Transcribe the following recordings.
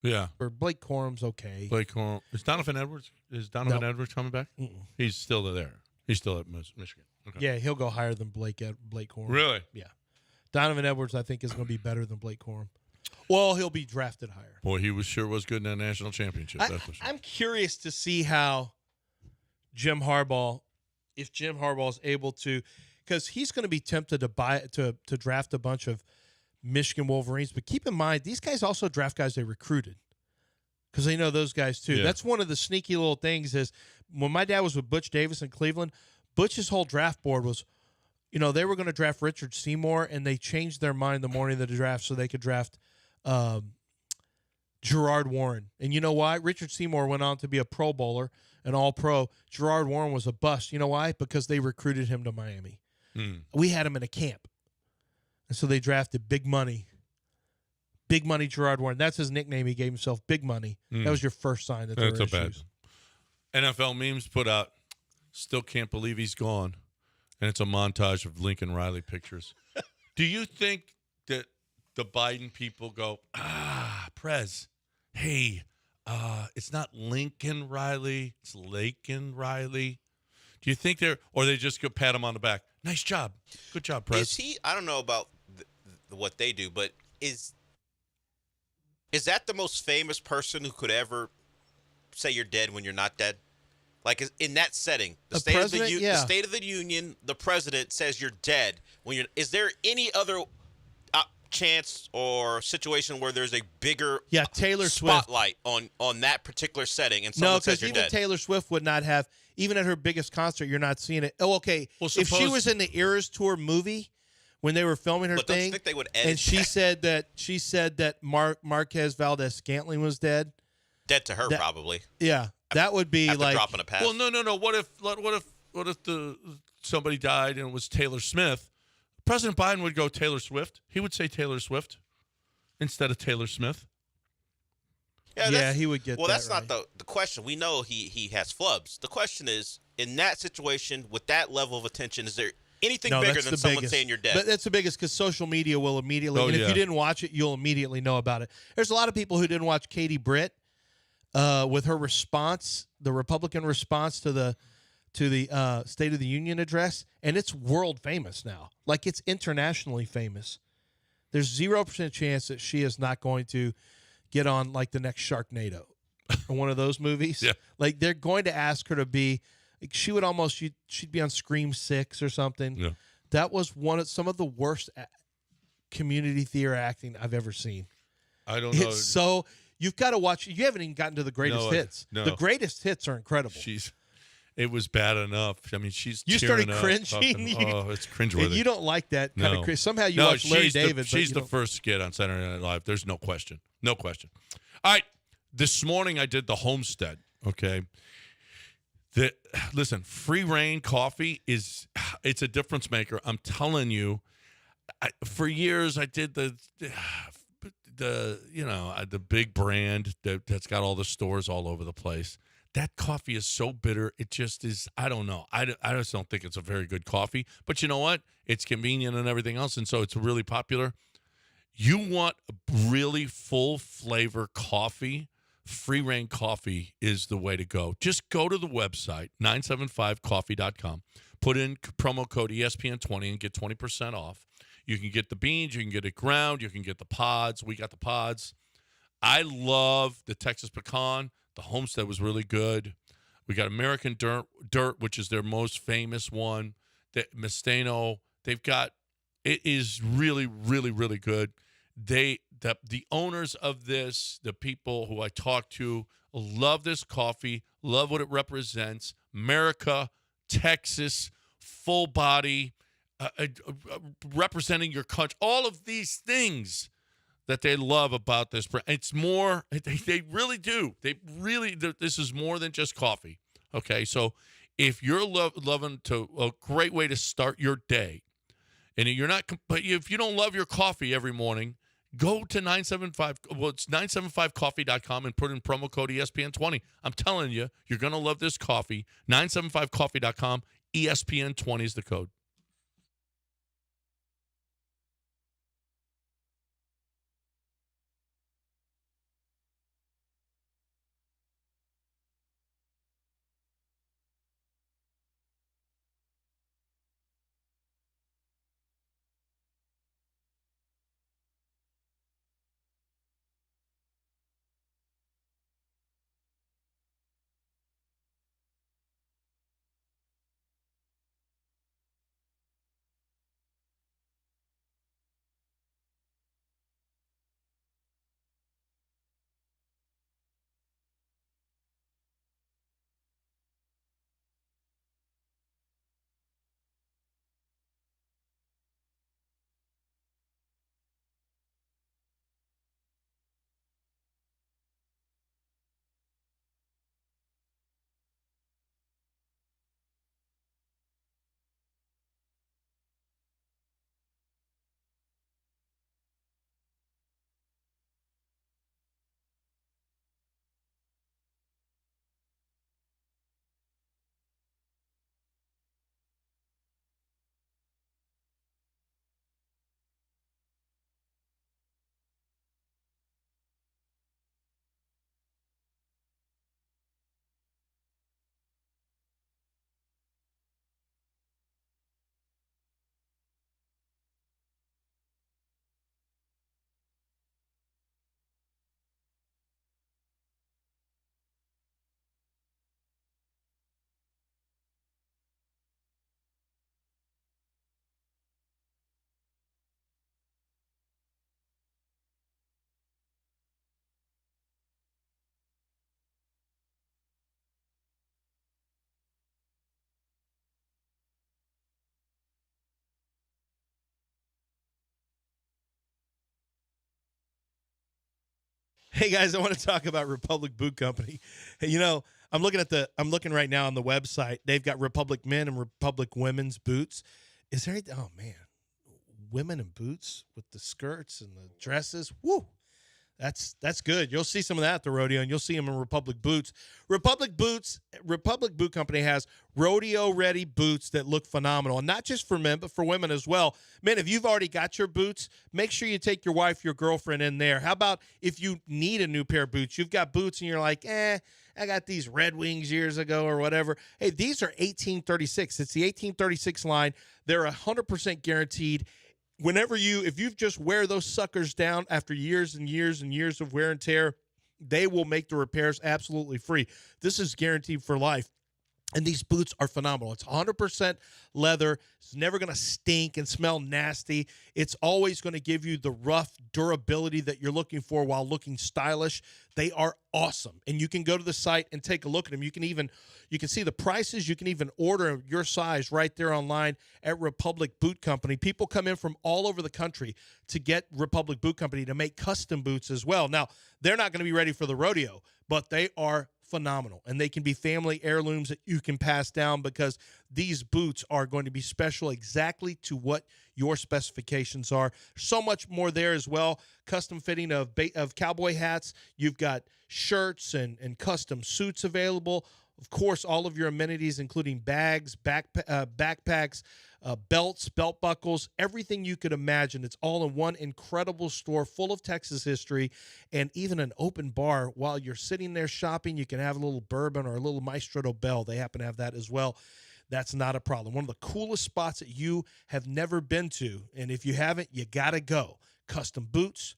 Yeah. Or Blake Corum's okay. Blake Corum. Is Donovan Edwards? Edwards coming back? Mm-mm. He's still there. He's still at Michigan. Okay. Yeah, he'll go higher than Blake Corum. Really? Yeah. Donovan Edwards, I think, is going to be better than Blake Corum. Well, he'll be drafted higher. Boy, he was good in that national championship. That's for sure. I'm curious to see how if Jim Harbaugh is able to, because he's going to be tempted to draft a bunch of Michigan Wolverines. But keep in mind, these guys also draft guys they recruited because they know those guys too. Yeah. That's one of the sneaky little things is when my dad was with Butch Davis in Cleveland, Butch's whole draft board was, they were going to draft Richard Seymour, and they changed their mind the morning of the draft so they could draft Gerard Warren. And you know why? Richard Seymour went on to be a Pro Bowler, an All-Pro. Gerard Warren was a bust. You know why? Because they recruited him to Miami. We had him in a camp. And so they drafted Big Money Gerard Warren. That's his nickname he gave himself, Big Money. That was your first sign that there were issues. Bad. NFL memes put out, still can't believe he's gone. And it's a montage of Lincoln Riley pictures. Do you think that the Biden people go, Prez, hey, it's not Lincoln Riley, it's Laken Riley? Do you think or they just go pat him on the back? Nice job. Good job, Prez. Is he, I don't know about what they do, but is that the most famous person who could ever say you're dead when you're not dead? Like in that setting, the State of the Union, the president says you're dead when you're. Is there any other chance or situation where there's a bigger Taylor Swift spotlight on that particular setting and someone says you're dead? No, because even Taylor Swift would not have, even at her biggest concert, you're not seeing it. Oh, okay. Well, if she was in the Eras Tour movie when they were filming her thing, don't you think they would edit and she said that Marquez Valdez-Scantling was dead to her probably. Yeah. That would be like dropping a pass. Well, no. What if somebody died and it was Taylor Smith? President Biden would go Taylor Swift. He would say Taylor Swift instead of Taylor Smith. Yeah, he would get. Well, that that's right. not the question. We know he has flubs. The question is, in that situation with that level of attention, is there anything bigger than someone saying you're dead? But that's the biggest because social media will immediately. If you didn't watch it, you'll immediately know about it. There's a lot of people who didn't watch Katie Britt. With her response, the Republican response to the State of the Union address, and it's world famous now. Like it's internationally famous. There's 0% chance that she is not going to get on like the next Sharknado or one of those movies. Yeah. Like they're going to ask her to be. Like, she'd be on Scream 6 or something. Yeah. That was some of the worst community theater acting I've ever seen. I don't know. It's so. You've got to watch. You haven't even gotten to the greatest hits. No. The greatest hits are incredible. It was bad enough. I mean, she's. You started cringing. It's cringeworthy. And you don't like that kind of cringe. Somehow you watch Larry David. She's the first skit on Saturday Night Live. There's no question. No question. All right. This morning I did the Homestead. Okay. Listen, free reign coffee it's a difference maker. I'm telling you. For years I did the big brand that's got all the stores all over the place. That coffee is so bitter. It just is. I don't know. I just don't think it's a very good coffee. But you know what? It's convenient and everything else, and so it's really popular. You want a really full flavor coffee? Free Reign Coffee is the way to go. Just go to the website, 975coffee.com. Put in promo code ESPN20 and get 20% off. You can get the beans. You can get it ground. You can get the pods. We got the pods. I love the Texas Pecan. The Homestead was really good. We got American Dirt, which is their most famous one. The Mestano. They've got it is really, really, really good. The owners of this, the people who I talk to, love this coffee, love what it represents. America, Texas, full body, representing your country. All of these things that they love about this brand. It's more, they really do. This is more than just coffee. Okay, so if you're loving a great way to start your day, and but if you don't love your coffee every morning, go to 975coffee.com and put in promo code ESPN20. I'm telling you, you're going to love this coffee. 975coffee.com, ESPN20 is the code. Hey guys, I want to talk about Republic Boot Company. Hey, you know, I'm looking right now on the website. They've got Republic Men and Republic Women's boots. Is there? Oh man, women in boots with the skirts and the dresses. Woo! That's good. You'll see some of that at the rodeo, and you'll see them in Republic boots. Republic Boot Company has rodeo-ready boots that look phenomenal, and not just for men, but for women as well. Men, if you've already got your boots, make sure you take your wife, your girlfriend in there. How about if you need a new pair of boots? You've got boots, and you're like, I got these Red Wings years ago or whatever. Hey, these are 1836. It's the 1836 line. They're 100% guaranteed. If you just wear those suckers down after years and years and years of wear and tear, they will make the repairs absolutely free. This is guaranteed for life. And these boots are phenomenal. It's 100% leather. It's never going to stink and smell nasty. It's always going to give you the rough durability that you're looking for while looking stylish. They are awesome. And you can go to the site and take a look at them. You can see the prices. You can even order your size right there online at Republic Boot Company. People come in from all over the country to get Republic Boot Company to make custom boots as well. Now, they're not going to be ready for the rodeo, but they are phenomenal, and they can be family heirlooms that you can pass down because these boots are going to be special exactly to what your specifications are. So much more there as well. Custom fitting of cowboy hats. You've got shirts and custom suits available. Of course, all of your amenities, including bags, backpacks, belts, belt buckles, everything you could imagine. It's all in one incredible store full of Texas history, and even an open bar. While you're sitting there shopping, you can have a little bourbon or a little Maestro Bell. They happen to have that as well. That's not a problem. One of the coolest spots that you have never been to, and if you haven't, you got to go. Custom boots,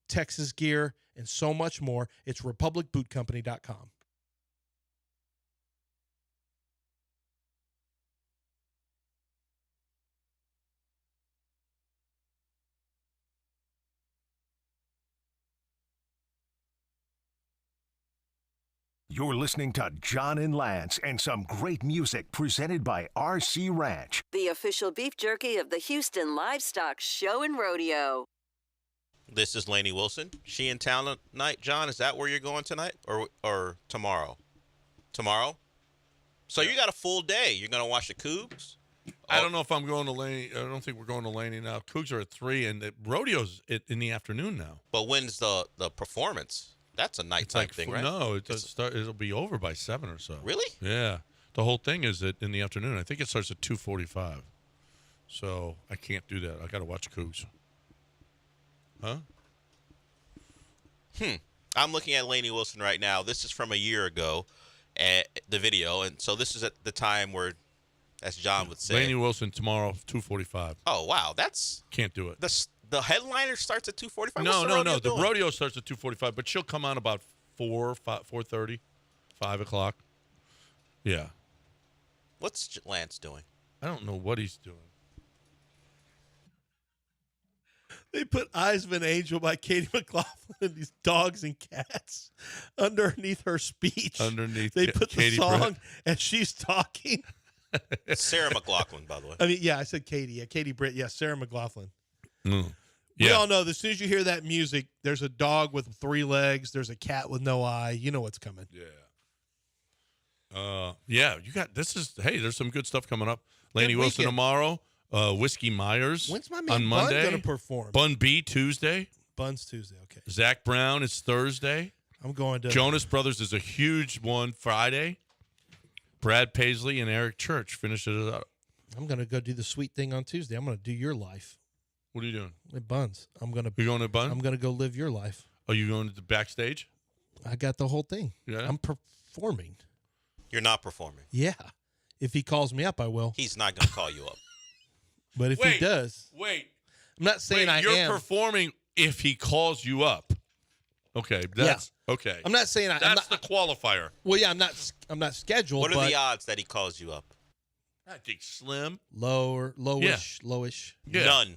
Texas gear, and so much more. It's republicbootcompany.com. You're listening to John and Lance and some great music presented by RC Ranch, the official beef jerky of the Houston Livestock Show and Rodeo. This is Lainey Wilson. She in town tonight, John? Is that where you're going tonight or tomorrow? Tomorrow? So you got a full day. You're going to watch the Cougs? I don't know if I'm going to Laney. I don't think we're going to Laney now. Cougs are at 3, and the rodeo's in the afternoon now. But when's the performance? That's a nighttime thing, right? No, it'll be over by 7 or so. Really? Yeah. The whole thing is in the afternoon. I think it starts at 2:45. So I can't do that. I got to watch Cougs. Huh? I'm looking at Lainey Wilson right now. This is from a year ago, the video. And so this is at the time where, as John would say. Lainey Wilson tomorrow, 2:45. Oh, wow. Can't do it. The headliner starts at 2:45? No. The rodeo starts at 2:45, but she'll come on about 4:30, 5 o'clock. Yeah. What's Lance doing? I don't know what he's doing. They put Eyes of an Angel by Katie McLaughlin and these dogs and cats underneath her speech. They put the Katie song Britt. and she's talking. Sarah McLaughlin, by the way. I mean, yeah, I said Katie. Yeah, Katie Britt. Yeah, Sarah McLaughlin. Mm. We Yeah. all know that as soon as you hear that music, there's a dog with 3 legs. There's a cat with no eye. You know what's coming. Yeah. You got there's some good stuff coming up. Lainey Good Wilson weekend. tomorrow. Whiskey Myers. When's my man on Bun Monday? going to perform? Bun B Tuesday. Bun's Tuesday. Okay. Zach Brown is Thursday. I'm going to. Jonas Brothers is a huge one Friday. Brad Paisley and Eric Church finish it up. I'm going to go do the sweet thing on Tuesday. I'm going to do your life. What are you doing? At Buns. You going to Bun? I'm going to go live your life. Are you going to the backstage? I got the whole thing. Yeah. I'm performing. You're not performing. Yeah. If he calls me up, I will. He's not going to call you up. But if he does, Wait. I'm not saying I you're am. performing if he calls you up. Okay. Okay. I'm not saying That's the qualifier. Well, yeah, I'm not scheduled. What are but the odds that he calls you up? I think slim. Lowish. Yeah. None.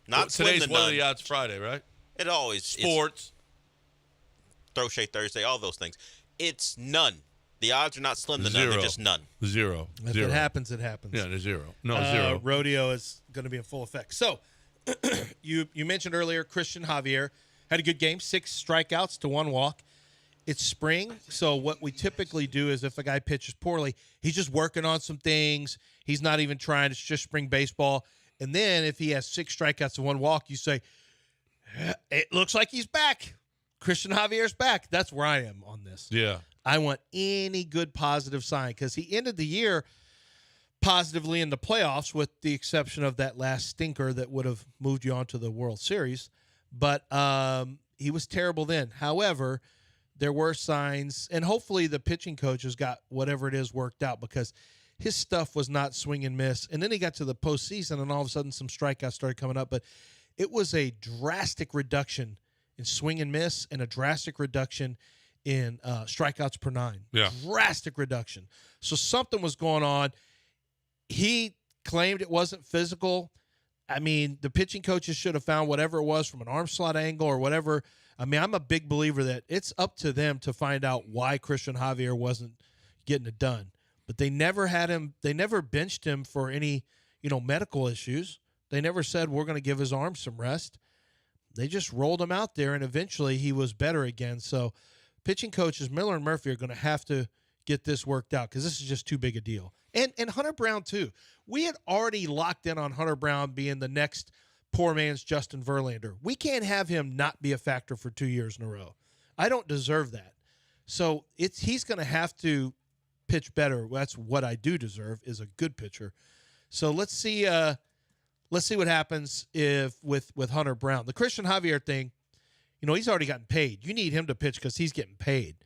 Not slim Today's to What Are none. the Odds Friday, right? It always Sports. Throw Shade Thursday, all those things. It's none. The odds are not slim to none. Zero. They're just none. Zero. If it happens, it happens. Yeah, there's zero. No, zero. Rodeo is going to be in full effect. So, you mentioned earlier Christian Javier had a good game, 6 strikeouts to 1 walk. It's spring, so what we typically do is if a guy pitches poorly, he's just working on some things. He's not even trying. It's just spring baseball. And then if he has 6 strikeouts and 1 walk, you say, it looks like he's back. Christian Javier's back. That's where I am on this. Yeah. I want any good positive sign because he ended the year positively in the playoffs with the exception of that last stinker that would have moved you on to the World Series. But he was terrible then. However, there were signs, and hopefully the pitching coach has got whatever it is worked out because his stuff was not swing and miss. And then he got to the postseason, and all of a sudden some strikeouts started coming up. But it was a drastic reduction in swing and miss and a drastic reduction in strikeouts per 9. Yeah. Drastic reduction. So something was going on. He claimed it wasn't physical. I mean, the pitching coaches should have found whatever it was from an arm slot angle or whatever. I mean, I'm a big believer that it's up to them to find out why Christian Javier wasn't getting it done. But they never had him. They never benched him for any, medical issues. They never said we're going to give his arm some rest. They just rolled him out there, and eventually he was better again. So pitching coaches Miller and Murphy are going to have to get this worked out because this is just too big a deal. And Hunter Brown, too. We had already locked in on Hunter Brown being the next poor man's Justin Verlander. We can't have him not be a factor for 2 years in a row. I don't deserve that. So he's going to have to pitch better. That's what I do deserve is a good pitcher. So let's see what happens with Hunter Brown. The Christian Javier thing, he's already gotten paid. You need him to pitch because he's getting paid.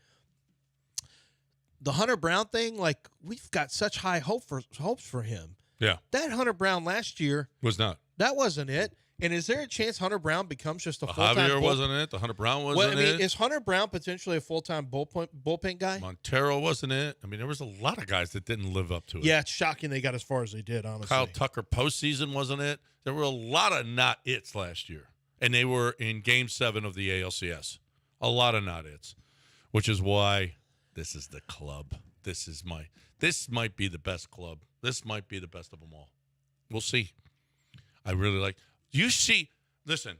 The Hunter Brown thing, we've got such high hopes for him. Yeah. That Hunter Brown last year Was not. that wasn't it. And is there a chance Hunter Brown becomes just a full-time Javier wasn't it. The Hunter Brown wasn't it. Is Hunter Brown potentially a full-time bullpen guy? Montero wasn't it. I mean, there was a lot of guys that didn't live up to it. Yeah, it's shocking they got as far as they did, honestly. Kyle Tucker postseason wasn't it. There were a lot of not its last year, and they were in Game 7 of the ALCS. A lot of not its, which is why this is the club. This might be the best club. This might be the best of them all. We'll see. I really like. You see, listen,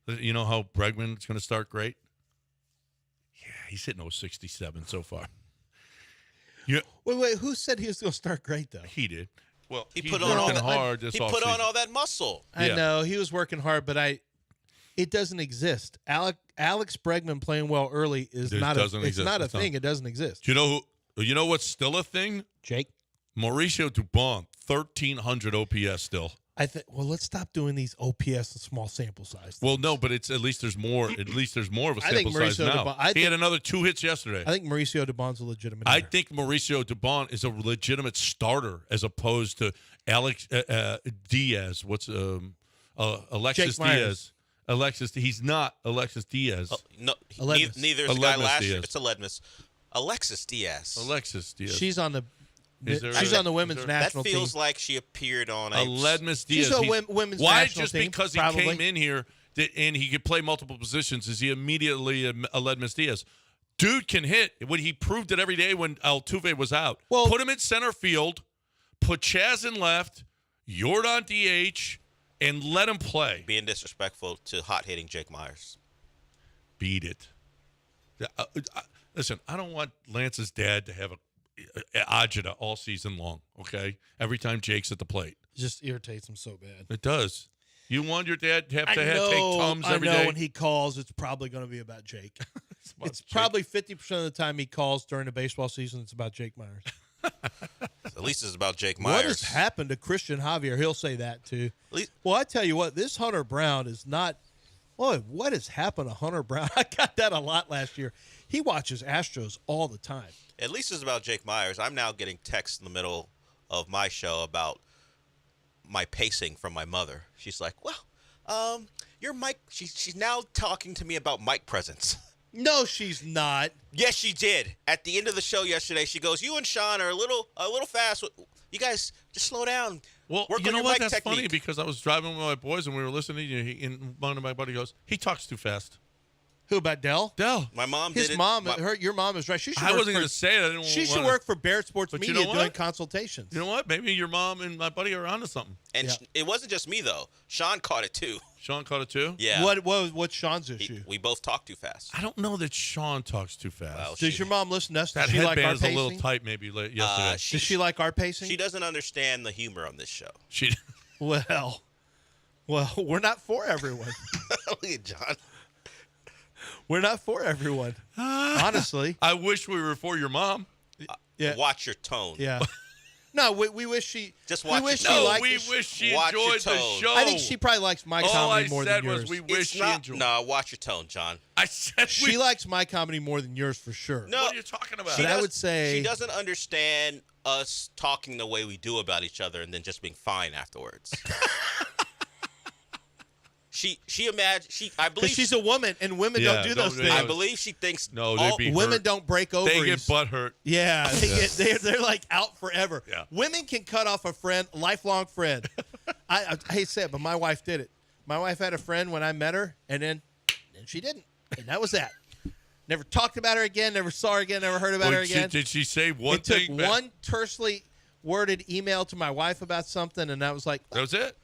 you know how Bregman's going to start great? Yeah, he's hitting 067 so far. Yeah. Wait, who said he was going to start great, though? He did. Well, he put on all that hard this He put on all that muscle. I know. He was working hard, but it doesn't exist. Alex Bregman playing well early is not a thing. It doesn't exist. Do you know what's still a thing? Jake? Mauricio Dubon, 1,300 OPS still. Let's stop doing these OPS and small sample size things. Well, no, but at least there's more. At least there's more of a sample size now. He had another 2 hits yesterday. I think Mauricio Dubon's a legitimate. I think Mauricio Dubon is a legitimate starter as opposed to Alex Diaz. What's Alexis Diaz? He's not Alexis Diaz. No, Aledmus. neither is the guy last year. Diaz. It's Aledmus. Alexis Diaz. She's on the. She's on the women's national team. That feels like she appeared on a Aledmus Diaz. She's on women's why national just team, because he probably. came in here and he could play multiple positions is he immediately Aledmus Diaz? Dude can hit. When he proved it every day when Altuve was out. Well, put him in center field, put Chaz in left, Jordan DH, and let him play. Being disrespectful to hot-hitting Jake Myers. Beat it. Listen, I don't want Lance's dad to have a agita all season long, okay? Every time Jake's at the plate. It just irritates him so bad. It does. You want your dad to take Tums every I know day? when he calls, it's probably going to be about Jake. It's probably 50% of the time he calls during the baseball season, it's about Jake Myers. At least it's about Jake Myers. What has happened to Christian Javier? He'll say that, too. Well, I tell you what, this Hunter Brown is not – boy, what has happened to Hunter Brown? I got that a lot last year. He watches Astros all the time. At least it's about Jake Myers. I'm now getting texts in the middle of my show about my pacing from my mother. She's like, well, your mic – she's now talking to me about mic presence. No, she's not. Yes, she did. At the end of the show yesterday, she goes, you and Sean are a little fast. You guys, just slow down. Well, work you on know your what? mic That's technique. funny because I was driving with my boys and we were listening, and one of my buddies goes, he talks too fast. Who about Dell? Dell. My mom His did it. mom, your mom is right. She should I work wasn't for- going to say it. I didn't She should wanna- work for Barrett Sports But you Media know doing what? consultations. You know what? Maybe your mom and my buddy are onto something. And Yeah. it wasn't just me, though. Sean caught it, too. Sean caught it too? Yeah. What's Sean's He- issue? we both talk too fast. I don't know that Sean talks too fast. Well, Does your mom listen to us? that Does she like our headband is a pacing? little tight maybe yesterday. Does she like our pacing? She doesn't understand the humor on this show. She Well, we're not for everyone. Look at John. We're not for everyone. Honestly. I wish we were for your mom. Yeah. Watch your tone. Yeah. No, we wish she. Just we watch wish your she tone. liked we it. wish she Watch your enjoyed the tone. show. I think she probably likes my All comedy I more said than was yours. we wish It's she not. enjoyed. No, watch your tone, John. I said She likes my comedy more than yours for sure. No. What are you talking about? But I would say- she doesn't understand us talking the way we do about each other and then just being fine afterwards. She imagines I Because believe she's a woman, and women Yeah, don't do those no, things. I believe she thinks No, they'd be Women hurt. don't break ovaries. They get butt hurt. Yeah, they're like out forever. Yeah. Women can cut off a friend, lifelong friend. I hate to say it, but my wife did it. My wife had a friend when I met her, and then she didn't, and that was that. Never talked about her again. Never saw her again. Never heard about her again. Did she say one It took thing? back? one tersely worded email to my wife about something, and that was like, That was it.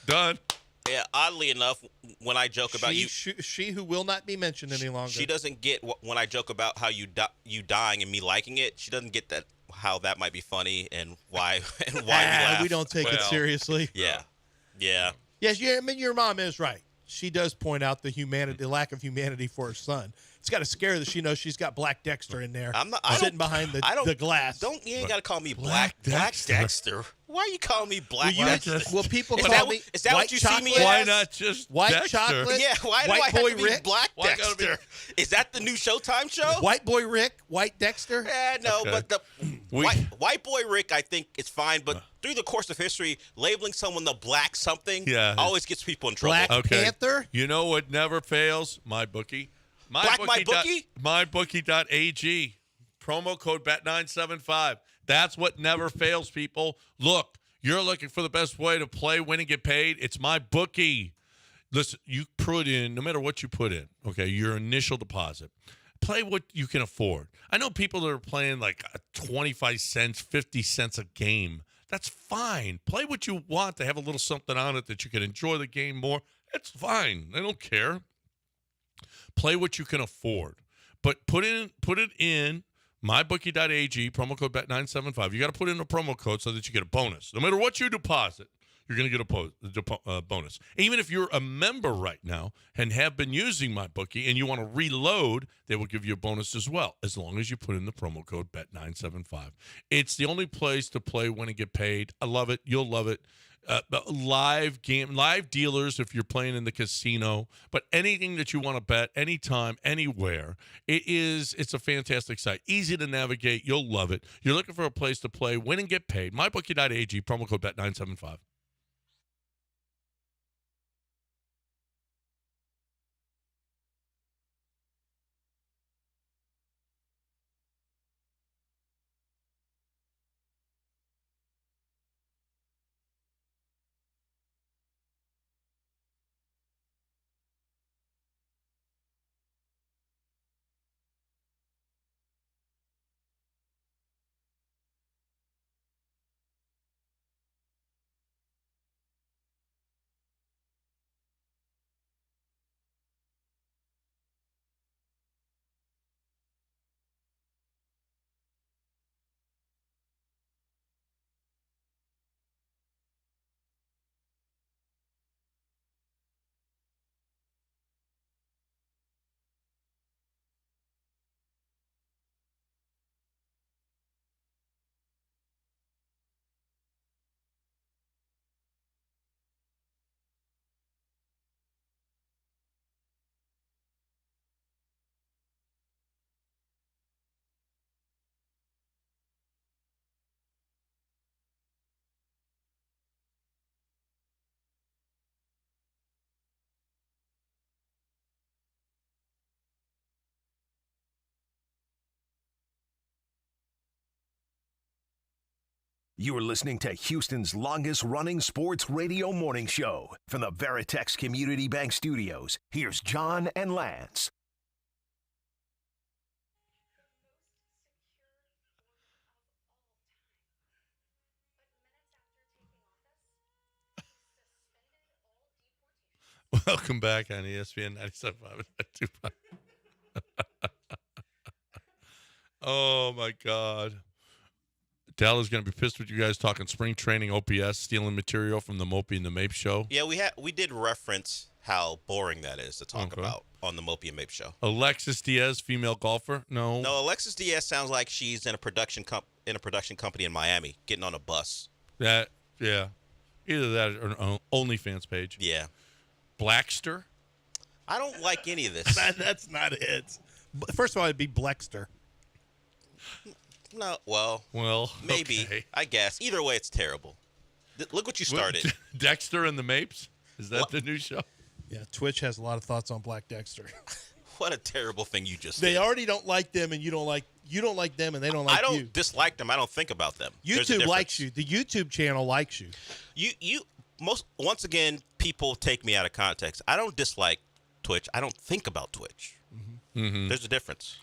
Done. Yeah, oddly enough, when I joke about you, she who will not be mentioned any longer. she doesn't get when I joke about how you dying and me liking it. She doesn't get that how that might be funny and why we laugh. We don't take it Well. seriously. Yeah. Yes, I mean your mom is right. She does point out the lack of humanity for her son. It's got to scare her that she knows she's got Black Dexter in there sitting behind the glass. You ain't got to call me Black Dexter. Why are you calling me Black Dexter? People Is call that me is that white what you chocolate? see me Why as? not just White Dexter? chocolate? Yeah, why do White I have boy to be Rick? Black Why gotta be- Dexter? Is that the new Showtime show? White boy Rick, White Dexter. No, Okay. but the We- white boy Rick, I think is fine. But through the course of history, labeling someone the black something always gets people in trouble. Black Panther. You know what never fails? My bookie. MyBookie? MyBookie.ag. Promo code BET975. That's what never fails, people. Look, you're looking for the best way to play, win, and get paid. It's my bookie. Listen, you put in, no matter what you put in, okay, your initial deposit. Play what you can afford. I know people that are playing like 25 cents, 50 cents a game. That's fine. Play what you want to have a little something on it that you can enjoy the game more. It's fine. I don't care. Play what you can afford. But put it in mybookie.ag, promo code BET975. You got to put in a promo code so that you get a bonus. No matter what you deposit, you're going to get a bonus. Even if you're a member right now and have been using MyBookie and you want to reload, they will give you a bonus as well, as long as you put in the promo code BET975. It's the only place to play, win, and get paid. I love it. You'll love it. Live dealers if you're playing in the casino, but anything that you want to bet, anytime, anywhere, it's a fantastic site. Easy to navigate. You'll love it. You're looking for a place to play, win, and get paid. MyBookie.ag, promo code BET975. You're listening to Houston's longest-running sports radio morning show. From the Veritex Community Bank Studios, here's John and Lance. Welcome back on ESPN 97.5. Oh, my God. Dell is going to be pissed with you guys talking spring training OPS, stealing material from the Mopey and the Mape show. Yeah, we did reference how boring that is to talk about on the Mopey and Mape show. Alexis Diaz, female golfer? No. No, Alexis Diaz sounds like she's in a production company in Miami, getting on a bus. Yeah. Either that or an OnlyFans page. Yeah. Blackster? I don't like any of this. That's not it. First of all, it'd be Blexter. No, well, maybe. Okay. I guess. Either way, it's terrible. Look what you started. Dexter and the Mapes? Is that the new show? Yeah, Twitch has a lot of thoughts on Black Dexter. What a terrible thing you just They did. already don't like them, and you don't like them, and they don't like you. I don't dislike them. I don't think about them. YouTube likes you. The YouTube channel likes you. Once again, people take me out of context. I don't dislike Twitch. I don't think about Twitch. Mm-hmm. There's a difference.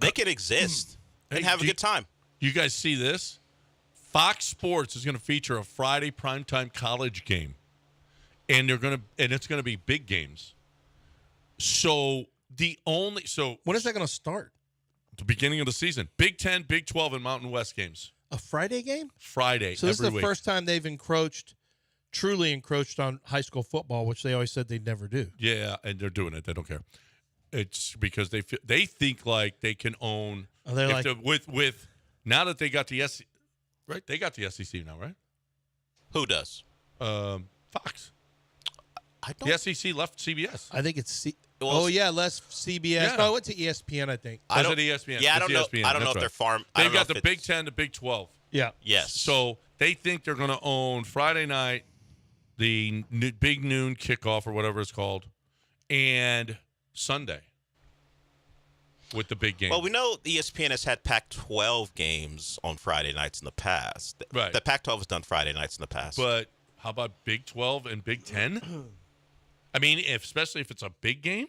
They can exist and have a good time. You guys see this? Fox Sports is going to feature a Friday primetime college game, and it's going to be big games. So when is that going to start? The beginning of the season. Big 10, Big 12, and Mountain West games. A Friday game? Friday. So this is the week. first time they've truly encroached on high school football, which they always said they'd never do. Yeah, and they're doing it. They don't care. It's because they think like they can own. With now that they got the SEC, right? They got the SEC now, right? Who does? Fox. I don't. The SEC left CBS. I think it's less CBS. Yeah. No, I went to ESPN, I think. Was it ESPN? Yeah, I It's don't know. ESPN. I don't know That's if they're right. farm. They've got the Big 10, the Big 12. Yeah. Yes. So they think they're going to own Friday night, the big noon kickoff or whatever it's called, and Sunday with the big game. Well, we know ESPN has had Pac-12 games on Friday nights in the past. Right. The Pac-12 has done Friday nights in the past. But how about Big 12 and Big 10? I mean, especially if it's a big game.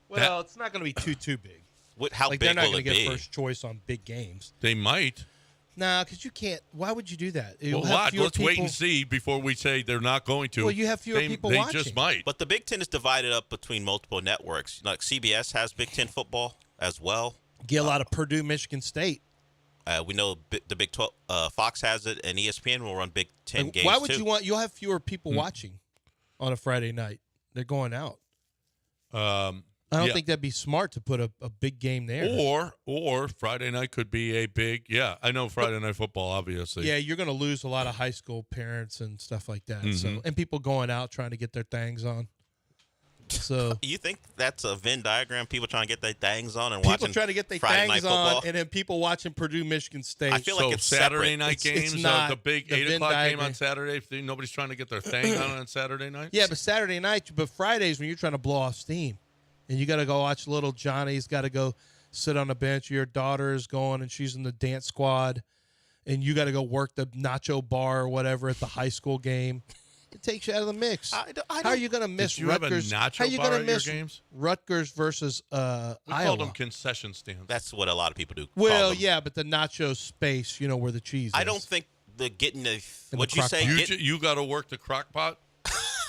Well, it's not going to be too big. How Like big they're not will going it to get be? first choice on big games. They might. Nah, because you can't. Why would you do that? Well, let's wait and see before we say they're not going to. Well, you have fewer people they watching. They just might. But the Big Ten is divided up between multiple networks. Like CBS has Big Ten football as well. Get a lot of Purdue, Michigan State. We know the Big 12. Fox has it, and ESPN will run Big Ten games Why would too. you want? You'll have fewer people watching on a Friday night. They're going out. I don't think that'd be smart to put a big game there. Or Friday night could be a big. Yeah, I know Friday night football, obviously. Yeah, you're going to lose a lot of high school parents and stuff like that. Mm-hmm. So, and people going out trying to get their things on. So You think that's a Venn diagram? People trying to get their things on and people watching trying to get their Friday things night on, football? and then people watching Purdue, Michigan State. I feel like So it's Saturday separate. night It's games, not the big the 8 Venn o'clock game diagram. on Saturday. If nobody's trying to get their thing on Saturday night. Yeah, but Saturday night, but Fridays when you're trying to blow off steam, and you got to go watch little Johnny's got to go sit on the bench. Your daughter is going and she's in the dance squad, and you got to go work the nacho bar or whatever at the high school game. It takes you out of the mix. I How are you going to miss Did you have a Rutgers? nacho How are you bar gonna at your miss games? Rutgers versus We called Iowa? them concession stands. That's what a lot of people do. Well, call them. yeah, but the nacho space, you know, where the cheese I is. don't think the getting the the what'd you crock say? pot. You got to work the crock pot.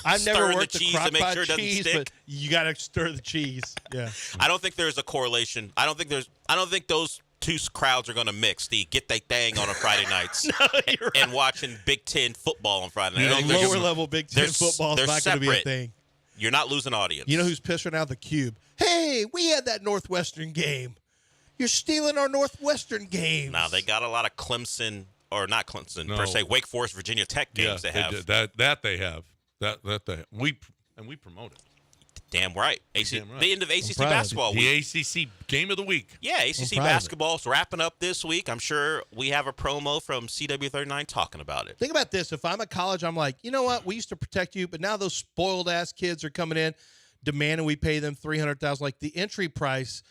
I've stir never the worked the cheese crock to make pot sure it doesn't cheese, stick? but you got to stir the cheese. Yeah. I don't think there's a correlation. I don't think those two crowds are going to mix. The get they thing on a Friday nights and watching Big Ten football on Friday night. I think Lower level Big Ten they're football is they're not going to be a separate. thing. You're not losing audience. You know who's pissing out the cube? Hey, we had that Northwestern game. You're stealing our Northwestern games. Now they got a lot of Clemson, or not Clemson No. per se, Wake Forest, Virginia Tech games they have. did. That they have. That they we promote it. Damn right. Damn right. The end of ACC proud of basketball week. The ACC game of the week. Yeah, ACC proud of it. basketball's wrapping up this week. I'm sure we have a promo from CW39 talking about it. Think about this. If I'm at college, I'm like, you know what? We used to protect you, but now those spoiled ass kids are coming in, demanding we pay them $300,000. Like the entry price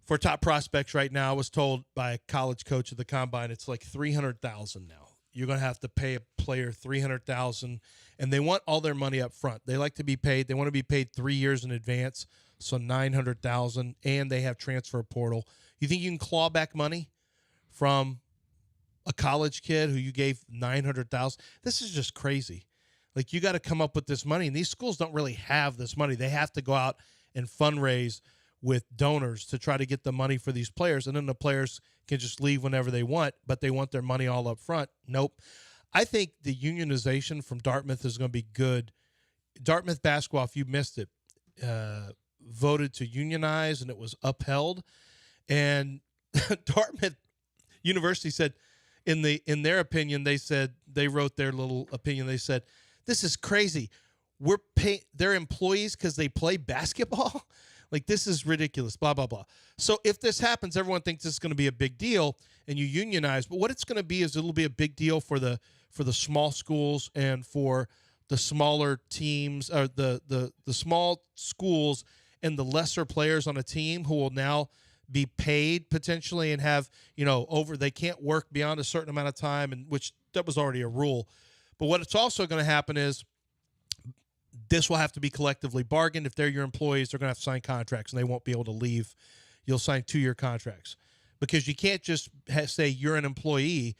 for top prospects right now, I was told by a college coach at the combine, it's like $300,000 now. You're going to have to pay a player $300,000, and they want all their money up front. They like to be paid. They want to be paid 3 years in advance, so $900,000, and they have transfer portal. You think you can claw back money from a college kid who you gave $900,000? This is just crazy. Like, you got to come up with this money, and these schools don't really have this money. They have to go out and fundraise with donors to try to get the money for these players, and then the players can just leave whenever they want, but they want their money all up front. Nope. I think the unionization from Dartmouth is going to be good. Dartmouth basketball, if you missed it, voted to unionize, and it was upheld. And Dartmouth University said, in their opinion, they wrote their little opinion. They said, this is crazy. We're paying their employees because they play basketball. Like, this is ridiculous, blah, blah, blah. So if this happens, everyone thinks this is going to be a big deal, and you unionize. But what it's going to be is it'll be a big deal for the small schools and for the smaller teams, or the small schools and the lesser players on a team who will now be paid potentially and have, they can't work beyond a certain amount of time, and which that was already a rule. But what it's also going to happen is this will have to be collectively bargained. If they're your employees, they're going to have to sign contracts, and they won't be able to leave. You'll sign 2-year contracts because you can't just say you're an employee,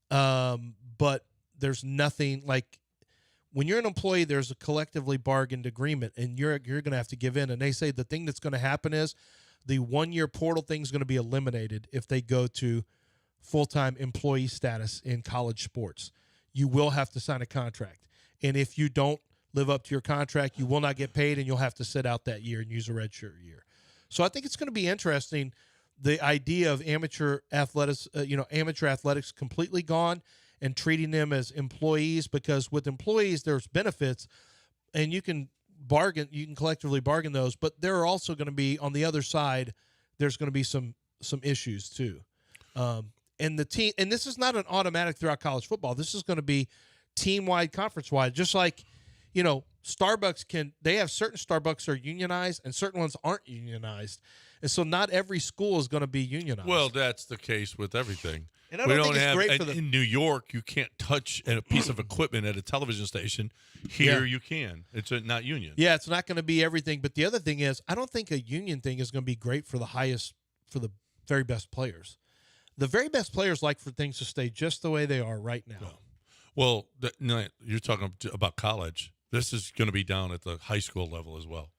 but there's nothing like when you're an employee, there's a collectively bargained agreement, and you're going to have to give in. And they say the thing that's going to happen is the 1-year portal thing is going to be eliminated if they go to full-time employee status in college sports. You will have to sign a contract. And if you don't live up to your contract, you will not get paid, and you'll have to sit out that year and use a redshirt year. So I think it's going to be interesting, the idea of amateur athletics completely gone and treating them as employees, because with employees there's benefits, and you can collectively bargain those, but there are also going to be, on the other side, there's going to be some issues too. And the team, and this is not an automatic throughout college football. This is going to be team-wide, conference-wide, just like, Starbucks they have certain Starbucks are unionized and certain ones aren't unionized. And so not every school is going to be unionized. Well, that's the case with everything. And I don't think it's great for in New York, you can't touch a piece of equipment at a television station. Here you can. It's not union. Yeah, it's not going to be everything. But the other thing is, I don't think a union thing is going to be great for the very best players. The very best players like for things to stay just the way they are right now. No. Well, you're talking about college. This is going to be down at the high school level as well.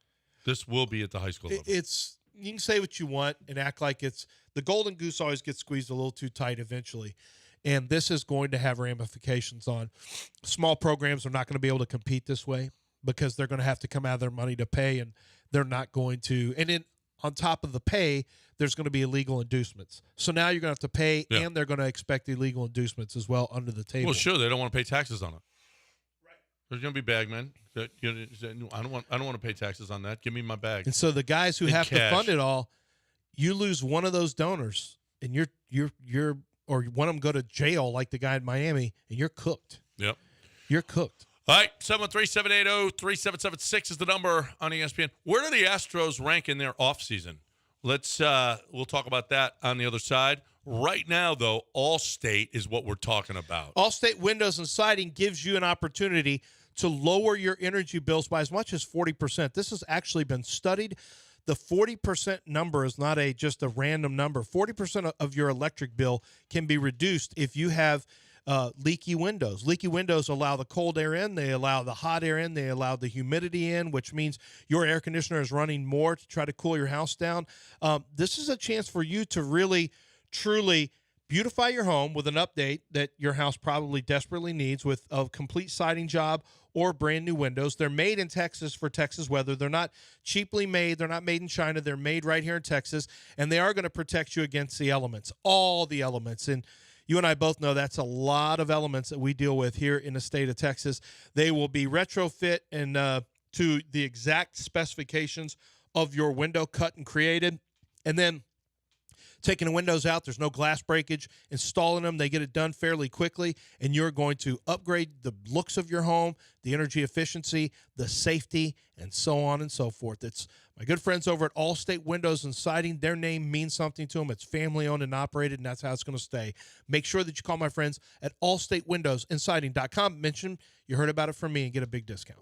This will be at the high school level. You can say what you want and act like it's the golden goose always gets squeezed a little too tight eventually. And this is going to have ramifications on small programs. Are not going to be able to compete this way because they're going to have to come out of their money to pay, and they're not going to. And then on top of the pay, there's going to be illegal inducements. So now you're going to have to pay, and they're going to expect illegal inducements as well under the table. Well, sure, they don't want to pay taxes on it. There's going to be bagmen. I don't want to pay taxes on that. Give me my bag. And so the guys who have to fund it all, you lose one of those donors, and or one of them go to jail like the guy in Miami, and you're cooked. Yep, you're cooked. All right, 713-780-3776 is the number on ESPN. Where do the Astros rank in their offseason? We'll talk about that on the other side. Right now, though, Allstate is what we're talking about. Allstate Windows and Siding gives you an opportunity to lower your energy bills by as much as 40%. This has actually been studied. The 40% number is not just a random number. 40% of your electric bill can be reduced if you have leaky windows. Leaky windows allow the cold air in, they allow the hot air in, they allow the humidity in, which means your air conditioner is running more to try to cool your house down. This is a chance for you to really, truly beautify your home with an update that your house probably desperately needs, with a complete siding job or brand new windows. They're made in Texas for Texas weather. They're not cheaply made. They're not made in China. They're made right here in Texas, and they are going to protect you against the elements, all the elements. And you and I both know that's a lot of elements that we deal with here in the state of Texas. They will be retrofit and to the exact specifications of your window, cut and created. And then taking the windows out. There's no glass breakage. Installing them, they get it done fairly quickly, and you're going to upgrade the looks of your home, the energy efficiency, the safety, and so on and so forth. It's my good friends over at Allstate Windows and Siding. Their name means something to them. It's family-owned and operated, and that's how it's going to stay. Make sure that you call my friends at AllstateWindowsandSiding.com. Mention you heard about it from me and get a big discount.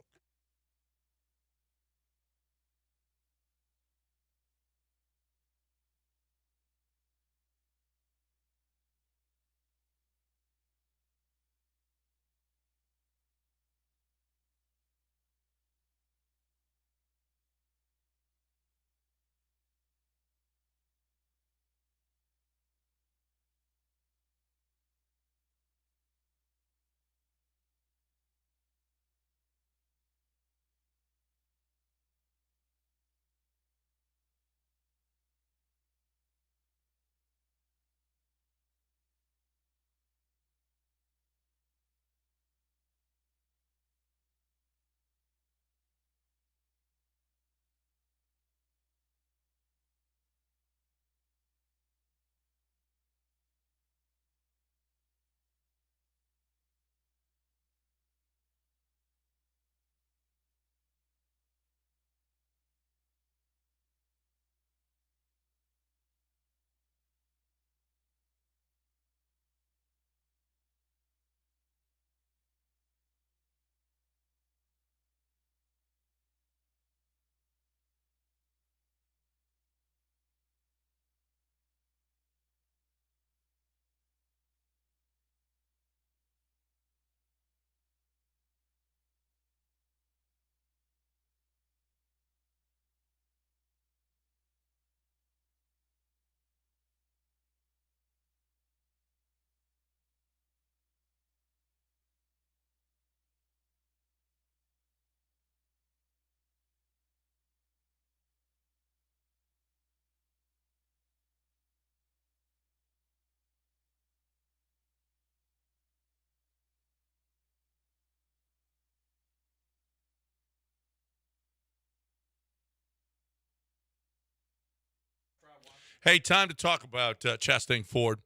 Hey, time to talk about Chastain Ford.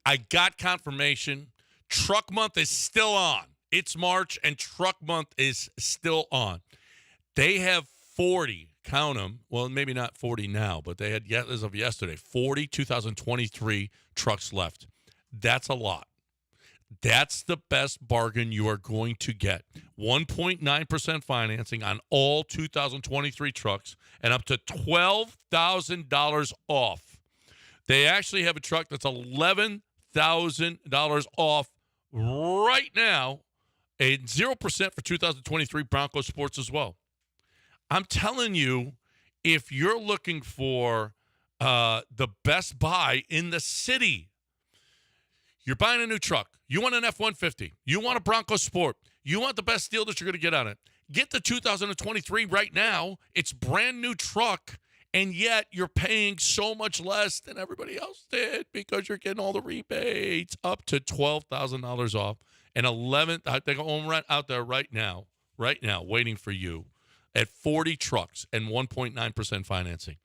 I got confirmation. Truck month is still on. It's March, and truck month is still on. They have 40, count them, well, maybe not 40 now, but they had, as of yesterday, 40 2023 trucks left. That's a lot. That's the best bargain you are going to get. 1.9% financing on all 2023 trucks and up to $12,000 off. They actually have a truck that's $11,000 off right now, and 0% for 2023 Bronco Sports as well. I'm telling you, if you're looking for the best buy in the city, you're buying a new truck. You want an F-150. You want a Bronco Sport. You want the best deal that you're going to get on it. Get the 2023 right now. It's brand new truck, and yet you're paying so much less than everybody else did because you're getting all the rebates, up to $12,000 off. And 11, I think I'm right out there right now, waiting for you at 40 trucks and 1.9% financing.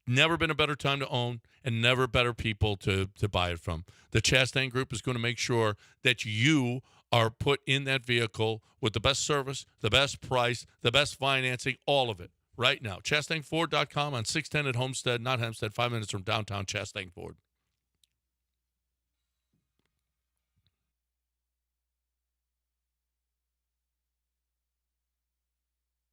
Never been a better time to own and never better people to buy it from. The Chastain Group is going to make sure that you are put in that vehicle with the best service, the best price, the best financing, all of it right now. ChastainFord.com on 610 at Homestead, not Hempstead, 5 minutes from downtown Chastain Ford.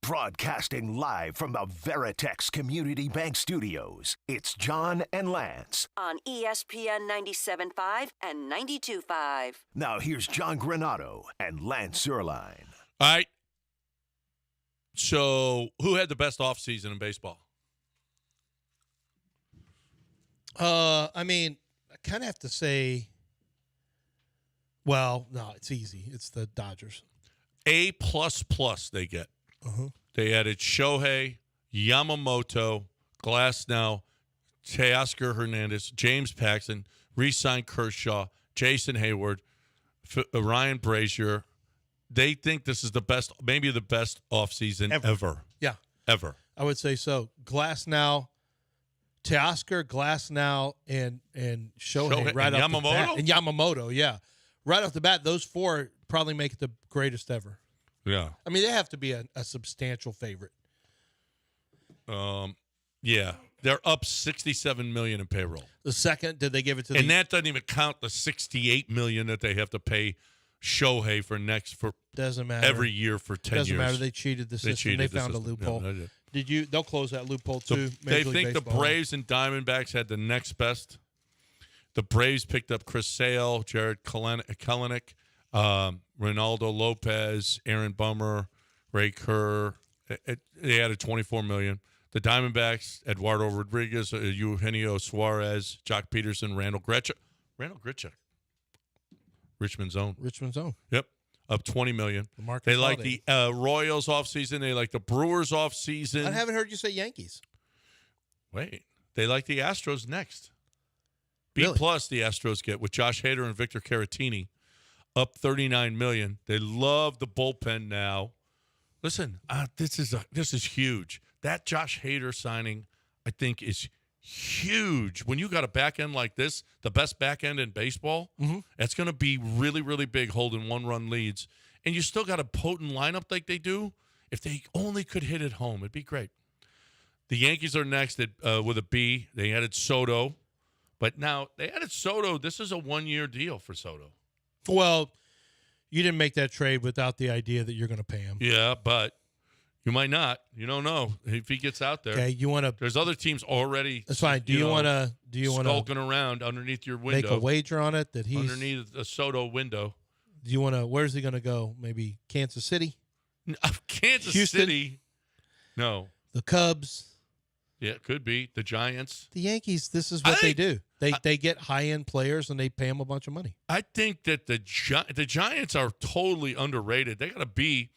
Broadcasting live from the Veritex Community Bank Studios, it's John and Lance. On ESPN 97.5 and 92.5. Now here's John Granato and Lance Zierlein. All right. So who had the best offseason in baseball? I mean, I kind of have to say, well, no, it's easy. It's the Dodgers. A++ they get. They added Shohei, Yamamoto, Glasnow, Teoscar Hernandez, James Paxton, re-signed Kershaw, Jason Hayward, Ryan Brazier. They think this is the best, maybe the best offseason ever. Yeah. Ever. I would say so. Glasnow, Teoscar, Glasnow, and Shohei right and off the bat. Yamamoto? And Yamamoto, yeah. Right off the bat, those four probably make it the greatest ever. Yeah. I mean, they have to be a substantial favorite. Yeah. They're up $67 million in payroll. The second, did they give it to And that doesn't even count the $68 million that they have to pay Shohei for doesn't matter. every year for 10 years. Doesn't matter. They cheated the system. They found a loophole. No, They'll close that loophole So too. they think the Braves and Diamondbacks had the next best. The Braves picked up Chris Sale, Jared Kelenic, Ronaldo Lopez, Aaron Bummer, Ray Kerr. They added $24 million. The Diamondbacks, Eduardo Rodriguez, Eugenio Suarez, Jock Peterson, Randall Grichuk. Richmond's own. Yep. Up $20 million. They like the Royals offseason. They like the Brewers offseason. I haven't heard you say Yankees. Wait. They like the Astros next. Really? B+ the Astros get with Josh Hader and Victor Caratini. Up $39 million. They love the bullpen now. Listen, this is huge. That Josh Hader signing, I think, is huge. When you got a back end like this, the best back end in baseball, that's going to be really, really big, holding one-run leads. And you still got a potent lineup like they do. If they only could hit it home, it'd be great. The Yankees are next with a B. They added Soto. But now they added Soto. This is a one-year deal for Soto. Well, you didn't make that trade without the idea that you're going to pay him. Yeah, but you might not. You don't know if he gets out there. Okay, you want to? There's other teams already. That's fine. Do you want to? Skulking around underneath your window? Make a wager on it that he's underneath a Soto window. Do you want to? Where's he going to go? Maybe Kansas City, Kansas Houston? City. No. The Cubs. Yeah, it could be the Giants. The Yankees. This is what they do. They get high end players and they pay them a bunch of money. I think that the Giants are totally underrated. They got to be.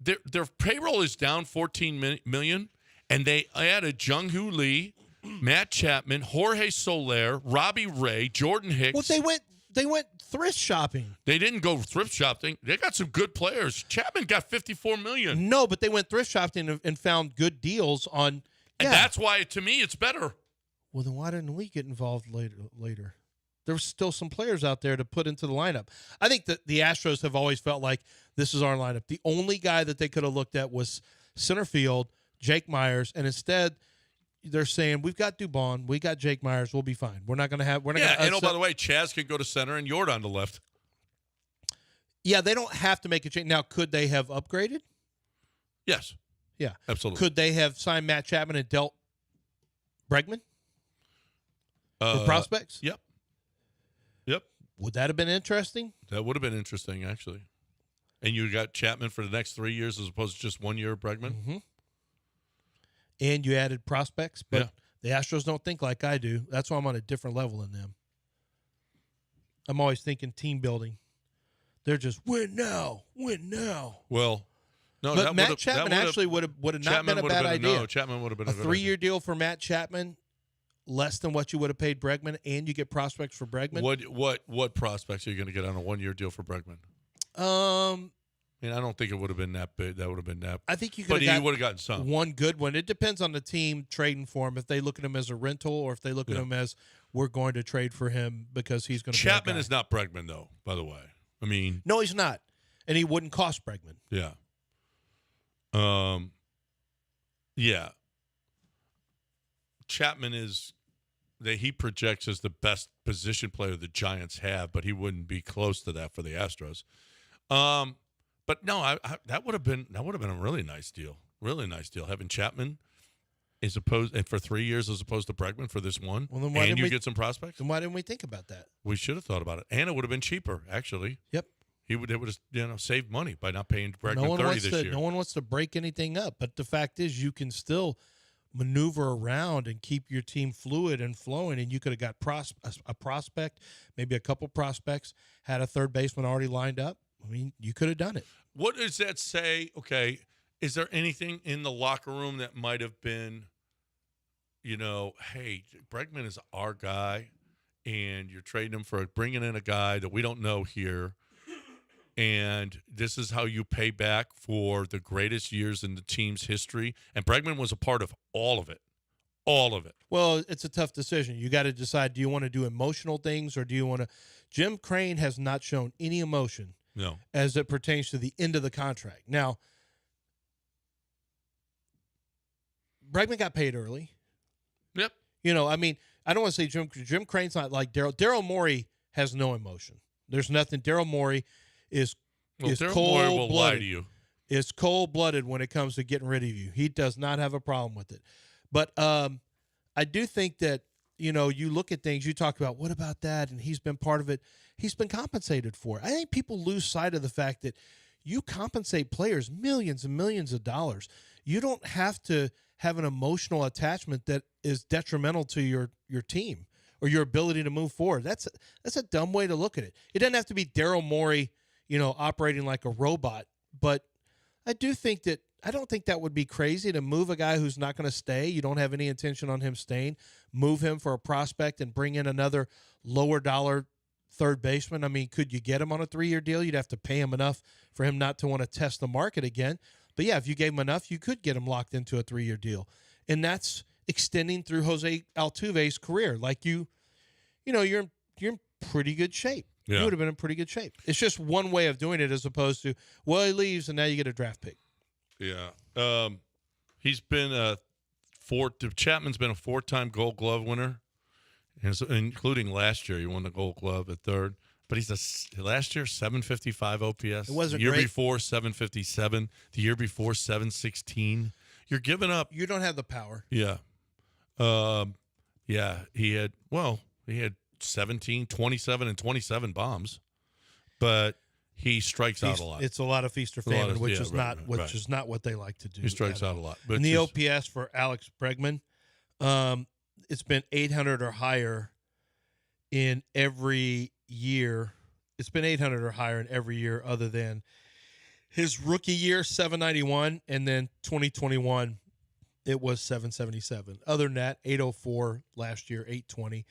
Their payroll is down $14 million, and they added Jung-Hoo Lee, Matt Chapman, Jorge Soler, Robbie Ray, Jordan Hicks. Well, they went thrift shopping. They didn't go thrift shopping. They got some good players. Chapman got $54 million. No, but they went thrift shopping and found good deals on. And that's why, to me, it's better. Well, then why didn't we get involved later? There were still some players out there to put into the lineup. I think that the Astros have always felt like this is our lineup. The only guy that they could have looked at was center field, Jake Myers, and instead they're saying we've got Dubon, we got Jake Myers, we'll be fine. We're not going to have. We're not. Yeah, and by the way, Chaz can go to center and Yord on the left. Yeah, they don't have to make a change now. Could they have upgraded? Yes. Yeah, absolutely. Could they have signed Matt Chapman and dealt Bregman for prospects? Yep. Would that have been interesting? That would have been interesting, actually. And you got Chapman for the next 3 years as opposed to just 1 year of Bregman? Mm-hmm. And you added prospects, but the Astros don't think like I do. That's why I'm on a different level than them. I'm always thinking team building. They're just win now. Well, no, but Matt Chapman actually would have not been a bad idea. No, Chapman would have been a 3-year deal for Matt Chapman. Less than what you would have paid Bregman, and you get prospects for Bregman. What prospects are you going to get on a 1-year deal for Bregman? I mean, I don't think it would have been that big. That would have been that. I think you could. But he would have gotten some. One good one. It depends on the team trading for him. If they look at him as a rental, or if they look at him as we're going to trade for him because he's going to. Chapman is not Bregman, though. By the way, I mean, no, he's not, and he wouldn't cost Bregman. Yeah. Yeah. Chapman is that he projects as the best position player the Giants have, but he wouldn't be close to that for the Astros. But no, that would have been a really nice deal. Really nice deal having Chapman for 3 years as opposed to Bregman for this one. Well, then why and didn't get some prospects. Then why didn't we think about that? We should have thought about it, and it would have been cheaper actually. Yep. It would have saved money by not paying Bregman $30 this year. No one wants to break anything up, but the fact is, you can still maneuver around and keep your team fluid and flowing. And you could have got a prospect, maybe a couple prospects, had a third baseman already lined up. I mean, you could have done it. What does that say? Okay, is there anything in the locker room that might have been, hey, Bregman is our guy, and you're trading him for bringing in a guy that we don't know here. And this is how you pay back for the greatest years in the team's history. And Bregman was a part of all of it. All of it. Well, it's a tough decision. You got to decide, do you want to do emotional things or do you want to – Jim Crane has not shown any emotion as it pertains to the end of the contract. Now, Bregman got paid early. Yep. You know, I mean, I don't want to say Jim Crane's not like Daryl. Daryl Morey has no emotion. There's nothing. Daryl Morey is Daryl Morey will lie to you. Is cold-blooded when it comes to getting rid of you. He does not have a problem with it. But I do think that, you know, you look at things, you talk about, what about that? And he's been part of it. He's been compensated for it. I think people lose sight of the fact that you compensate players millions and millions of dollars. You don't have to have an emotional attachment that is detrimental to your team or your ability to move forward. That's a dumb way to look at it. It doesn't have to be Daryl Morey, you know, operating like a robot. But I do think that I don't think that would be crazy to move a guy who's not going to stay. You don't have any intention on him staying. Move him for a prospect and bring in another lower dollar third baseman. I mean, could you get him on a 3-year deal? You'd have to pay him enough for him not to want to test the market again. But, yeah, if you gave him enough, you could get him locked into a 3-year deal. And that's extending through Jose Altuve's career. Like, you're in pretty good shape. Yeah. You would have been in pretty good shape. It's just one way of doing it as opposed to, well, he leaves and now you get a draft pick. Yeah. He's been Chapman's been a 4-time Gold Glove winner, and so, including last year. He won the Gold Glove at third. But he's last year 755 OPS. It wasn't the year great. before 757. The year before 716. You're giving up. You don't have the power. Yeah. Yeah. He had 17, 27, and 27 bombs, but he strikes out a lot. It's a lot of feast or famine, which is not what they like to do. He strikes out a lot. But and the OPS for Alex Bregman, it's been 800 or higher in every year. It's been 800 or higher in every year other than his rookie year, 791, and then 2021, it was 777. Other than that, 804 last year, 820. I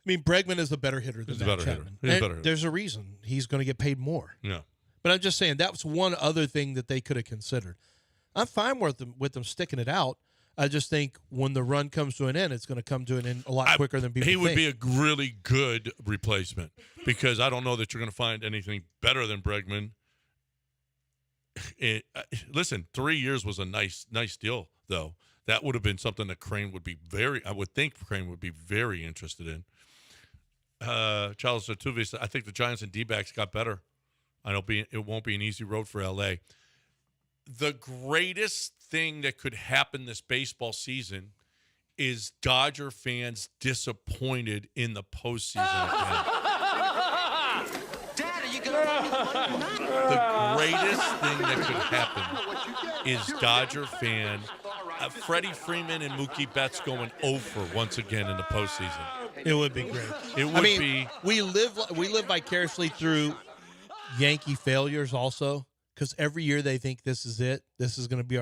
mean, Bregman is a better hitter than Matt Chapman. He's a better hitter. There's a reason he's going to get paid more. Yeah. But I'm just saying that was one other thing that they could have considered. I'm fine with them sticking it out. I just think when the run comes to an end, it's going to come to an end a lot quicker than people think. He would be a really good replacement because I don't know that you're going to find anything better than Bregman. Listen, 3 years was a nice deal, though. That would have been something that Crane would be I would think Crane would be very interested in. Charles Altuve said, I think the Giants and D-backs got better. It won't be an easy road for L.A. The greatest thing that could happen this baseball season is Dodger fans disappointed in the postseason again. Dad, are you gonna The greatest thing that could happen is Dodger fan Freddie Freeman and Mookie Betts going over once again in the postseason. It would be great. It would be. We live vicariously through Yankee failures also, because every year they think this is it. This is going to be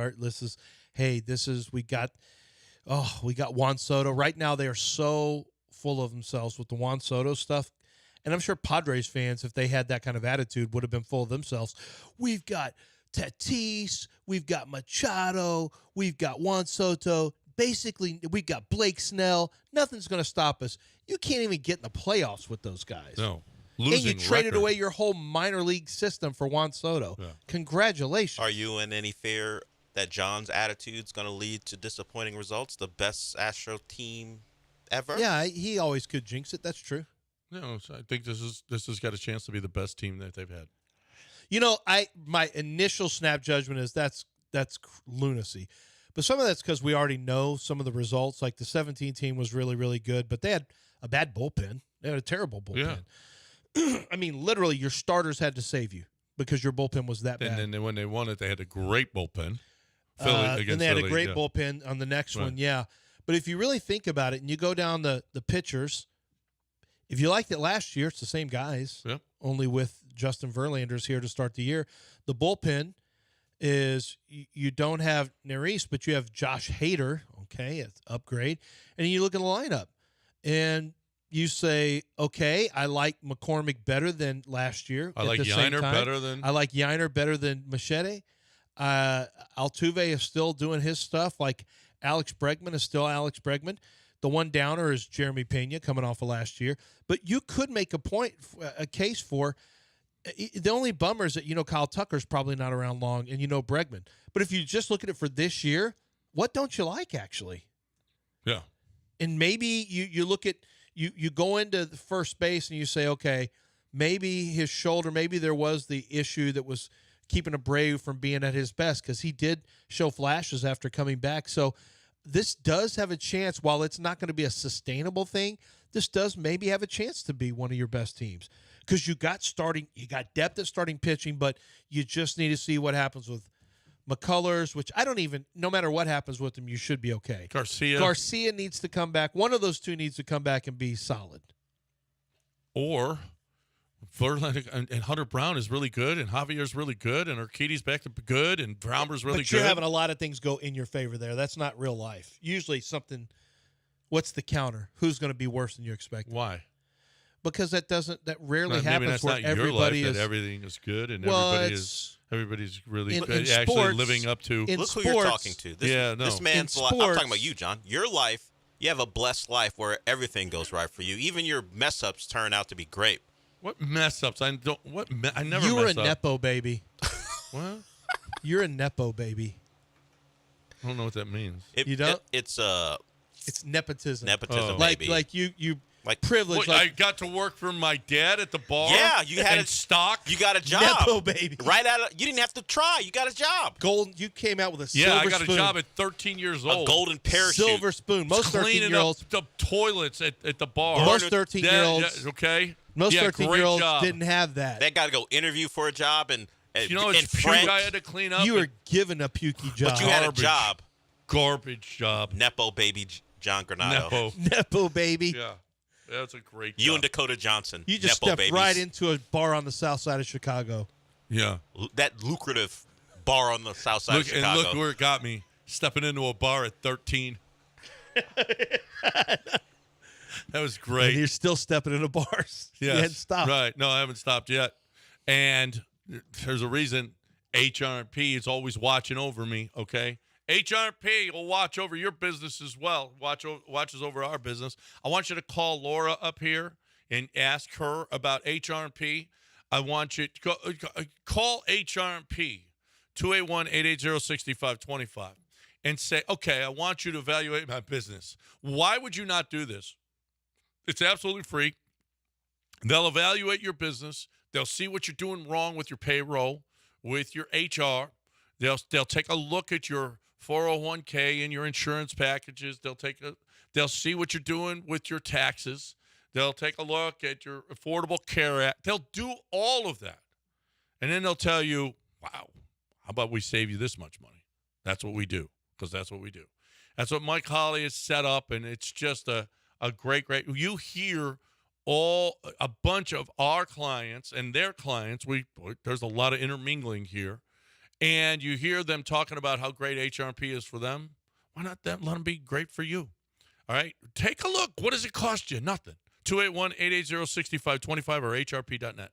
we got Juan Soto. Right now they are so full of themselves with the Juan Soto stuff. And I'm sure Padres fans, if they had that kind of attitude, would have been full of themselves. We've got Tatis, we've got Machado, we've got Juan Soto. Basically, we've got Blake Snell. Nothing's going to stop us. You can't even get in the playoffs with those guys. No. And you traded away your whole minor league system for Juan Soto. Yeah. Congratulations. Are you in any fear that John's attitude is going to lead to disappointing results? The best Astro team ever? Yeah, he always could jinx it. That's true. No, so I think this has got a chance to be the best team that they've had. You know, my initial snap judgment is that's lunacy. But some of that's because we already know some of the results. Like the 17 team was really, really good, but they had a bad bullpen. They had a terrible bullpen. Yeah. I mean, literally, your starters had to save you because your bullpen was that bad. And then when they won it, they had a great bullpen. And they had a great bullpen on the next one, yeah. But if you really think about it and you go down the pitchers, if you liked it last year, it's the same guys, only with Justin Verlander's here to start the year. The bullpen is you don't have Neris, but you have Josh Hader. Okay, it's upgrade. And you look at the lineup, and you say, okay, I like McCormick better than last year. I like Yiner better than Machete. Altuve is still doing his stuff. Like Alex Bregman is still Alex Bregman. The one downer is Jeremy Pena coming off of last year. But you could make a case for the only bummer is that Kyle Tucker's probably not around long, and Bregman. But if you just look at it for this year, what don't you like actually? Yeah. And maybe you look at you go into the first base and you say, okay, maybe his shoulder, maybe there was the issue that was keeping Abreu from being at his best, because he did show flashes after coming back. So this does have a chance, while it's not going to be a sustainable thing, this does maybe have a chance to be one of your best teams, because you got depth at starting pitching, but you just need to see what happens with McCullers, which no matter what happens with them, you should be okay. Garcia needs to come back. One of those two needs to come back and be solid. Or Verlander and Hunter Brown is really good, and Javier's really good, and Urquidy's back to good, and Bromber's really good. But you're having a lot of things go in your favor there. That's not real life. Usually what's the counter? Who's going to be worse than you expect? Why? Because that rarely happens. Maybe that's where not your everybody life, is. that everything is good and everybody's really in actually sports, living up to. Look who you're talking to. This man's life. I'm talking about you, John. Your life, you have a blessed life where everything goes right for you. Even your mess ups turn out to be great. What mess ups? I never. You were a mess up. nepo baby. What? You're a nepo baby. I don't know what that means. You don't? It's nepotism. Nepotism, like baby. you Like privilege. I got to work for my dad at the bar. Yeah, you had and stock. You got a job, nepo baby. Right out of. You didn't have to try. You got a job. Golden. You came out with a silver spoon. I got a job at 13 years old. A golden parachute. Silver spoon. Most cleaning 13-year-olds. up the toilets at the bar. Most 13-year-olds. Okay. Most 13-year-olds job. didn't have that. They got to go interview for a job and it's in puke French. I had to clean up. You were given a pukey job. But you had a job. Garbage job. Nepo baby John Granado. Nepo baby. Yeah. That's a great You job. and Dakota Johnson. You just Nepo stepped babies. right into a bar on the south side of Chicago. Yeah. That lucrative bar on the south side of Chicago. And look where it got me. Stepping into a bar at 13. That was great. And you're still stepping into bars. Yes. You hadn't stopped. Right. No, I haven't stopped yet. And there's a reason HRP is always watching over me, okay? HRP will watch over your business as well. Watches over our business. I want you to call Laura up here and ask her about HRP. I want you to call HRP 281-880-6525 and say, okay, I want you to evaluate my business. Why would you not do this? It's absolutely free. They'll evaluate your business. They'll see what you're doing wrong with your payroll, with your HR. They'll take a look at your 401k and your insurance packages. They'll see what you're doing with your taxes. They'll take a look at your Affordable Care Act. They'll do all of that. And then they'll tell you, wow, how about we save you this much money? That's what we do, because that's what we do. That's what Mike Holly has set up, and it's just a great. You hear a bunch of our clients and their clients. There's a lot of intermingling here. And you hear them talking about how great HRP is for them. Why not let them be great for you? All right? Take a look. What does it cost you? Nothing. 281-880-6525 or hrp.net.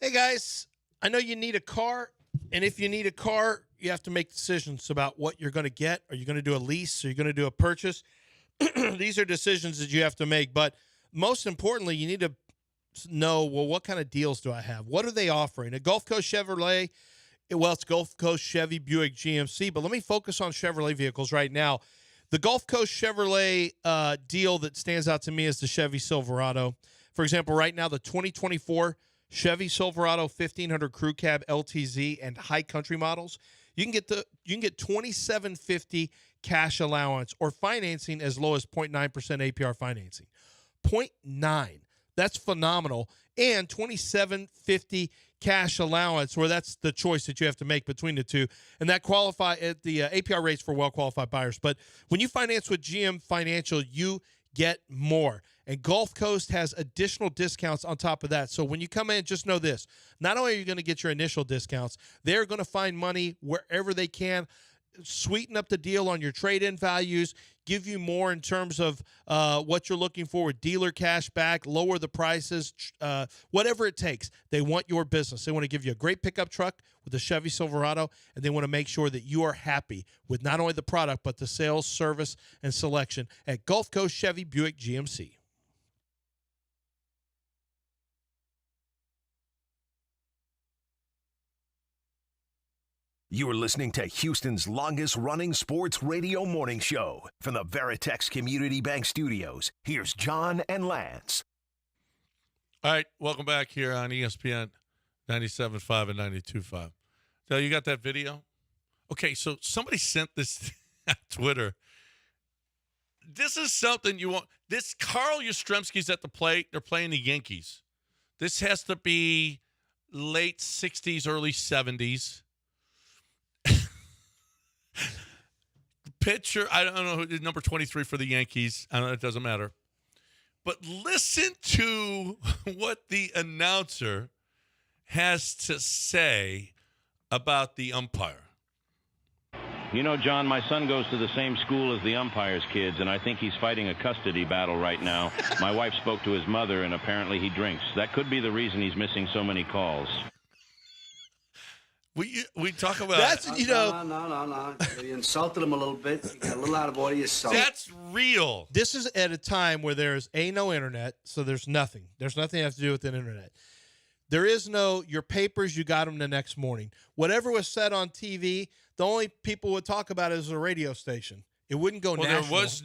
Hey, guys, I know you need a car, and if you need a car, you have to make decisions about what you're going to get. Are you going to do a lease? Are you going to do a purchase? These are decisions that you have to make, but most importantly, you need to know, well, what kind of deals do I have? What are they offering? At Gulf Coast Chevrolet, well, it's Gulf Coast Chevy Buick GMC, but let me focus on Chevrolet vehicles right now. The Gulf Coast Chevrolet deal that stands out to me is the Chevy Silverado. For example, right now, the 2024 Chevy Silverado 1500 Crew Cab LTZ and High Country models, you can get $2,750 cash allowance or financing as low as 0.9% APR financing. 0.9. That's phenomenal. And $2,750 cash allowance, where that's the choice that you have to make between the two. And that qualify at the APR rates for well-qualified buyers. But when you finance with GM Financial, you get more. And Gulf Coast has additional discounts on top of that. So when you come in, just know this. Not only are you going to get your initial discounts, they're going to find money wherever they can, sweeten up the deal on your trade-in values, give you more in terms of what you're looking for with dealer cash back, lower the prices, whatever it takes. They want your business. They want to give you a great pickup truck with the Chevy Silverado, and they want to make sure that you are happy with not only the product, but the sales, service, and selection at Gulf Coast Chevy Buick GMC. You are listening to Houston's longest-running sports radio morning show. From the Veritex Community Bank Studios, here's John and Lance. All right, welcome back here on ESPN 97.5 and 92.5. So you got that video? Okay, so somebody sent this on Twitter. This is something you want. This Carl Yastrzemski's at the plate. They're playing the Yankees. This has to be late 60s, early 70s. Pitcher, I don't know who, number 23 for the Yankees. I don't know, it doesn't matter. But listen to what the announcer has to say about the umpire. You know, John, my son goes to the same school as the umpire's kids, and I think he's fighting a custody battle right now. My wife spoke to his mother, and apparently he drinks. That could be the reason he's missing so many calls. We talk about that's No. You insulted him a little bit. You got a little out of order yourself. That's real. This is at a time where there's no internet, so there's nothing. There's nothing that has to do with the internet. There is no your papers. You got them the next morning. Whatever was said on TV, the only people would talk about it is a radio station. It wouldn't go national. There was,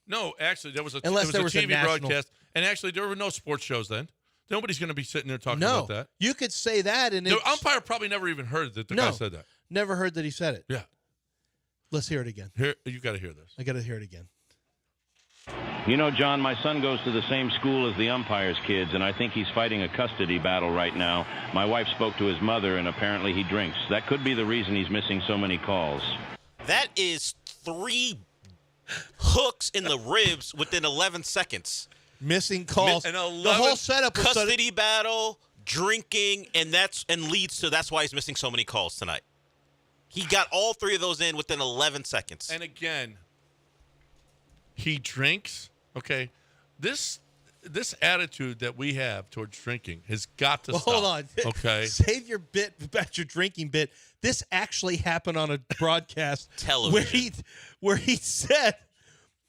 no, actually, there was a Unless there was a TV national broadcast, and actually there were no sports shows then. Nobody's going to be sitting there talking about that. You could say that, and the umpire probably never even heard that the guy said that. Never heard that he said it. Yeah. Let's hear it again. Here, you got to hear this. I got to hear it again. You know, John, my son goes to the same school as the umpire's kids, and I think he's fighting a custody battle right now. My wife spoke to his mother, and apparently he drinks. That could be the reason he's missing so many calls. That is 3 hooks in the ribs within 11 seconds. Missing calls. And the whole setup was custody battle, drinking, and leads to that's why he's missing so many calls tonight. He got all 3 of those in within 11 seconds. And again, he drinks. Okay, this attitude that we have towards drinking has got to stop. Hold on. Okay, save your bit about your drinking bit. This actually happened on a broadcast television where he said,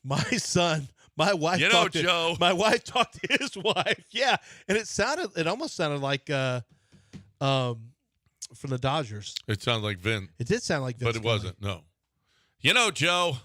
"My son." My wife talked to his wife. Yeah. And it almost sounded like from the Dodgers. It sounded like Vin. It did sound like Vince. But it wasn't, no. You know, Joe.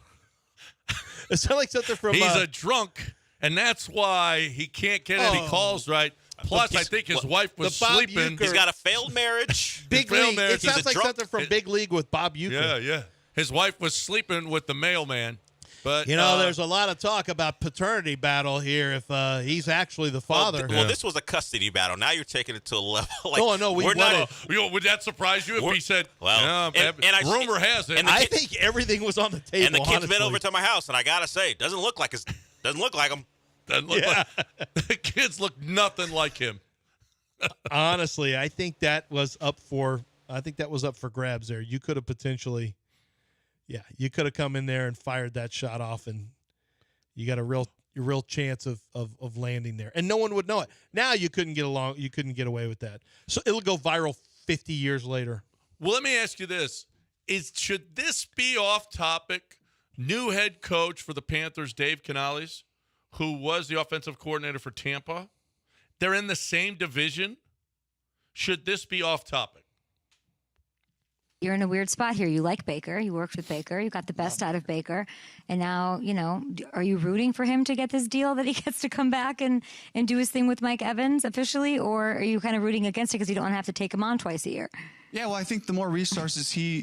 It sounded like something from he's a drunk, and that's why he can't get any calls right. Plus, I think his wife was sleeping. He's got a failed marriage. Big League. It sounds like something from Big League with Bob Uecker. Yeah. His wife was sleeping with the mailman. But there's a lot of talk about paternity battle here if he's actually the father. Well, this was a custody battle. Now you're taking it to a level. Like, would that surprise you if he said, well, rumor has it. I think everything was on the table, and the kid's been over to my house, and I got to say, doesn't look like him. The kids look nothing like him. Honestly, I think that was up for grabs there. You could have potentially... Yeah, you could have come in there and fired that shot off, and you got a real your real chance of landing there. And no one would know it. Now you couldn't get away with that. So it'll go viral 50 years later. Well, let me ask you this. Should this be off topic? New head coach for the Panthers, Dave Canales, who was the offensive coordinator for Tampa. They're in the same division. Should this be off topic? You're in a weird spot here. You like Baker. You worked with Baker. You got the best out of Baker. And now, are you rooting for him to get this deal that he gets to come back and do his thing with Mike Evans officially? Or are you kind of rooting against it because you don't have to take him on twice a year? Yeah, well, I think the more resources he,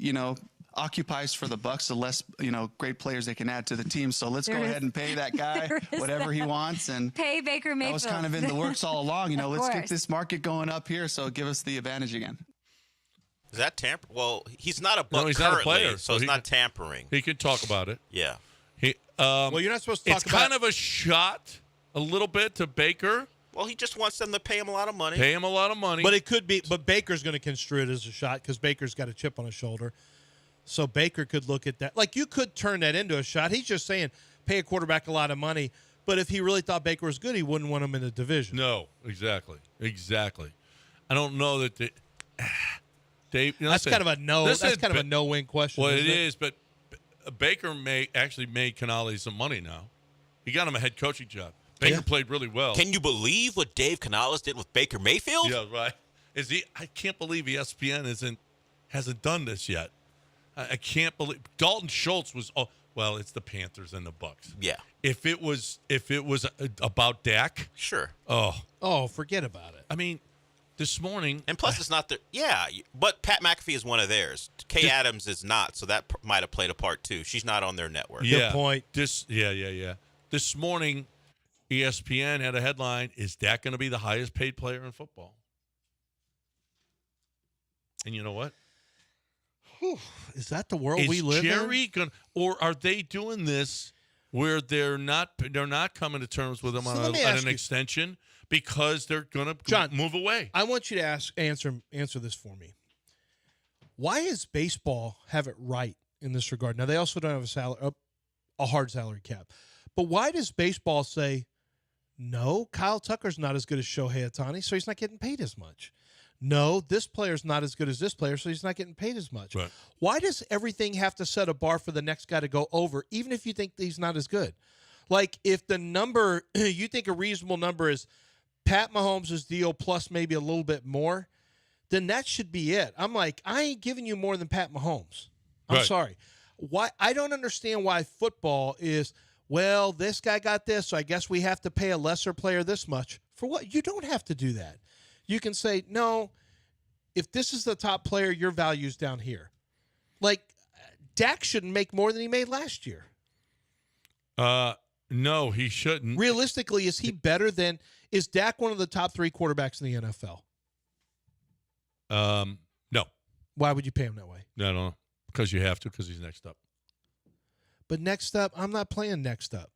occupies for the Bucs, the less, great players they can add to the team. So let's go ahead and pay that guy whatever he wants. And pay Baker Mayfield. That was kind of in the works all along. Let's get this market going up here. So give us the advantage again. Is that tamper? Well, he's not a Buck he's currently, not a player, so it's not tampering. He can talk about it. Yeah. Well, you're not supposed to talk about it. It's kind of a shot a little bit to Baker. Well, he just wants them to pay him a lot of money. Pay him a lot of money. But it could be. But Baker's going to construe it as a shot because Baker's got a chip on his shoulder. So Baker could look at that. Like, you could turn that into a shot. He's just saying pay a quarterback a lot of money. But if he really thought Baker was good, he wouldn't want him in the division. No, exactly. I don't know that Dave. That's kind of a no. That's kind of a no-win question. Well, it is, but Baker actually made Canales some money now. He got him a head coaching job. Baker played really well. Can you believe what Dave Canales did with Baker Mayfield? Yeah, right. I can't believe ESPN hasn't done this yet. I can't believe Dalton Schultz was. Oh, well, it's the Panthers and the Bucs. Yeah. If it was about Dak, sure. Oh, forget about it. I mean, this morning, and plus it's not their. Yeah, but Pat McAfee is one of theirs. Kay Adams is not, so that might have played a part too. She's not on their network. Good point. This morning, ESPN had a headline: "Is Dak going to be the highest paid player in football?" And you know what? Is that the world we live in? Or are they doing this where they're not coming to terms with him on an extension because they're going to move away? I want you to answer this for me. Why does baseball have it right in this regard? Now, they also don't have a hard salary cap. But why does baseball say, no, Kyle Tucker's not as good as Shohei Ohtani, so he's not getting paid as much? No, this player's not as good as this player, so he's not getting paid as much. Right. Why does everything have to set a bar for the next guy to go over, even if you think he's not as good? Like, if the number, you think a reasonable number is Pat Mahomes' deal plus maybe a little bit more, then that should be it. I'm like, I ain't giving you more than Pat Mahomes. I'm sorry. Why? I don't understand why football is, well, this guy got this, so I guess we have to pay a lesser player this much. For what? You don't have to do that. You can say, no, if this is the top player, your value's down here. Like, Dak shouldn't make more than he made last year. No, he shouldn't. Realistically, is Dak one of the top 3 quarterbacks in the NFL? No. Why would you pay him that way? No. Because you have to, because he's next up. But next up, I'm not playing next up.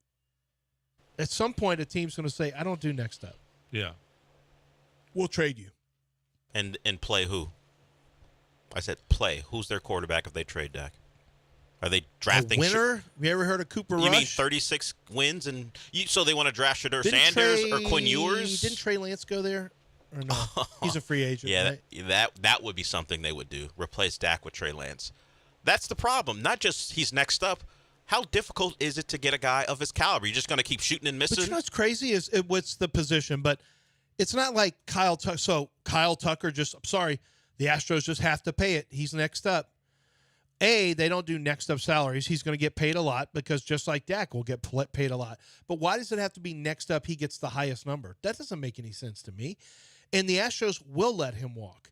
At some point, a team's going to say, I don't do next up. Yeah. We'll trade you. And play who? I said play. Who's their quarterback if they trade Dak? Are they drafting a winner? Have you ever heard of Cooper Rush? You mean 36 wins so they want to draft Shedeur Sanders or Quinn Ewers? Didn't Trey Lance go there? Or no? He's a free agent. Yeah, right? that would be something they would do. Replace Dak with Trey Lance. That's the problem. Not just he's next up. How difficult is it to get a guy of his caliber? You're just going to keep shooting and missing? But you know what's crazy is what's the position, but it's not like Kyle Tucker. So Kyle Tucker the Astros just have to pay it. He's next up. They don't do next up salaries. He's going to get paid a lot because just like Dak will get paid a lot. But why does it have to be next up he gets the highest number? That doesn't make any sense to me. And the Astros will let him walk.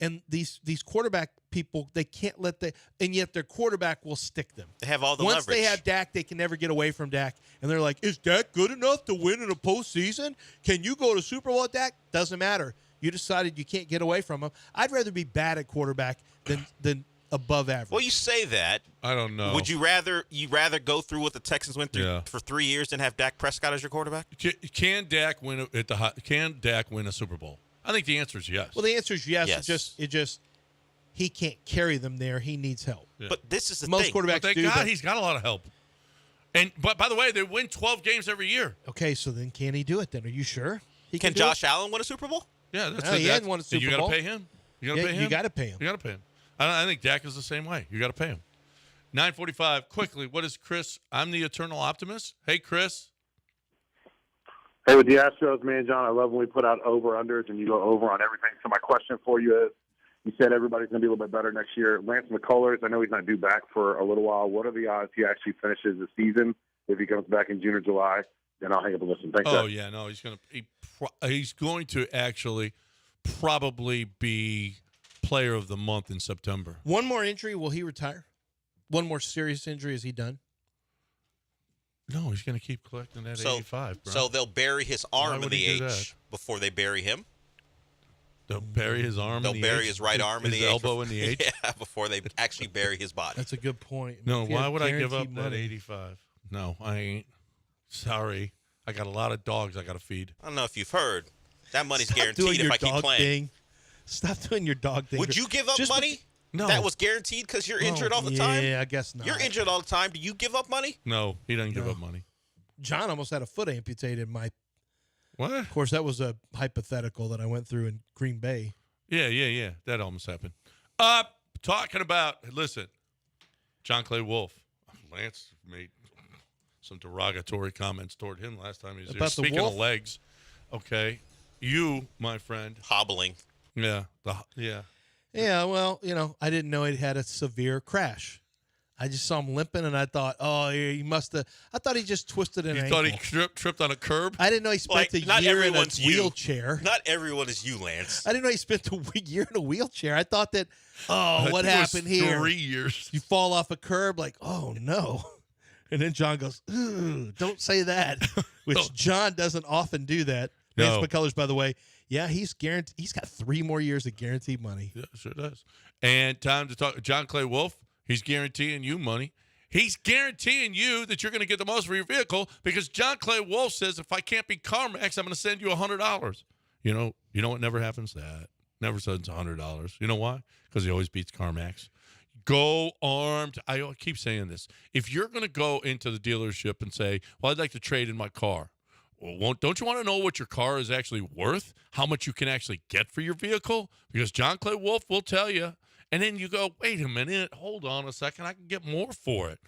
And these quarterback people, they can't and yet their quarterback will stick them. They have all the leverage. Once they have Dak, they can never get away from Dak. And they're like, is Dak good enough to win in a postseason? Can you go to Super Bowl with Dak? Doesn't matter. You decided you can't get away from him. I'd rather be bad at quarterback than above average. Well, you say that. I don't know. Would you rather go through what the Texans went through for 3 years than have Dak Prescott as your quarterback? Can Dak win a Super Bowl? I think the answer is yes. Well, the answer is yes. It just he can't carry them there. He needs help. Yeah. But this is the Most thing. quarterbacks thank do. God he's got a lot of help. And but by the way, they win 12 games every year. Okay, so then can he do it then? Are you sure? He Can do Josh it? Allen win a Super Bowl? Yeah, that's No, he that's, hadn't won a Super You got Bowl. to pay him. You got to Yeah, pay him. you gotta pay him. You got to pay him. I think Dak is the same way. You got to pay him. 9:45. Quickly, what is Chris? I'm the eternal optimist. Hey, Chris. Hey, with the Astros, man, John, I love when we put out over-unders and you go over on everything. So my question for you is, you said everybody's going to be a little bit better next year. Lance McCullers, I know he's not due back for a little while. What are the odds he actually finishes the season if he comes back in June or July? Then I'll hang up and listen. Thanks, Oh, guys. yeah, no, he's going to actually probably be player of the month in September. One more injury, will he retire? One more serious injury, is he done? No, he's going to keep collecting that 85, bro. So they'll bury his arm in would the he do H before they bury him? They'll bury his arm They'll in the bury H? his right arm in his the H. elbow in the H? Yeah, before they actually bury his body. That's a good point. No, If he why had would I give up guaranteed that money- 85? No, I ain't. Sorry. I got a lot of dogs I got to feed. I don't know if you've heard. That money's Stop doing guaranteed if your I keep dog playing. thing. Stop doing your dog thing. Would you give up Just money? No. That was guaranteed because you're injured all the time? Yeah, I guess not. You're injured all the time. Do you give up money? No, he doesn't give up money. John almost had a foot amputated. What? Of course, that was a hypothetical that I went through in Green Bay. Yeah. That almost happened. Talking about, listen, John Clay Wolf. Lance made some derogatory comments toward him last time he was here. About the Speaking wolf? of legs, okay, you, my friend. Hobbling. Yeah. Yeah, well, I didn't know he had a severe crash. I just saw him limping, and I thought, he must have. I thought he just twisted an You ankle. thought he tripped on a curb? I didn't know he spent Like, a not year in a everyone's you. wheelchair. Not everyone is you, Lance. I didn't know he spent a year in a wheelchair. I thought that, I what think it was happened here? 3 years. You fall off a curb, like, oh no. And then John goes, "Ooh, don't say that," which John doesn't often do that. No. Lance McCullers, by the way, yeah, he's guaranteed. He's got 3 more years of guaranteed money. Yeah, sure does. And time to talk. John Clay Wolf, he's guaranteeing you money. He's guaranteeing you that you're going to get the most for your vehicle because John Clay Wolf says if I can't be CarMax, I'm going to send you $100. You know what never happens? That never sends $100. You know why? Because he always beats CarMax. Go armed. I keep saying this. If you're going to go into the dealership and say, well, I'd like to trade in my car. Well, don't you want to know what your car is actually worth? How much you can actually get for your vehicle? Because John Clay Wolf will tell you. And then you go, wait a minute, hold on a second, I can get more for it.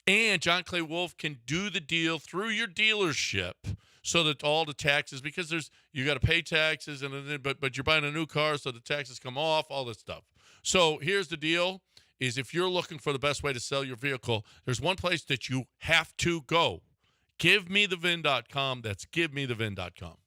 And John Clay Wolf can do the deal through your dealership so that all the taxes, because you got to pay taxes, but you're buying a new car, so the taxes come off, all this stuff. So here's the deal, is if you're looking for the best way to sell your vehicle, there's one place that you have to go. GiveMeTheVin.com. That's GiveMeTheVin.com.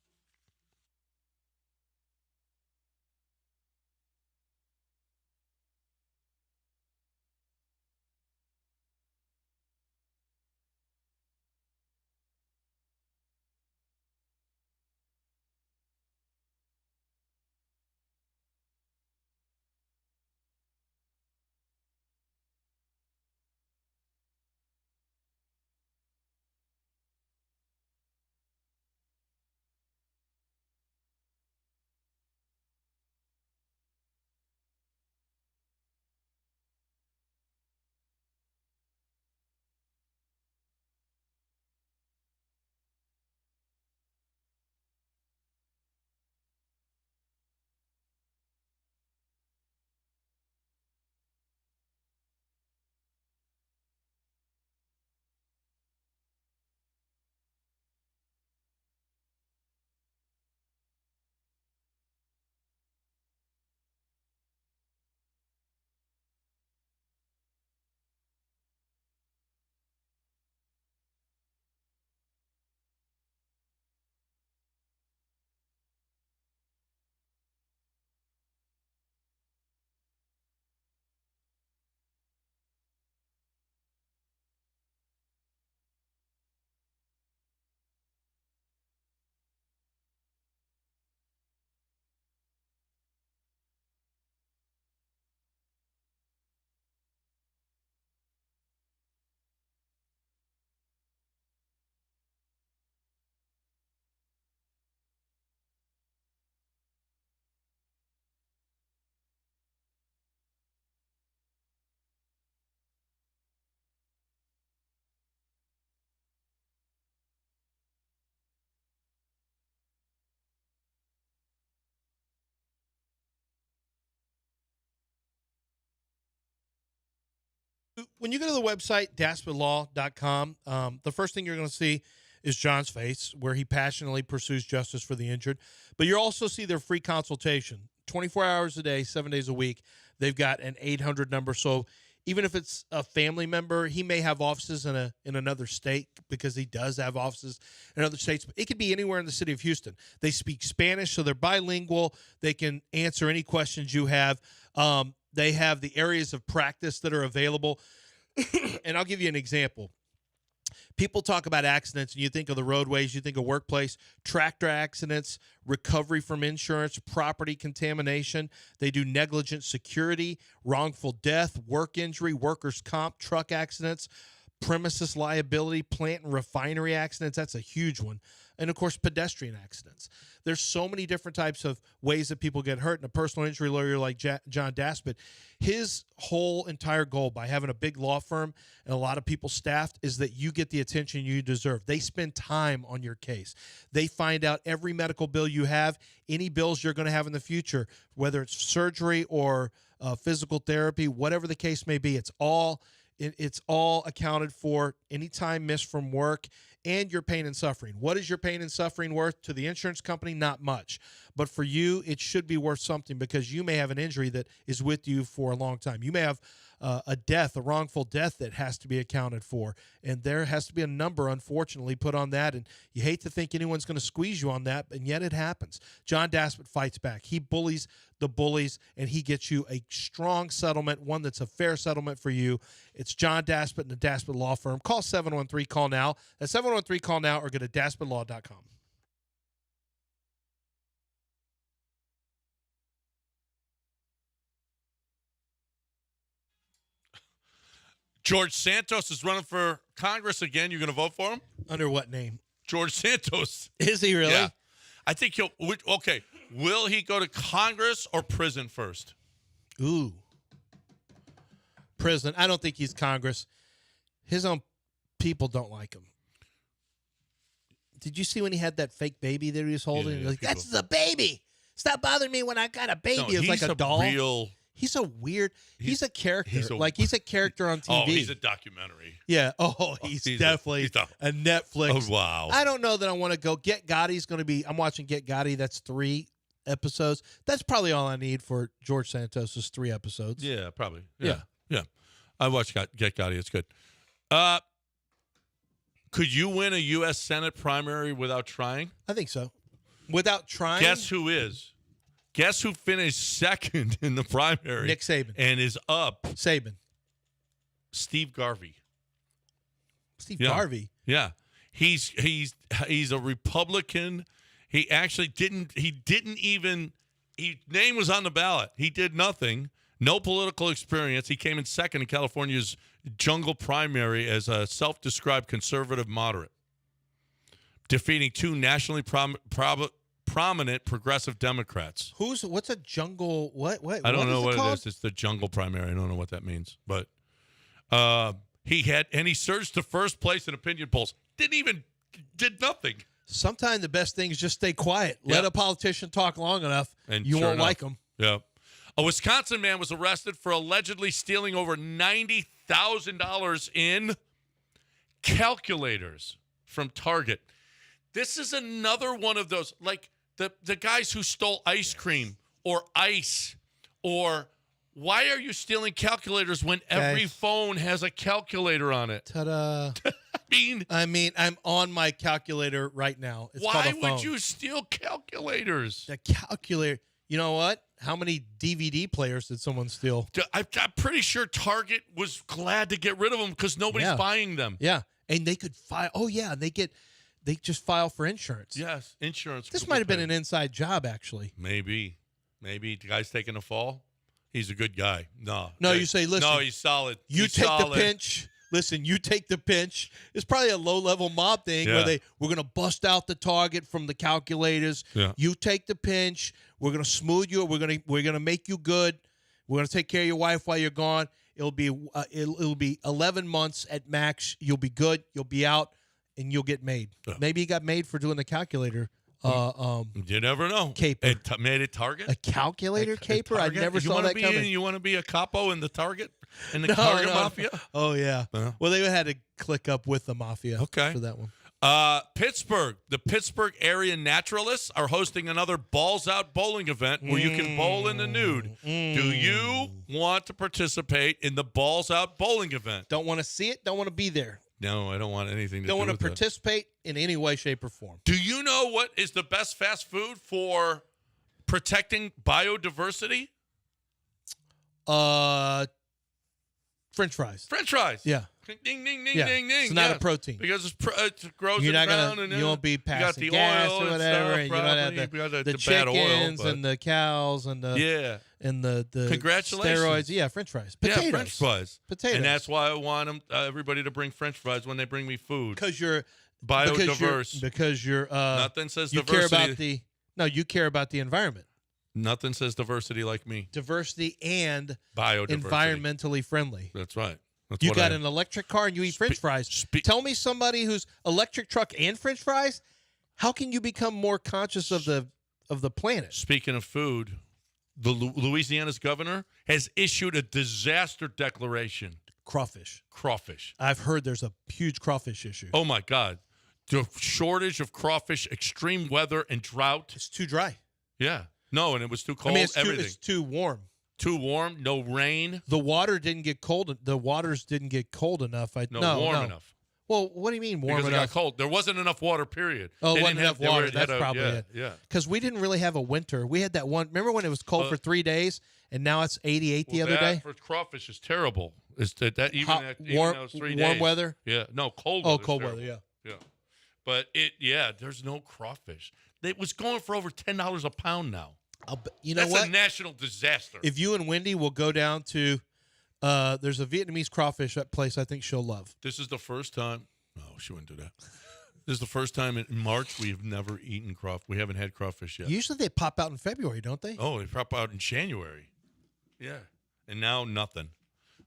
when you go to the website, daspitlaw.com, the first thing you're going to see is John's face, where he passionately pursues justice for the injured. But you'll also see their free consultation, 24 hours a day, 7 days a week. They've got an 800 number. So even if it's a family member, he may have offices in another state, because he does have offices in other states. But it could be anywhere in the city of Houston. They speak Spanish, so they're bilingual. They can answer any questions you have. They have the areas of practice that are available. And I'll give you an example. People talk about accidents, and you think of the roadways, you think of workplace, tractor accidents, recovery from insurance, property contamination. They do negligent security, wrongful death, work injury, workers' comp, truck accidents, premises liability, plant and refinery accidents. That's a huge one. And, of course, pedestrian accidents. There's so many different types of ways that people get hurt. And a personal injury lawyer like John Daspit, his whole entire goal by having a big law firm and a lot of people staffed is that you get the attention you deserve. They spend time on your case. They find out every medical bill you have, any bills you're going to have in the future, whether it's surgery or physical therapy, whatever the case may be. It's all accounted for, any time missed from work, and your pain and suffering. What is your pain and suffering worth to the insurance company? Not much. But for you, it should be worth something, because you may have an injury that is with you for a long time. You may have a death, a wrongful death that has to be accounted for. And there has to be a number, unfortunately, put on that. And you hate to think anyone's going to squeeze you on that, and yet it happens. John Daspit fights back. He bullies the bullies, and he gets you a strong settlement, one that's a fair settlement for you. It's John Daspit and the Daspit Law Firm. Call 713-CALL-NOW. That's 713-CALL-NOW, or go to daspitlaw.com. George Santos is running for Congress again. You're going to vote for him? Under what name? George Santos. Is he really? Yeah. I think he'll – okay. Will he go to Congress or prison first? Ooh. Prison. I don't think he's Congress. His own people don't like him. Did you see when he had that fake baby that he was holding? Yeah, like, that's a baby. Stop bothering me when I got a baby. No, it's like a doll. He's a weird. He's a character. He's a character on TV. Oh, he's a documentary. Yeah. Oh, he's definitely a Netflix. Oh, wow. I don't know that I want to go. Get Gotti's going to be. I'm watching Get Gotti. That's 3 episodes. That's probably all I need for George Santos' 3 episodes. Yeah, probably. Yeah. I watched Get Gotti. It's good. Could you win a U.S. Senate primary without trying? I think so. Without trying? Guess who is? Guess who finished second in the primary? Nick Saban. And is up? Saban. Steve Garvey. Steve Garvey? Yeah. He's a Republican. He actually didn't even his name was on the ballot. He did nothing. No political experience. He came in second in California's jungle primary as a self-described conservative moderate, defeating 2 nationally prominent progressive Democrats. What's a jungle? What? I don't know what it is. It's the jungle primary. I don't know what that means. But he surged to first place in opinion polls. Did nothing. Sometimes the best thing is just stay quiet. Let a politician talk long enough, and you won't like them. Yeah. A Wisconsin man was arrested for allegedly stealing over $90,000 in calculators from Target. This is another one of those, like the guys who stole ice cream or ice, or why are you stealing calculators when every phone has a calculator on it? Ta-da. I mean, I'm on my calculator right now. It's why would you steal calculators? The calculator. You know what? How many DVD players did someone steal? I'm pretty sure Target was glad to get rid of them because nobody's buying them. Yeah, and they could file. Oh yeah, they just file for insurance. Yes, insurance. This might have been an inside job, actually. Maybe the guy's taking a fall. He's a good guy. No, you say, listen. No, he's solid. He's take solid. The pinch. Listen, you take the pinch. It's probably a low-level mob thing where we're going to bust out the Target from the calculators. Yeah. You take the pinch. We're going to smooth you. We're going to make you good. We're going to take care of your wife while you're gone. It'll be 11 months at max. You'll be good. You'll be out, and you'll get made. Yeah. Maybe he got made for doing the calculator You never know. Caper. Made it Target? A calculator caper? I never saw that coming. You want to be a capo in the Target? In the Target Mafia? Oh, yeah. Well, they had to click up with the Mafia for that one. Pittsburgh. The Pittsburgh area naturalists are hosting another Balls Out bowling event where you can bowl in the nude. Do you want to participate in the Balls Out bowling event? Don't want to see it. Don't want to be there. No, I don't want anything to do Don't want with to participate in any way, shape, or form. Do you know what is the best fast food for protecting biodiversity? French fries. French fries. Yeah. Ding, ding, ding, Yeah. ding, ding. It's not a protein. Because it grows You're in the not ground. gonna. And You won't be passing you got the gas oil or whatever, and you don't have the bad oil, chickens but- and the cows and the and the Congratulations. steroids. Yeah, French fries. Potatoes. Yeah, French fries. Potatoes. And that's why I want everybody to bring French fries when they bring me food. Because you're biodiverse. Because you're nothing says you diversity. care about you care about the environment. Nothing says diversity like me. Diversity and biodiversity. Environmentally friendly. That's right. That's you what got I an electric car and you eat French fries. Tell me somebody who's electric truck and French fries. How can you become more conscious of the planet? Speaking of food, the Louisiana's governor has issued a disaster declaration. Crawfish. I've heard there's a huge crawfish issue. Oh my God, the shortage of crawfish, extreme weather, and drought. It's too dry. Yeah. No, and it was too cold. Everything. It's too warm. Too warm. No rain. The water didn't get cold. The waters didn't get cold enough. Warm enough. Well, what do you mean warm because enough? It got cold. There wasn't enough water. Period. Oh, they wasn't enough water. That's probably it. Yeah. Because we didn't really have a winter. We had that one. Remember when it was cold for 3 days, and now it's 88 the other day. For crawfish is terrible. Is that even Hot, even those 3 days? Warm weather. Yeah. No, cold. Oh, cold weather. Yeah. Yeah. But there's no crawfish. It was going for over $10 a pound now. You know That's what? a national disaster. If you and Wendy will go down to, there's a Vietnamese crawfish place I think she'll love. This is the first time. No, she wouldn't do that. This is the first time in March we have never eaten crawfish. We haven't had crawfish yet. Usually they pop out in February, don't they? Oh, they pop out in January. Yeah. And now nothing.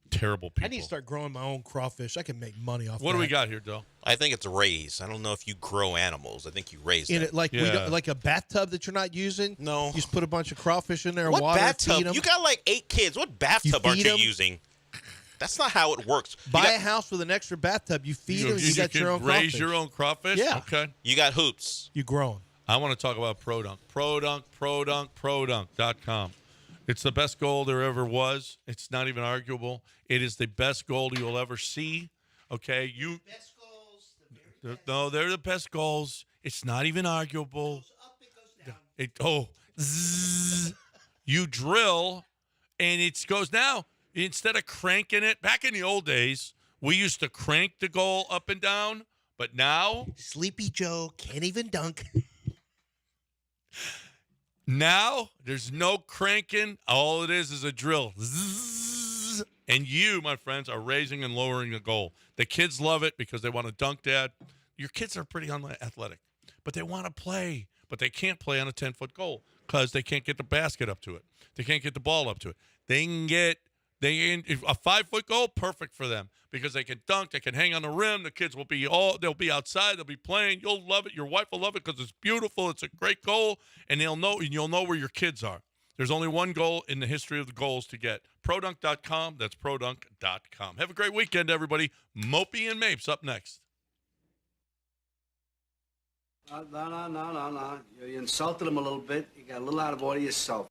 Terrible people. I need to start growing my own crawfish. I can make money off What that. do we got here, Joe? I think it's raised. I don't know if you grow animals. I think you raise them. In it, like like a bathtub that you're not using. No, you just put a bunch of crawfish in there. What water, bathtub? feed 'em. You got like 8 kids. What bathtub aren't you using? That's not how it works. Buy a house with an extra bathtub. You feed them. You got your own crawfish. Raise your own crawfish. Yeah. Okay. You got hoops. You grow them. I want to talk about ProDunk. ProDunk.com. It's the best goal there ever was. It's not even arguable. It is the best goal you'll ever see. Okay, Best goals. they're the best goals. It's not even arguable. It goes up, it goes down. Zzz. You drill, and it goes now. Instead of cranking it, back in the old days, we used to crank the goal up and down, but now Sleepy Joe can't even dunk. Now, there's no cranking. All it is a drill. Zzz. And you, my friends, are raising and lowering the goal. The kids love it because they want to dunk, Dad. Your kids are pretty athletic, but they want to play. But they can't play on a 10-foot goal because they can't get the basket up to it. They can't get the ball up to it. They can get a 5-foot goal, perfect for them because they can dunk, they can hang on the rim. The kids they'll be outside, they'll be playing. You'll love it. Your wife will love it because it's beautiful. It's a great goal, and you'll know where your kids are. There's only one goal in the history of the goals to get. ProDunk.com. That's ProDunk.com. Have a great weekend, everybody. Mopey and Mapes up next. No. You insulted him a little bit. You got a little out of order yourself.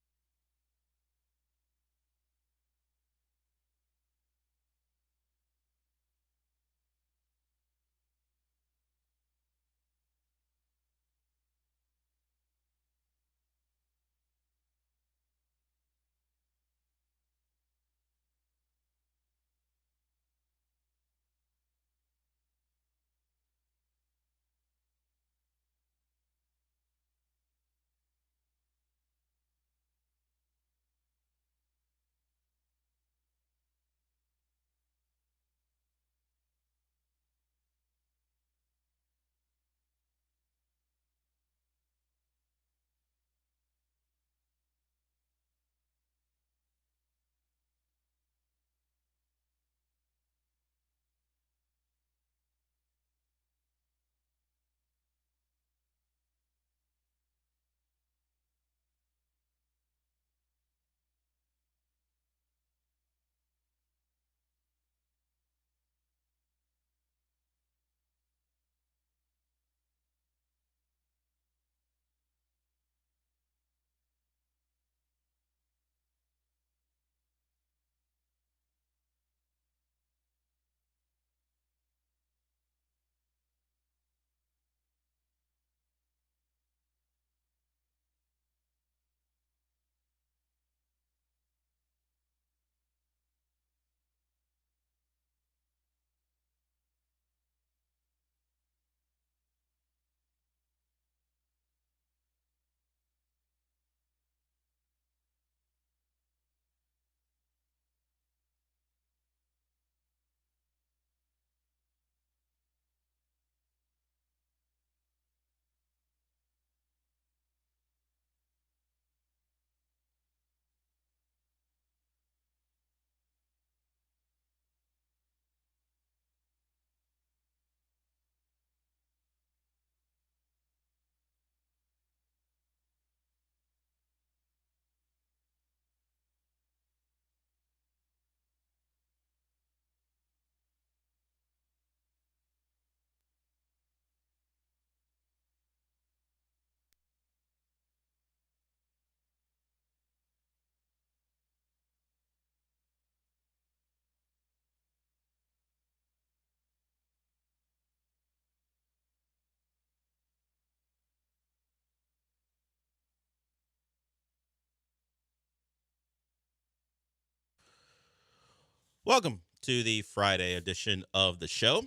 Welcome to the Friday edition of the show.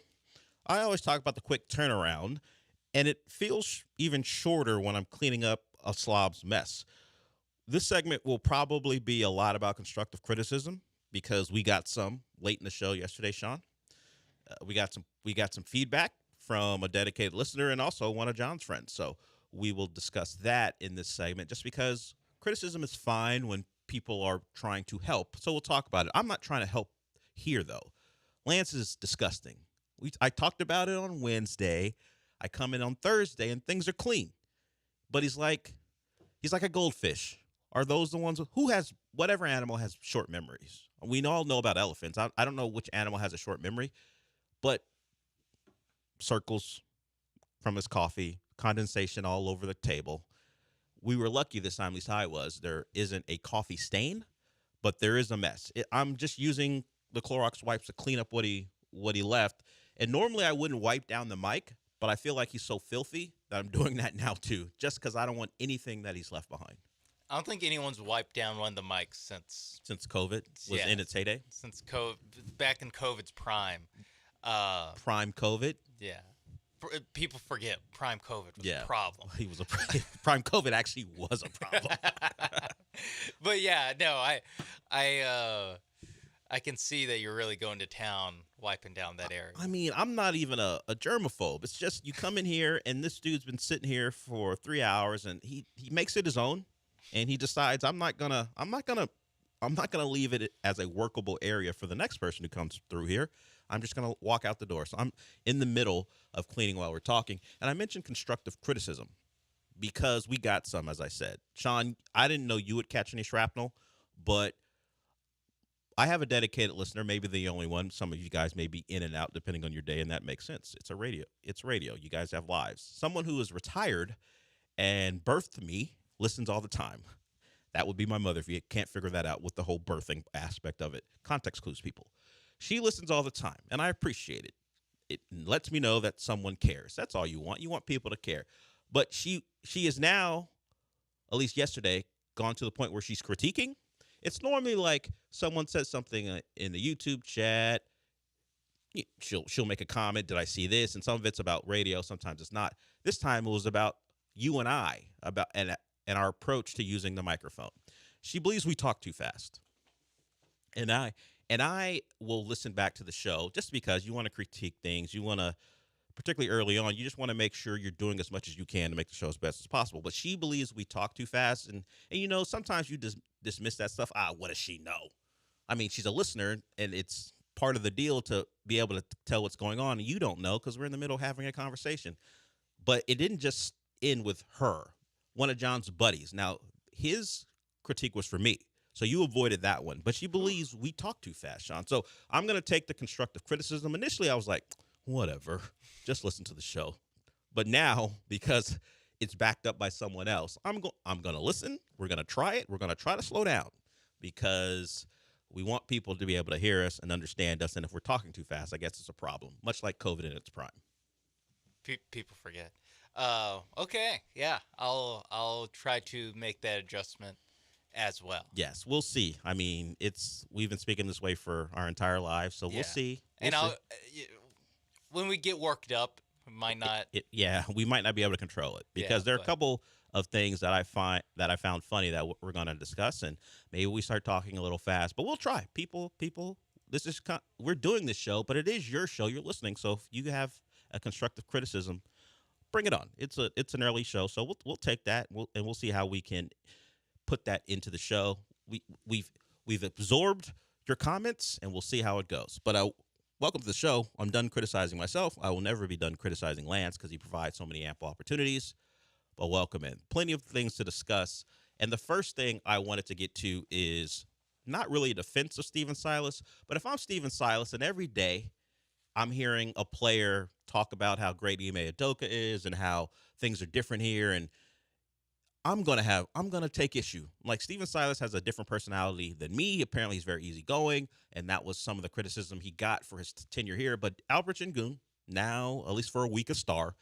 I always talk about the quick turnaround, and it feels even shorter when I'm cleaning up a slob's mess. This segment will probably be a lot about constructive criticism because we got some late in the show yesterday, Sean. We got some feedback from a dedicated listener and also one of John's friends. So we will discuss that in this segment just because criticism is fine when people are trying to help. So we'll talk about it. I'm not trying to help here, though. Lance is disgusting. I talked about it on Wednesday. I come in on Thursday and things are clean. But he's like a goldfish. Are those the ones whatever animal has short memories? We all know about elephants. I don't know which animal has a short memory, but circles from his coffee, condensation all over the table. We were lucky this time, at least I was. There isn't a coffee stain, but there is a mess. I'm just using the Clorox wipes to clean up what he left. And normally I wouldn't wipe down the mic, but I feel like he's so filthy that I'm doing that now too, just because I don't want anything that he's left behind. I don't think anyone's wiped down one of the mics since COVID was in its heyday. Since COVID, back in COVID's prime. Prime COVID. Yeah. People forget prime COVID was a problem. He was prime COVID actually was a problem. But yeah, no, I can see that you're really going to town wiping down that area. I mean, I'm not even a germaphobe. It's just you come in here and this dude's been sitting here for 3 hours and he makes it his own and he decides I'm not gonna leave it as a workable area for the next person who comes through here. I'm just going to walk out the door. So I'm in the middle of cleaning while we're talking. And I mentioned constructive criticism because we got some, as I said. Sean, I didn't know you would catch any shrapnel, but I have a dedicated listener, maybe the only one. Some of you guys may be in and out depending on your day, and that makes sense. It's radio. You guys have lives. Someone who is retired and birthed me listens all the time. That would be my mother if you can't figure that out with the whole birthing aspect of it. Context clues, people. She listens all the time, and I appreciate it. It lets me know that someone cares. That's all you want. You want people to care. But she is now, at least yesterday, gone to the point where she's critiquing. It's normally like someone says something in the YouTube chat. She'll make a comment. Did I see this? And some of it's about radio. Sometimes it's not. This time it was about you and I and our approach to using the microphone. She believes we talk too fast, and I will listen back to the show just because you want to critique things. You want to, particularly early on, you just want to make sure you're doing as much as you can to make the show as best as possible. But she believes we talk too fast. And sometimes you just dismiss that stuff. What does she know? I mean, she's a listener, and it's part of the deal to be able to tell what's going on. And you don't know because we're in the middle of having a conversation. But it didn't just end with her. One of John's buddies. Now, his critique was for me. So you avoided that one. But she believes we talk too fast, Sean. So I'm going to take the constructive criticism. Initially, I was like, whatever. Just listen to the show. But now, because it's backed up by someone else, I'm going to listen. We're going to try it. We're going to try to slow down because we want people to be able to hear us and understand us. And if we're talking too fast, I guess it's a problem, much like COVID in its prime. People forget. Okay. Yeah. I'll try to make that adjustment as well. Yes, we'll see. I mean, we've been speaking this way for our entire lives, so we'll see. When we get worked up, we might not. We might not be able to control it because there are a couple of things that I found funny that we're going to discuss, and maybe we start talking a little fast, but we'll try. People, this is we're doing this show, but it is your show. You're listening, so if you have a constructive criticism, bring it on. It's an early show, so we'll take that, and we'll see how we can put that into the show. We've absorbed your comments, and we'll see how it goes. But welcome to the show. I'm done criticizing myself. I will never be done criticizing Lance because he provides so many ample opportunities. But welcome in. Plenty of things to discuss. And the first thing I wanted to get to is not really a defense of Steven Silas, but if I'm Steven Silas and every day I'm hearing a player talk about how great Ime Udoka is and how things are different here, and I'm gonna take issue. Like, Steven Silas has a different personality than me. Apparently, he's very easygoing, and that was some of the criticism he got for his tenure here. But Albert Şengün, now, at least for a week, a star.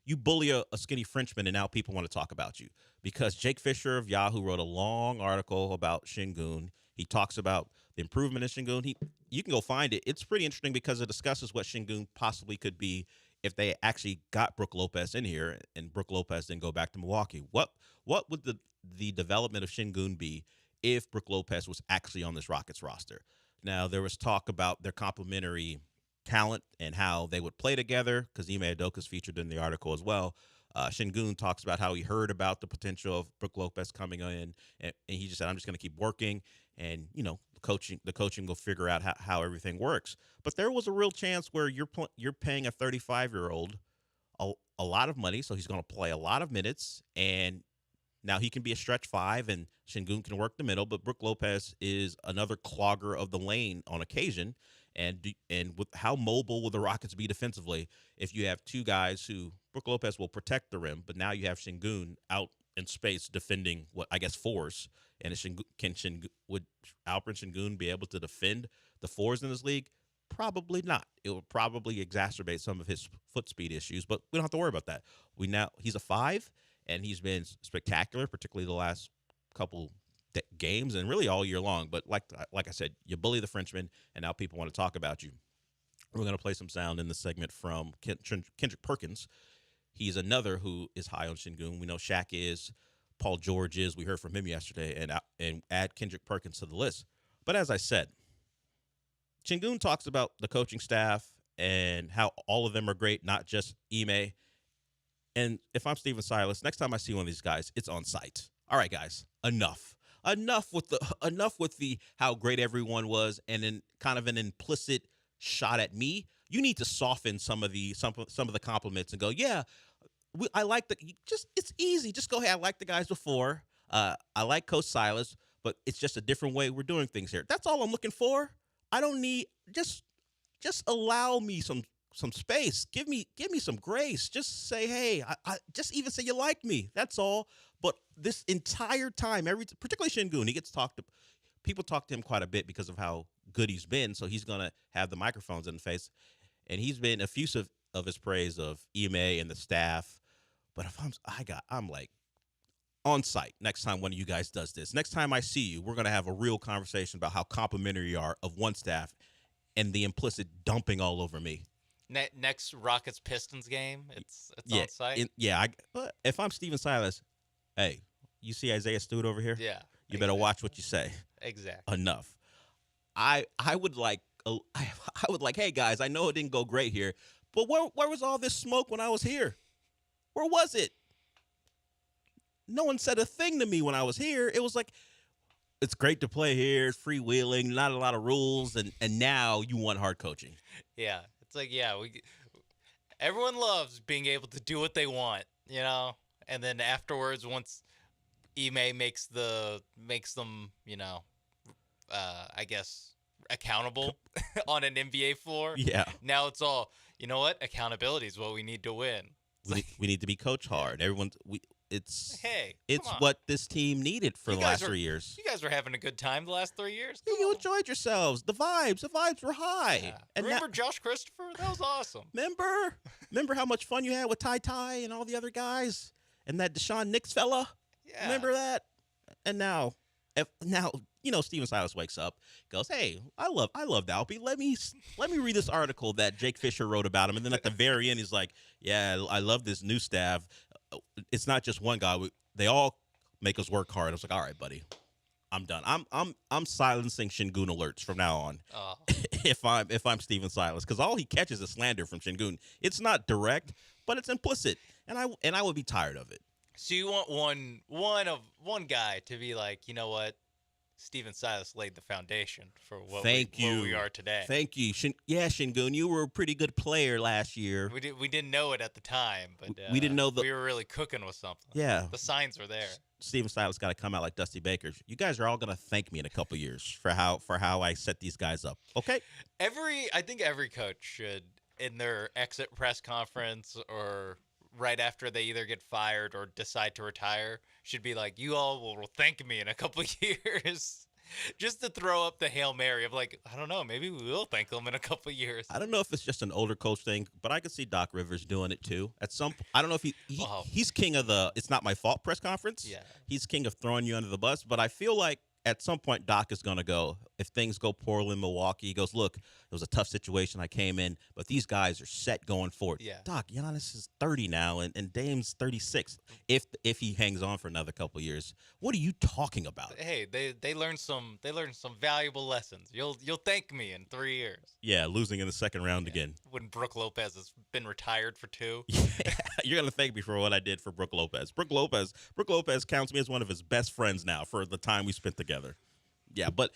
You bully a skinny Frenchman, and now people want to talk about you. Because Jake Fisher of Yahoo wrote a long article about Şengün. He talks about the improvement in Şengün. you can go find it. It's pretty interesting because it discusses what Şengün possibly could be if they actually got Brook Lopez in here and Brook Lopez didn't go back to Milwaukee. What would the development of Şengün be if Brook Lopez was actually on this Rockets roster? Now, there was talk about their complementary talent and how they would play together because Ime Udoka's featured in the article as well. Şengün talks about how he heard about the potential of Brook Lopez coming in, and he just said, I'm just going to keep working, and, the coaching will figure out how everything works. But there was a real chance where you're paying a 35-year-old a lot of money, so he's going to play a lot of minutes, and now he can be a stretch five, and Şengün can work the middle, but Brook Lopez is another clogger of the lane on occasion. And with how mobile will the Rockets be defensively if you have two guys who Brook Lopez will protect the rim, but now you have Şengün out in space defending what I guess fours. And would Alperen Şengün be able to defend the fours in this league? Probably not. It will probably exacerbate some of his foot speed issues, but we don't have to worry about that. He's a 5, and he's been spectacular, particularly the last couple games and really all year long. But like I said, you bully the Frenchman, and now people want to talk about you. We're going to play some sound in this segment from Kendrick Perkins. He's another who is high on Şengün. We know Shaq is, Paul George is. We heard from him yesterday, and add Kendrick Perkins to the list. But as I said, Şengün talks about the coaching staff and how all of them are great, not just Ime. And if I'm Stephen Silas, next time I see one of these guys, it's on site. All right, guys, enough with the how great everyone was, and then kind of an implicit shot at me. You need to soften some of the compliments and go, yeah, I like it's easy. Just go ahead. I like the guys before. I like Coach Silas, but it's just a different way we're doing things here. That's all I'm looking for. I don't need just allow me some space. Give me some grace. Just say, hey, I just even say you like me. That's all. But this entire time, particularly Şengün, people talk to him quite a bit because of how good he's been. So he's gonna have the microphones in the face, and he's been effusive of his praise of Ime and the staff. But if I'm like on site next time one of you guys does this. Next time I see you, we're gonna have a real conversation about how complimentary you are of one staff and the implicit dumping all over me. Next Rockets Pistons game, it's on site. If I'm Stephen Silas, hey, you see Isaiah Stewart over here? Yeah. You better watch what you say. Exactly. Enough. I would like, hey guys, I know it didn't go great here, but where was all this smoke when I was here? Where was it? No one said a thing to me when I was here. It was like, it's great to play here, freewheeling, not a lot of rules, and now you want hard coaching. Yeah. It's like, everyone loves being able to do what they want, and then afterwards, once Ime makes them, I guess, accountable on an NBA floor. Yeah. Now it's all, you know what? Accountability is what we need to win. We need to be coach hard. It's come on. what this team needed for the last 3 years. You guys were having a good time the last 3 years. You enjoyed yourselves. The vibes were high. Yeah. And remember Josh Christopher? That was awesome. Remember how much fun you had with Ty and all the other guys, and that Deshaun Nix fella. Yeah. Remember that? And now, Stephen Silas wakes up, goes, "Hey, I love Alpy. Let me read this article that Jake Fisher wrote about him." And then at the very end, he's like, "Yeah, I love this new staff. It's not just one guy. They all make us work hard." I was like, "All right, buddy, I'm done. I'm silencing Şengün alerts from now on." Oh. if I'm Stephen Silas, because all he catches is slander from Şengün. It's not direct, but it's implicit, and I would be tired of it. So you want one guy to be like, you know what? Stephen Silas laid the foundation for what we are today. Thank you. Şengün, you were a pretty good player last year. We didn't know it at the time, but we didn't know we were really cooking with something. Yeah. The signs were there. Stephen Silas got to come out like Dusty Baker. You guys are all going to thank me in a couple years for how I set these guys up. Okay? I think every coach should, in their exit press conference or right after they either get fired or decide to retire, should be like, you all will thank me in a couple of years. Just to throw up the Hail Mary of like, I don't know, maybe we will thank them in a couple of years. I don't know if it's just an older coach thing, but I could see Doc Rivers doing it too. I don't know if he's king of the "it's not my fault" press conference. Yeah. He's king of throwing you under the bus, but I feel like at some point, Doc is going to go, if things go poorly in Milwaukee, he goes, look, it was a tough situation. I came in, but these guys are set going forward. Yeah. Doc, Giannis is 30 now, and Dame's 36. If he hangs on for another couple of years, what are you talking about? Hey, they learned some valuable lessons. You'll thank me in 3 years. Yeah, losing in the second round again. When Brook Lopez has been retired for 2. Yeah, you're gonna thank me for what I did for Brook Lopez. Brook Lopez counts me as one of his best friends now for the time we spent together. Yeah, but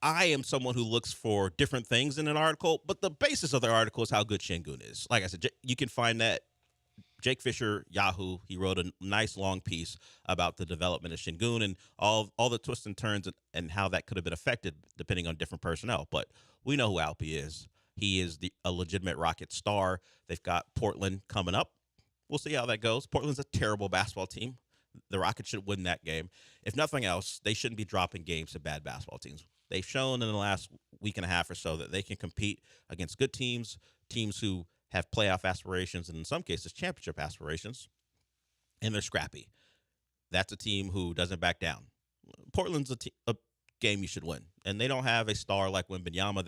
I am someone who looks for different things in an article, but the basis of the article is how good Şengün is. Like I said, you can find that Jake Fisher, Yahoo, he wrote a nice long piece about the development of Şengün and all the twists and turns and how that could have been affected depending on different personnel. But we know who Alpi is. He is a legitimate Rocket star. They've got Portland coming up. We'll see how that goes. Portland's a terrible basketball team. The Rockets should win that game. If nothing else, they shouldn't be dropping games to bad basketball teams. They've shown in the last week and a half or so that they can compete against good teams who have playoff aspirations and in some cases championship aspirations, and they're scrappy. That's a team who doesn't back down. Portland's a game you should win, and they don't have a star like Wembanyama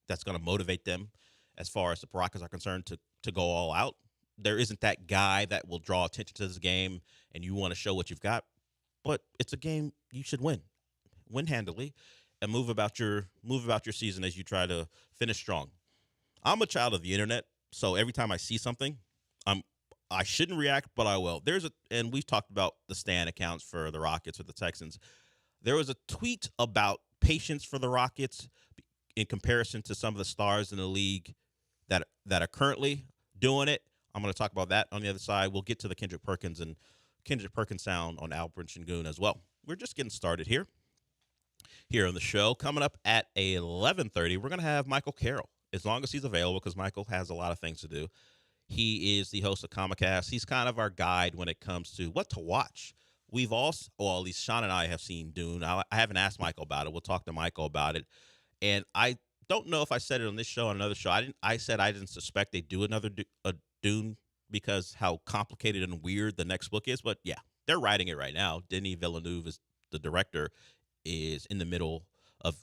that's going to motivate them as far as the Rockets are concerned to go all out. There isn't that guy that will draw attention to this game and you want to show what you've got, but it's a game you should win handily, and move about your season as you try to finish strong. I'm a child of the internet, so every time I see something, I shouldn't react, but I will. And we've talked about the Stan accounts for the Rockets or the Texans. There was a tweet about patience for the Rockets in comparison to some of the stars in the league that are currently doing it. I'm going to talk about that on the other side. We'll get to the Kendrick Perkins sound on Alperen Şengün as well. We're just getting started here on the show. Coming up at 11:30, we're going to have Michael Carroll, as long as he's available, because Michael has a lot of things to do. He is the host of Comicast. He's kind of our guide when it comes to what to watch. We've also, or at least Sean and I have seen Dune. I haven't asked Michael about it. We'll talk to Michael about it. And I don't know if I said it on this show or another show. I said I didn't suspect they'd do another Dune because how complicated and weird the next book is. But yeah, they're writing it right now. Denis Villeneuve is the director, is in the middle of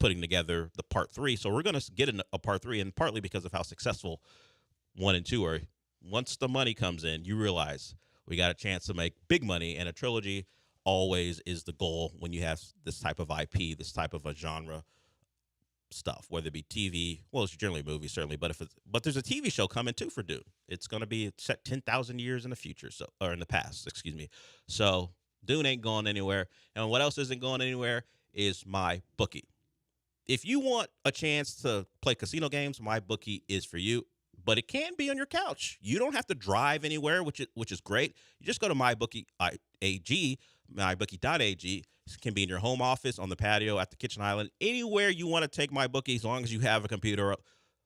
putting together the part 3. So we're going to get a part 3, and partly because of how successful 1 and 2 are. Once the money comes in, you realize we got a chance to make big money, and a trilogy always is the goal when you have this type of IP, this type of a genre stuff, whether it be TV. Well, it's generally a movie, certainly, but there's a TV show coming too for Dune. It's going to be set 10,000 years in the future, or in the past, excuse me. So Dune ain't going anywhere. And what else isn't going anywhere is my bookie. If you want a chance to play casino games, my bookie is for you. But it can be on your couch. You don't have to drive anywhere, which is great. You just go to mybookie.ag, mybookie.ag. It can be in your home office, on the patio, at the kitchen island, anywhere you want to take MyBookie, as long as you have a computer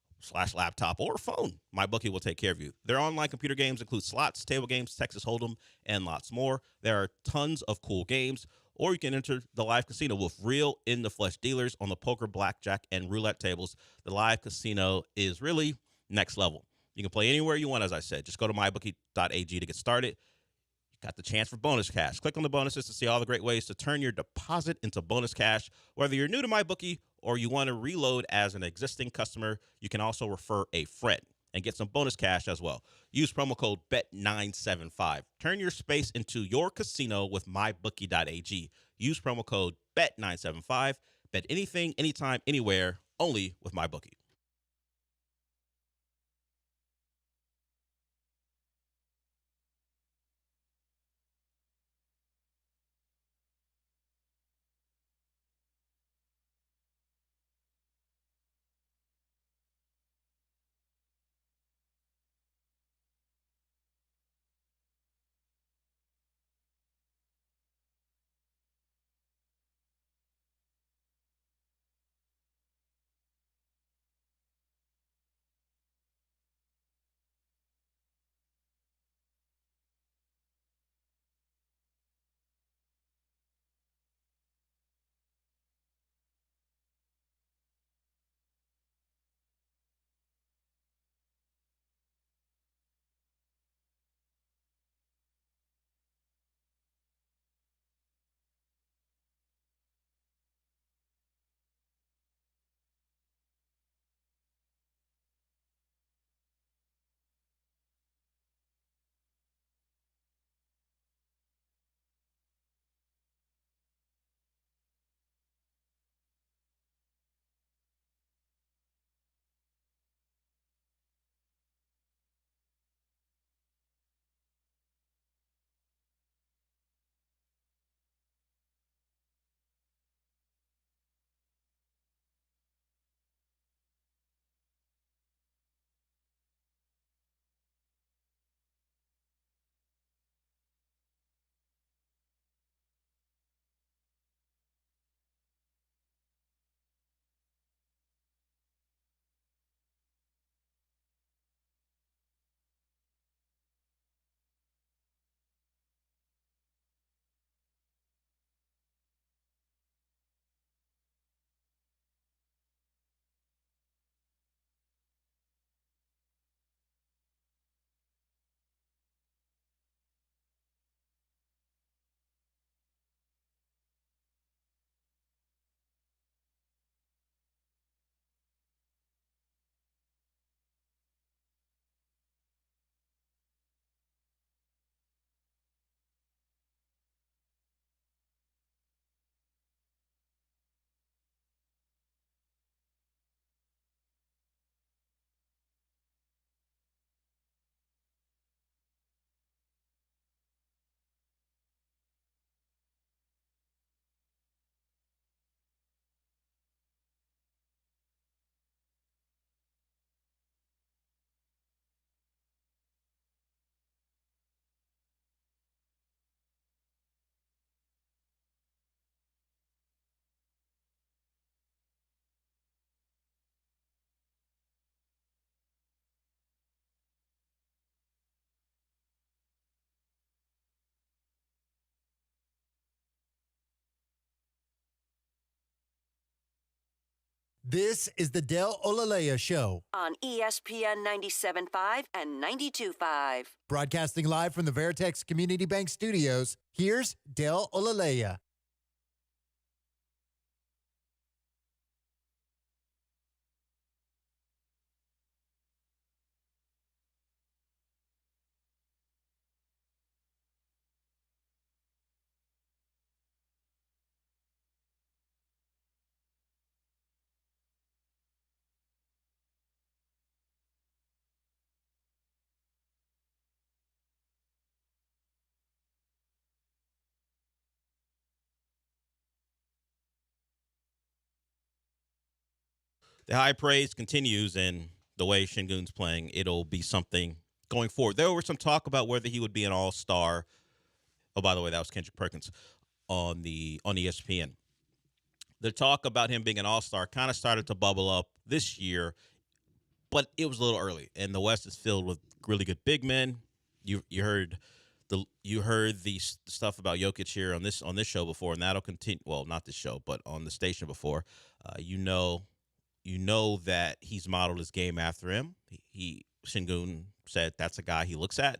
/ laptop or phone. MyBookie will take care of you. Their online computer games include slots, table games, Texas Hold'em, and lots more. There are tons of cool games. Or you can enter the live casino with real in-the-flesh dealers on the poker, blackjack, and roulette tables. The live casino is really next level. You can play anywhere you want, as I said. Just go to mybookie.ag to get started. You got the chance for bonus cash. Click on the bonuses to see all the great ways to turn your deposit into bonus cash. Whether you're new to MyBookie or you want to reload as an existing customer, you can also refer a friend and get some bonus cash as well. Use promo code BET975. Turn your space into your casino with mybookie.ag. Use promo code BET975. Bet anything, anytime, anywhere, only with MyBookie. This is the Del Olaleye Show. On ESPN 97.5 and 92.5. Broadcasting live from the Veritex Community Bank Studios, here's Del Olaleye. The high praise continues, and the way Şengün's playing, it'll be something going forward. There was some talk about whether he would be an all-star. Oh, by the way, that was Kendrick Perkins on ESPN. The talk about him being an all-star kind of started to bubble up this year, but it was a little early. And the West is filled with really good big men. You heard the stuff about Jokic here on this show before, and that'll continue. Well, not this show, but on the station before. You know that he's modeled his game after him. Şengün said that's a guy he looks at.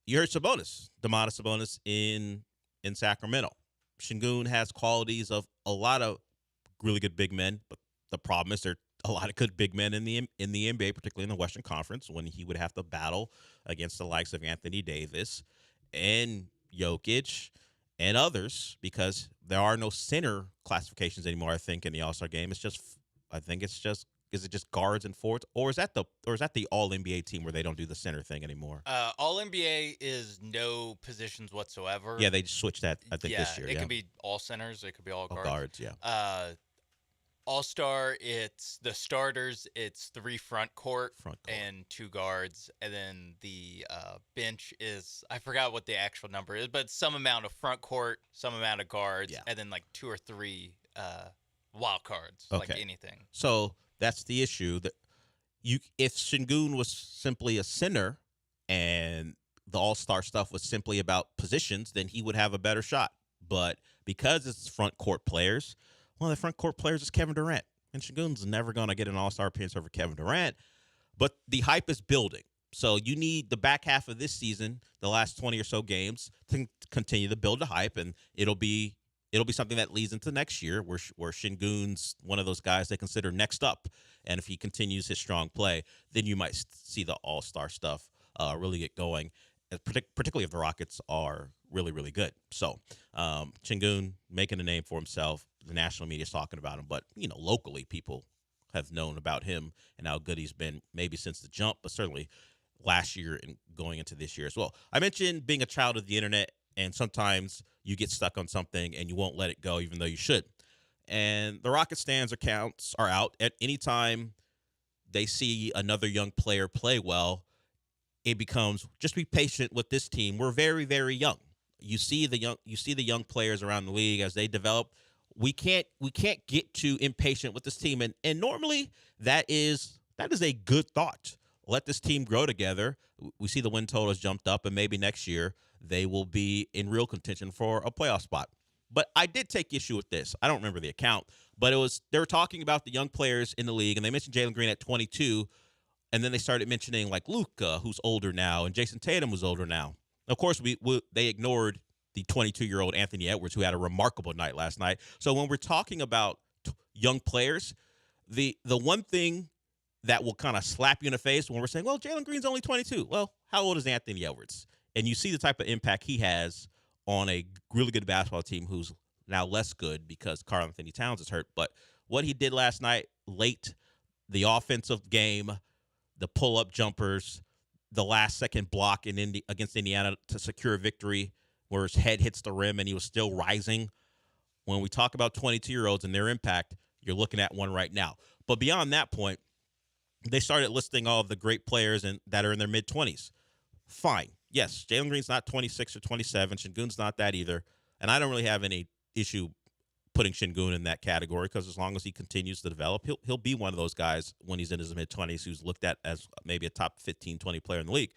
You heard Domantas Sabonis in Sacramento. Şengün has qualities of a lot of really good big men, but the problem is there are a lot of good big men in the NBA, particularly in the Western Conference, when he would have to battle against the likes of Anthony Davis and Jokic and others, because there are no center classifications anymore. I think in the All-Star game, is it just guards and forwards, or is that the All NBA team where they don't do the center thing anymore? All NBA is no positions whatsoever. Yeah, they switched that I think this year. It can be all centers. It could be all guards. Guards, yeah. All-Star, it's the starters. It's 3 front court and 2 guards, and then the bench is, I forgot what the actual number is, but some amount of front court, some amount of guards, and then like 2 or 3 wild cards, like anything. So that's the issue. That if Şengün was simply a center and the all-star stuff was simply about positions, then he would have a better shot. But because it's front court players, one of the front court players is Kevin Durant. And Şengün's never going to get an all-star appearance over Kevin Durant. But the hype is building. So you need the back half of this season, the last 20 or so games, to continue to build the hype, and it'll be something that leads into next year where Şengün's one of those guys they consider next up. And if he continues his strong play, then you might see the all-star stuff really get going, particularly if the Rockets are really, really good. So Şengün making a name for himself. The national media is talking about him. But, locally people have known about him and how good he's been maybe since the jump, but certainly last year and going into this year as well. I mentioned being a child of the internet, and sometimes you get stuck on something and you won't let it go, even though you should. And the Rocket stands accounts are out at any time they see another young player play well. It becomes just be patient with this team. We're very, very young. You see the young players around the league as they develop. We can't get too impatient with this team, and normally that is a good thought. Let this team grow together. We see the win total has jumped up, and maybe next year they will be in real contention for a playoff spot. But I did take issue with this. I don't remember the account, but they were talking about the young players in the league, and they mentioned Jalen Green at 22, and then they started mentioning like Luka, who's older now, and Jason Tatum, who's older now. Of course, they ignored the 22-year-old Anthony Edwards, who had a remarkable night last night. So when we're talking about young players, the one thing that will kind of slap you in the face when we're saying, well, Jalen Green's only 22. Well, how old is Anthony Edwards? And you see the type of impact he has on a really good basketball team who's now less good because Karl Anthony Towns is hurt. But what he did last night, late, the offensive game, the pull-up jumpers, the last-second block against Indiana to secure a victory where his head hits the rim and he was still rising. When we talk about 22-year-olds and their impact, you're looking at one right now. But beyond that point, they started listing all of the great players that are in their mid-20s. Fine. Yes, Jalen Green's not 26 or 27. Şengün's not that either. And I don't really have any issue putting Şengün in that category because as long as he continues to develop, he'll be one of those guys when he's in his mid-20s who's looked at as maybe a top 15, 20 player in the league.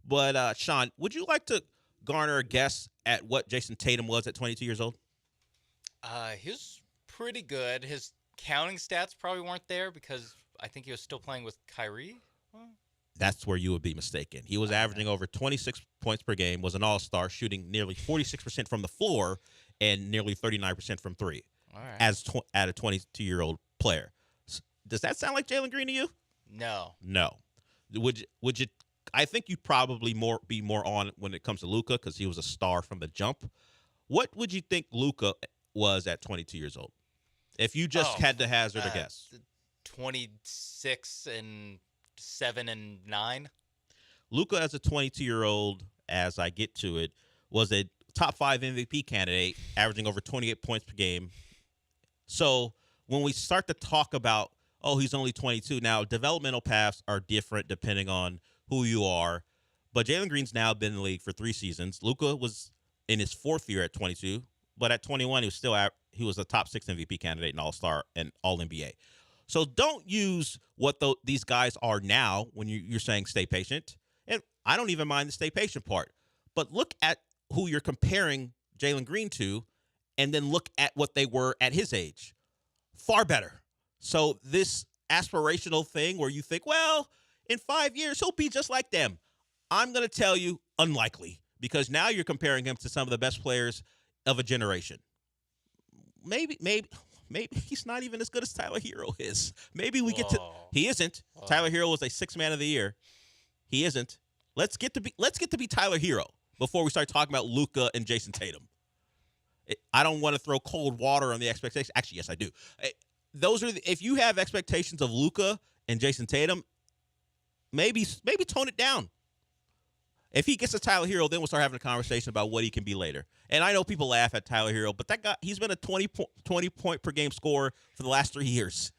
But Sean, would you like to garner a guess at what Jason Tatum was at 22 years old? He was pretty good. His counting stats probably weren't there because I think he was still playing with Kyrie. That's where you would be mistaken. He was averaging over 26 points per game, was an all-star, shooting nearly 46% from the floor and nearly 39% from three. All right. At a 22-year-old player. Does that sound like Jalen Green to you? No. No. Would you? I think you'd probably be more on when it comes to Luka because he was a star from the jump. What would you think Luka was at 22 years old? If you just had to hazard a guess. 26 and 7 and 9. Luka as a 22-year-old, as I get to it, was a top 5 MVP candidate, averaging over 28 points per game. So when we start to talk about, he's only 22, now developmental paths are different depending on who you are. But Jalen Green's now been in the league for 3 seasons. Luka was in his 4th year at 22, but at 21, he was a top 6 MVP candidate and all-star and all-NBA. So don't use what these guys are now when you're saying stay patient. And I don't even mind the stay patient part. But look at who you're comparing Jalen Green to and then look at what they were at his age. Far better. So this aspirational thing where you think, well, in 5 years, he'll be just like them. I'm going to tell you, unlikely, because now you're comparing him to some of the best players of a generation. Maybe he's not even as good as Tyler Hero is. Maybe we get to – he isn't. Tyler Hero was a 6th man of the year. He isn't. Let's get to be Tyler Hero before we start talking about Luka and Jason Tatum. I don't want to throw cold water on the expectations. Actually, yes, I do. If you have expectations of Luka and Jason Tatum, maybe tone it down. If he gets to Tyler Hero, then we'll start having a conversation about what he can be later. And I know people laugh at Tyler Hero, but that guy, he's been a 20 point per game scorer for the last 3 years.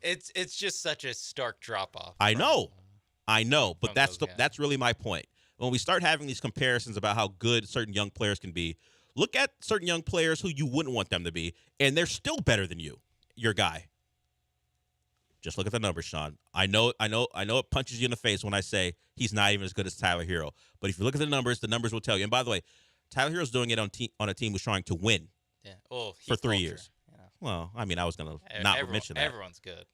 It's just such a stark drop off. I know, but that's really my point. When we start having these comparisons about how good certain young players can be, look at certain young players who you wouldn't want them to be, and they're still better than you, your guy. Just look at the numbers, Sean. I know it punches you in the face when I say he's not even as good as Tyler Hero. But if you look at the numbers will tell you. And by the way, Tyler Hero's doing it on a team who's trying to win for 3 years. Yeah. Well, I mean, I was going to not mention that. Everyone's good.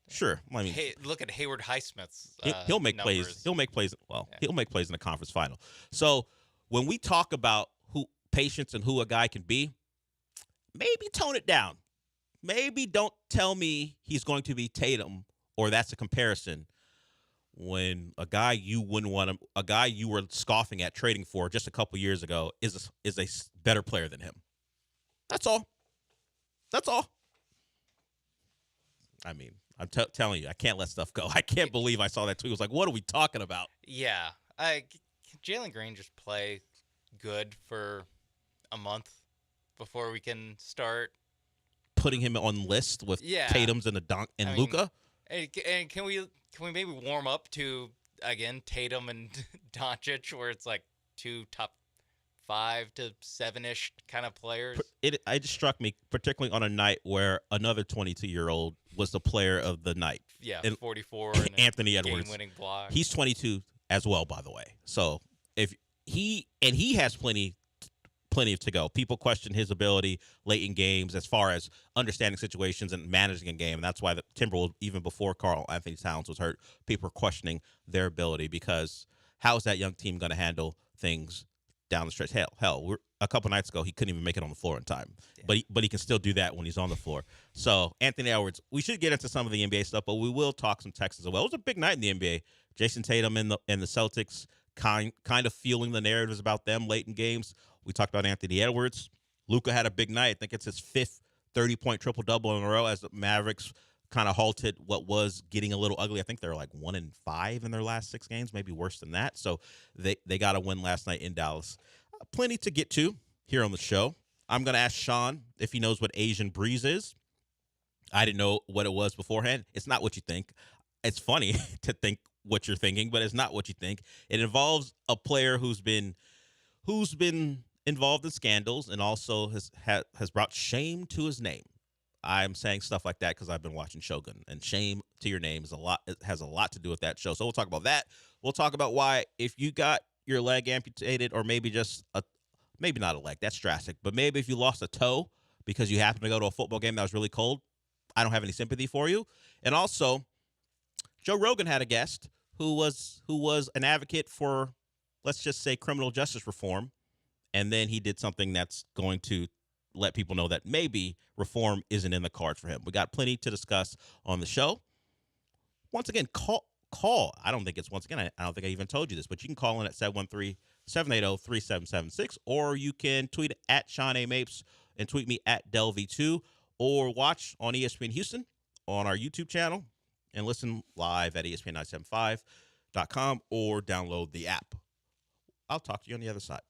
Sure. I mean, look at Hayward Highsmith's he'll make numbers. plays. He'll make plays. Well, he'll make plays in the conference final. So when we talk about patience and who a guy can be, maybe tone it down. Maybe don't tell me he's going to be Tatum or that's a comparison when a guy you wouldn't want him, a guy you were scoffing at trading for just a couple years ago is a better player than him. That's all. I mean, I'm telling you, I can't let stuff go. I can't believe I saw that tweet. I was like, what are we talking about? Yeah. Jalen Green just play good for a month before we can start putting him on list with Tatum's and Luka. And can we maybe warm up to again Tatum and Doncic, where it's like 2 top 5 to 7-ish kind of players? It just struck me, particularly on a night where another 22-year-old was the player of the night. Yeah, and 44. And Anthony Edwards, game-winning block. He's 22 as well, by the way. So if he has plenty to go. People question his ability late in games as far as understanding situations and managing a game. And that's why the Timberwolves, even before Karl Anthony Towns was hurt, people were questioning their ability because how is that young team going to handle things down the stretch? Hell, a couple nights ago, he couldn't even make it on the floor in time. Yeah. But he can still do that when he's on the floor. So Anthony Edwards, we should get into some of the NBA stuff, but we will talk some Texans as well. It was a big night in the NBA. Jason Tatum and the Celtics kind of fueling the narratives about them late in games. We talked about Anthony Edwards. Luka had a big night. I think it's his 5th 30-point triple-double in a row as the Mavericks kind of halted what was getting a little ugly. I think they're like 1-5 in their last 6 games, maybe worse than that. So they got a win last night in Dallas. Plenty to get to here on the show. I'm going to ask Sean if he knows what Asian breeze is. I didn't know what it was beforehand. It's not what you think. It's funny to think what you're thinking, but it's not what you think. It involves a player who's been involved in scandals and also has brought shame to his name. I'm saying stuff like that because I've been watching Shogun, and shame to your name has a lot to do with that show. So we'll talk about that. We'll talk about why if you got your leg amputated, or maybe just maybe not a leg, that's drastic, but maybe if you lost a toe because you happened to go to a football game that was really cold, I don't have any sympathy for you. And also, Joe Rogan had a guest who was an advocate for, let's just say, criminal justice reform, and then he did something that's going to let people know that maybe reform isn't in the cards for him. We got plenty to discuss on the show. Once again, call. I don't think it's once again. I don't think I even told you this, but you can call in at 713-780-3776, or you can tweet at Sean A. Mapes and tweet me at DelV2, or watch on ESPN Houston on our YouTube channel and listen live at ESPN975.com or download the app. I'll talk to you on the other side.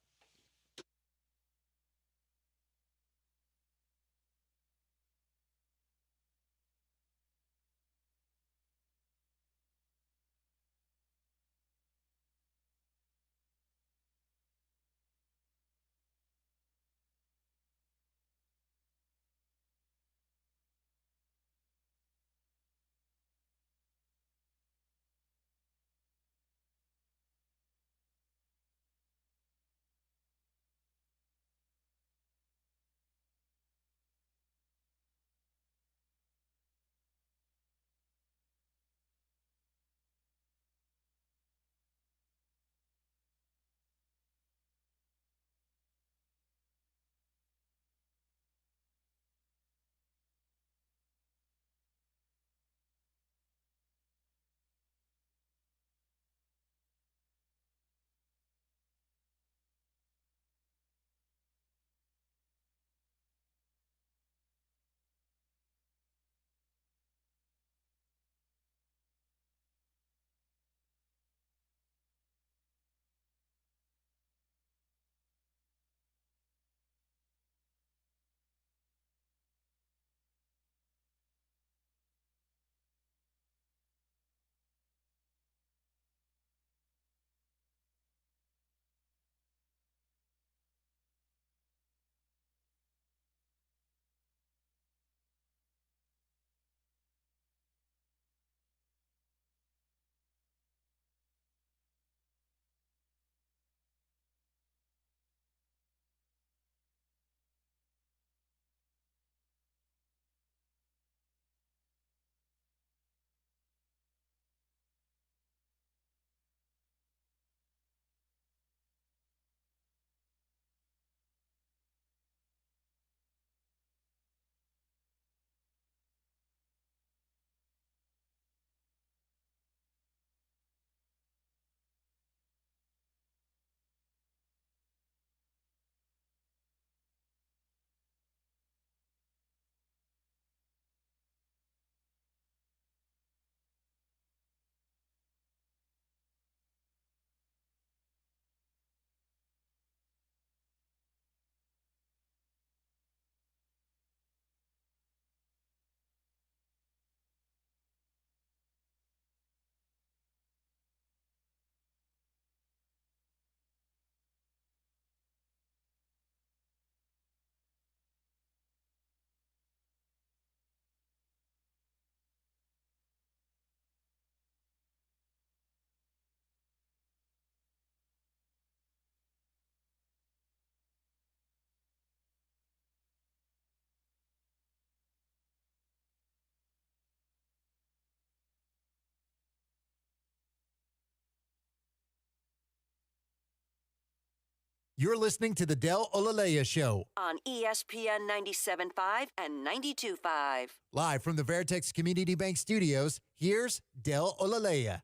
You're listening to the Del Olaleye Show on ESPN 97.5 and 92.5. Live from the Veritex Community Bank Studios, here's Del Olaleye.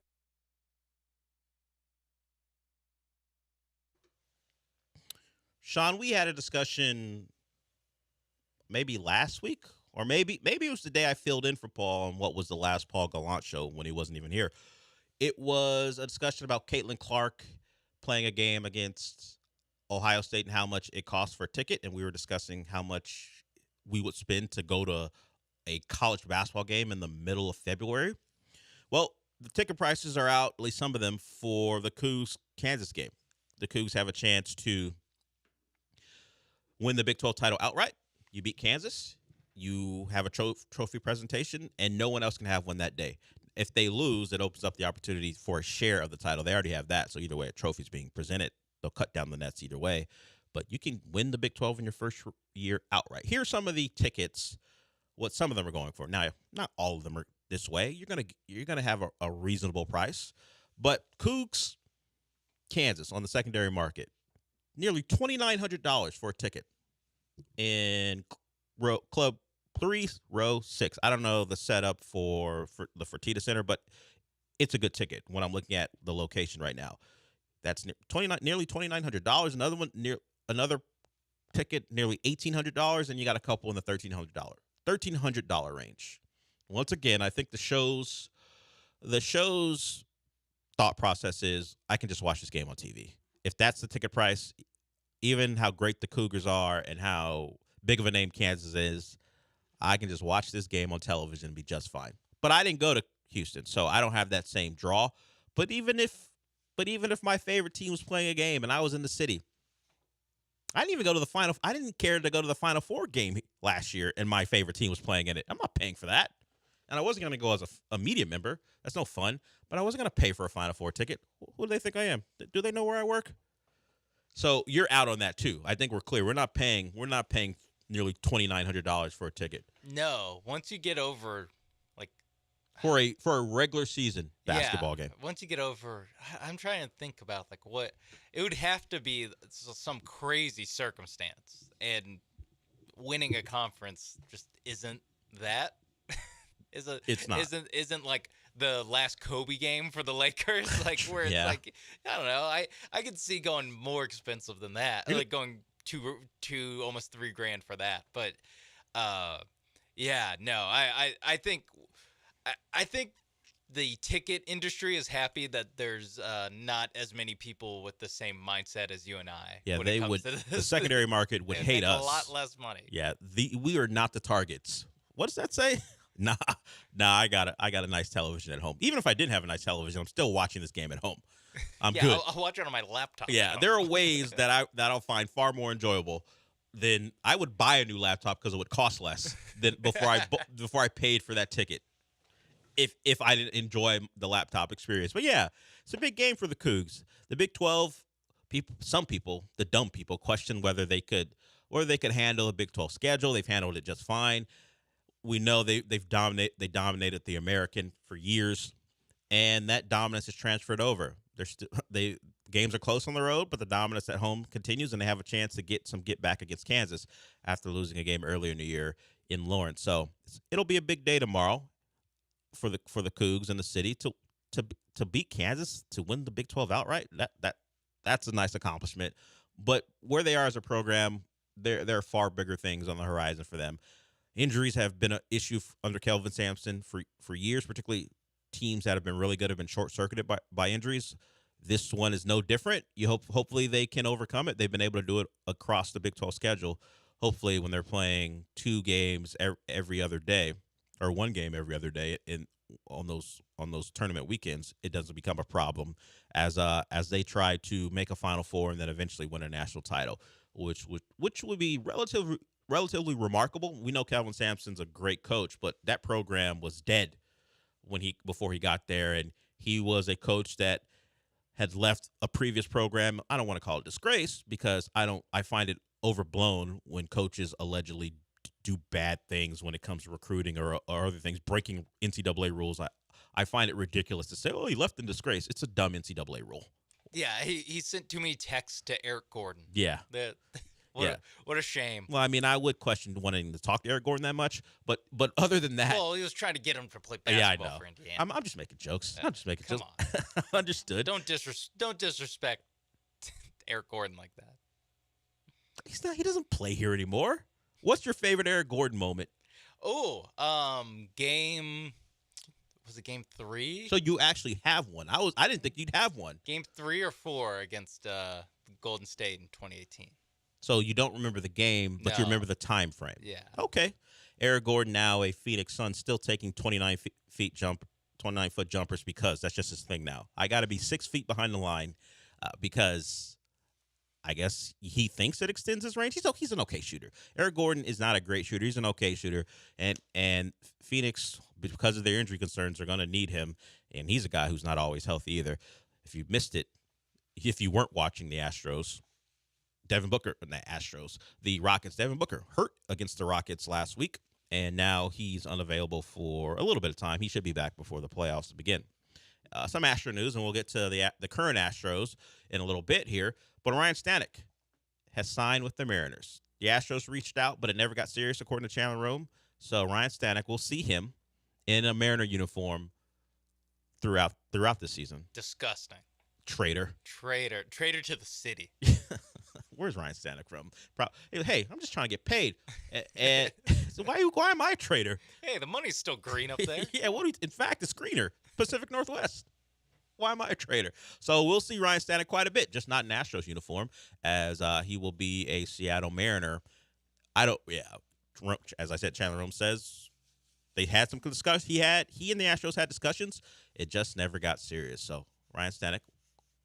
Sean, we had a discussion maybe last week, or maybe it was the day I filled in for Paul on what was the last Paul Gallant show when he wasn't even here. It was a discussion about Caitlin Clark playing a game against Ohio State and how much it costs for a ticket, and we were discussing how much we would spend to go to a college basketball game in the middle of February. Well, the ticket prices are out, at least some of them, for the Cougs-Kansas game. The Cougs have a chance to win the Big 12 title outright. You beat Kansas, you have a trophy presentation, and no one else can have one that day. If they lose, it opens up the opportunity for a share of the title. They already have that, so either way, a trophy's being presented. They'll cut down the nets either way. But you can win the Big 12 in your first year outright. Here are some of the tickets what some of them are going for. Now, not all of them are this way. You're gonna have a reasonable price, but Cougs, Kansas on the secondary market, nearly $2,900 for a ticket in Club 3, Row 6. I don't know the setup for the Fertitta Center, but it's a good ticket when I'm looking at the location right now. That's nearly $2,900. Another ticket nearly $1,800, and you got a couple in the $1,300 range. Once again, I think the show's thought process is I can just watch this game on TV. If that's the ticket price, even how great the Cougars are and how big of a name Kansas is, I can just watch this game on television and be just fine. But I didn't go to Houston, so I don't have that same draw. But even if my favorite team was playing a game and I was in the city, I didn't even go to the final. I didn't care to go to the Final Four game last year, and my favorite team was playing in it. I'm not paying for that, and I wasn't going to go as a media member. That's no fun. But I wasn't going to pay for a Final Four ticket. Who do they think I am? Do they know where I work? So you're out on that too. I think we're clear. We're not paying nearly $2,900 for a ticket. No, once you get over for a regular season basketball game. Once you get over, I'm trying to think about what it would have to be some crazy circumstance, and winning a conference just isn't that. It's not. Isn't like the last Kobe game for the Lakers, where it's I don't know. I could see going more expensive than that, like going to almost $3,000 for that. But I think the ticket industry is happy that there's not as many people with the same mindset as you and I. Yeah, they would. The secondary market would hate us. A lot less money. Yeah, we are not the targets. What does that say? Nah. I got a nice television at home. Even if I didn't have a nice television, I'm still watching this game at home. I'm good. I'll watch it on my laptop. Yeah, there are ways that I'll find far more enjoyable than I would buy a new laptop because it would cost less than before I paid for that ticket. If I didn't enjoy the laptop experience. But yeah, it's a big game for the Cougs. The Big 12 some people, the dumb people, question whether they could handle a Big 12 schedule. They've handled it just fine. We know they dominated the American for years, and that dominance is transferred over. Games are close on the road, but the dominance at home continues, and they have a chance to get back against Kansas after losing a game earlier in the year in Lawrence. So it'll be a big day tomorrow for the Cougs in the city to beat Kansas, to win the Big 12 outright. That's a nice accomplishment. But where they are as a program, there are far bigger things on the horizon for them. Injuries have been an issue under Kelvin Sampson for years, particularly teams that have been really good have been short-circuited by injuries. This one is no different. Hopefully they can overcome it. They've been able to do it across the Big 12 schedule. Hopefully when they're playing 2 games every other day, or 1 game every other day on those tournament weekends, it doesn't become a problem as they try to make a Final Four and then eventually win a national title, which would be relatively remarkable. We know Kelvin Sampson's a great coach, but that program was dead before he got there, and he was a coach that had left a previous program. I don't want to call it disgrace because I find it overblown when coaches allegedly do bad things when it comes to recruiting or other things, breaking NCAA rules. I find it ridiculous to say, oh, he left in disgrace. It's a dumb NCAA rule. Yeah, he sent too many texts to Eric Gordon. Yeah. What a shame. Well, I mean, I would question wanting to talk to Eric Gordon that much, but other than that, well, he was trying to get him to play basketball for Indiana. I'm just making jokes. I'm just making Come jokes. on. Understood. Don't disrespect Eric Gordon like that. He doesn't play here anymore. What's your favorite Eric Gordon moment? Oh, was it game 3? So you actually have one. I didn't think you'd have one. Game 3 or 4 against Golden State in 2018. So you don't remember the game, but you remember the time frame. Yeah. Okay. Eric Gordon, now a Phoenix Sun, still taking 29-foot jumpers because that's just his thing now. I got to be 6 feet behind the line because I guess he thinks it extends his range. He's an okay shooter. Eric Gordon is not a great shooter. He's an okay shooter. And Phoenix, because of their injury concerns, are going to need him. And he's a guy who's not always healthy either. If you missed it, if you weren't watching the Astros, the Rockets, Devin Booker hurt against the Rockets last week. and now he's unavailable for a little bit of time. He should be back before the playoffs begin. Some Astro news, and we'll get to the current Astros in a little bit here. But Ryan Stanek has signed with the Mariners. The Astros reached out, but it never got serious, according to Chandler Rome. So Ryan Stanek, will see him in a Mariner uniform throughout the season. Disgusting. Traitor to the city. Where's Ryan Stanek from? Hey, I'm just trying to get paid. And so why am I a traitor? Hey, the money's still green up there. Yeah, in fact, it's greener. Pacific Northwest. Why am I a traitor? So we'll see Ryan Stanek quite a bit, just not in Astros uniform, as he will be a Seattle Mariner. As I said, Chandler Rome says they had some discussions. He and the Astros had discussions. It just never got serious. So Ryan Stanek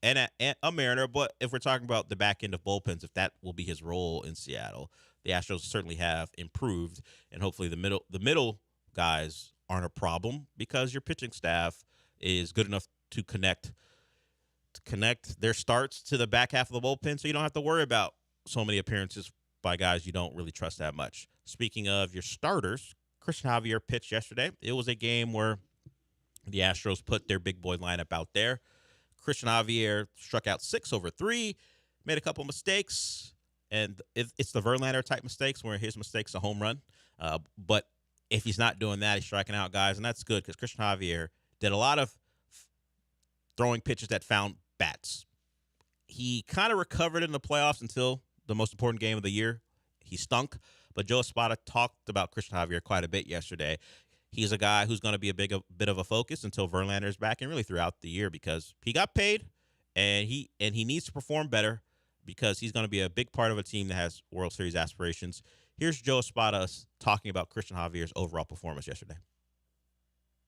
and a Mariner, but if we're talking about the back end of bullpens, if that will be his role in Seattle, the Astros certainly have improved, and hopefully the middle guys aren't a problem because your pitching staff is good enough to connect their starts to the back half of the bullpen, so you don't have to worry about so many appearances by guys you don't really trust that much. Speaking of your starters, Christian Javier pitched yesterday. It was a game where the Astros put their big boy lineup out there. Christian Javier struck out 6 over 3, made a couple mistakes, and it's the Verlander type mistakes where his mistake's a home run. But if he's not doing that, he's striking out guys, and that's good because Christian Javier did a lot of throwing pitches that found bats. He kind of recovered in the playoffs until the most important game of the year. He stunk, but Joe Espada talked about Christian Javier quite a bit yesterday. He's a guy who's going to be a bit of a focus until Verlander is back and really throughout the year because he got paid and he needs to perform better because he's going to be a big part of a team that has World Series aspirations. Here's Joe Espada talking about Christian Javier's overall performance yesterday.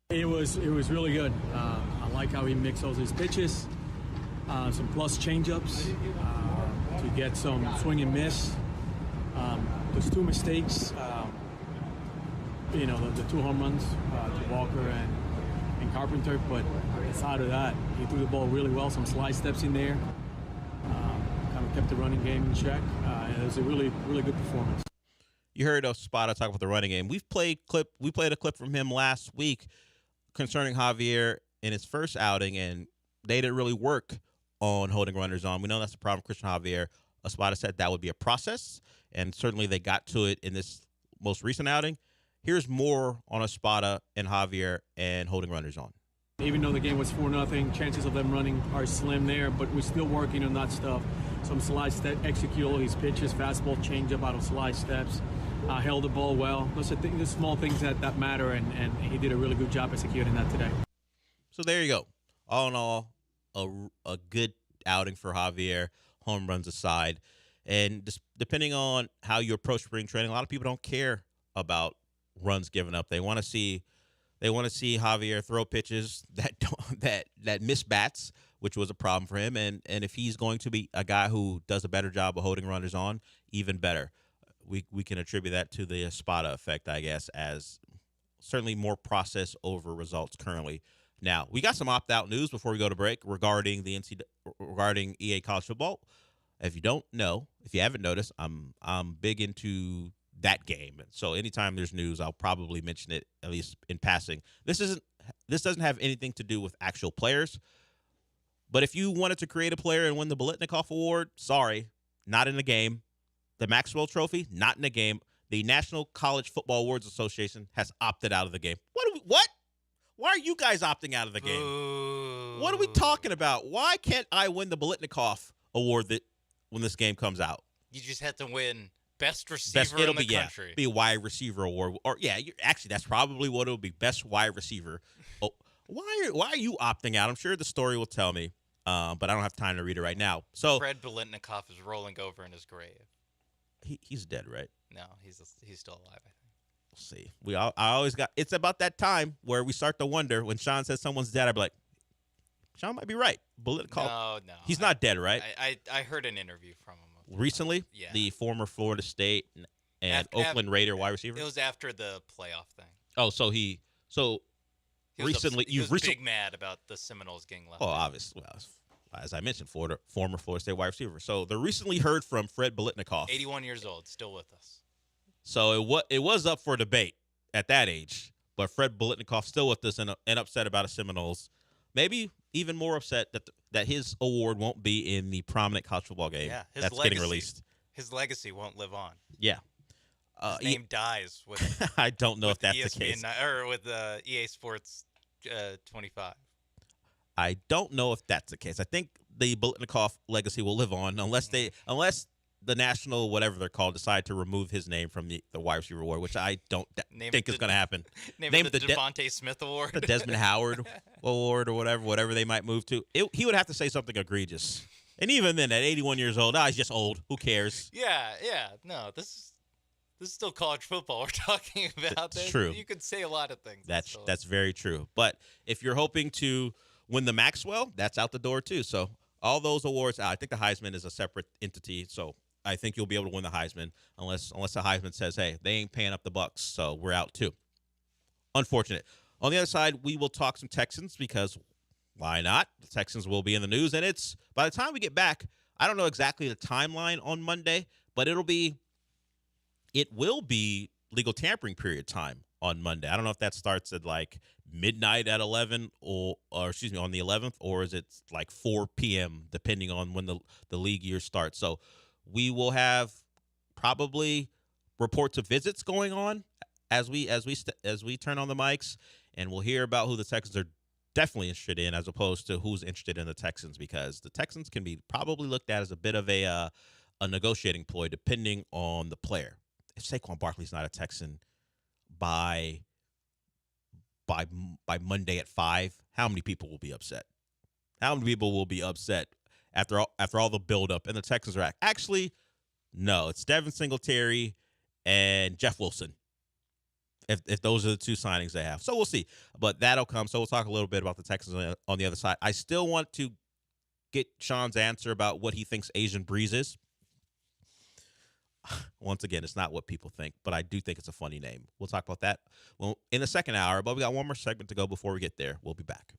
It was really good. I like how he mixed all his pitches, some plus changeups to get some swing and miss. Those 2 mistakes, the 2 home runs to Walker and Carpenter, but aside of that, he threw the ball really well. Some slide steps in there, kind of kept the running game in check. It was a really, really good performance. You heard Espada talk about the running game. We played a clip from him last week concerning Javier in his first outing, and they didn't really work on holding runners on. We know that's a problem with Christian Javier. Espada said that would be a process, and certainly they got to it in this most recent outing. Here's more on Espada and Javier and holding runners on. Even though the game was 4-0, chances of them running are slim there, but we're still working on that stuff. Some slide step, execute all his pitches, fastball, changeup out of slide steps, held the ball well. Those are the small things that matter, and he did a really good job executing that today. So there you go. All in all, a good outing for Javier, home runs aside. And just depending on how you approach spring training, a lot of people don't care about runs given up. They want to see Javier throw pitches that miss bats, which was a problem for him. And if he's going to be a guy who does a better job of holding runners on, even better. We can attribute that to the Espada effect, I guess, as certainly more process over results currently. Now, we got some opt-out news before we go to break regarding regarding EA College Football. If you haven't noticed, I'm big into that game. So anytime there's news, I'll probably mention it at least in passing. This doesn't have anything to do with actual players. But if you wanted to create a player and win the Biletnikoff Award, sorry, not in the game. The Maxwell Trophy, not in the game. The National College Football Awards Association has opted out of the game. What? Why are you guys opting out of the game? Ooh. What are we talking about? Why can't I win the Biletnikoff Award when this game comes out? You just have to win best receiver in the country. Be a wide receiver award. Or actually, that's probably what it would be. Best wide receiver. Oh, why are you opting out? I'm sure the story will tell me, but I don't have time to read it right now. So Fred Biletnikoff is rolling over in his grave. He's dead, right? No, he's still alive, I think. We'll see. I always got. It's about that time where we start to wonder when Sean says someone's dead. I'd be like, Sean might be right. No, he's not dead, right? I heard an interview from him recently. Yeah. The former Florida State and Oakland Raider wide receiver. It was after the playoff thing. Oh, so recently he was big mad about the Seminoles getting left. Oh, obviously. Well, as I mentioned, former Florida State wide receiver. So they recently heard from Fred Biletnikoff. 81 years old, still with us. So it was up for debate at that age. But Fred Biletnikoff still with us and upset about the Seminoles. Maybe even more upset that his award won't be in the prominent college football game that's getting released. His legacy won't live on. Yeah. His name dies with. I don't know if that's ESPN, the case. Or with EA Sports 25. I don't know if that's the case. I think the Biletnikoff legacy will live on unless the national whatever they're called decide to remove his name from the wide receiver award, which I don't think is going to happen. Name it the Devontae Smith Award, the Desmond Howard Award, or whatever they might move to. He would have to say something egregious, and even then, at 81 years old, he's just old. Who cares? Yeah. No, this is still college football we're talking about. That's true. You could say a lot of things. That's very true. But if you're hoping to win the Maxwell, that's out the door too. So all those awards, I think the Heisman is a separate entity. So I think you'll be able to win the Heisman unless the Heisman says, hey, they ain't paying up the bucks, so we're out too. Unfortunate. On the other side, we will talk some Texans because why not? The Texans will be in the news, and it's by the time we get back, I don't know exactly the timeline on Monday, but it will be legal tampering period time on Monday. I don't know if that starts at like midnight at 11 or excuse me, on the 11th, or is it like 4 p.m. depending on when the league year starts. So we will have probably reports of visits going on as we turn on the mics, and we'll hear about who the Texans are definitely interested in as opposed to who's interested in the Texans, because the Texans can be probably looked at as a bit of a negotiating ploy depending on the player. If Saquon Barkley's not a Texan by Monday at 5, how many people will be upset? How many people will be upset after all the buildup? And the Texans are actually, no, it's Devin Singletary and Jeff Wilson. If those are the two signings they have. So we'll see. But that'll come. So we'll talk a little bit about the Texans on the other side. I still want to get Sean's answer about what he thinks Asian Breeze is. Once again, it's not what people think, but I do think it's a funny name. We'll talk about that in the second hour, but we got one more segment to go before we get there. We'll be back.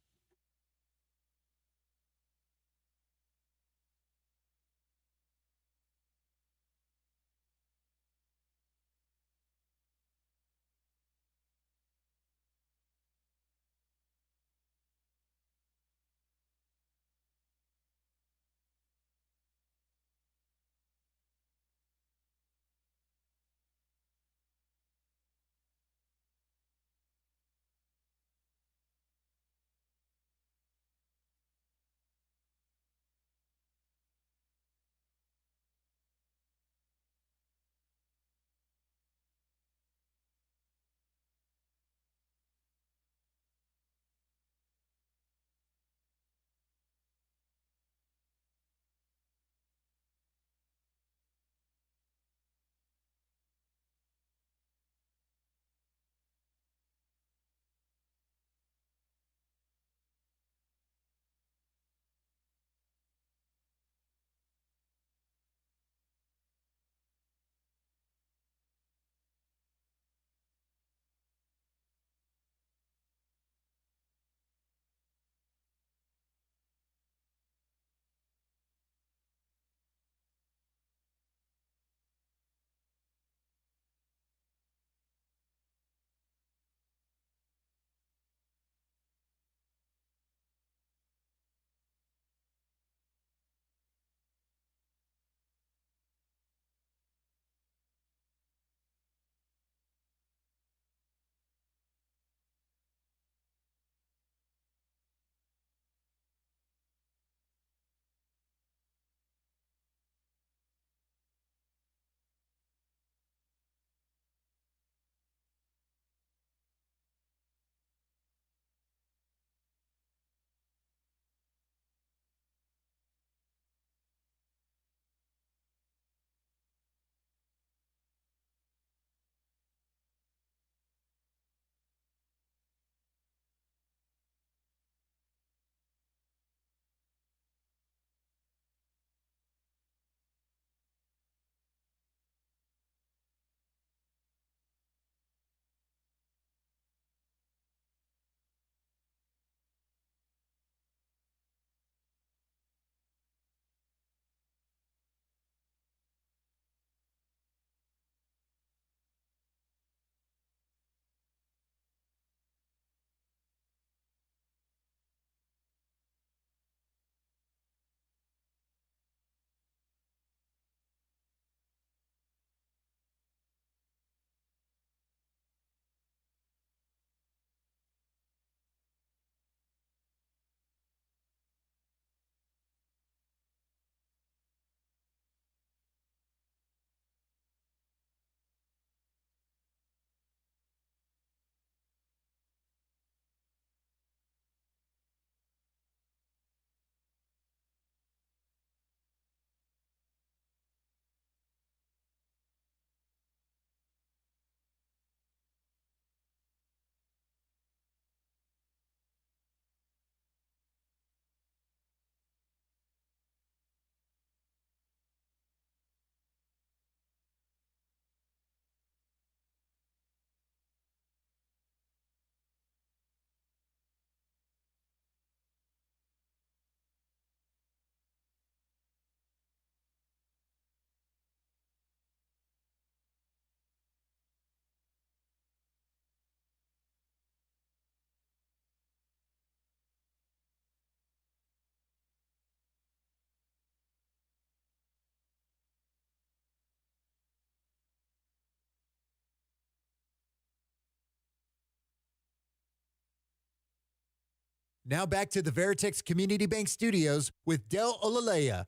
Now back to the Veritex Community Bank Studios with Del Olaleye.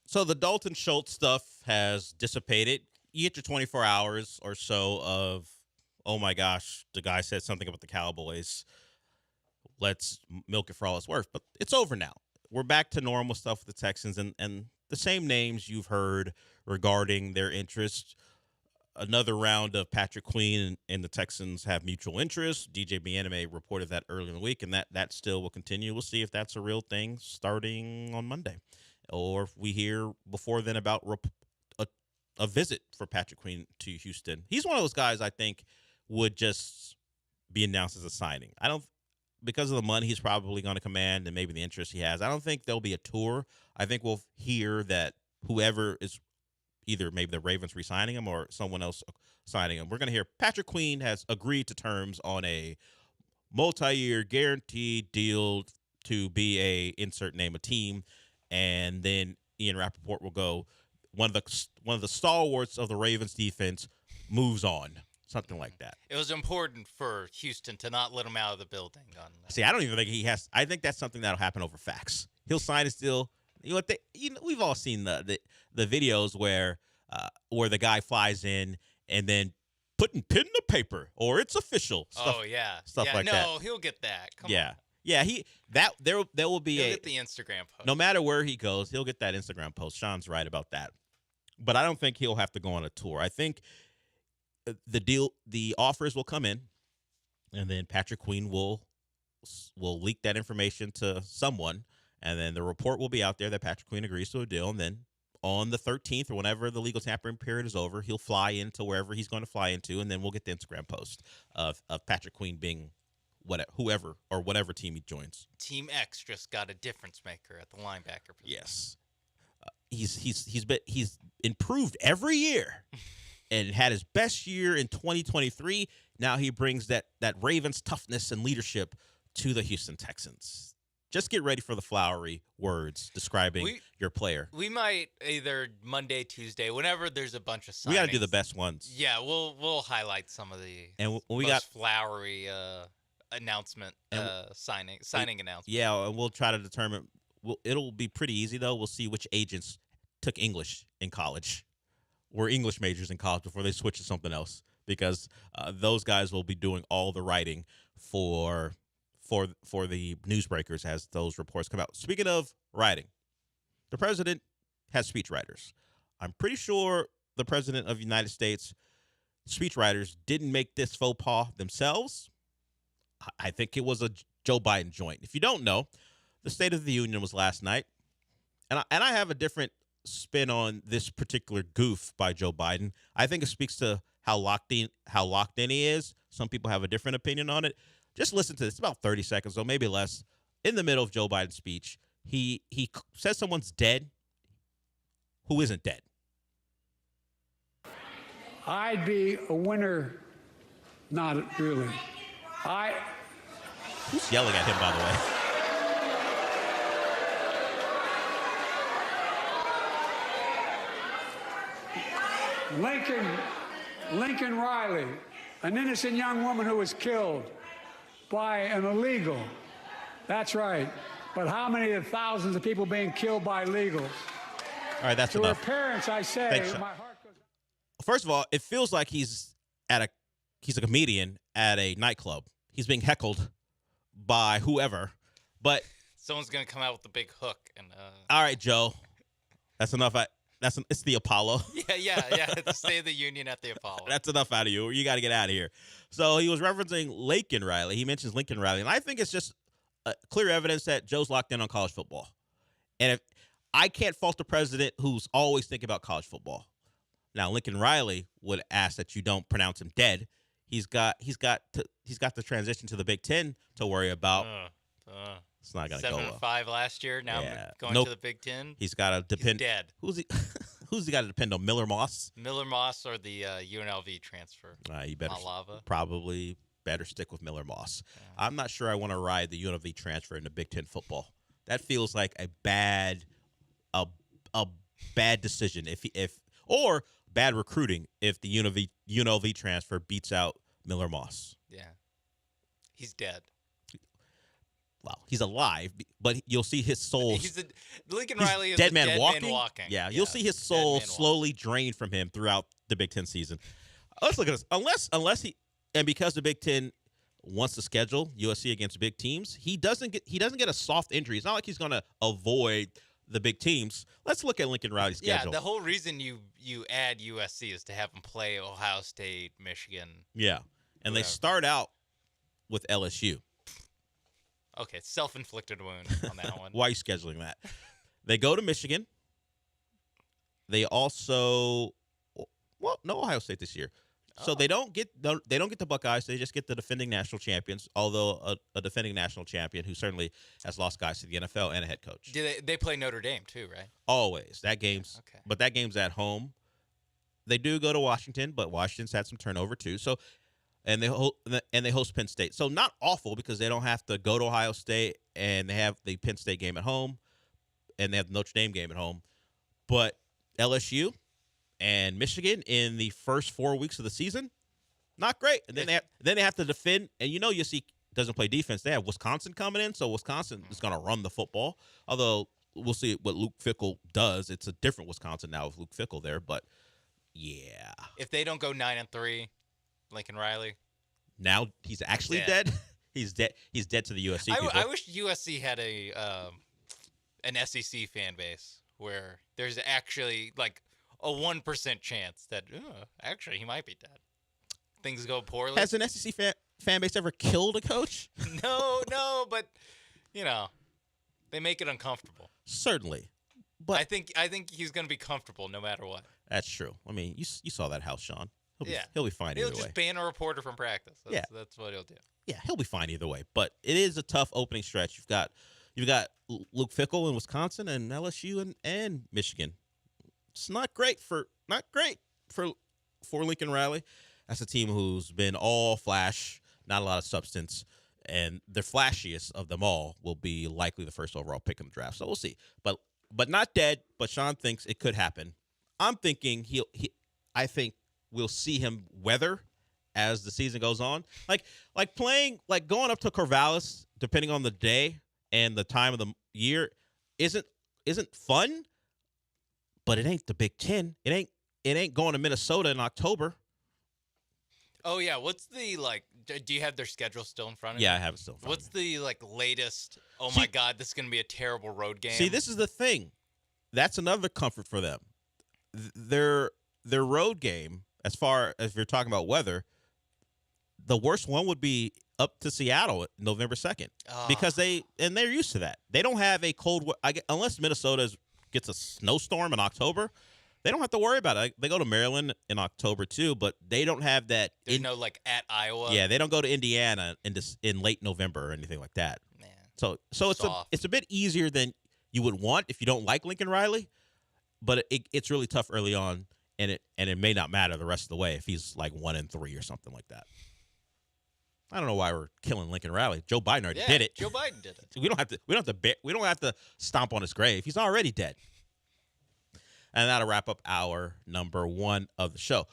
So the Dalton Schultz stuff has dissipated. You get your 24 hours or so of, oh my gosh, the guy said something about the Cowboys. Let's milk it for all it's worth. But it's over now. We're back to normal stuff with the Texans and the same names you've heard regarding their interest. Another round of Patrick Queen and the Texans have mutual interest. DJ Bieniemy reported that earlier in the week, and that still will continue. We'll see if that's a real thing starting on Monday. Or if we hear before then about a visit for Patrick Queen to Houston. He's one of those guys I think would just be announced as a signing. Because of the money he's probably going to command and maybe the interest he has, I don't think there'll be a tour. I think we'll hear that whoever is either maybe the Ravens re-signing him or someone else signing him. We're going to hear Patrick Queen has agreed to terms on a multi-year guaranteed deal to be a insert name a team. And then Ian Rappaport will go, one of the stalwarts of the Ravens defense moves on, something like that. It was important for Houston to not let him out of the building. See, I don't even think he has. I think that's something that'll happen over fax. He'll sign his deal. We've all seen the videos where the guy flies in and then putting pen to paper or it's official. Stuff, stuff like that. No, he'll get that. Come on. Yeah, there will be he'll get the Instagram post. No matter where he goes, he'll get that Instagram post. Sean's right about that. But I don't think he'll have to go on a tour. I think the offers will come in, and then Patrick Queen will leak that information to someone, and then the report will be out there that Patrick Queen agrees to a deal, and then on the 13th or whenever the legal tampering period is over, he'll fly into wherever he's going to fly into, and then we'll get the Instagram post of Patrick Queen being whoever or whatever team he joins. Team X just got a difference maker at the linebacker position. Yes, he's improved every year, and had his best year in 2023. Now he brings that Ravens toughness and leadership to the Houston Texans. Just get ready for the flowery words describing your player. We might either Monday, Tuesday, whenever there's a bunch of signings. We got to do the best ones. Yeah, we'll highlight some of the we most got flowery announcement signing announcement. Yeah, and we'll try to determine. It'll be pretty easy though. We'll see which agents took English in college, were English majors in college before they switched to something else, because those guys will be doing all the writing for the newsbreakers as those reports come out. Speaking of writing, the president has speechwriters. I'm pretty sure the president of the United States speechwriters didn't make this faux pas themselves. I think it was a Joe Biden joint. If you don't know, the State of the Union was last night, and I have a different spin on this particular goof by Joe Biden. I think it speaks to how locked in he is. Some people have a different opinion on it. Just listen to this. It's about 30 seconds, or maybe less. In the middle of Joe Biden's speech, he says someone's dead who isn't dead. I'd be a winner. Not really. Who's yelling at him, by the way? Lincoln Riley, an innocent young woman who was killed by an illegal. That's right. But how many of the thousands of people being killed by illegals? All right, that's to enough. To her parents, I say, Thanks, my heart goes. First of all, it feels like he's a comedian at a nightclub. He's being heckled by whoever, but someone's gonna come out with a big hook and. All right, Joe, that's enough. It's the Apollo. Yeah. The State of the Union at the Apollo. That's enough out of you. You got to get out of here. So he was referencing Lincoln Riley. He mentions Lincoln Riley, and I think it's just clear evidence that Joe's locked in on college football. And if I can't fault the president who's always thinking about college football. Now Lincoln Riley would ask that you don't pronounce him dead. He's got the transition to the Big Ten to worry about. It's not gonna go well. 7-5 last year. Now going to the Big Ten. He's got to depend. He's dead. Who's he got to depend on? Miller Moss. Miller Moss or the UNLV transfer. You better Malava. Probably better stick with Miller Moss. Yeah. I'm not sure I want to ride the UNLV transfer into Big Ten football. That feels like a bad decision. Or bad recruiting if the UNLV transfer beats out Miller Moss. Yeah. He's dead. Well, he's alive, but you'll see his soul. Lincoln Riley is dead a man dead walking. man walking. Yeah, you'll see his soul slowly drain from him throughout the Big Ten season. Let's look at this. Unless he, and because the Big Ten wants to schedule USC against big teams, he doesn't get a soft injury. It's not like he's going to avoid the big teams. Let's look at Lincoln Riley's schedule. Yeah, the whole reason you add USC is to have him play Ohio State, Michigan. Yeah, and they start out with LSU. Okay, self-inflicted wound on that one. Why are you scheduling that? They go to Michigan. They also, no Ohio State this year. So they don't get the Buckeyes. They just get the defending national champions. Although a defending national champion who certainly has lost guys to the NFL and a head coach. They play Notre Dame too, right? Always that game's. Okay. But that game's at home. They do go to Washington, but Washington's had some turnover too. So. And they host Penn State. So not awful because they don't have to go to Ohio State, and they have the Penn State game at home, and they have the Notre Dame game at home. But LSU and Michigan in the first 4 weeks of the season, not great. And then they have to defend. And USC doesn't play defense. They have Wisconsin coming in, so Wisconsin is going to run the football. Although we'll see what Luke Fickell does. It's a different Wisconsin now with Luke Fickell there. But yeah, if they don't go 9-3. Lincoln Riley. Now he's actually dead. He's dead. He's dead to the USC people. I wish USC had an SEC fan base where there's actually like a 1% chance that actually he might be dead. Things go poorly. Has an SEC fan base ever killed a coach? No, but they make it uncomfortable. Certainly, but I think he's going to be comfortable no matter what. That's true. I mean, you saw that house, Sean. He'll be fine He'll either way. just ban a reporter from practice. That's what he'll do. Yeah, he'll be fine either way. But it is a tough opening stretch. You've got Luke Fickell in Wisconsin and LSU and Michigan. It's not great for Lincoln Riley. That's a team who's been all flash, not a lot of substance, and the flashiest of them all will be likely the first overall pick in the draft. So we'll see. But not dead. But Sean thinks it could happen. I'm thinking I think we'll see him weather as the season goes on. Like going up to Corvallis, depending on the day and the time of the year, isn't fun, but it ain't the Big Ten. It ain't going to Minnesota in October. Oh yeah, what's the do you have their schedule still in front of you? Yeah, I have it still in front What's of me. the latest? Oh my God, this is going to be a terrible road game. See, this is the thing. That's another comfort for them. Their road game, as far as you're talking about weather, the worst one would be up to Seattle November 2nd because they're used to that. They don't have a cold unless Minnesota gets a snowstorm in October. They don't have to worry about it. They go to Maryland in October too, but they don't have that. There's no at Iowa. Yeah, they don't go to Indiana in late November or anything like that. Man, so it's a bit easier than you would want if you don't like Lincoln Riley, but it's really tough early on. And it may not matter the rest of the way if he's like 1-3 or something like that. I don't know why we're killing Lincoln Riley. Joe Biden already did it. Joe Biden did it. We don't have to stomp on his grave. He's already dead. And that'll wrap up our number 1 of the show.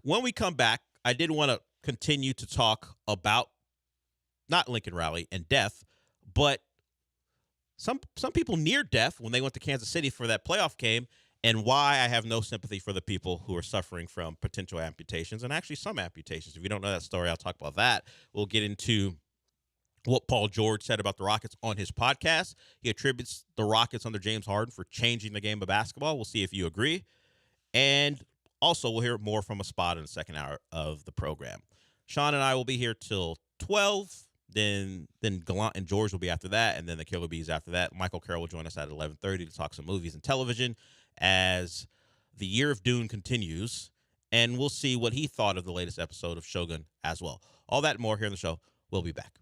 When we come back, I did want to continue to talk about not Lincoln Riley and death, but some people near death when they went to Kansas City for that playoff game. And why I have no sympathy for the people who are suffering from potential amputations and actually some amputations. If you don't know that story, I'll talk about that. We'll get into what Paul George said about the Rockets on his podcast. He attributes the Rockets under James Harden for changing the game of basketball. We'll see if you agree. And also, we'll hear more from a spot in the second hour of the program. Sean and I will be here till 12. Then Gallant and George will be after that, and then the Killer Bees after that. Michael Carroll will join us at 11:30 to talk some movies and television as the Year of Dune continues, and we'll see what he thought of the latest episode of Shogun as well. All that and more here in the show. We'll be back.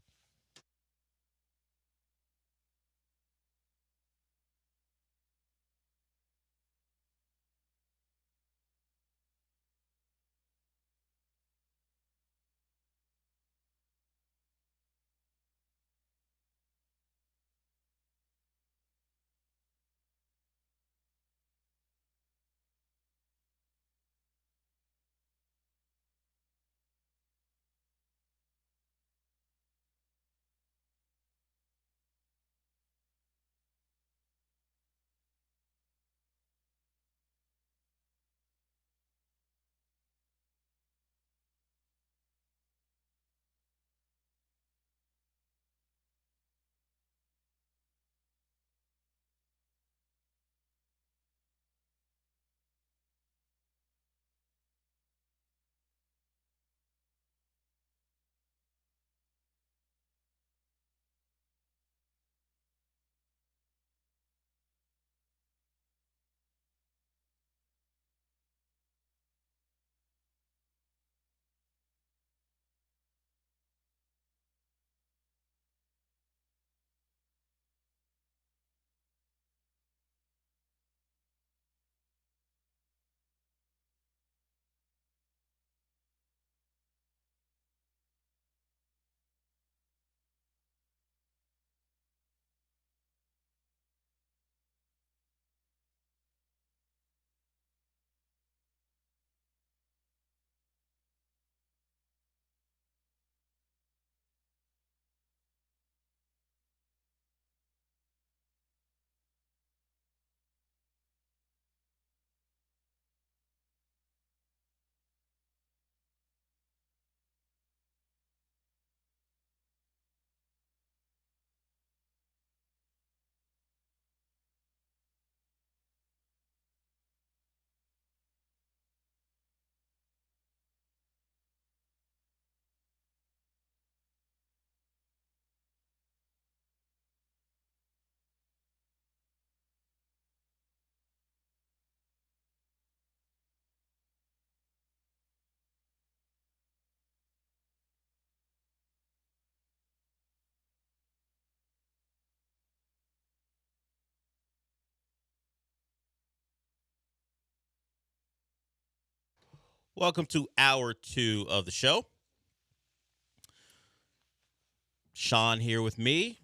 Welcome to hour 2 of the show. Sean here with me.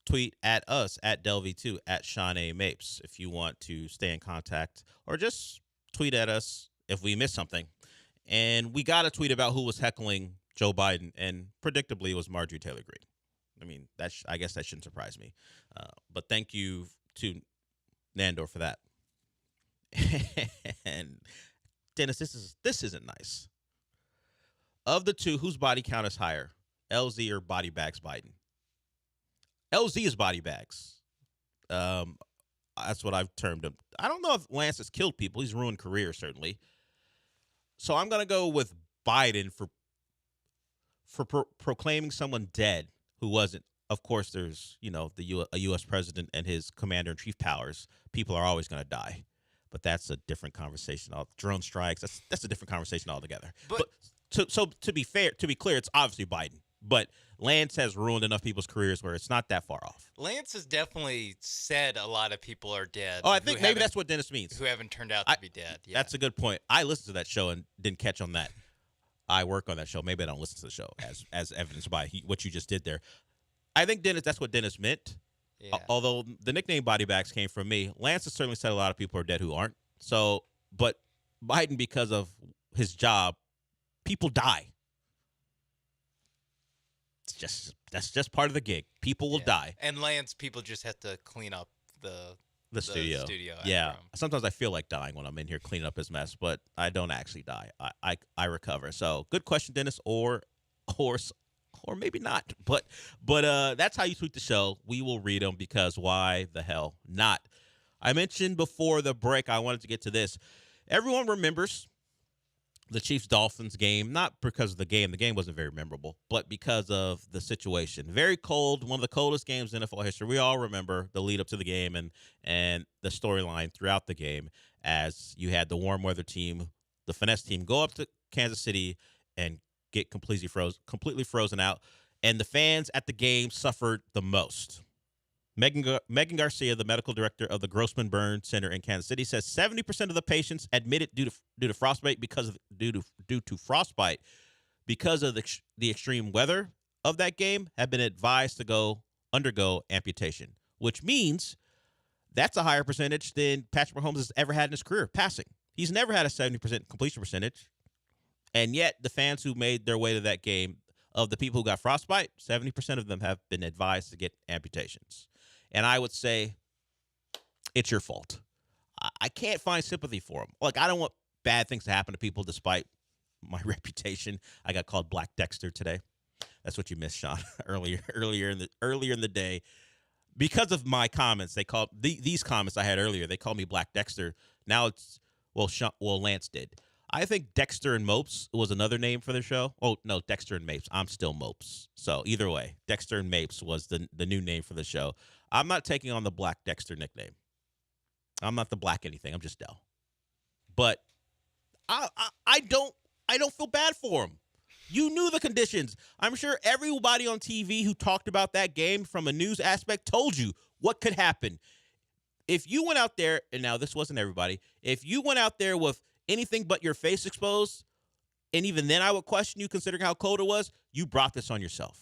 Tweet at us at Delv2 at Sean A. Mapes if you want to stay in contact, or just tweet at us if we miss something. And we got a tweet about who was heckling Joe Biden, and predictably it was Marjorie Taylor Greene. I mean, I guess that shouldn't surprise me. But thank you to Nandor for that. And Dennis, this isn't nice. Of the two, whose body count is higher, LZ or body bags Biden? LZ is body bags. That's what I've termed him. I don't know if Lance has killed people. He's ruined careers, certainly. So I'm going to go with Biden for proclaiming someone dead who wasn't. Of course, there's, a U.S. president and his commander-in-chief powers. People are always going to die. But that's a different conversation. Drone strikes, that's a different conversation altogether. But to be fair, to be clear, it's obviously Biden. But Lance has ruined enough people's careers where it's not that far off. Lance has definitely said a lot of people are dead. Oh, I think maybe that's what Dennis means. Who haven't turned out to be dead. Yeah. That's a good point. I listened to that show and didn't catch on that. I work on that show. Maybe I don't listen to the show as evidenced by what you just did there. I think, Dennis, that's what Dennis meant. Yeah. Although the nickname body bags came from me. Lance has certainly said a lot of people are dead who aren't. So, but Biden, because of his job, people die. That's just part of the gig. People will die. And Lance, people just have to clean up the studio. Yeah. Sometimes I feel like dying when I'm in here cleaning up his mess, but I don't actually die. I recover. So, good question, Dennis, or maybe not. But that's how you tweet the show. We will read them because why the hell not? I mentioned before the break, I wanted to get to this. Everyone remembers the Chiefs-Dolphins game, not because of the game. The game wasn't very memorable, but because of the situation. Very cold, one of the coldest games in NFL history. We all remember the lead up to the game and the storyline throughout the game as you had the warm weather team, the finesse team, go up to Kansas City and get completely frozen out. And the fans at the game suffered the most. Megan Garcia, the medical director of the Grossman Burn Center in Kansas City, says 70% of the patients admitted due to frostbite because of the extreme weather of that game have been advised to undergo amputation, which means that's a higher percentage than Patrick Mahomes has ever had in his career passing. He's never had a 70% completion percentage, and yet the fans who made their way to that game, of the people who got frostbite, 70% of them have been advised to get amputations. And I would say it's your fault. I can't find sympathy for them. Like, I don't want bad things to happen to people despite my reputation. I got called Black Dexter today. That's what you missed, Sean, earlier in the day. Because of my comments, they called these comments I had earlier, they called me Black Dexter. Now it's, Lance did. I think Dexter and Mopes was another name for the show. Oh, no, Dexter and Mapes. I'm still Mopes. So either way, Dexter and Mapes was the new name for the show. I'm not taking on the Black Dexter nickname. I'm not the black anything. I'm just Del. But I don't feel bad for him. You knew the conditions. I'm sure everybody on TV who talked about that game from a news aspect told you what could happen. If you went out there, and now this wasn't everybody, if you went out there with anything but your face exposed, and even then I would question you considering how cold it was, you brought this on yourself.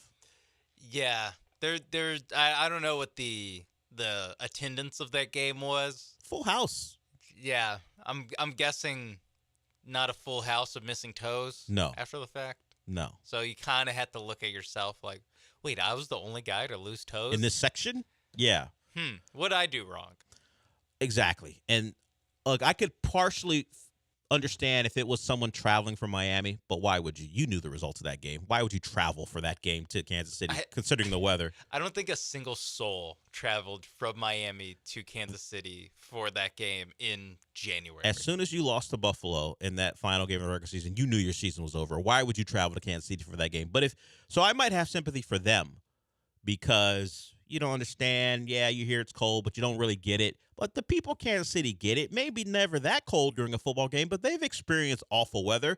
Yeah. I don't know what the attendance of that game was. Full house. Yeah. I'm guessing not a full house of missing toes. No. After the fact. No. So you kind of had to look at yourself like, wait, I was the only guy to lose toes in this section? Yeah. What'd I do wrong? Exactly. And look, I could partially understand if it was someone traveling from Miami, but why would you? You knew the results of that game. Why would you travel for that game to Kansas City, considering the weather? I don't think a single soul traveled from Miami to Kansas City for that game in January. As soon as you lost to Buffalo in that final game of the regular season, you knew your season was over. Why would you travel to Kansas City for that game? But so I might have sympathy for them because you don't understand. Yeah, you hear it's cold, but you don't really get it. But the people of Kansas City get it. Maybe never that cold during a football game, but they've experienced awful weather.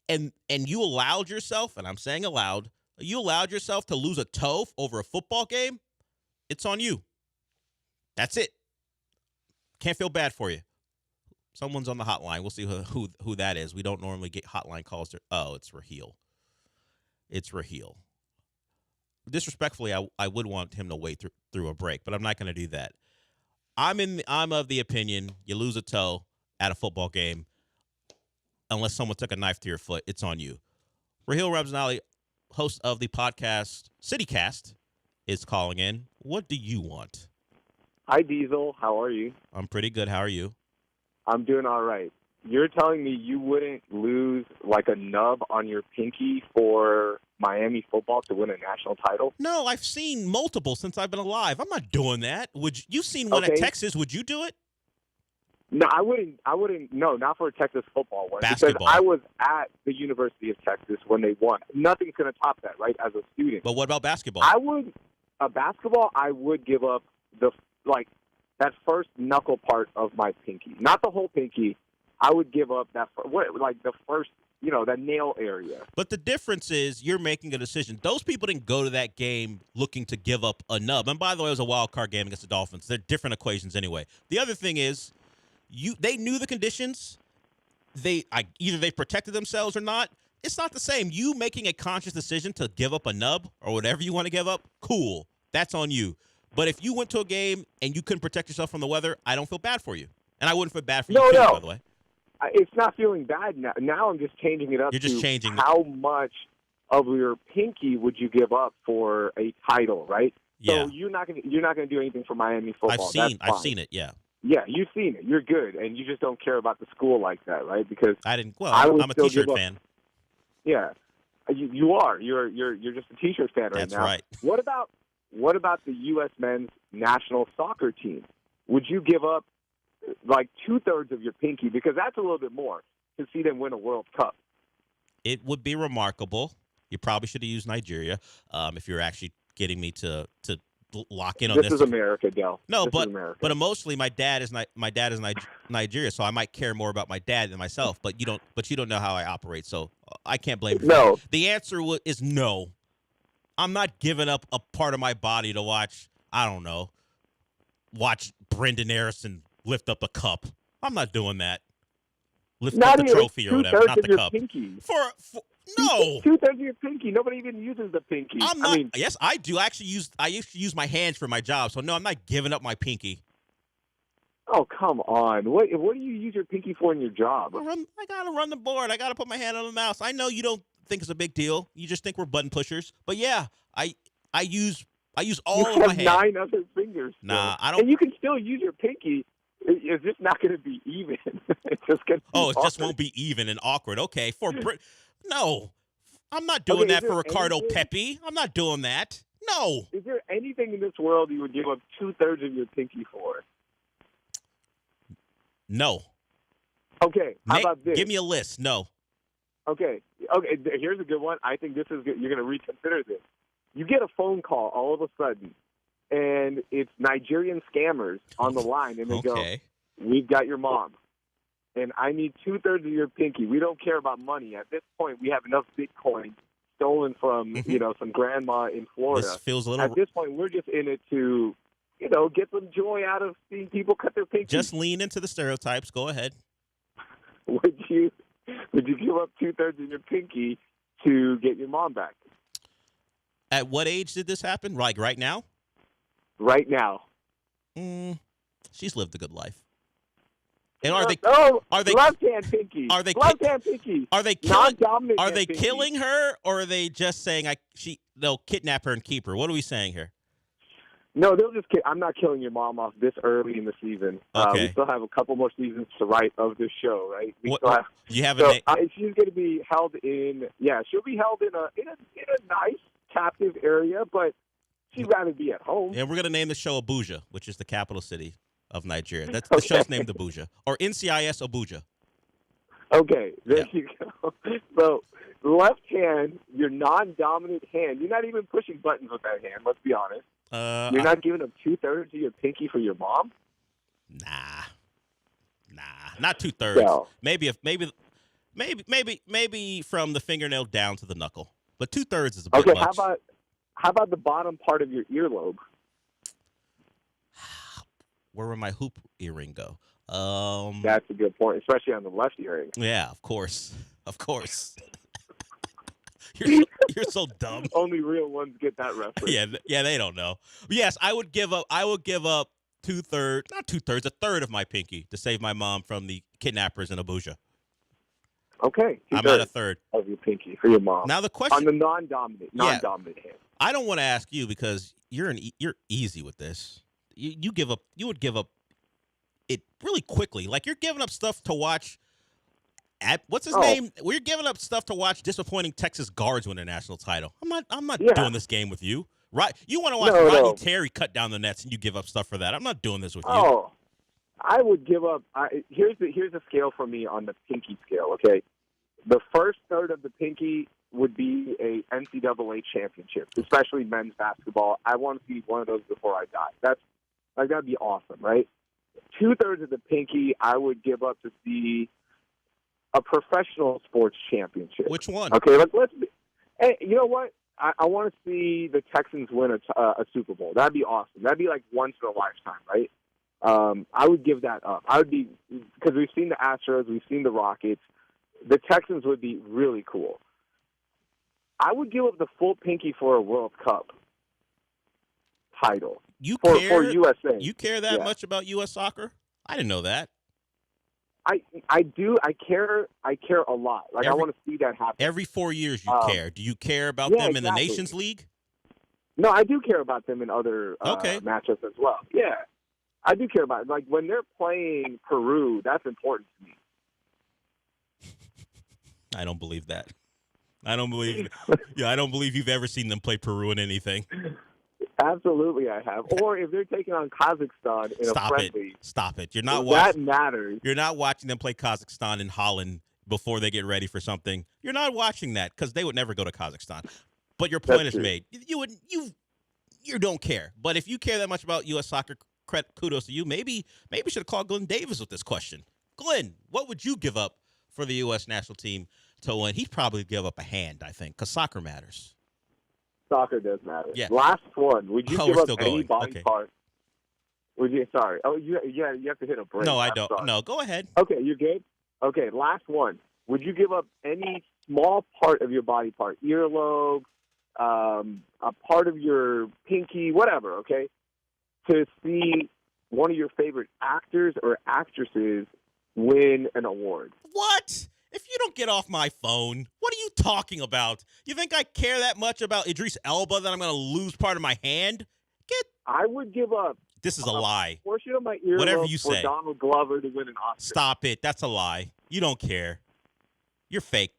And you allowed yourself, and I'm saying allowed, you allowed yourself to lose a toe over a football game. It's on you. That's it. Can't feel bad for you. Someone's on the hotline. We'll see who that is. We don't normally get hotline calls. Oh, it's Raheel. It's Raheel. Disrespectfully, I would want him to wait through a break, but I'm not going to do that. I'm of the opinion you lose a toe at a football game unless someone took a knife to your foot. It's on you. Raheel Ramzanali, host of the podcast CityCast, is calling in. What do you want? Hi, Diesel. How are you? I'm pretty good. How are you? I'm doing all right. You're telling me you wouldn't lose like a nub on your pinky for Miami football to win a national title? No, I've seen multiple since I've been alive. I'm not doing that. You've seen one at Texas? Would you do it? No, I wouldn't. No, not for a Texas football one. Basketball. Because I was at the University of Texas when they won. Nothing's going to top that, right? As a student. But what about basketball? Basketball, I would give up that first knuckle part of my pinky, not the whole pinky. I would give up the first, that nail area. But the difference is you're making a decision. Those people didn't go to that game looking to give up a nub. And by the way, it was a wild card game against the Dolphins. They're different equations anyway. The other thing is they knew the conditions. Either they protected themselves or not. It's not the same. You making a conscious decision to give up a nub or whatever you want to give up, cool. That's on you. But if you went to a game and you couldn't protect yourself from the weather, I don't feel bad for you. And I wouldn't feel bad for you, by the way. It's not feeling bad now. Now I'm just changing it up. You're just changing how much of your pinky would you give up for a title, right? Yeah. So you're not going to do anything for Miami football. I've seen it. Yeah. Yeah, you've seen it. You're good, and you just don't care about the school like that, right? Because I didn't. Well, I'm a T-shirt fan. Yeah, you are. You're just a T-shirt fan right now. That's right. What about the U.S. men's national soccer team? Would you give up like 2/3 of your pinky, because that's a little bit more, to see them win a World Cup? It would be remarkable. You probably should have used Nigeria if you're actually getting me to lock in on this. This is America, Del. No, this but emotionally, my dad is Nigeria, so I might care more about my dad than myself. But you don't know how I operate, so I can't blame you. No. The answer is no. I'm not giving up a part of my body to watch. I don't know. Watch Brendan Harrison lift up a cup. I'm not doing that. Lift up the trophy or whatever, not the cup. Pinky. No. 2/3 of your pinky. Nobody even uses the pinky. Yes, I do. I used to use my hands for my job, so no, I'm not giving up my pinky. Oh, come on. What do you use your pinky for in your job? I gotta run the board. I gotta put my hand on the mouse. I know you don't think it's a big deal. You just think we're button pushers. But yeah, I use all of my hands. You have 9 other fingers. Nah, I don't. And you can still use your pinky. It's just not going to be even. It's just going to be awkward. Just won't be even and awkward. Okay, no, I'm not doing that for Ricardo Pepi. I'm not doing that. No. Is there anything in this world you would give up 2/3 of your pinky for? No. Okay, how about this? Give me a list. No. Okay. Here's a good one. I think this is good. You're going to reconsider this. You get a phone call all of a sudden, and it's Nigerian scammers on the line, and they go, "We've got your mom, and I need 2/3 of your pinky. We don't care about money. At this point, we have enough Bitcoin stolen from some grandma in Florida. This feels a little. At this point, we're just in it to, get some joy out of seeing people cut their pinky. Just lean into the stereotypes. Go ahead. Would you give up 2/3 of your pinky to get your mom back? At what age did this happen? Like right now? Right now. She's lived a good life. And are they left-hand pinky? Are they left-hand pinky? Are they killing? Non-dominant Are they pinky. killing her, or are they just saying they'll kidnap her and keep her? What are we saying here? No, they'll just. I'm not killing your mom off this early in the season. Okay. We still have a couple more seasons to write of this show, right? She's going to be held in. Yeah, she'll be held in a nice captive area, but she'd rather be at home. And we're going to name the show Abuja, which is the capital city of Nigeria. That's the show's named Abuja, or NCIS Abuja. Okay, there you go. So, left hand, your non-dominant hand. You're not even pushing buttons with that hand. Let's be honest. You're not giving up 2/3 of your pinky for your mom? Nah, not 2/3. No. Maybe from the fingernail down to the knuckle. But 2/3 is a bit much. Okay, how about the bottom part of your earlobe? Where would my hoop earring go? That's a good point, especially on the left earring. Yeah, of course. You're so dumb. Only real ones get that reference. Yeah, they don't know. Yes, I would give up 2/3, not 2/3, a third of my pinky to save my mom from the kidnappers in Abuja. Okay, I'm at a third of your pinky for your mom. Now the question on the non-dominant hand. I don't want to ask you because you're easy with this. You would give up it really quickly. Like you're giving up stuff to watch. What's his name? We're giving up stuff to watch disappointing Texas guards win a national title. I'm not doing this game with you. Right? You want to watch Rodney Terry cut down the nets and you give up stuff for that. I'm not doing this with you. Oh, I would give up. Here's the scale for me on the pinky scale. Okay, the first third of the pinky would be a NCAA championship, especially men's basketball. I want to see one of those before I die. That'd be awesome, right? 2/3 of the pinky I would give up to see a professional sports championship. Which one? Okay, let's be. Hey, you know what? I want to see the Texans win a Super Bowl. That'd be awesome. That'd be like once in a lifetime, right? I would give that up. I would be, because we've seen the Astros, we've seen the Rockets. The Texans would be really cool. I would give up the full pinky for a World Cup title. For USA. You care that much about U.S. soccer? I didn't know that. I do. I care a lot. Like I want to see that happen. Every 4 years you care. Do you care about them in the Nations League? No, I do care about them in other matchups as well. Yeah. I do care about it. Like when they're playing Peru, that's important to me. I don't believe that. I don't believe you've ever seen them play Peru in anything. Absolutely, I have. Or if they're taking on Kazakhstan in a friendly. Stop it. You're not watching. That matters. You're not watching them play Kazakhstan in Holland before they get ready for something. You're not watching that because they would never go to Kazakhstan. But your point is made. You don't care. But if you care that much about U.S. soccer, kudos to you. Maybe you should have called Glenn Davis with this question. Glenn, what would you give up for the U.S. national team to win? He'd probably give up a hand, I think, because soccer matters. Soccer does matter. Yeah. Last one. Would you give up any going. body part? Would you? Sorry. Oh, you have to hit a break. No, I don't. Sorry. No, go ahead. Okay, you're good? Okay, last one. Would you give up any small part of your body part, earlobe, a part of your pinky, whatever, okay, to see one of your favorite actors or actresses win an award? What? If you don't get off my phone, what are you talking about? You think I care that much about Idris Elba that I'm going to lose part of my hand? I would give up. This is a lie. Portion of my earlobe Whatever you say. for Donald Glover to win an Oscar. Stop it. That's a lie. You don't care. You're fake.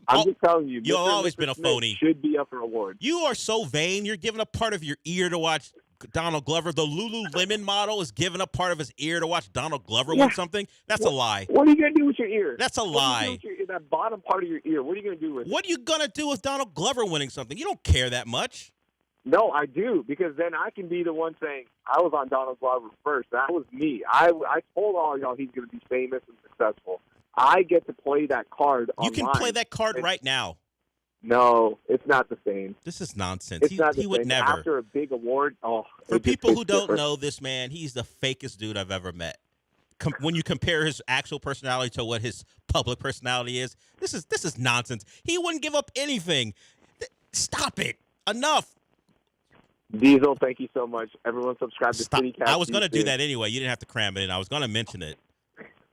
I'm just telling you. You've always been a phony. Should be up for awards. You are so vain. You're giving up part of your ear to watch Donald Glover. The Lululemon model is giving up part of his ear to watch Donald Glover win something. That's a lie. What are you going to do with your ear? That's a lie. What are you gonna do with that bottom part of your ear? What are you going to do with it? What are you going to do with Donald Glover winning something? You don't care that much. No, I do, because then I can be the one saying, I was on Donald Glover first. That was me. I told all y'all he's going to be famous and successful. I get to play that card online. You can play that card right now. No, it's not the same. This is nonsense. It's not the he would same. never. After a big award, For people who don't know this man, he's the fakest dude I've ever met. When you compare his actual personality to what his public personality is, this is nonsense. He wouldn't give up anything. Stop it. Enough. Diesel, thank you so much. Everyone subscribe to CityCast. I was going to do that anyway. You didn't have to cram it in. I was going to mention it.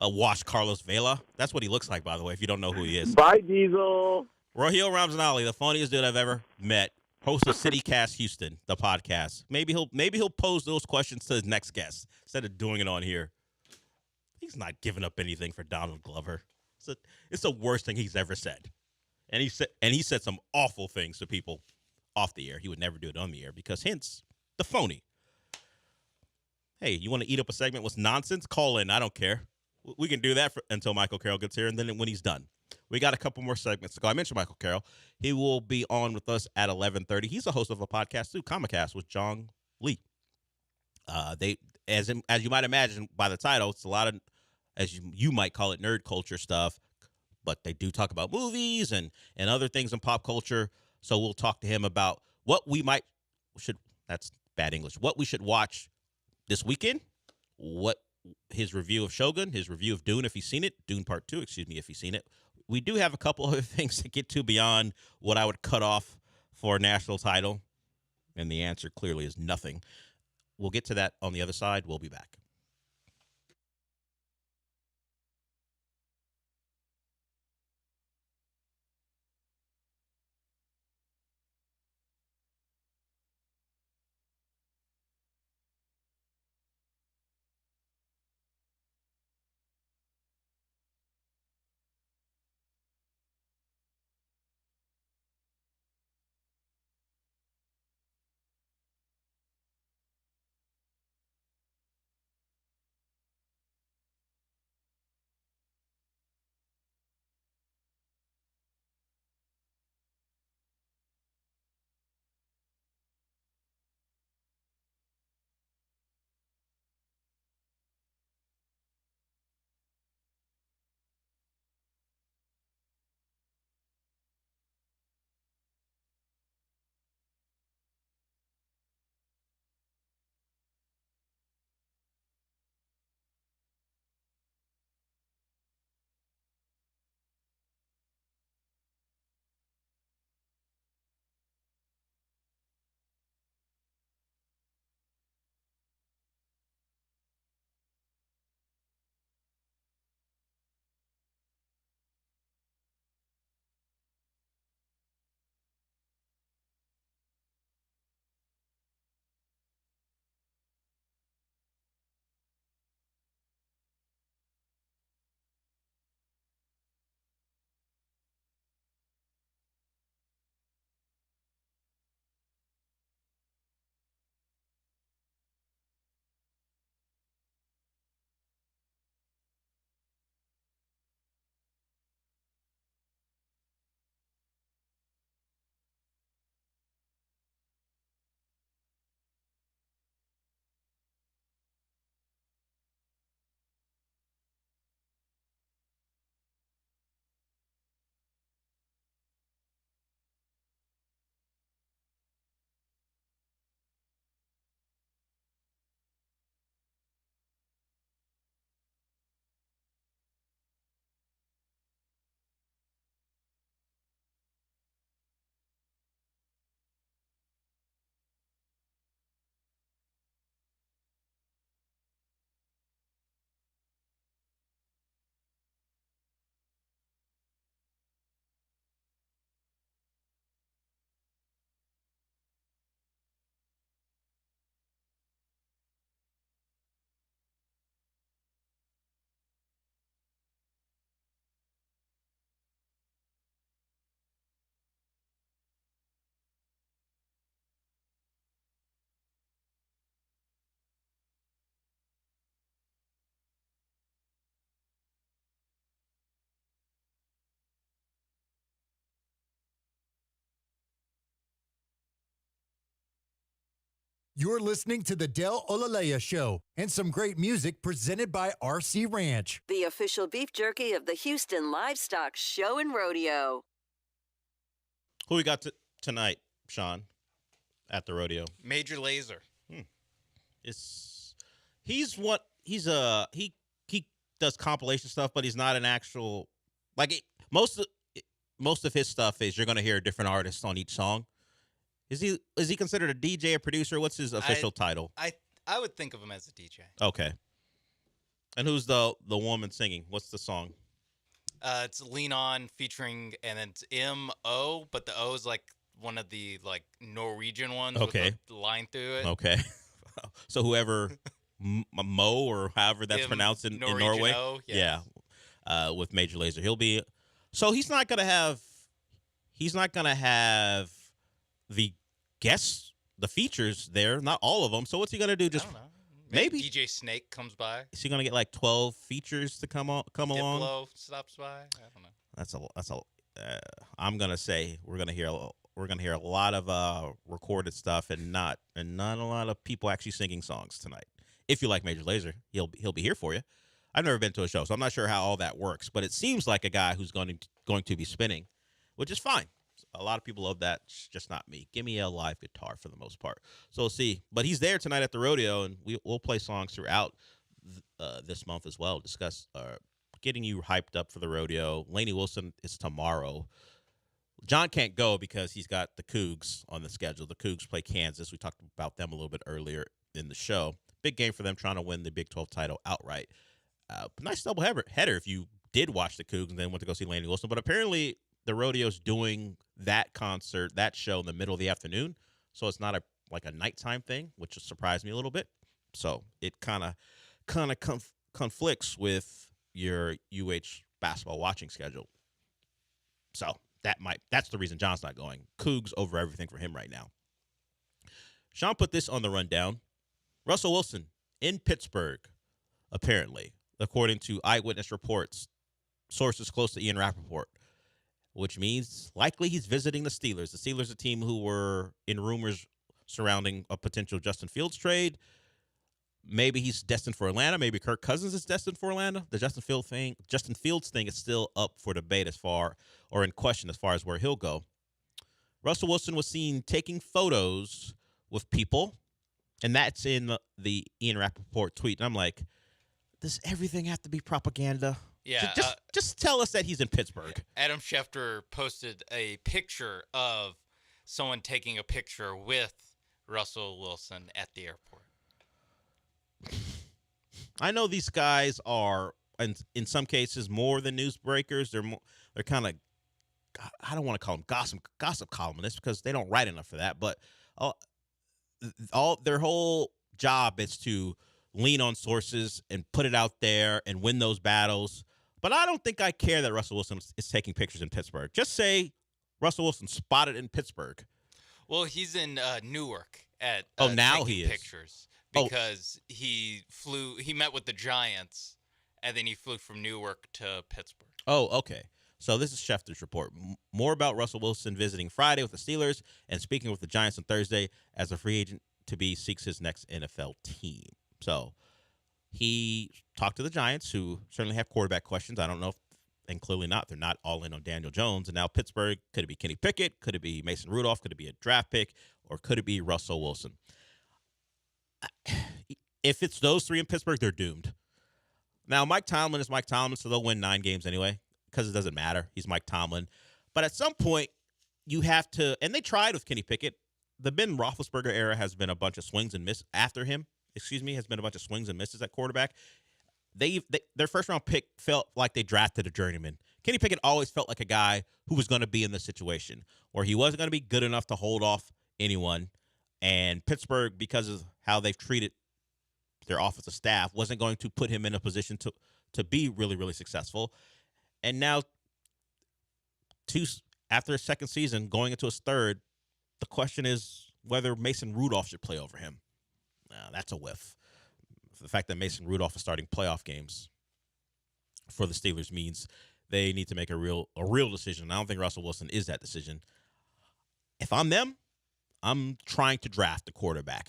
Wash Carlos Vela. That's what he looks like, by the way, if you don't know who he is. Bye, Diesel. Raheel Ramzanali, the funniest dude I've ever met, host of CityCast Houston, the podcast. Maybe he'll pose those questions to his next guest instead of doing it on here. He's not giving up anything for Donald Glover. It's the worst thing he's ever said. And he said some awful things to people off the air. He would never do it on the air because hence the phony. Hey, you want to eat up a segment with nonsense? Call in. I don't care. We can do that until Michael Carroll gets here, and then when he's done. We got a couple more segments to go. I mentioned Michael Carroll. He will be on with us at 11:30. He's a host of a podcast too, Comicast with John Lee. As you might imagine by the title, it's a lot of, as you might call it, nerd culture stuff, but they do talk about movies and other things in pop culture. So we'll talk to him about what that's bad English, what we should watch this weekend, what his review of Shogun, his review of Dune if he's seen it, Dune Part 2, excuse me, if he's seen it. We do have a couple other things to get to beyond what I would cut off for a national title, and the answer clearly is nothing. We'll get to that on the other side. We'll be back. You're listening to the Del Olaleye Show and some great music presented by RC Ranch, the official beef jerky of the Houston Livestock Show and Rodeo. Who we got tonight, Sean, at the rodeo? Major Lazer. He does compilation stuff, but he's not an actual most of his stuff is you're going to hear a different artist on each song. Is he considered a DJ, a producer? What's his official title? I would think of him as a DJ. Okay. And who's the woman singing? What's the song? It's Lean On featuring, and it's M.O., but the O is like one of the Norwegian ones. Okay. With a line through it. Okay. So whoever Mo or however that's pronounced in Norway. O, yes. Yeah. With Major Lazer. He'll be so he's not gonna have the guests, the features there, not all of them. So what's he gonna do? Just I don't know. Maybe DJ Snake comes by. Is he gonna get like 12 features to come along? Diplo stops by. I don't know. That's a. I'm gonna say we're gonna hear a lot of recorded stuff and not a lot of people actually singing songs tonight. If you like Major Lazer, he'll be here for you. I've never been to a show, so I'm not sure how all that works. But it seems like a guy who's going to be spinning, which is fine. A lot of people love that. It's just not me. Give me a live guitar for the most part. So we'll see. But he's there tonight at the rodeo, and we'll play songs throughout. this month as well. Discuss getting you hyped up for the rodeo. Laney Wilson is tomorrow. John can't go because he's got the Cougs on the schedule. The Cougs play Kansas. We talked about them a little bit earlier in the show. Big game for them, trying to win the Big 12 title outright. Nice double header if you did watch the Cougs and then went to go see Laney Wilson. But apparently the rodeo's doing that concert, that show in the middle of the afternoon. So it's not like a nighttime thing, which surprised me a little bit. So it kind of conflicts with your UH basketball watching schedule. So that's the reason John's not going. Cougs over everything for him right now. Sean put this on the rundown. Russell Wilson in Pittsburgh, apparently, according to eyewitness reports, sources close to Ian Rappaport, which means likely he's visiting the Steelers. The Steelers, a team who were in rumors surrounding a potential Justin Fields trade. Maybe he's destined for Atlanta. Maybe Kirk Cousins is destined for Atlanta. The Justin Fields thing is still up for debate or in question as far as where he'll go. Russell Wilson was seen taking photos with people, and that's in the Ian Rappaport tweet. And I'm like, does everything have to be propaganda? Yeah. Just tell us that he's in Pittsburgh. Adam Schefter posted a picture of someone taking a picture with Russell Wilson at the airport. I know these guys are, in some cases, more than newsbreakers. They're kind of, I don't want to call them gossip columnists because they don't write enough for that. But their whole job is to lean on sources and put it out there and win those battles. But I don't think I care that Russell Wilson is taking pictures in Pittsburgh. Just say Russell Wilson spotted in Pittsburgh. Well, he's in Newark at now taking he is. pictures. Because he met with the Giants, and then he flew from Newark to Pittsburgh. Oh, okay. So this is Schefter's report. More about Russell Wilson visiting Friday with the Steelers and speaking with the Giants on Thursday as a free agent to be seeks his next NFL team. So he talked to the Giants, who certainly have quarterback questions. I don't know if, and clearly not. They're not all in on Daniel Jones. And now Pittsburgh, could it be Kenny Pickett? Could it be Mason Rudolph? Could it be a draft pick? Or could it be Russell Wilson? If it's those three in Pittsburgh, they're doomed. Now, Mike Tomlin is Mike Tomlin, so they'll win 9 games anyway because it doesn't matter. He's Mike Tomlin. But at some point, you have to – and they tried with Kenny Pickett. The Ben Roethlisberger era has been a bunch of swings and misses after him. Has been a bunch of swings and misses at quarterback. Their first-round pick felt like they drafted a journeyman. Kenny Pickett always felt like a guy who was going to be in this situation where he wasn't going to be good enough to hold off anyone. And Pittsburgh, because of how they've treated their offensive staff, wasn't going to put him in a position to be really, really successful. And now, after his second season, going into his third, the question is whether Mason Rudolph should play over him. That's a whiff. The fact that Mason Rudolph is starting playoff games for the Steelers means they need to make a real decision. I don't think Russell Wilson is that decision. If I'm them, I'm trying to draft a quarterback,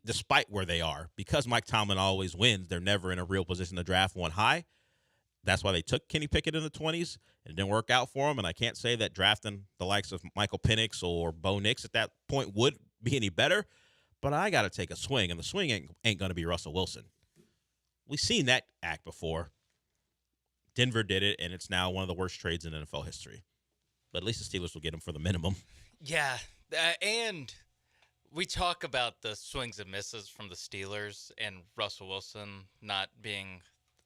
despite where they are. Because Mike Tomlin always wins, they're never in a real position to draft one high. That's why they took Kenny Pickett in the 20s, and it didn't work out for him. And I can't say that drafting the likes of Michael Penix or Bo Nix at that point would be any better. But I got to take a swing, and the swing ain't going to be Russell Wilson. We've seen that act before. Denver did it, and it's now one of the worst trades in NFL history. But at least the Steelers will get him for the minimum. Yeah. And we talk about the swings and misses from the Steelers and Russell Wilson not being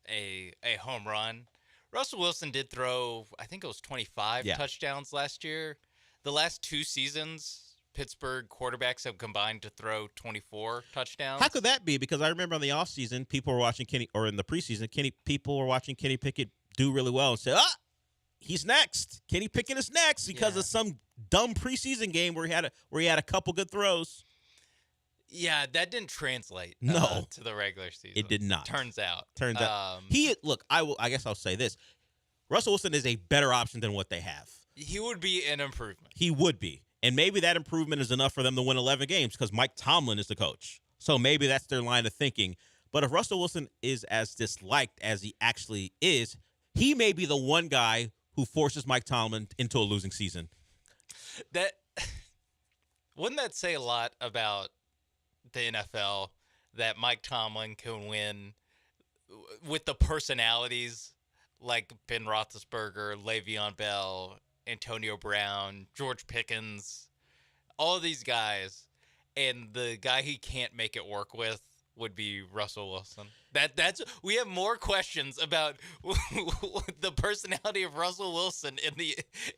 a home run. Russell Wilson did throw, I think it was 25 touchdowns last year. The last 2 seasons, Pittsburgh quarterbacks have combined to throw 24 touchdowns. How could that be? Because I remember in the offseason, people were watching in the preseason, people were watching Kenny Pickett do really well and say, he's next. Kenny Pickett is next because of some dumb preseason game where he had a couple good throws. Yeah, that didn't translate to the regular season. It did not. Turns out. I guess I'll say this. Russell Wilson is a better option than what they have. He would be an improvement. He would be. And maybe that improvement is enough for them to win 11 games because Mike Tomlin is the coach. So maybe that's their line of thinking. But if Russell Wilson is as disliked as he actually is, he may be the one guy who forces Mike Tomlin into a losing season. Wouldn't that say a lot about the NFL that Mike Tomlin can win with the personalities like Ben Roethlisberger, Le'Veon Bell, Antonio Brown, George Pickens, all of these guys, and the guy he can't make it work with would be Russell Wilson. We have more questions about the personality of Russell Wilson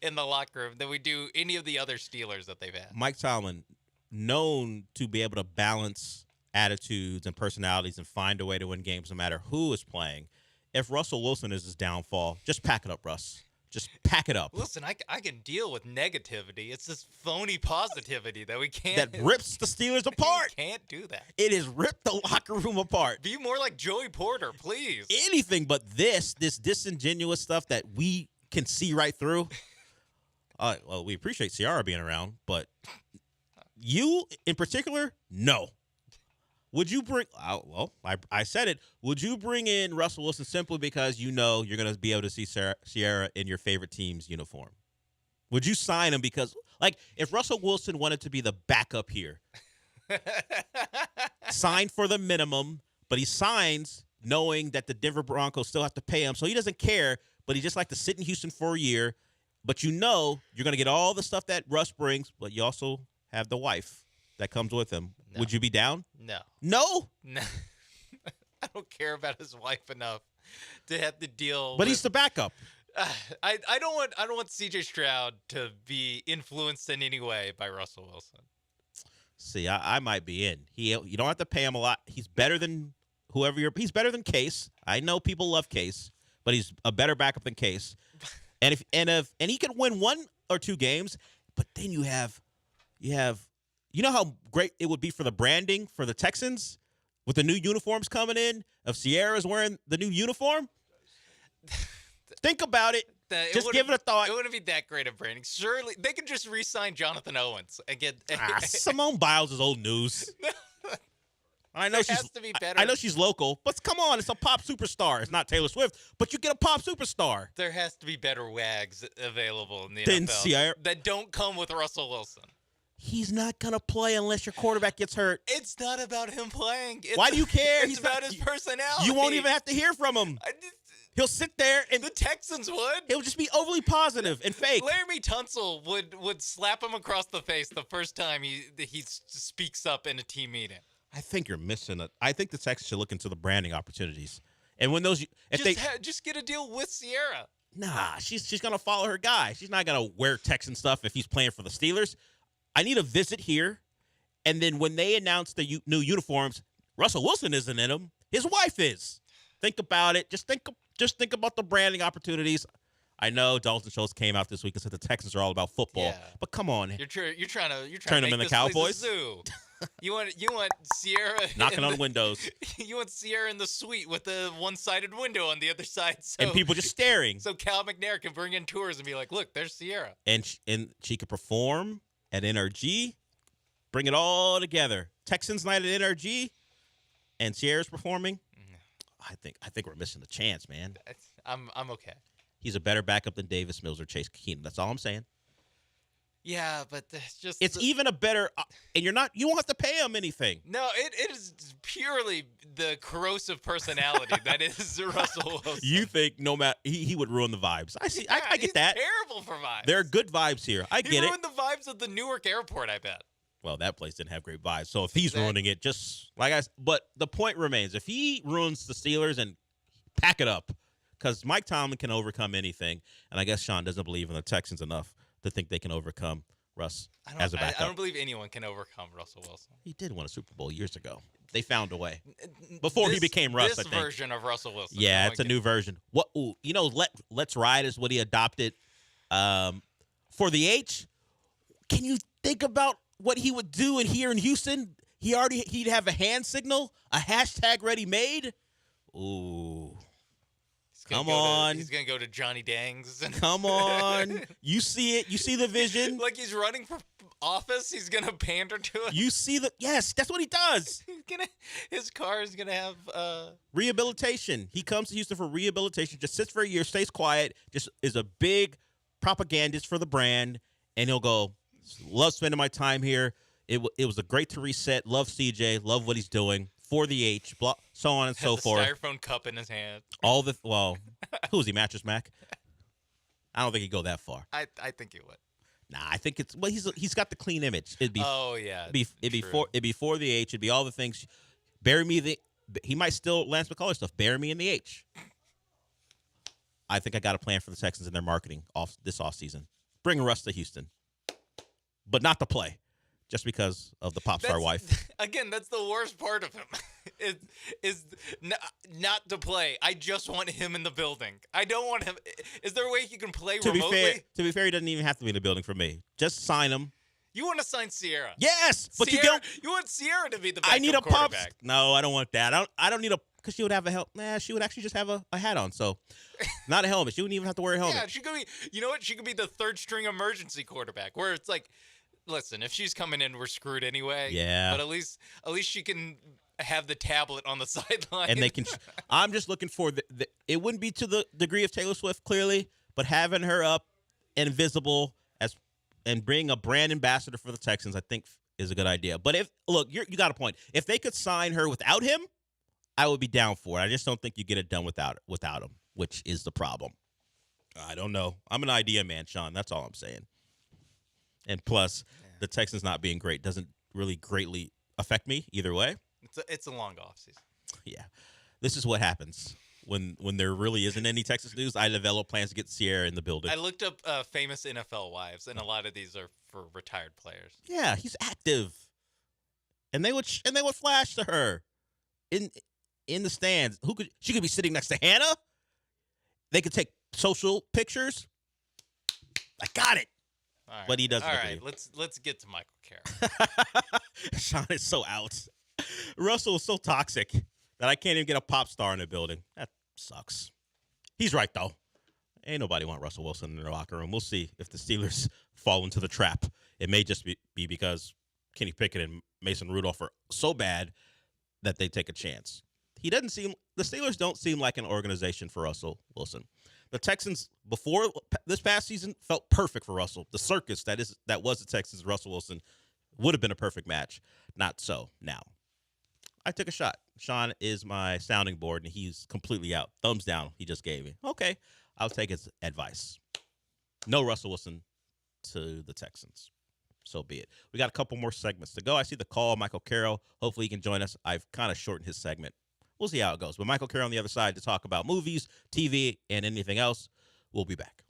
in the locker room than we do any of the other Steelers that they've had. Mike Tomlin, known to be able to balance attitudes and personalities and find a way to win games no matter who is playing. If Russell Wilson is his downfall, just pack it up, Russ. Just pack it up. Listen, I can deal with negativity. It's this phony positivity that we can't. That rips the Steelers apart. We can't do that. It has ripped the locker room apart. Be more like Joey Porter, please. Anything but this disingenuous stuff that we can see right through. Well, we appreciate Ciara being around, but you in particular, no. Would you bring I said it. Would you bring in Russell Wilson simply because you know you're going to be able to see Ciara in your favorite team's uniform? Would you sign him because, like, if Russell Wilson wanted to be the backup here, sign for the minimum, but he signs knowing that the Denver Broncos still have to pay him, so he doesn't care, but he just like to sit in Houston for a year, but you know you're going to get all the stuff that Russ brings, but you also have the wife that comes with him. No. Would you be down? No. No? No. I don't care about his wife enough to have to deal But he's the backup. I don't want CJ Stroud to be influenced in any way by Russell Wilson. See, I might be in. You don't have to pay him a lot. He's better than he's better than Case. I know people love Case, but he's a better backup than Case. And if he can win 1 or 2 games, but then you know how great it would be for the branding for the Texans with the new uniforms coming in, if Ciara's wearing the new uniform? Think about it. Just give it a thought. It wouldn't be that great of branding. Surely they could just re-sign Jonathan Owens and get Simone Biles is old news. I know has to be better. I know she's local, but come on, it's a pop superstar. It's not Taylor Swift, but you get a pop superstar. There has to be better wags available in the Then NFL Ciara that don't come with Russell Wilson. He's not going to play unless your quarterback gets hurt. It's not about him playing. Why do you care? It's about his personality. You won't even have to hear from him. He'll sit there and the Texans would. He'll just be overly positive and fake. Laramie Tunsil would slap him across the face the first time he speaks up in a team meeting. I think you're missing it. I think the Texans should look into the branding opportunities. And when those just get a deal with Ciara. Nah, she's going to follow her guy. She's not going to wear Texan stuff if he's playing for the Steelers. I need a visit here, and then when they announce the new uniforms, Russell Wilson isn't in them. His wife is. Think about it. Just think about the branding opportunities. I know Dalton Schultz came out this week and said the Texans are all about football, but come on, you're trying to turn them make into this Cowboys. Place a zoo. You want Ciara knocking on windows. You want Ciara in the suite with the one-sided window on the other side, and people just staring. So Cal McNair can bring in tours and be like, "Look, there's Ciara," and she could perform at NRG, bring it all together. Texans night at NRG, and Ciara's performing. I think we're missing the chance, man. I'm okay. He's a better backup than Davis Mills or Chase Keenum. That's all I'm saying. Yeah, but it's even a better, and you won't have to pay him anything. No, it is purely the corrosive personality that is Russell Wilson. You think no matter he would ruin the vibes? I see. I get that. Terrible for vibes. There are good vibes here. I get it. He ruined the vibes of the Newark airport. I bet. Well, that place didn't have great vibes. So if he's ruining it, just like but the point remains: if he ruins the Steelers, and pack it up, because Mike Tomlin can overcome anything, and I guess Sean doesn't believe in the Texans enough to think they can overcome Russ as a backup. I don't believe anyone can overcome Russell Wilson. He did win a Super Bowl years ago. They found a way before he became Russ. I think. Version of Russell Wilson. Yeah, it's a new version. What Let's Ride is what he adopted for the H. Can you think about what he would do here in Houston? He'd have a hand signal, a hashtag ready made. Ooh. Come on. He's going to go to Johnny Dang's. Come on. You see it. You see the vision. Like he's running for office. He's going to pander to it. You see yes, that's what he does. His car is going to have rehabilitation. He comes to Houston for rehabilitation, just sits for a year, stays quiet, just is a big propagandist for the brand, and he'll go, love spending my time here. It was a great to reset. Love CJ. Love what he's doing. before the H, so on and so Has a forth. styrofoam cup in his hand. Who is he, Mattress Mac? I don't think he'd go that far. I think he would. Nah, I think it's he's got the clean image. It'd be it'd be for the H. It'd be all the things. Bury me he might still Lance McCullers stuff. Bury me in the H. I think I got a plan for the Texans in their marketing this offseason. Bring Russ to Houston, but not to play, just because of the pop star wife. Again, that's the worst part of him. is not to play. I just want him in the building. I don't want him. Is there a way he can play remotely? To be fair, he doesn't even have to be in the building for me. Just sign him. You want to sign Sierra? Yes, but Sierra, you want Sierra to be the backup I need a quarterback. No, I don't want that. I don't need a because she would have a helmet. Nah, she would actually just have a hat on. So, not a helmet. She wouldn't even have to wear a helmet. Yeah, she could be. You know what? She could be the third string emergency quarterback, where it's like, listen, if she's coming in, we're screwed anyway. Yeah. But at least she can have the tablet on the sideline. And they can. I'm just looking for it wouldn't be to the degree of Taylor Swift, clearly, but having her up and visible and being a brand ambassador for the Texans, I think is a good idea. But you got a point. If they could sign her without him, I would be down for it. I just don't think you get it done without him, which is the problem. I don't know. I'm an idea man, Sean. That's all I'm saying. And plus, the Texans not being great doesn't really greatly affect me either way. It's a long offseason. Yeah. This is what happens when there really isn't any Texas news. I develop plans to get Sierra in the building. I looked up famous NFL wives, and a lot of these are for retired players. Yeah, he's active. And they would flash to her in the stands. She could be sitting next to Hannah. They could take social pictures. I got it. All right. But he doesn't. All agree. right, let's get to Michael Carroll. Sean is so out. Russell is so toxic that I can't even get a pop star in the building. That sucks. He's right, though. Ain't nobody want Russell Wilson in their locker room. We'll see if the Steelers fall into the trap. It may just be because Kenny Pickett and Mason Rudolph are so bad that they take a chance. The Steelers don't seem like an organization for Russell Wilson. The Texans, before this past season, felt perfect for Russell. The circus that was the Texans, Russell Wilson, would have been a perfect match. Not so now. I took a shot. Sean is my sounding board, and he's completely out. Thumbs down he just gave me. Okay, I'll take his advice. No Russell Wilson to the Texans. So be it. We got a couple more segments to go. I see the call, Michael Carroll. Hopefully he can join us. I've kind of shortened his segment. We'll see how it goes. But Michael Carroll on the other side to talk about movies, TV, and anything else. We'll be back.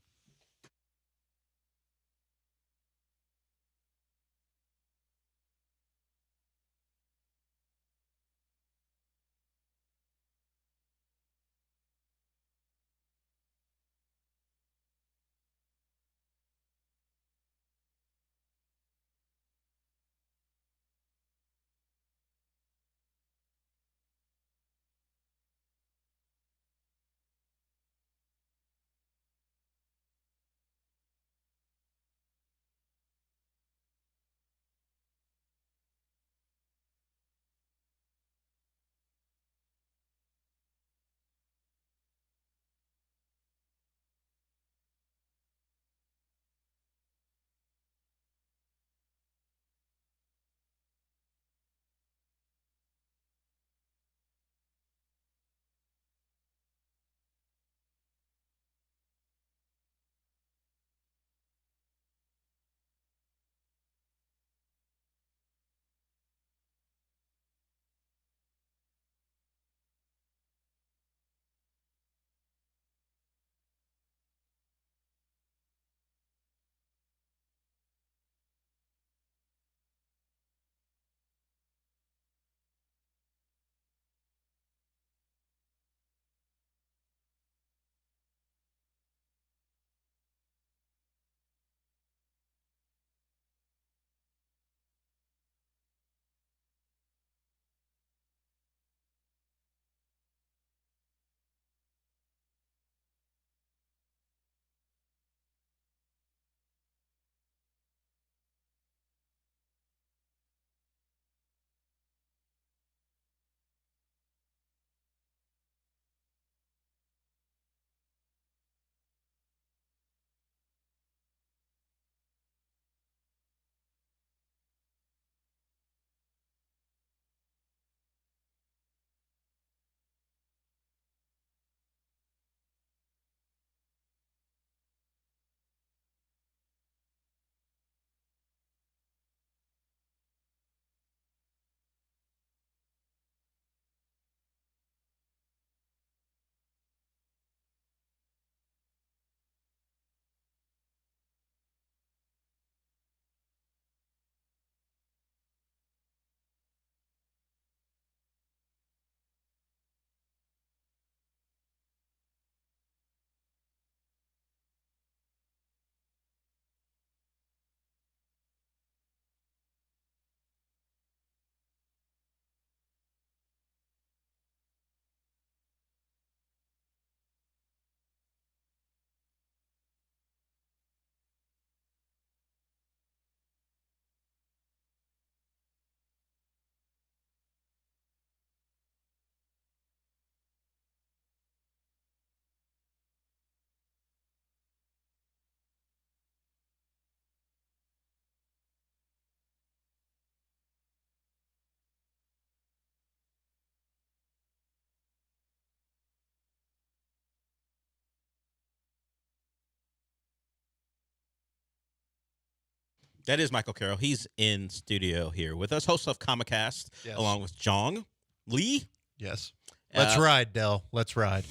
That is Michael Carroll. He's in studio here with us, host of Comicast, along with Jong Lee. Yes. Let's ride, Del. Let's ride.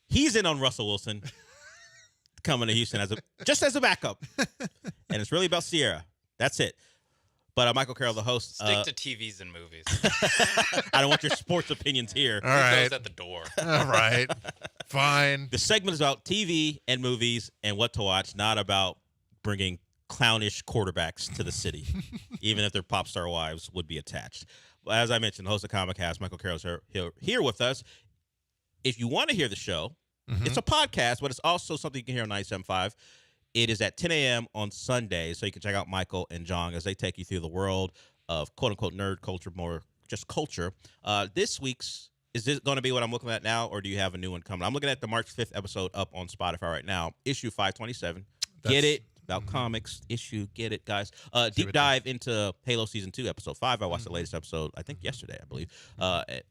He's in on Russell Wilson coming to Houston just as a backup. And it's really about Sierra. That's it. But Michael Carroll, the host. Stick to TVs and movies. I don't want your sports opinions here. All right. Those at the door. All right. Fine. The segment is about TV and movies and what to watch, not about bringing clownish quarterbacks to the city, even if their pop star wives would be attached. But as I mentioned, the host of Comicast, Michael Carroll's here with us. If you want to hear the show, it's a podcast, but it's also something you can hear on 97.5. It is at 10 a.m. on Sunday, so you can check out Michael and Jong as they take you through the world of quote-unquote nerd culture, more just culture. This week's, is this going to be what I'm looking at now, or do you have a new one coming? I'm looking at the March 5th episode up on Spotify right now, issue 527. Get it? About comics issue. Get it, guys. Deep dive into Halo Season 2, Episode 5. I watched the latest episode, I think yesterday, I believe.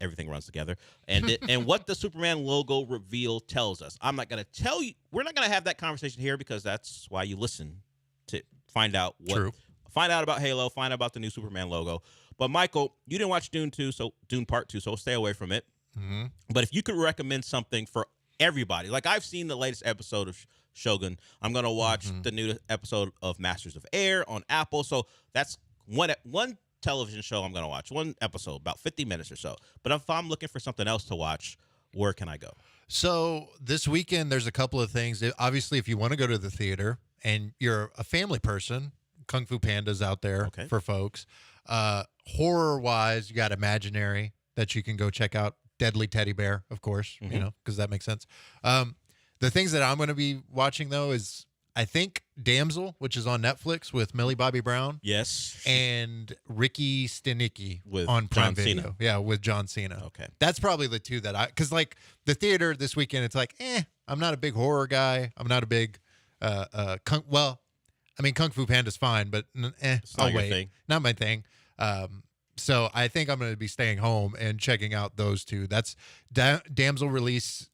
Everything runs together. And and what the Superman logo reveal tells us. I'm not going to tell you. We're not going to have that conversation here because that's why you listen to find out what. True. Find out about Halo. Find out about the new Superman logo. But, Michael, you didn't watch Dune Part 2, so stay away from it. But if you could recommend something for everybody, like I've seen the latest episode of Shogun. I'm going to watch the new episode of Masters of Air on Apple. So that's one television show I'm going to watch, one episode, about 50 minutes or so. But if I'm looking for something else to watch, where can I go? So this weekend, there's a couple of things. Obviously, if you want to go to the theater and you're a family person, Kung Fu Panda's out there for folks. Horror-wise, you got Imaginary that you can go check out. Deadly Teddy Bear, of course, because that makes sense. The things that I'm going to be watching, though, is I think Damsel, which is on Netflix with Millie Bobby Brown. Yes. And Ricky Stenicki with on Prime John Video. Cena. Yeah, with John Cena. Okay. That's probably the two that because like the theater this weekend, it's like, I'm not a big horror guy. I'm not a big, Kung Fu Panda's fine, but I'll wait. Thing. Not my thing. So I think I'm going to be staying home and checking out those two. That's Damsel releases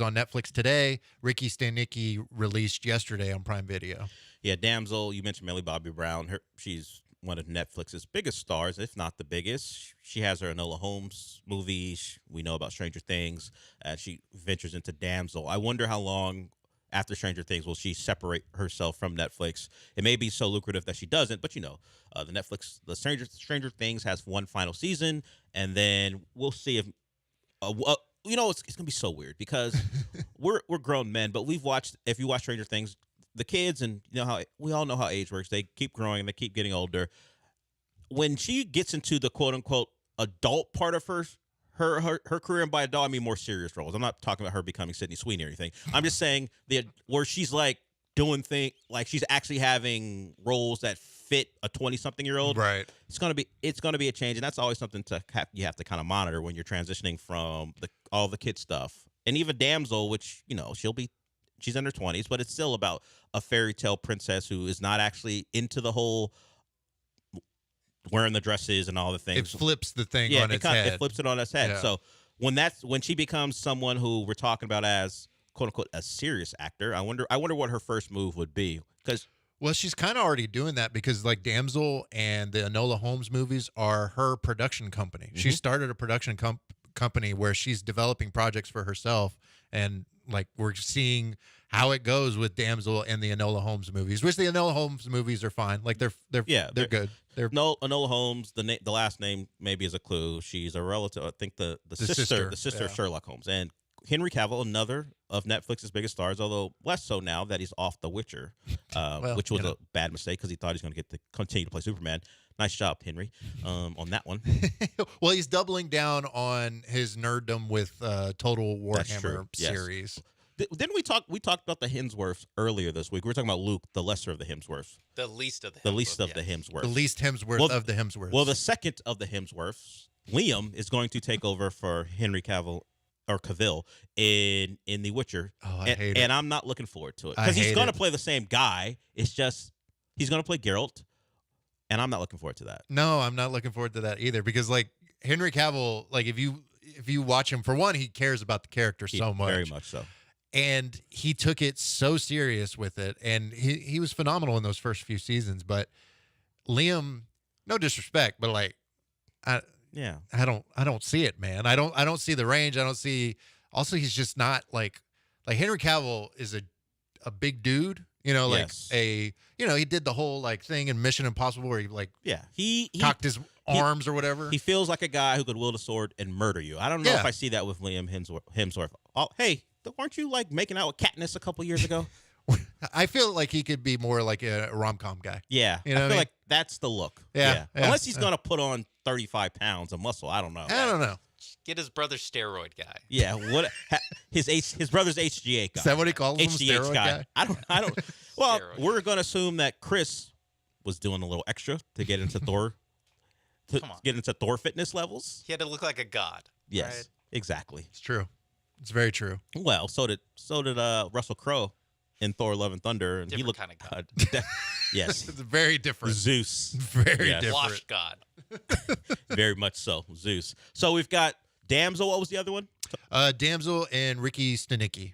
on Netflix today. Ricky Stenicki released yesterday on Prime Video. Yeah, Damsel, you mentioned Millie Bobby Brown. She's one of Netflix's biggest stars, if not the biggest. She has her Enola Holmes movies. We know about Stranger Things. She ventures into Damsel. I wonder how long after Stranger Things will she separate herself from Netflix. It may be so lucrative that she doesn't, but the Stranger Things has one final season, and then we'll see if it's gonna be so weird because we're grown men, but if you watch Stranger Things, the kids, and how we all know how age works, they keep growing and they keep getting older. When she gets into the quote unquote adult part of her career, and by adult I mean more serious roles. I'm not talking about her becoming Sydney Sweeney or anything. I'm just saying where she's like doing things, like she's actually having roles that fit a 20-something-year-old. Right. It's gonna be a change, and that's always something you have to kind of monitor when you're transitioning from all the kid stuff. And even Damsel, which she's in her 20s, but it's still about a fairy tale princess who is not actually into the whole wearing the dresses and all the things. It flips the thing on its head. It flips it on its head. Yeah. So when she becomes someone who we're talking about as quote unquote a serious actor, I wonder what her first move would be. Well, she's kind of already doing that because like Damsel and the Enola Holmes movies are her production company. She started a production company where she's developing projects for herself, and like we're seeing how it goes with Damsel and the Enola Holmes movies, which the Enola Holmes movies are fine. Like they're good. Enola Holmes, the last name maybe is a clue. She's a relative, I think the sister of Sherlock Holmes. And Henry Cavill, another of Netflix's biggest stars, although less so now that he's off The Witcher, which was a bad mistake because he thought he's going to get to continue to play Superman. Nice job, Henry, on that one. Well, he's doubling down on his nerddom with Total Warhammer series. Didn't we talked about the Hemsworths earlier this week? We were talking about Luke, the lesser of the Hemsworths. The least of the Hemsworths. The least of the Hemsworths. The least Hemsworth of the Hemsworths. Well, the second of the Hemsworths, Liam, is going to take over for Henry Cavill in The Witcher. Oh, I hate it. And I'm not looking forward to it. Because he's going to play the same guy. It's just he's going to play Geralt. And I'm not looking forward to that. No, I'm not looking forward to that either. Because like Henry Cavill, like if you watch him, for one, he cares about the character so much. Very much so. And he took it so serious with it, and he was phenomenal in those first few seasons. But Liam, no disrespect, but like, I don't see it, man. I don't see the range. I don't see. Also, he's just not like Henry Cavill is a big dude. You know, like he did the whole like thing in Mission Impossible where he cocked his arms or whatever. He feels like a guy who could wield a sword and murder you. I don't know if I see that with Liam Hemsworth. Oh, hey, weren't you like making out with Katniss a couple years ago? I feel like he could be more like a rom-com guy. Yeah, you know, I feel like that's the look. Yeah. Unless he's gonna put on 35 pounds of muscle. I don't know. I don't know. Get his brother's steroid guy. Yeah, what his brother's HGH guy. Is that what he calls him? HGH Steroid guy. I don't. Well, Steroid. we're gonna assume that Chris was doing a little extra to get into Thor, fitness levels. He had to look like a god. Yes, right? exactly. It's true. It's very true. Well, so did Russell Crowe in Thor: Love and Thunder, and Different he looked kind of god. Yes, it's very different. Zeus, very different. Wash god. Very much so, Zeus. So we've got Damsel. What was the other one? Damsel and Ricky Stenicki,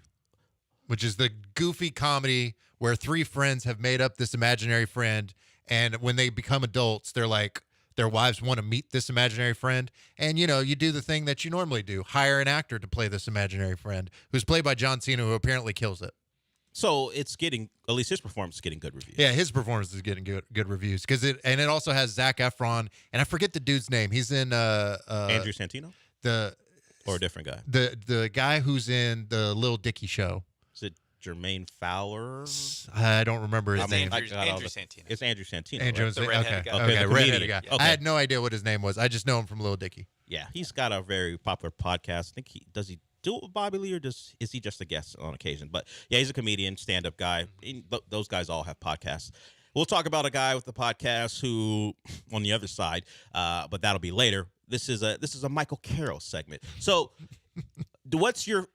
which is the goofy comedy where three friends have made up this imaginary friend, and when they become adults, they're like, their wives want to meet this imaginary friend, and you do the thing that you normally do: hire an actor to play this imaginary friend, who's played by John Cena, who apparently kills it. So it's getting, at least his performance is getting good reviews. Yeah, his performance is getting good reviews because it also has Zac Efron, and I forget the dude's name. He's in Andrew Santino, or a different guy. The guy who's in the Lil Dicky show. Is it Jermaine Fowler? I don't remember his name. Andrew Santino. It's Andrew Santino. Andrew, The redheaded guy. Okay, the redheaded guy. comedian. Okay. I had no idea what his name was. I just know him from Lil Dicky. Yeah, he's got a very popular podcast. I think he do it with Bobby Lee, or is he just a guest on occasion? But yeah, he's a comedian, stand-up guy. Those guys all have podcasts. We'll talk about a guy with a podcast who on the other side, but that'll be later. This is a Michael Carroll segment. So, what's your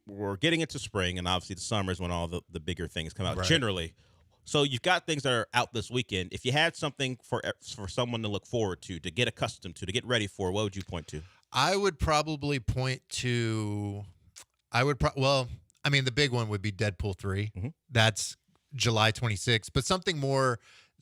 we're getting into spring, and obviously the summer is when all the bigger things come out. Right. Generally, so you've got things that are out this weekend. If you had something for someone to look forward to get accustomed to get ready for, what would you point to? I would probably point to, the big one would be Deadpool 3. Mm-hmm. That's July 26th. But something more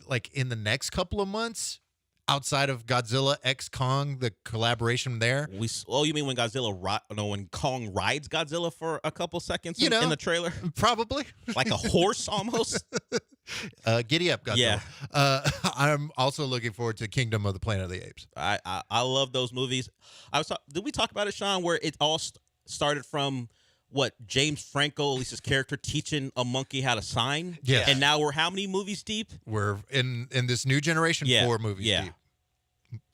like in the next couple of months, outside of Godzilla X Kong, the collaboration there. You mean when when Kong rides Godzilla for a couple seconds in the trailer? Probably. Like a horse almost? Giddy up, Godzilla. Yeah. I'm also looking forward to Kingdom of the Planet of the Apes. I love those movies. Did we talk about it, Sean, where it all started from James Franco, at least his character, teaching a monkey how to sign? Yeah. And now we're how many movies deep? We're in this new generation, 4 movies deep.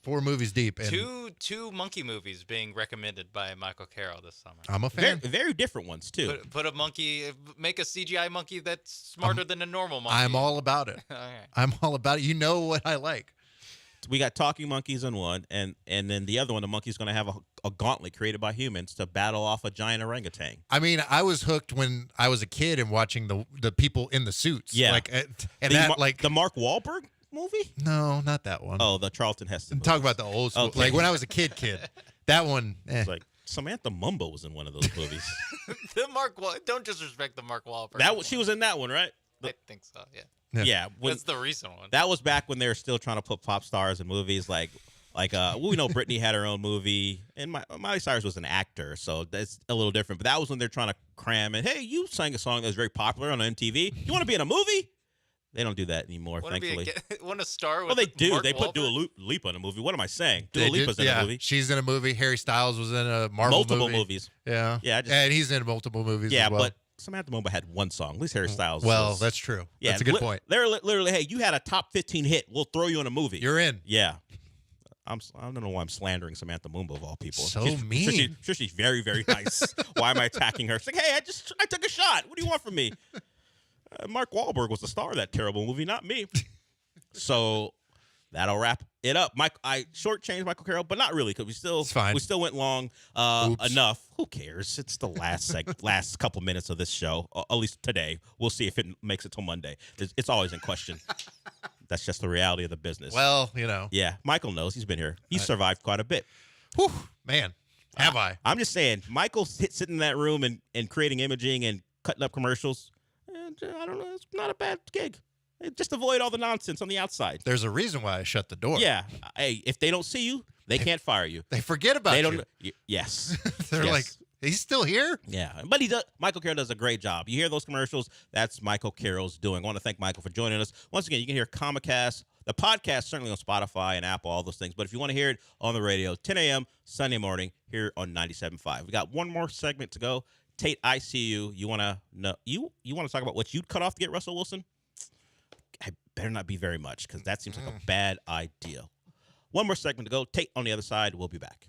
4 movies deep. And Two monkey movies being recommended by Michael Carroll this summer. I'm a fan. Very, very different ones, too. Put a monkey, make a CGI monkey that's smarter than a normal monkey. I'm all about it. All right. I'm all about it. You know what I like. We got talking monkeys in one, and then the other one, the monkey's going to have a gauntlet created by humans to battle off a giant orangutan. I mean, I was hooked when I was a kid and watching the people in the suits. Yeah. The Mark Wahlberg movie? No, not that one. Oh, the Charlton Heston movie. Talk about the old school. Okay. Like when I was a kid. That one. It's like Samantha Mumbo was in one of those movies. Don't disrespect the Mark Wahlberg. She was in that one, right? I think so. Yeah. Yeah, that's the recent one. That was back when they were still trying to put pop stars in movies. We know Britney had her own movie, and Miley Cyrus was an actor, so that's a little different. But that was when they're trying to cram in. Hey, you sang a song that was very popular on MTV. You want to be in a movie? They don't do that anymore, thankfully. Want to star with? Well, they do. Mark They put Wahlberg? Dua Lipa in a movie. What am I saying? Dua Lipa's in a movie. She's in a movie. Harry Styles was in a Marvel Multiple movie. movies. Yeah. Yeah. And he's in multiple movies as well. But Samantha Mumbo had one song. At least Harry Styles. That's true. Yeah, that's a good point. They're literally, hey, you had a top 15 hit. We'll throw you in a movie. You're in. Yeah. I don't know why I'm slandering Samantha Mumbo of all people. So mean. She's very, very nice. Why am I attacking her? She's like, hey, I took a shot. What do you want from me? Mark Wahlberg was the star of that terrible movie, not me. So that'll wrap it up. I shortchanged Michael Carroll, but not really, because we still went long enough. Who cares? It's the last couple minutes of this show, at least today. We'll see if it makes it till Monday. It's always in question. That's just the reality of the business. Well, Yeah, Michael knows. He's been here. He's survived quite a bit. Whew, man. Have I? I'm just saying, Michael sitting in that room and creating imaging and cutting up commercials. I don't know. It's not a bad gig. Just avoid all the nonsense on the outside. There's a reason why I shut the door. Yeah. Hey, if they don't see you, they can't fire you. They forget about you. Yes. They're Yes. like, he's still here? Yeah. But Michael Carroll does a great job. You hear those commercials? That's Michael Carroll's doing. I want to thank Michael for joining us. Once again, you can hear Comicast, the podcast, certainly on Spotify and Apple, all those things. But if you want to hear it on the radio, 10 a.m. Sunday morning here on 97.5. We got one more segment to go. Tate, I see you. You want to know? You want to talk about what you'd cut off to get Russell Wilson? I better not be very much, because that seems like a bad idea. One more segment to go. Tate on the other side. We'll be back.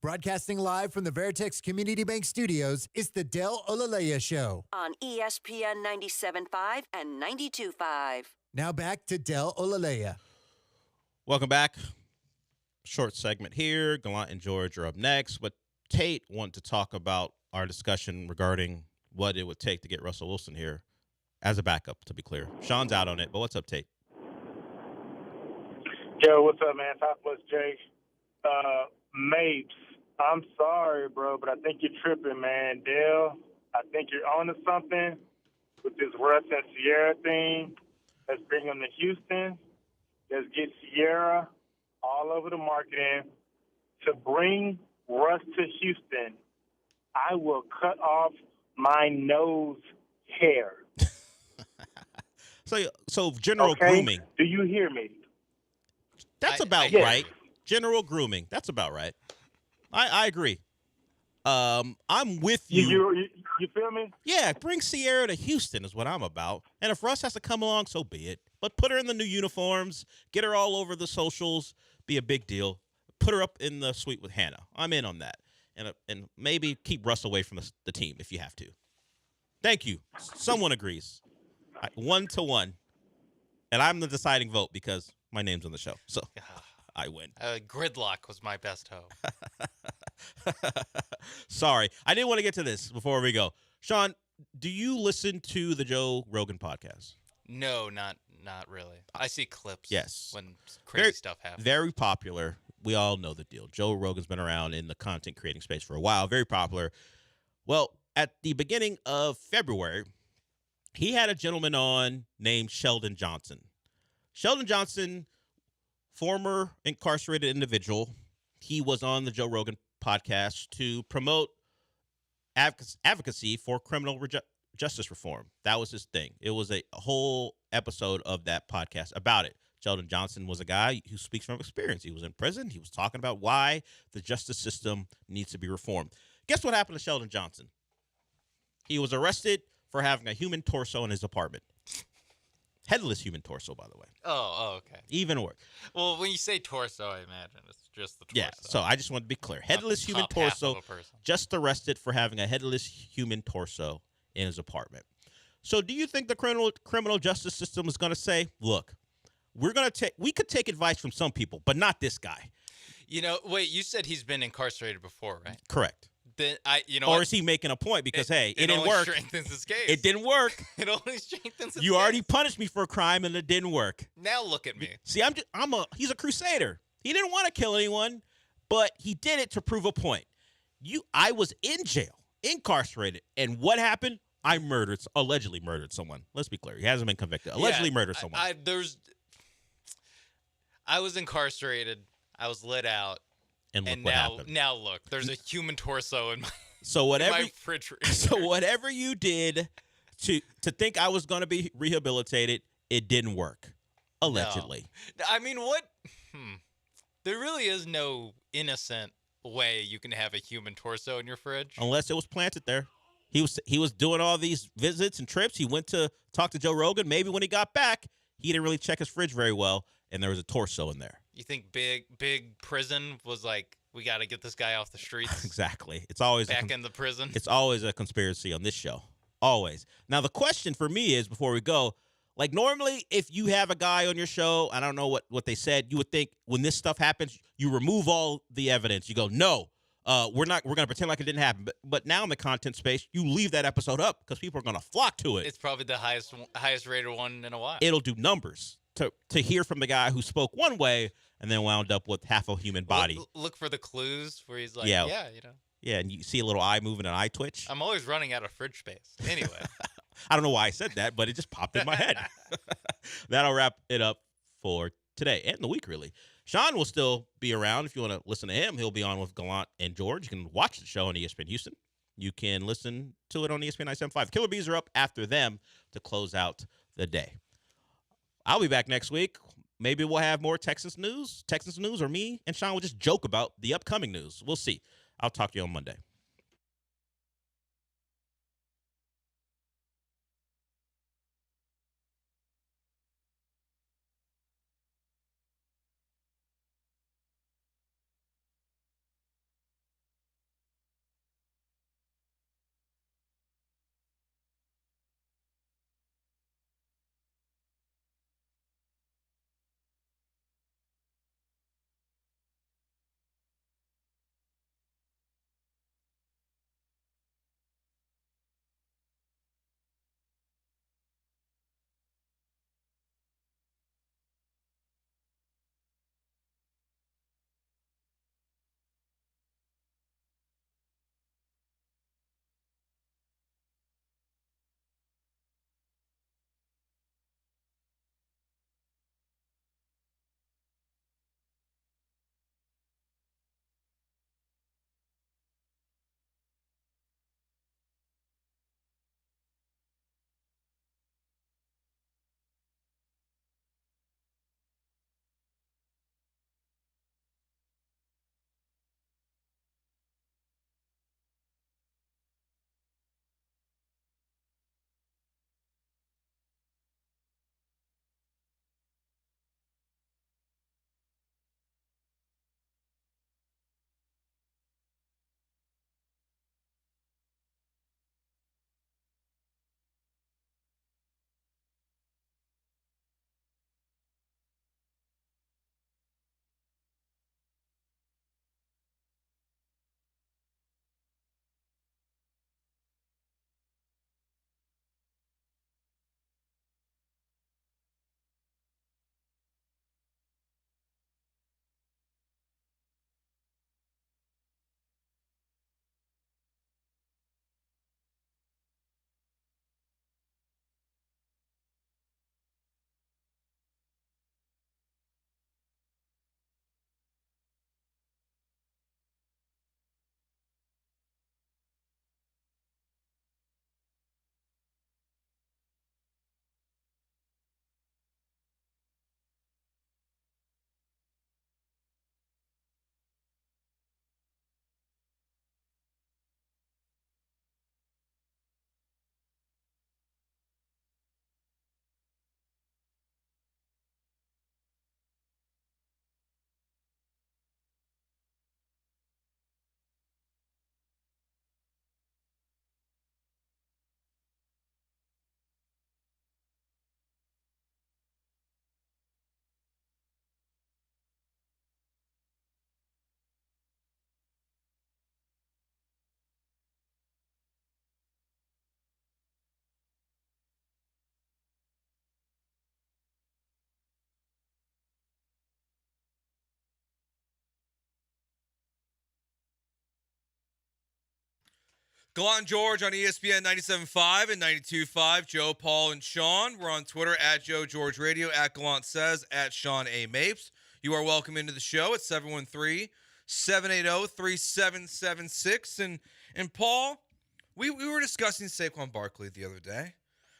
Broadcasting live from the Veritex Community Bank Studios, it's the Del Olaleye Show. On ESPN 97.5 and 92.5. Now back to Del Olaleye. Welcome back. Short segment here. Gallant and George are up next. But Tate wanted to talk about our discussion regarding what it would take to get Russell Wilson here as a backup, to be clear. Sean's out on it, but what's up, Tate? Yo, what's up, man? Southwest Jake. Mapes, I'm sorry, bro, but I think you're tripping, man. Dale, I think you're on to something with this Russ and Sierra thing. Let's bring them to Houston. Let's get Sierra all over the marketing. To bring Russ to Houston, I will cut off my nose hair. So general grooming. Do you hear me? That's about right. General grooming. That's about right. I agree. I'm with you. You feel me? Yeah, bring Sierra to Houston is what I'm about. And if Russ has to come along, so be it. But put her in the new uniforms, get her all over the socials, be a big deal. Put her up in the suite with Hannah. I'm in on that. And maybe keep Russ away from the team if you have to. Thank you. Someone agrees. 1-1. And I'm the deciding vote because my name's on the show. So I win. Gridlock was my best hope. Sorry. I didn't want to get to this before we go. Sean, do you listen to the Joe Rogan podcast? No, not really. I see clips. Yes. When crazy stuff happens. Very popular. We all know the deal. Joe Rogan's been around in the content creating space for a while. Very popular. Well, at the beginning of February, he had a gentleman on named Sheldon Johnson. Sheldon Johnson, former incarcerated individual. He was on the Joe Rogan podcast to promote advocacy for criminal justice reform. That was his thing. It was a whole episode of that podcast about it. Sheldon Johnson was a guy who speaks from experience. He was in prison. He was talking about why the justice system needs to be reformed. Guess what happened to Sheldon Johnson? He was arrested for having a human torso in his apartment. Headless human torso, by the way. Oh, okay. Even worse. Well, when you say torso, I imagine it's just the torso. Yeah, so I just want to be clear. Headless human torso, just arrested for having a headless human torso in his apartment. So do you think the criminal justice system is going to say, look, we could take advice from some people, but not this guy? Wait, you said he's been incarcerated before, right? Correct. Then or is he making a point because it didn't work? It strengthens his case. It didn't work. It only strengthens his You case. already punished me for a crime and it didn't work. Now look at me. See, he's a crusader. He didn't want to kill anyone, but he did it to prove a point. I was in jail, incarcerated, and what happened? I allegedly murdered someone. Let's be clear. He hasn't been convicted. Allegedly murdered someone. I was incarcerated. I was lit out. And look what happened. Now look, there's a human torso in my refrigerator. So whatever you did to think I was going to be rehabilitated, it didn't work. Allegedly. No. I mean, what? There really is no innocent way you can have a human torso in your fridge. Unless it was planted there. He was doing all these visits and trips. He went to talk to Joe Rogan. Maybe when he got back, he didn't really check his fridge very well, and there was a torso in there. You think big prison was like, we got to get this guy off the streets? Exactly. It's always back in the prison. It's always a conspiracy on this show. Always. Now, the question for me is, before we go, like normally if you have a guy on your show, I don't know what they said, you would think when this stuff happens, you remove all the evidence. You go, no, we're going to pretend like it didn't happen. But now in the content space, you leave that episode up because people are going to flock to it. It's probably the highest rated one in a while. It'll do numbers to hear from the guy who spoke one way and then wound up with half a human body. Look for the clues where he's like, yeah, and you see a little eye moving, an eye twitch. I'm always running out of fridge space. Anyway. I don't know why I said that, but it just popped in my head. That'll wrap it up for today and the week, really. Sean will still be around if you want to listen to him. He'll be on with Gallant and George. You can watch the show on ESPN Houston. You can listen to it on ESPN 975. Killer Bees are up after them to close out the day. I'll be back next week. Maybe we'll have more Texans news, or me and Sean will just joke about the upcoming news. We'll see. I'll talk to you on Monday. Gallant George on ESPN 97.5 and 92.5. Joe, Paul, and Sean. We're on Twitter at Joe George Radio, at Gallant Says, at Sean A. Mapes. You are welcome into the show at 713-780-3776. And Paul, we were discussing Saquon Barkley the other day.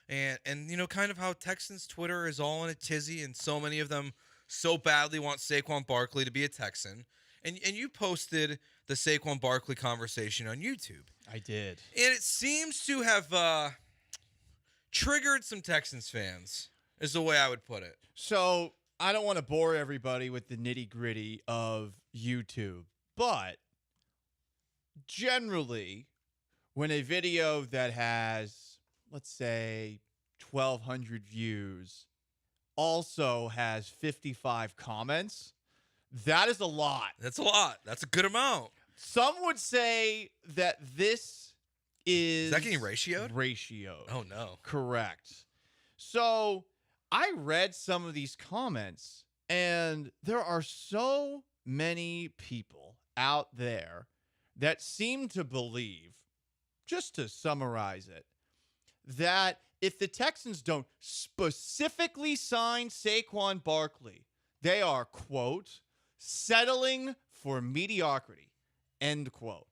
And you know, kind of how Texans Twitter is all in a tizzy, and so many of them so badly want Saquon Barkley to be a Texan. And you posted the Saquon Barkley conversation on YouTube. I did. And it seems to have triggered some Texans fans, is the way I would put it. So I don't want to bore everybody with the nitty-gritty of YouTube, but generally, when a video that has, let's say, 1,200 views also has 55 comments, that is a lot. That's a lot. That's a good amount. Some would say that this is... Is that getting ratioed? Ratioed. Oh, no. Correct. So I read some of these comments, and there are so many people out there that seem to believe, just to summarize it, that if the Texans don't specifically sign Saquon Barkley, they are, quote, settling for mediocrity, end quote.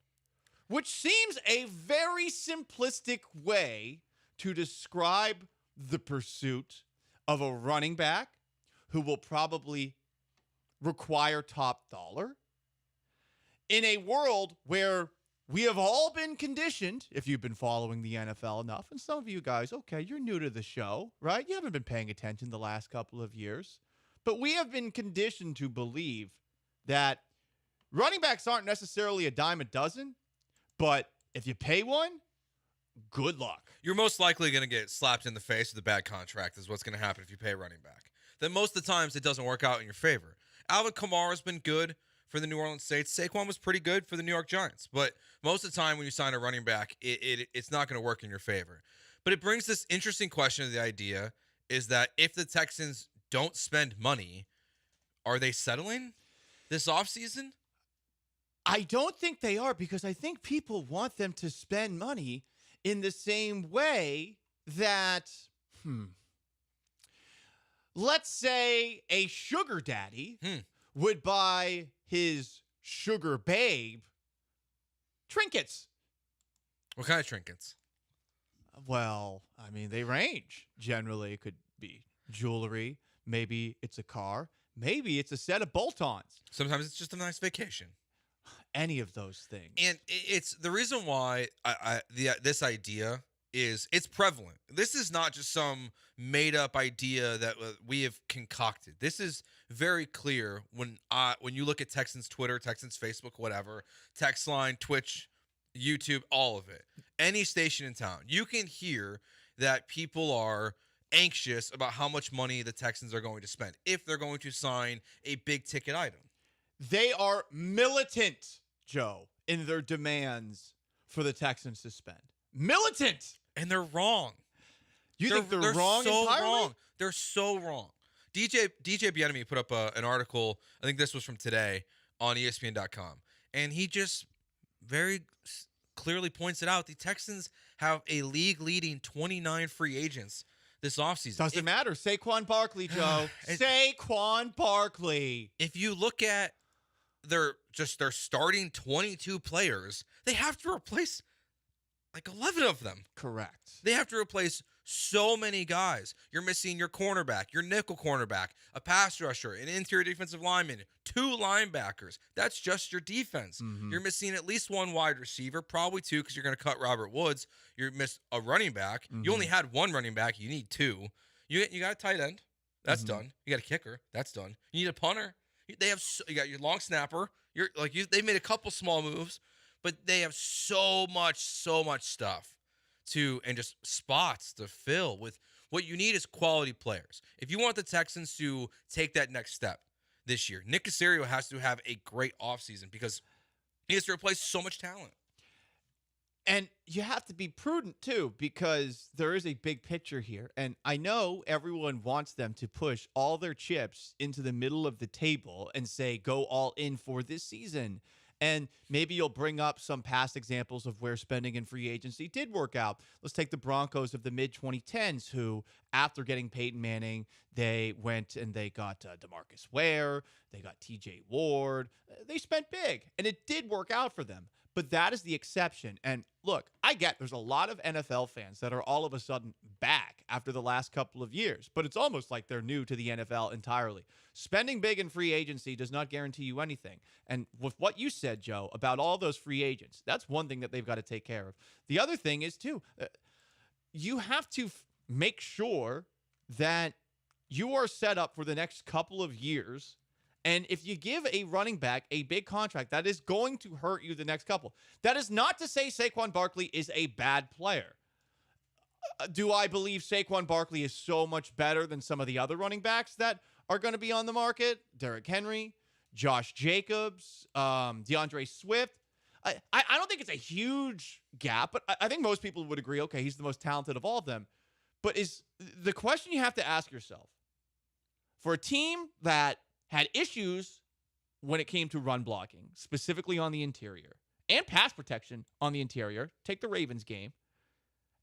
Which seems a very simplistic way to describe the pursuit of a running back who will probably require top dollar in a world where we have all been conditioned, if you've been following the NFL enough, and some of you guys, okay, you're new to the show, right? You haven't been paying attention the last couple of years. But we have been conditioned to believe that running backs aren't necessarily a dime a dozen, but if you pay one, good luck. You're most likely going to get slapped in the face with a bad contract is what's going to happen if you pay a running back. Then most of the times it doesn't work out in your favor. Alvin Kamara's been good for the New Orleans Saints. Saquon was pretty good for the New York Giants. But most of the time when you sign a running back, it's not going to work in your favor. But it brings this interesting question of the idea is that if the Texans don't spend money, are they settling this offseason? I don't think they are, because I think people want them to spend money in the same way that, let's say a sugar daddy would buy his sugar babe trinkets. What kind of trinkets? Well, I mean, they range. Generally, it could be jewelry. Maybe it's a car. Maybe it's a set of bolt-ons. Sometimes it's just a nice vacation. Any of those things. And it's the reason why this idea is it's prevalent. This is not just some made-up idea that we have concocted. This is very clear when you look at Texans Twitter, Texans Facebook, whatever, text line, Twitch, YouTube, all of it. Any station in town, you can hear that people are anxious about how much money the Texans are going to spend if they're going to sign a big-ticket item. They are militant, Joe, in their demands for the Texans to spend. Militant! And they're wrong. You think they're wrong so entirely? Wrong. They're so wrong. DJ Bieniemy put up an article, I think this was from today, on ESPN.com. And he just very clearly points it out. The Texans have a league-leading 29 free agents this offseason. Doesn't matter. Saquon Barkley, Joe. Saquon Barkley. If you look at their starting 22 players, they have to replace like 11 of them. Correct. They have to replace so many guys. You're missing your cornerback, your nickel cornerback, a pass rusher, an interior defensive lineman, 2 linebackers. That's just your defense. Mm-hmm. You're missing at least 1 wide receiver, probably 2 because you're going to cut Robert Woods. You missed a running back. Mm-hmm. You only had 1 running back. You need 2. You got a tight end. That's done. You got a kicker. That's done. You need a punter. They have you got your long snapper. They made a couple small moves, but they have so much stuff and just spots to fill with. What you need is quality players. If you want the Texans to take that next step this year, Nick Caserio has to have a great offseason because he has to replace so much talent. And you have to be prudent, too, because there is a big picture here. And I know everyone wants them to push all their chips into the middle of the table and say, go all in for this season. And maybe you'll bring up some past examples of where spending in free agency did work out. Let's take the Broncos of the mid-2010s who, after getting Peyton Manning, they went and they got DeMarcus Ware, they got TJ Ward. They spent big, and it did work out for them. But that is the exception. And look, I get there's a lot of NFL fans that are all of a sudden back after the last couple of years, but it's almost like they're new to the NFL entirely. Spending big in free agency does not guarantee you anything. And with what you said, Joe, about all those free agents, that's one thing that they've got to take care of. The other thing is, too, you have to make sure that you are set up for the next couple of years. And if you give a running back a big contract, that is going to hurt you the next couple. That is not to say Saquon Barkley is a bad player. Do I believe Saquon Barkley is so much better than some of the other running backs that are going to be on the market? Derrick Henry, Josh Jacobs, DeAndre Swift. I don't think it's a huge gap, but I think most people would agree, okay, he's the most talented of all of them. But is the question you have to ask yourself, for a team that had issues when it came to run blocking, specifically on the interior, and pass protection on the interior. Take the Ravens game.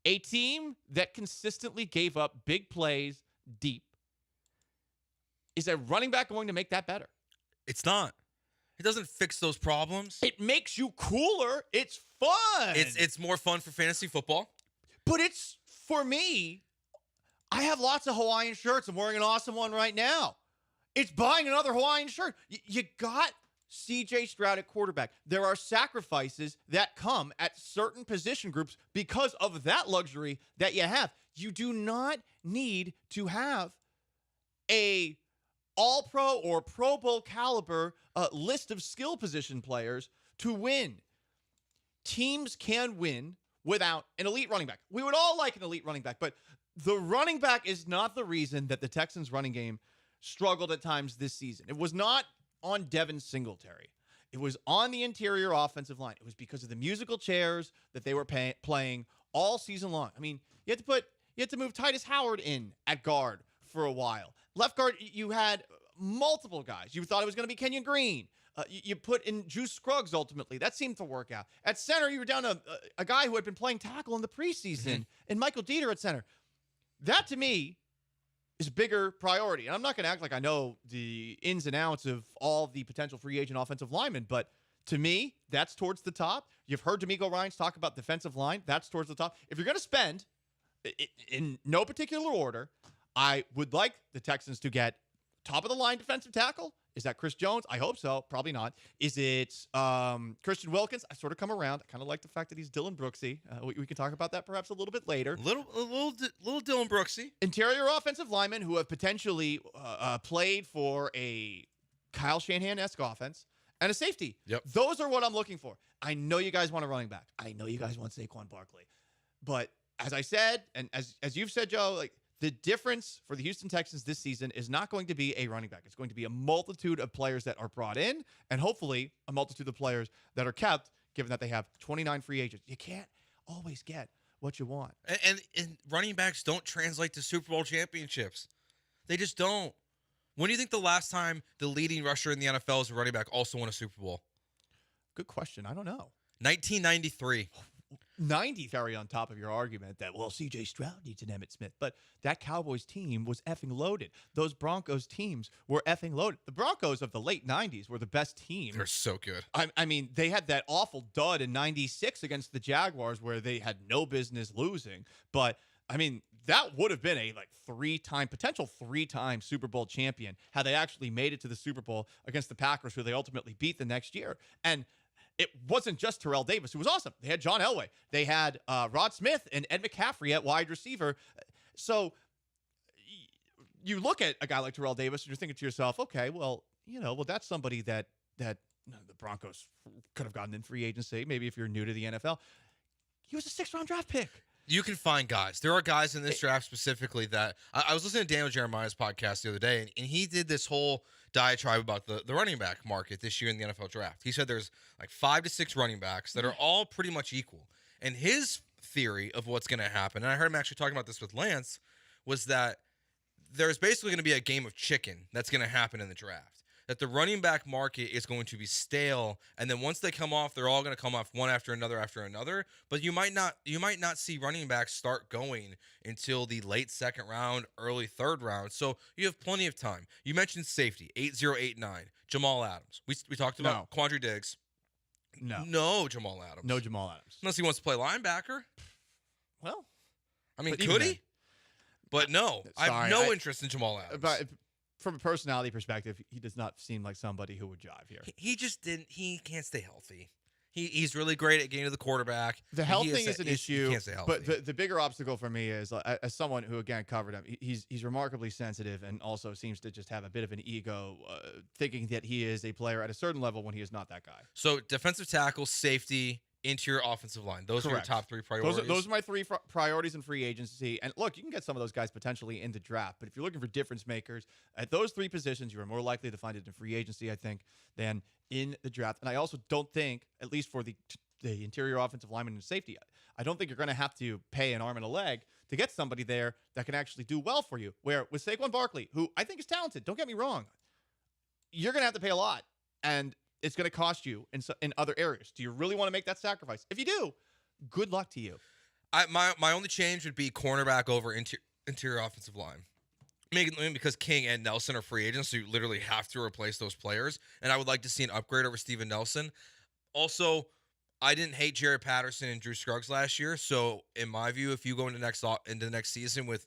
A team that consistently gave up big plays deep. Is a running back going to make that better? It's not. It doesn't fix those problems. It makes you cooler. It's fun. It's more fun for fantasy football. But it's, for me, I have lots of Hawaiian shirts. I'm wearing an awesome one right now. It's buying another Hawaiian shirt. You got C.J. Stroud at quarterback. There are sacrifices that come at certain position groups because of that luxury that you have. You do not need to have a all-pro or Pro Bowl caliber list of skill position players to win. Teams can win without an elite running back. We would all like an elite running back, but the running back is not the reason that the Texans' running game struggled at times this season. It was not on Devin Singletary. It was on the interior offensive line. It was because of the musical chairs that they were playing all season long. I mean, you had to move Titus Howard in at guard for a while. Left guard, you had multiple guys. You thought it was going to be Kenyon Green. You put in Juice Scruggs ultimately. That seemed to work out. At center, you were down a guy who had been playing tackle in the preseason, and Michael Dieter at center. That, to me, is a bigger priority. And I'm not going to act like I know the ins and outs of all the potential free agent offensive linemen, but to me, that's towards the top. You've heard D'Amico Ryans talk about defensive line. That's towards the top. If you're going to spend, in no particular order, I would like the Texans to get top-of-the-line defensive tackle. Is that Chris Jones? I hope so. Probably not. Is it Christian Wilkins? I sort of come around. I kind of like the fact that he's Dylan Brooksy. We can talk about that perhaps a little bit later. Little Dylan Brooksy. Interior offensive linemen who have potentially played for a Kyle Shanahan-esque offense and a safety. Yep. Those are what I'm looking for. I know you guys want a running back. I know you guys want Saquon Barkley. But as I said, and as you've said, Joe, like, the difference for the Houston Texans this season is not going to be a running back. It's going to be a multitude of players that are brought in, and hopefully a multitude of players that are kept, given that they have 29 free agents. You can't always get what you want. And running backs don't translate to Super Bowl championships. They just don't. When do you think the last time the leading rusher in the NFL as a running back also won a Super Bowl? Good question. I don't know. 1993. 90 very on top of your argument that, well, C.J. Stroud needs an Emmitt Smith. But that Cowboys team was effing loaded. Those Broncos teams were effing loaded. The Broncos of the late 90s were the best team. They're so good. I mean, they had that awful dud in 96 against the Jaguars where they had no business losing. But, I mean, that would have been a potential three-time Super Bowl champion had they actually made it to the Super Bowl against the Packers, who they ultimately beat the next year. And it wasn't just Terrell Davis, who was awesome. They had John Elway. They had Rod Smith and Ed McCaffrey at wide receiver. So you look at a guy like Terrell Davis and you're thinking to yourself, okay, well, that's somebody that the Broncos could have gotten in free agency. Maybe if you're new to the NFL. He was a 6th-round draft pick. You can find guys. There are guys in this draft specifically that I was listening to Daniel Jeremiah's podcast the other day, and he did this whole diatribe about the running back market this year in the NFL draft. He said there's like 5 to 6 running backs that are all pretty much equal. And his theory of what's going to happen, and I heard him actually talking about this with Lance, was that there's basically going to be a game of chicken that's going to happen in the draft. that the running back market is going to be stale, and then once they come off, they're all going to come off one after another. But you might not see running backs start going until the late second round, early third round. So you have plenty of time. You mentioned safety, 8089, Jamal Adams. We talked about Quandre Diggs. No Jamal Adams. No Jamal Adams. Unless he wants to play linebacker. Well, I mean, but could even he? But no, I have no interest in Jamal Adams. But from a personality perspective, he does not seem like somebody who would jive here. He just didn't. He can't stay healthy. He's really great at getting to the quarterback. The health thing is an issue, he can't stay healthy. but the bigger obstacle for me is, as someone who, again, covered him, he's remarkably sensitive and also seems to just have a bit of an ego, thinking that he is a player at a certain level when he is not that guy. So defensive tackle, safety, interior offensive line. Those are your top three priorities. Those are my three priorities in free agency. And look, you can get some of those guys potentially in the draft, but if you're looking for difference makers at those three positions, you are more likely to find it in free agency, I think, than in the draft. And I also don't think, at least for the interior offensive lineman and safety, I don't think you're going to have to pay an arm and a leg to get somebody there that can actually do well for you. Where with Saquon Barkley, who I think is talented, don't get me wrong, you're going to have to pay a lot, and it's going to cost you in other areas. Do you really want to make that sacrifice? If you do, good luck to you. My only change would be cornerback over interior offensive line. Mainly because King and Nelson are free agents, so you literally have to replace those players. And I would like to see an upgrade over Steven Nelson. Also, I didn't hate Jared Patterson and Drew Scruggs last year. So, in my view, if you go into the next season with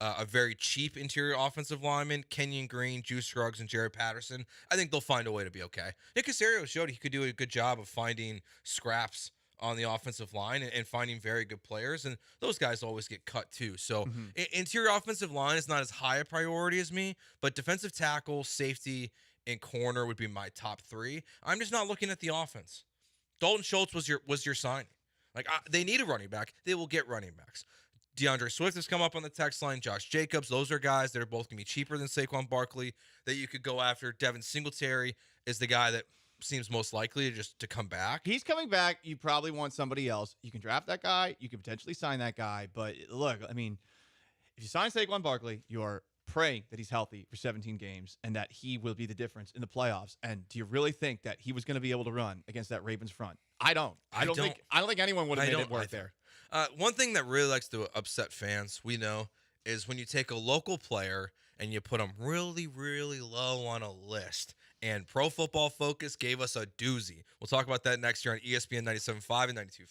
a very cheap interior offensive lineman, Kenyon Green, Drew Scruggs, and Jared Patterson, I think they'll find a way to be okay. Nick Caserio showed he could do a good job of finding scraps on the offensive line and finding very good players, and those guys always get cut too. So interior offensive line is not as high a priority as me, but defensive tackle, safety, and corner would be my top three. I'm just not looking at the offense. Dalton Schultz was your signing. They need a running back. They will get running backs. DeAndre Swift has come up on the text line. Josh Jacobs. Those are guys that are both going to be cheaper than Saquon Barkley that you could go after. Devin Singletary is the guy that seems most likely to come back. He's coming back. You probably want somebody else. You can draft that guy. You can potentially sign that guy. But look, I mean, if you sign Saquon Barkley, you are praying that he's healthy for 17 games and that he will be the difference in the playoffs. And do you really think that he was going to be able to run against that Ravens front? I don't think anyone would have made it work there. One thing that really likes to upset fans, we know, is when you take a local player and you put them really, really low on a list. And Pro Football Focus gave us a doozy. We'll talk about that next year on ESPN 97.5 and 92.5.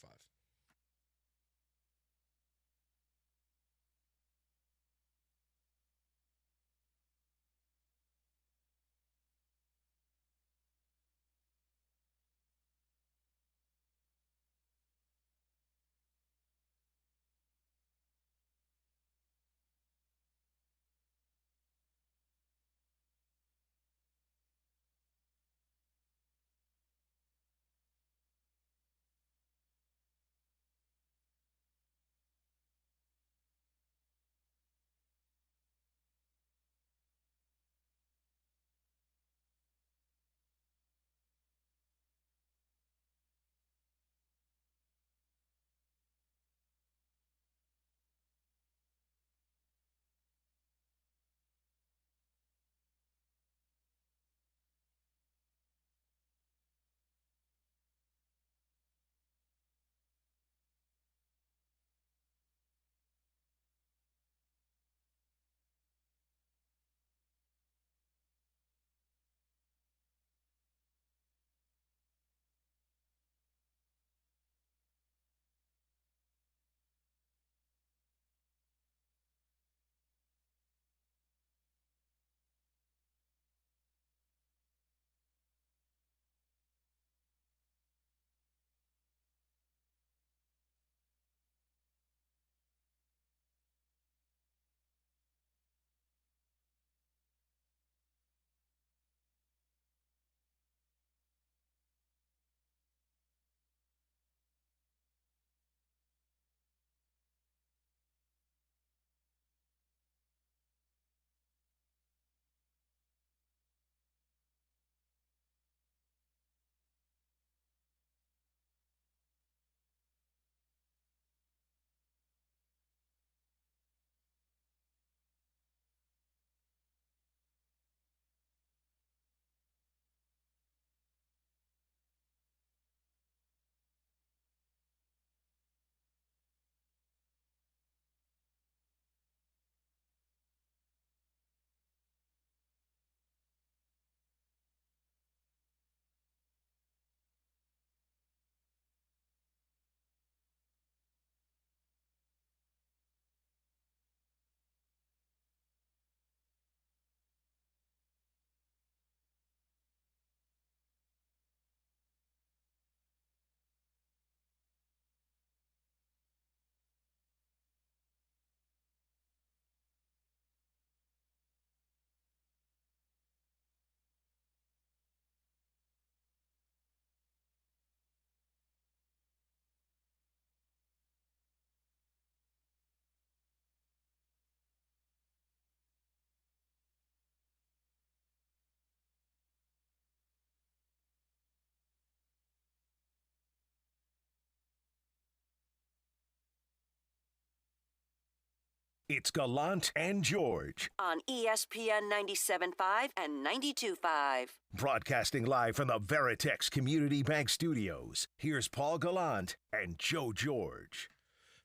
It's Gallant and George. On ESPN 97.5 and 92.5. Broadcasting live from the Veritex Community Bank Studios. Here's Paul Gallant and Joe George.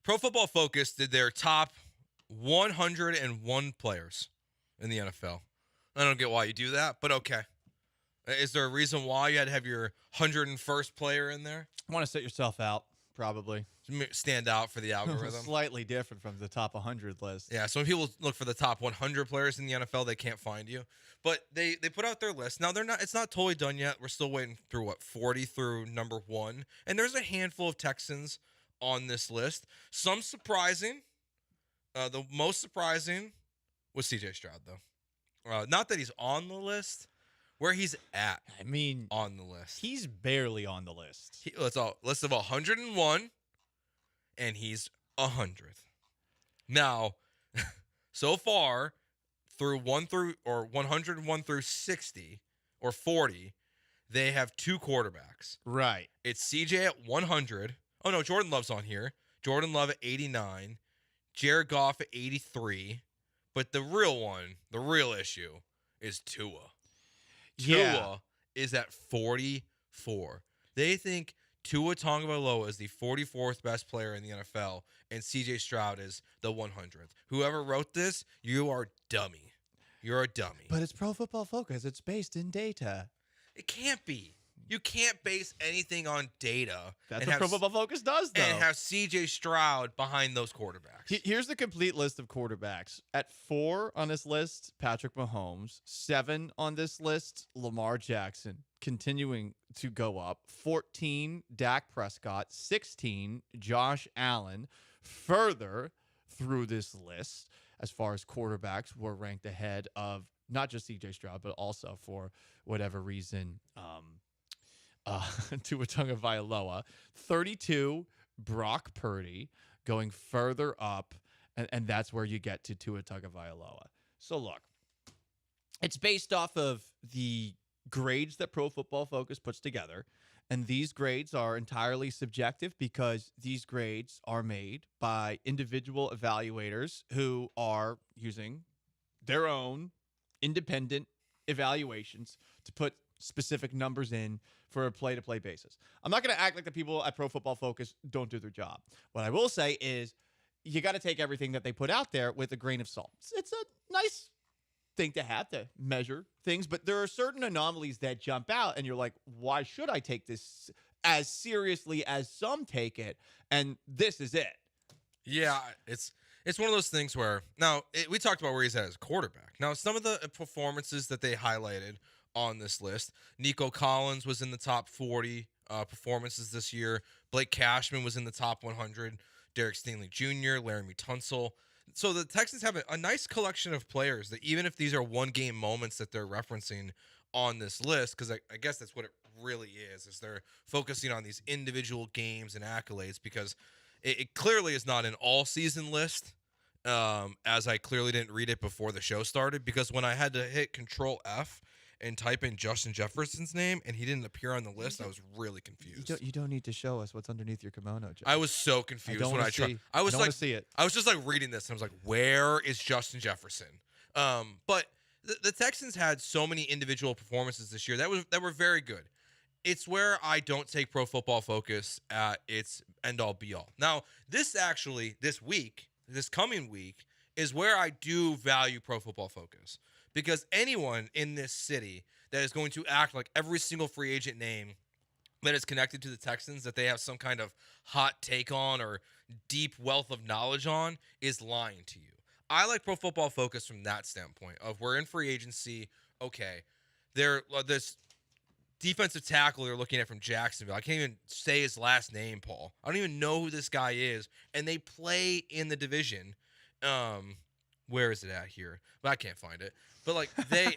Pro Football Focus did their top 101 players in the NFL. I don't get why you do that, but okay. Is there a reason why you had to have your 101st player in there? Want to set yourself out, probably. Stand out for the algorithm. Slightly different from the top 100 list. Yeah, so when people look for the top 100 players in the NFL, they can't find you. But they put out their list. Now it's not totally done yet. We're still waiting through 40 through number 1. And there's a handful of Texans on this list. Some surprising. The most surprising was CJ Stroud, though. Not that he's on the list. Where he's at, I mean, on the list. He's barely on the list. It's a list of 101, and he's 100th. Now, so far, through 101 through 60 or 40, they have 2 quarterbacks. Right. It's CJ at 100. Oh no, Jordan Love's on here. Jordan Love at 89. Jared Goff at 83. But the real issue is Tua. Tua is at 44. They think Tua Tagovailoa is the 44th best player in the NFL, and CJ Stroud is the 100th. Whoever wrote this, you are dummy. You're a dummy. But it's Pro Football Focus. It's based in data. It can't be. You can't base anything on data. That's what Pro Football Focus does, though. And have CJ Stroud behind those quarterbacks. Here's the complete list of quarterbacks. At 4 on this list, Patrick Mahomes. 7 on this list, Lamar Jackson. Continuing to go up. 14, Dak Prescott. 16, Josh Allen. Further through this list, as far as quarterbacks, were ranked ahead of not just CJ Stroud, but also, for whatever reason, Tua Tagovailoa. 32, Brock Purdy, going further up, and that's where you get to Tua Tagovailoa. So look, it's based off of the grades that Pro Football Focus puts together, and these grades are entirely subjective because these grades are made by individual evaluators who are using their own independent evaluations to put specific numbers in for a play-to-play basis. I'm not going to act like the people at Pro Football Focus don't do their job. What I will say is you got to take everything that they put out there with a grain of salt. It's a nice thing to have to measure things, but there are certain anomalies that jump out, and you're like, why should I take this as seriously as some take it? And this is it. Yeah, it's one of those things where, now, we talked about where he's at as a quarterback. Now, some of the performances that they highlighted on this list, Nico Collins was in the top 40 performances this year. Blake Cashman was in the top 100. Derek Stingley Jr., Laramie Tunsil. So the Texans have a nice collection of players that, even if these are one-game moments that they're referencing on this list, because I guess that's what it really is they're focusing on these individual games and accolades, because it clearly is not an all-season list, as I clearly didn't read it before the show started, because when I had to hit Control F and type in Justin Jefferson's name and he didn't appear on the list, I was really confused. You don't need to show us what's underneath your kimono, Joe. I was so confused when I tried. I was like, see it. I was just like reading this and I was like, where is Justin Jefferson? But the Texans had so many individual performances this year that were very good. It's where I don't take Pro Football Focus at its end-all be-all. Now, this coming week, is where I do value Pro Football Focus. Because anyone in this city that is going to act like every single free agent name that is connected to the Texans that they have some kind of hot take on or deep wealth of knowledge on is lying to you. I like Pro Football Focus from that standpoint of we're in free agency. Okay, this defensive tackle they're looking at from Jacksonville. I can't even say his last name, Paul. I don't even know who this guy is. And they play in the division. Where is it at here? But I can't find it. But like I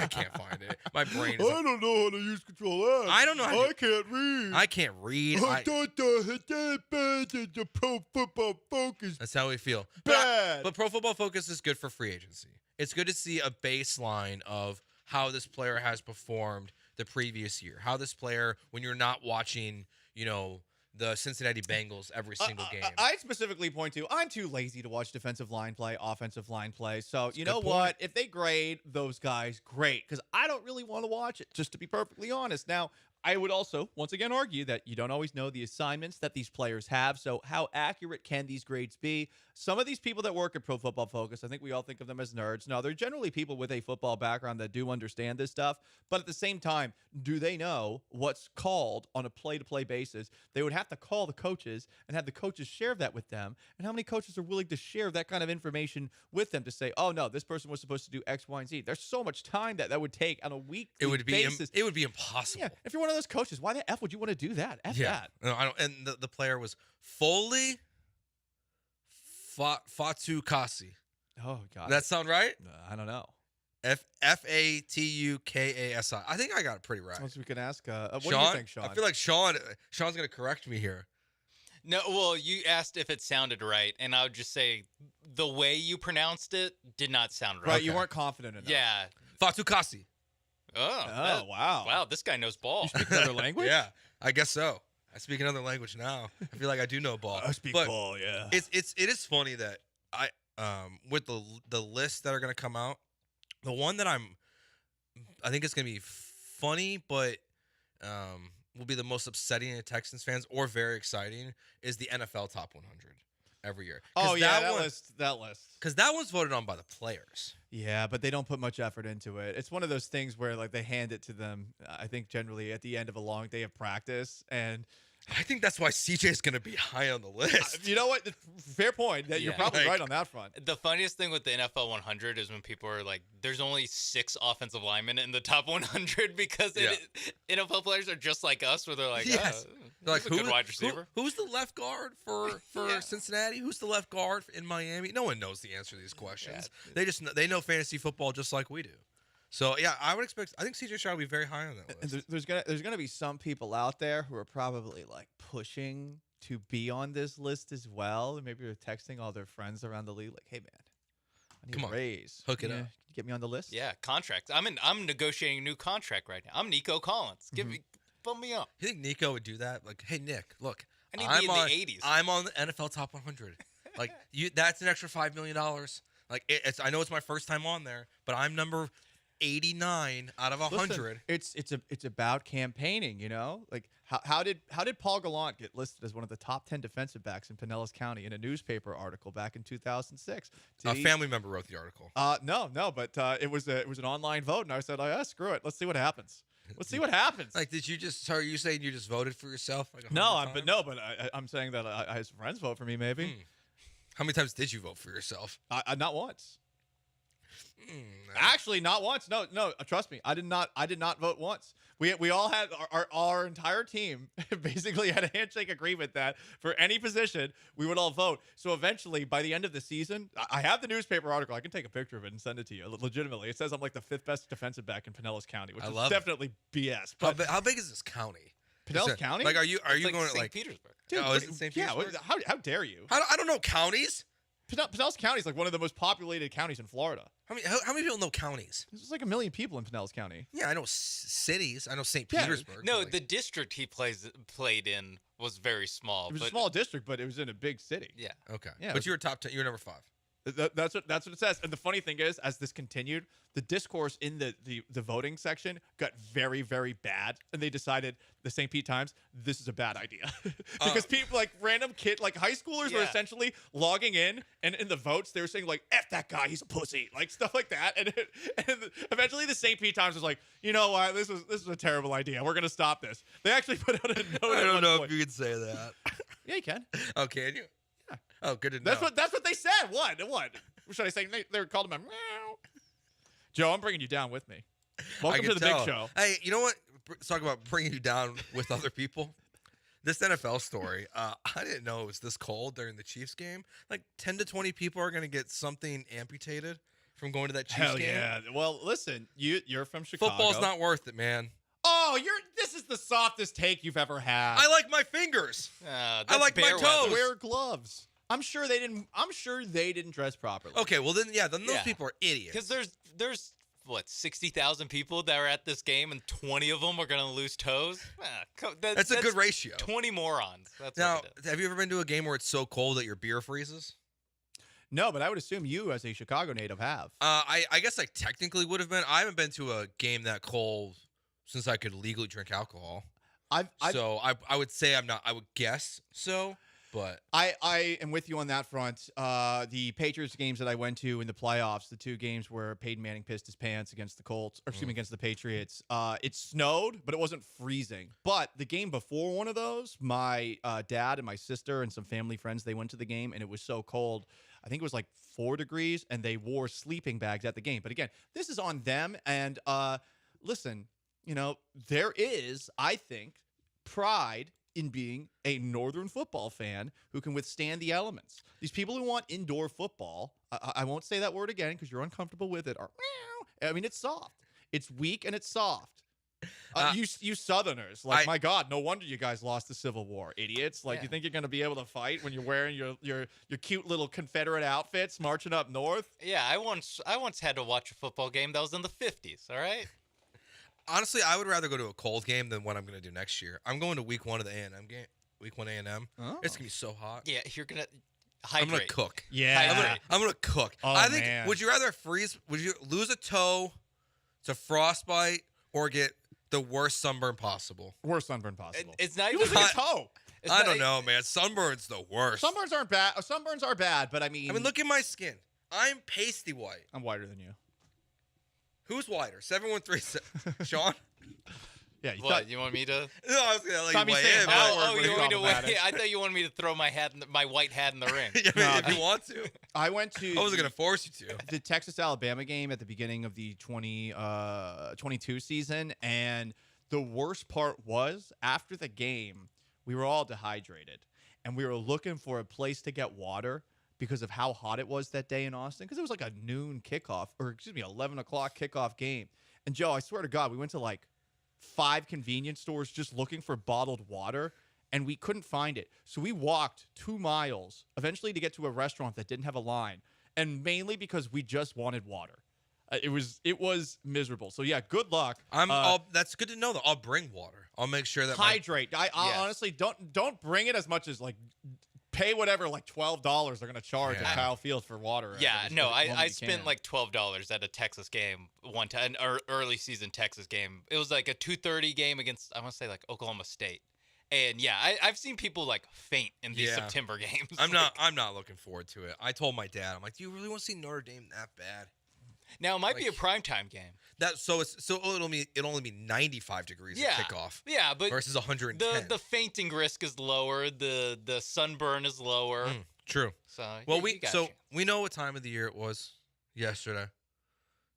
can't find it. My brain is. I don't know how to use Control F. I don't know. I can't read. I can't read. The Pro Football Focus. That's how we feel. Bad. But Pro Football Focus is good for free agency. It's good to see a baseline of how this player has performed the previous year. How this player, when you're not watching, the Cincinnati Bengals every single game. I specifically point to I'm too lazy to watch defensive line play, offensive line play. So you know good what? point. If they grade those guys, great, because I don't really want to watch it. Just to be perfectly honest. Now, I would also once again argue that you don't always know the assignments that these players have. So how accurate can these grades be? Some of these people that work at Pro Football Focus, I think we all think of them as nerds. No, they're generally people with a football background that do understand this stuff. But at the same time, do they know what's called on a play-to-play basis? They would have to call the coaches and have the coaches share that with them. And how many coaches are willing to share that kind of information with them to say, oh, no, this person was supposed to do X, Y, and Z? There's so much time that would take on a weekly basis. It would be impossible. Yeah, if you're one of those coaches, why the F would you want to do that? F that. No, I don't. And the player was Foley Fatukasi. Oh God, Does that sound right? I don't know. Fatukasi. I think I got it pretty right. Suppose we can ask. What Sean? do you think, Sean? I feel like Sean's going to correct me here. No, well, you asked if it sounded right, and I would just say the way you pronounced it did not sound right. Right, you weren't confident enough. Yeah. Fatukasi. Oh, wow. Wow, this guy knows ball. You speak another language? Yeah, I guess so. I speak another language now. I feel like I do know ball. I speak ball, yeah. It is funny that I with the lists that are going to come out, the one that I think it's going to be funny, but will be the most upsetting to Texans fans or very exciting is the NFL Top 100 every year. Oh yeah, that list. Because that one's voted on by the players. Yeah, but they don't put much effort into it. It's one of those things where like they hand it to them. I think generally at the end of a long day of practice, and I think that's why CJ is going to be high on the list. You know what? Fair point. That you're probably right on that front. The funniest thing with the NFL 100 is when people are like, "There's only 6 offensive linemen in the top 100," because NFL players are just like us, where they're like, yes. Like, who's a good wide receiver? Who's the left guard for Cincinnati? Who's the left guard in Miami? No one knows the answer to these questions. Yeah. They know fantasy football just like we do. So yeah, I think CJ Stroud will be very high on that list. And there's gonna be some people out there who are probably like pushing to be on this list as well. And maybe they're texting all their friends around the league like, "Hey man, I need a raise. Hook it up. Can you get me on the list?" Yeah, contracts. I'm negotiating a new contract right now. I'm Nico Collins. Bump me up. You think Nico would do that? Like, hey Nick, look, I need to be in the 80s. I'm on the NFL Top 100. Like, that's an extra $5 million. Like, I know it's my first time on there, but I'm number 89 out of 100. Listen, it's about campaigning, you know? Like how did Paul Gallant get listed as one of the top 10 defensive backs in Pinellas County in a newspaper article back in 2006? A family member wrote the article. No, but it was an online vote, and I said, screw it, let's see what happens. Let's see what happens. Like, did you just? So are you saying you just voted for yourself? Like I'm saying that I had some friends vote for me. Maybe. How many times did you vote for yourself? Not once. Actually, not once. No. Trust me, I did not vote once. We all had our entire team basically had a handshake agreement that for any position we would all vote. So eventually, by the end of the season, I have the newspaper article. I can take a picture of it and send it to you. Legitimately, it says I'm like the 5th best defensive back in Pinellas County, which is definitely BS. But how big is this county? Pinellas County? Like, are you going to St. Petersburg? Dude, is it St. Petersburg? Yeah. How dare you? I don't know counties. Pinellas County is like one of the most populated counties in Florida. How many people know counties? There's like 1 million people in Pinellas County. Yeah, I know cities. I know St. Petersburg. No, the district he played in was very small. It was a small district, but it was in a big city. Yeah. Okay. Yeah, but you were top 10. You were number 5. That's what it says. And the funny thing is, as this continued, the discourse in the voting section got very, very bad, and they decided, the St. Pete Times, this is a bad idea because people like random like high schoolers were essentially logging in, and in the votes they were saying like, "F that guy, he's a pussy," like stuff like that, and eventually the St. Pete Times was like, "You know what? This is a terrible idea. We're gonna stop this." They actually put out a note. I don't know if you can say that. Yeah, you can. Oh, can you? Yeah. Oh, good to know. That's what they said. What? Should I say? They called him a meow. Joe, I'm bringing you down with me. Welcome to the big show. Hey, you know what? Let's talk about bringing you down with other people. This NFL story, I didn't know it was this cold during the Chiefs game. Like 10 to 20 people are going to get something amputated from going to that Chiefs game. Hell yeah. Well, listen, you're from Chicago. Football's not worth it, man. Oh, this is the softest take you've ever had. I like my fingers. I like my toes. Wear gloves. I'm sure they didn't dress properly. Okay, well then those people are idiots. Because there's what, 60,000 people that are at this game, and 20 of them are going to lose toes? That's a good ratio. 20 morons. That's now, what it is. have you ever been to a game where it's so cold that your beer freezes? No, but I would assume you, as a Chicago native, have. I guess I technically would have been. I haven't been to a game that cold since I could legally drink alcohol. I would say I'm not. I would guess so. But I am with you on that front. The Patriots games that I went to in the playoffs, the 2 games where Peyton Manning pissed his pants against the Colts, or excuse me, against the Patriots, it snowed, but it wasn't freezing. But the game before one of those, my dad and my sister and some family friends, they went to the game, and it was so cold. I think it was like 4 degrees, and they wore sleeping bags at the game. But again, this is on them. And listen, there is, I think, pride in being a Northern football fan who can withstand the elements. These people who want indoor football, I won't say that word again because you're uncomfortable with it, are, I mean, it's soft. It's weak and it's soft. You Southerners, my God, no wonder you guys lost the Civil War, idiots. You think you're going to be able to fight when you're wearing your cute little Confederate outfits marching up north? Yeah, I once had to watch a football game that was in the 50s, all right? Honestly, I would rather go to a cold game than what I'm going to do next year. I'm going to week 1 of the A&M game. Week 1 A&M. Oh. It's going to be so hot. Yeah, you're going to hydrate. I'm going to cook. Yeah. I'm going to cook. Oh, I think, man. would you rather freeze, would you lose a toe to frostbite or get the worst sunburn possible? Worst sunburn possible. It's not You even lose a toe. I don't know, man. Sunburn's the worst. Sunburns aren't bad. Sunburns are bad, but I mean, look at my skin. I'm pasty white. I'm whiter than you. Who's whiter? 713. Sean? Yeah. You want me to? No, I was going to let Tommy you weigh saying in. that Oh, word you was want me to problematic. weigh? I thought you wanted me to throw my white hat in the ring. If you want to. I went to. I wasn't going to force you to. The Texas-Alabama game at the beginning of the 2022 season, and the worst part was after the game, we were all dehydrated, and we were looking for a place to get water because of how hot it was that day in Austin, because it was like a noon kickoff, or excuse me, 11 o'clock kickoff game. And Joe, I swear to God, we went to like 5 convenience stores just looking for bottled water, and we couldn't find it. So we walked 2 miles eventually to get to a restaurant that didn't have a line, and mainly because we just wanted water. It was miserable. So yeah, good luck. That's good to know, though. I'll bring water. I'll make sure that hydrate. I honestly don't bring it as much as like pay whatever like $12 they're gonna charge at Kyle Field for water. Yeah, no, I spent like $12 at a Texas game one time, an early season Texas game. It was like a 2:30 game against, I want to say, like Oklahoma State. And yeah, I've seen people like faint in these September games. I'm not looking forward to it. I told my dad, I'm like, do you really want to see Notre Dame that bad? Now it might be a primetime game. It'll only be 95 degrees at kickoff. Yeah, but versus 110. The fainting risk is lower. The sunburn is lower. True. So we know what time of the year it was yesterday.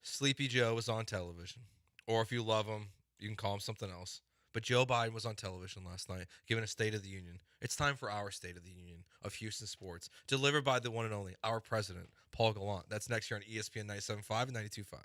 Sleepy Joe was on television, or if you love him, you can call him something else. But Joe Biden was on television last night, giving a State of the Union. It's time for our State of the Union of Houston sports, delivered by the one and only, our president, Paul Gallant. That's next year on ESPN 97.5 and 92.5.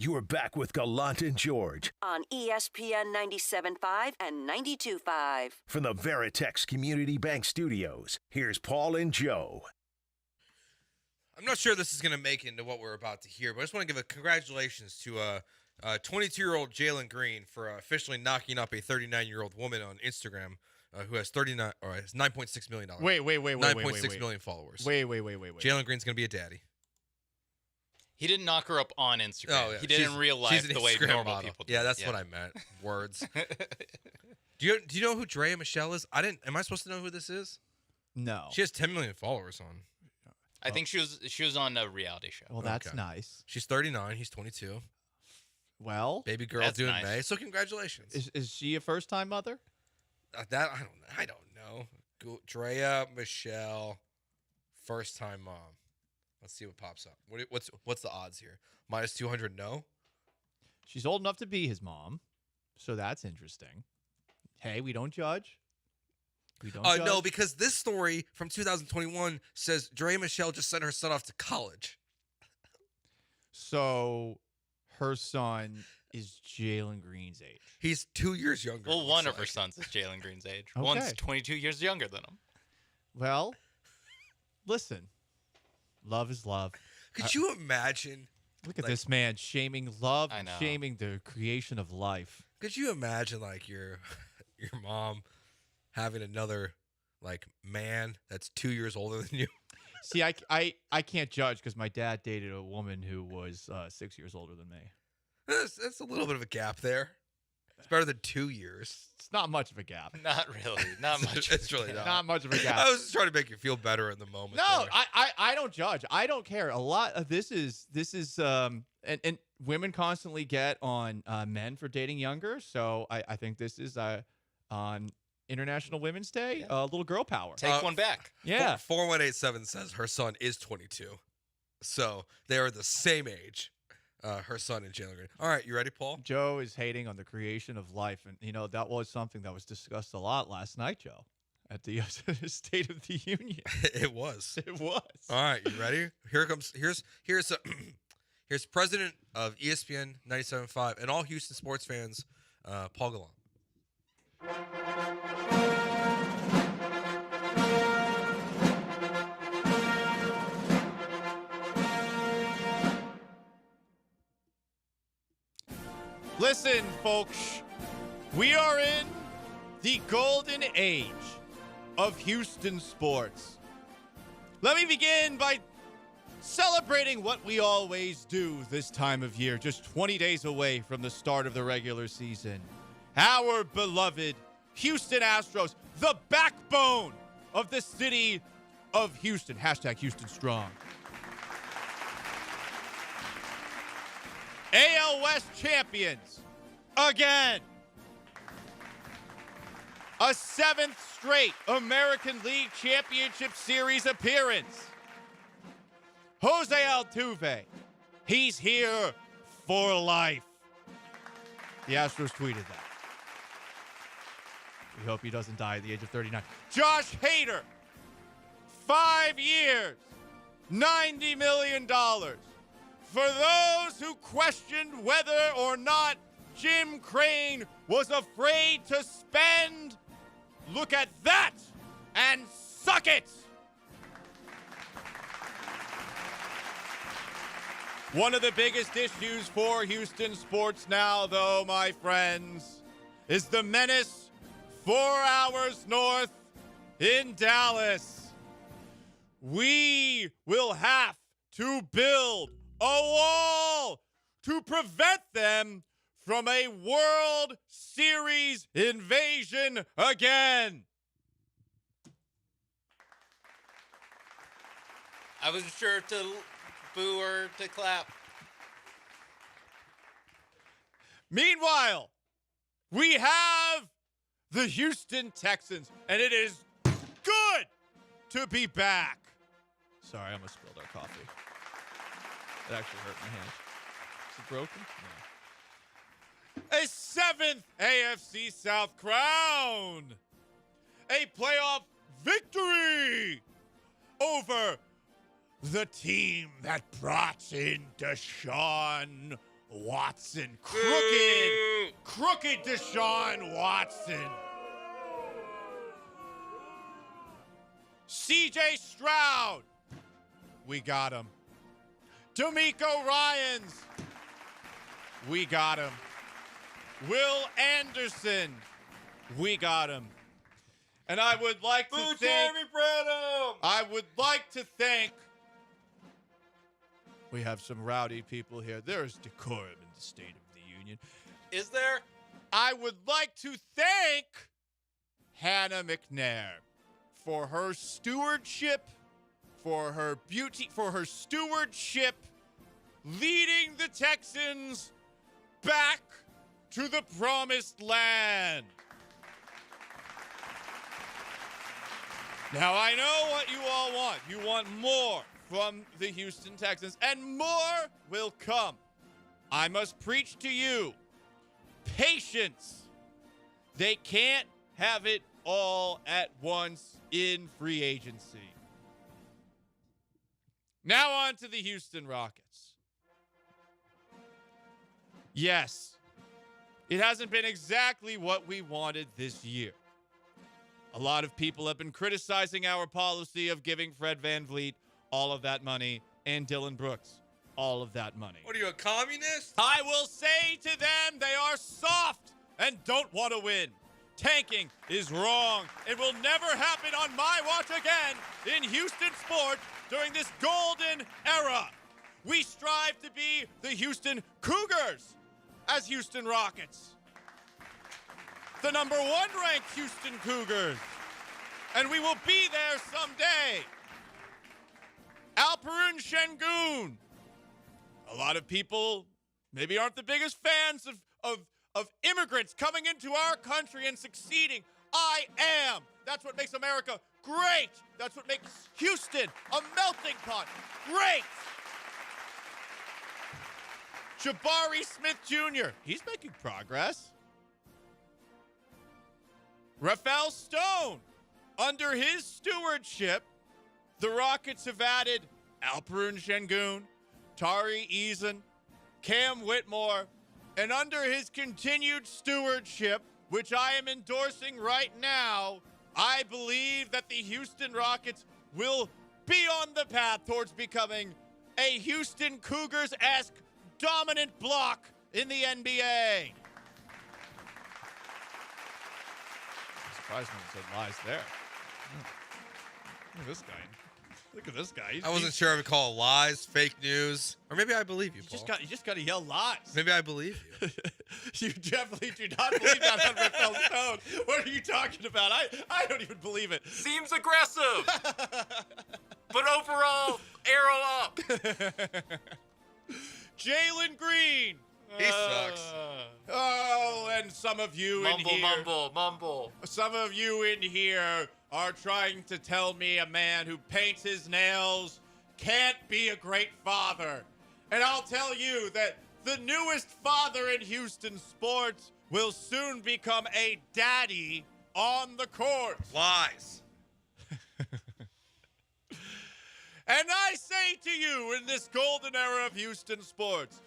You are back with Gallant and George On ESPN 97.5 and 92.5. from the Veritex Community Bank Studios. Here's Paul and Joe. I'm not sure this is going to make it into what we're about to hear, but I just want to give a congratulations to 22-year-old Jalen Green for officially knocking up a 39-year-old woman on Instagram who has 9.6 million dollars. Wait. 9.6 million followers. Wait. Jalen Green's going to be a daddy. He didn't knock her up on Instagram. Oh, yeah. He did in real life the way Instagram normal model. people do. Yeah, that's what I meant. Words. Do you know who Drea Michelle is? Am I supposed to know who this is? No. She has 10 million followers on. I think she was on a reality show. Well, that's nice. She's 39. He's 22. Well, baby girl that's due in nice. May. So congratulations. Is she a first-time mother? That I don't know. Drea Michelle, first-time mom. Let's see what pops up. What's the odds here? -200. No. She's old enough to be his mom, so that's interesting. Hey, we don't judge. We don't judge. No, because this story from 2021 says Drea Michelle just sent her son off to college. So her son is Jalen Green's age. He's 2 years younger. Well, one of her sons is Jalen Green's age. Okay. One's 22 years younger than him. Well, listen. Love is love. Could you imagine? Look at this man shaming love I and know. shaming the creation of life. Could you imagine your mom having another man that's 2 years older than you? See, I can't judge because my dad dated a woman who was 6 years older than me. That's a little bit of a gap there. It's better than 2 years. It's not much of a gap. Not really. Not much. It's really not. Not much of a gap. I was just trying to make you feel better in the moment. No, there. I don't judge. I don't care. A lot of this is and women constantly get on men for dating younger. So I think this is on International Women's Day, little girl power. Take one back. Yeah. 4187 says her son is 22, so they are the same age. Her son and Jalen Green. All right, you ready, Paul? Joe is hating on the creation of life, and that was something that was discussed a lot last night, Joe, at the State of the Union. It was. It was. All right, you ready? Here's president of ESPN 97.5 and all Houston sports fans, Paul Gallant. Listen, folks, we are in the golden age of Houston sports. Let me begin by celebrating what we always do this time of year, just 20 days away from the start of the regular season. Our beloved Houston Astros, the backbone of the city of Houston. Hashtag Houston Strong. AL West champions again. A 7th straight American League Championship Series appearance. Jose Altuve, he's here for life. The Astros tweeted that. We hope he doesn't die at the age of 39. Josh Hader, 5 years, $90 million. For those who questioned whether or not Jim Crane was afraid to spend, look at that and suck it. One of the biggest issues for Houston sports now, though, my friends, is the menace 4 hours north in Dallas. We will have to build a wall to prevent them from a World Series invasion again. I wasn't sure to boo or to clap. Meanwhile, we have the Houston Texans, and it is good to be back. Sorry, I almost spilled our coffee. It actually hurt my hand. Is it broken? No. A 7th AFC South crown. A playoff victory over the team that brought in Deshaun Watson. Crooked Deshaun Watson. CJ Stroud. We got him. D'Amico Ryans. We got him. Will Anderson. We got him. And I would like to thank Jeremy Branham. I would like to thank. We have some rowdy people here. There is decorum in the State of the Union. Is there? I would like to thank Hannah McNair for her stewardship, for her beauty, for her stewardship, leading the Texans back to the promised land. Now, I know what you all want. You want more from the Houston Texans, and more will come. I must preach to you patience. They can't have it all at once in free agency. Now on to the Houston Rockets. Yes, it hasn't been exactly what we wanted this year. A lot of people have been criticizing our policy of giving Fred VanVleet all of that money and Dylan Brooks all of that money. What are you, a communist? I will say to them they are soft and don't want to win. Tanking is wrong. It will never happen on my watch again in Houston sports during this golden era. We strive to be the Houston Cougars as Houston Rockets. The number 1 ranked Houston Cougars. And we will be there someday. Alperen Şengün. A lot of people maybe aren't the biggest fans of immigrants coming into our country and succeeding. I am. That's what makes America great. That's what makes Houston a melting pot. Great. Jabari Smith Jr. He's making progress. Rafael Stone. Under his stewardship, the Rockets have added Alperen Şengün, Tari Eason, Cam Whitmore, and under his continued stewardship, which I am endorsing right now, I believe that the Houston Rockets will be on the path towards becoming a Houston Cougars-esque dominant block in the NBA. I'm surprised no one said lies there. Look at this guy. Look at this guy. I wasn't sure if to call it lies, fake news, or maybe I believe you, Paul. You just got to yell lies. Maybe I believe you. You definitely do not believe that on Rafael Stone. What are you talking about? I don't even believe it. Seems aggressive. But overall, arrow up. Jalen Green. He sucks. Oh, and some of you in here. Mumble. Some of you in here are trying to tell me a man who paints his nails can't be a great father. And I'll tell you that the newest father in Houston sports will soon become a daddy on the court. Lies. And I say to you, in this golden era of Houston sports,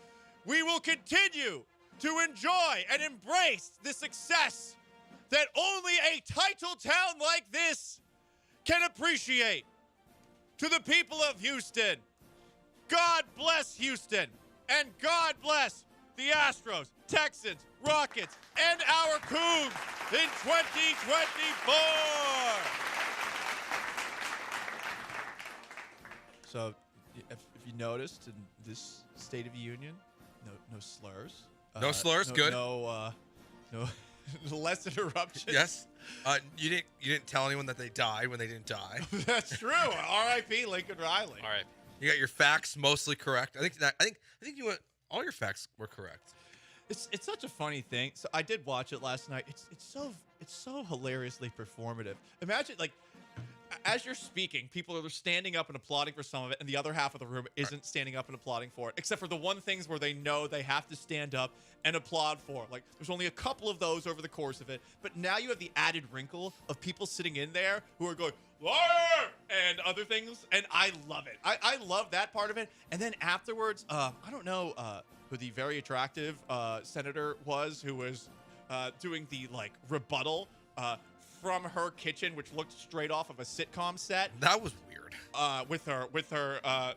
we will continue to enjoy and embrace the success that only a title town like this can appreciate. To the people of Houston, God bless Houston, and God bless the Astros, Texans, Rockets, and our Cougs in 2024. So, if you noticed in this State of the Union, no slurs. No slurs, good. No less interruptions. Yes. You didn't tell anyone that they died when they didn't die. That's true. R.I.P. Lincoln Riley. All right. You got your facts mostly correct. I think you went. All your facts were correct. It's such a funny thing. So I did watch it last night. It's so hilariously performative. Imagine as you're speaking, people are standing up and applauding for some of it, and the other half of the room isn't standing up and applauding for it, except for the one things where they know they have to stand up and applaud for. Like, there's only a couple of those over the course of it, but now you have the added wrinkle of people sitting in there who are going, "Liar!" and other things, and I love it. I love that part of it. And then afterwards, I don't know who the very attractive senator was, who was doing the like rebuttal from her kitchen, which looked straight off of a sitcom set. That was weird. With her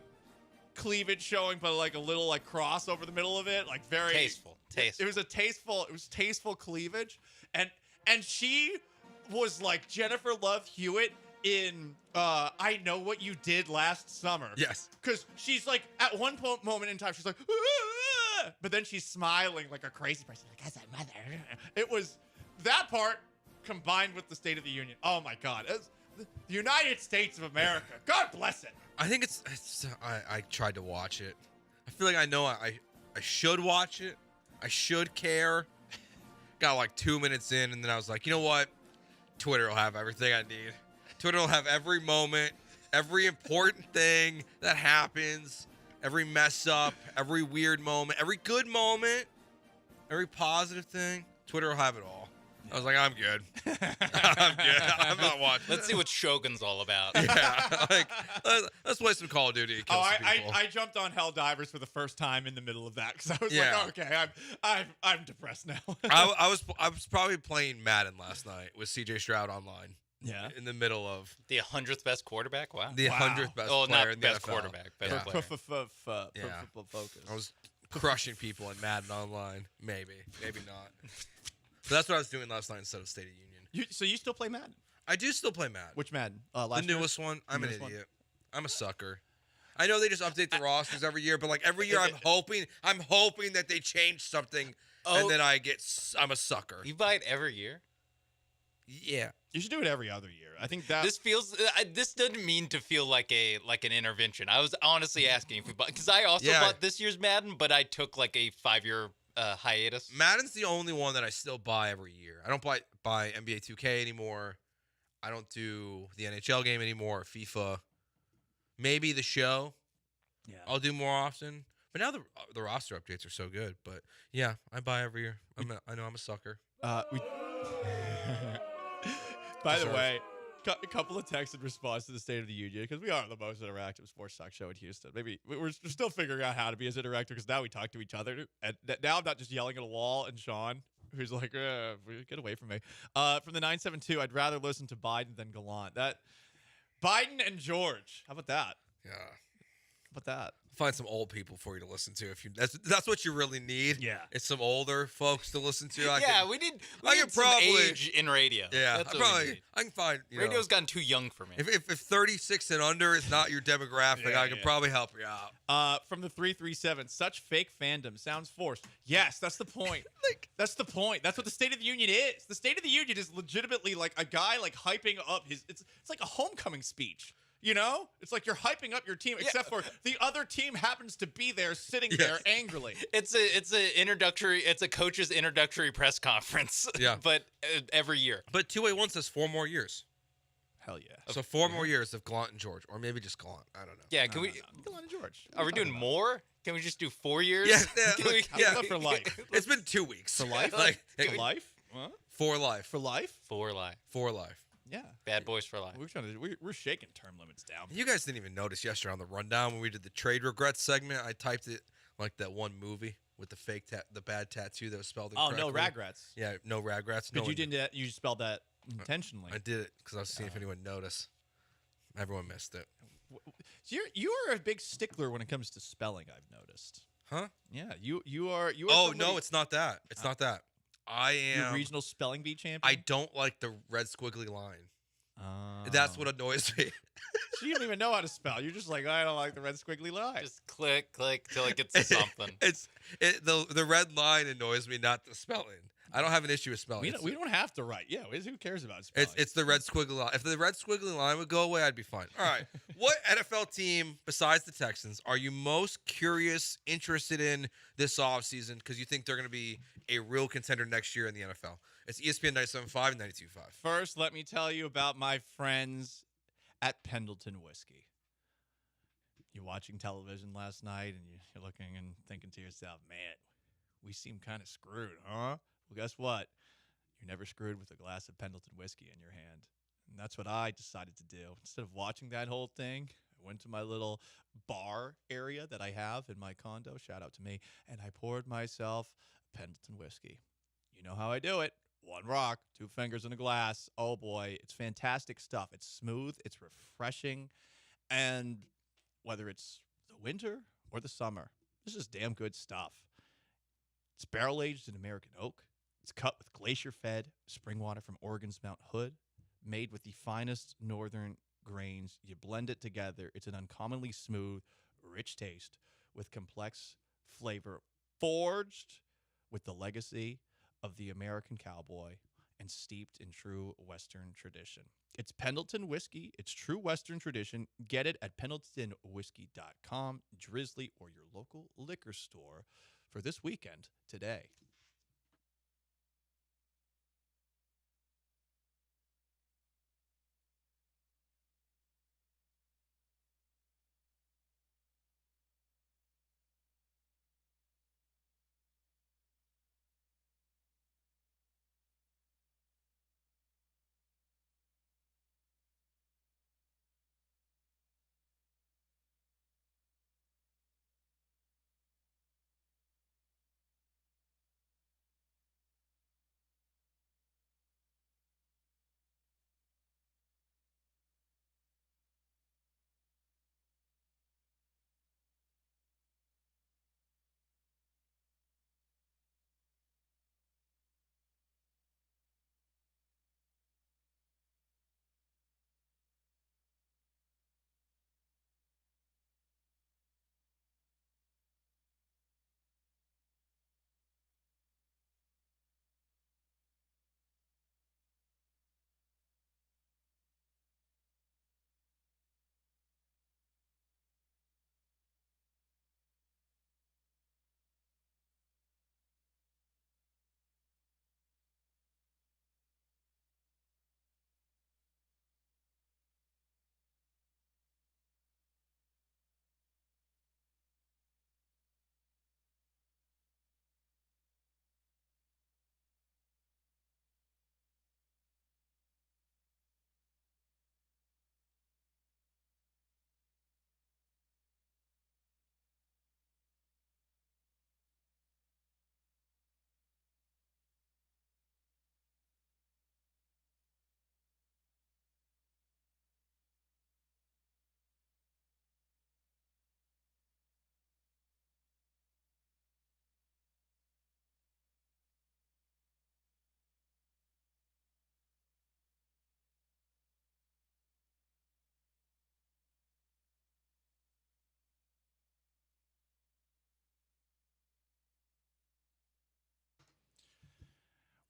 cleavage showing, but like a little like cross over the middle of it, like very Tasteful. It was tasteful cleavage, and she was like Jennifer Love Hewitt in I Know What You Did Last Summer. Yes. Because she's like, at one moment in time, she's like, "Ah!" But then she's smiling like a crazy person, like, as a mother. It was that part combined with the State of the Union. Oh my God. It's the United States of America. God bless it. I think I tried to watch it. I feel like I know I should watch it. I should care. Got like 2 minutes in, and then I was like, you know what? Twitter will have everything I need. Twitter will have every moment, every important thing that happens, every mess up, every weird moment, every good moment, every positive thing. Twitter will have it all. I was like, I'm good. I'm good. I'm not watching. Let's see what Shogun's all about. Yeah, like let's play some Call of Duty. And kill some people. I jumped on Helldivers for the first time in the middle of that because I was like, oh, okay, I'm depressed now. I was probably playing Madden last night with CJ Stroud online. Yeah, in the middle of the 100th best quarterback. Wow, the 100th best player in the best NFL. quarterback, best player. Focus. I was crushing people in Madden online. Maybe not. So that's what I was doing last night instead of State of Union. So you still play Madden? I do still play Madden. Which Madden? The newest one. I'm an idiot. I'm a sucker. I know they just update the rosters every year, but like every year I'm hoping that they change something, and then I'm a sucker. You buy it every year? Yeah. You should do it every other year. I think that this feels. This doesn't mean to feel like an intervention. I was honestly asking if we bought, because I also bought this year's Madden, but I took like a 5-year hiatus. Madden's the only one that I still buy every year. I don't buy NBA 2K anymore. I don't do the NHL game anymore. FIFA. Maybe the show. Yeah. I'll do more often. But now the roster updates are so good. But yeah, I buy every year. I know I'm a sucker. By the way, a couple of texts in response to the State of the Union, because we are the most interactive sports talk show in Houston. Maybe we're still figuring out how to be as interactive, because now we talk to each other. And now I'm not just yelling at a wall and Sean, who's like, get away from me. From the 972, I'd rather listen to Biden than Gallant. Biden and George. How about that? Yeah. How about that? Find some old people for you to listen to. That's what you really need. Yeah, it's some older folks to listen to. We need some age in radio. Yeah, that's I can find. Radio's gotten too young for me. If 36 and under is not your demographic, I can probably help you out. From the 337, such fake fandom sounds forced. Yes, that's the point. That's the point. That's what the State of the Union is. The State of the Union is legitimately like a guy like hyping up his. It's like a homecoming speech. You know, it's like you're hyping up your team, except for the other team happens to be there, sitting there angrily. It's a coach's introductory press conference. Yeah, but every year. But 2A1 says 4 more years. Hell yeah! So 4 more years of Gallant and George, or maybe just Gallant. I don't know. Yeah, can we? Gallant and George. Are we doing more? Can we just do 4 years? Yeah, for life. It's been 2 weeks. For life? For life? What? For life. For life? For life. For life. Yeah, bad boys for life. We're shaking term limits down. You guys didn't even notice yesterday on the rundown when we did the trade regrets segment. I typed it like that one movie with the fake the bad tattoo that was spelled incorrectly. Oh, no ragrets. Yeah, no ragrets. But you didn't. You spelled that intentionally. I did it because I was seeing if anyone noticed. Everyone missed it. So you are a big stickler when it comes to spelling. I've noticed. Huh? Yeah, you are. Oh no, it's not that. It's not that. I am your regional spelling bee champion. I don't like the red squiggly line. That's what annoys me. So you don't even know how to spell. You're just like, I don't like the red squiggly line. Just click till it gets to something. The red line annoys me, not the spelling. I don't have an issue with spelling. We don't have to write. Yeah, who cares about spelling? It's the red squiggly line. If the red squiggly line would go away, I'd be fine. All right. What NFL team besides the Texans are you most curious, interested in this offseason because you think they're going to be a real contender next year in the NFL? It's ESPN 97.5 and 92.5. First, let me tell you about my friends at Pendleton Whiskey. You're watching television last night and you're looking and thinking to yourself, man, we seem kind of screwed, huh? Well, guess what? You're never screwed with a glass of Pendleton whiskey in your hand. And that's what I decided to do. Instead of watching that whole thing, I went to my little bar area that I have in my condo. Shout out to me. And I poured myself Pendleton whiskey. You know how I do it. One rock, 2 fingers in a glass. Oh, boy. It's fantastic stuff. It's smooth. It's refreshing. And whether it's the winter or the summer, this is damn good stuff. It's barrel-aged in American oak. It's cut with glacier-fed spring water from Oregon's Mount Hood, made with the finest northern grains. You blend it together. It's an uncommonly smooth, rich taste with complex flavor, forged with the legacy of the American cowboy and steeped in true Western tradition. It's Pendleton whiskey. It's true Western tradition. Get it at pendletonwhiskey.com, Drizzly, or your local liquor store for this weekend today.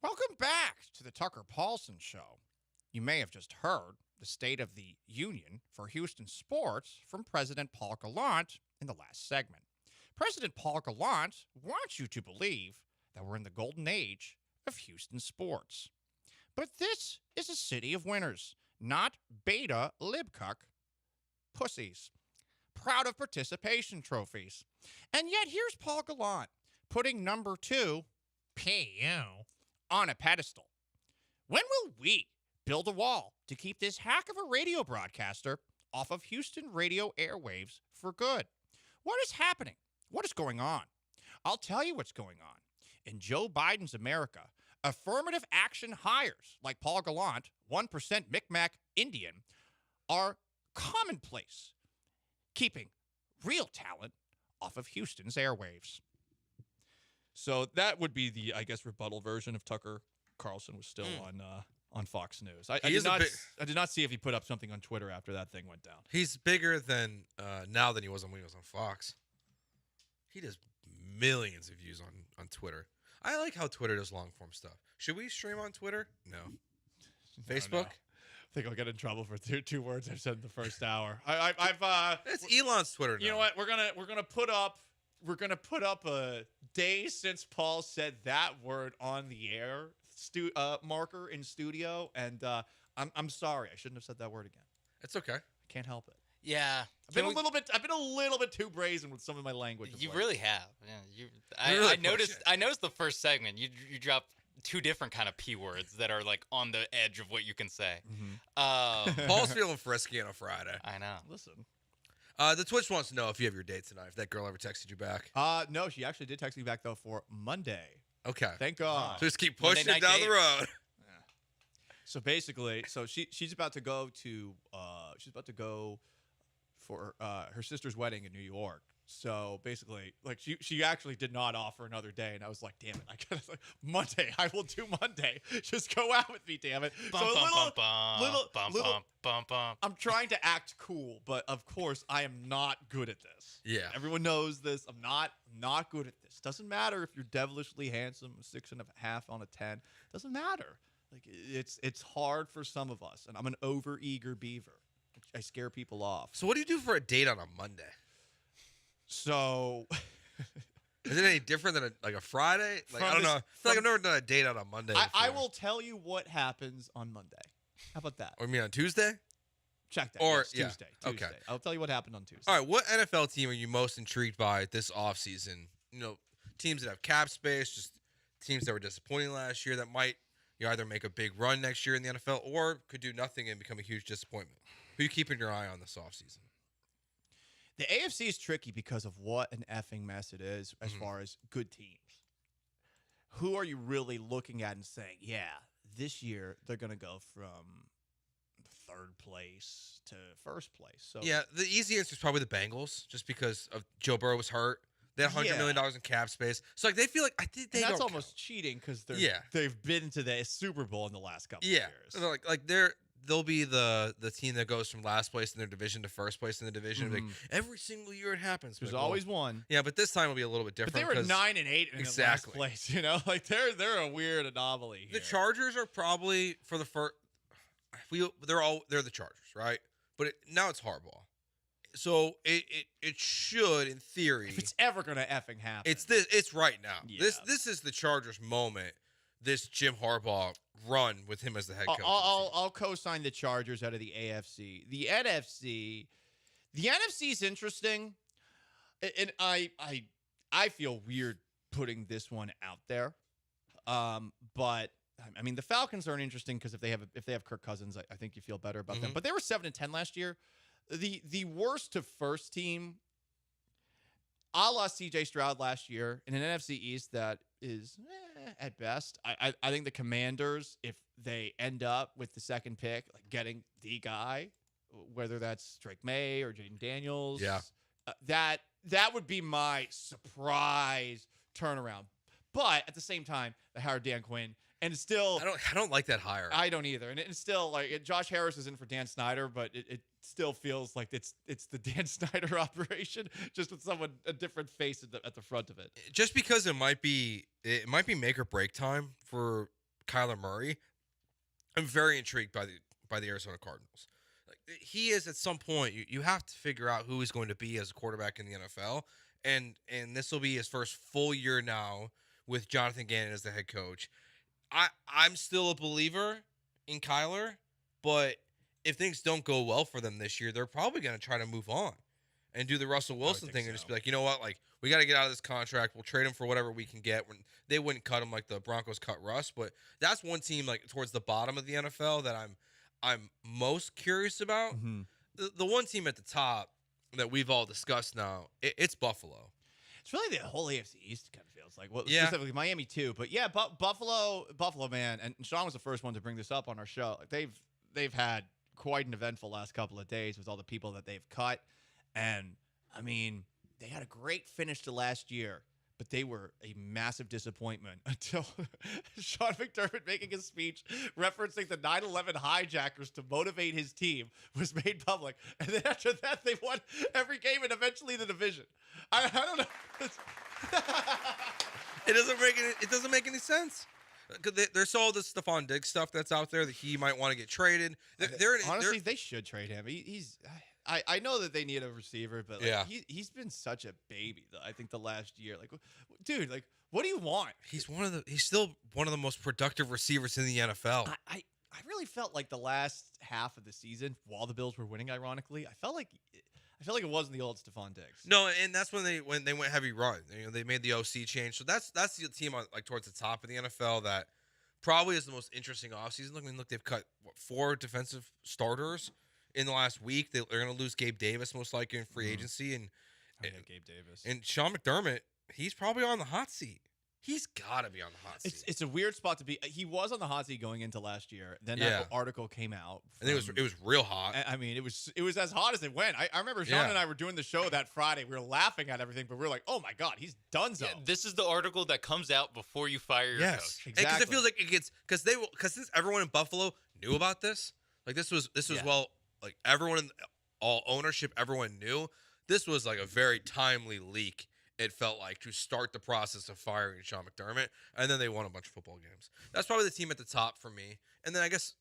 Welcome back to the Tucker Paulson Show. You may have just heard the State of the Union for Houston sports from President Paul Gallant in the last segment. President Paul Gallant wants you to believe that we're in the golden age of Houston sports. But this is a city of winners, not beta libcuck pussies, proud of participation trophies. And yet here's Paul Gallant putting number 2, PU, on a pedestal. When will we build a wall to keep this hack of a radio broadcaster off of Houston radio airwaves for good? What is happening? What is going on? I'll tell you what's going on. In Joe Biden's America, affirmative action hires like Paul Gallant, 1% Micmac Indian, are commonplace, keeping real talent off of Houston's airwaves. So that would be the, I guess, rebuttal version if Tucker Carlson was still on Fox News. I did not see if he put up something on Twitter after that thing went down. He's bigger than now than he was when he was on Fox. He does millions of views on Twitter. I like how Twitter does long form stuff. Should we stream on Twitter? No. Facebook? No. I think I'll get in trouble for two words I've said in the first hour. It's Elon's Twitter now. You know what? We're gonna put up a day since Paul said that word on the air marker in studio, and I'm sorry. I shouldn't have said that word again. It's okay. I can't help it. Yeah, I've been a little bit too brazen with some of my language. You really have. Yeah, I noticed. I noticed the first segment. You dropped 2 different kind of P words that are like on the edge of what you can say. Paul's feeling frisky on a Friday. I know. Listen, The Twitch wants to know if you have your date tonight. If that girl ever texted you back. No, she actually did text me back though for Monday. Okay. Thank God. So just keep pushing it down the road. So basically, she's about to go for her sister's wedding in New York. So basically, like she actually did not offer another day, and I was like, damn it, I gotta like Monday. I will do Monday. Just go out with me, damn it. I'm trying to act cool, but of course I am not good at this. Yeah. Everyone knows this. I'm not good at this. Doesn't matter if you're devilishly handsome, 6.5 on a 10. Doesn't matter. Like it's hard for some of us, and I'm an overeager beaver. I scare people off. So what do you do for a date on a Monday? So, is it any different than a Friday? Like I don't know. I feel like I've never done a date on a Monday. I will tell you what happens on Monday. How about that? Or you mean on Tuesday? Check that. Or yes, Tuesday. Okay. I'll tell you what happened on Tuesday. All right. What NFL team are you most intrigued by this offseason? You know, teams that have cap space, just teams that were disappointing last year that might either make a big run next year in the NFL or could do nothing and become a huge disappointment. Who are you keeping your eye on this offseason? The AFC is tricky because of what an effing mess it is as far as good teams. Who are you really looking at and saying, yeah, this year they're going to go from third place to first place? So yeah, the easy answer is probably the Bengals, just because of Joe Burrow was hurt. They had $100 million in cap space, so like they feel like that's almost cheating because they've been to the Super Bowl in the last couple of years. So they'll be the team that goes from last place in their division to first place in the division. Like every single year it happens. There's always one. Yeah, but this time will be a little bit different. But they were 9-8 in last place. You know, like they're a weird anomaly here. The Chargers are probably for the first. They're the Chargers, right? But now it's Harbaugh. So it should, in theory, if it's ever gonna effing happen, it's right now. Yeah. This is the Chargers' moment. This Jim Harbaugh run with him as the head coach. I'll co-sign the Chargers out of the AFC. The NFC is interesting, and I feel weird putting this one out there, but I mean the Falcons aren't interesting because if they have Kirk Cousins, I think you feel better about them. But they were 7-10 last year. The worst to first team, a la CJ Stroud last year in an NFC East that is at best. I think the Commanders, if they end up with the second pick, like getting the guy, whether that's Drake May or Jaden Daniels, that would be my surprise turnaround. But at the same time, they hired Dan Quinn. And it's still, I don't like that hire. I don't either. And it's still like Josh Harris is in for Dan Snyder, but it still feels like it's the Dan Snyder operation, just with a different face at the front of it. Just because it might be make or break time for Kyler Murray. I'm very intrigued by the Arizona Cardinals. Like he is at some point you have to figure out who he's going to be as a quarterback in the NFL, and this will be his first full year now with Jonathan Gannon as the head coach. I'm still a believer in Kyler, but if things don't go well for them this year, they're probably going to try to move on and do the Russell Wilson thing and just be like, you know what, like we got to get out of this contract. We'll trade him for whatever we can get. When they wouldn't cut him like the Broncos cut Russ, but that's one team like towards the bottom of the NFL that I'm most curious about. Mm-hmm. The one team at the top that we've all discussed now, it's Buffalo. It's really the whole AFC East kind of feels like. Well, specifically Miami too, but yeah, Buffalo, man, and Sean was the first one to bring this up on our show. Like they've had quite an eventful last couple of days with all the people that they've cut, and I mean they had a great finish to last year, but they were a massive disappointment until Sean McDermott making a speech referencing the 9/11 hijackers to motivate his team was made public. And then after that, they won every game and eventually the division. I don't know. It doesn't make any sense. There's all this Stephon Diggs stuff that's out there that he might want to get traded. Honestly, they should trade him. I know that they need a receiver, but he's been such a baby. I think the last year, like, dude, like, what do you want? He's still one of the most productive receivers in the NFL. I really felt like the last half of the season, while the Bills were winning, ironically, I felt like it wasn't the old Stephon Diggs. No, and that's when they went heavy run. You know, they made the OC change. So that's the team on like towards the top of the NFL that probably is the most interesting offseason. Look, they've cut 4 defensive starters in the last week. They're going to lose Gabe Davis most likely in free agency, and Gabe Davis and Sean McDermott. He's probably on the hot seat. He's got to be on the hot seat. It's a weird spot to be. He was on the hot seat going into last year. Then that article came out. And it was real hot. I mean, it was as hot as it went. I remember Sean and I were doing the show that Friday. We were laughing at everything, but we were like, "Oh my god, he's donezo." Yeah, this is the article that comes out before you fire your coach. Exactly. Because it feels like it gets because since everyone in Buffalo knew about this, like this was like everyone all ownership, everyone knew this was like a very timely leak. It felt like to start the process of firing Sean McDermott, and then they won a bunch of football games. That's probably the team at the top for me. And then I guess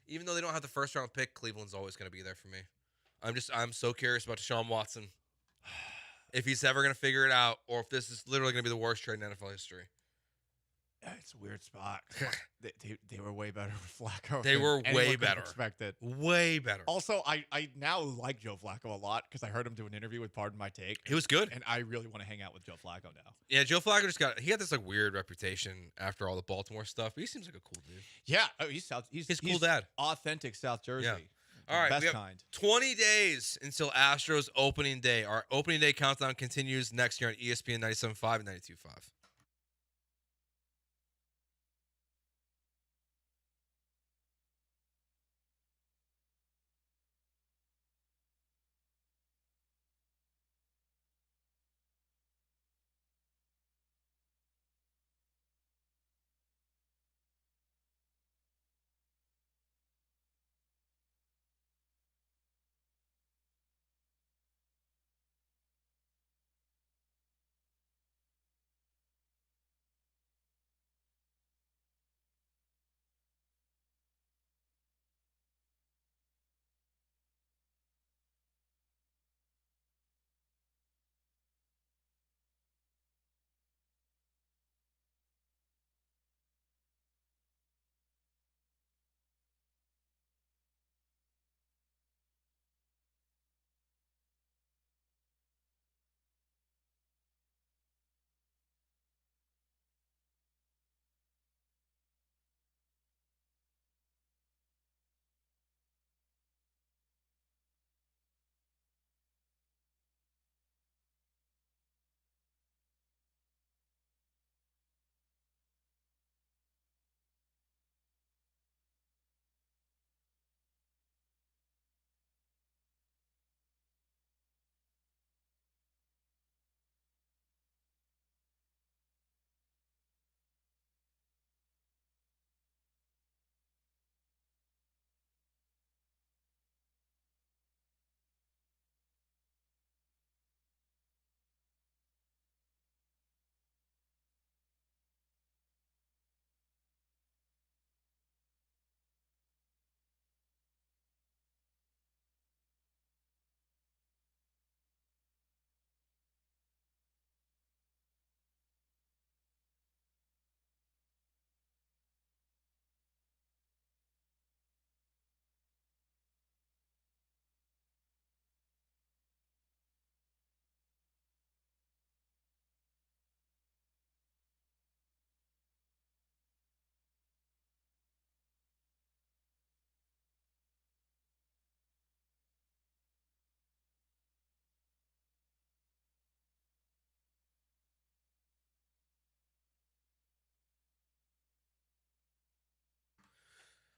even though they don't have the first round pick, Cleveland's always going to be there for me. I'm so curious about Deshaun Watson, if he's ever going to figure it out, or if this is literally going to be the worst trade in NFL history. It's a weird spot. they were way better with Flacco. They were way better. Expected. Way better. Also, I now like Joe Flacco a lot because I heard him do an interview with Pardon My Take. It was good. And I really want to hang out with Joe Flacco now. Yeah, Joe Flacco got this like weird reputation after all the Baltimore stuff, but he seems like a cool dude. Yeah. Oh, he's cool dad. Authentic South Jersey. Yeah. All right, best we have kind. 20 days until Astros opening day. Our opening day countdown continues next year on ESPN 97.5 and 92.5.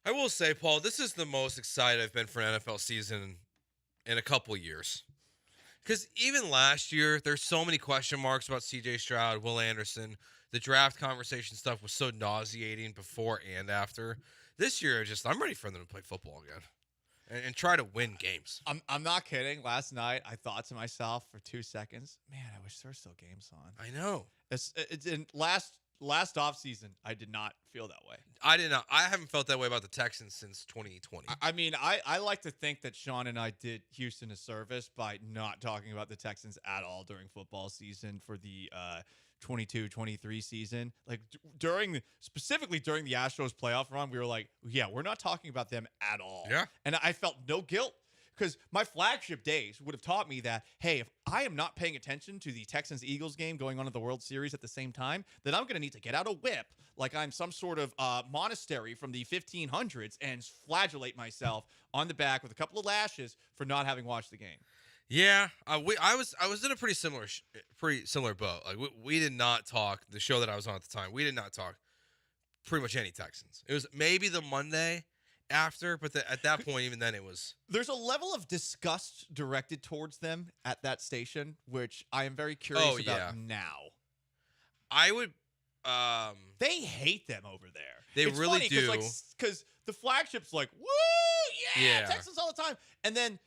I will say, Paul, this is the most excited I've been for an NFL season in a couple years. Because even last year, there's so many question marks about C.J. Stroud, Will Anderson. The draft conversation stuff was so nauseating before and after. This year, I'm ready for them to play football again and try to win games. I'm not kidding. Last night, I thought to myself for 2 seconds, man, I wish there were still games on. I know. It's in last offseason, I did not feel that way. I did not. I haven't felt that way about the Texans since 2020. I mean, I like to think that Sean and I did Houston a service by not talking about the Texans at all during football season for the 22-23 season. Like specifically during the Astros playoff run, we were like, yeah, we're not talking about them at all. Yeah. And I felt no guilt because my flagship days would have taught me that, hey, if I am not paying attention to the Texans-Eagles game going on in the World Series at the same time, then I'm going to need to get out a whip like I'm some sort of monastery from the 1500s and flagellate myself on the back with a couple of lashes for not having watched the game. Yeah, I was in a pretty similar boat. Like we did not talk. The show that I was on at the time, we did not talk pretty much any Texans. It was maybe the Monday after, but at that point, even then, it was. There's a level of disgust directed towards them at that station, which I am very curious about now. I would. They hate them over there. It's really funny, do. Because the flagship's like, woo, yeah, Texans all the time. And then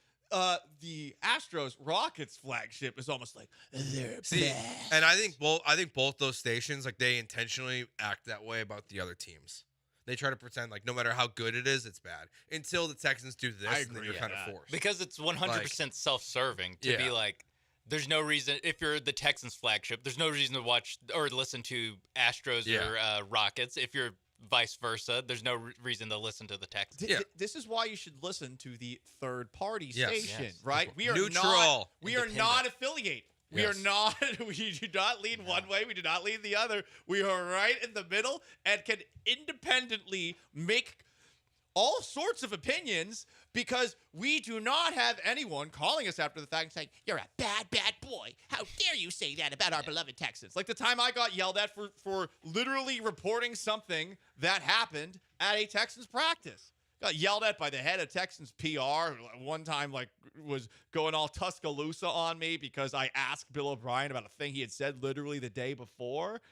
the Astros Rockets flagship is almost like, they're bad. And I think both those stations, like, they intentionally act that way about the other teams. They try to pretend like no matter how good it is, it's bad. Until the Texans do this, and then you're kind of forced. Because it's 100% self-serving to be like, there's no reason, if you're the Texans flagship, there's no reason to watch or listen to Astros or Rockets. If you're vice versa, there's no reason to listen to the Texans. This is why you should listen to the third-party station, right? We are neutral. We are not affiliated. We are not. We do not lean one way. We do not lean the other. We are right in the middle and can independently make all sorts of opinions because we do not have anyone calling us after the fact and saying, "You're a bad, bad boy. How dare you say that about our beloved Texans?" Like the time I got yelled at for literally reporting something that happened at a Texans practice. Got yelled at by the head of Texans PR. One time, like, was going all Tuscaloosa on me because I asked Bill O'Brien about a thing he had said literally the day before.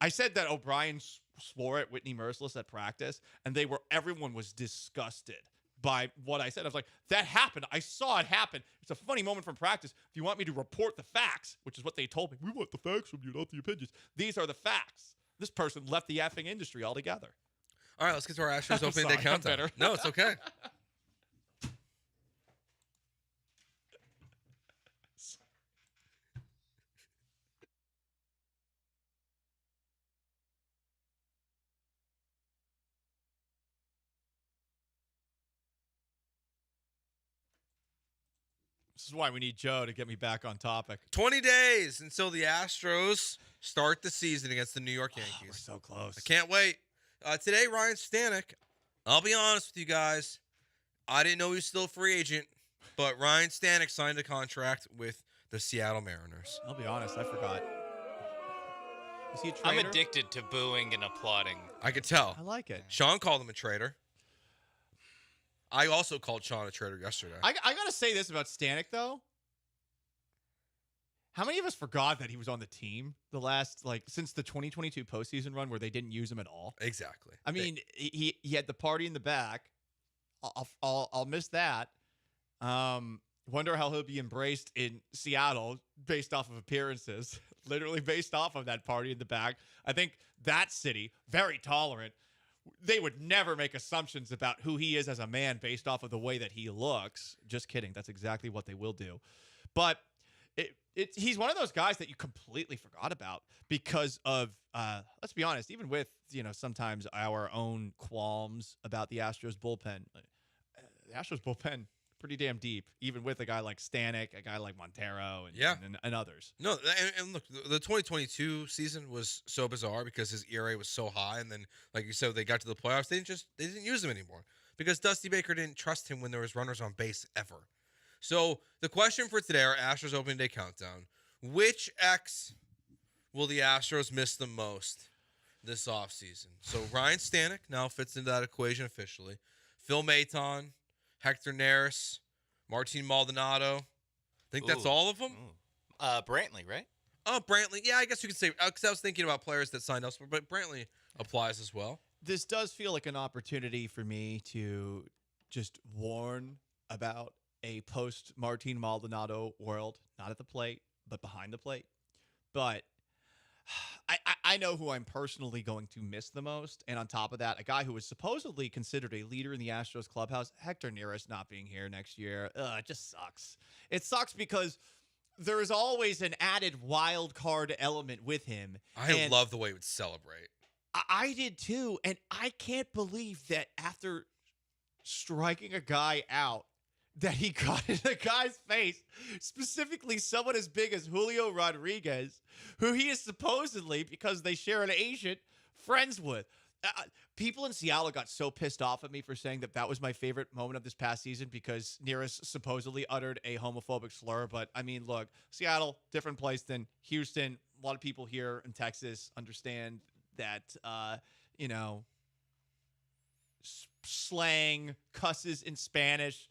I said that O'Brien swore at Whitney Merciless at practice, and everyone was disgusted by what I said. I was like, that happened. I saw it happen. It's a funny moment from practice. If you want me to report the facts, which is what they told me, we want the facts from you, not the opinions. These are the facts. This person left the effing industry altogether. All right, let's get to our Astros opening day countdown. No, it's okay. This is why we need Joe to get me back on topic. 20 days until the Astros start the season against the New York Yankees. We're so close. I can't wait. Today, Ryan Stanek, I'll be honest with you guys, I didn't know he was still a free agent, but Ryan Stanek signed a contract with the Seattle Mariners. I'll be honest, I forgot. Is he a I'm traitor? addicted to booing and applauding. I could tell. I like it. Sean called him a traitor. I also called Sean a traitor yesterday. I got to say this about Stanek, though. How many of us forgot that he was on the team since the 2022 postseason run where they didn't use him at all? Exactly. I mean, he had the party in the back. I'll miss that. Wonder how he'll be embraced in Seattle based off of appearances, literally based off of that party in the back. I think that city, very tolerant. They would never make assumptions about who he is as a man based off of the way that he looks. Just kidding. That's exactly what they will do. But he's one of those guys that you completely forgot about because of, let's be honest, even with, sometimes our own qualms about the Astros bullpen. The Astros bullpen, pretty damn deep, even with a guy like Stanek, a guy like Montero, and others. No, and look, the 2022 season was so bizarre because his ERA was so high, and then, like you said, they got to the playoffs, they didn't use him anymore because Dusty Baker didn't trust him when there was runners on base ever. So the question for today, our Astros opening day countdown: which X will the Astros miss the most this offseason? So Ryan Stanek now fits into that equation officially. Phil Maton, Hector Neris, Martin Maldonado. I think that's all of them. Brantley, right? Oh, Brantley. Yeah, I guess you could say, because I was thinking about players that signed elsewhere, but Brantley applies as well. This does feel like an opportunity for me to just warn about a post-Martin Maldonado world, not at the plate, but behind the plate. But I know who I'm personally going to miss the most. And on top of that, a guy who was supposedly considered a leader in the Astros clubhouse, Hector Neris, not being here next year. It just sucks. It sucks because there is always an added wild card element with him. I love the way he would celebrate. I did too. And I can't believe that after striking a guy out that he got in a guy's face, specifically someone as big as Julio Rodriguez, who he is supposedly, because they share an agent, friends with. People in Seattle got so pissed off at me for saying that was my favorite moment of this past season because Nearest supposedly uttered a homophobic slur. But, I mean, look, Seattle, different place than Houston. A lot of people here in Texas understand that, slang, cusses in Spanish,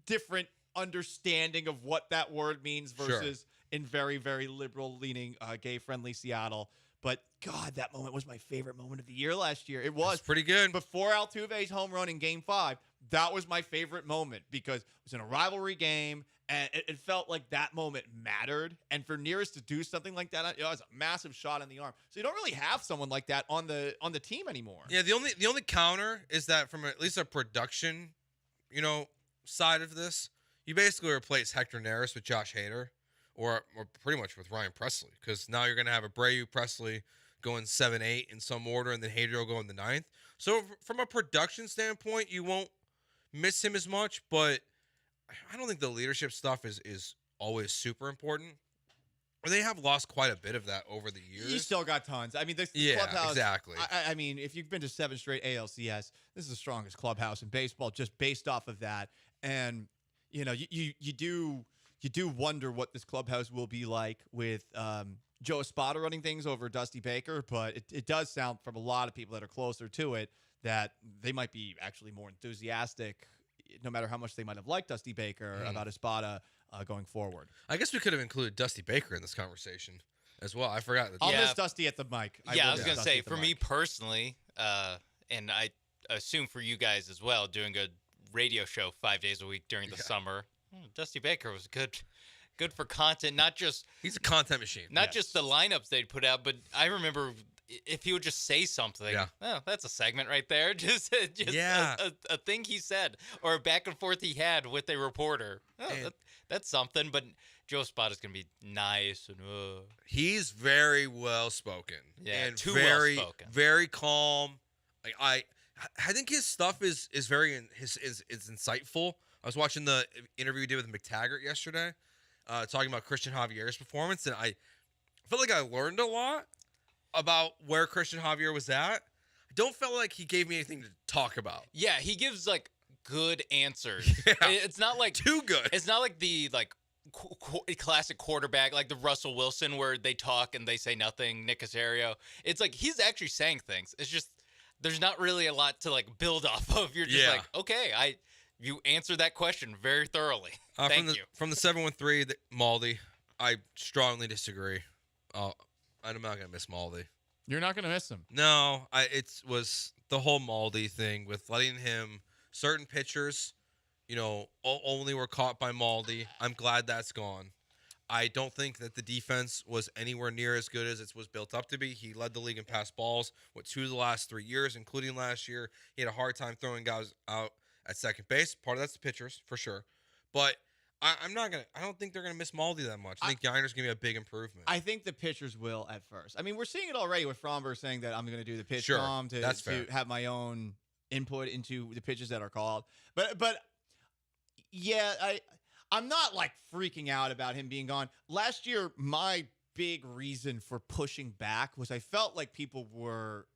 different understanding of what that word means versus in very, very liberal-leaning, gay-friendly Seattle. But, God, that moment was my favorite moment of the year last year. It was. That's pretty good. Before Altuve's home run in Game 5, that was my favorite moment because it was in a rivalry game, and it felt like that moment mattered. And for Nearest to do something like that, it was a massive shot in the arm. So you don't really have someone like that on the team anymore. Yeah, the only counter is that from at least a production, side of this, you basically replace Hector Neris with Josh Hader. Or pretty much with Ryan Presley, because now you're going to have Abreu, Presley going 7-8 in some order, and then Hader will go in the 9th. So from a production standpoint, you won't miss him as much, but I don't think the leadership stuff is always super important. Or they have lost quite a bit of that over the years. You still got tons. I mean, this clubhouse. Exactly. I mean, if you've been to 7 straight ALCS, this is the strongest clubhouse in baseball, just based off of that. And you do wonder what this clubhouse will be like with Joe Espada running things over Dusty Baker, but it does sound from a lot of people that are closer to it that they might be actually more enthusiastic, no matter how much they might have liked Dusty Baker, about Espada going forward. I guess we could have included Dusty Baker in this conversation as well. I forgot. I'll miss Dusty at the mic. I was going to say, for me personally, and I assume for you guys as well, doing a radio show 5 days a week during the summer, Dusty Baker was good for content, not just he's a content machine. Not just the lineups they'd put out, but I remember if he would just say something, that's a segment right there. Just a thing he said or a back and forth he had with a reporter. That's something. But Joe Spot is going to be nice and he's very well spoken. Yeah, and too very well spoken. Very calm. Like I think his stuff is very is insightful. I was watching the interview he did with McTaggart yesterday, talking about Christian Javier's performance, and I felt like I learned a lot about where Christian Javier was at. I don't feel like he gave me anything to talk about. Yeah, he gives like good answers. Yeah. It's not like too good. It's not like the classic quarterback like the Russell Wilson where they talk and they say nothing. Nick Caserio. It's like he's actually saying things. It's just there's not really a lot to like build off of. You're just like, okay, you answered that question very thoroughly. Thank you. From the 713, Maldi, I strongly disagree. I'm not going to miss Maldi. You're not going to miss him. No, it was the whole Maldi thing with letting him certain pitchers, only were caught by Maldi. I'm glad that's gone. I don't think that the defense was anywhere near as good as it was built up to be. He led the league in passed balls with 2 of the last 3 years, including last year. He had a hard time throwing guys out at second base. Part of that's the pitchers, for sure. But I don't think they're gonna miss Maldi that much. I think Yiner's gonna be a big improvement. I think the pitchers will at first. I mean, we're seeing it already with Fromber saying that I'm gonna do the pitch Sure, com that's fair. to have my own input into the pitches that are called. But yeah, I'm not like freaking out about him being gone. Last year, my big reason for pushing back was I felt like people were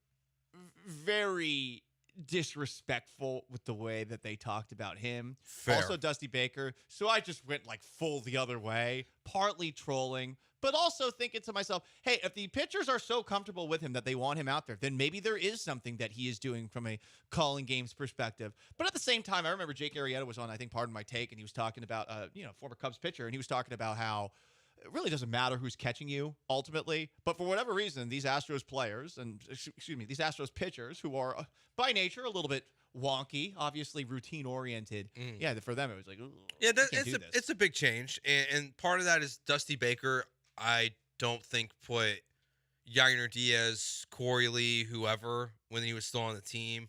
very disrespectful with the way that they talked about him. Fair. Also Dusty Baker. So I just went like full the other way, partly trolling, but also thinking to myself, hey, if the pitchers are so comfortable with him that they want him out there, then maybe there is something that he is doing from a calling games perspective. But at the same time, I remember Jake Arrieta was on, I think, Pardon My Take, and he was talking about, former Cubs pitcher, and he was talking about how it really doesn't matter who's catching you ultimately, but for whatever reason, these Astros players these Astros pitchers who are by nature a little bit wonky, obviously routine oriented. Yeah, for them it was like, it's a big change, and part of that is Dusty Baker. I don't think put Yainer Diaz, Corey Lee, whoever, when he was still on the team,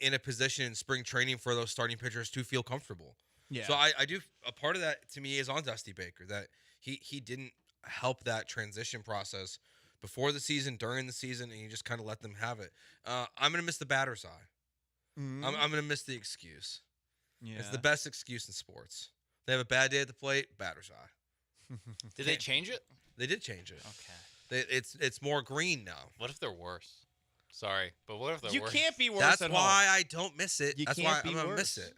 in a position in spring training for those starting pitchers to feel comfortable. Yeah. So I do. A part of that to me is on Dusty Baker, that he didn't help that transition process before the season, during the season, and he just kind of let them have it. I'm gonna miss the batter's eye. I'm gonna miss the excuse. Yeah. It's the best excuse in sports. They have a bad day at the plate, batter's eye. Did they change it? They did change it. Okay. It's more green now. What if they're worse? Sorry, but what if they're You worse? can't be worse That's at why home. I don't miss it. You That's can't why be I'm gonna worse. miss it.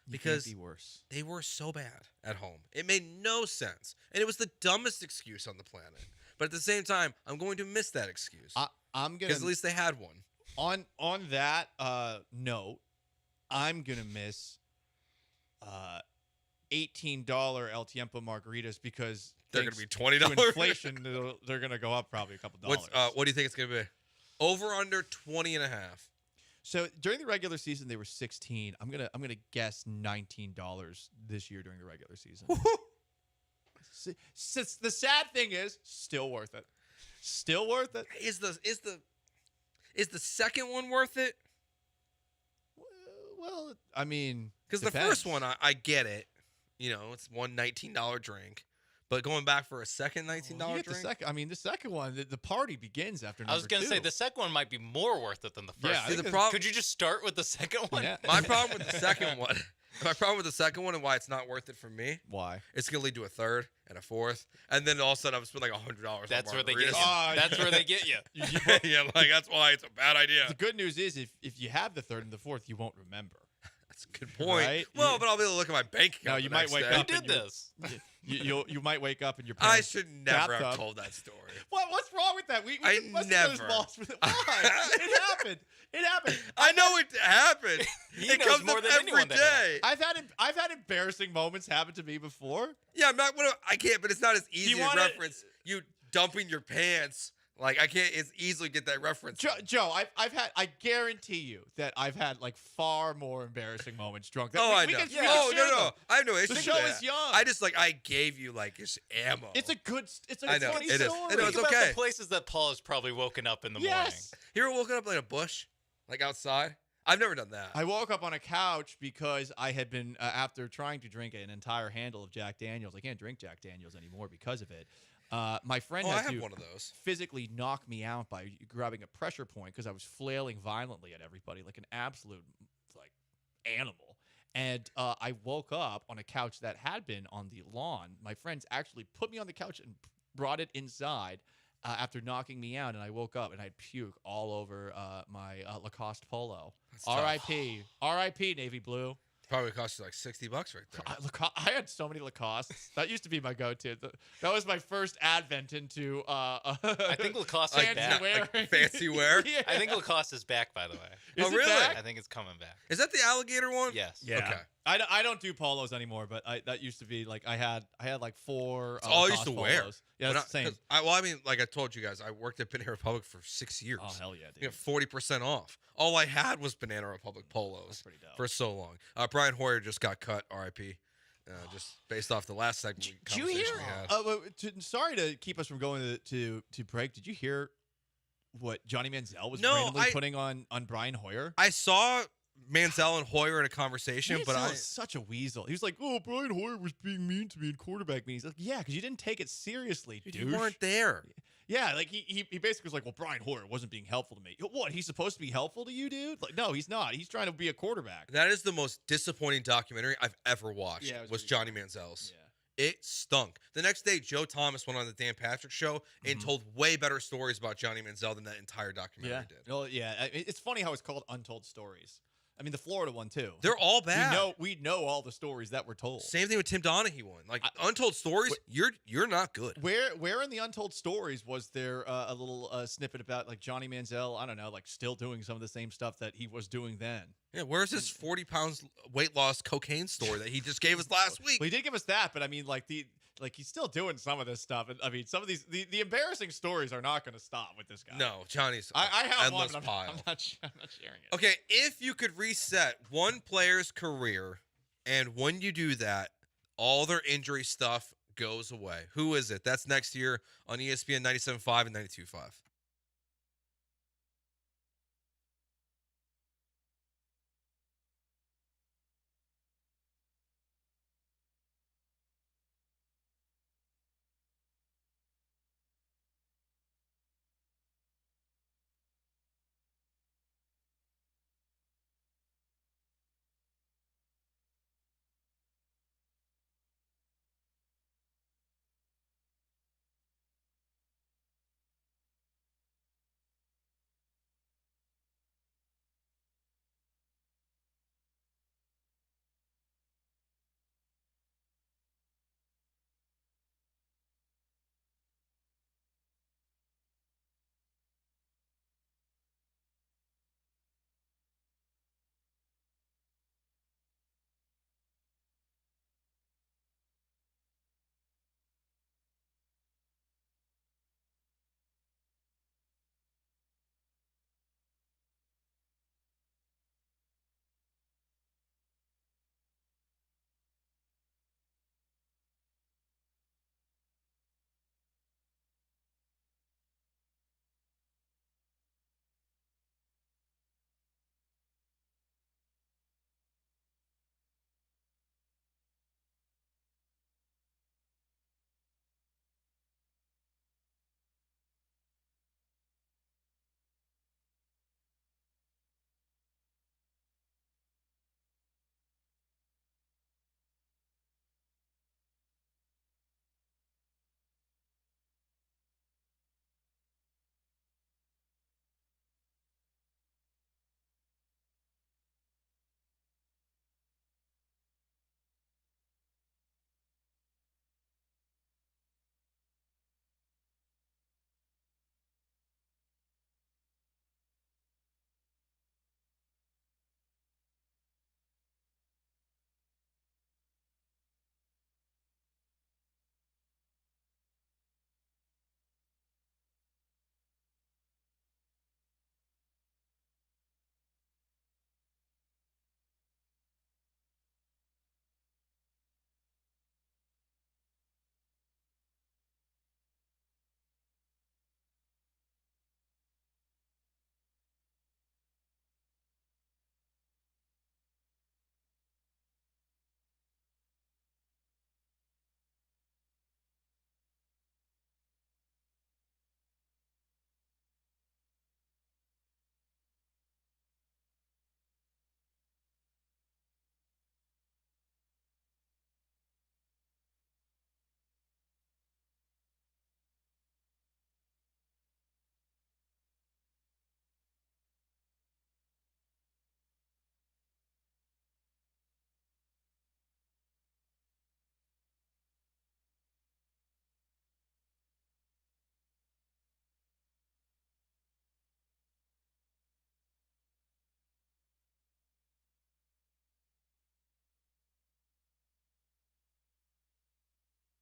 You Because can't be worse. they were so bad at home. It made no sense. And it was the dumbest excuse on the planet. But at the same time, I'm going to miss that excuse. I'm gonna Because at least they had one. On that note, I'm gonna miss $18 El Tiempo margaritas because They're gonna thanks be $20. to inflation, they're gonna go up probably a couple dollars. What do you think it's gonna be? Over under 20 and a half. So during the regular season, they were 16. I'm gonna guess $19 this year during the regular season. The sad thing is, still worth it. Still worth it. Is the second one worth it? Well, I mean, because the first one, I get it. You know, it's one $19 drink. But going back for a second $19 drink? The second one, the party begins after number I was going to two. say the second one might be more worth it than the first. Yeah, one. Could you just start with the second one? Yeah. My problem with the second one. My problem with the second one and why it's not worth it for me. Why? It's gonna lead to a third and a fourth, and then all of a sudden I'm spending like $100. That's on where they get you. margaritas. That's where they get you. Yeah, like that's why it's a bad idea. The good news is if you have the third and the fourth, you won't remember. That's a good point. Right? Well, but I'll be able to look at my bank account. No, you might wake day. up. Who did this? You might wake up and your I parents should never bathtub. have told that story. What's wrong with that? We I can bust never. those balls with it. Why? It happened. It happened. I know it happened. He it knows comes more up than every anyone that day. I've had embarrassing moments happen to me before. Yeah, I'm not. I can't. But it's not as easy you to wanna- reference you dumping your pants. Like I can't as easily get that reference. Joe, I guarantee you that I've had like far more embarrassing moments drunk. Oh, I know. We can Oh, share no. them. I have no issue The with show that. is young. I just I gave you like just ammo. It's a I know, funny it is. story. I know, it's Think about okay. the places that Paul has probably woken up in the morning. Yes. You ever woken up like a bush, like outside? I've never done that. I woke up on a couch because I had been after trying to drink an entire handle of Jack Daniels. I can't drink Jack Daniels anymore because of it. My friend I had have to one of those. physically knock me out by grabbing a pressure point because I was flailing violently at everybody like an absolute animal. And I woke up on a couch that had been on the lawn. My friends actually put me on the couch and brought it inside after knocking me out. And I woke up and I had puke all over my Lacoste polo. R.I.P. R.I.P. Navy Blue. Probably cost you like $60 right there. I had so many Lacostes. That used to be my go-to. That was my first advent into I think Lacoste is fancy back. wear. Like fancy wear. Yeah. I think Lacoste is back, by the way. Is Oh, it really? back? I think it's coming back. Is that the alligator one? Yes. Yeah. Okay. I don't do polos anymore, but that used to be like I had like 4. That's all I used to Lacoste wear. polos. Yeah, that's the same. I mean, like I told you guys, I worked at Banana Republic for 6 years. Oh hell yeah, dude. You got 40% off. All I had was Banana Republic polos pretty dope. for so long. Brian Hoyer just got cut, R.I.P. Just based off the last segment Did you hear? we had. Sorry to keep us from going to break. Did you hear what Johnny Manziel was No, randomly putting on Brian Hoyer? I saw Manziel and Hoyer in a conversation, but Manziel is such a weasel. He was like, "Oh, Brian Hoyer was being mean to me in quarterback meetings." Like, yeah, because you didn't take it seriously, dude. you weren't there. Yeah, like he basically was like, "Well, Brian Hoyer wasn't being helpful to me." What? He's supposed to be helpful to you, dude? Like, no, he's not. He's trying to be a quarterback. That is the most disappointing documentary I've ever watched. Yeah, it was Johnny Manziel's. Yeah. It stunk. The next day, Joe Thomas went on the Dan Patrick Show and told way better stories about Johnny Manziel than that entire documentary did. Well, yeah. It's funny how it's called Untold Stories. I mean, the Florida one too. They're all bad. We know all the stories that were told. Same thing with Tim Donaghy one. Like Untold Stories, you're not good. Where in the Untold Stories was there a little snippet about like Johnny Manziel? I don't know, like still doing some of the same stuff that he was doing then. Yeah, where's his 40 pounds weight loss cocaine story that he just gave us last week? Well, he did give us that, but I mean, like he's still doing some of this stuff. And I mean, some of these the embarrassing stories are not going to stop with this guy. No, Johnny's I have one, endless but pile. I'm not sharing it. Okay, if you could reset one player's career, and when you do that, all their injury stuff goes away, who is it? That's next year on ESPN 97.5 and 92.5.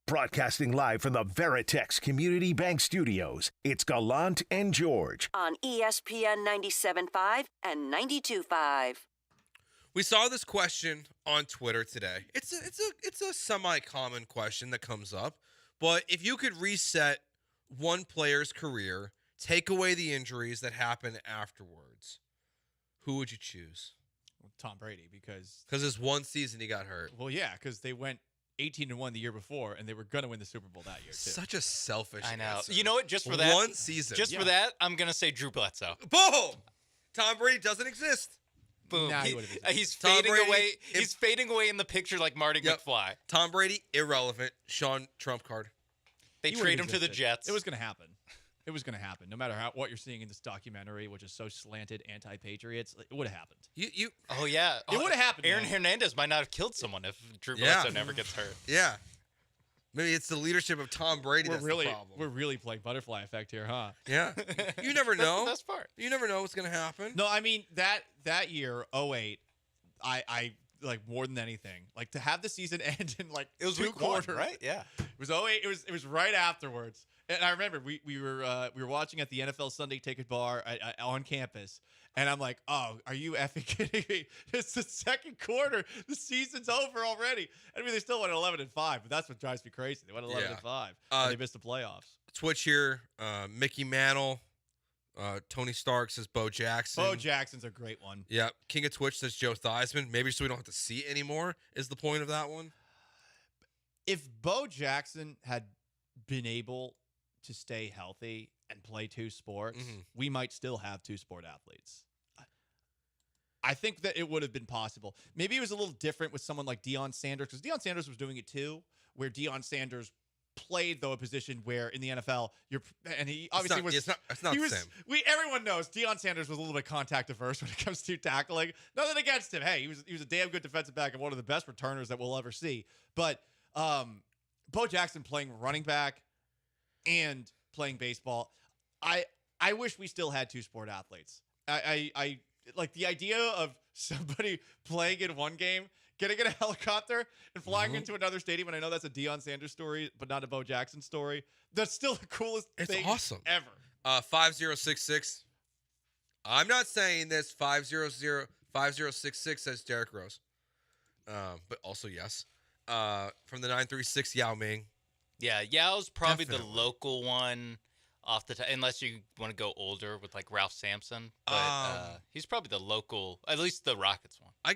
Broadcasting live from the Veritex Community Bank Studios, it's Gallant and George. On ESPN 97.5 and 92.5. We saw this question on Twitter today. It's a semi-common question that comes up, but if you could reset one player's career, take away the injuries that happen afterwards, who would you choose? Tom Brady, because this one season he got hurt. Well, yeah, because they went 18-1 the year before, and they were going to win the Super Bowl that year too. Such a selfish I know. answer. You know what? Just for that one season. Just for that, I'm gonna say Drew Bledsoe. Boom! Tom Brady doesn't exist. Boom. Nah, He's Tom fading Brady, away. He's fading away in the picture like Marty McFly. Tom Brady, irrelevant. Sean Trump card. They He trade would've him to the existed. Jets. It was going to happen. It was going to happen. No matter what you're seeing in this documentary, which is so slanted anti-Patriots, it would have happened. Oh yeah, It would have happened. Aaron man. Hernandez might not have killed someone if Drew Bledsoe never gets hurt. Yeah. Maybe it's the leadership of Tom Brady that's the problem. We're really playing butterfly effect here, huh? Yeah. You never know. That's the best part. You never know what's going to happen. No, I mean that year, 2008, I like more than anything, like to have the season end in like It was two week one, quarters, right? Yeah. It was 2008. It was right afterwards. And I remember we were watching at the NFL Sunday Ticket Bar on campus, and I'm like, "Oh, are you effing kidding me? It's the second quarter. The season's over already." I mean, they still went 11-5, but that's what drives me crazy. They went 11-5, and they missed the playoffs. Twitch here, Mickey Mantle, Tony Stark says Bo Jackson. Bo Jackson's a great one. Yeah, King of Twitch says Joe Theismann. Maybe so we don't have to see it anymore is the point of that one. If Bo Jackson had been able to stay healthy and play two sports, we might still have two sport athletes. I think that it would have been possible. Maybe it was a little different with someone like Deion Sanders, because Deion Sanders was doing it too, where Deion Sanders played though a position where in the NFL he obviously it's not the same. Everyone knows Deion Sanders was a little bit contact averse when it comes to tackling. Nothing against him. Hey, he was a damn good defensive back and one of the best returners that we'll ever see. But Bo Jackson playing running back and playing baseball, I wish we still had two sport athletes. I like the idea of somebody playing in one game, getting in a helicopter and flying into another stadium. And I know that's a Deion Sanders story, but not a Bo Jackson story. That's still the coolest thing ever. 5066. I'm not saying this. 5066 says Derrick Rose. But also yes. From the 936 Yao Ming. Yeah, Yao's probably the local one off the top, unless you want to go older with like Ralph Sampson. But he's probably the local, at least the Rockets one. I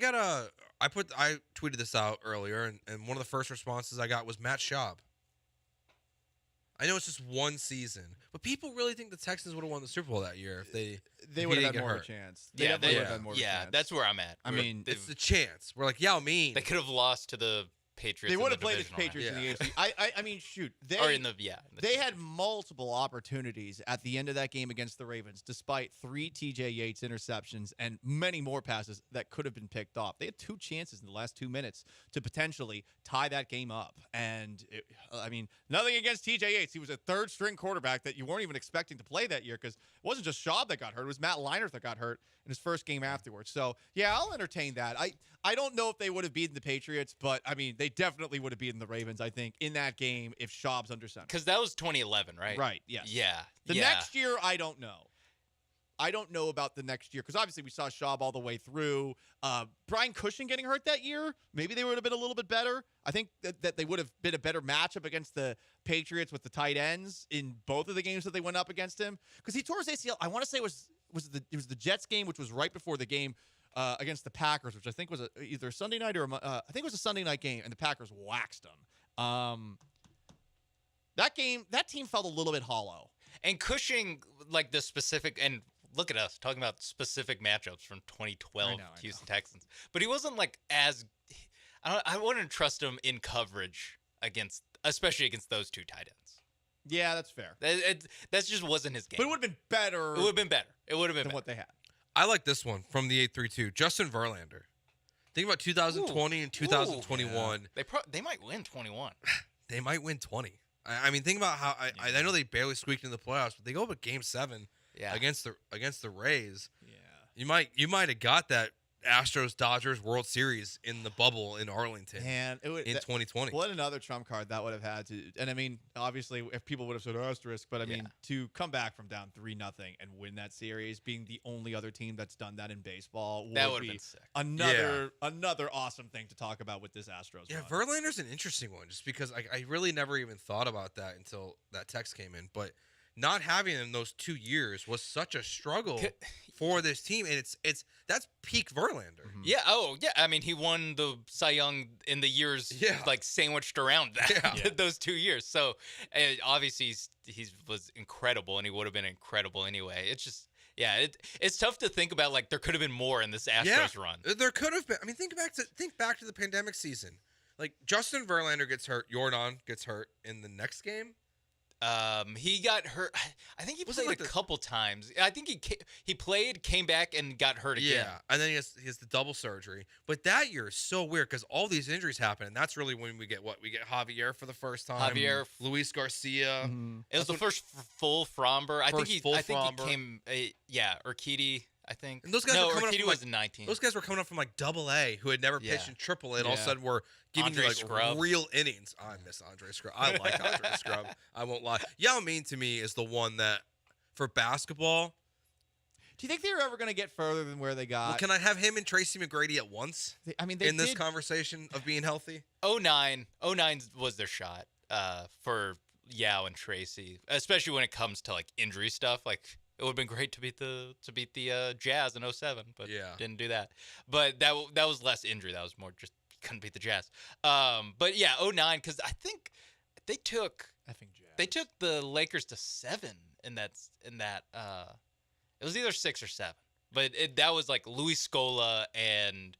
tweeted this out earlier, and one of the first responses I got was Matt Schaub. I know it's just one season, but people really think the Texans would have won the Super Bowl that year if they would have had more of a chance. They would have had more of a chance. That's where I'm at. I mean, it's the chance. We're like, Yao Ming. They could have lost to the Patriots. They would have played the Patriots in the AFC. I mean, shoot. They had multiple opportunities at the end of that game against the Ravens, despite 3 TJ Yates interceptions and many more passes that could have been picked off. They had 2 chances in the last 2 minutes to potentially tie that game up. And, nothing against TJ Yates. He was a third-string quarterback that you weren't even expecting to play that year because it wasn't just Schaub that got hurt. It was Matt Leinart that got hurt in his first game afterwards. So, yeah, I'll entertain that. I don't know if they would have beaten the Patriots, but, they definitely would have beaten the Ravens, I think, in that game if Schaub's under center. Because that was 2011, right? Right, yes. Yeah. The next year, I don't know. I don't know about the next year because obviously we saw Schaub all the way through. Brian Cushing getting hurt that year, maybe they would have been a little bit better. I think that they would have been a better matchup against the Patriots with the tight ends in both of the games that they went up against him. Because he tore his ACL, I want to say it was the Jets game, which was right before the game against the Packers, which I think was either a Sunday night or I think it was a Sunday night game, and the Packers waxed them. That team felt a little bit hollow. And Cushing, like the specific, and look at us talking about specific matchups from 2012 Houston Texans, but he wasn't like I wouldn't trust him in coverage especially against those 2 tight ends. Yeah, that's fair. That just wasn't his game. But it would have been better. It would have been better. It would have been than better. what they had. I like this one from the 832. Justin Verlander. Think about 2020 and 2021. Yeah. They might win 21. They might win 20. I mean, think about how I know they barely squeaked in the playoffs, but they go up at Game 7 against the Rays. Yeah, you might have got that Astros-Dodgers World Series in the bubble in Arlington in 2020. What another trump card that would have had to. And I mean, obviously, if people would have said asterisk, but I mean, to come back from down 3-0 and win that series, being the only other team that's done that in baseball, that would have be been sick. Another awesome thing to talk about with this Astros. Yeah, run. Verlander's an interesting one, just because I really never even thought about that until that text came in, but. Not having him those 2 years was such a struggle for this team, and that's peak Verlander. Mm-hmm. Yeah. Oh, yeah. I mean, he won the Cy Young in the years like sandwiched around that those 2 years. So obviously he was incredible, and he would have been incredible anyway. It's just. Yeah, it's tough to think about. Like there could have been more in this Astros run. There could have been. I mean, think back to the pandemic season. Like Justin Verlander gets hurt, Jordan gets hurt in the next game. He got hurt. I think he played a couple times. I think he played, came back, and got hurt again. Yeah, and then he has the double surgery. But that year is so weird because all these injuries happen, and that's really when we get Javier for the first time. Luis Garcia. Mm-hmm. It was the first full Fromber. I think he came. Urquidy. I think. And those guys were coming Urquidy up was from 19. Those guys were coming up from like Double-A, who had never pitched in Triple-A, and all of a sudden were giving Andre you like Scrub. real innings. I miss Andre Scrub. I like Andre Scrub. I won't lie. Yao Ming to me is the one that for basketball. Do you think they're ever going to get further than where they got? Well, can I have him and Tracy McGrady at once? This conversation of being healthy. 09 was their shot for Yao and Tracy, especially when it comes to like injury stuff. Like it would have been great to beat the Jazz in 07, but didn't do that. But that was less injury. That was more just couldn't beat the Jazz. But yeah, 09 because I think they took the Lakers to 7 in that. It was either 6 or 7, but that was like Luis Scola and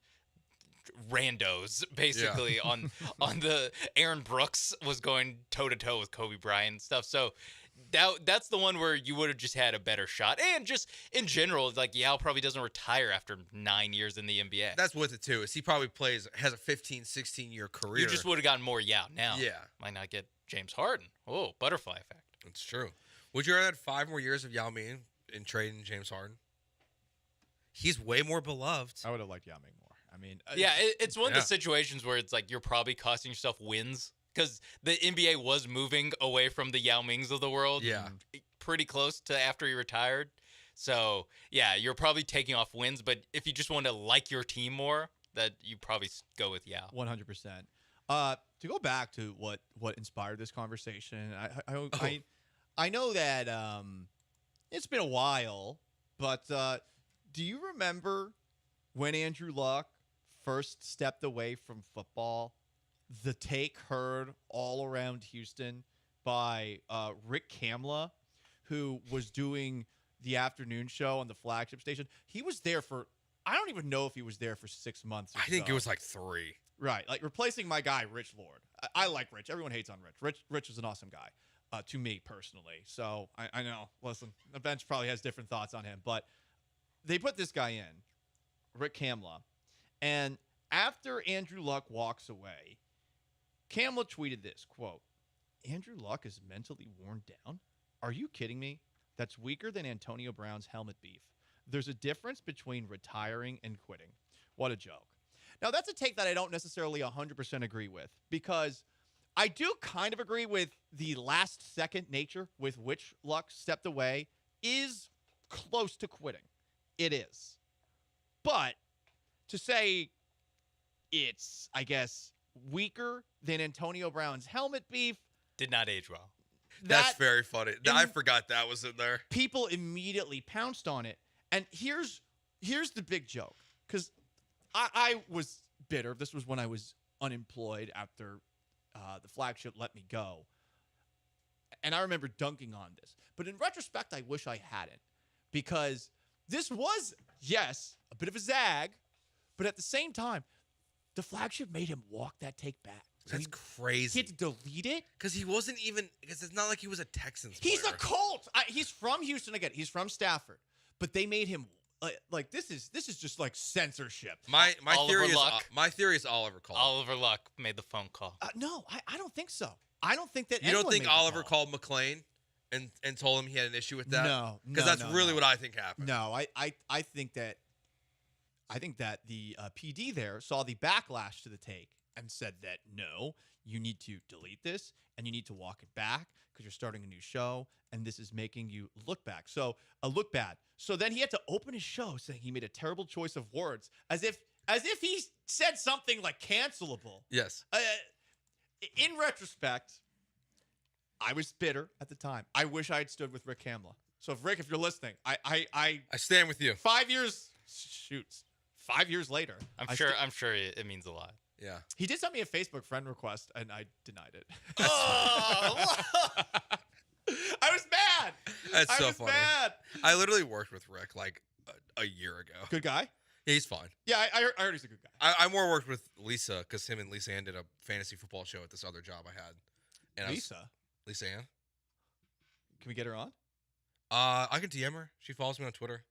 randos basically on the Aaron Brooks was going toe to toe with Kobe Bryant and stuff. So that's the one where you would have just had a better shot. And just in general, like Yao probably doesn't retire after 9 years in the NBA. That's with it too. Is he probably has a 15, 16-year career. You just would have gotten more Yao now. Yeah. Might not get James Harden. Oh, butterfly effect. That's true. Would you rather have 5 more years of Yao Ming in trading James Harden? He's way more beloved. I would have liked Yao Ming more. I mean, it's one of the situations where it's like you're probably costing yourself wins because the NBA was moving away from the Yao Mings of the world. Yeah, pretty close to after he retired. So yeah, you're probably taking off wins. But if you just want to like your team more, that you probably go with Yao. 100%. To go back to what inspired this conversation, I know that it's been a while, but do you remember when Andrew Luck first stepped away from football? The take heard all around Houston by Rick Kamla, who was doing the afternoon show on the flagship station. He was there for, I don't even know if he was there for 6 months or I think it was like 3. Right, like replacing my guy, Rich Lord. I like Rich. Everyone hates on Rich. Rich is an awesome guy. To me personally. So I know, listen, the bench probably has different thoughts on him, but they put this guy in, Rick Kamla, and after Andrew Luck walks away, Kamla tweeted this, quote, "Andrew Luck is mentally worn down? Are you kidding me? That's weaker than Antonio Brown's helmet beef. There's a difference between retiring and quitting." What a joke. Now, that's a take that I don't necessarily 100% agree with, because I do kind of agree with the last-second nature with which Luck stepped away is close to quitting. It is. But to say it's, I guess, weaker than Antonio Brown's helmet beef did not age well. That's very funny. I forgot that was in there. People immediately pounced on it. And here's the big joke, because I was bitter. This was when I was unemployed after the flagship let me go. And I remember dunking on this. But in retrospect, I wish I hadn't. Because this was, yes, a bit of a zag. But at the same time, the flagship made him walk that take back. So That's crazy. He had to delete it. Because he wasn't even, because it's not like he was a Texans player. He's a Colt. He's from Houston again. He's from Stafford. But they made him, like, this is just like censorship. My theory is Oliver called. Oliver Luck made the phone call. No, I don't think so. I don't think that You don't think Oliver called McClain and told him he had an issue with that? No. Because that's really what I think happened. No, I think that I think that the PD there saw the backlash to the take and said that, no, you need to delete this and you need to walk it back because you're starting a new show and this is making you look back. So look bad. So then he had to open his show saying he made a terrible choice of words as if he said something like cancelable. Yes. In retrospect, I was bitter at the time. I wish I had stood with Rick Hamla. So if you're listening, I stand with you. 5 years, 5 years later, I'm sure it means a lot. Yeah. He did send me a Facebook friend request, and I denied it. I was mad. That's so I was funny. mad. I literally worked with Rick like a year ago. Good guy? Yeah, he's fine. Yeah, I heard he's a good guy. I more worked with Lisa because him and Lisa Ann did a fantasy football show at this other job I had. And Lisa Ann? Can we get her on? I can DM her. She follows me on Twitter.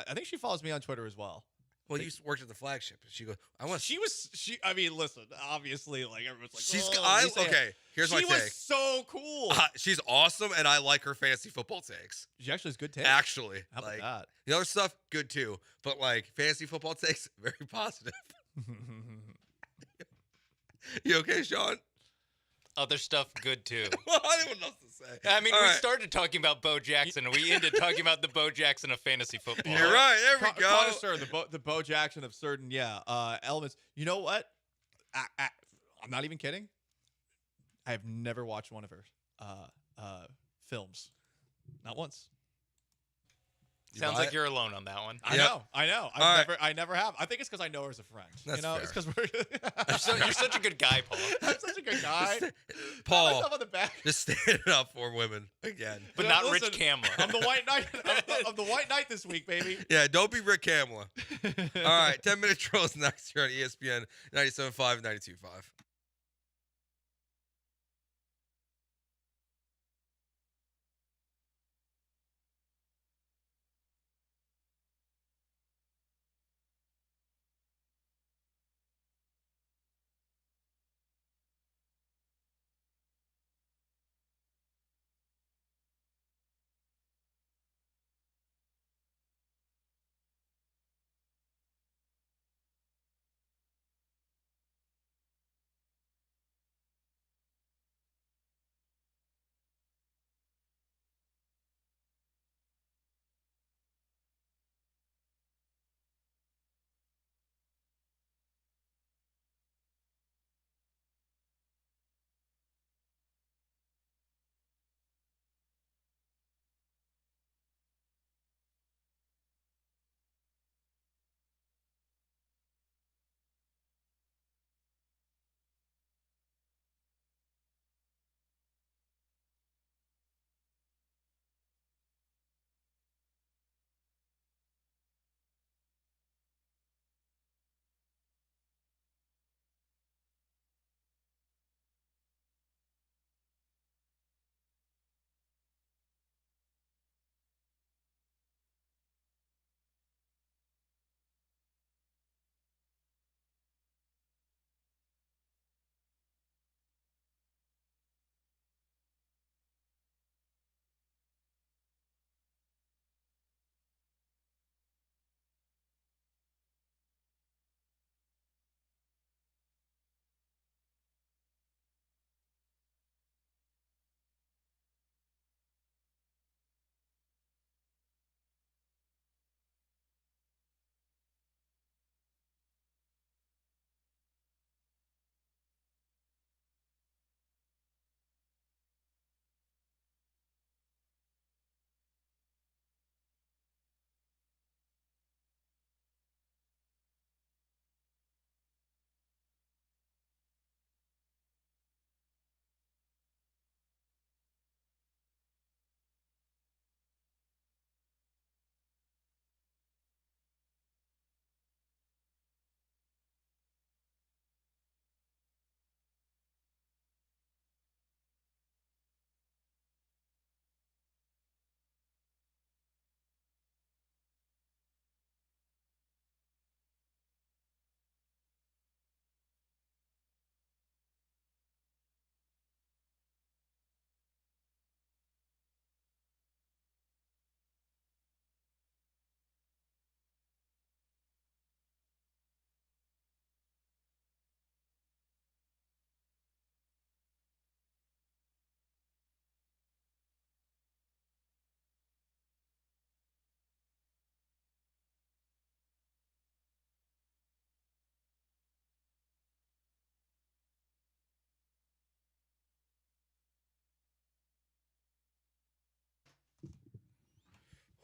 I think she follows me on Twitter as well. Well, you worked at the flagship. She goes, I mean, listen, obviously, like, everyone's like, okay, here's my take. She was so cool. She's awesome, and I like her fantasy football takes. She actually has good takes. Actually. How about that? The other stuff, good too. But, like, fantasy football takes, very positive. You okay, Sean? Other stuff, good too. Well, I don't know what else to say. I mean, All we right. started talking about Bo Jackson, and we ended talking about the Bo Jackson of fantasy football. You're right. There we go. Connoisseur, the Bo Jackson of certain, elements. You know what? I'm not even kidding. I have never watched one of her films. Not once. Sounds like you're alone on that one. I know. I never have. I think it's because I know her as a friend. That's fair. It's because we're. You're such a good guy, Paul. I'm such a good guy. Paul, Pat myself on the back. just standing up for women again. But not Rich Kamla. I'm the white knight. I'm the white knight this week, baby. Yeah, don't be Rick Kamla. All right, 10-minute drills next here on ESPN 97.5 and 92.5.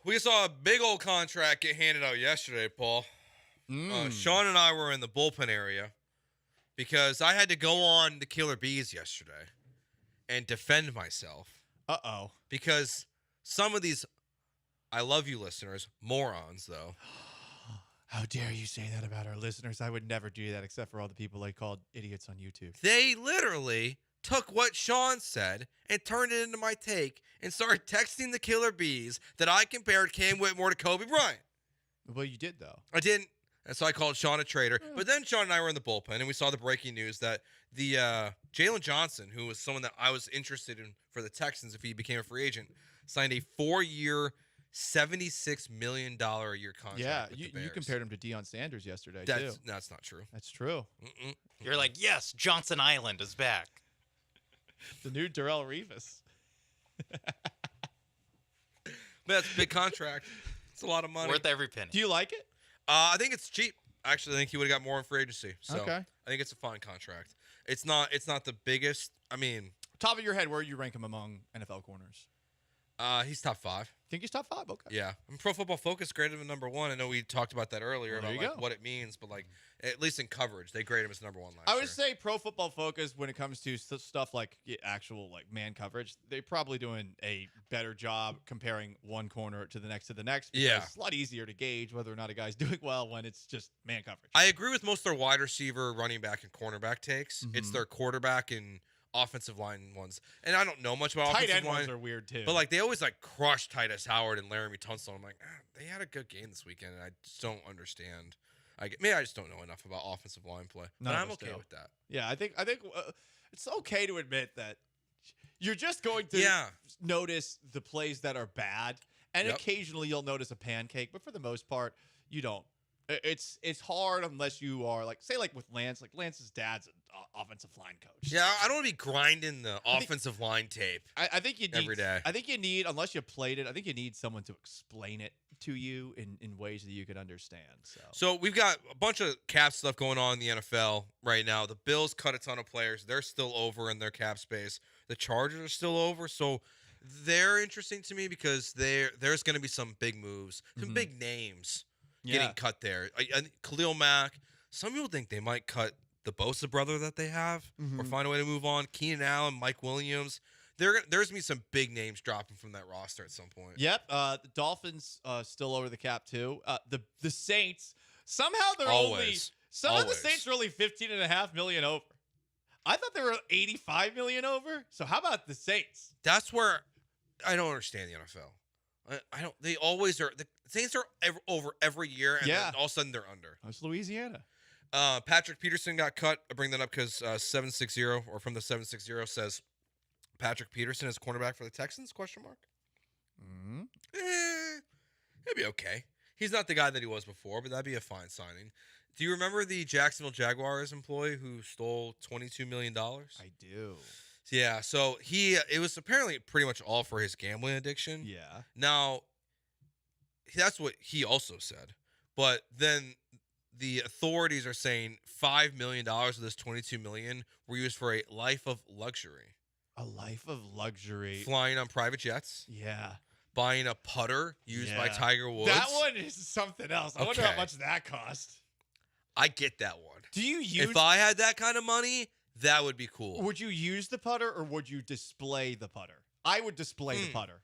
We saw a big old contract get handed out yesterday, Paul. Sean and I were in the bullpen area because I had to go on the Killer Bees yesterday and defend myself. Uh-oh. Because some of these, I love you listeners, morons, though. How dare you say that about our listeners? I would never do that except for all the people I called idiots on YouTube. They literally took what Sean said and turned it into my take and started texting the Killer Bees that I compared Cam Whitmore to Kobe Bryant. Well, you did, though. I didn't. And so I called Sean a traitor. But then Sean and I were in the bullpen, and we saw the breaking news that the Jalen Johnson, who was someone that I was interested in for the Texans if he became a free agent, signed a 4-year, $76 million a year contract. Yeah, with you the Bears. compared him to Deion Sanders yesterday, too. That's not true. That's true. You're like, yes, Johnson Island is back. The new Darrell Revis. That's a big contract. It's a lot of money. Worth every penny. Do you like it? I think it's cheap. Actually, I think he would have got more in free agency. So Okay. I think it's a fine contract. It's not the biggest. I mean, top of your head, where you rank him among NFL corners? He's top 5. Think he's top 5? Okay. Yeah. Pro Football Focus graded him number 1. I know we talked about that earlier There about you like, go. what it means, but like at least in coverage, they grade him as number 1 last I year. would say Pro Football Focus, when it comes to stuff like actual like man coverage, they're probably doing a better job comparing one corner to the next because Yeah. it's a lot easier to gauge whether or not a guy's doing well when it's just man coverage. I agree with most of their wide receiver, running back, and cornerback takes. Mm-hmm. It's their quarterback and offensive line ones. And I don't know much about Tight offensive end line. ones are weird too. But like they always like crush Titus Howard and Laramie Tunsil. I'm like, they had a good game this weekend, and I just don't understand. Maybe I just don't know enough about offensive line play. None But of I'm us okay do. with that. Yeah, I think it's okay to admit that you're just going to notice the plays that are bad, and Yep. occasionally you'll notice a pancake, but for the most part, you don't. It's hard unless you are like, say, like with Lance. Like Lance's dad's an offensive line coach. Yeah, I don't want to be grinding the offensive line tape. I think you need every day. I think you need, unless you played it, I think you need someone to explain it to you in ways that you can understand. So we've got a bunch of cap stuff going on in the NFL right now. The Bills cut a ton of players. They're still over in their cap space. The Chargers are still over. So they're interesting to me because there's going to be some big moves, some big names getting cut there. Khalil Mack. Some people think they might cut the Bosa brother that they have or find a way to move on. Keenan Allen, Mike Williams. There's going to be some big names dropping from that roster at some point. Yep. The Dolphins still over the cap too. The Saints, somehow they're Always. some of the Saints are only $15.5 million over. I thought they were $85 million over. So how about the Saints? That's where I don't understand the NFL. I don't. They always are. The Saints are over every year, and then all of a sudden they're under. That's Louisiana. Patrick Peterson got cut. I bring that up because 760 or from the 760 says Patrick Peterson is cornerback for the Texans? Question mark. He'll be okay. He's not the guy that he was before, but that'd be a fine signing. Do you remember the Jacksonville Jaguars employee who stole $22 million? I do. Yeah, so it was apparently pretty much all for his gambling addiction. Yeah. Now, that's what he also said. But then the authorities are saying $5 million of this $22 million were used for a life of luxury. A life of luxury. Flying on private jets. Yeah. Buying a putter used by Tiger Woods. That one is something else. I wonder how much that cost. I get that one. Do you use... If I had that kind of money, that would be cool. Would you use the putter or would you display the putter? I would display the putter.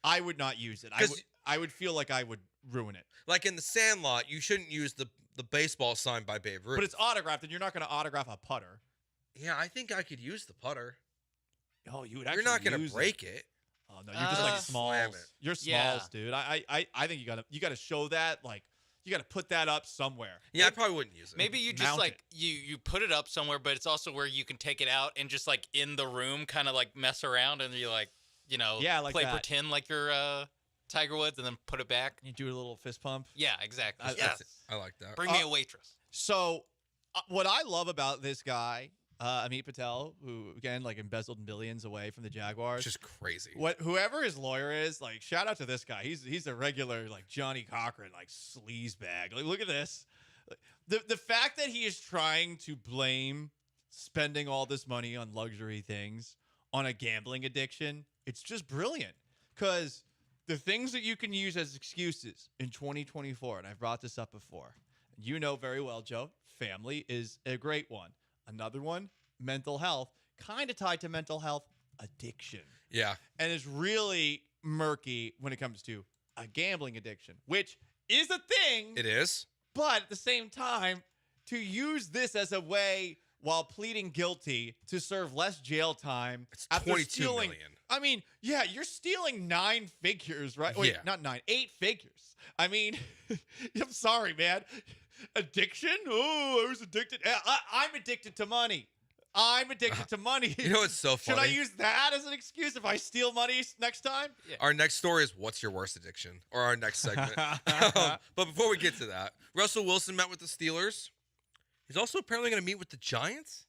I would not use it. I would feel like I would ruin it. Like in the Sandlot, you shouldn't use the baseball sign by Babe Ruth. But it's autographed, and you're not going to autograph a putter. Yeah, I think I could use the putter. Oh, you would actually You're not going to break it. Oh, no, you're just like slam Smalls. it. You're Smalls, dude. I think you gotta show that, like, you gotta put that up somewhere. Yeah, I probably wouldn't use it. Maybe you just you put it up somewhere, but it's also where you can take it out and just like in the room kind of like mess around and you like, like play that. pretend like you're Tiger Woods and then put it back. You do a little fist pump. Yeah, exactly. Yes. I like that. Bring me a waitress. So what I love about this guy, Amit Patel, who again like embezzled billions away from the Jaguars, just crazy. Whoever his lawyer is, like, shout out to this guy. He's a regular like Johnny Cochran like sleaze bag. Like, look at this. The fact that he is trying to blame spending all this money on luxury things on a gambling addiction, it's just brilliant. Because the things that you can use as excuses in 2024, and I've brought this up before. You know very well, Joe, family is a great one. Another one, mental health, kind of tied to mental health, addiction. Yeah. And is really murky when it comes to a gambling addiction, which is a thing. It is. But at the same time, to use this as a way while pleading guilty to serve less jail time. It's after 22 stealing, million. I mean, yeah, you're stealing 9 figures, right? Wait, Yeah. not 9, 8 figures. I mean, I'm sorry, man. Addiction? Oh, I was addicted. I'm addicted to money. I'm addicted to money. You know what's so funny? Should I use that as an excuse if I steal money next time? Yeah. Our next story is what's your worst addiction, or our next segment. But before we get to that, Russell Wilson met with the Steelers. He's also apparently going to meet with the Giants.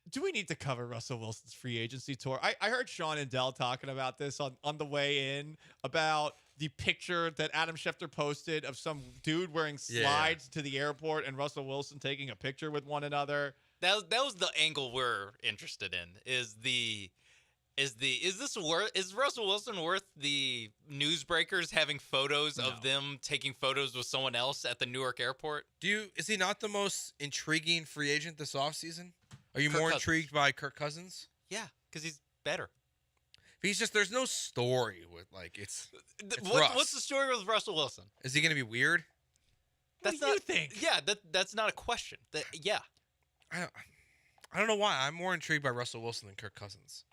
Do we need to cover Russell Wilson's free agency tour? I heard Sean and Dell talking about this on the way in, about the picture that Adam Schefter posted of some dude wearing slides to the airport and Russell Wilson taking a picture with one another. That was the angle we're interested in. Is Russell Wilson worth the newsbreakers having photos of them taking photos with someone else at the Newark airport? Is he not the most intriguing free agent this offseason? Are you more intrigued by Kirk Cousins? Yeah, because he's better. There's no story with it's What's the story with Russell Wilson? Is he going to be weird? What do you think? Yeah, that's not a question. I don't know why. I'm more intrigued by Russell Wilson than Kirk Cousins.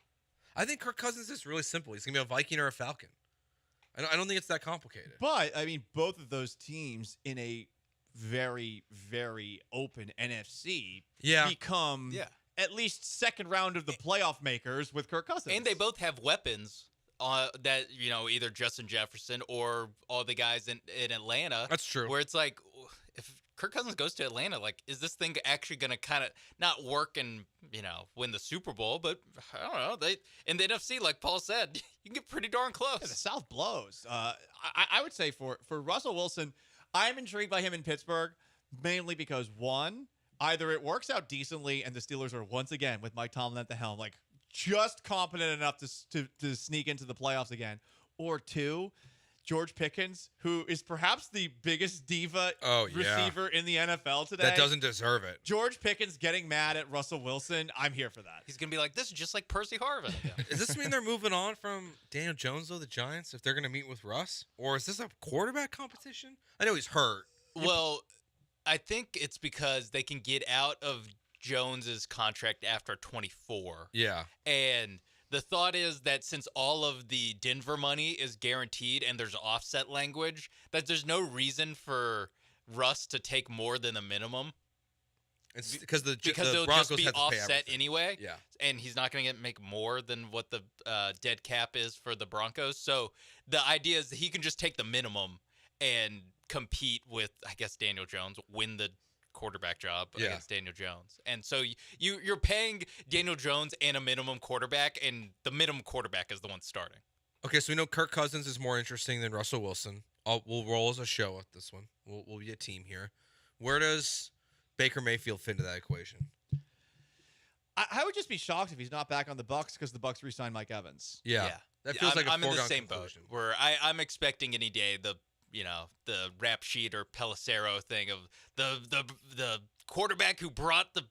I think Kirk Cousins is really simple. He's going to be a Viking or a Falcon. I don't think it's that complicated. But, I mean, both of those teams in a very, very open NFC become at least second round of the playoff makers with Kirk Cousins. And they both have weapons that, either Justin Jefferson or all the guys in Atlanta. That's true. Where it's like, if Kirk Cousins goes to Atlanta, is this thing actually going to kind of not work and, win the Super Bowl? But I don't know. In the NFC, like Paul said, you can get pretty darn close. Yeah, the South blows. I would say for Russell Wilson, I'm intrigued by him in Pittsburgh, mainly because, one, either it works out decently and the Steelers are once again with Mike Tomlin at the helm, just competent enough to sneak into the playoffs again, or two, George Pickens, who is perhaps the biggest diva receiver in the NFL today. That doesn't deserve it. George Pickens getting mad at Russell Wilson, I'm here for that. He's going to be like, this is just like Percy Harvin. Does this mean they're moving on from Daniel Jones, though, the Giants, if they're going to meet with Russ? Or is this a quarterback competition? I know he's hurt. Well, I think it's because they can get out of Jones's contract after 24. Yeah. And the thought is that since all of the Denver money is guaranteed and there's offset language, that there's no reason for Russ to take more than a minimum. It's because they'll just be offset anyway. Yeah. And he's not going to make more than what the dead cap is for the Broncos. So the idea is that he can just take the minimum and compete with, I guess, Daniel Jones, win the quarterback job against Daniel Jones. And so you're paying Daniel Jones and a minimum quarterback, and the minimum quarterback is the one starting. Okay, so we know Kirk Cousins is more interesting than Russell Wilson. We'll roll as a show at this one. We'll be a team here. Where does Baker Mayfield fit into that equation? I would just be shocked if he's not back on the Bucs because the Bucs re-signed Mike Evans. Yeah. That feels like a I'm in the foregone same conclusion. boat where I'm expecting any day the rap sheet or Pelissero thing of the quarterback who brought the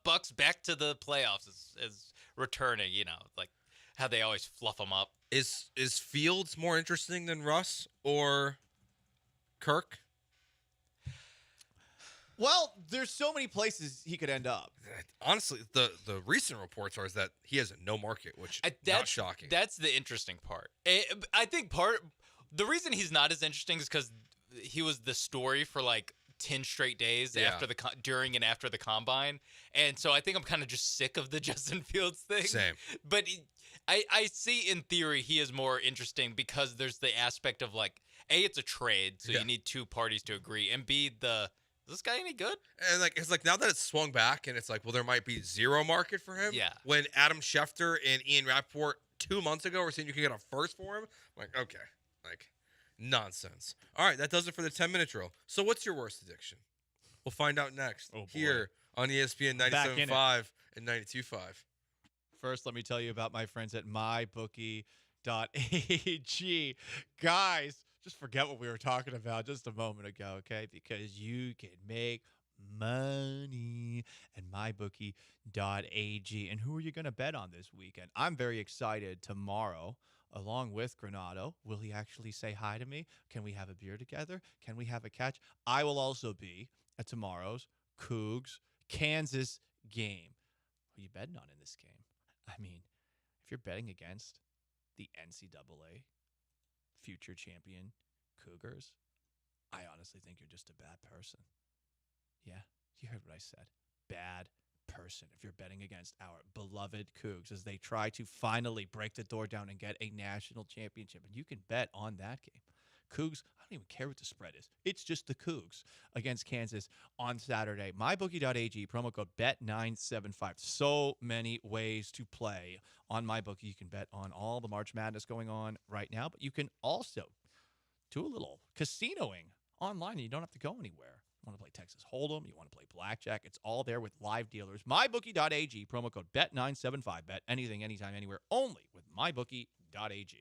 Bucs back to the playoffs is returning. Like how they always fluff them up. Is Fields more interesting than Russ or Kirk? Well, there's so many places he could end up. Honestly, the recent reports are that he has a no market, which not shocking. That's the interesting part. I think the reason he's not as interesting is because he was the story for 10 straight days after during and after the combine. And so I think I'm kind of just sick of the Justin Fields thing. Same. But I see in theory he is more interesting because there's the aspect of A, it's a trade, so you need two parties to agree. And B, is this guy any good? And it's now that it's swung back and it's there might be zero market for him. Yeah. When Adam Schefter and Ian Rappaport 2 months ago were saying you can get a first for him, I'm like, okay. Nonsense. All right, that does it for the 10-minute drill. So what's your worst addiction? We'll find out next here on ESPN 97.5 and 92.5. First, let me tell you about my friends at MyBookie. myBookie.ag. Guys, just forget what we were talking about just a moment ago, okay? Because you can make money at myBookie.ag. And who are you going to bet on this weekend? I'm very excited tomorrow, along with Granado. Will he actually say hi to me? Can we have a beer together? Can we have a catch? I will also be at tomorrow's Cougs Kansas game. Who are you betting on in this game? I mean, if you're betting against the NCAA future champion Cougars, I honestly think you're just a bad person. Yeah, you heard what I said. Bad person. If you're betting against our beloved Cougs as they try to finally break the door down and get a national championship, and you can bet on that game. Cougs, I don't even care what the spread is. It's just the Cougs against Kansas on Saturday. MyBookie.ag, promo code BET975. So many ways to play on MyBookie. You can bet on all the March Madness going on right now, but you can also do a little casinoing online, and you don't have to go anywhere. You want to play Texas Hold'em, you want to play Blackjack, it's all there with live dealers. MyBookie.ag, promo code BET975. Bet anything, anytime, anywhere, only with MyBookie.ag.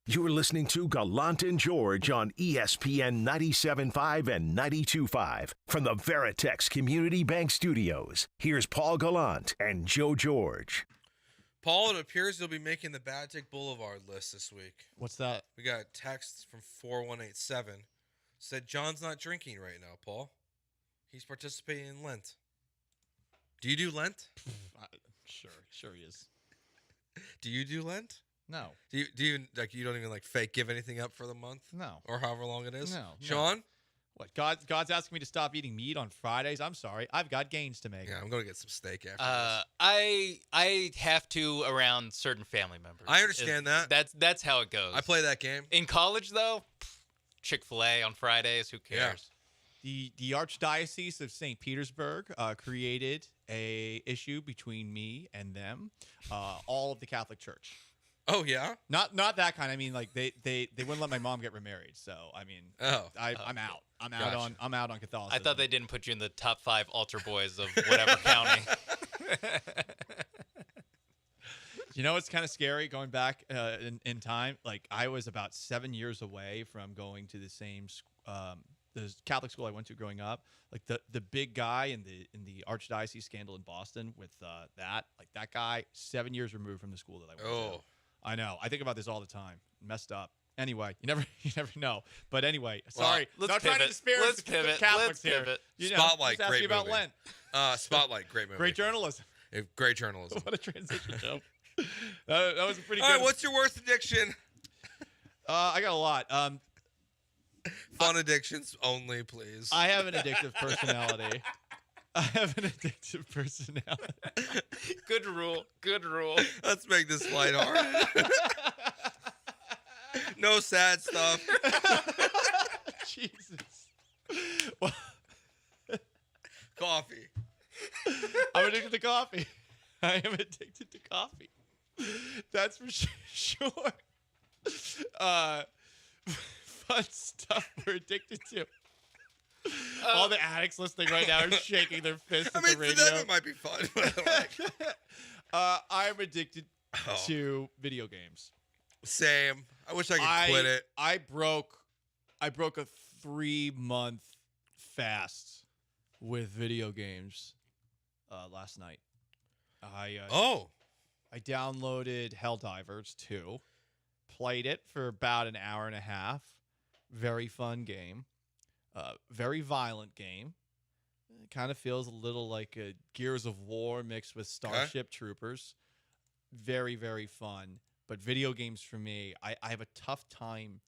You're listening to Gallant and George on ESPN 97.5 and 92.5 from the Veritex Community Bank Studios. Here's Paul Gallant and Joe George. Paul, it appears you'll be making the Bad Take Boulevard list this week. What's that? We got a text from 4187. Said John's not drinking right now, Paul. He's participating in Lent. Do you do Lent? Sure he is. Do you do Lent? No. Do you like you don't even like fake give anything up for the month? No. Or however long it is? No. Sean? What? God's asking me to stop eating meat on Fridays? I'm sorry. I've got gains to make. Yeah, I'm going to get some steak after this. I have to around certain family members. I understand that. That's how it goes. I play that game. In college, though, Chick-fil-A on Fridays. Who cares? Yeah. The Archdiocese of St. Petersburg created a issue between me and them, all of the Catholic Church. Oh yeah, not that kind. I mean, like they wouldn't let my mom get remarried. So I mean, I'm out. I'm out on Catholicism. I thought they didn't put you in the top 5 altar boys of whatever county. You know, it's kind of scary going back in time. Like I was about 7 years away from going to the same the Catholic school I went to growing up, like the big guy in the archdiocese scandal in Boston with that guy 7 years removed from the school that I went to. I know. I think about this all the time. Messed up. Anyway, you never know. But anyway, sorry. Let's trying to disparage the Catholics Let's pivot. here. You Spotlight, just ask great me about movie. Lent. Spotlight, great movie. Great journalism. Great journalism. What a transition, Joe. That was a pretty All good. right, what's your worst addiction? I got a lot. Fun addictions only, please. I have an addictive personality. Good rule. Good rule. Let's make this lighthearted. No sad stuff. Jesus. Well, coffee. I'm addicted to coffee. I am addicted to coffee. That's for sure. Fun stuff we're addicted to. All the addicts listening right now are shaking their fists at the radio. For them it might be fun. I'm addicted to video games. Same. I wish I could quit it. I broke a 3-month fast with video games last night. I downloaded Helldivers 2, played it for about an hour and a half. Very fun game. Very violent game. It kind of feels a little like a Gears of War mixed with Starship Troopers. Very, very fun. But video games for me, I have a tough time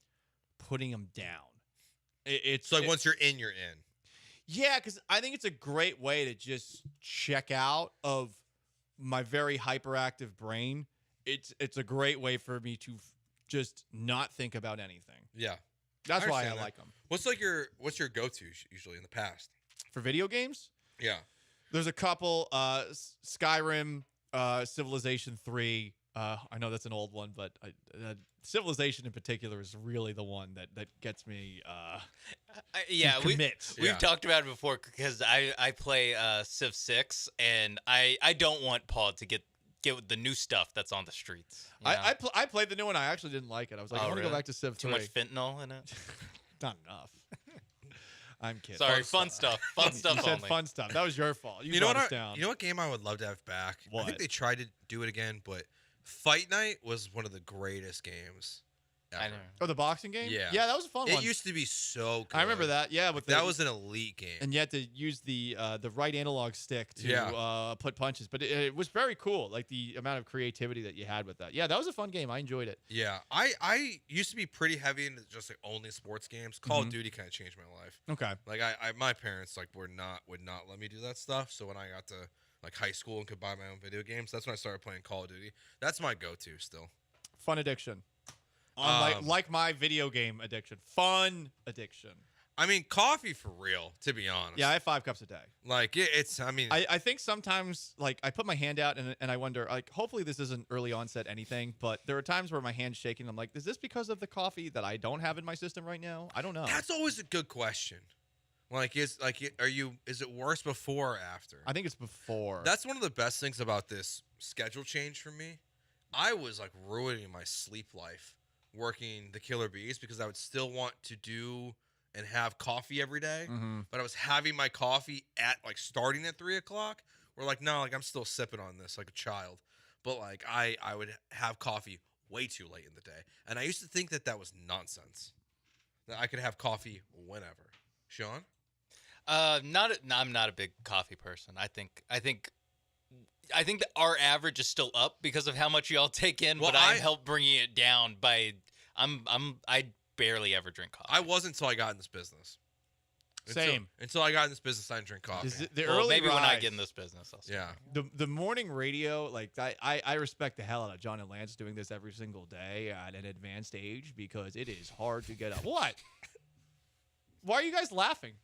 putting them down. It's like once you're in, you're in. Yeah, because I think it's a great way to just check out of my very hyperactive brain. It's a great way for me to just not think about anything. Yeah. That's why I like them. What's your go-to usually in the past? For video games? Yeah. There's a couple, Skyrim, Civilization 3. I know that's an old one, but Civilization in particular is really the one that gets me. We've talked about it before because I play Civ 6, and I don't want Paul to get the new stuff that's on the streets. I played the new one. I actually didn't like it. I was like, I want to go back to Civ 3. Too much fentanyl in it? Not enough. I'm kidding. Sorry, fun stuff. Fun stuff You said only. fun stuff. That was your fault. You know what game I would love to have back? What? I think they tried to do it again, but Fight Night was one of the greatest games ever. I know. Oh, the boxing game? Yeah. Yeah, that was a fun one. It used to be so good. I remember that. Yeah, but that was an elite game. And you had to use the right analog stick to put punches. But it was very cool, like the amount of creativity that you had with that. Yeah, that was a fun game. I enjoyed it. Yeah, I used to be pretty heavy into just like only sports games. Call of Duty kind of changed my life. Okay. Like my parents would not let me do that stuff. So when I got to like high school and could buy my own video games, that's when I started playing Call of Duty. That's my go-to still. Fun addiction. Like my video game addiction. Fun addiction. I mean, coffee for real, to be honest. Yeah, I have 5 cups a day. Like, I think sometimes, like, I put my hand out and I wonder, like, hopefully this isn't early onset anything, but there are times where my hand's shaking. I'm like, is this because of the coffee that I don't have in my system right now? I don't know. That's always a good question. Like, is it worse before or after? I think it's before. That's one of the best things about this schedule change for me. I was, like, ruining my sleep life working the Killer Bees because I would still want to do and have coffee every day, but I was having my coffee at like starting at 3 o'clock. We're like, no, like I'm still sipping on this like a child, but like I would have coffee way too late in the day, and I used to think that was nonsense. That I could have coffee whenever. Sean, I'm not a big coffee person. I think that our average is still up because of how much y'all take in, but I help bringing it down by I barely ever drink coffee. I wasn't until I got in this business. Same. Until I got in this business, I didn't drink coffee. Maybe when I get in this business, I'll start. Yeah. The morning radio, like I respect the hell out of John and Lance doing this every single day at an advanced age because it is hard to get up. What? Why are you guys laughing?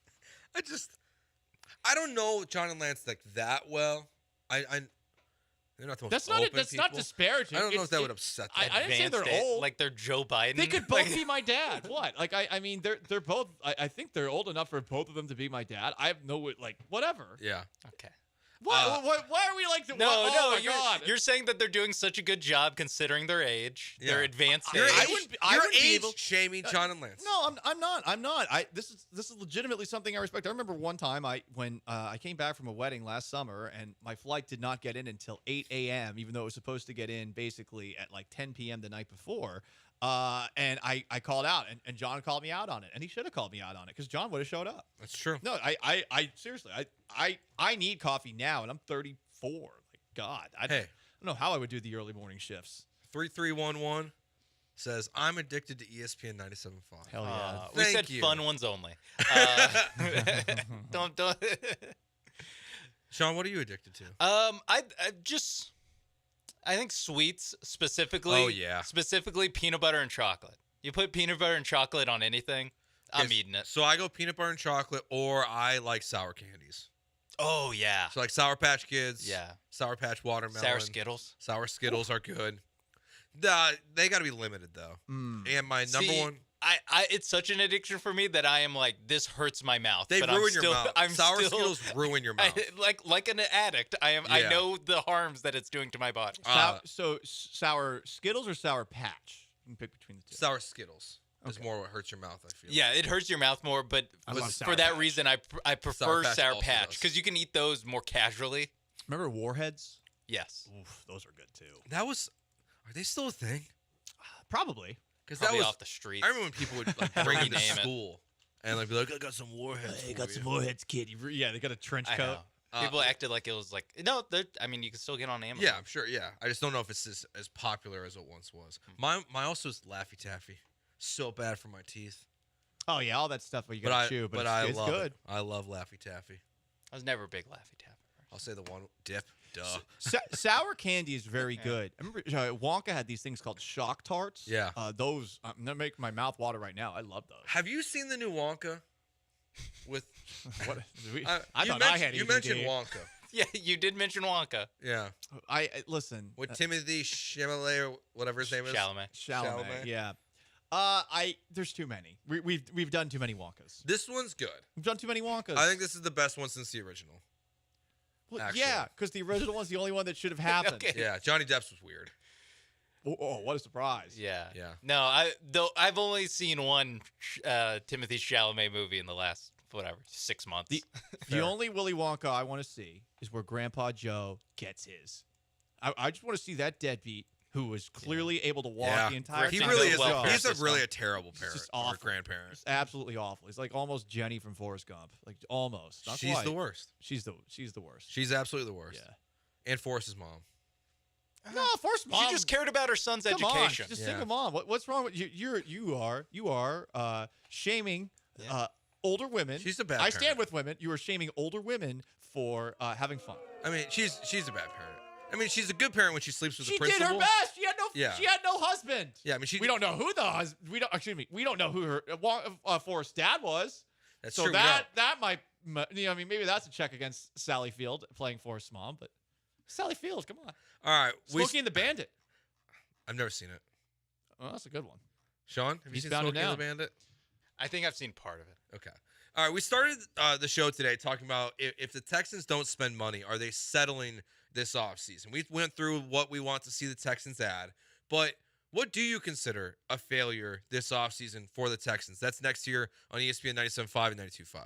I don't know John and Lance like that well. They're not the most That's not disparaging. I don't know if that would upset them. I didn't say they're old. Like they're Joe Biden. They could both be my dad. What? Like I mean they're both. I think they're old enough for both of them to be my dad. I have no like whatever. Yeah. Okay. Why are we like to? No, oh my you're, God. you're saying that they're doing such a good job considering their age, their advanced You're age. You're age shaming John and Lance. No, I'm not. This is legitimately something I respect. I remember one time when I came back from a wedding last summer and my flight did not get in until 8 a.m. even though it was supposed to get in basically at like 10 p.m. the night before. And I called out and John called me out on it, and he should have called me out on it because John would have showed up. That's true. No, I seriously, I need coffee now, and I'm 34. Like God, I don't know how I would do the early morning shifts. 3311 says I'm addicted to ESPN 97.5. Hell yeah! We said you. fun ones only. Don't. Sean, what are you addicted to? I think sweets specifically. Oh, yeah. Specifically peanut butter and chocolate. You put peanut butter and chocolate on anything, I'm eating it. So I go peanut butter and chocolate, or I like sour candies. Oh yeah. So like Sour Patch Kids. Yeah. Sour Patch Watermelon. Sour Skittles. Sour Skittles are good. They got to be limited though. And my number one. It's such an addiction for me that I am like, this hurts my mouth. They but ruin I'm your mouth. I'm Sour still, Skittles ruin your mouth. like an addict. I am. I know the harms that it's doing to my body. So sour Skittles or Sour Patch? You can pick between the two. Sour Skittles is more what hurts your mouth, I feel. Yeah, it hurts your mouth more, but I love Sour for that Patch. reason, I prefer Patch Sour also Patch does. because you can eat those more casually. Remember Warheads? Yes. Oof, those are good too. Are they still a thing? Probably. Because that was off the street. I remember when people would like bring you to Rename it. school and like be like, I got some Warheads. Hey, for got you." some Warheads, kid. Yeah, they got a trench I coat. know. People acted like it was like no. I mean, you can still get on Amazon. Yeah, I'm sure. Yeah, I just don't know if it's as popular as it once was. My also is Laffy Taffy. So bad for my teeth. Oh yeah, all that stuff where you gotta chew, but I it's love good. it. I love Laffy Taffy. I was never a big Laffy Taffy. I'll say the one dip. Duh. Sour candy is very good. I remember Wonka had these things called shock tarts. Yeah. Those I'm gonna make my mouth water right now. I love those. Have you seen the new Wonka? With what? I thought I had. You mentioned Wonka. Yeah, you did mention Wonka. Yeah. I listen. With Timothy Chalamet or whatever his name is. Chalamet. Yeah. There's too many. We've done too many Wonkas. This one's good. We've done too many Wonkas. I think this is the best one since the original. Well, actually. yeah, because the original one's the only one that should have happened. Okay. Yeah, Johnny Depp's was weird. Oh, what a surprise! Yeah. Yeah. No, I've only seen one Timothy Chalamet movie in the last 6 months. The only Willy Wonka I want to see is where Grandpa Joe gets his. I just want to see that deadbeat who was clearly able to walk the entire He time. really is. Well, He's really a terrible parent just or awful. grandparent. It's absolutely awful. He's like almost Jenny from Forrest Gump. Like almost. Not She's quite. the worst. She's the worst. She's absolutely the worst. Yeah. And Forrest's mom. No, Forrest mom. She just cared about her son's Come on, education. she's just single mom. What's wrong with you? You are shaming older women. She's a bad I stand parent. with women. You are shaming older women for having fun. I mean, she's a bad parent. I mean, she's a good parent when she sleeps with She the did principal. her best. She had no husband. Yeah, I mean, we don't know who the husband. We don't know who her Forrest's dad was. That's so true. that might. I mean, maybe that's a check against Sally Field playing Forrest's mom, but Sally Field, come on. All right, Smokey and the Bandit. I've never seen it. Oh, that's a good one. Sean, have you He's seen bound it Smokey and the down. Bandit? I think I've seen part of it. Okay. All right, we started the show today talking about if the Texans don't spend money, are they settling this offseason? We went through what we want to see the Texans add, but what do you consider a failure this offseason for the Texans? That's next year on ESPN 97.5 and 92.5.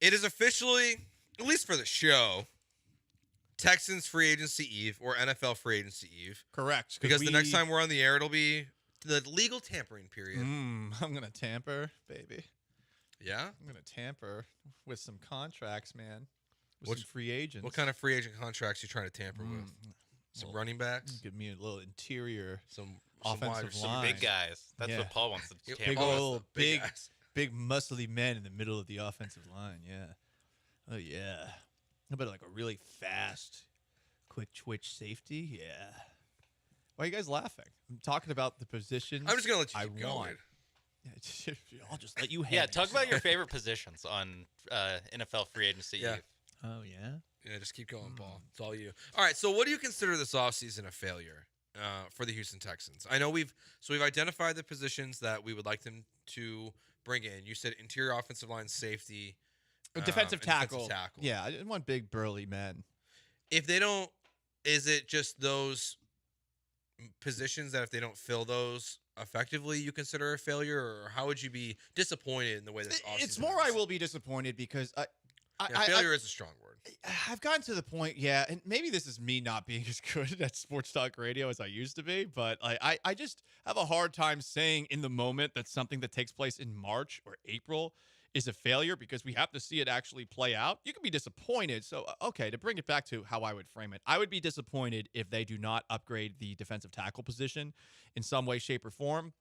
It is officially, at least for the show, Texans free agency eve or NFL free agency eve. Correct. Because the next time we're on the air, it'll be the legal tampering period. I'm going to tamper, baby. Yeah? I'm going to tamper with some contracts, man. With some free agents. What kind of free agent contracts you trying to tamper with? Some running backs? Give me a little interior. Some offensive Some line. big guys. That's what Paul wants to tamper Big with. old, big muscly men in the middle of the offensive line. Yeah. Oh, yeah. How about like a really fast, quick twitch safety? Yeah. Why are you guys laughing? I'm talking about the positions. I'm just going to let you keep want. going. I'll just let you have Yeah, talk about your favorite positions on NFL free agency Yeah. eve. Oh, yeah? Yeah, just keep going, Paul. It's all you. All right, so what do you consider this offseason a failure for the Houston Texans? I know we've identified the positions that we would like them to bring in. You said interior offensive line, safety, Defensive and tackle. Yeah, I didn't want big burly men. If they don't, is it just those positions that if they don't fill those effectively, you consider a failure, or how would you be disappointed in the way this offseason? It's more I will be disappointed because failure is a strong word. I've gotten to the point, and maybe this is me not being as good at sports talk radio as I used to be, but I just have a hard time saying in the moment that something that takes place in March or April is a failure because we have to see it actually play out. You can be disappointed. So, okay, to bring it back to how I would frame it, I would be disappointed if they do not upgrade the defensive tackle position in some way, shape, or form.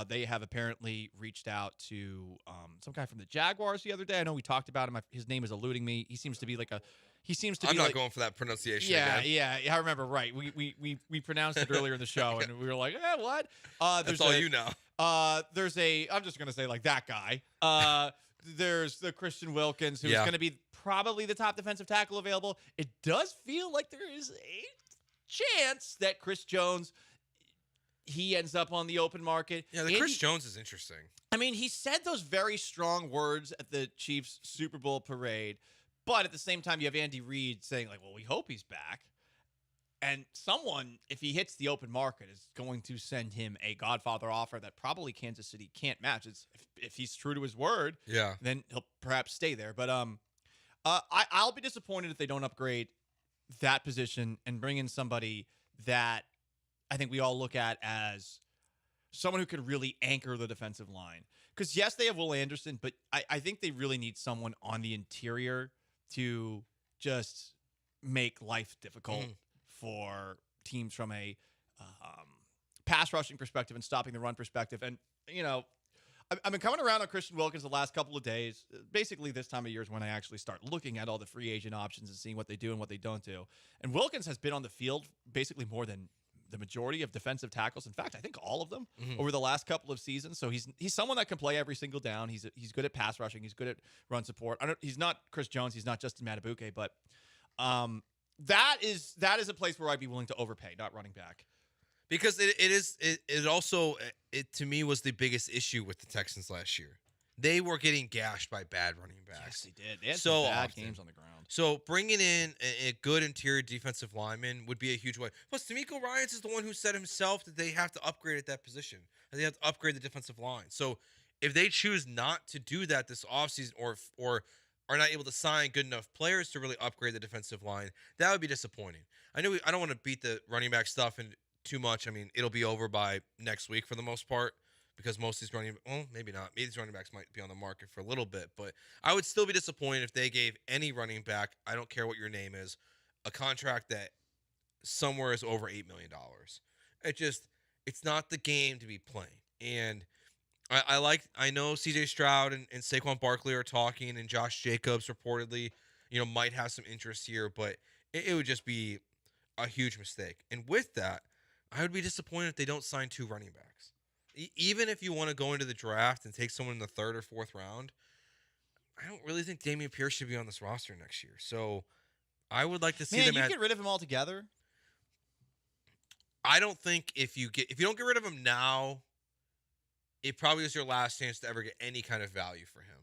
They have apparently reached out to some guy from the Jaguars the other day. I know we talked about him. His name is eluding me. He seems to be like a. He seems to. I'm be not like, going for that pronunciation. Yeah, again. yeah. I remember. Right. We pronounced it earlier in the show, and we were like, what? That's all you know. There's a. I'm just gonna say like that guy. There's the Christian Wilkins, who's going to be probably the top defensive tackle available. It does feel like there is a chance that Chris Jones, he ends up on the open market. Yeah, Chris Jones is interesting. I mean, he said those very strong words at the Chiefs Super Bowl parade, but at the same time, you have Andy Reid saying like, well, we hope he's back. And someone, if he hits the open market, is going to send him a Godfather offer that probably Kansas City can't match. It's if he's true to his word, then he'll perhaps stay there. But I'll be disappointed if they don't upgrade that position and bring in somebody that I think we all look at as someone who could really anchor the defensive line. Because yes, they have Will Anderson, but I think they really need someone on the interior to just make life difficult for teams from a pass rushing perspective and stopping the run perspective. And, you know, I've been coming around on Christian Wilkins the last couple of days. Basically, this time of year is when I actually start looking at all the free agent options and seeing what they do and what they don't do. And Wilkins has been on the field basically more than the majority of defensive tackles. In fact, I think all of them over the last couple of seasons. So he's someone that can play every single down. He's good at pass rushing. He's good at run support. He's not Chris Jones. He's not Justin Matabuke, but that is a place where I'd be willing to overpay, not running back. Because it also to me was the biggest issue with the Texans last year. They were getting gashed by bad running backs. Yes, they did. They had so some bad often. games on the ground. So bringing in a good interior defensive lineman would be a huge way. Plus, D'Amico Ryans is the one who said himself that they have to upgrade at that position. And they have to upgrade the defensive line. So if they choose not to do that this offseason or are not able to sign good enough players to really upgrade the defensive line, that would be disappointing. I don't want to beat the running back stuff and too much. I mean, it'll be over by next week for the most part because most of these maybe not. Maybe these running backs might be on the market for a little bit, but I would still be disappointed if they gave any running back, I don't care what your name is, a contract that somewhere is over $8 million. It's not the game to be playing. And I know CJ Stroud and Saquon Barkley are talking, and Josh Jacobs reportedly, might have some interest here, but it would just be a huge mistake. And with that, I would be disappointed if they don't sign 2 running backs. Even if you want to go into the draft and take someone in the 3rd or 4th round, I don't really think Dameon Pierce should be on this roster next year. So I would like to see them. You get rid of him altogether? I don't think if you don't get rid of him now, it probably is your last chance to ever get any kind of value for him.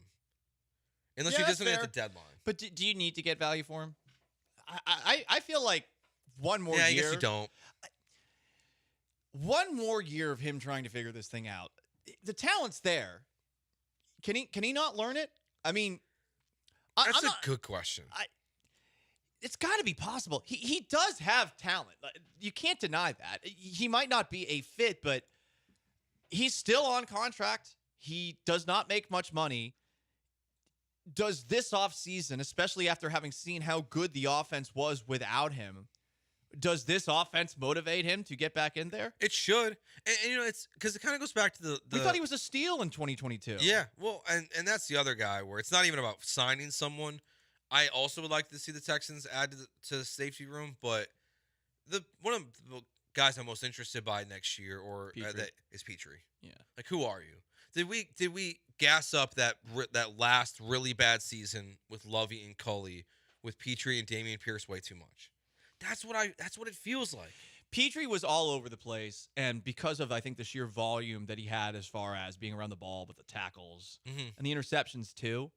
Unless you do something at the deadline. But do you need to get value for him? I feel like one more year. Yeah, I guess you don't. One more year of him trying to figure this thing out. The talent's there. Can he not learn it? I mean, That's a good question. It's got to be possible. He does have talent. You can't deny that. He might not be a fit, but he's still on contract. He does not make much money. Does this offseason, especially after having seen how good the offense was without him, does this offense motivate him to get back in there? It should. And it's because it kind of goes back to the We thought he was a steal in 2022. Yeah, well, and that's the other guy where it's not even about signing someone. I also would like to see the Texans add to the safety room, but one of the guys I'm most interested by next year that is Petrie. Yeah, like who are you? Did we gas up that last really bad season with Lovey and Culley with Petrie and Dameon Pierce way too much? That's what it feels like. Petrie was all over the place, and because of, I think, the sheer volume that he had as far as being around the ball with the tackles and the interceptions too,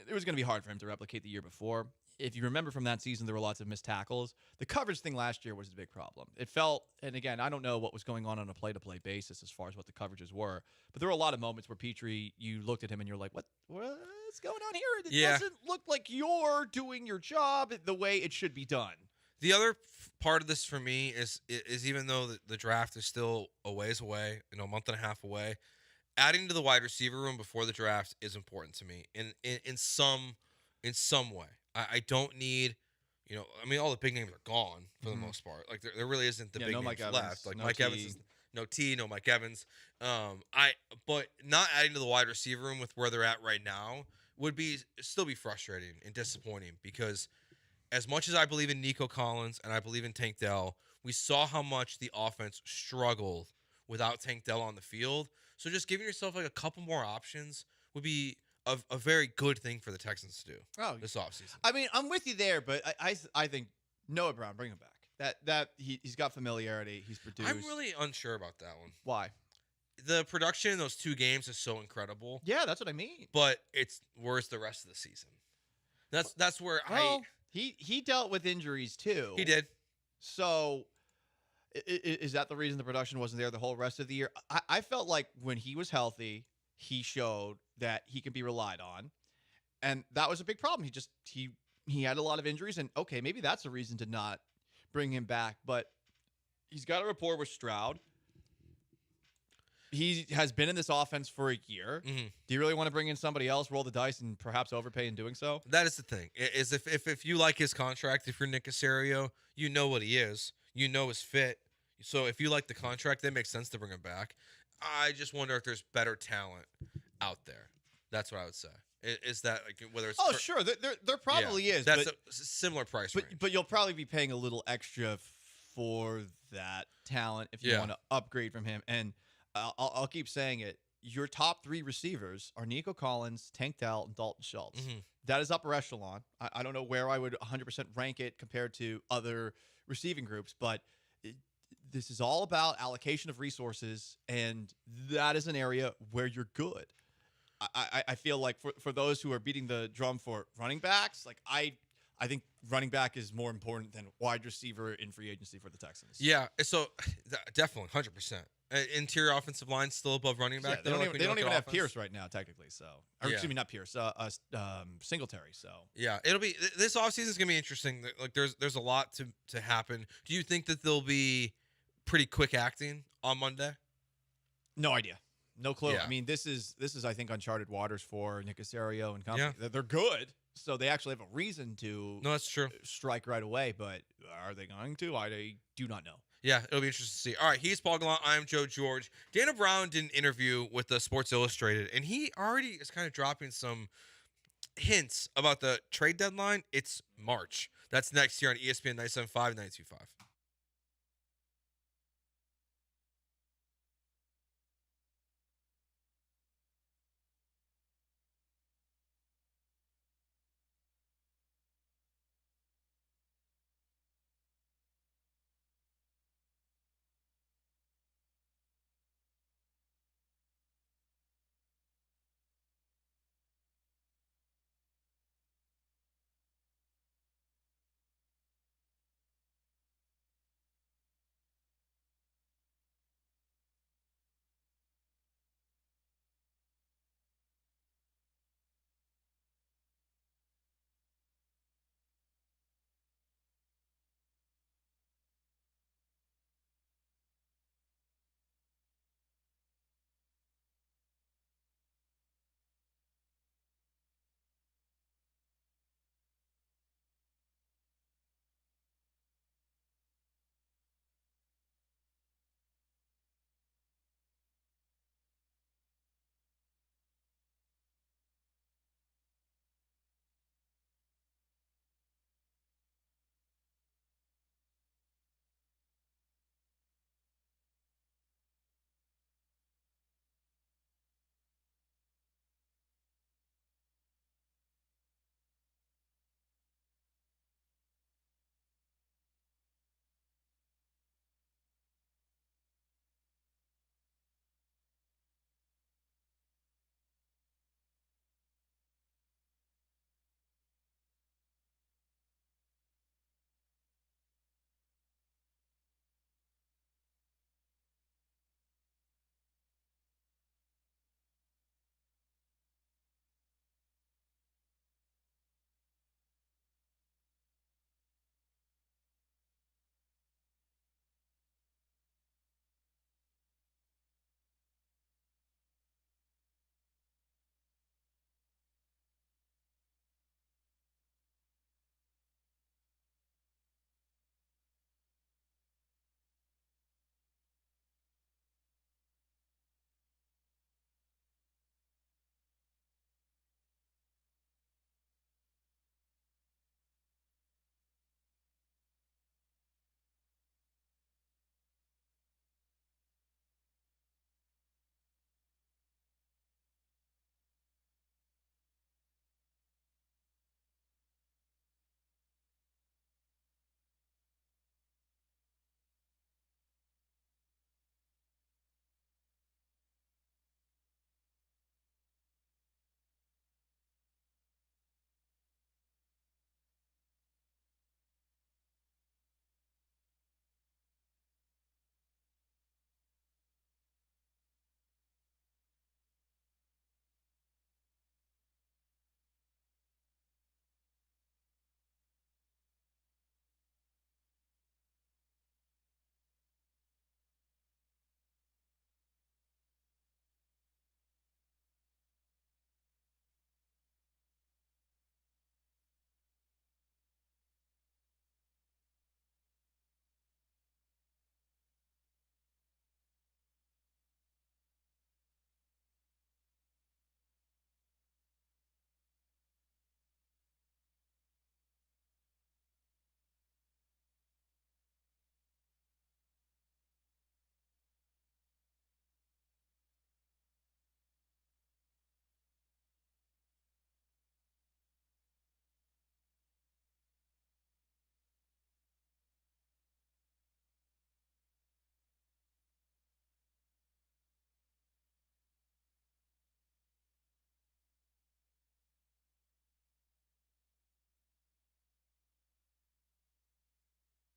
it was going to be hard for him to replicate the year before. If you remember from that season, there were lots of missed tackles. The coverage thing last year was the big problem. It felt, and again, I don't know what was going on a play-to-play basis as far as what the coverages were, but there were a lot of moments where Petrie, you looked at him and you're like, what's going on here? It doesn't look like you're doing your job the way it should be done. The other part of this for me is even though the draft is still a ways away, a month and a half away, adding to the wide receiver room before the draft is important to me in some way. I don't need, all the big names are gone for the most part. Like there really isn't the big names Mike left. Evans, Like no Mike T. Evans is no Mike Evans. But not adding to the wide receiver room with where they're at right now would still be frustrating and disappointing because as much as I believe in Nico Collins and I believe in Tank Dell, we saw how much the offense struggled without Tank Dell on the field. So just giving yourself like a couple more options would be a very good thing for the Texans to do this offseason. I mean, I'm with you there, but I think Noah Brown, bring him back. That he's got familiarity. He's produced. I'm really unsure about that one. Why? The production in those 2 games is so incredible. Yeah, that's what I mean. But where's the rest of the season? That's where He dealt with injuries too. He did. So is that the reason the production wasn't there the whole rest of the year? I felt like when he was healthy, he showed that he can be relied on. And that was a big problem. He had a lot of injuries, and okay, maybe that's a reason to not bring him back. But he's got a rapport with Stroud. He has been in this offense for a year. Mm-hmm. Do you really want to bring in somebody else, roll the dice, and perhaps overpay in doing so? That is the thing. Is if you like his contract, if you're Nick Caserio, you know what he is. You know his fit. So if you like the contract, that makes sense to bring him back. I just wonder if there's better talent out there. That's what I would say. Is that like whether it's sure, there probably is. That's a similar price range. But you'll probably be paying a little extra for that talent if you want to upgrade from him. And I'll keep saying it. Your top 3 receivers are Nico Collins, Tank Dell, and Dalton Schultz. Mm-hmm. That is upper echelon. I don't know where I would 100% rank it compared to other receiving groups, but this is all about allocation of resources, and that is an area where you're good. I feel like for those who are beating the drum for running backs, like I think running back is more important than wide receiver in free agency for the Texans. Yeah, so definitely 100%. Interior offensive line still above running back. Yeah, they don't even have Pierce right now, technically. So, excuse me, not Pierce. Singletary. So, yeah, it'll be this offseason is gonna be interesting. Like, there's a lot to happen. Do you think that there'll be pretty quick acting on Monday? No idea. No clue. Yeah. I mean, this is I think uncharted waters for Nick Caserio and company. Yeah. They're good, so they actually have a reason to. No, that's true. Strike right away, but are they going to? I do not know. Yeah, it'll be interesting to see. All right, he's Paul Gallant. I'm Joe George. Dana Brown did an interview with the Sports Illustrated, and he already is kind of dropping some hints about the trade deadline. It's March. That's next year on ESPN 97.5 and 92.5.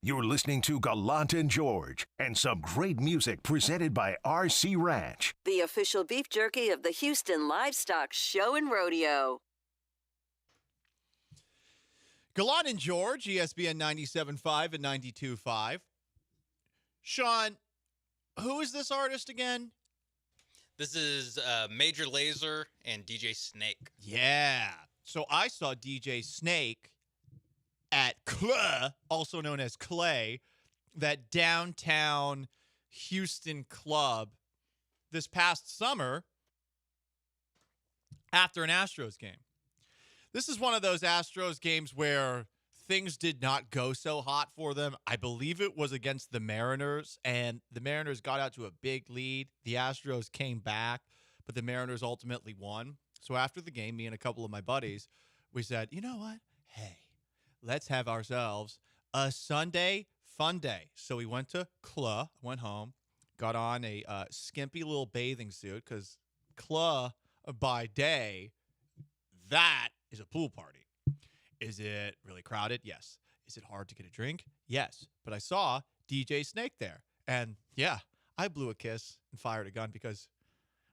You're listening to Gallant and George and some great music presented by RC Ranch. The official beef jerky of the Houston Livestock Show and Rodeo. Gallant and George, ESPN 97.5 and 92.5. Sean, who is this artist again? This is Major Lazer and DJ Snake. Yeah. So I saw DJ Snake at Clay, also known as Clay, that downtown Houston club this past summer after an Astros game. This is one of those Astros games where things did not go so hot for them. I believe it was against the Mariners, and the Mariners got out to a big lead. The Astros came back, but the Mariners ultimately won. So after the game, me and a couple of my buddies, we said, you know what? Hey, let's have ourselves a Sunday fun day. So we went to Clay, went home, got on a skimpy little bathing suit because Clay, by day, that is a pool party. Is it really crowded? Yes. Is it hard to get a drink? Yes. But I saw DJ Snake there. And yeah, I blew a kiss and fired a gun because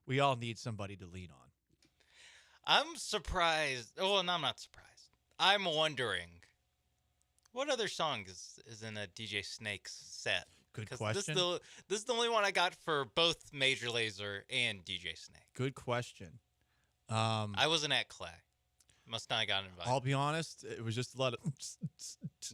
we all need somebody to lean on. I'm surprised. Oh, no, I'm not surprised. I'm wondering, what other song is in a DJ Snake's set? Good question. This is the only one I got for both Major Lazer and DJ Snake. Good question. I wasn't at Clay. Must not have gotten invited. I'll be honest, it was just a lot of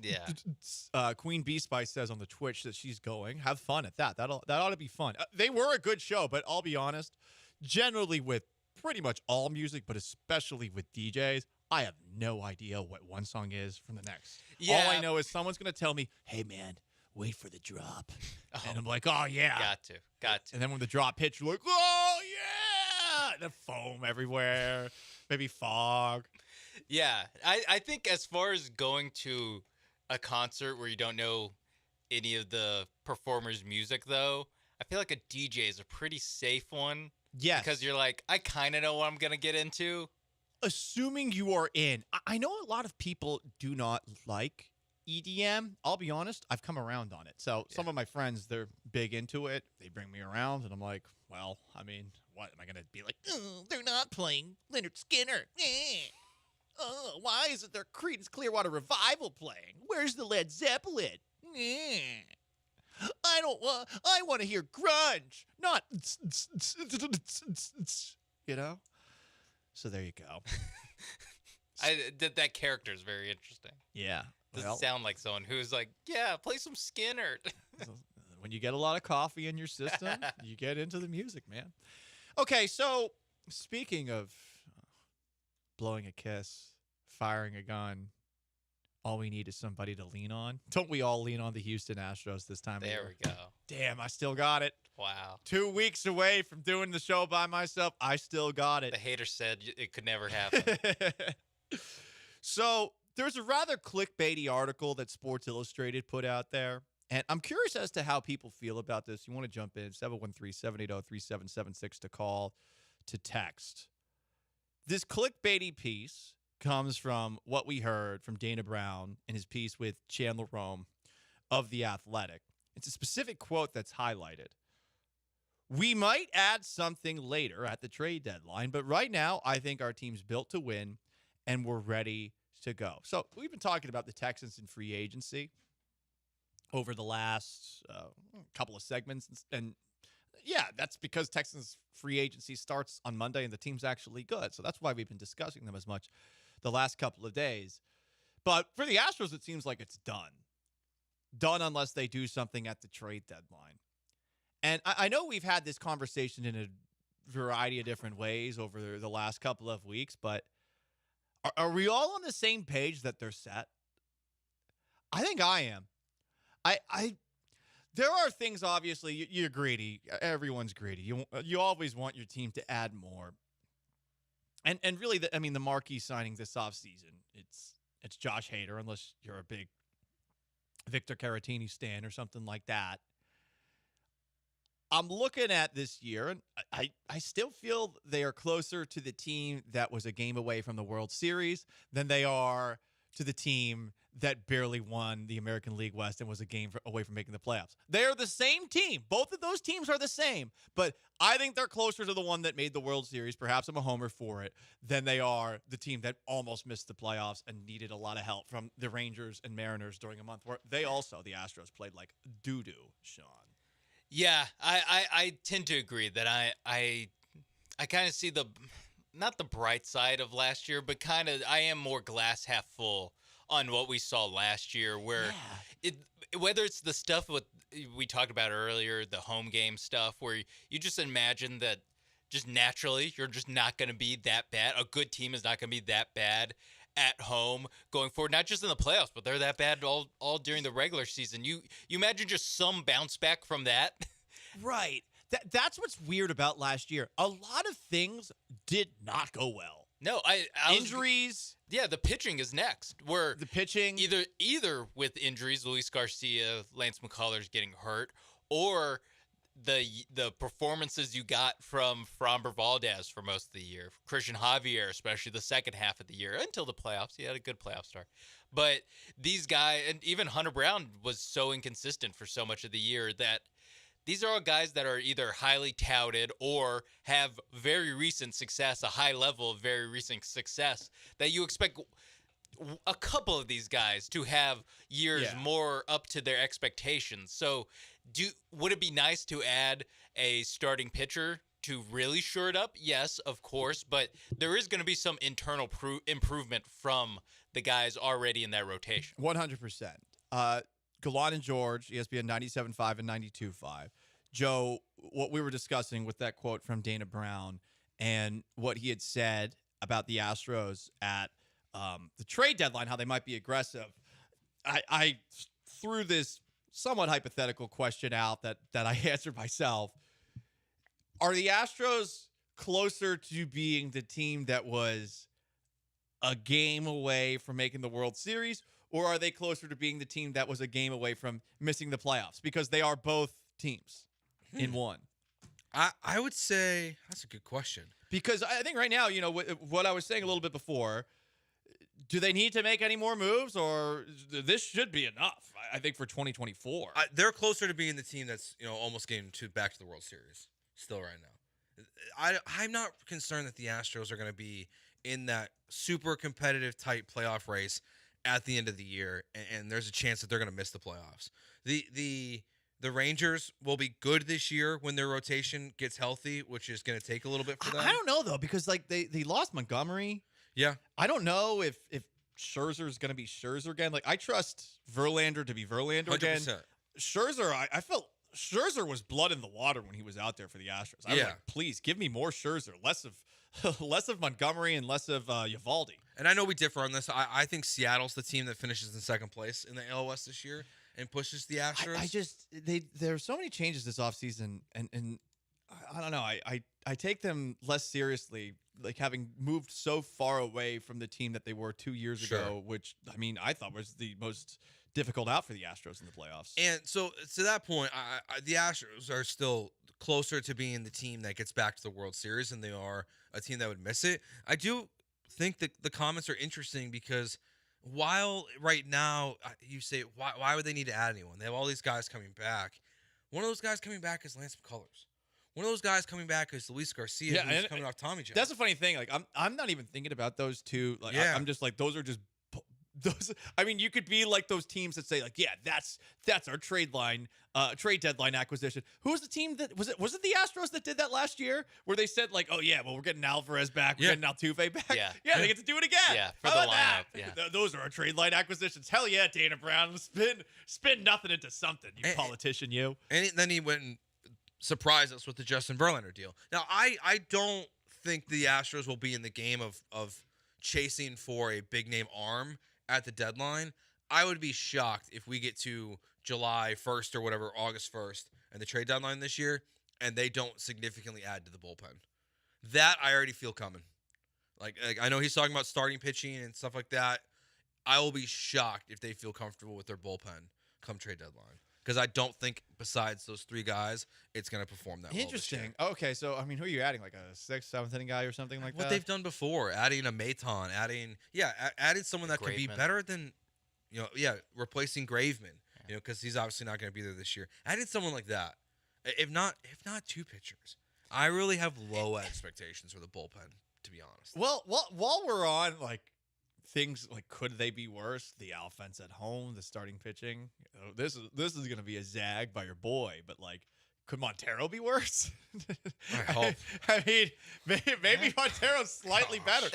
yeah. Queen Bee Spice says on the Twitch that she's going. Have fun at that. That ought to be fun. They were a good show, but I'll be honest, generally with pretty much all music, but especially with DJs, I have no idea what one song is from the next. Yeah. All I know is someone's going to tell me, hey, man, wait for the drop. And I'm like, oh, yeah. Got to. And then when the drop hits, you're like, oh, yeah. And then foam everywhere. Maybe fog. Yeah. I think as far as going to a concert where you don't know any of the performers' music, though, I feel like a DJ is a pretty safe one. Yes. Because you're like, I kind of know what I'm going to get into. Assuming you are in. I know a lot of people do not like EDM. I'll be honest, I've come around on it. So some of my friends, they're big into it. They bring me around, and I'm like, well, I mean, what am I going to be like? Oh, they're not playing Leonard Skinner. Oh, why isn't there Creedence Clearwater Revival playing? Where's the Led Zeppelin? I want to hear grunge, not you know. So there you go. That character is very interesting. Yeah. Doesn't sound like someone who's like, yeah, play some Skinner. When you get a lot of coffee in your system, you get into the music, man. Okay, so speaking of blowing a kiss, firing a gun, all we need is somebody to lean on. Don't we all lean on the Houston Astros this time of year? There we go. Damn, I still got it. Wow. 2 weeks away from doing the show by myself, I still got it. The hater said it could never happen. So there's a rather clickbaity article that Sports Illustrated put out there, and I'm curious as to how people feel about this. You want to jump in, 713-780-3776 to call, to text. This clickbaity piece comes from what we heard from Dana Brown in his piece with Chandler Rome of The Athletic. It's a specific quote that's highlighted. We might add something later at the trade deadline, but right now I think our team's built to win and we're ready to go. So we've been talking about the Texans in free agency over the last couple of segments. And yeah, that's because Texans free agency starts on Monday and the team's actually good. So that's why we've been discussing them as much the last couple of days. But for the Astros, it seems like it's done. Done unless they do something at the trade deadline. And I know we've had this conversation in a variety of different ways over the last couple of weeks, but are we all on the same page that they're set? I think I am. There are things, obviously, you're greedy. Everyone's greedy. You always want your team to add more. And really, the marquee signing this offseason, it's Josh Hader, unless you're a big Victor Caratini stan or something like that. I'm looking at this year, and I still feel they are closer to the team that was a game away from the World Series than they are to the team that barely won the American League West and was a game away from making the playoffs. They're the same team. Both of those teams are the same, but I think they're closer to the one that made the World Series. Perhaps I'm a homer for it, than they are the team that almost missed the playoffs and needed a lot of help from the Rangers and Mariners during a month where the Astros played like doo-doo, Sean. Yeah, I tend to agree that I kind of see not the bright side of last year, but kind of I am more glass half full on what we saw last year, where whether it's the stuff we talked about earlier, the home game stuff, where you just imagine that just naturally you're just not going to be that bad. A good team is not going to be that bad at home going forward, not just in the playoffs, but they're that bad all during the regular season. You imagine just some bounce back from that. Right. That's what's weird about last year. A lot of things did not go well. No, injuries. Yeah, the pitching is next. Where the pitching either with injuries, Luis Garcia, Lance McCullers getting hurt, or the performances you got from Framber Valdez for most of the year, Christian Javier, especially the second half of the year until the playoffs. He had a good playoff start, but these guys, and even Hunter Brown was so inconsistent for so much of the year that. These are all guys that are either highly touted or have very recent success, a high level of very recent success, that you expect a couple of these guys to have years more up to their expectations. So would it be nice to add a starting pitcher to really shore it up? Yes, of course, but there is going to be some internal improvement from the guys already in that rotation. 100%. Gallant George, ESPN 97.5 and 92.5. Joe, what we were discussing with that quote from Dana Brown and what he had said about the Astros at the trade deadline, how they might be aggressive. I threw this somewhat hypothetical question out that I answered myself. Are the Astros closer to being the team that was a game away from making the World Series, or are they closer to being the team that was a game away from missing the playoffs? Because they are both teams in one. I would say that's a good question. Because I think right now, what I was saying a little bit before, do they need to make any more moves, or this should be enough, I think, for 2024? They're closer to being the team that's, almost getting back to the World Series still right now. I'm not concerned that the Astros are going to be in that super competitive, tight playoff race at the end of the year, and there's a chance that they're going to miss the playoffs. The Rangers will be good this year when their rotation gets healthy, which is going to take a little bit for them. I don't know, though, because they lost Montgomery. Yeah. I don't know if Scherzer is going to be Scherzer again. Like, I trust Verlander to be Verlander 100%. Again. Scherzer, I felt Scherzer was blood in the water when he was out there for the Astros. I was like, please give me more Scherzer, less of Montgomery and less of Eovaldi. And I know we differ on this. I think Seattle's the team that finishes in second place in the AL West this year and pushes the Astros. There are so many changes this offseason, and I don't know. I take them less seriously, like having moved so far away from the team that they were 2 years ago, which, I thought was the most difficult out for the Astros in the playoffs. And so to that point, the Astros are still closer to being the team that gets back to the World Series than they are a team that would miss it. I do think that the comments are interesting because while right now you say, why would they need to add anyone? They have all these guys coming back. One of those guys coming back is Lance McCullers. One of those guys coming back is Luis Garcia, who's coming off Tommy John. That's a funny thing. Like, I'm not even thinking about those two. Like, I'm just like, those are just those. I mean, you could be like those teams that say, like, yeah, that's our trade deadline acquisition. Who was the team that was it the Astros that did that last year, where they said, like, oh yeah, well, we're getting Alvarez back, we're getting Altuve back. Yeah, they get to do it again. Yeah, for How the about lineup. that? Yeah. Those are our trade line acquisitions. Hell yeah, Dana Brown, spin nothing into something, you politician, you. And then he went and surprised us with the Justin Verlander deal. Now, I don't think the Astros will be in the game of chasing for a big name arm at the deadline. I would be shocked if we get to July 1st or whatever, August 1st, and the trade deadline this year, and they don't significantly add to the bullpen. That I already feel coming. Like I know he's talking about starting pitching and stuff like that. I will be shocked if they feel comfortable with their bullpen come trade deadline. Because I don't think, besides those three guys, it's going to perform that well. Interesting. Okay, so, who are you adding? Like a 6th, 7th inning guy or something like that? What they've done before. Adding a Maton. Adding someone that could be better than, replacing Graveman, because he's obviously not going to be there this year. Adding someone like that, if not 2 pitchers, I really have low expectations for the bullpen, to be honest. Well, while we're on things could they be worse? The offense at home, the starting pitching. This is going to be a zag by your boy, but could Montero be worse? I hope. I mean, maybe Montero's slightly better.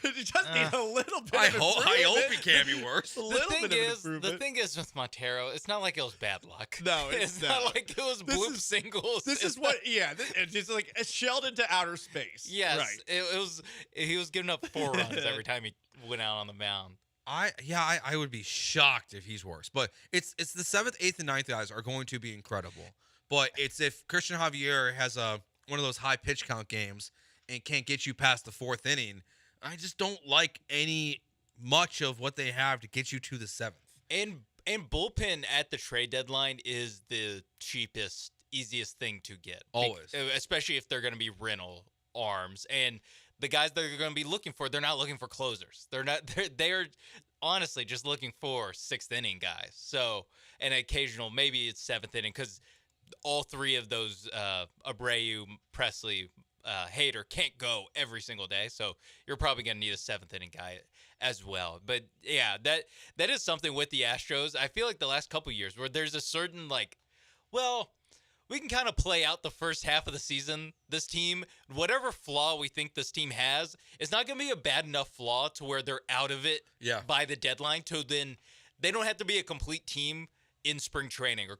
You just need a little bit. I hope he can be worse. The thing is with Montero, it's not like it was bad luck. No, it's not like it was bloop singles. This is what. Yeah, it's just it's shelled into outer space. Yes, right. It was. He was giving up 4 runs every time he went out on the mound. I would be shocked if he's worse. But it's the 7th, 8th, and 9th guys are going to be incredible. But it's if Christian Javier has one of those high pitch count games and can't get you past the 4th inning, I just don't like much of what they have to get you to the 7th. And bullpen at the trade deadline is the cheapest, easiest thing to get. Always. Especially if they're going to be rental arms. And the guys that they're going to be looking for, they're not looking for closers. They're honestly just looking for 6th inning guys. So an occasional, maybe it's 7th inning, because all 3 of those Abreu, Presley, Hader can't go every single day, so you're probably going to need a 7th inning guy as well. But yeah, that is something with the Astros. I feel like the last couple years where there's a certain we can kind of play out the first half of the season. This team, whatever flaw we think this team has, it's not going to be a bad enough flaw to where they're out of it by the deadline. To then they don't have to be a complete team in spring training or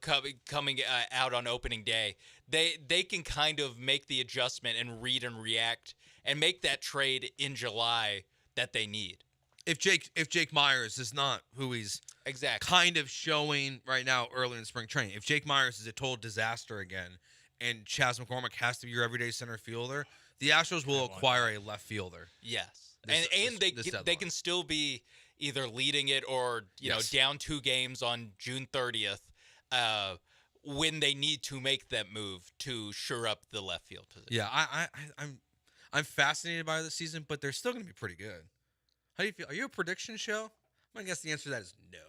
coming out on opening day. They can kind of make the adjustment and read and react and make that trade in July that they need. If Jake Myers is not who he's kind of showing right now early in spring training, if Jake Myers is a total disaster again and Chas McCormick has to be your everyday center fielder, the Astros will acquire a left fielder. Yes. They can still be either leading it or down 2 games on June 30th when they need to make that move to shore up the left field position. Yeah, I'm fascinated by this season, but they're still going to be pretty good. How do you feel? Are you a prediction show? I guess the answer to that is no.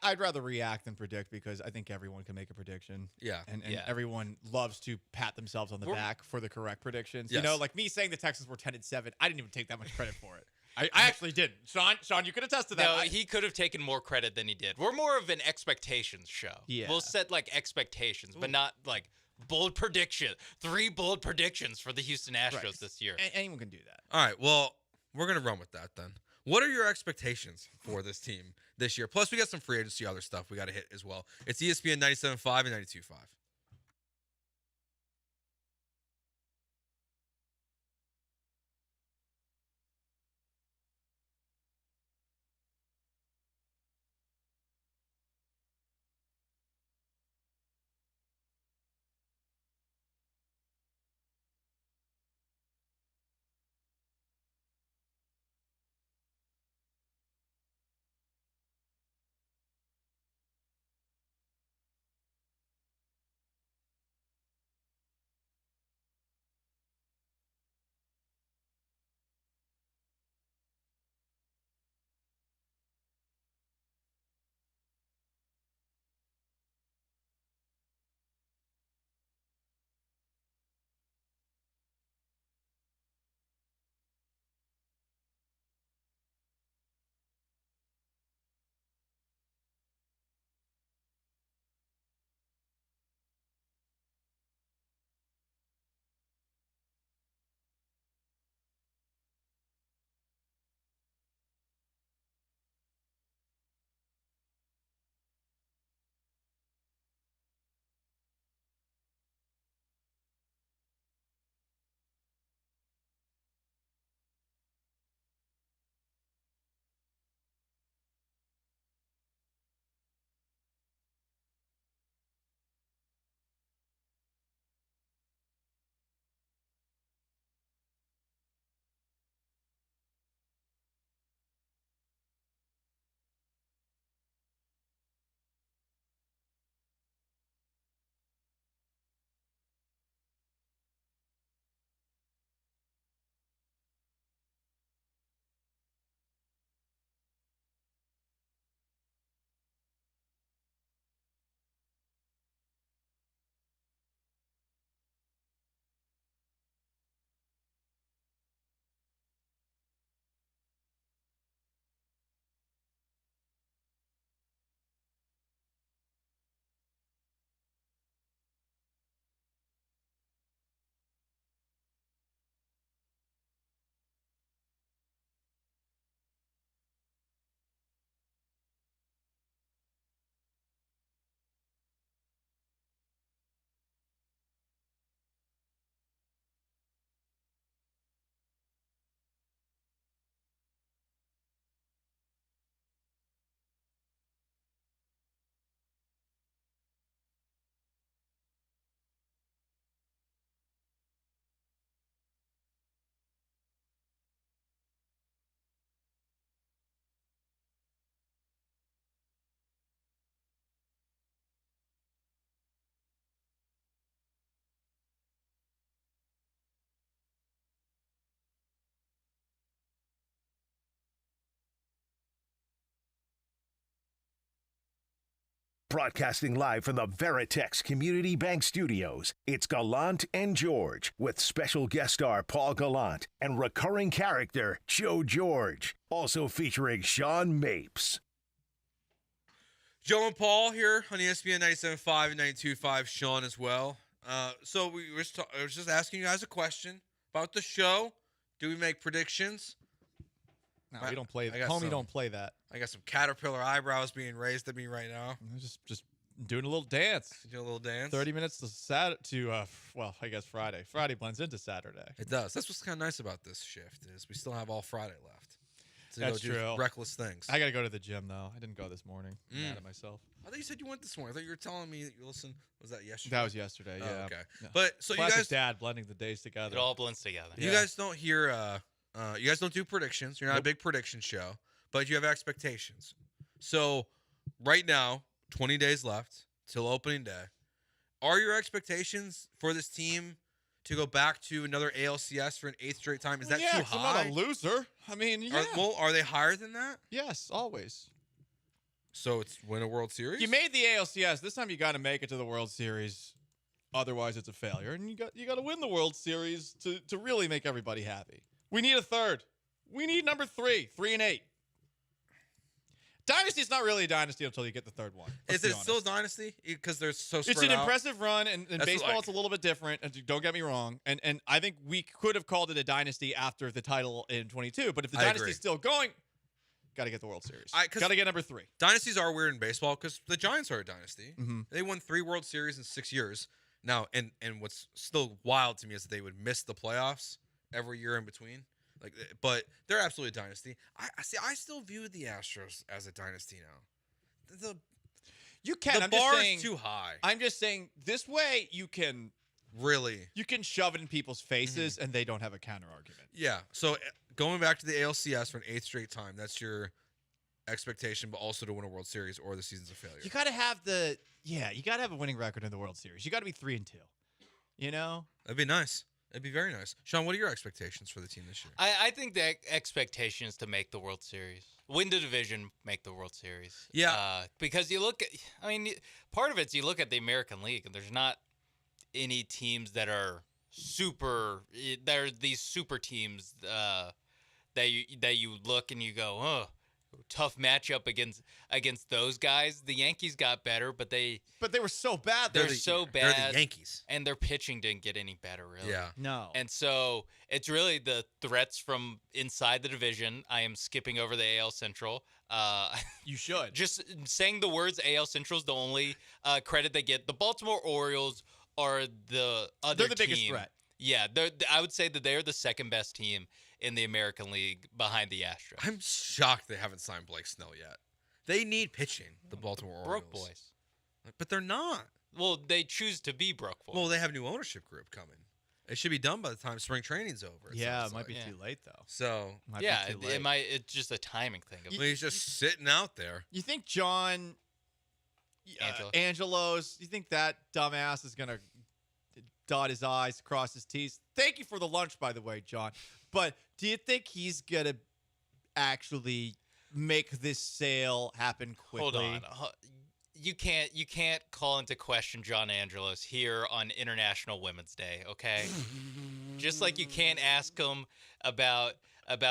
I'd rather react than predict because I think everyone can make a prediction. Yeah. And everyone loves to pat themselves on the back for the correct predictions. Yes. Like me saying the Texans were 10-7, I didn't even take that much credit for it. I actually didn't. Sean, you could attest to that. No, he could have taken more credit than he did. We're more of an expectations show. Yeah. We'll set expectations, but not bold prediction. 3 bold predictions for the Houston Astros this year. Anyone can do that. All right. Well, we're going to run with that then. What are your expectations for this team this year? Plus, we got some free agency other stuff we got to hit as well. It's ESPN 97.5 and 92.5. Broadcasting live from the Veritex Community Bank Studios, it's Gallant and George with special guest star Paul Gallant and recurring character Joe George. Also featuring Sean Mapes. Joe and Paul here on ESPN 97.5 and 92.5. Sean as well. So I was just asking you guys a question about the show. Do we make predictions? No, we don't play. Homie, don't play that. I got some caterpillar eyebrows being raised at me right now. Just doing a little dance. Doing a little dance. 30 minutes well, I guess Friday. Friday blends into Saturday. It does. That's what's kind of nice about this shift is we still have all Friday left. That's do true. Reckless things. I got to go to the gym, though. I didn't go this morning. I'm mad at myself. I thought you said you went this morning. I thought you were telling me that you listened. Was that yesterday? That was yesterday, yeah. Oh, okay. Yeah. But so Classic you guys, dad blending the days together. It all blends together. You guys don't hear. You guys don't do predictions. You're not a big prediction show, but you have expectations. So right now, 20 days left till opening day. Are your expectations for this team to go back to another ALCS for an 8th straight time? Is that too high? I'm not a loser. I mean, yeah. Are they higher than that? Yes, always. So it's win a World Series? You made the ALCS. This time you got to make it to the World Series. Otherwise, it's a failure. And you got to win the World Series to really make everybody happy. We need a third. We need number 3, 3 and 8. Dynasty's not really a dynasty until you get the third one. Is it still a dynasty? Because they're so spread It's an out? impressive run, and in baseball it's a little bit different, and don't get me wrong. And I think we could have called it a dynasty after the title in 22, but if the dynasty's still going, got to get the World Series. Got to get number 3. Dynasties are weird in baseball because the Giants are a dynasty. Mm-hmm. They won 3 World Series in 6 years. Now, and what's still wild to me is that they would miss the playoffs every year in between. But they're absolutely a dynasty. I still view the Astros as a dynasty now. You can. The bar is too high. I'm just saying this way you can shove it in people's faces and they don't have a counter argument. Yeah. So going back to the ALCS for an 8th straight time, that's your expectation, but also to win a World Series or the season's a failure. You got to have you got to have a winning record in the World Series. You got to be 3-2. You know? That'd be nice. It'd be very nice. Sean, what are your expectations for the team this year? I think the expectation is to make the World Series. Win the division, make the World Series. Yeah. Because you look at, part of it's you look at the American League, and there's not any teams that are there are these super teams that you look and you go, oh, tough matchup against those guys. The Yankees got better, but they were so bad. They're so bad. They're the Yankees, and their pitching didn't get any better, really. Yeah, no. And so it's really the threats from inside the division. I am skipping over the AL Central. You should. Just saying the words AL Central is the only credit they get. The Baltimore Orioles are the other. They're the biggest threat. Yeah, I would say that they're the second best team in the American League behind the Astros. I'm shocked they haven't signed Blake Snell yet. They need pitching, the Baltimore Orioles. Broke boys. But they're not. Well, they choose to be broke boys. Well, they have new ownership group coming. It should be done by the time spring training's over. Yeah, it might be too late, though. So, it's just a timing thing. He's just sitting out there. You think John Angelos, you think that dumbass is going to dot his I's, cross his T's? Thank you for the lunch, by the way, John. But do you think he's going to actually make this sale happen quickly? Hold on. You can't call into question John Angelos here on International Women's Day, okay? Just like you can't ask him about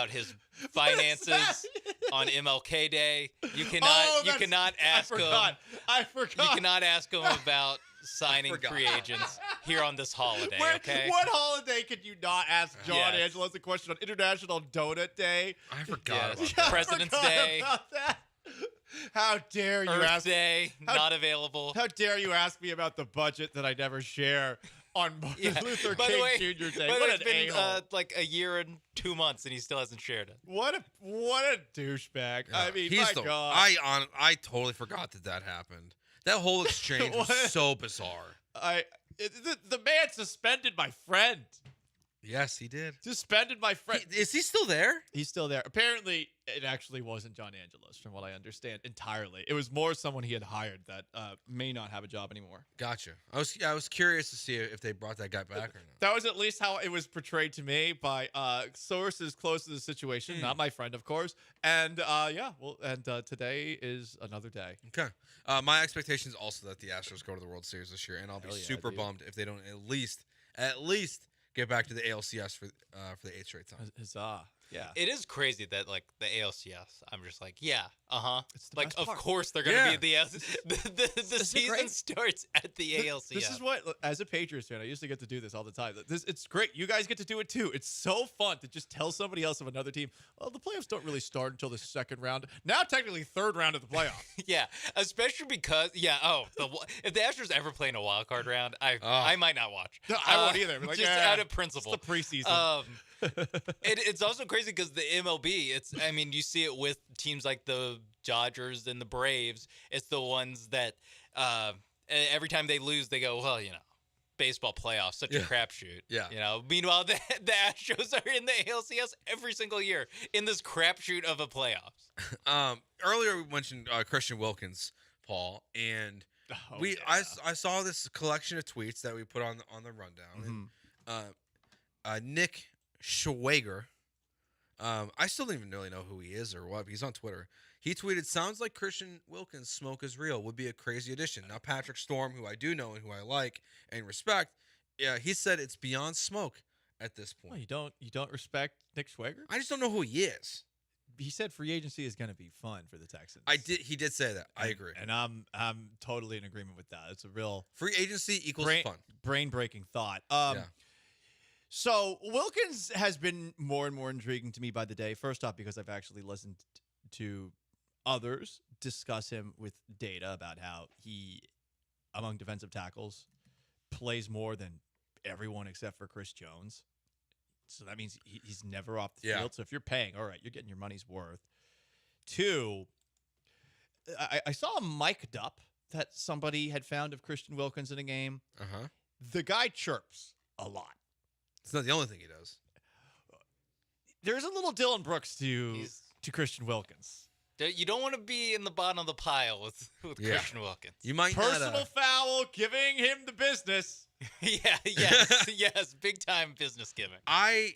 his finances on MLK Day. You cannot ask him. I forgot. You cannot ask him about signing free agents here on this holiday, okay? What holiday could you not ask John Angelos a question on International Donut Day? I forgot about that. President's Day. About that. How dare you Earth Day, not available. How dare you ask me about the budget that I never share on Martin Luther King Jr. Day? What it's been like a year and 2 months, and he still hasn't shared it. What a douchebag! Yeah. I mean, my God. I totally forgot that happened. That whole exchange was so bizarre. The man suspended my friend. Yes, he did. Suspended my friend. Is he still there? He's still there. Apparently, it actually wasn't John Angelos, from what I understand, entirely. It was more someone he had hired that may not have a job anymore. Gotcha. I was curious to see if they brought that guy back or not. That was at least how it was portrayed to me by sources close to the situation, not my friend, of course. And today is another day. Okay. My expectation is also that the Astros go to the World Series this year, and I'll be super bummed if they don't at least get back to the ALCS for the 8th straight time. Huzzah. Yeah. It is crazy that, like, the ALCS, I'm just like, yeah, It's the like, best of part. course they're going to be at the the season starts at the ALCS. This is what, as a Patriots fan, I used to get to do this all the time. It's great. You guys get to do it too. It's so fun to just tell somebody else of another team, oh, the playoffs don't really start until the second round. Now, technically, third round of the playoffs. Yeah, especially because, if the Astros ever play in a wild card round, I might not watch. No, I won't either. Like, just out of principle. It's the preseason. It's also crazy because the MLB, you see it with teams like the Dodgers and the Braves. It's the ones that every time they lose, they go, well, baseball playoffs, such a crapshoot. Yeah. Meanwhile, the Astros are in the ALCS every single year in this crapshoot of a playoffs. Earlier we mentioned Christian Wilkins, Paul, and I saw this collection of tweets that we put on the rundown. And, Nick Schwager, I still don't even really know who he is or what. But he's on Twitter. He tweeted, "Sounds like Christian Wilkins' smoke is real. Would be a crazy addition." Now Patrick Storm, who I do know and who I like and respect, he said it's beyond smoke at this point. Well, you don't respect Nick Schwager? I just don't know who he is. He said free agency is going to be fun for the Texans. He did say that. I agree, and I'm totally in agreement with that. It's a real free agency equals fun, brain breaking thought. So Wilkins has been more and more intriguing to me by the day. First off, because I've actually listened to others discuss him with data about how he, among defensive tackles, plays more than everyone except for Chris Jones. So that means he's never off the field. So if you're paying, all right, you're getting your money's worth. Two, I saw a mic'd up that somebody had found of Christian Wilkins in a game. The guy chirps a lot. It's not the only thing he does. There's a little Dylan Brooks to Christian Wilkins. You don't want to be in the bottom of the pile with Christian Wilkins. You might personal foul, giving him the business. yes, big time business giving. I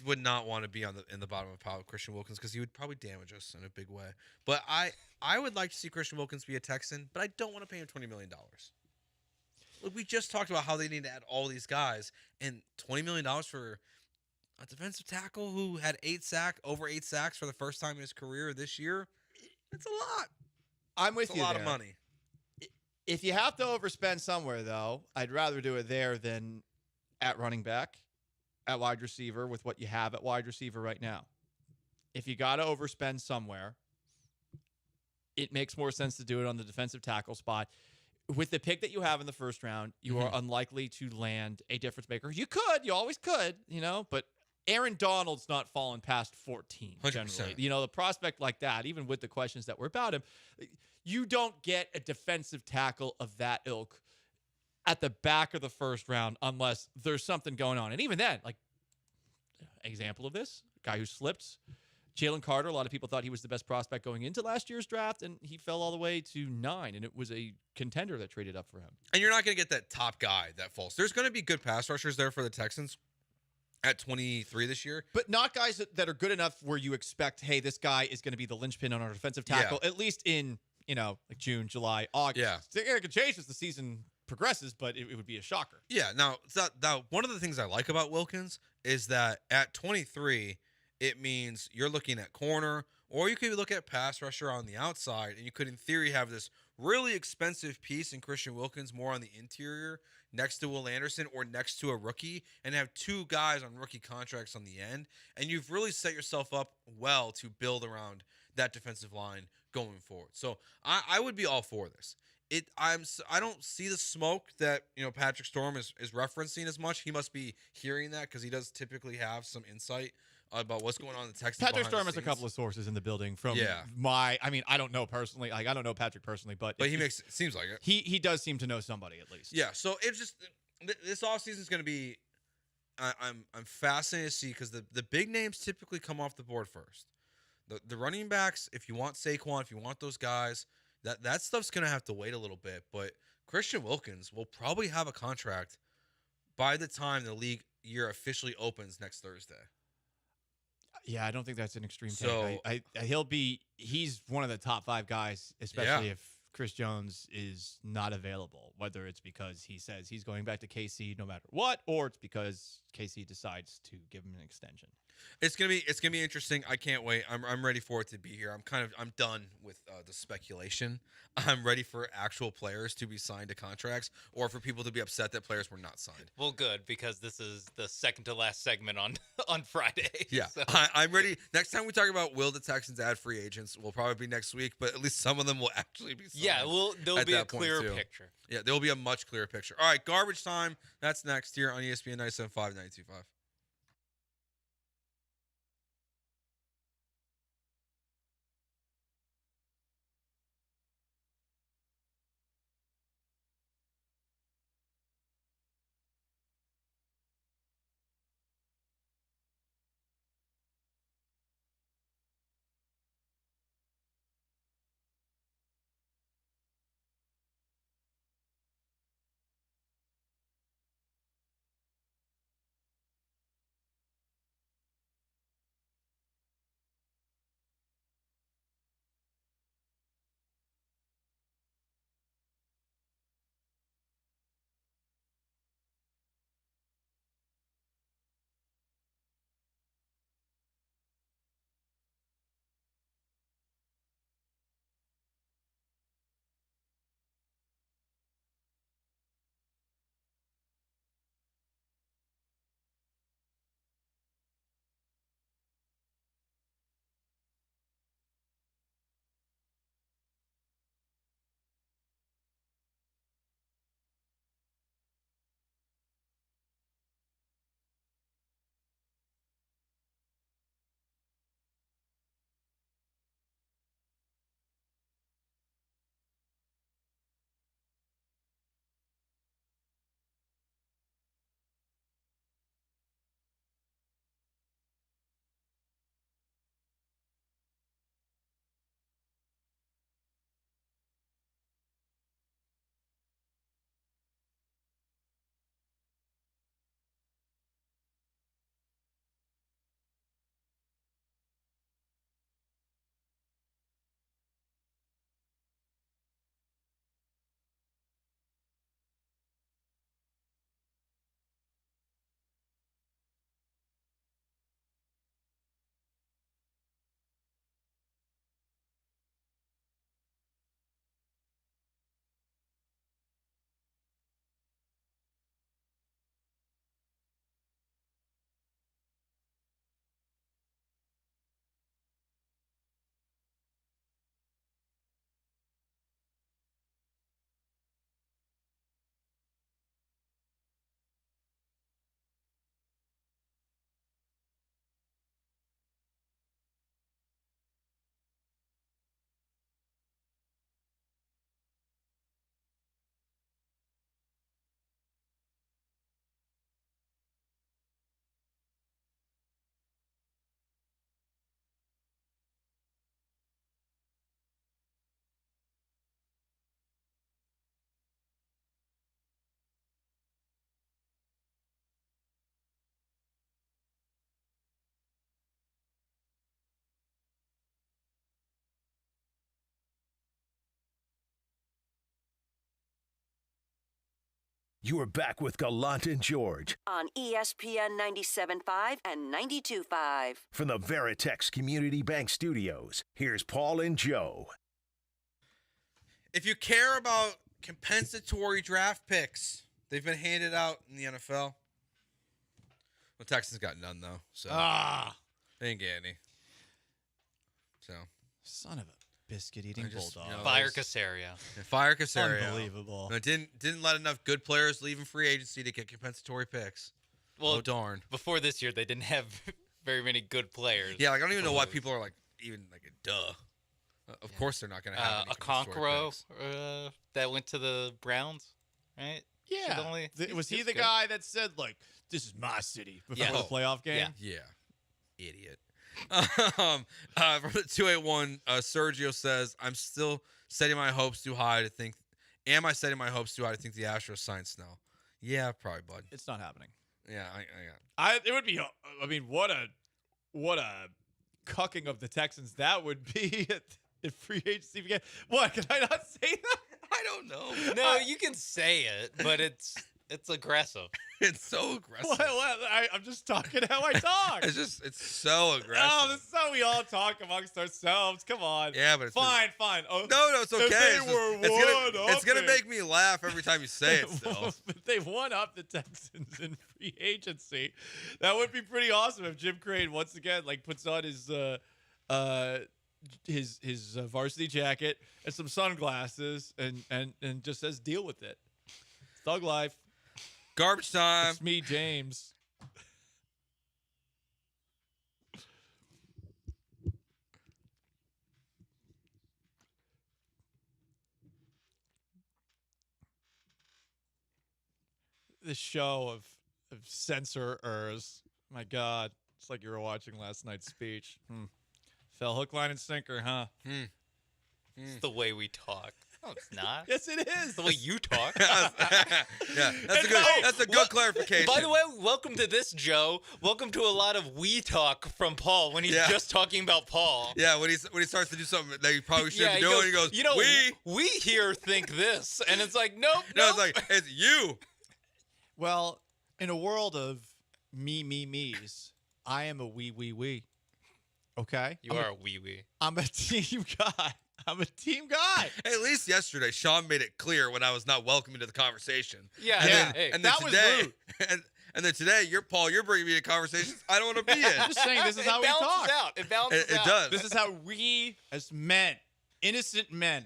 would not want to be in the bottom of the pile with Christian Wilkins because he would probably damage us in a big way. But I would like to see Christian Wilkins be a Texan, but I don't want to pay him $20 million. Look, we just talked about how they need to add all these guys, and $20 million for a defensive tackle who had over 8 sacks for the first time in his career this year. It's a lot. I'm with you. A lot of money. If you have to overspend somewhere, though, I'd rather do it there than at running back, at wide receiver, with what you have at wide receiver right now. If you got to overspend somewhere, it makes more sense to do it on the defensive tackle spot. With the pick that you have in the first round, you are unlikely to land a difference maker. You always could, but Aaron Donald's not fallen past 14 generally. 100%. The prospect like that, even with the questions that were about him, you don't get a defensive tackle of that ilk at the back of the first round unless there's something going on. And even then, like, example of this, guy who slipped, Jalen Carter. A lot of people thought he was the best prospect going into last year's draft, and he fell all the way to 9, and it was a contender that traded up for him. And you're not going to get that top guy that falls. There's going to be good pass rushers there for the Texans at 23 this year. But not guys that are good enough where you expect, hey, this guy is going to be the linchpin on our defensive tackle, at least in, like June, July, August. Yeah. It could change as the season progresses, but it would be a shocker. Yeah. Now, one of the things I like about Wilkins is that at 23, it means you're looking at corner, or you could look at pass rusher on the outside, and you could, in theory, have this really expensive piece in Christian Wilkins more on the interior next to Will Anderson or next to a rookie, and have 2 guys on rookie contracts on the end. And you've really set yourself up well to build around that defensive line going forward. So I would be all for this. I don't see the smoke that Patrick Storm is referencing as much. He must be hearing that because he does typically have some insight about what's going on in the Texans. Patrick Storm has a couple of sources in the building from I don't know personally. Like, I don't know Patrick personally, but he seems like it. He does seem to know somebody at least. Yeah. So it's just this offseason is going to be I'm fascinated to see because the big names typically come off the board first. The running backs, if you want Saquon, if you want those guys, that stuff's gonna have to wait a little bit. But Christian Wilkins will probably have a contract by the time the league year officially opens next Thursday. Yeah, I don't think that's an extreme So- take. He's one of the top 5 guys, especially if Chris Jones is not available, whether it's because he says he's going back to KC no matter what, or it's because KC decides to give him an extension. It's gonna be interesting. I can't wait. I'm ready for it to be here. I'm done with the speculation. I'm ready for actual players to be signed to contracts, or for people to be upset that players were not signed. Well, good, because this is the second to last segment on on Friday. Yeah, so. I'm ready. Next time we talk about will the Texans add free agents, will probably be next week, but at least some of them will actually be signed. Yeah, there'll at be a that point, clearer too. picture. Yeah, there will be a much clearer picture. All right, garbage time. That's next here on ESPN 97.5, 92.5. You are back with Gallant and George on ESPN 97.5 and 92.5. from the Veritex Community Bank Studios. Here's Paul and Joe. If you care about compensatory draft picks, they've been handed out in the NFL. Well, Texans got none, though. So they didn't get any. So Son of a biscuit-eating bulldog. Fire Casario. Fire Casario. Unbelievable. No, didn't let enough good players leave in free agency to get compensatory picks. Well, oh, darn. Before this year, they didn't have very many good players. Yeah, like I don't even know why people are even a duh. Of course they're not going to have any a compensatory Conqueror picks. that went to the Browns, right? Yeah. Was he the guy that said, like, this is my city before the playoff game? Yeah. Idiot. From the 281, Sergio says, Am I setting my hopes too high to think the Astros sign Snell? Yeah, probably, bud. It's not happening. Yeah, It would be, I mean, what a cucking of the Texans that would be at free agency again. What, can I not say that? I don't know. No, you can say it, but it's aggressive. It's so aggressive. I'm just talking how I talk. It's so aggressive. Oh, this is how we all talk amongst ourselves. Come on. Yeah, but it's fine. Oh, no, it's okay. It's gonna make me laugh every time you say it. Still, if they won up the Texans in free agency, that would be pretty awesome. If Jim Crane once again puts on his varsity jacket and some sunglasses and just says, "Deal with it." Thug life. Garbage time. It's me, James. The show of censorers. My God. It's like you were watching last night's speech. Fell hook, line, and sinker, huh? It's the way we talk. No, it's not. Yes, it is. It's the way you talk. Yeah, that's a good clarification. By the way, welcome to this, Joe. Welcome to a lot of we talk from Paul when he's just talking about Paul. Yeah, when he starts to do something that he probably shouldn't be doing, he goes, we here think this, and it's like, nope. No, it's like, it's you. Well, in a world of me's, I am a we. Okay? You are a wee. I'm a team guy. Hey, at least yesterday, Sean made it clear when I was not welcome into the conversation. Yeah, and then today, was rude. And then today, you're bringing me to conversations I don't want to be in. I'm just saying, this is how we talk. It balances out. It does. This is how we, as men, innocent men,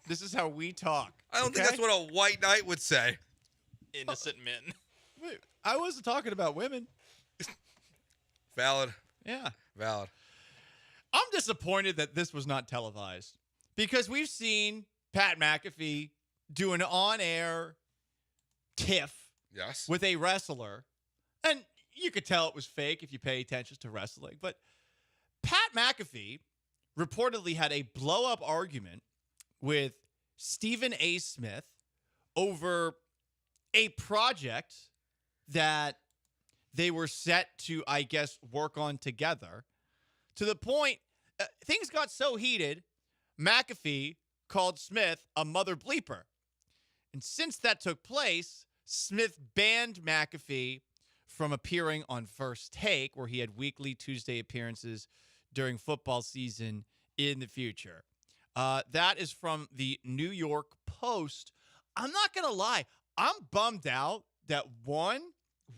this is how we talk. I don't think that's what a white knight would say. Innocent men. Wait, I wasn't talking about women. Valid. Yeah. Valid. I'm disappointed that this was not televised because we've seen Pat McAfee do an on-air tiff with a wrestler, and you could tell it was fake if you pay attention to wrestling, but Pat McAfee reportedly had a blow-up argument with Stephen A. Smith over a project that they were set to, I guess, work on together. To the point, things got so heated, McAfee called Smith a mother bleeper. And since that took place, Smith banned McAfee from appearing on First Take, where he had weekly Tuesday appearances during football season in the future. That is from the New York Post. I'm not going to lie. I'm bummed out that, one,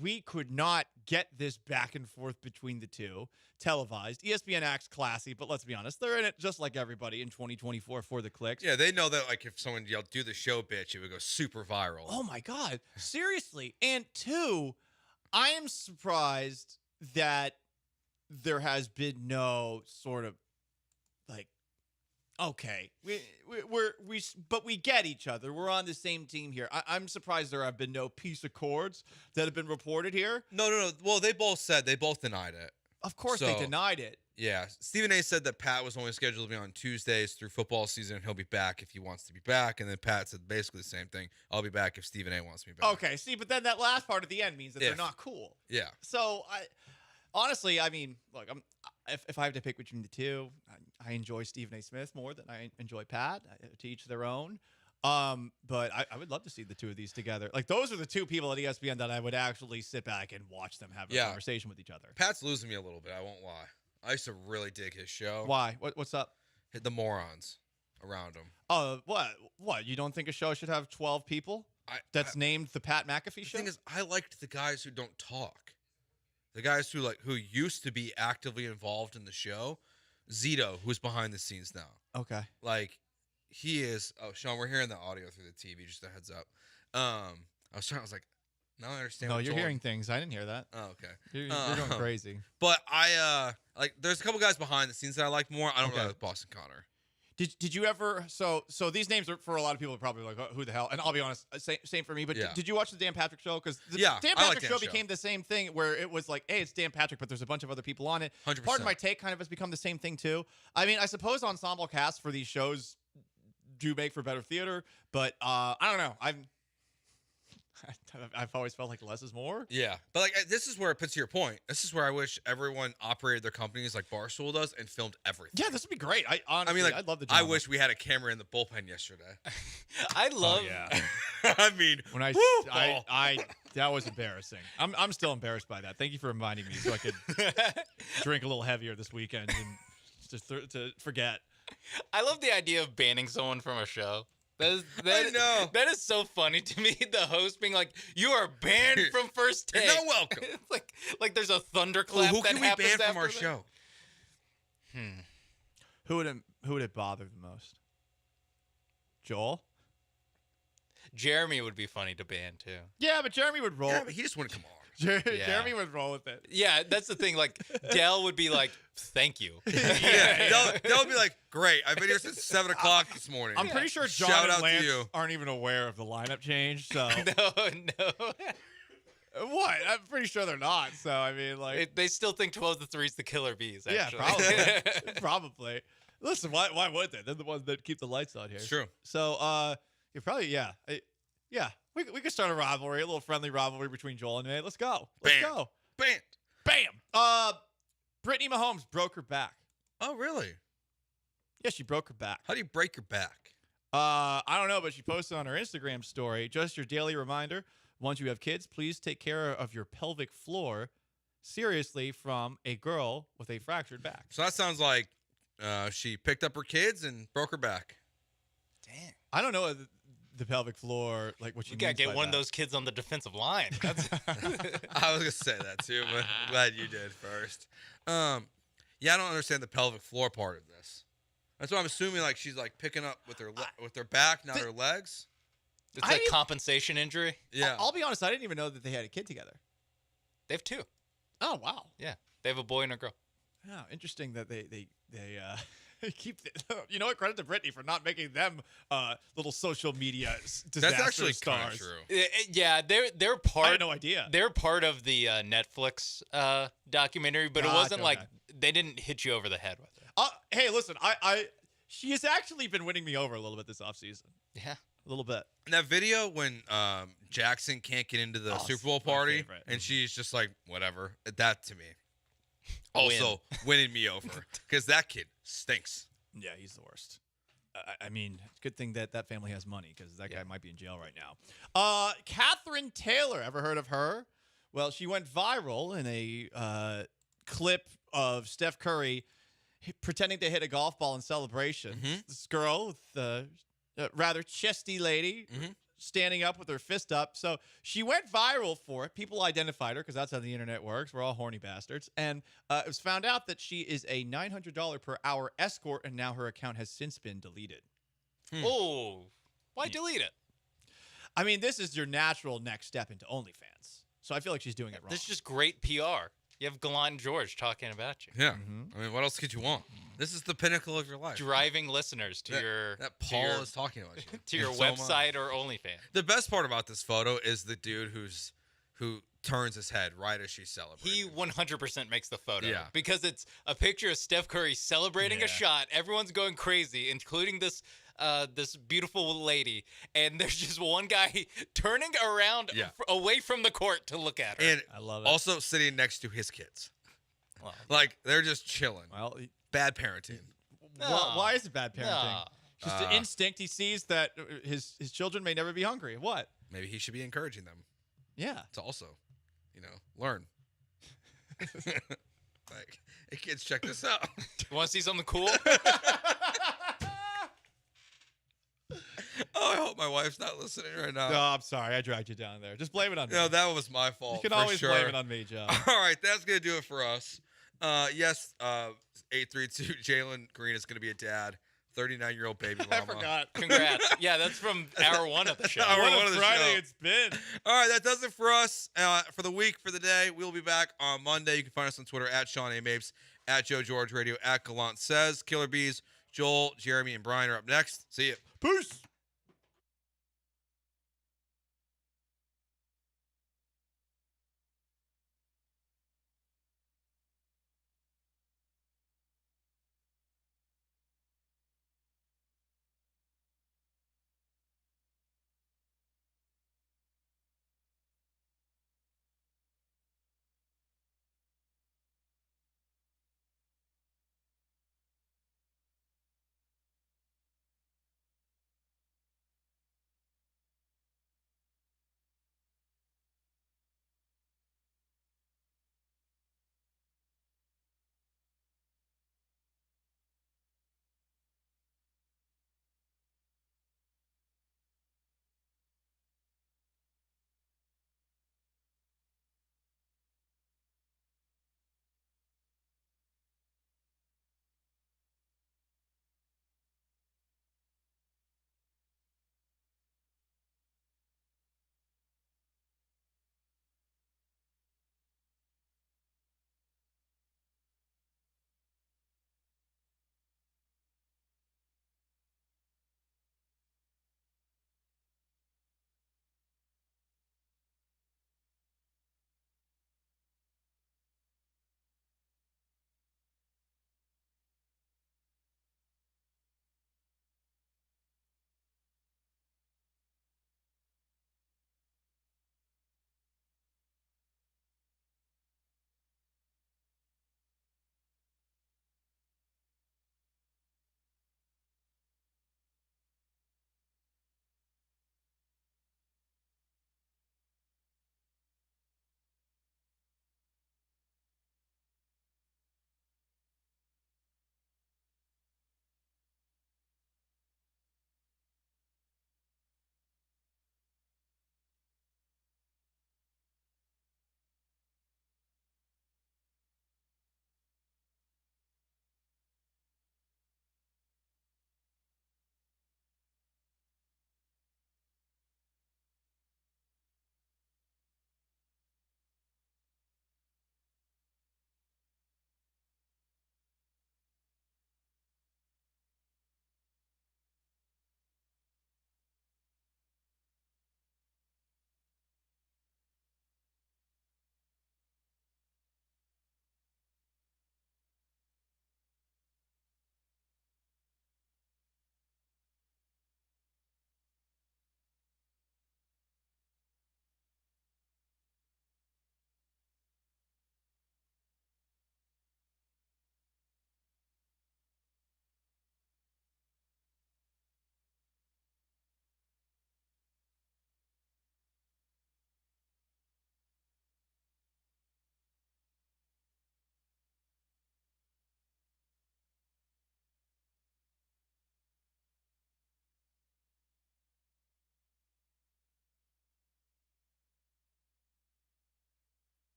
we could not get this back and forth between the two televised. ESPN acts classy, but let's be honest, they're in it just like everybody in 2024 for the clicks. Yeah, they know that if someone yelled, "Do the show, bitch," it would go super viral. Oh my God. Seriously. And two, I am surprised that there has been no sort of okay, but we get each other. We're on the same team here. I'm surprised there have been no peace accords that have been reported here. No. Well, they both denied it. Of course they denied it. Yeah. Stephen A. said that Pat was only scheduled to be on Tuesdays through football season, and he'll be back if he wants to be back. And then Pat said basically the same thing. I'll be back if Stephen A. wants me back. Okay, see, but then that last part at the end means that they're not cool. Yeah. So, honestly, I mean, look, if I have to pick between the two, I enjoy Stephen A. Smith more than I enjoy Pat. To each their own. But I would love to see the two of these together. Those are the two people at ESPN that I would actually sit back and watch them have a conversation with each other. Pat's losing me a little bit. I won't lie. I used to really dig his show. Why? What's up? Hit the morons around him. Oh, what? You don't think a show should have 12 people? That's named the Pat McAfee Show? The thing is, I liked the guys who don't talk. The guys who used to be actively involved in the show. Zito, who's behind the scenes now. Okay. He is. Oh, Sean, we're hearing the audio through the TV. Just a heads up. I was like, now I understand. No, you're hearing things. I didn't hear that. Oh, okay. You're going crazy. But there's a couple guys behind the scenes that I like more. I don't really like Boston Connor. Did you ever? So these names are for a lot of people are probably like, oh, who the hell? And I'll be honest, same for me. But Yeah. did you watch the Dan Patrick Show? Because the Yeah, Dan I like Patrick Dan Show Show. became the same thing where it was like, hey, it's Dan Patrick, but there's a bunch of other people on it. 100%. Pardon my take, kind of has become the same thing too. I mean, I suppose ensemble casts for these shows do make for better theater, but I don't know. I've always felt like less is more. Yeah, but like this is where it puts to your point. This is where I wish everyone operated their companies like Barstool does and filmed everything. Yeah, this would be great. Honestly, I mean, like, I'd love the. I wish we had a camera in the bullpen yesterday. I love. Oh, yeah. I mean, When I that was embarrassing. I'm still embarrassed by that. Thank you for reminding me so I could drink a little heavier this weekend and just to forget. I love the idea of banning someone from a show. I know. That is so funny to me. The host being like, "You are banned from First Take." You're not welcome. It's like there's a thunderclap. Who that can we happens ban from after our that. show? Who would it bother the most? Joel? Jeremy would be funny to ban too. Yeah, but Jeremy would roll. Yeah, but he just wouldn't come on. Jeremy would roll with it. Yeah, that's the thing. Like Dell would be like, "Thank you." Yeah, they'll be like, "Great, I've been here since 7 o'clock this morning." I'm pretty sure John Shout and out Lance to you. aren't even aware of the lineup change. So No. what? I'm pretty sure they're not. So I mean, like, They still think 12 to 3 is the killer bees. yeah, Actually. probably. Listen, why would they? They're the ones that keep the lights on here. It's true. So you probably yeah. We could start a rivalry, a little friendly rivalry between Joel and me. Let's go. Let's go. Bam. Bam. Brittany Mahomes broke her back. Oh, really? Yeah, she broke her back. How do you break your back? I don't know, but she posted on her Instagram story, just your daily reminder, once you have kids, please take care of your pelvic floor seriously from a girl with a fractured back. So that sounds like she picked up her kids and broke her back. Damn. I don't know the pelvic floor, like what you You gotta get one of those kids on the defensive line. That's I was gonna say that too, but I'm glad you did first. Yeah, I don't understand the pelvic floor part of this. That's what I'm assuming. Like she's like picking up with her back, not her legs. It's a compensation injury. Yeah, I'll be honest, I didn't even know that they had a kid together. They have 2. Oh wow. Yeah, they have a boy and a girl. Oh, interesting that they keep. You know what? Credit to Brittany for not making them little social media disaster that's actually kind stars. of true. Yeah, they're part. I had no idea. They're part of the Netflix documentary, but it wasn't like they didn't hit you over the head with it. Hey, listen, she has actually been winning me over a little bit this offseason. Yeah, a little bit. And that video when Jackson can't get into the Super Bowl party and she's just like, whatever. That to me also winning me over because that kid stinks. Yeah, he's the worst. I mean, it's a good thing that family has money because that guy might be in jail right now. Catherine Taylor, ever heard of her? Well, she went viral in a clip of Steph Curry pretending to hit a golf ball in celebration. This girl with the rather chesty lady standing up with her fist up. So she went viral for it. People identified her because that's how the internet works. We're all horny bastards. And it was found out that she is a $900 per hour escort, and now her account has since been deleted. Oh, why delete it? I mean, this is your natural next step into OnlyFans. So I feel like she's doing it wrong. This is just great PR. You have Gallant George talking about you. Yeah. I mean, what else could you want? This is the pinnacle of your life. Driving listeners to that Paul is talking about you. to your So website much. or OnlyFans. The best part about this photo is the dude who turns his head right as she's celebrating. He 100% makes the photo. Yeah. Because it's a picture of Steph Curry celebrating a shot. Everyone's going crazy, including this this beautiful lady. And there's just one guy turning around away from the court to look at her. And I love it. Also sitting next to his kids. Well, like they're just chilling. Well, bad parenting. Why is it bad parenting? No. Just an instinct. He sees that his children may never be hungry. What? Maybe he should be encouraging them Yeah. to also, learn. Like, hey kids, check this out. You want to see something cool? Oh, I hope my wife's not listening right now. No, I'm sorry. I dragged you down there. Just blame it on me. No, that was my fault. You can for always sure. blame it on me, Joe. All right, that's gonna do it for us. Yes, 832 Jalen Green is gonna be a dad. 39-year-old baby llama. I forgot. Congrats. Yeah, that's from hour 1 of the show. Hour What one a of the Friday show. it's been. All right, that does it for us for the week, for the day. We'll be back on Monday. You can find us on Twitter at Sean A. Mapes, at Joe George Radio, at Gallant Says. Killer Bees, Joel, Jeremy, and Brian are up next. See you. Peace.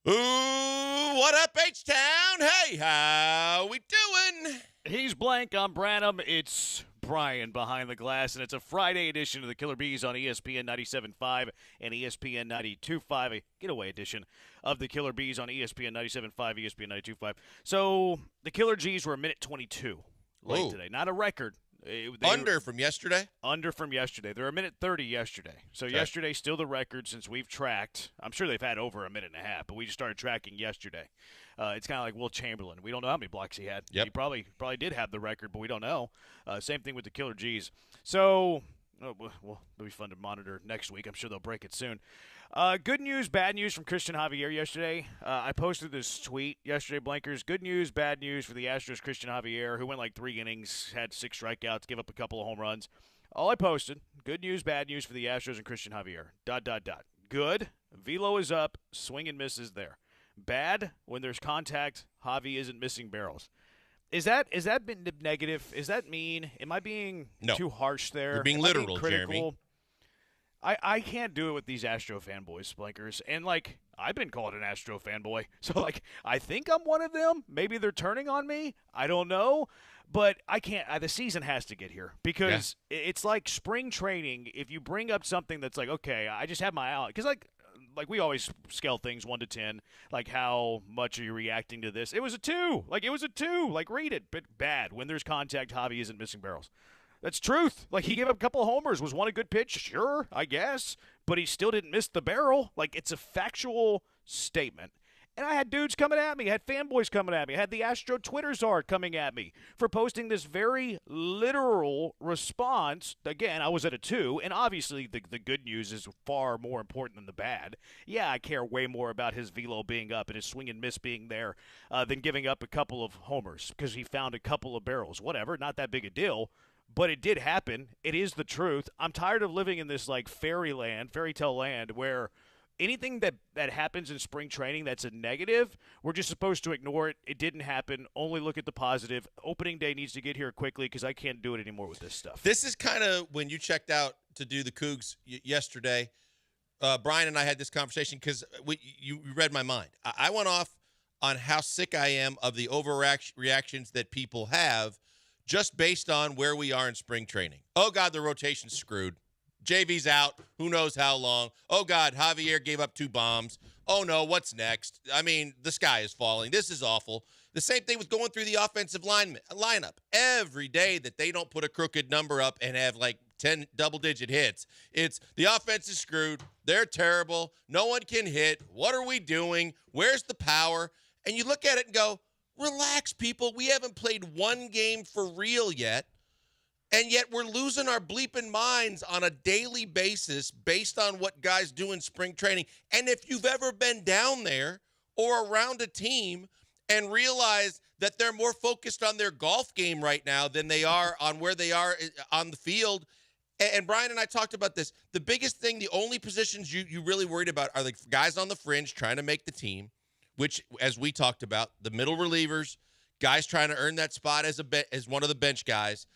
Ooh, what up, H-Town? Hey, how we doing? He's Blank. I'm Branham. It's Brian behind the glass, and it's a Friday edition of the Killer Bees on ESPN 97.5 and ESPN 92.5, a getaway edition of the Killer Bees on ESPN 97.5, ESPN 92.5. So the Killer G's were a minute 22 late today. Not a record. Under from yesterday? Under from yesterday. They were a minute 30 yesterday. So yesterday, still the record since we've tracked. I'm sure they've had over a minute and a half, but we just started tracking yesterday. It's kind of like Will Chamberlain. We don't know how many blocks he had. Yep. He probably did have the record, but we don't know. Same thing with the Killer G's. So, well, it'll be fun to monitor next week. I'm sure they'll break it soon. Good news, bad news from Christian Javier yesterday. I posted this tweet yesterday, Blankers. Good news, bad news for the Astros' Christian Javier, who went like 3 innings, had 6 strikeouts, gave up a couple of home runs. All I posted, good news, bad news for the Astros and Christian Javier. ... Good, velo is up, swing and miss is there. Bad, when there's contact, Javi isn't missing barrels. Is that been negative? Is that mean? Am I being too harsh there? You're being literal, Jeremy. I can't do it with these Astro fanboys, Blankers. And, I've been called an Astro fanboy. So, I think I'm one of them. Maybe they're turning on me. I don't know. But I can't. The season has to get here because it's like spring training. If you bring up something that's like, okay, I just have my eye. Because, like we always scale things 1 to 10. Like, how much are you reacting to this? It was a 2. Like, it was a 2. Like, read it. But bad. When there's contact, Javi isn't missing barrels. That's truth. Like, he gave up a couple of homers. Was one a good pitch? Sure, I guess. But he still didn't miss the barrel. Like, it's a factual statement. And I had dudes coming at me. I had fanboys coming at me. I had the Astro Twitter czar coming at me for posting this very literal response. Again, I was at a 2, and obviously the good news is far more important than the bad. Yeah, I care way more about his velo being up and his swing and miss being there than giving up a couple of homers because he found a couple of barrels. Whatever, not that big a deal. But it did happen. It is the truth. I'm tired of living in this like fairy tale land where anything that happens in spring training that's a negative, we're just supposed to ignore it. It didn't happen. Only look at the positive. Opening day needs to get here quickly because I can't do it anymore with this stuff. This is kind of when you checked out to do the Cougs yesterday. Brian and I had this conversation because you read my mind. I went off on how sick I am of the overreactions that people have just based on where we are in spring training. Oh, God, the rotation's screwed. JV's out. Who knows how long? Oh, God, Javier gave up 2 bombs. Oh, no, what's next? I mean, the sky is falling. This is awful. The same thing with going through the offensive lineup. Every day that they don't put a crooked number up and have like 10 double-digit hits, it's the offense is screwed. They're terrible. No one can hit. What are we doing? Where's the power? And you look at it and go, relax, people. We haven't played one game for real yet. And yet we're losing our bleeping minds on a daily basis based on what guys do in spring training. And if you've ever been down there or around a team and realized that they're more focused on their golf game right now than they are on where they are on the field. And Brian and I talked about this. The biggest thing, the only positions you really worried about are the guys on the fringe trying to make the team, which, as we talked about, the middle relievers, guys trying to earn that spot as one of the bench guys.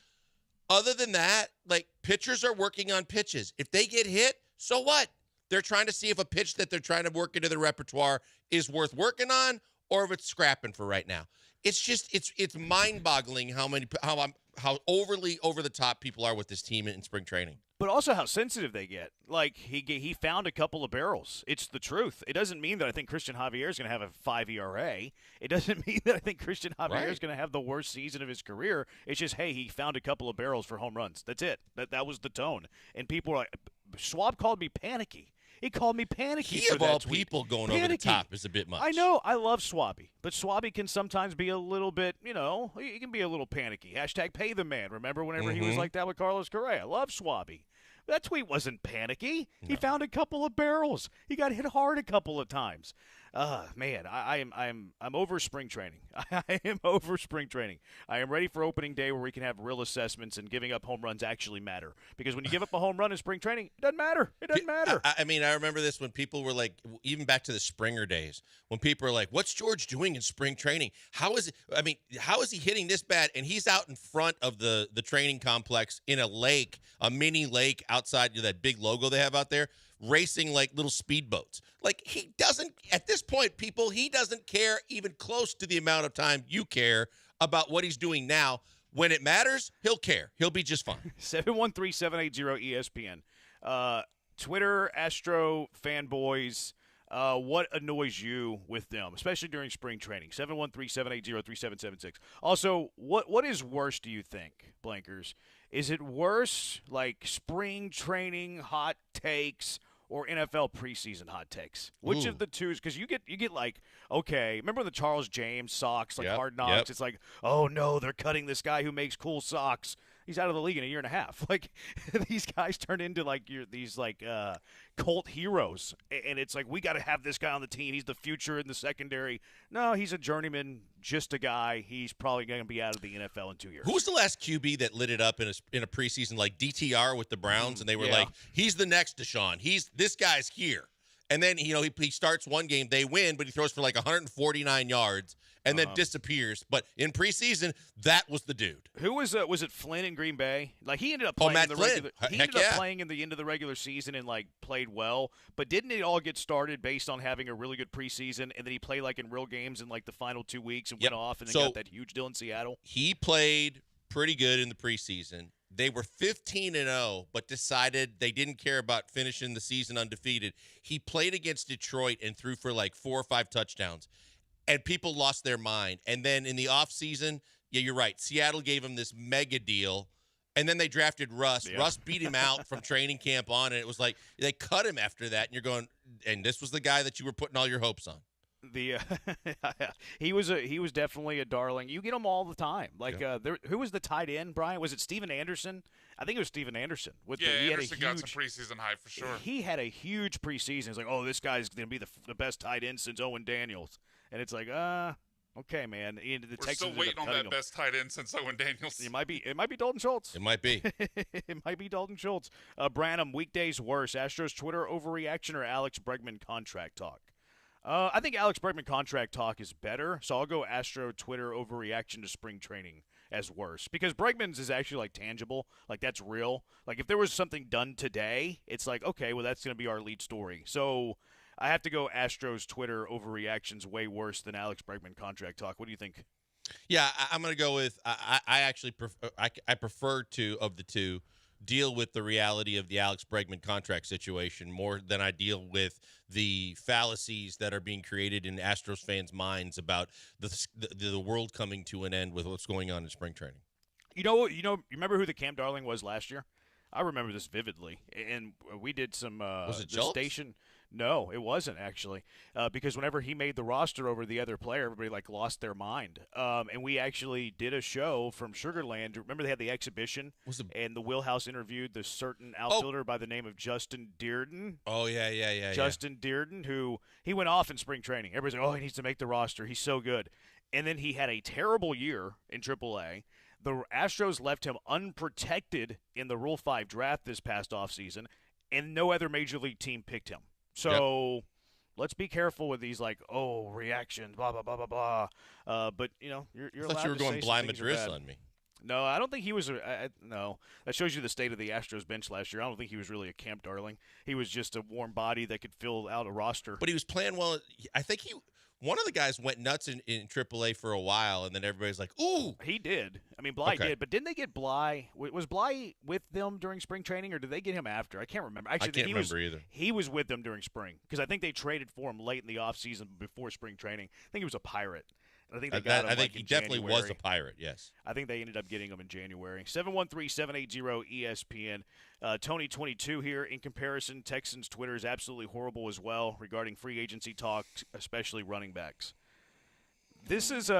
Other than that, like, pitchers are working on pitches. If they get hit, so what? They're trying to see if a pitch that they're trying to work into the repertoire is worth working on or if it's scrapping for right now. It's just it's mind-boggling how overly over the top people are with this team in spring training. But also how sensitive they get. Like, he found a couple of barrels. It's the truth. It doesn't mean that I think Christian Javier is going to have a 5 ERA. It doesn't mean that I think Christian Javier is going to have the worst season of his career. It's just, hey, he found a couple of barrels for home runs. That's it. That was the tone. And people were like, Schwab called me panicky. He called me panicky. He, of all people, going over the top is a bit much. I know. I love Swabby. But Swabby can sometimes be a little bit, he can be a little panicky. Hashtag pay the man. Remember whenever he was like that with Carlos Correa? I love Swabby. That tweet wasn't panicky. No. He found a couple of barrels. He got hit hard a couple of times. Man, I'm over spring training. I am over spring training. I am ready for opening day where we can have real assessments and giving up home runs actually matter. Because when you give up a home run in spring training, it doesn't matter. It doesn't matter. I mean, I remember this when people were like, even back to the Springer days, when people were like, what's George doing in spring training? How is he hitting this bad? And he's out in front of the training complex in a lake, a mini lake outside that big logo they have out there, racing like little speedboats. Like, he doesn't, at this point, people, he doesn't care even close to the amount of time you care about what he's doing now. When it matters, he'll care. He'll be just fine. 713-780-ESPN. Twitter, Astro fanboys, what annoys you with them, especially during spring training? 713-780-3776. Also, what is worse, do you think, Blankers? Is it worse, like spring training hot takes or NFL preseason hot takes? Which of the two? Because you get like, okay, remember the Charles James socks, like Hard Knocks? Yep. It's like, oh no, they're cutting this guy who makes cool socks. He's out of the league in a year and a half. Like, these guys turn into like these cult heroes, and it's like, we got to have this guy on the team. He's the future in the secondary. No, he's a journeyman, just a guy. He's probably going to be out of the NFL in 2 years. Who was the last QB that lit it up in a preseason, like DTR with the Browns, and they were like, he's the next Deshaun. This guy's here. And then, he starts one game, they win, but he throws for like 149 yards and then disappears. But in preseason, that was the dude. Who was it Flynn in Green Bay? Like, he ended up playing playing in the end of the regular season and like played well. But didn't it all get started based on having a really good preseason, and then he played like in real games in like the final 2 weeks and went off and then got that huge deal in Seattle? He played pretty good in the preseason. They were 15-0, but decided they didn't care about finishing the season undefeated. He played against Detroit and threw for like 4 or 5 touchdowns, and people lost their mind. And then in the offseason, yeah, you're right, Seattle gave him this mega deal, and then they drafted Russ. Yeah. Russ beat him out from training camp on, and it was like they cut him after that, and you're going, and this was the guy that you were putting all your hopes on. He was definitely a darling. You get him all the time. Like who was the tight end, Brian? Was it Steven Anderson? I think it was Steven Anderson. Anderson got some preseason hype for sure. He had a huge preseason. It's like, oh, this guy's going to be the best tight end since Owen Daniels, and it's like, okay, man. We're still waiting on that best tight end since Owen Daniels. It might be Dalton Schultz. It might be. It might be Dalton Schultz. Branham, weekdays worse. Astros Twitter overreaction or Alex Bregman contract talk? I think Alex Bregman contract talk is better, so I'll go Astro Twitter overreaction to spring training as worse. Because Bregman's is actually, like, tangible. Like, that's real. Like, if there was something done today, it's like, okay, well, that's going to be our lead story. So I have to go Astros Twitter overreaction's way worse than Alex Bregman contract talk. What do you think? Yeah, I'm going to go with I actually prefer to, of the two, deal with the reality of the Alex Bregman contract situation more than I deal with the fallacies that are being created in Astros fans' minds about the world coming to an end with what's going on in spring training. You remember who the Cam Darling was last year? I remember this vividly, and we did some. Was it the Schultz? Station? No, it wasn't actually, because whenever he made the roster over the other player, everybody lost their mind. And we actually did a show from Sugarland. Remember they had the exhibition, and the Wheelhouse interviewed the certain outfielder by the name of Justin Dearden. Oh yeah. Justin Dearden, who he went off in spring training. Everybody's like, oh, he needs to make the roster. He's so good. And then he had a terrible year in AAA. The Astros left him unprotected in the Rule 5 draft this past offseason, and no other major league team picked him. So let's be careful with these reactions, blah blah blah blah blah. But you're I allowed thought you were to going say blind some things are Madrid bad. on me. No, I don't think he was. No, that shows you the state of the Astros bench last year. I don't think he was really a camp darling. He was just a warm body that could fill out a roster. But he was playing well. I think one of the guys went nuts in AAA for a while, and then everybody's like, ooh. He did. I mean, Bly did. But didn't they get Bly? Was Bly with them during spring training, or did they get him after? I can't remember. Actually, I can't remember either. He was with them during spring, because I think they traded for him late in the offseason before spring training. I think he was a Pirate. I think they got him I think he definitely January. was a Pirate, yes. I think they ended up getting him in January. 713-780-ESPN. Tony22 here. In comparison, Texans Twitter is absolutely horrible as well regarding free agency talk, especially running backs. This is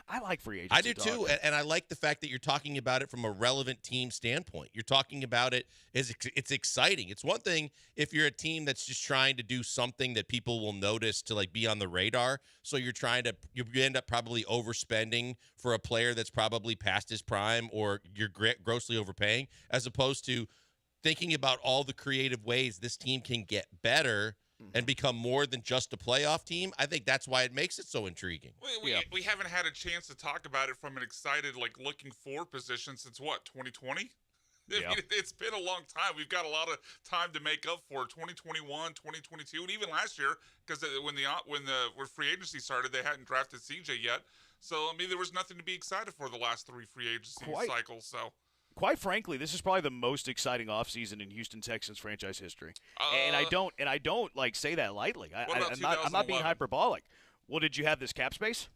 I like free agency. I do too, and I like the fact that you're talking about it from a relevant team standpoint. You're talking about it as it's exciting. It's one thing if you're a team that's just trying to do something that people will notice to be on the radar. So you end up probably overspending for a player that's probably past his prime, or you're grossly overpaying, as opposed to thinking about all the creative ways this team can get better and become more than just a playoff team. I think that's why it makes it so intriguing. We haven't had a chance to talk about it from an excited, looking for position since 2020? Yeah. I mean, it's been a long time. We've got a lot of time to make up for 2021, 2022, and even last year, because when free agency started, they hadn't drafted CJ yet. So, I mean, there was nothing to be excited for the last 3 free agency cycles. So, quite frankly, this is probably the most exciting offseason in Houston Texans franchise history. And I don't say that lightly. I'm not being hyperbolic. Well, did you have this cap space?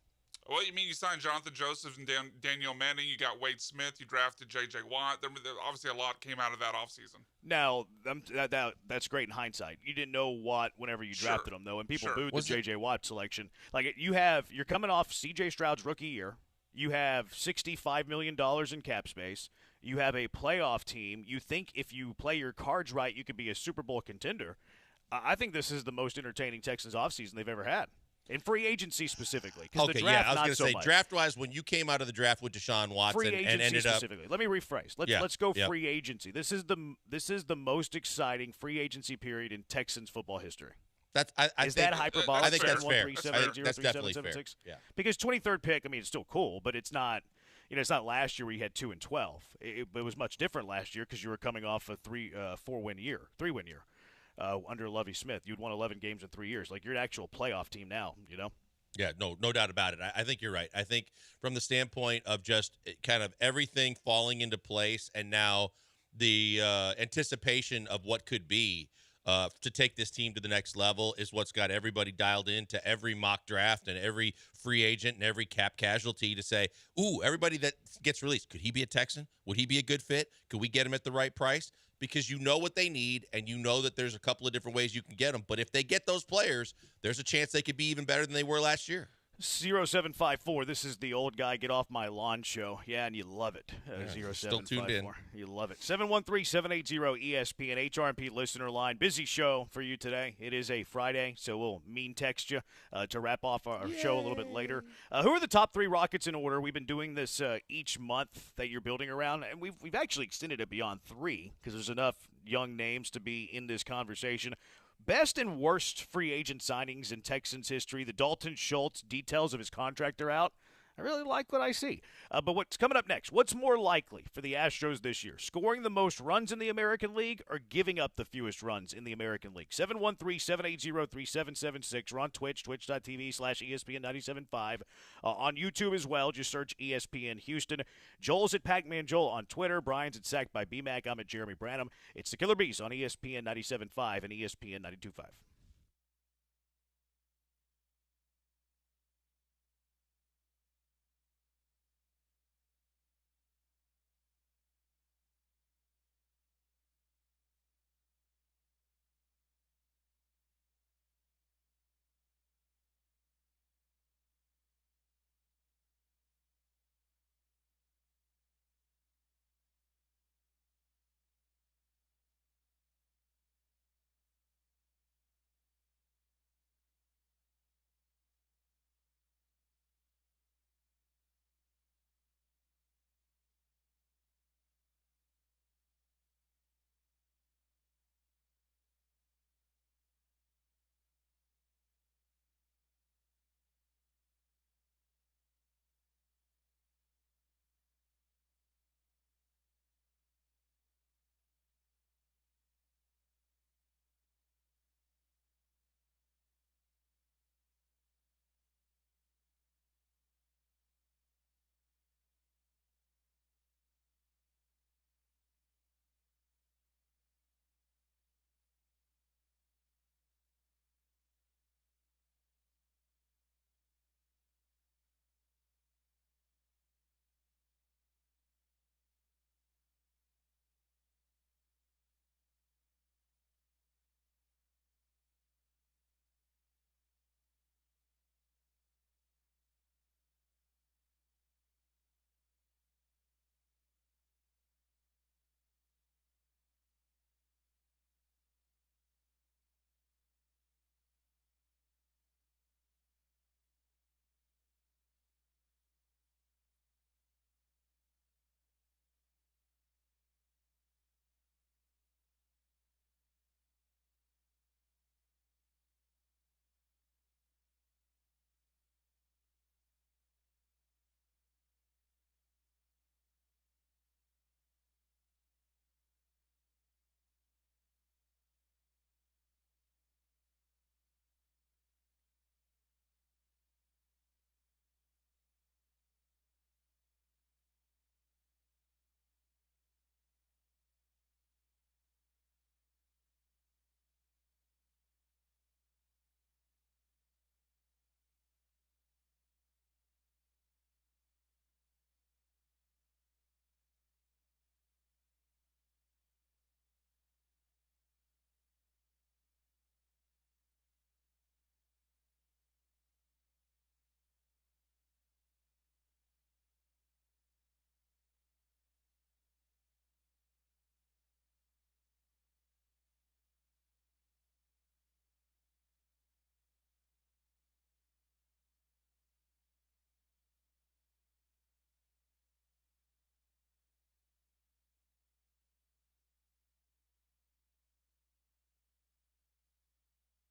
Well, you mean you signed Jonathan Joseph and Daniel Manning. You got Wade Smith. You drafted J.J. Watt. Obviously, a lot came out of that offseason. Now, that's great in hindsight. You didn't know Watt whenever you drafted him, though, and people booed the J.J. Watt selection. You're coming off C.J. Stroud's rookie year. You have $65 million in cap space. You have a playoff team. You think if you play your cards right, you could be a Super Bowl contender. I think this is the most entertaining Texans offseason they've ever had. In free agency specifically. Okay, the draft, I was going to say, draft-wise, when you came out of the draft with Deshaun Watson free agency and ended up specifically. Let me rephrase. Let's go free agency. This is the most exciting free agency period in Texans football history. Is that hyperbolic? I think that's fair. That's definitely fair. Yeah. Because 23rd pick, I mean, it's still cool, but it's not. It's not last year where you had 2 and 12. It was much different last year because you were coming off a 3-win year under Lovie Smith. You'd won 11 games in 3 years. You're an actual playoff team now. Yeah, no doubt about it. I think you're right. I think from the standpoint of just kind of everything falling into place and now the anticipation of what could be to take this team to the next level is what's got everybody dialed into every mock draft and every free agent and every cap casualty to say, ooh, everybody that gets released, could he be a Texan? Would he be a good fit? Could we get him at the right price? Because you know what they need, and you know that there's a couple of different ways you can get them. But if they get those players, there's a chance they could be even better than they were last year. 0754. This is the old guy get off my lawn show. Yeah, and you love it. Yeah, 0754. still tuned in. You love it. 713-780-ESPN HRP listener line. Busy show for you today. It is a Friday, so we'll mean text you to wrap off our show a little bit later. Who are the top 3 Rockets in order? We've been doing this each month that you're building around, and we've actually extended it beyond 3 because there's enough young names to be in this conversation. Best and worst free agent signings in Texans history. The Dalton Schultz details of his contract are out. I really like what I see. But what's coming up next? What's more likely for the Astros this year? Scoring the most runs in the American League or giving up the fewest runs in the American League? 713-780-3776. We're on Twitch, twitch.tv/ESPN975. On YouTube as well. Just search ESPN Houston. Joel's at Pac-Man Joel on Twitter. Brian's at Sacked by BMAC. I'm at Jeremy Branham. It's the Killer Bees on ESPN 97.5 and ESPN 92.5.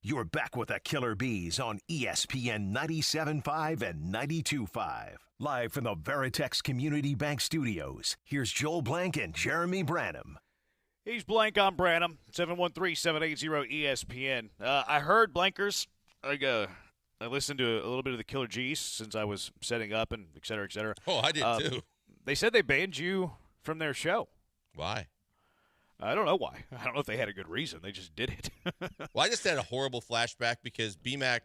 You're back with the Killer Bees on ESPN 97.5 and 92.5. Live from the Veritex Community Bank Studios, here's Joel Blank and Jeremy Branham. He's Blank, I'm Branham. 713-780-ESPN. I heard, Blankers, I listened to a little bit of the Killer G's since I was setting up and et cetera, et cetera. Oh, I did too. They said they banned you from their show. Why? I don't know why. I don't know if they had a good reason. They just did it. Well, I just had a horrible flashback because BMAC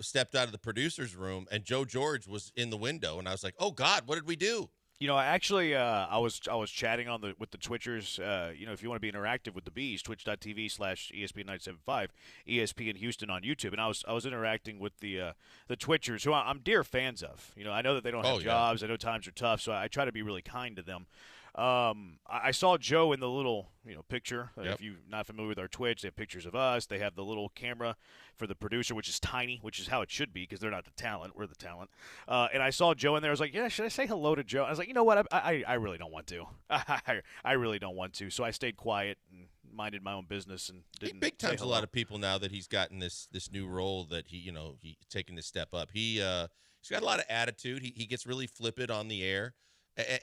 stepped out of the producer's room and Joe George was in the window, and I was like, "Oh God, what did we do?" You know, I was chatting with the Twitchers. If you want to be interactive with the Bees, twitch.tv/ESPN975, ESPN Houston on YouTube, and I was interacting with the Twitchers, who I'm dear fans of. You know, I know that they don't have jobs. I know times are tough, so I try to be really kind to them. I saw Joe in the little picture. If you're not familiar with our Twitch, they have pictures of us. They have the little camera for the producer, which is tiny, which is how it should be because they're not the talent. We're the talent. And I saw Joe in there. I was like, should I say hello to Joe? I was like, you know what? I really don't want to. I really don't want to. So I stayed quiet and minded my own business and didn't. He big times a lot of people now that he's gotten this new role that he's taking this step up. He's got a lot of attitude. He gets really flippant on the air.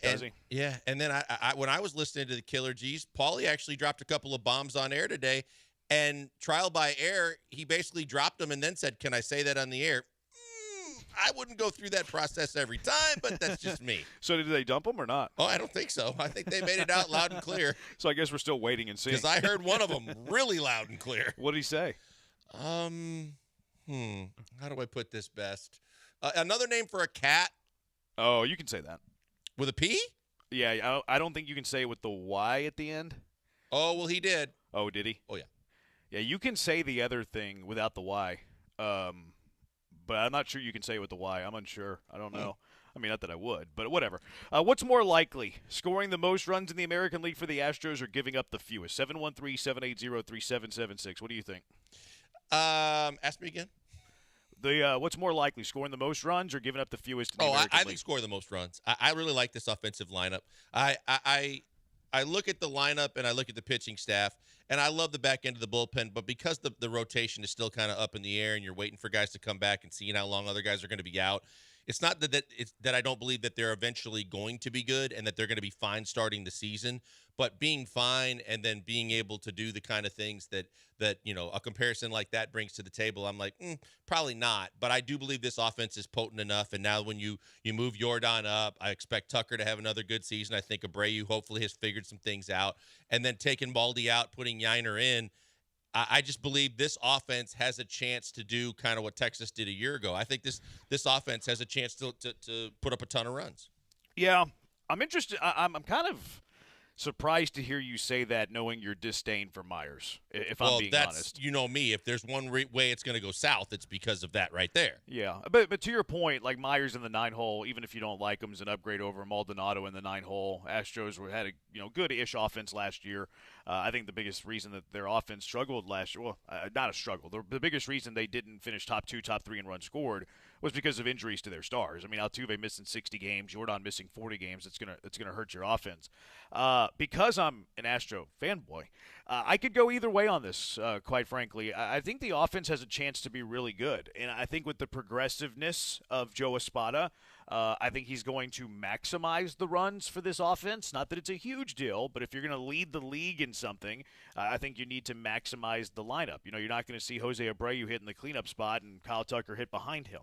Does he? Yeah, and then I when I was listening to the Killer G's, Paulie actually dropped a couple of bombs on air today, and trial by air, he basically dropped them and then said, "Can I say that on the air?" I wouldn't go through that process every time, but that's just me. So did they dump them or not? Oh, I don't think so. I think they made it out loud and clear. So I guess we're still waiting and seeing. Because I heard one of them really loud and clear. What did he say? How do I put this best? Another name for a cat. Oh, you can say that. With a P? Yeah, I don't think you can say it with the Y at the end. Oh, well, he did. Oh, did he? Oh, yeah. Yeah, you can say the other thing without the Y, but I'm not sure you can say it with the Y. I'm unsure. I don't know. I mean, not that I would, but whatever. What's more likely, scoring the most runs in the American League for the Astros or giving up the fewest? 713-780-3776. What do you think? Ask me again. What's more likely, scoring the most runs or giving up the fewest in the American I League? think scoring the most runs. I really like this offensive lineup. I look at the lineup and I look at the pitching staff, and I love the back end of the bullpen, but because the rotation is still kind of up in the air and you're waiting for guys to come back and seeing how long other guys are going to be out, it's not that I don't believe that they're eventually going to be good and that they're going to be fine starting the season, but being fine and then being able to do the kind of things that a comparison like that brings to the table, I'm like, probably not. But I do believe this offense is potent enough, and now when you move Jordan up, I expect Tucker to have another good season. I think Abreu hopefully has figured some things out, and then taking Baldy out, putting Yiner in, I just believe this offense has a chance to do kind of what Texas did a year ago. I think this offense has a chance to put up a ton of runs. Yeah, I'm interested. I'm kind of surprised to hear you say that, knowing your disdain for Myers, if I'm being honest. You know me. If there's one way it's going to go south, it's because of that right there. Yeah, but to your point, like Myers in the 9-hole, even if you don't like him, is an upgrade over Maldonado in the 9-hole. Astros had a good-ish offense last year. I think the biggest reason that their offense struggled last year, well, not a struggle, the biggest reason they didn't finish top 2, top 3 in runs scored was because of injuries to their stars. I mean, Altuve missing 60 games, Jordan missing 40 games. It's gonna hurt your offense. Because I'm an Astro fanboy, I could go either way on this, quite frankly. I think the offense has a chance to be really good. And I think with the progressiveness of Joe Espada, I think he's going to maximize the runs for this offense. Not that it's a huge deal, but if you're going to lead the league in something, I think you need to maximize the lineup. You're not going to see Jose Abreu hit in the cleanup spot and Kyle Tucker hit behind him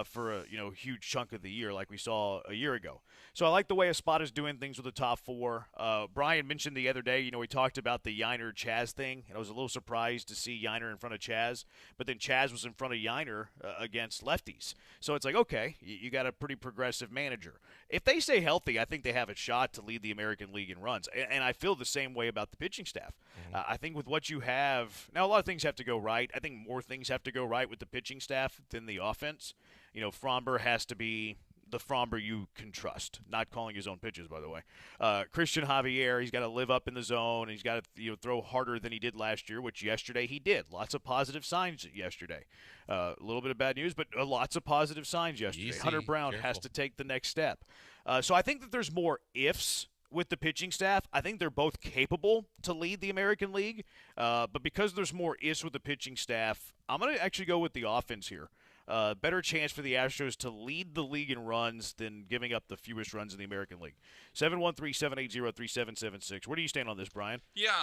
for a huge chunk of the year like we saw a year ago. So I like the way Espada's doing things with the top 4. Brian mentioned the other day, we talked about the Yiner-Chaz thing, and I was a little surprised to see Yiner in front of Chaz, but then Chaz was in front of Yiner against lefties. So it's like, okay, you got a pretty progressive manager. If they stay healthy, I think they have a shot to lead the American League in runs, and I feel the same way about the pitching staff. I think with what you have – now a lot of things have to go right. I think more things have to go right with the pitching staff than the offense. Fromber has to be the Fromber you can trust. Not calling his own pitches, by the way. Christian Javier, he's got to live up in the zone. He's got to throw harder than he did last year, which yesterday he did. Lots of positive signs yesterday. A little bit of bad news, but lots of positive signs yesterday. Easy. Hunter Brown has to take the next step. So I think that there's more ifs with the pitching staff. I think they're both capable to lead the American League, but because there's more ifs with the pitching staff, I'm going to actually go with the offense here. Better chance for the Astros to lead the league in runs than giving up the fewest runs in the American League. 713-780-3776. Where do you stand on this, Brian? Yeah,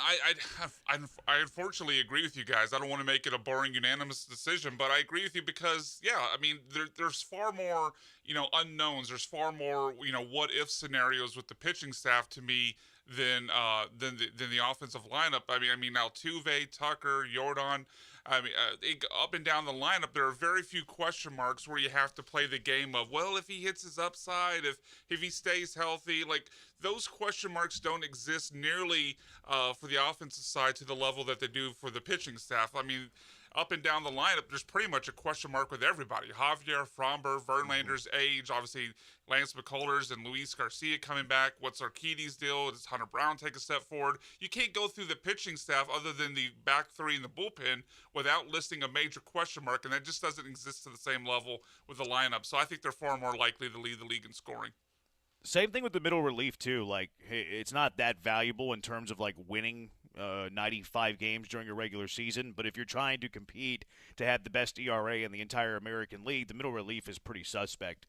I unfortunately agree with you guys. I don't want to make it a boring unanimous decision, but I agree with you because, yeah, I mean, there's far more, unknowns. There's far more, what if scenarios with the pitching staff to me than the offensive lineup. I mean, Altuve, Tucker, Yordan. I mean, up and down the lineup, there are very few question marks where you have to play the game of, well, if he hits his upside, if he stays healthy, like those question marks don't exist nearly for the offensive side to the level that they do for the pitching staff. I mean, up and down the lineup, there's pretty much a question mark with everybody. Javier, Fromber, Verlander's age, obviously Lance McCullers and Luis Garcia coming back. What's Urquidy's deal? Does Hunter Brown take a step forward? You can't go through the pitching staff other than the back three in the bullpen without listing a major question mark, and that just doesn't exist to the same level with the lineup. So I think they're far more likely to lead the league in scoring. Same thing with the middle relief, too. Like, it's not that valuable in terms of, like, winning 95 games during a regular season. But if you're trying to compete to have the best ERA in the entire American League, the middle relief is pretty suspect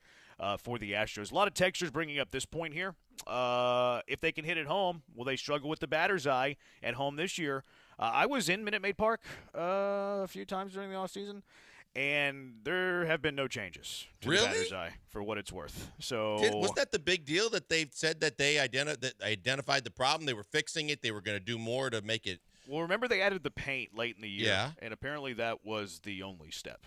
for the Astros. A lot of textures bringing up this point here. If they can hit it home, will they struggle with the batter's eye at home this year? I was in Minute Maid Park a few times during the offseason. And there have been no changes to the batter's eye, for what it's worth. So wasn't that the big deal that they've said that they identified the problem? They were fixing it. They were going to do more to make it. Well, remember they added the paint late in the year. Yeah. And apparently that was the only step.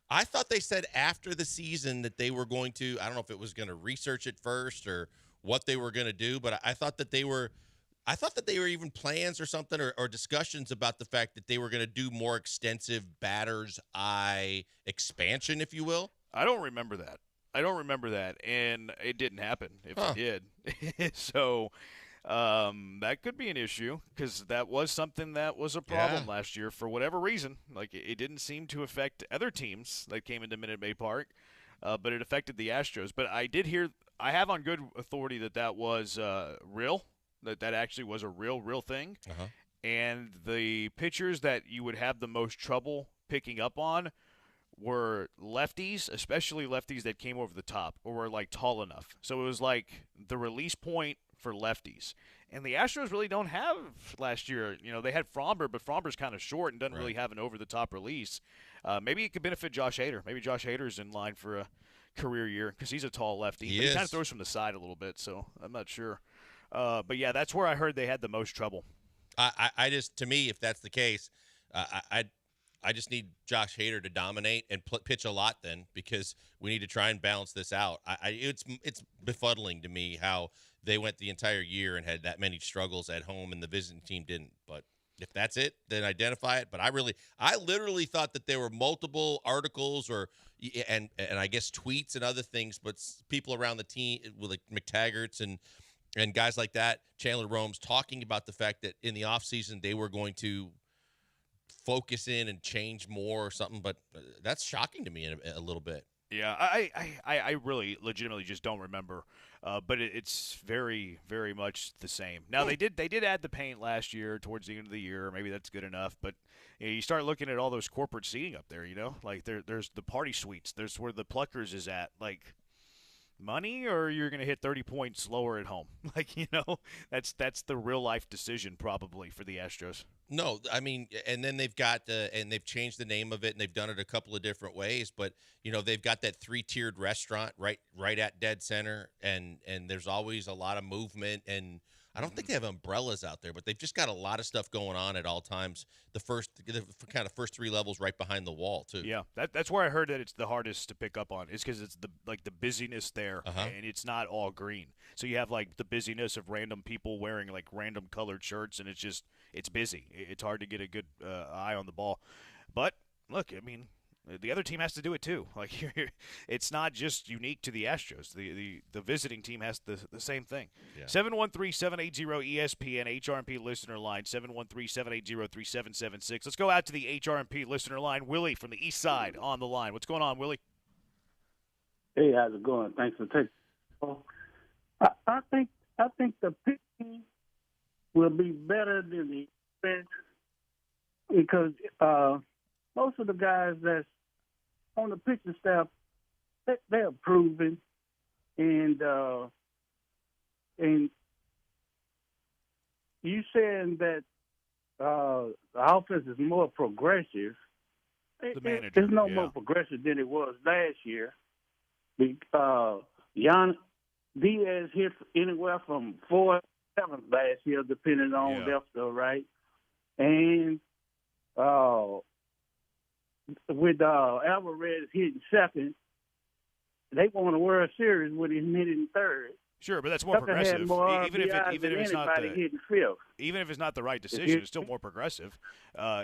I thought they said after the season that they were going to, I don't know if it was going to research it first or what they were going to do, but I thought that they were even plans or something or discussions about the fact that they were going to do more extensive batter's eye expansion, if you will. I don't remember that. And it didn't happen if it did. So that could be an issue because that was something that was a problem last year for whatever reason. Like it didn't seem to affect other teams that came into Minute Maid Park, but it affected the Astros. But I have on good authority that was real. That actually was a real thing. Uh-huh. And the pitchers that you would have the most trouble picking up on were lefties, especially lefties that came over the top or were, like, tall enough. So it was like the release point for lefties. And the Astros really don't have last year. They had Fromber, but Fromber's kind of short and doesn't really have an over-the-top release. Maybe it could benefit Josh Hader. Maybe Josh Hader's in line for a career year because he's a tall lefty. He kind of throws from the side a little bit, so I'm not sure. But yeah, that's where I heard they had the most trouble. I just, to me, if that's the case, I just need Josh Hader to dominate and pitch a lot then because we need to try and balance this out. It's befuddling to me how they went the entire year and had that many struggles at home and the visiting team didn't. But if that's it, then identify it. But I literally thought that there were multiple articles and I guess tweets and other things, but people around the team with like McTaggart's and guys like that, Chandler Rome's, talking about the fact that in the offseason they were going to focus in and change more or something, but that's shocking to me a little bit. Yeah, I really legitimately just don't remember, but it's very, very much the same. Now, they did add the paint last year towards the end of the year. Maybe that's good enough, but you start looking at all those corporate seating up there, like there's the party suites. There's where the Pluckers is at, like – money or you're going to hit 30 points lower at home. That's the real life decision probably for the Astros. No, I mean, and then they've got and they've changed the name of it and they've done it a couple of different ways, but they've got that 3-tiered restaurant right at dead center and there's always a lot of movement and I don't think they have umbrellas out there, but they've just got a lot of stuff going on at all times. The first 3 levels right behind the wall too. Yeah, that's where I heard that it's the hardest to pick up on. Is because it's the busyness there, and it's not all green. So you have like the busyness of random people wearing like random colored shirts, and it's busy. It's hard to get a good eye on the ball. But look, I mean, the other team has to do it too. Like it's not just unique to the Astros. The visiting team has the same thing. 713-780-ESPN HRMP listener line 713-780-3776. Let's go out to the HRMP listener line. Willie from the East Side on the line. What's going on, Willie? Hey, how's it going? Thanks for taking. I think the pitching will be better than the bench because most of the guys that's on the pitching staff, they're proven, and you saying that the offense is more progressive. The manager, It's no more progressive than it was last year. Diaz hit anywhere from 4 to 7 last year, depending on left or right. And with Alvarez hitting second, they won a World Series with him hitting third. Sure, but that's more Tucker progressive. had more Even if RBIs it's not than anybody hitting fifth. even if it's not the right decision, it's still more progressive.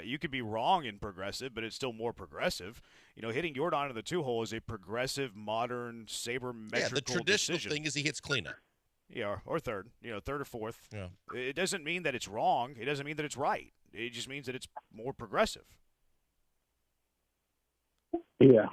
You could be wrong in progressive, but it's still more progressive. You know, hitting Jordan into the 2-hole is a progressive, modern, sabermetrical Yeah, the traditional decision. thing is he hits cleaner. Yeah, or third. You know, third or fourth. Yeah. It doesn't mean that it's wrong. It doesn't mean that it's right. It just means that it's more progressive. Yeah.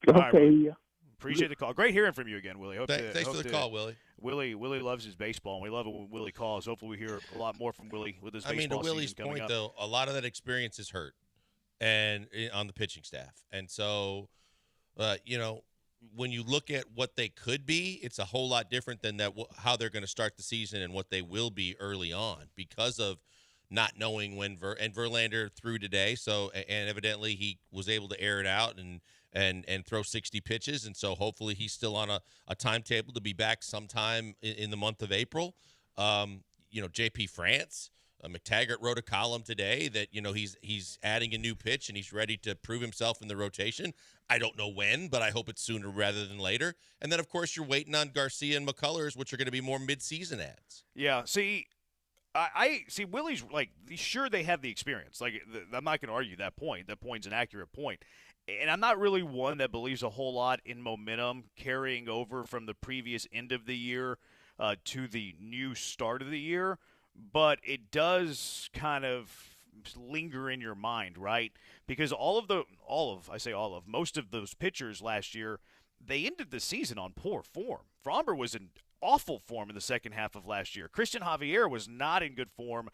All right, Okay. Willie. Appreciate the call. Great hearing from you again, Willie. Thanks for the call, Willie. Willie loves his baseball, and we love it when Willie calls. Hopefully we hear a lot more from Willie with his I mean, to baseball Willie's season coming point, up. though, a lot of that experience is hurt, and on the pitching staff, and so, you know, when you look at what they could be, it's a whole lot different than that how they're going to start the season and what they will be early on because of not knowing when Verlander threw today. So, and evidently he was able to air it out and throw 60 pitches. And so hopefully he's still on a timetable to be back sometime in the month of April. You know, JP France, McTaggart wrote a column today that, you know, he's adding a new pitch and he's ready to prove himself in the rotation. I don't know when, but I hope it's sooner rather than later. And then, of course, you're waiting on Garcia and McCullers, which are going to be more mid-season ads. Yeah, see, I see Willie's like, sure they have the experience. Like, I'm not going to argue that point. That point's an accurate point. And I'm not really one that believes a whole lot in momentum carrying over from the previous end of the year to the new start of the year. But it does kind of linger in your mind, right? Because most of those pitchers last year, they ended the season on poor form. Framber was in awful form in the second half of last year. Christian Javier was not in good form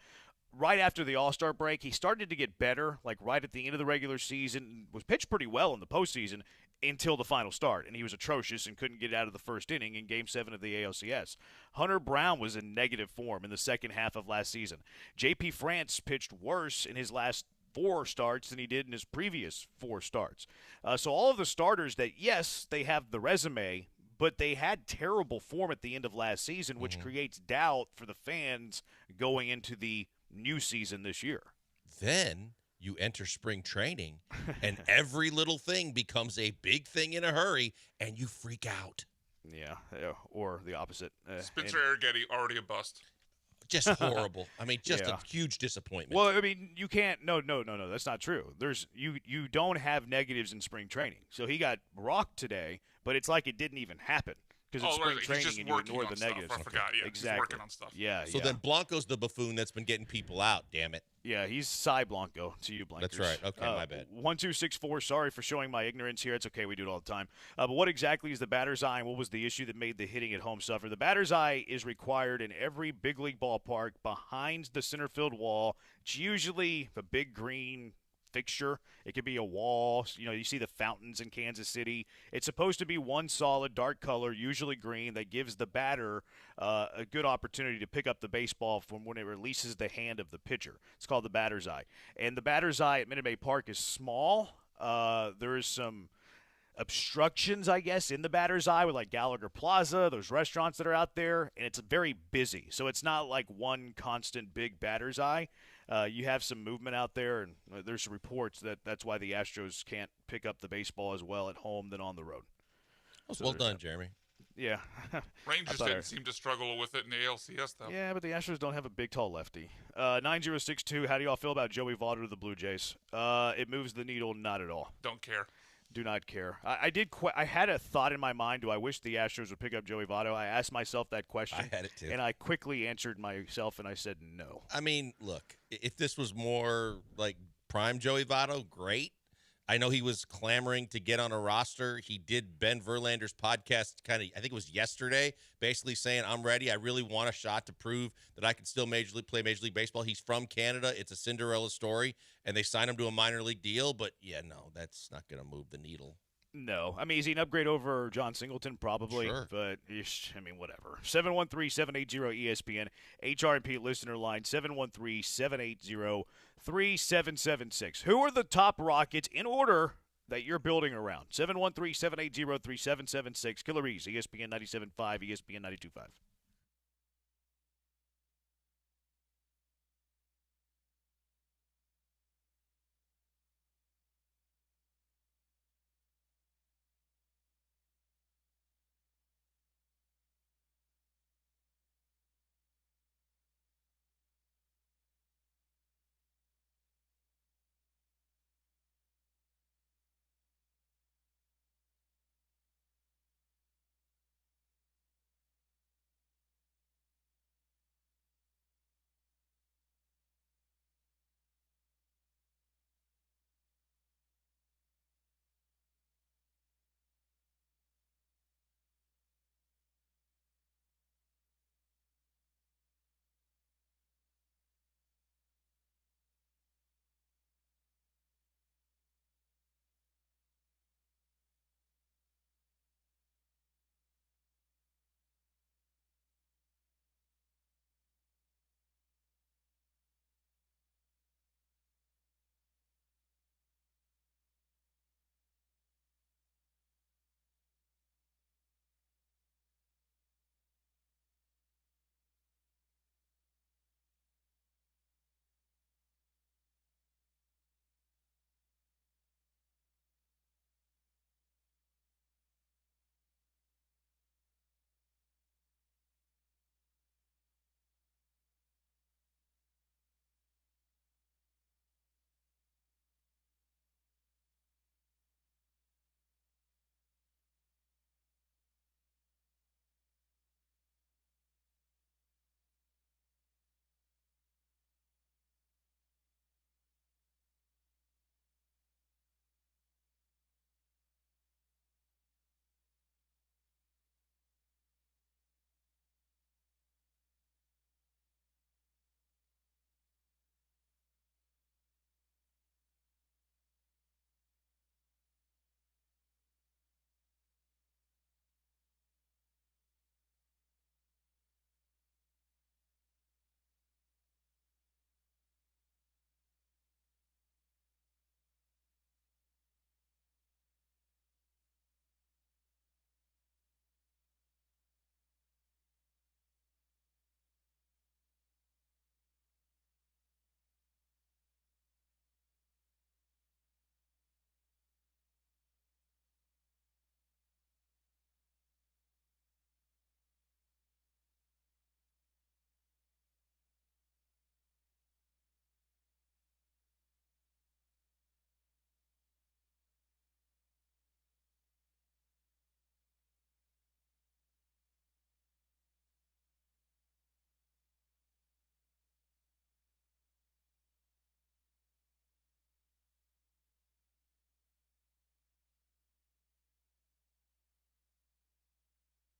right after the All-Star break. He started to get better, like right at the end of the regular season, was pitched pretty well in the postseason until the final start, and he was atrocious and couldn't get out of the first inning in Game 7 of the ALCS. Hunter Brown was in negative form in the second half of last season. JP France pitched worse in his last 4 starts than he did in his previous 4 starts. So all of the starters that, yes, they have the resume, but they had terrible form at the end of last season, which creates doubt for the fans going into the new season this year. Then you enter spring training, and every little thing becomes a big thing in a hurry, and you freak out. Yeah, or the opposite. Spencer Arrighetti, already a bust. Just horrible. I mean, just a huge disappointment. Well, I mean, you can't. No, that's not true. You don't have negatives in spring training. So he got rocked today, but it's like it didn't even happen because it's spring training and you ignore the negatives. I forgot. Yeah, exactly. He's working on stuff. Yeah. So then Blanco's the buffoon that's been getting people out. Damn it. Yeah, he's Cy Blanco to you, Blankers. That's right. Okay, my bad. 1264. Sorry for showing my ignorance here. It's okay. We do it all the time. But what exactly is the batter's eye, and what was the issue that made the hitting at home suffer? The batter's eye is required in every big league ballpark behind the center field wall. It's usually a big green fixture. It could be a wall. You know, you see the fountains in Kansas City. It's supposed to be one solid dark color, usually green, that gives the batter a good opportunity to pick up the baseball from when it releases the hand of the pitcher. It's called the batter's eye. And the batter's eye at Minute Maid Park is small. There is some obstructions, I guess, in the batter's eye with like Gallagher Plaza, those restaurants that are out there, and it's very busy. So it's not like one constant big batter's eye. You have some movement out there, and there's reports that that's why the Astros can't pick up the baseball as well at home than on the road. So well done, Jeremy. Yeah. Rangers didn't seem to struggle with it in the ALCS, though. Yeah, but the Astros don't have a big, tall lefty. 9062, how do y'all feel about Joey Votto to the Blue Jays? It moves the needle, not at all. Don't care. Do not care. I had a thought in my mind, do I wish the Astros would pick up Joey Votto? I asked myself that question. I had it too. And I quickly answered myself, and I said no. I mean, look, if this was more like prime Joey Votto, great. I know he was clamoring to get on a roster. He did Ben Verlander's podcast I think it was yesterday, basically saying, I'm ready. I really want a shot to prove that I can still play Major League Baseball. He's from Canada. It's a Cinderella story, and they signed him to a minor league deal. But, yeah, no, that's not going to move the needle. No. I mean, is he an upgrade over John Singleton? Probably. Sure. But, I mean, whatever. 713-780-ESPN. HRP listener line, 713-780-3776. Who are the top Rockets in order that you're building around? 713-780-3776. Killer Ease, ESPN 97.5, ESPN 92.5.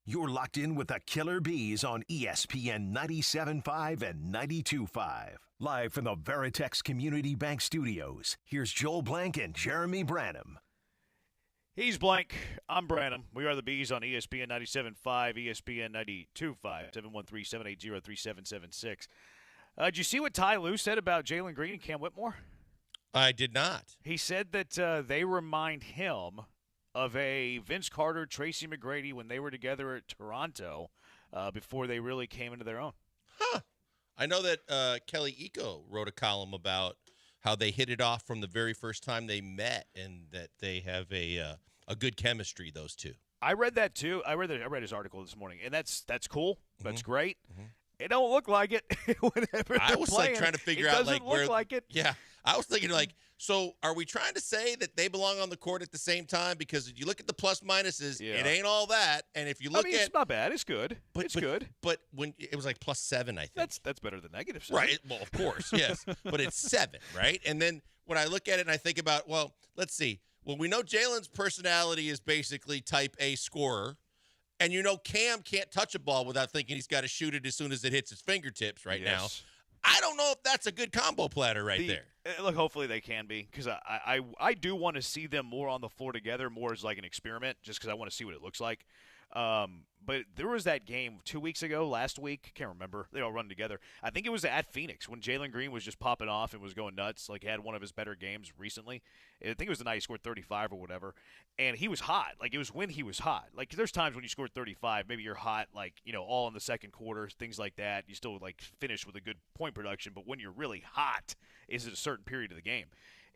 You're locked in with the Killer Bees on ESPN 97.5 and 92.5. Live from the Veritex Community Bank Studios, here's Joel Blank and Jeremy Branham. He's Blank. I'm Branham. We are the Bees on ESPN 97.5, ESPN 92.5, 713-780-3776. Did you see what Ty Lue said about Jalen Green and Cam Whitmore? I did not. He said that they remind him of a Vince Carter, Tracy McGrady when they were together at Toronto before they really came into their own. Huh. I know that Kelly Eco wrote a column about how they hit it off from the very first time they met and that they have a good chemistry, those two. I read that too. I read his article this morning, and that's cool. That's great. It don't look like it whenever I was playing. Like trying to figure it out doesn't like where look like it. Yeah. I was thinking like, so are we trying to say that they belong on the court at the same time? Because if you look at the plus minuses, it ain't all that. And if you look it's not bad. It's good. It's good. But when it was like +7, I think. That's better than -7. Right. Well, of course, yes. But it's 7, right? And then when I look at it and I think about, well, let's see. Well, we know Jalen's personality is basically type A scorer. And you know Cam can't touch a ball without thinking he's got to shoot it as soon as it hits his fingertips now. I don't know if that's a good combo platter there. Look, hopefully they can be, because I do want to see them more on the floor together, more as like an experiment, just because I want to see what it looks like. But there was that game 2 weeks ago, last week, can't remember. They all run together. I think it was at Phoenix when Jalen Green was just popping off and was going nuts. Like, he had one of his better games recently. I think it was the night he scored 35 or whatever. And he was hot. Like, it was when he was hot. Like, there's times when you scored 35, maybe you're hot, like, all in the second quarter, things like that. You still, like, finish with a good point production. But when you're really hot is at a certain period of the game.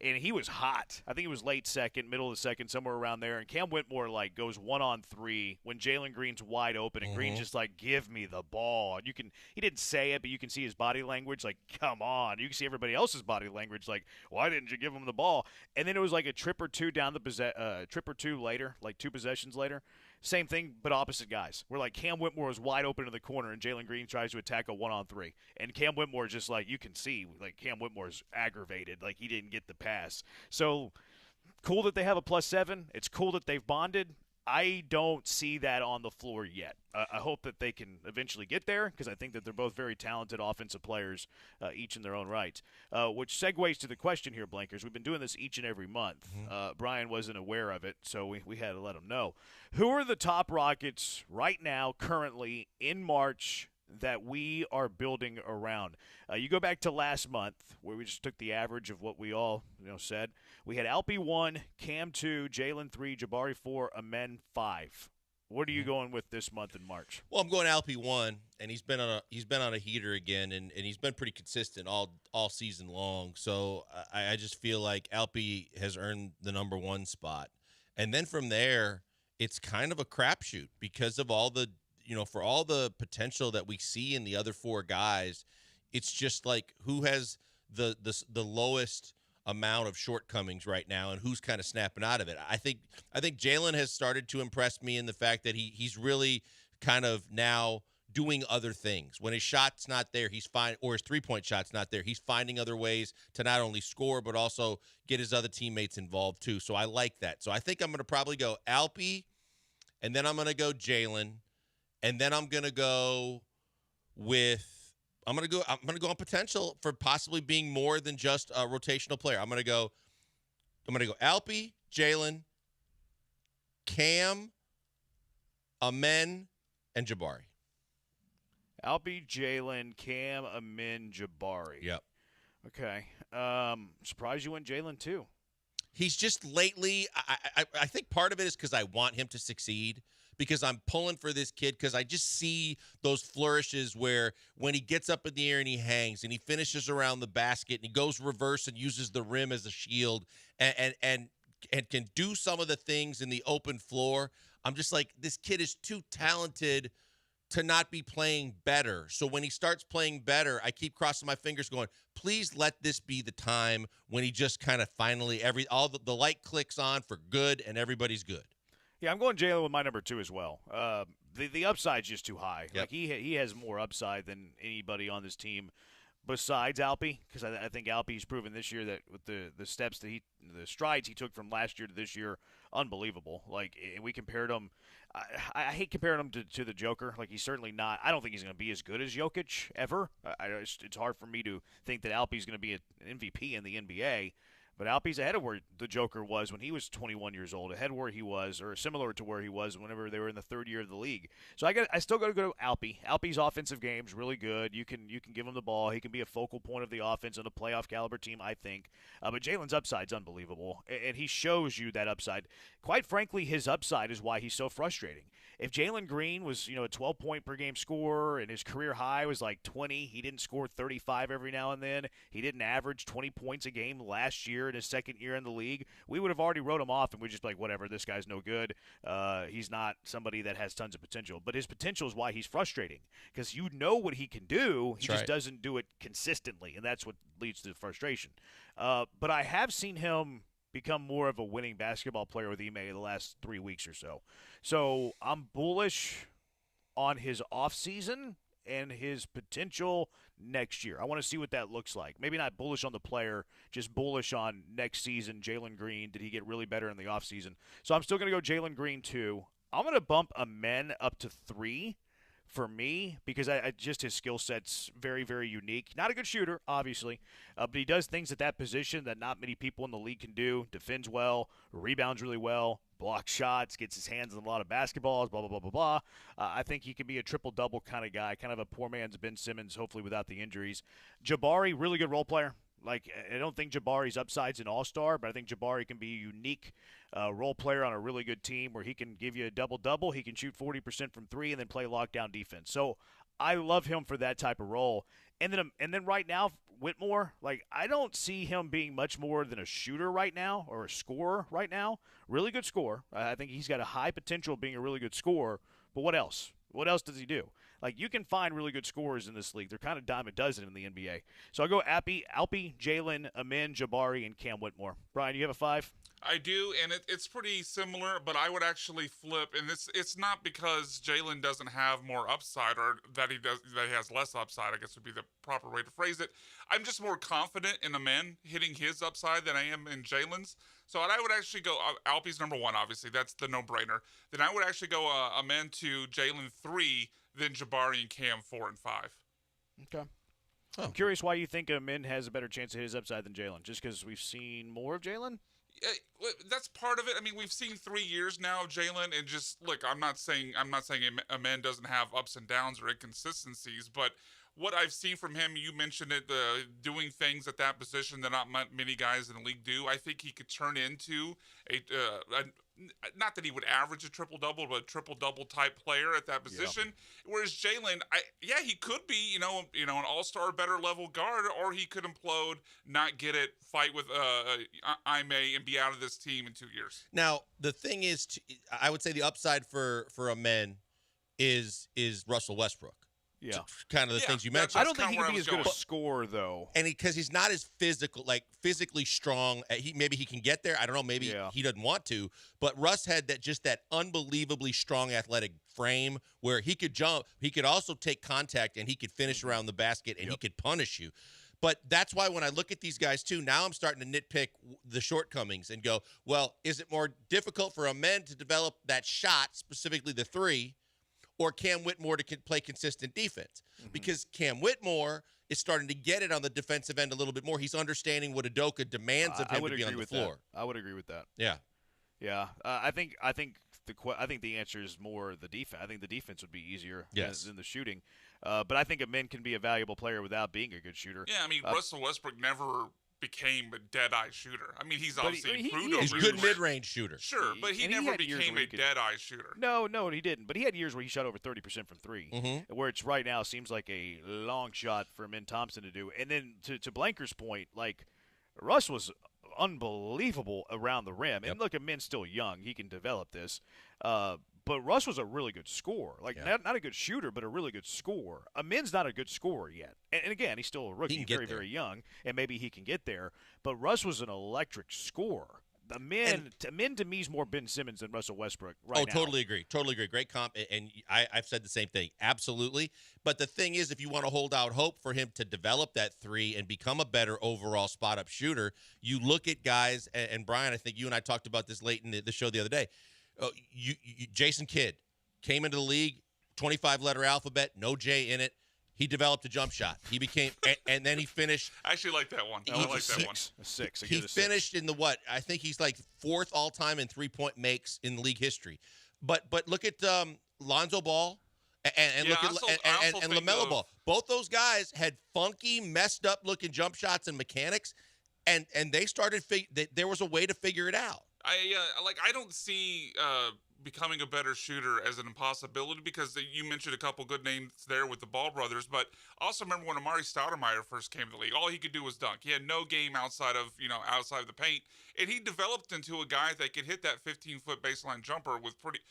And he was hot. I think it was late second, middle of the second, somewhere around there. And Cam Whitmore, like, goes 1-on-3 when Jalen Green's wide open. And Green's just like, give me the ball. And he didn't say it, but you can see his body language, like, come on. You can see everybody else's body language, like, why didn't you give him the ball? And then it was like a trip or two trip or two later, like 2 possessions later. Same thing, but opposite guys. We're like, Cam Whitmore is wide open in the corner, and Jalen Green tries to attack a 1-on-3. And Cam Whitmore is just like, you can see, like, Cam Whitmore's aggravated. Like, he didn't get the pass. So, cool that they have a +7. It's cool that they've bonded. I don't see that on the floor yet. I hope that they can eventually get there, because I think that they're both very talented offensive players, each in their own right. Which segues to the question here, Blankers. We've been doing this each and every month. Brian wasn't aware of it, so we had to let him know. Who are the top Rockets right now, currently, in March, that we are building around? You go back to last month, where we just took the average of what we all said. We had Alpy 1, Cam 2, Jalen 3, Jabari 4, Amen 5. What are you going with this month in March? Well, I'm going Alpy 1, and he's been on a heater again, and he's been pretty consistent all season long. So I just feel like Alpy has earned the number 1 spot. And then from there, it's kind of a crapshoot because of all the for all the potential that we see in the other 4 guys. It's just like who has the lowest amount of shortcomings right now and who's kind of snapping out of it. I think Jalen has started to impress me in the fact that he's really kind of now doing other things. When his shot's not there, he's fine, or his 3-point shot's not there, he's finding other ways to not only score but also get his other teammates involved too. So I like that. So I think I'm going to probably go Alpy, and then I'm going to go Jalen, and then I'm going to go on potential for possibly being more than just a rotational player. I'm going to go Alpy, Jalen, Cam, Amen, and Jabari. Alpy, Jalen, Cam, Amen, Jabari. Yep. Okay. Surprised you went Jalen too. He's just lately, I think part of it is because I want him to succeed, because I'm pulling for this kid, because I just see those flourishes where when he gets up in the air and he hangs and he finishes around the basket and he goes reverse and uses the rim as a shield and can do some of the things in the open floor. I'm just like, this kid is too talented to not be playing better. So when he starts playing better, I keep crossing my fingers going, please let this be the time when he just kind of finally, the light clicks on for good and everybody's good. Yeah, I'm going Jalen with my number 2 as well. The upside's just too high. Yep. Like he has more upside than anybody on this team besides Alpy, because I think Alpy's proven this year that with the steps that the strides he took from last year to this year, unbelievable. Like, we compared him. I hate comparing him to the Joker. Like, he's certainly not. I don't think he's going to be as good as Jokic ever. It's hard for me to think that Alpy's going to be an MVP in the NBA. But Alpy's ahead of where the Joker was when he was 21 years old, ahead of where he was, or similar to where he was whenever they were in the 3rd year of the league. So I still got to go to Alpy. Alpy's offensive game's really good. You can give him the ball. He can be a focal point of the offense on a playoff caliber team, I think. But Jalen's upside's unbelievable, and he shows you that upside. Quite frankly, his upside is why he's so frustrating. If Jalen Green was, a 12-point per game scorer and his career high was like 20, he didn't score 35 every now and then, he didn't average 20 points a game last year in his 2nd year in the league, we would have already wrote him off and we'd just be like, whatever, this guy's no good. He's not somebody that has tons of potential. But his potential is why he's frustrating, because you know what he can do, he just doesn't do it consistently, and that's what leads to frustration. But I have seen him become more of a winning basketball player with Ime the last 3 weeks or so. So I'm bullish on his offseason and his potential next year. I want to see what that looks like. Maybe not bullish on the player, just bullish on next season. Jalen Green, did he get really better in the offseason? So I'm still going to go Jalen Green 2. I'm going to bump Amen up to 3 for me because I just his skill set's very, very unique. Not a good shooter, obviously, but he does things at that position that not many people in the league can do. Defends well, rebounds really well, blocks shots, gets his hands on a lot of basketballs, blah, blah, blah, blah, blah. I think he can be a triple-double kind of guy, kind of a poor man's Ben Simmons, hopefully without the injuries. Jabari, really good role player. Like, I don't think Jabari's upside's an all-star, but I think Jabari can be a unique role player on a really good team where he can give you a double-double. He can shoot 40% from 3 and then play lockdown defense. So I love him for that type of role. And then right now, Whitmore, like, I don't see him being much more than a shooter right now or a scorer right now. Really good scorer. I think he's got a high potential of being a really good scorer. But what else? What else does he do? Like, you can find really good scorers in this league. They're kind of dime a dozen in the NBA. So I'll go Alpi, Jalen, Amen, Jabari, and Cam Whitmore. Brian, you have a 5? I do, and it's pretty similar, but I would actually flip, and it's not because Jalen doesn't have more upside or that he has less upside, I guess would be the proper way to phrase it. I'm just more confident in Amen hitting his upside than I am in Jalen's. So I would actually go Alpi's number 1, obviously. That's the no-brainer. Then I would actually go Amen to Jalen 3, then Jabari and Cam 4 and 5. Okay. I'm curious why you think Amen has a better chance of his upside than Jalen. Just because we've seen more of Jalen? That's part of it. I mean, we've seen 3 years now of Jalen, and just look, I'm not saying Amen doesn't have ups and downs or inconsistencies, but what I've seen from him, you mentioned it, doing things at that position that not many guys in the league do. I think he could turn into a not that he would average a triple-double, but a triple-double type player at that position. Yep. Whereas Jalen, he could be, an all-star better level guard, or he could implode, not get it, fight with Ime, and be out of this team in 2 years. Now, the thing is, I would say the upside for Amen is Russell Westbrook. Yeah, kind of the things you mentioned. I don't think he can be as good a scorer, though. And because he's not as physically strong. Maybe he can get there. I don't know. Maybe he doesn't want to. But Russ had that unbelievably strong athletic frame where he could jump. He could also take contact, and he could finish around the basket, and he could punish you. But that's why when I look at these guys, too, now I'm starting to nitpick the shortcomings and go, well, is it more difficult for Amen to develop that shot, specifically the 3, or Cam Whitmore to play consistent defense? Because Cam Whitmore is starting to get it on the defensive end a little bit more. He's understanding what Udoka demands of him to be on the floor. I would agree with that. Yeah. Yeah. I think the answer is more the defense. I think the defense would be easier than the shooting. But I think Amen can be a valuable player without being a good shooter. Yeah, I mean, Russell Westbrook never became a dead-eye shooter. I mean, he's obviously improved over He's a good mid-range shooter. Sure, but he never became a dead-eye shooter. No, he didn't. But he had years where he shot over 30% from 3, where it's right now seems like a long shot for Amen Thompson to do. And then to Blanker's point, like, Russ was unbelievable around the rim. And look, Amen's still young. He can develop this. But Russ was a really good scorer. Like, not a good shooter, but a really good scorer. Amen's not a good scorer yet. And again, he's still a rookie. He's very, very young, and maybe he can get there. But Russ was an electric scorer. Amen to me is more Ben Simmons than Russell Westbrook right now. Totally agree. Great comp. And I've said the same thing. Absolutely. But the thing is, if you want to hold out hope for him to develop that 3 and become a better overall spot-up shooter, you look at guys, and Brian, I think you and I talked about this late in the show the other day. Jason Kidd came into the league, 25-letter alphabet, no J in it. He developed a jump shot. He became, and then he finished. I actually like that one. I like that one. A 6. He finished in the what? I think he's like 4th all-time in 3-point makes in league history. But look at Lonzo Ball and look at LaMelo Ball. Both those guys had funky, messed up looking jump shots and mechanics, and they started. There was a way to figure it out. I don't see becoming a better shooter as an impossibility because you mentioned a couple good names there with the Ball brothers, but also remember when Amari Stoudemire first came to the league, all he could do was dunk. He had no game outside of the paint, and he developed into a guy that could hit that 15-foot baseline jumper with pretty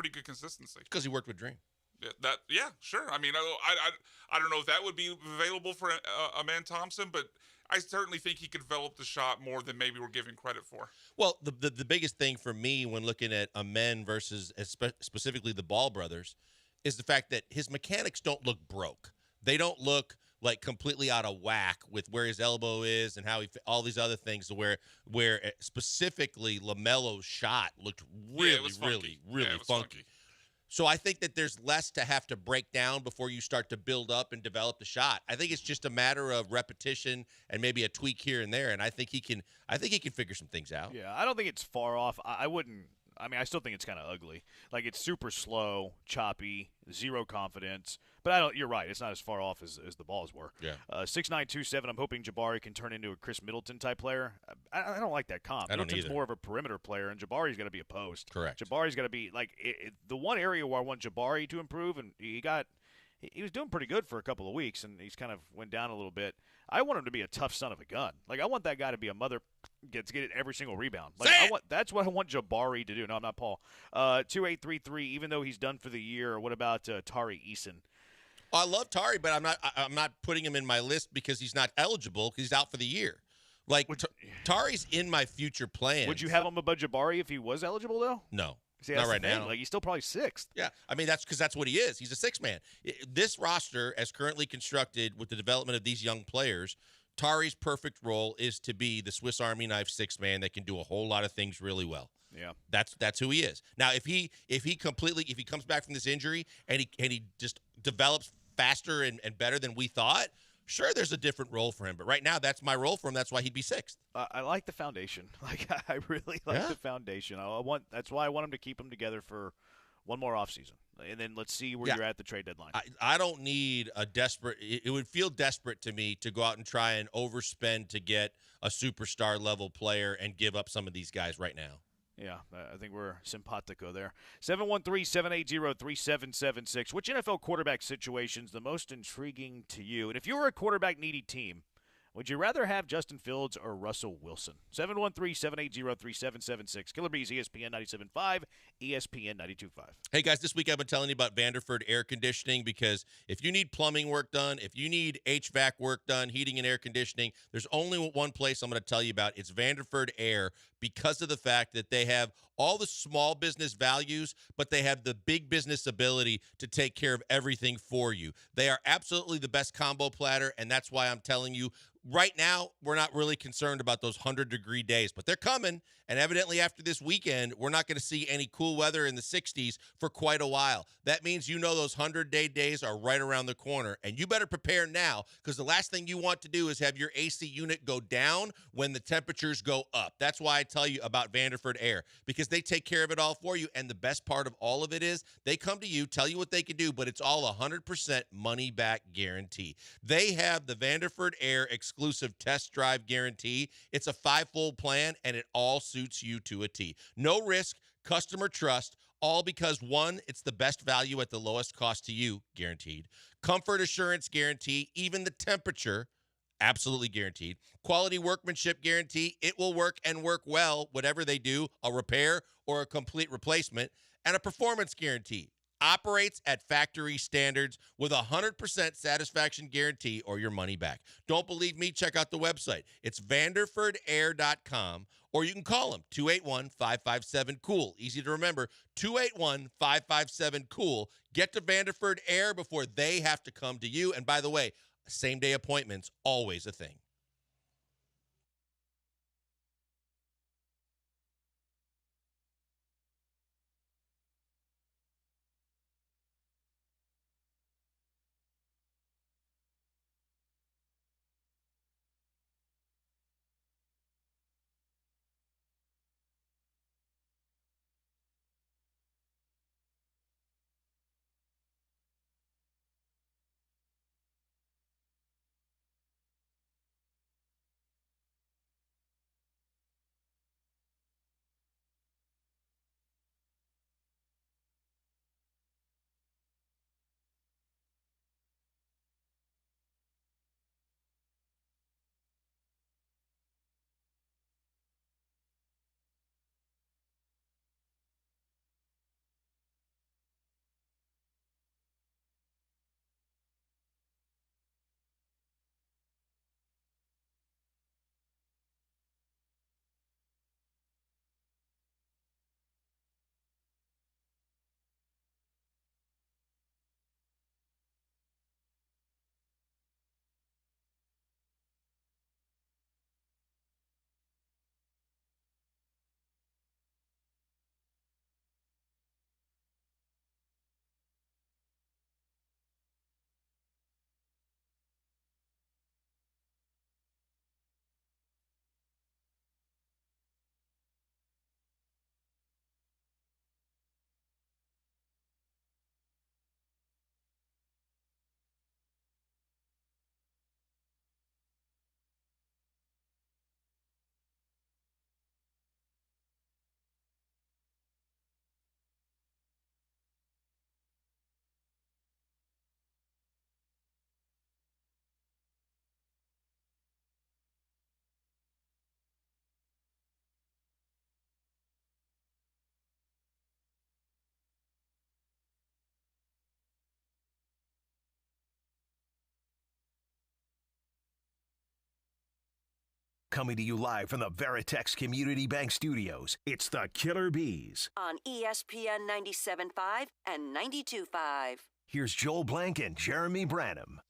good consistency. Because he worked with Dream. Yeah, sure. I mean, I don't know if that would be available for Amen Thompson, but I certainly think he could develop the shot more than maybe we're giving credit for. Well, the biggest thing for me when looking at Amen versus specifically the Ball brothers is the fact that his mechanics don't look broke. They don't look like completely out of whack with where his elbow is and how all these other things where specifically LaMelo's shot looked really funky. So I think that there's less to have to break down before you start to build up and develop the shot. I think it's just a matter of repetition and maybe a tweak here and there, and I think he can figure some things out. Yeah, I don't think it's far off. I wouldn't. I mean, I still think it's kind of ugly. Like, it's super slow, choppy, zero confidence. But you're right. It's not as far off as the balls were. Yeah. 6'9", 2'7". I'm hoping Jabari can turn into a Chris Middleton type player. I don't like that comp. I don't Middleton's either. more of a perimeter player, and Jabari's got to be a post. Correct. Jabari's got to be like the one area where I want Jabari to improve, and he was doing pretty good for a couple of weeks, and he's kind of went down a little bit. I want him to be a tough son of a gun. Like, I want that guy to be a mother to get it every single rebound. Like, that's what I want Jabari to do. No, I'm not Paul. 2833. Even though he's done for the year. What about Tari Eason? I love Tari, but I'm not putting him in my list because he's not eligible because he's out for the year. Like, Tari's in my future plans. Would you have him above Jabari if he was eligible though? No. See, not right now. Like, he's still probably sixth. Yeah, I mean, that's because that's what he is. He's a sixth man. This roster, as currently constructed with the development of these young players, Tari's perfect role is to be the Swiss Army knife sixth man that can do a whole lot of things really well. Yeah, that's who he is. Now, if he comes back from this injury and he just develops faster and better than we thought, sure, there's a different role for him. But right now, that's my role for him. That's why he'd be sixth. I like the foundation. Like, I really like the foundation. That's why I want him to keep them together for one more offseason. And then let's see where you're at the trade deadline. I don't need a desperate – it would feel desperate to me to go out and try and overspend to get a superstar level player and give up some of these guys right now. Yeah, I think we're simpatico there. 713-780-3776. Which NFL quarterback situation is the most intriguing to you? And if you were a quarterback-needy team, would you rather have Justin Fields or Russell Wilson? 713-780-3776. Killer Bees, ESPN 97.5, ESPN 92.5. Hey, guys, this week I've been telling you about Vanderford Air Conditioning because if you need plumbing work done, if you need HVAC work done, heating and air conditioning, there's only one place I'm going to tell you about. It's Vanderford Air because of the fact that they have all the small business values, but they have the big business ability to take care of everything for you. They are absolutely the best combo platter, and that's why I'm telling you, right now, we're not really concerned about those 100-degree days, but they're coming, and evidently after this weekend, we're not going to see any cool weather in the 60s for quite a while. That means those 100-day days are right around the corner, and you better prepare now because the last thing you want to do is have your AC unit go down when the temperatures go up. That's why I tell you about Vanderford Air, because they take care of it all for you, and the best part of all of it is they come to you, tell you what they can do, but it's all 100% money-back guarantee. They have the Vanderford Air exclusive test drive guarantee. It's a 5-fold plan, and it all suits you to a T. No risk, customer trust, all because, one, it's the best value at the lowest cost to you, guaranteed. Comfort assurance guarantee, even the temperature, absolutely guaranteed. Quality workmanship guarantee, it will work and work well, whatever they do, a repair or a complete replacement. And a performance guarantee. Operates at factory standards with a 100% satisfaction guarantee or your money back. Don't believe me? Check out the website. It's vanderfordair.com, or you can call them, 281-557-COOL. Easy to remember, 281-557-COOL. Get to Vanderford Air before they have to come to you. And by the way, same-day appointments, always a thing. Coming to you live from the Veritex Community Bank Studios, it's the Killer Bees. On ESPN 97.5 and 92.5. Here's Joel Blank and Jeremy Branham.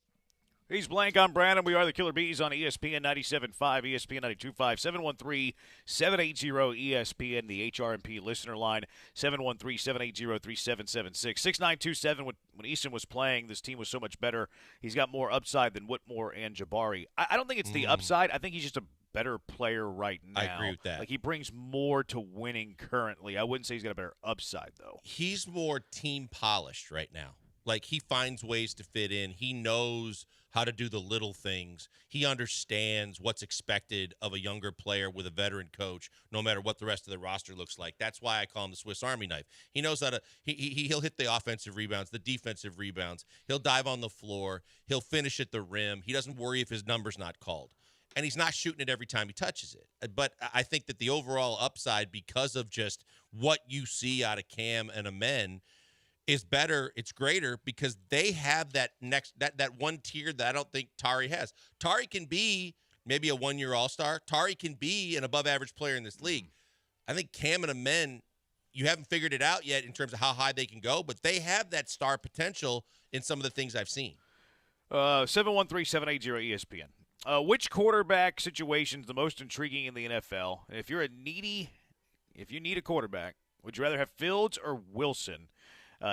He's Blank, I'm Branham. We are the Killer Bees on ESPN 97.5, ESPN 92.5, 713-780-ESPN, the HRMP listener line, 713-780-3776. 6927, when Easton was playing, this team was so much better. He's got more upside than Whitmore and Jabari. I don't think it's the upside. I think he's just a better player right now. I agree with that. Like, he brings more to winning currently. I wouldn't say he's got a better upside, though. He's more team polished right now. Like, he finds ways to fit in. He knows how to do the little things. He understands what's expected of a younger player with a veteran coach, no matter what the rest of the roster looks like. That's why I call him the Swiss Army knife. He knows how to he'll hit the offensive rebounds, the defensive rebounds. He'll dive on the floor. He'll finish at the rim. He doesn't worry if his number's not called. And he's not shooting it every time he touches it. But I think that the overall upside, because of just what you see out of Cam and Amen, is better. It's greater because they have that one tier that I don't think Tari has. Tari can be maybe a one-year all-star. Tari can be an above-average player in this league. I think Cam and Amen, you haven't figured it out yet in terms of how high they can go, but they have that star potential in some of the things I've seen. 713-780-ESPN. Which quarterback situation is the most intriguing in the NFL? And if you need a quarterback, would you rather have Fields or Wilson?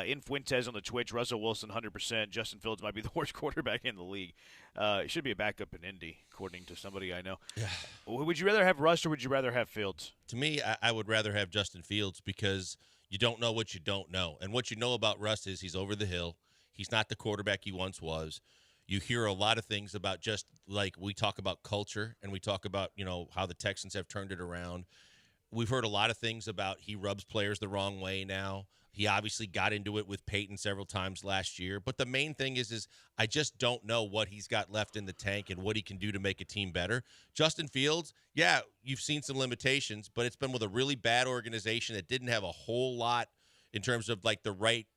In Fuentes on the Twitch, Russell Wilson 100%. Justin Fields might be the worst quarterback in the league. He should be a backup in Indy, according to somebody I know. Yeah. Would you rather have Russ or would you rather have Fields? To me, I would rather have Justin Fields because you don't know what you don't know. And what you know about Russ is he's over the hill. He's not the quarterback he once was. You hear a lot of things about, just like we talk about culture and we talk about, how the Texans have turned it around. We've heard a lot of things about he rubs players the wrong way now. He obviously got into it with Peyton several times last year. But the main thing is I just don't know what he's got left in the tank and what he can do to make a team better. Justin Fields, yeah, you've seen some limitations, but it's been with a really bad organization that didn't have a whole lot in terms of like the right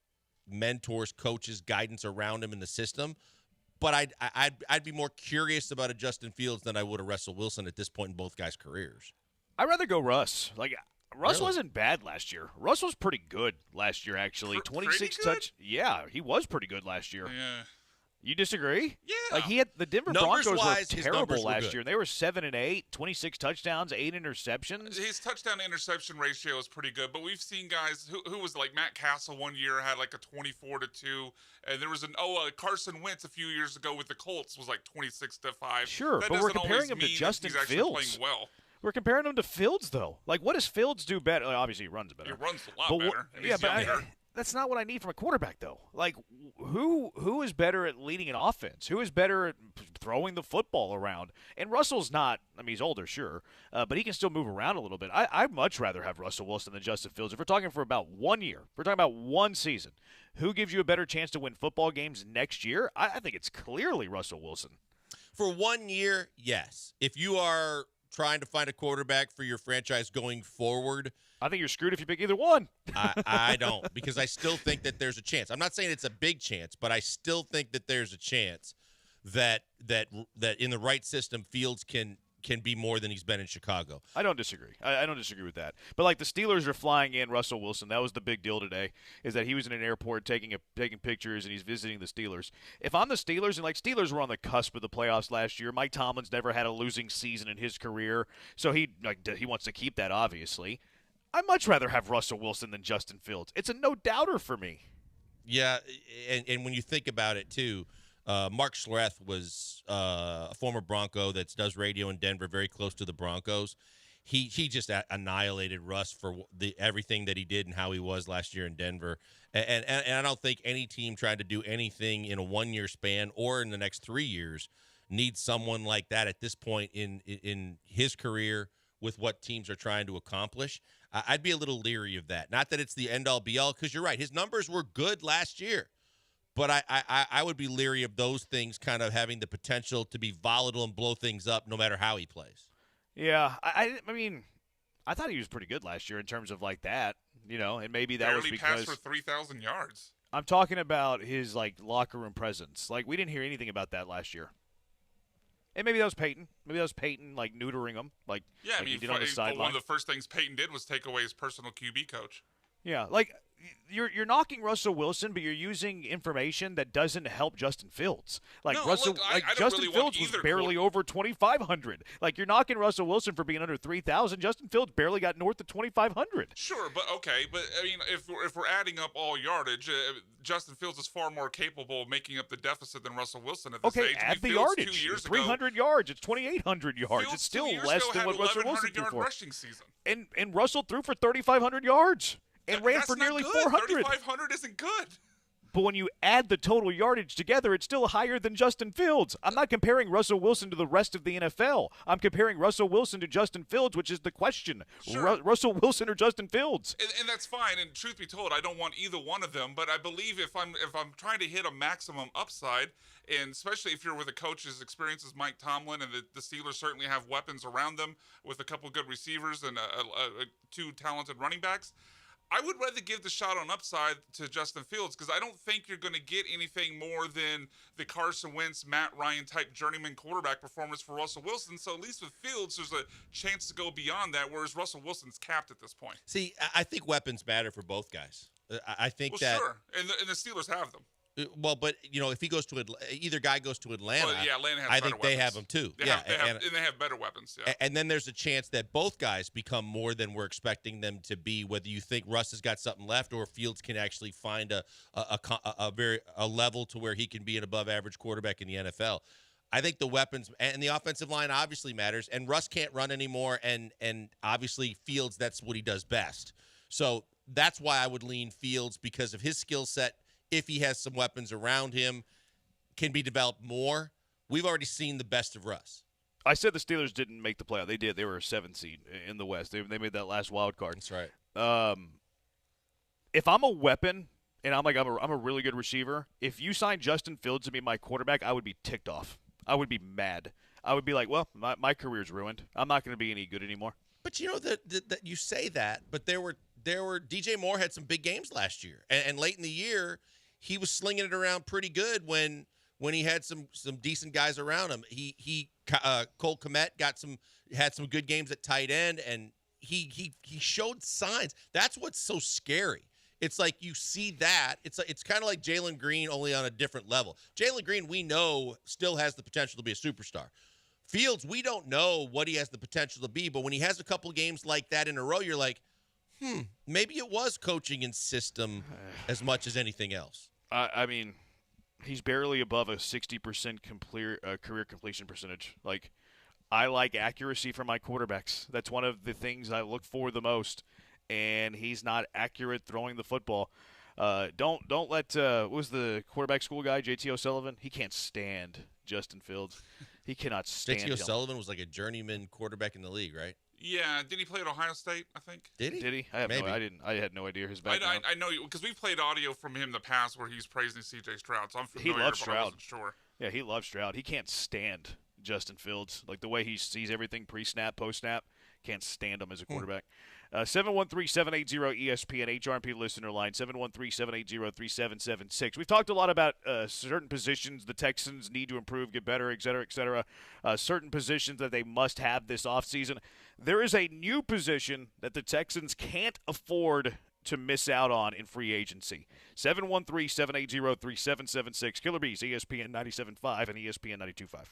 mentors, coaches, guidance around him in the system. But I'd be more curious about a Justin Fields than I would a Russell Wilson at this point in both guys' careers. I'd rather go Russ. Russ Really? wasn't bad last year. Russ was pretty good last year, actually. 26 touch. Yeah, he was pretty good last year. Yeah. You disagree? Yeah. He had the Denver Broncos Numbers-wise, were his terrible numbers were last good. year. They were 7-8, 26 touchdowns, 8 interceptions. His touchdown to interception ratio is pretty good, but we've seen guys who was like Matt Castle one year had like a 24-2, and there was Carson Wentz a few years ago with the Colts was like 26-5. Sure, that but we're doesn't comparing always him to mean Justin he's actually Fields. playing well. We're comparing him to Fields, though. What does Fields do better? Obviously, he runs better. He runs a lot But better. And he's younger. That's not what I need from a quarterback, though. Who is better at leading an offense? Who is better at throwing the football around? And Russell's not. I mean, he's older, sure, but he can still move around a little bit. I'd much rather have Russell Wilson than Justin Fields. If we're talking for about 1 year, if we're talking about one season, who gives you a better chance to win football games next year? I think it's clearly Russell Wilson. For 1 year, yes. If you are trying to find a quarterback for your franchise going forward, I think you're screwed if you pick either one. I don't, because I still think that there's a chance. I'm not saying it's a big chance, but I still think that there's a chance that in the right system, Fields can be more than he's been in Chicago. I don't disagree. I don't disagree with that. But the Steelers are flying in Russell Wilson. That was the big deal today, is that he was in an airport taking pictures and he's visiting the Steelers. If I'm the Steelers, and Steelers were on the cusp of the playoffs last year, Mike Tomlin's never had a losing season in his career, so he wants to keep that, obviously. I'd much rather have Russell Wilson than Justin Fields. It's a no-doubter for me. Yeah, and when you think about it, too, Mark Schlereth was a former Bronco that does radio in Denver, very close to the Broncos. He just annihilated Russ for everything that he did and how he was last year in Denver. And I don't think any team trying to do anything in a 1 year span or in the next 3 years needs someone like that at this point in his career with what teams are trying to accomplish. I'd be a little leery of that. Not that it's the end-all, be-all, because you're right. His numbers were good last year. But I would be leery of those things kind of having the potential to be volatile and blow things up no matter how he plays. Yeah, I mean, I thought he was pretty good last year in terms of that, and maybe that was because passed for 3,000 yards. I'm talking about his locker room presence. We didn't hear anything about that last year. And maybe that was Peyton. Maybe that was Peyton, like, neutering him, like, Yeah, like he did on the sideline. one of the first things Peyton did was take away his personal QB coach. Yeah, like you're knocking Russell Wilson, but you're using information that doesn't help Justin Fields. Like No, Russell, look, I like don't Justin really want Fields was either barely over 2,500. Like you're knocking Russell Wilson for being under 3,000. Justin Fields barely got north of 2,500. Sure, but okay, but I mean, if we're adding up all yardage, Justin Fields is far more capable of making up the deficit than Russell Wilson at this age. Add the Fields yardage. 2 years 300 yards. It's 2,800 yards. Fields It's still 2 years less ago than had what Russell Wilson 1,100 threw yard for. rushing season. And Russell threw for 3,500 yards and ran That's for not nearly good. 400. 3,500 isn't good. But when you add the total yardage together, it's still higher than Justin Fields. I'm not comparing Russell Wilson to the rest of the NFL. I'm comparing Russell Wilson to Justin Fields, which is the question. Sure. Russell Wilson or Justin Fields? And that's fine. And truth be told, I don't want either one of them. But I believe if I'm trying to hit a maximum upside, and especially if you're with a coach as experienced as Mike Tomlin, and the Steelers certainly have weapons around them with a couple good receivers and two talented running backs, I would rather give the shot on upside to Justin Fields because I don't think you're going to get anything more than the Carson Wentz, Matt Ryan type journeyman quarterback performance for Russell Wilson. So at least with Fields, there's a chance to go beyond that, whereas Russell Wilson's capped at this point. See, I think weapons matter for both guys. I think that. Sure, and the Steelers have them. Well, but if he goes to either guy goes to Atlanta, Well, yeah, Atlanta has I better think they weapons. have them too. They have better weapons. Yeah. And then there's a chance that both guys become more than we're expecting them to be. Whether you think Russ has got something left, or Fields can actually find a level to where he can be an above average quarterback in the NFL. I think the weapons and the offensive line obviously matters. And Russ can't run anymore, and obviously Fields, that's what he does best. So that's why I would lean Fields because of his skill set. If he has some weapons around him, can be developed more. We've already seen the best of Russ. I said the Steelers didn't make the playoff. They did. They were a 7 seed in the West. They made that last wild card. That's right. If I'm a weapon and I'm a really good receiver, if you sign Justin Fields to be my quarterback, I would be ticked off. I would be mad. I would be like, well, my career's ruined. I'm not going to be any good anymore. But you know that you say that, but there were DJ Moore had some big games last year, and late in the year he was slinging it around pretty good when he had some decent guys around him. Cole Kmet had some good games at tight end, and he showed signs. That's what's so scary. It's like you see that. It's kind of like Jalen Green, only on a different level. Jalen Green, we know, still has the potential to be a superstar. Fields, we don't know what he has the potential to be, but when he has a couple games like that in a row, you're like, maybe it was coaching and system as much as anything else. I mean, he's barely above a 60% career completion percentage. Like, I like accuracy from my quarterbacks. That's one of the things I look for the most, and he's not accurate throwing the football. Don't let what was the quarterback school guy, JT O'Sullivan? He can't stand Justin Fields. He cannot stand JT him. O'Sullivan was like a journeyman quarterback in the league, right? Yeah, did he play at Ohio State? I think. Did he? Did he? I had no idea his background. I know because we've played audio from him in the past where he's praising C.J. Stroud, so I'm familiar. He loves but I Stroud. wasn't sure. Yeah, he loves Stroud. He can't stand Justin Fields. Like the way he sees everything pre-snap, post-snap, can't stand him as a quarterback. 713-780-ESPN, HRP listener line, 713-780-3776. We've talked a lot about certain positions the Texans need to improve, get better, et cetera, et cetera. Certain positions that they must have this offseason. There is a new position that the Texans can't afford to miss out on in free agency. 713-780-3776. Killer Bees, ESPN 97.5 and ESPN 92.5.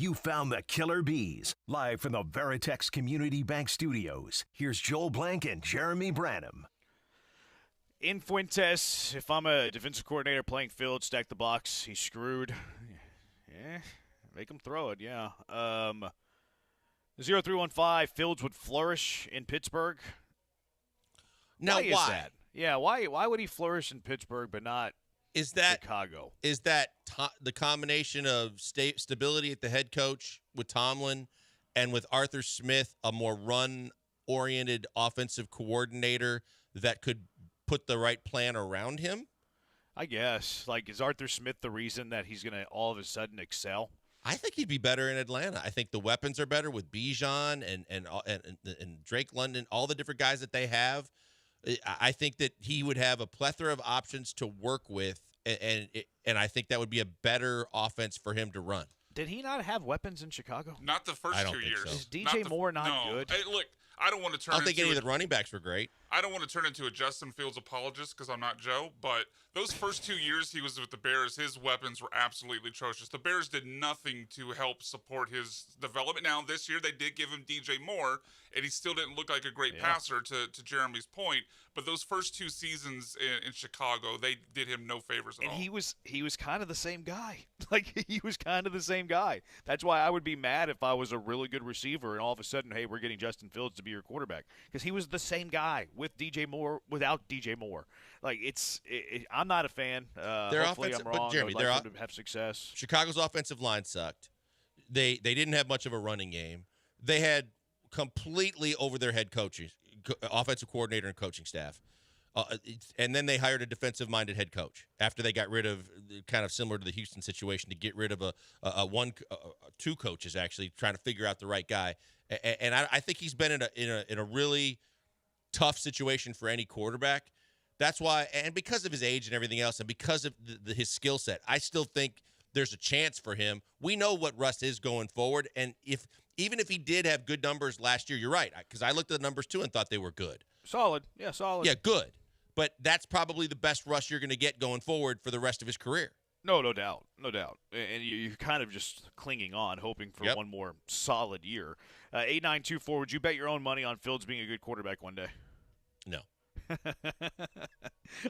You found the killer bees. Live from the Veritex Community Bank Studios, here's Joel Blank and Jeremy Branham. In Fuentes, if I'm a defensive coordinator playing Fields, stack the box, he's screwed. Yeah, make him throw it, yeah. 0315, Fields would flourish in Pittsburgh. Now, Why? Is that? Yeah, why would he flourish in Pittsburgh but not Chicago? Is that the combination of stability at the head coach with Tomlin and with Arthur Smith, a more run-oriented offensive coordinator that could put the right plan around him? I guess. Like, is Arthur Smith the reason that he's going to all of a sudden excel? I think he'd be better in Atlanta. I think the weapons are better with Bijan and Drake London, all the different guys that they have. I think that he would have a plethora of options to work with, and I think that would be a better offense for him to run. Did he not have weapons in Chicago? Not the first 2 years. So. Is DJ Moore not good? Hey, look, I don't want to turn. I don't think any of the running backs were great. I don't want to turn into a Justin Fields apologist because I'm not Joe, but those first 2 years he was with the Bears, his weapons were absolutely atrocious. The Bears did nothing to help support his development. Now, this year they did give him DJ Moore, and he still didn't look like a great passer, to Jeremy's point. But those first 2 seasons in Chicago, they did him no favors at all. And he was kind of the same guy. Like, he was kind of the same guy. That's why I would be mad if I was a really good receiver and all of a sudden, hey, we're getting Justin Fields to be your quarterback. Because he was the same guy with DJ Moore, without DJ Moore. Like, I'm not a fan. Their hopefully I'm wrong. But Jeremy, I would like them to have success. Chicago's offensive line sucked. They didn't have much of a running game. They had completely over their head coaches, offensive coordinator and coaching staff. And then they hired a defensive-minded head coach after they got rid of, kind of similar to the Houston situation, to get rid of two coaches actually trying to figure out the right guy. And I think he's been in a really tough situation for any quarterback. That's why, and because of his age and everything else, and because of his skill set, I still think there's a chance for him. We know what Russ is going forward, and even if he did have good numbers last year, you're right, because I looked at the numbers too and thought they were good. Solid. Yeah, solid. Yeah, good. But that's probably the best Russ you're going to get going forward for the rest of his career. No doubt. And you're kind of just clinging on, hoping for one more solid year. 8924, would you bet your own money on Fields being a good quarterback one day? No.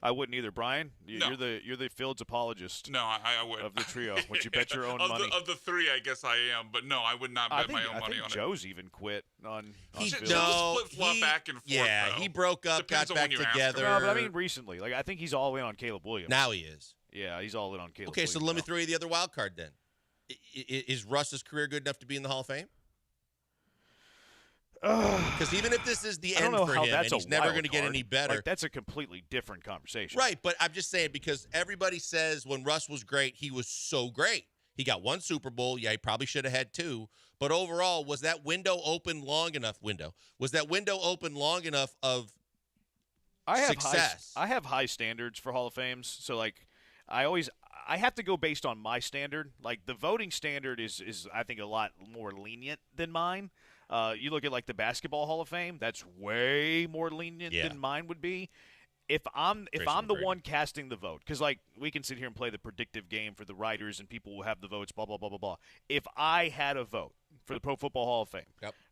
I wouldn't either. Brian, No. you're the Fields apologist. No, I would. Of the trio. Would you bet your own money? Of the three, I guess I am, but no, I would not bet my own money on it. Joe's even quit on Fields. Flip-flop back and forth. Yeah, though. he broke up, Depends got on back when you ask together. him. No, but I mean recently. Like, I think he's all in on Caleb Williams. Now he is. Yeah, he's all in on Caleb Okay, Williams. so let me throw you the other wild card then. Is Russ's career good enough to be in the Hall of Fame? Because even if this is the end for him and he's never going to get any better. Like, that's a completely different conversation. Right, but I'm just saying, because everybody says when Russ was great, he was so great. He got one Super Bowl. Yeah, he probably should have had two. But overall, was that window open long enough? Was that window open long enough of success? I have high standards for Hall of Fames. So, like, I have to go based on my standard. Like, the voting standard is I think, a lot more lenient than mine. You look at, like, the Basketball Hall of Fame, that's way more lenient than mine would be. If I'm the one casting the vote, because, like, we can sit here and play the predictive game for the writers and people will have the votes, blah, blah, blah, blah, blah. If I had a vote for the Pro Football Hall of Fame,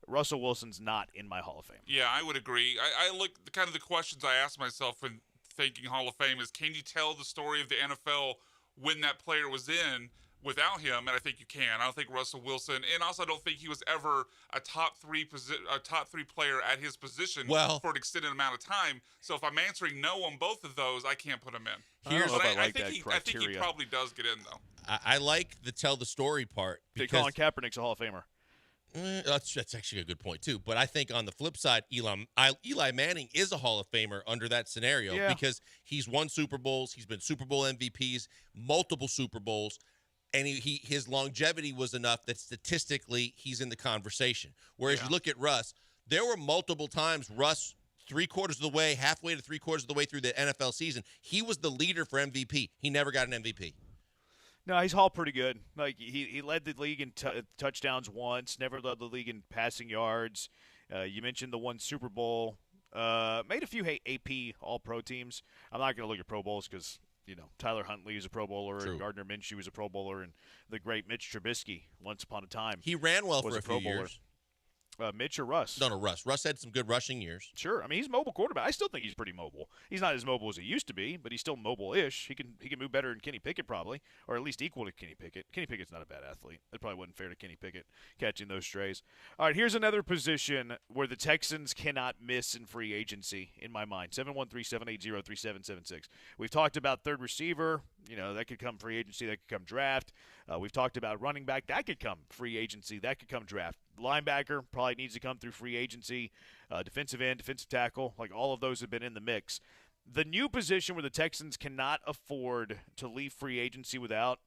Russell Wilson's not in my Hall of Fame. Yeah, I would agree. I look, kind of the questions I ask myself when thinking Hall of Fame is, can you tell the story of the NFL when that player was in without him? And I think you can. I don't think Russell Wilson, and also I don't think he was ever a top three player at his position for an extended amount of time. So if I'm answering no on both of those, I can't put him in. I think he probably does get in though. I like the tell the story part. Colin Kaepernick's a Hall of Famer. That's actually a good point too. But I think on the flip side, Eli Manning is a Hall of Famer under that scenario because he's won Super Bowls, he's been Super Bowl MVPs, multiple Super Bowls. And his longevity was enough that statistically he's in the conversation. Whereas you look at Russ, there were multiple times Russ, halfway to three-quarters of the way through the NFL season, he was the leader for MVP. He never got an MVP. No, he's all pretty good. Like, he led the league in touchdowns once, never led the league in passing yards. You mentioned the one Super Bowl. Made a few AP All-Pro teams. I'm not going to look at Pro Bowls because Tyler Huntley is a Pro Bowler, True. and Gardner Minshew is a Pro Bowler, and the great Mitch Trubisky, once upon a time, He ran well was for a Pro few Bowler. years. Mitch or Russ? No, Russ. Russ had some good rushing years. Sure. I mean, he's a mobile quarterback. I still think he's pretty mobile. He's not as mobile as he used to be, but he's still mobile-ish. He can move better than Kenny Pickett probably, or at least equal to Kenny Pickett. Kenny Pickett's not a bad athlete. That probably wasn't fair to Kenny Pickett catching those strays. All right, here's another position where the Texans cannot miss in free agency, in my mind. 713-780-3776. We've talked about third receiver. That could come free agency. That could come draft. We've talked about running back. That could come free agency. That could come draft. Linebacker probably needs to come through free agency. Defensive end, defensive tackle, like all of those have been in the mix. The new position where the Texans cannot afford to leave free agency without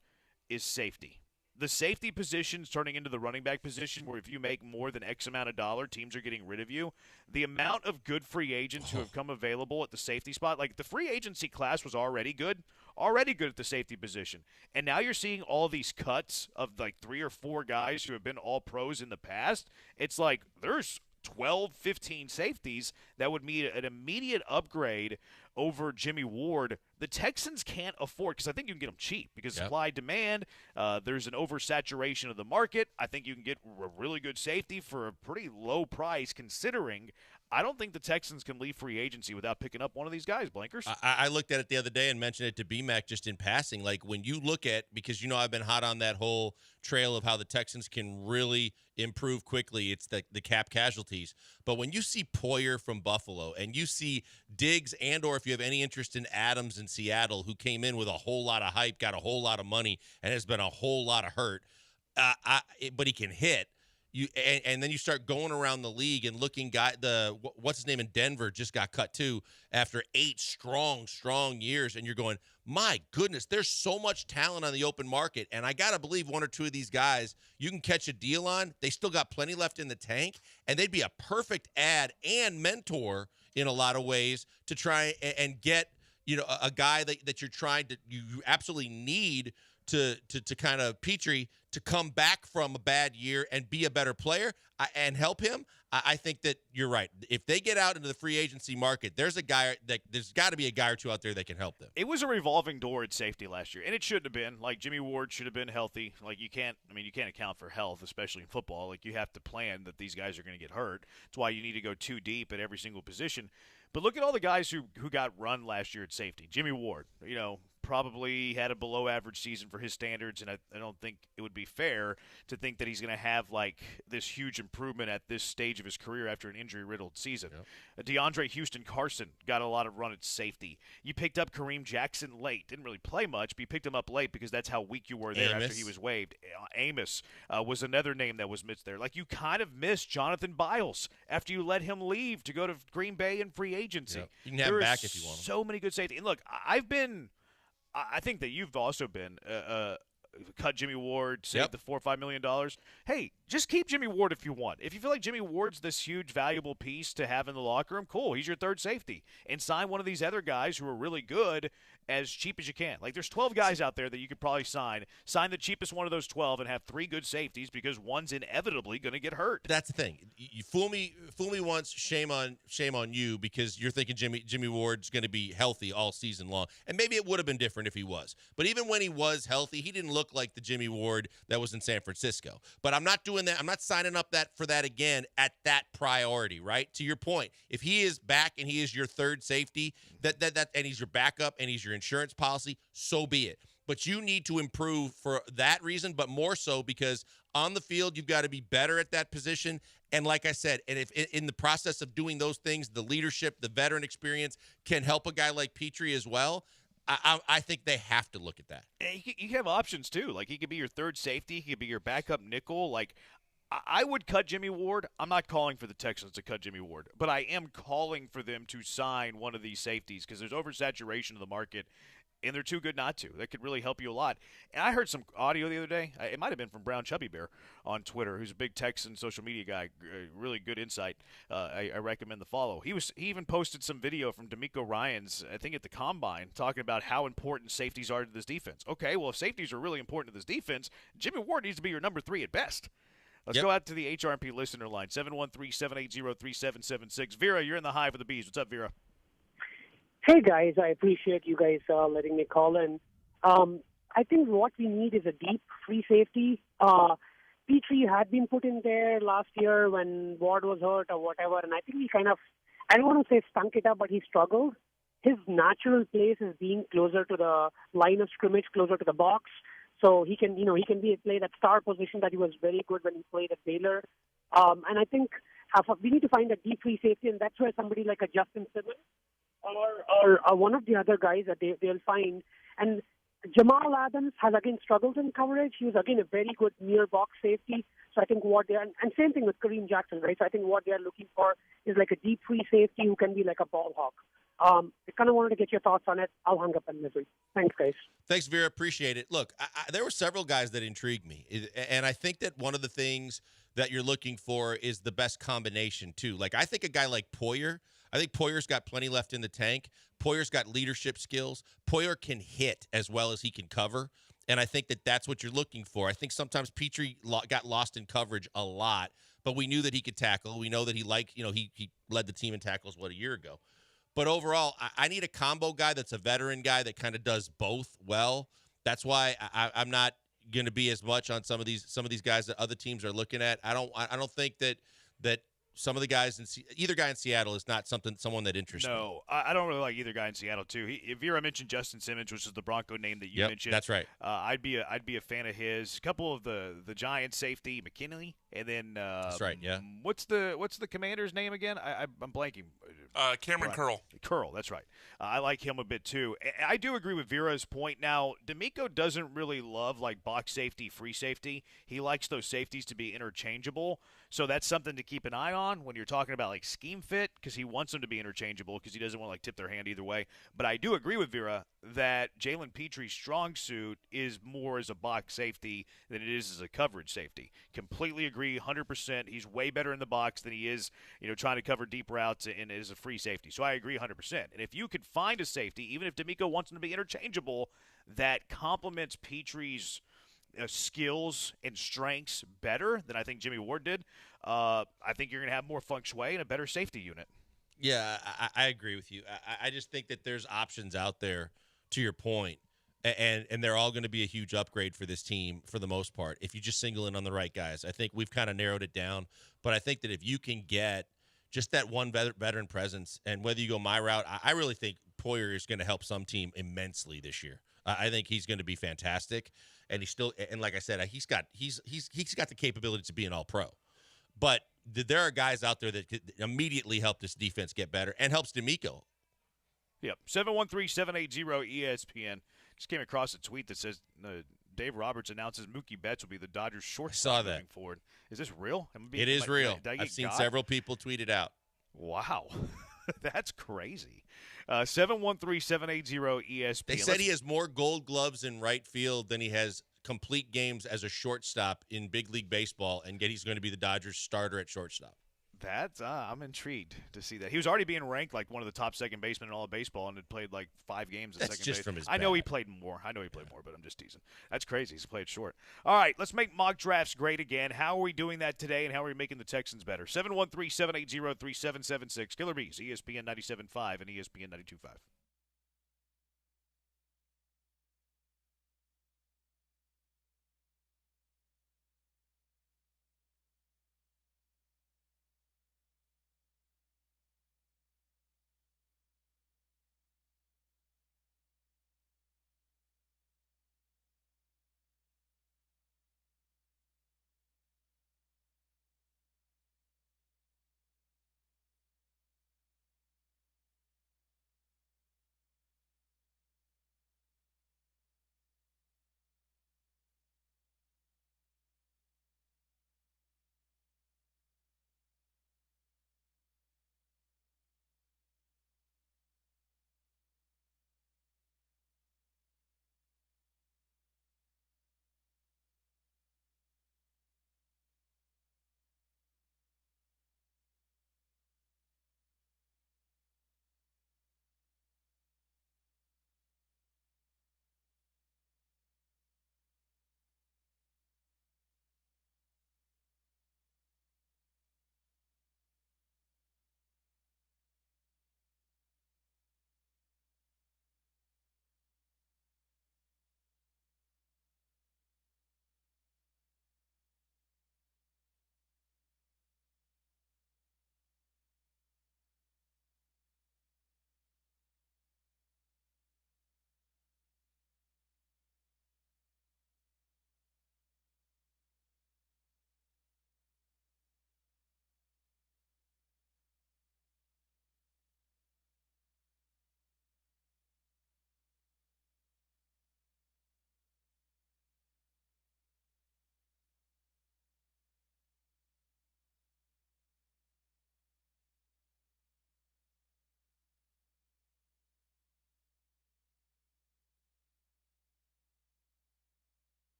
is safety. The safety position's turning into the running back position where if you make more than X amount of dollar, teams are getting rid of you. The amount of good free agents who have come available at the safety spot, like the free agency class was already good at the safety position. And now you're seeing all these cuts of like 3 or 4 guys who have been all pros in the past. It's like there's 12, 15 safeties that would mean an immediate upgrade over Jimmy Ward. The Texans can't afford, because I think you can get them cheap because supply demand, there's an oversaturation of the market. I think you can get a really good safety for a pretty low price considering. I don't think the Texans can leave free agency without picking up one of these guys, Blankers. I looked at it the other day and mentioned it to BMAC just in passing. Like when you look at, because I've been hot on that whole trail of how the Texans can really improve quickly. It's the cap casualties. But when you see Poyer from Buffalo and you see Diggs or if you have any interest in Adams in Seattle, who came in with a whole lot of hype, got a whole lot of money, and has been a whole lot of hurt, but he can hit. And then you start going around the league and looking. What's his name in Denver just got cut too after 8 strong years, and you're going, my goodness, there's so much talent on the open market, and I gotta believe 1 or 2 of these guys you can catch a deal on. They still got plenty left in the tank, and they'd be a perfect ad and mentor in a lot of ways to try and get a guy that you're trying to you absolutely need to kind of Petrie to come back from a bad year and be a better player and help him. I think that you're right. If they get out into the free agency market, there's got to be a guy or 2 out there that can help them. It was a revolving door at safety last year, and it shouldn't have been. Like Jimmy Ward should have been healthy. Like you can't account for health, especially in football. Like you have to plan that these guys are going to get hurt. That's why you need to go too deep at every single position. But look at all the guys who got run last year at safety. Jimmy Ward, probably had a below-average season for his standards, and I don't think it would be fair to think that he's going to have, like, this huge improvement at this stage of his career after an injury-riddled season. Yep. DeAndre Houston-Carson got a lot of run at safety. You picked up Kareem Jackson late. Didn't really play much, but you picked him up late because that's how weak you were there after he was waived. Amos was another name that was missed there. Like, you kind of missed Jonathan Biles after you let him leave to go to Green Bay in free agency. Yep. You can have him back if you want him. So many good safety. And look, I think that you've also been cut Jimmy Ward, save the $4 or $5 million. Hey, just keep Jimmy Ward if you want. If you feel like Jimmy Ward's this huge, valuable piece to have in the locker room, cool. He's your third safety. And sign one of these other guys who are really good as cheap as you can. Like, there's 12 guys out there that you could probably sign. Sign the cheapest one of those 12 and have 3 good safeties because one's inevitably going to get hurt. That's the thing. You fool me once, shame on you, because you're thinking Jimmy Ward's going to be healthy all season long. And maybe it would have been different if he was. But even when he was healthy, he didn't look like the Jimmy Ward that was in San Francisco. But I'm not doing that. I'm not signing up for that again at that priority, right? To your point, if he is back and he is your third safety, and he's your backup and he's your insurance policy, so be it. But you need to improve for that reason, but more so because on the field, you've got to be better at that position. And like I said, and if in the process of doing those things, the leadership, the veteran experience can help a guy like Petrie as well. I think they have to look at that. You have options too. Like he could be your third safety. He could be your backup nickel. Like I would cut Jimmy Ward. I'm not calling for the Texans to cut Jimmy Ward, but I am calling for them to sign one of these safeties because there's oversaturation of the market, and they're too good not to. That could really help you a lot. And I heard some audio the other day. It might have been from Brown Chubby Bear on Twitter, who's a big Texan social media guy. Really good insight. I recommend the follow. He even posted some video from D'Amico Ryans, I think at the Combine, talking about how important safeties are to this defense. Okay, well, if safeties are really important to this defense, Jimmy Ward needs to be your number 3 at best. Let's go out to the HRP listener line, 713-780-3776. Vera, you're in the Hive of the Bees. What's up, Vera? Hey guys, I appreciate you guys letting me call in. I think what we need is a deep free safety. Petrie had been put in there last year when Ward was hurt or whatever, and I think he kind of, I don't want to say stunk it up, but he struggled. His natural place is being closer to the line of scrimmage, closer to the box, so he can, he can play that star position that he was very good when he played at Baylor. And I think we need to find a deep free safety, and that's where somebody like a Justin Simmons or one of the other guys that they'll find. And Jamal Adams has again struggled in coverage. He was again a very good near box safety. So I think what they're, and same thing with Kareem Jackson, right? So I think what they're looking for is like a deep free safety who can be like a ball hawk. I kind of wanted to get your thoughts on it. I'll hang up in misery. Thanks, guys. Thanks, Vera. Appreciate it. Look, there were several guys that intrigued me, and I think that one of the things that you're looking for is the best combination too. Like I think a guy like Poyer. I think Poyer's got plenty left in the tank. Poyer's got leadership skills. Poyer can hit as well as he can cover, and I think that that's what you're looking for. I think sometimes Petrie got lost in coverage a lot, but we knew that he could tackle. We know that he led the team in tackles, a year ago. But overall, I need a combo guy that's a veteran guy that kind of does both well. That's why I'm not going to be as much on some of these guys that other teams are looking at. I don't think that some of the guys either guy in Seattle is not someone that interests me. No, I don't really like either guy in Seattle too. Vera mentioned Justin Simmons, which is the Bronco name that you mentioned. That's right. I'd be a fan of his. A couple of the Giants safety, McKinley, and then that's right. Yeah. What's the commander's name again? I'm blanking. Cameron Curl. Curl, that's right. I like him a bit too. I do agree with Vera's point. Now, D'Amico doesn't really love like box safety, free safety. He likes those safeties to be interchangeable. So that's something to keep an eye on when you're talking about like scheme fit, because he wants them to be interchangeable because he doesn't want to like tip their hand either way. But I do agree with Vera that Jalen Petrie's strong suit is more as a box safety than it is as a coverage safety. Completely agree, 100%. He's way better in the box than he is, trying to cover deep routes and as a free safety. So I agree 100%. And if you could find a safety, even if D'Amico wants them to be interchangeable, that complements Petrie's skills and strengths better than I think Jimmy Ward did, I think you're going to have more feng shui and a better safety unit. Yeah, I agree with you. I just think that there's options out there, to your point, and they're all going to be a huge upgrade for this team for the most part if you just single in on the right guys. I think we've kind of narrowed it down, but I think that if you can get just that one veteran presence, and whether you go my route, I really think Poyer is going to help some team immensely this year. I think he's going to be fantastic, and like I said, he's got the capability to be an All-Pro. But there are guys out there that could immediately help this defense get better and helps D'Amico. Yep, 713-780-ESPN. Just came across a tweet that says Dave Roberts announces Mookie Betts will be the Dodgers' shortstop moving forward. Is this real? It is real. I've seen several people tweet it out. Wow. That's crazy. 713-780-ESPN. They said he has more Gold Gloves in right field than he has complete games as a shortstop in big league baseball, and he's going to be the Dodgers starter at shortstop. That's I'm intrigued to see that. He was already being ranked like one of the top second basemen in all of baseball and had played like 5 games at second base. From his I know he played more. But I'm just teasing. That's crazy. He's played short. All right, let's make mock drafts great again. How are we doing that today, and how are we making the Texans better? 713-780-3776. Killer Bees, ESPN 97.5 and ESPN 92.5.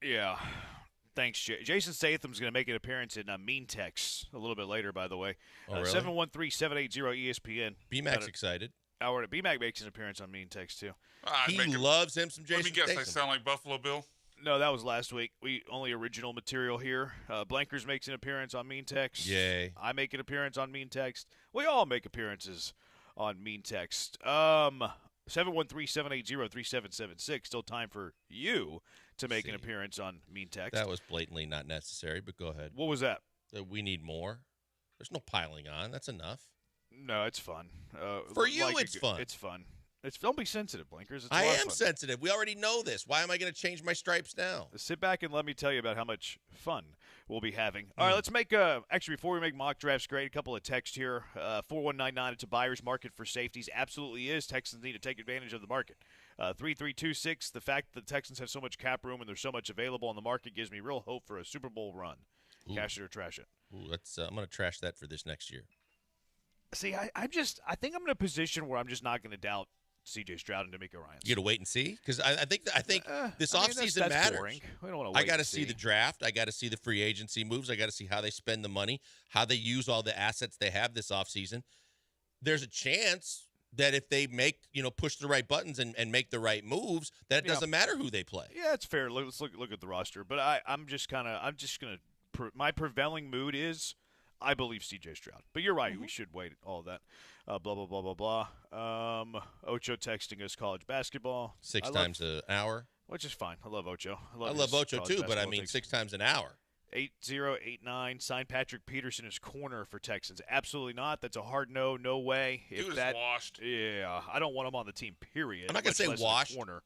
Yeah. Thanks, Jason Statham's going to make an appearance in Mean Text a little bit later, by the way. Oh, really? 713-780-ESPN. BMAC's excited. BMAC makes an appearance on Mean Text, too. He loves him some Jason Let me guess, Statham. I sound like Buffalo Bill? No, that was last week. We only original material here. Blankers makes an appearance on Mean Text. Yay. I make an appearance on Mean Text. We all make appearances on Mean Text. 713-780-3776. Still time for you to make an appearance on Mean Text. That was blatantly not necessary, but go ahead. What was that? We need more. There's no piling on. That's enough. No, it's fun. For you, it's fun. It's fun. Don't be sensitive, Blinkers. It's I a lot of am fun. sensitive. We already know this. Why am I going to change my stripes now? Sit back and let me tell you about how much fun we'll be having. All right, let's make actually, before we make mock drafts great, a couple of texts here. 4199, it's a buyer's market for safeties. Absolutely is. Texans need to take advantage of the market. 3326, the fact that the Texans have so much cap room and there's so much available on the market gives me real hope for a Super Bowl run. Ooh. Cash it or trash it. Ooh, I'm going to trash that for this next year. See, I think I'm in a position where I'm just not going to doubt C.J. Stroud and D'Amico Ryans. You got to wait and see? Because I think this offseason that's matters. boring. We don't want to wait I got to and see the draft. I got to see the free agency moves. I got to see how they spend the money, how they use all the assets they have this offseason. There's a chance that if they push the right buttons and make the right moves, that it doesn't matter who they play. Yeah, it's fair. Let's look at the roster. But I'm just going to my prevailing mood is I believe C.J. Stroud. But you're right. We should wait all of that. Blah, blah, blah, blah, blah. Ocho texting us college basketball. 6 times an hour. Which is fine. I love Ocho. I love Ocho too, but I mean 6 times an hour. 8089, sign Patrick Peterson as corner for Texans. Absolutely not. That's a hard no. No way. Dude is washed. Yeah, I don't want him on the team, period. I'm not going to say washed. Corner.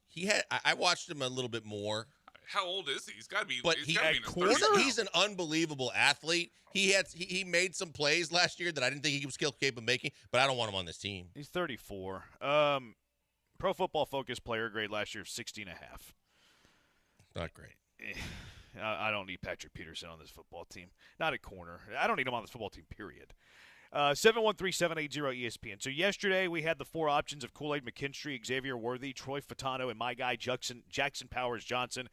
I watched him a little bit more. How old is he? He's got to be. But he's an unbelievable athlete. He made some plays last year that I didn't think he was capable of making, but I don't want him on this team. He's 34. Pro Football Focus player grade last year of 16.5. Not great. I don't need Patrick Peterson on this football team. Not at corner. I don't need him on this football team, period. 713-780-ESPN. So yesterday we had the 4 options of Kool-Aid McKinstry, Xavier Worthy, Troy Fatano, and my guy Jackson Powers Johnson.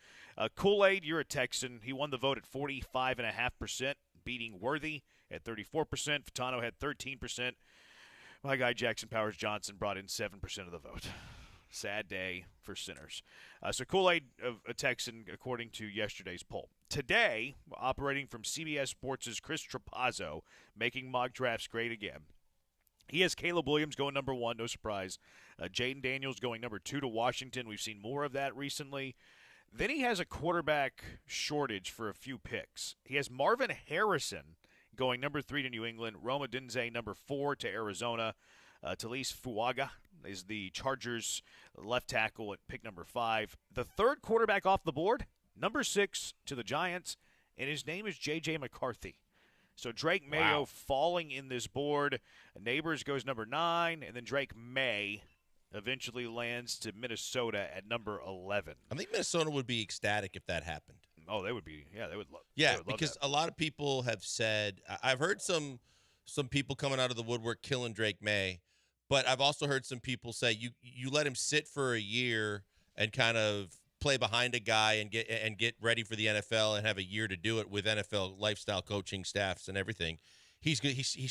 Kool-Aid, you're a Texan. He won the vote at 45.5%, beating Worthy at 34%. Fatano had 13%. My guy Jackson Powers Johnson brought in 7% of the vote. Sad day for sinners. So Kool-Aid, a Texan, according to yesterday's poll. Today, operating from CBS Sports' Chris Trapazzo, making mock drafts great again. He has Caleb Williams going number 1, no surprise. Jaden Daniels going number 2 to Washington. We've seen more of that recently. Then he has a quarterback shortage for a few picks. He has Marvin Harrison going number 3 to New England. Roma Dinze number 4 to Arizona. Talise Fuaga is the Chargers left tackle at pick number 5. The third quarterback off the board, number 6 to the Giants, and his name is J.J. McCarthy. So Drake Mayo falling in this board. Neighbors goes number 9, and then Drake May eventually lands to Minnesota at number 11. I think Minnesota would be ecstatic if that happened. Oh, they would be. Yeah, they would love. Yeah, because a lot of people have said, I've heard some people coming out of the woodwork killing Drake May, but I've also heard some people say you let him sit for a year and kind of play behind a guy and get ready for the NFL and have a year to do it with NFL lifestyle coaching staffs and everything. He's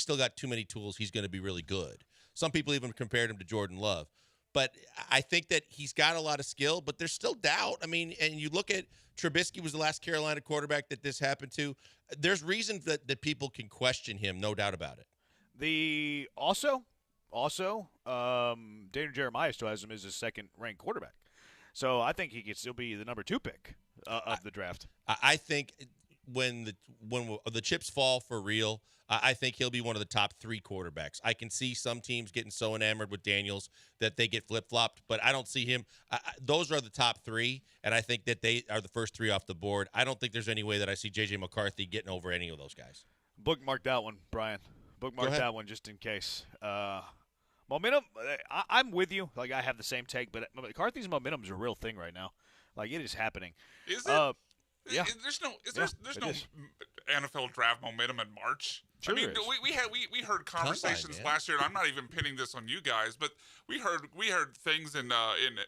still got too many tools. He's going to be really good. Some people even compared him to Jordan Love. But I think that he's got a lot of skill, but there's still doubt. I mean, and you look at Trubisky was the last Carolina quarterback that this happened to. There's reasons that people can question him, no doubt about it. Also, Daniel Jeremiah still has him as his second-ranked quarterback. So I think he could still be the number 2 pick of the draft. I think when the chips fall for real, I think he'll be one of the top 3 quarterbacks. I can see some teams getting so enamored with Daniels that they get flip-flopped, but I don't see him. Those are the top 3, and I think that they are the first 3 off the board. I don't think there's any way that I see J.J. McCarthy getting over any of those guys. Bookmark that one, Brian. Bookmark that one just in case. Momentum, I'm with you. Like, I have the same take, but McCarthy's momentum is a real thing right now. Like, it is happening. Is it? Yeah. There's no NFL draft momentum in March. Sure I mean, there is. we heard conversations man. last year, and I'm not even pinning this on you guys, but we heard things in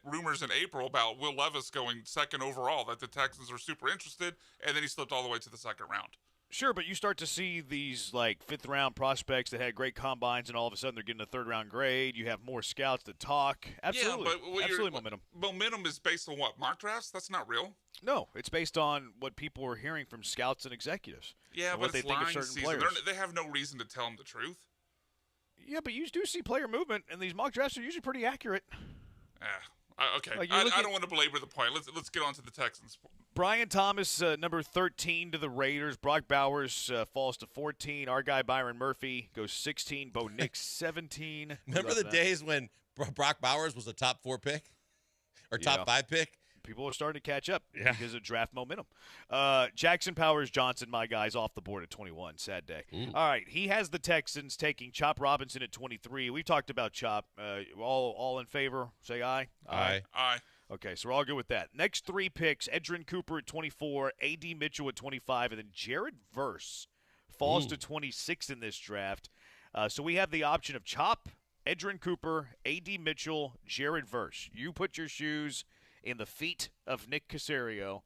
rumors in April about Will Levis going second overall, that the Texans are super interested, and then he slipped all the way to the second round. Sure, but you start to see these like fifth-round prospects that had great combines, and all of a sudden they're getting a third-round grade. You have more scouts that talk. Absolutely, Yeah, but absolutely momentum. Momentum is based on what? Mock drafts? That's not real. No, it's based on what people are hearing from scouts and executives. Yeah, and but what they it's think of lying certain season. players. They have no reason to tell them the truth. Yeah, but you do see player movement, and these mock drafts are usually pretty accurate. Okay. Like, I don't want to belabor the point. Let's get on to the Texans. Brian Thomas, number 13 to the Raiders. Brock Bowers falls to 14. Our guy Byron Murphy goes 16. Bo Nix 17. Remember the days when Brock Bowers was a top 4 pick or top 5 pick? People are starting to catch up because of draft momentum. Jackson Powers Johnson, my guy's off the board at 21. Sad day. All right, he has the Texans taking Chop Robinson at 23. We talked about Chop. All in favor? Say aye. Aye. Aye. Okay, so we're all good with that. Next 3 picks, Edgerrin Cooper at 24, A.D. Mitchell at 25, and then Jared Verse falls to 26 in this draft. So we have the option of Chop, Edgerrin Cooper, A.D. Mitchell, Jared Verse. You put your shoes in the feet of Nick Caserio.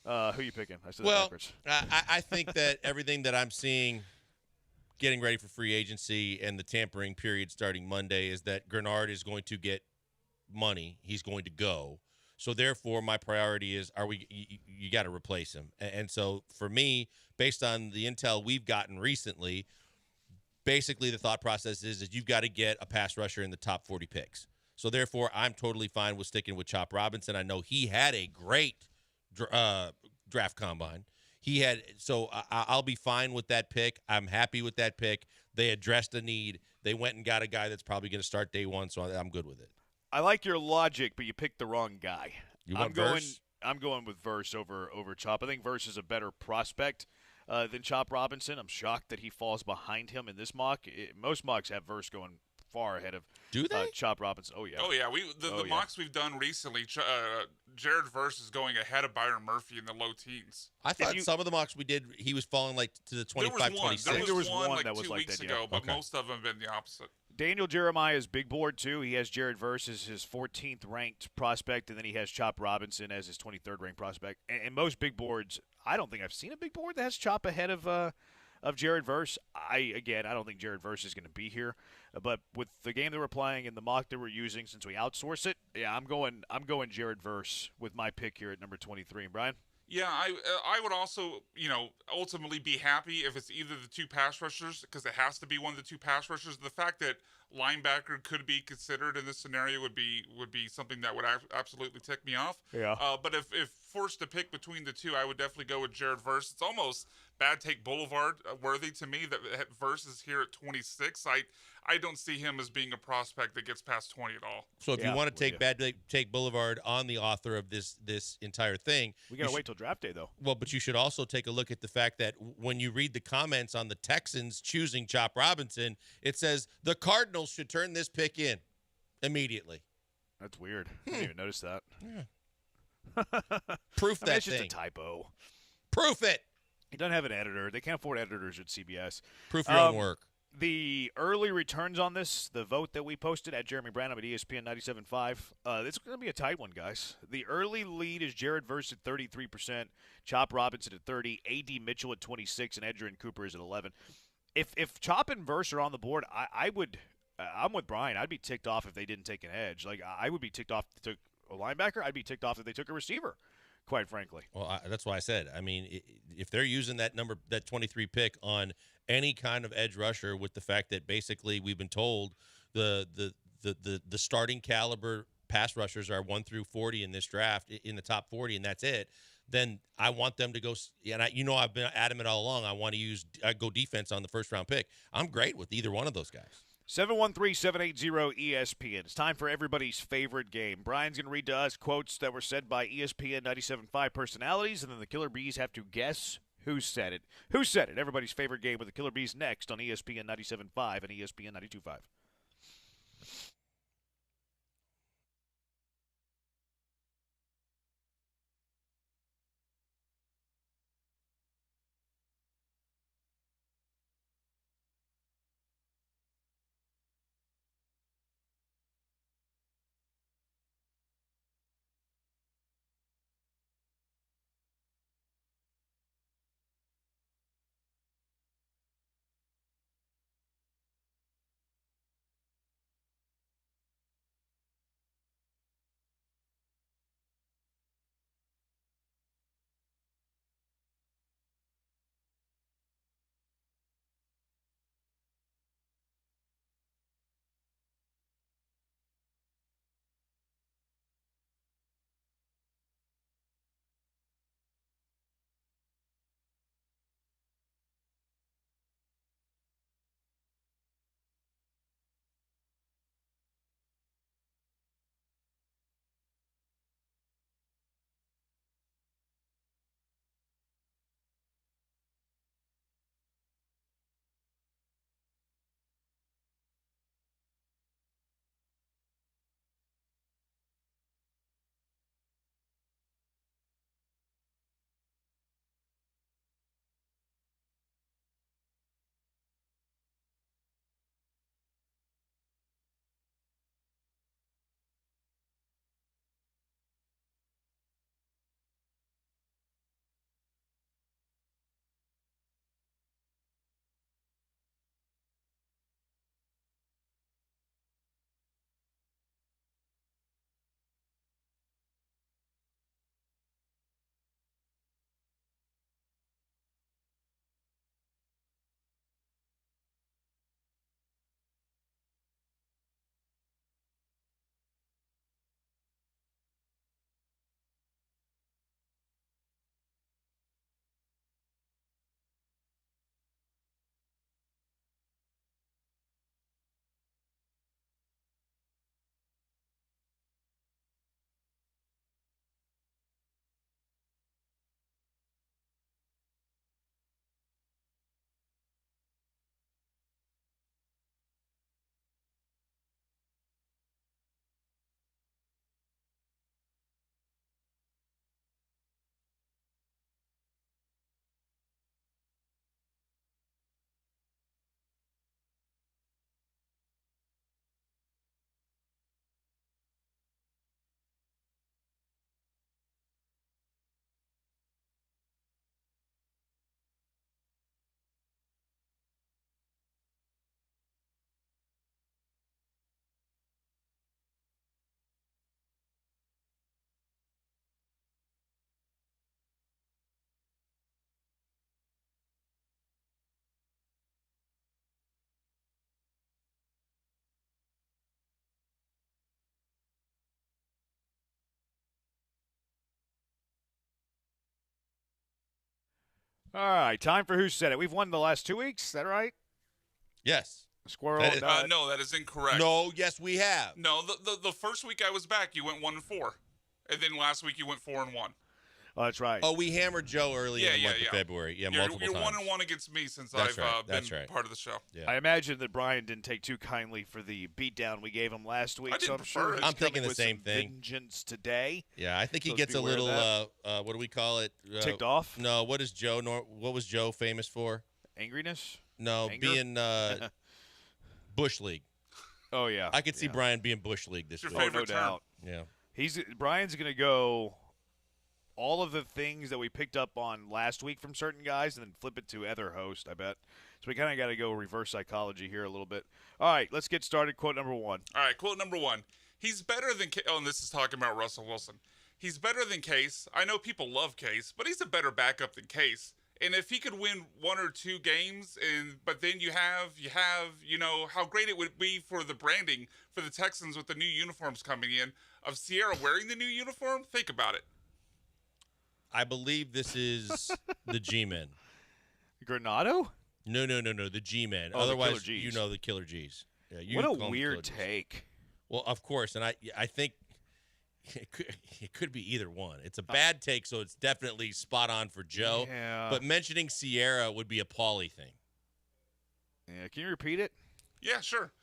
Who you picking? I said that backwards. I think that everything that I'm seeing getting ready for free agency and the tampering period starting Monday is that Grenard is going to get money. He's going to go. So therefore, my priority is: you got to replace him. And so for me, based on the intel we've gotten recently, basically the thought process is you've got to get a pass rusher in the top 40 picks. So therefore, I'm totally fine with sticking with Chop Robinson. I know he had a great draft combine. I'll be fine with that pick. I'm happy with that pick. They addressed a need. They went and got a guy that's probably going to start day one, so I'm good with it. I like your logic, but you picked the wrong guy. I'm going with Verse over Chop. I think Verse is a better prospect than Chop Robinson. I'm shocked that he falls behind him in this mock. Most mocks have Verse going far ahead of Chop Robinson. Oh yeah. The mocks we've done recently, Jared Verse is going ahead of Byron Murphy in the low teens. I thought some of the mocks we did, he was falling like to the 25, 26. There was one like that was 2 like weeks that, ago, yeah. but most of them have been the opposite. Daniel Jeremiah's big board too. He has Jared Verse as his 14th ranked prospect, and then he has Chop Robinson as his 23rd ranked prospect. And most big boards, I don't think I've seen a big board that has Chop ahead of Jared Verse. I don't think Jared Verse is going to be here, but with the game that we're playing and the mock that we're using, since we outsource it, I'm going Jared Verse with my pick here at number 23. And Brian? Yeah, I would also, ultimately be happy if it's either the 2 pass rushers, because it has to be one of the 2 pass rushers. The fact that linebacker could be considered in this scenario would be something that would absolutely tick me off. Yeah. But if forced to pick between the 2, I would definitely go with Jared Verse. It's almost Bad Take Boulevard worthy to me that Verse is here at 26. I don't see him as being a prospect that gets past 20 at all. So if you want to take Bad Take Boulevard on the author of this entire thing, we got to wait till draft day though. Well, but you should also take a look at the fact that when you read the comments on the Texans choosing Chop Robinson, it says the Cardinals should turn this pick in immediately. That's weird. I didn't even notice that. Yeah. Proof that it's just a typo. Proof it. He doesn't have an editor. They can't afford editors at CBS. Proof your own work. The early returns on this, the vote that we posted at Jeremy Branham at ESPN 97.5, it's going to be a tight one, guys. The early lead is Jared Verse at 33%, Chop Robinson at 30%, A.D. Mitchell at 26%, and Edgerrin Cooper is at 11%. If Chop and Verse are on the board, I'm with Brian. I'd be ticked off if they didn't take an edge. Like, I would be ticked off if they took a linebacker. I'd be ticked off if they took a receiver, quite frankly. Well, that's why I said, I mean, if they're using that 23 pick on any kind of edge rusher, with the fact that basically we've been told the starting caliber pass rushers are 1 through 40 in this draft, in the top 40, and that's it, then I want them to go. And I've been adamant all along. I want to go defense on the first round pick. I'm great with either one of those guys. 713-780-ESPN. It's time for everybody's favorite game. Brian's going to read to us quotes that were said by ESPN 97.5 personalities, and then the Killer Bees have to guess who said it. Who said it? Everybody's favorite game with the Killer Bees next on ESPN 97.5 and ESPN 92.5. All right, time for Who Said It. We've won the last 2 weeks. Is that right? Yes. Squirrel. No, that is incorrect. No, yes, we have. No, the first week I was back, you went 1-4, and then last week you went 4-1. Oh, that's right. Oh, we hammered Joe early in the month of February. Yeah, multiple you're times. 1-1 against me since That's I've right. been That's right. part of the show. Yeah. I imagine that Brian didn't take too kindly for the beatdown we gave him last week. I didn't so I'm sure prefer it. he's I'm thinking coming the with same some thing. Vengeance today. Yeah, I think he So gets a beware of little. that. What do we call it? Ticked off? No. What is Joe? What was Joe famous for? Angriness? No, Anger? being Bush League. Oh yeah. I could see Brian being Bush League this It's week. your no favorite term. doubt. Yeah. Brian's going to go all of the things that we picked up on last week from certain guys and then flip it to other host, I bet. So we kind of got to go reverse psychology here a little bit. All right, let's get started. Quote number 1. All right, quote number 1. He's better than and this is talking about Russell Wilson. He's better than Case. I know people love Case, but he's a better backup than Case. And if he could win 1 or 2 games, but then you have how great it would be for the branding for the Texans with the new uniforms coming in of Sierra wearing the new uniform. Think about it. I believe this is the G-Men. Granado? No. The G-Men. Oh, the Otherwise, Killer Gs. you know the Killer G's. Yeah, you What call a them weird Killer Gs. take. Well, of course, and I think it could be either one. It's a bad take, so it's definitely spot on for Joe. Yeah. But mentioning Sierra would be a Paulie thing. Yeah, can you repeat it? Yeah, sure.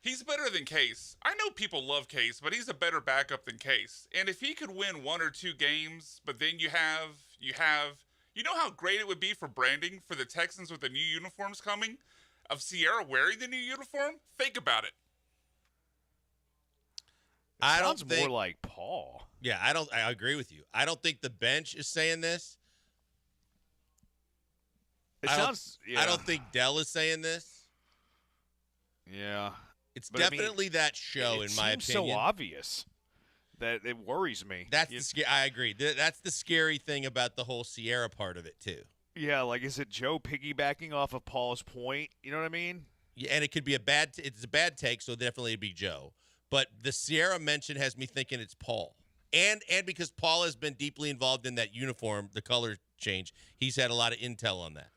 He's better than Case. I know people love Case, but he's a better backup than Case. And if he could win 1 or 2 games, but then you know how great it would be for branding for the Texans with the new uniforms coming of Sierra wearing the new uniform? Think about it. Sounds more like Paul. Yeah, I agree with you. I don't think the bench is saying this. I don't think Dell is saying this. Yeah. It's But I mean, definitely that show, in my seems opinion. so obvious that it worries me. I agree. That's the scary thing about the whole Sierra part of it, too. Yeah, like, is it Joe piggybacking off of Paul's point? You know what I mean? Yeah, and it could be it's a bad take, so definitely it'd be Joe. But the Sierra mention has me thinking it's Paul. And because Paul has been deeply involved in that uniform, the color change, he's had a lot of intel on that.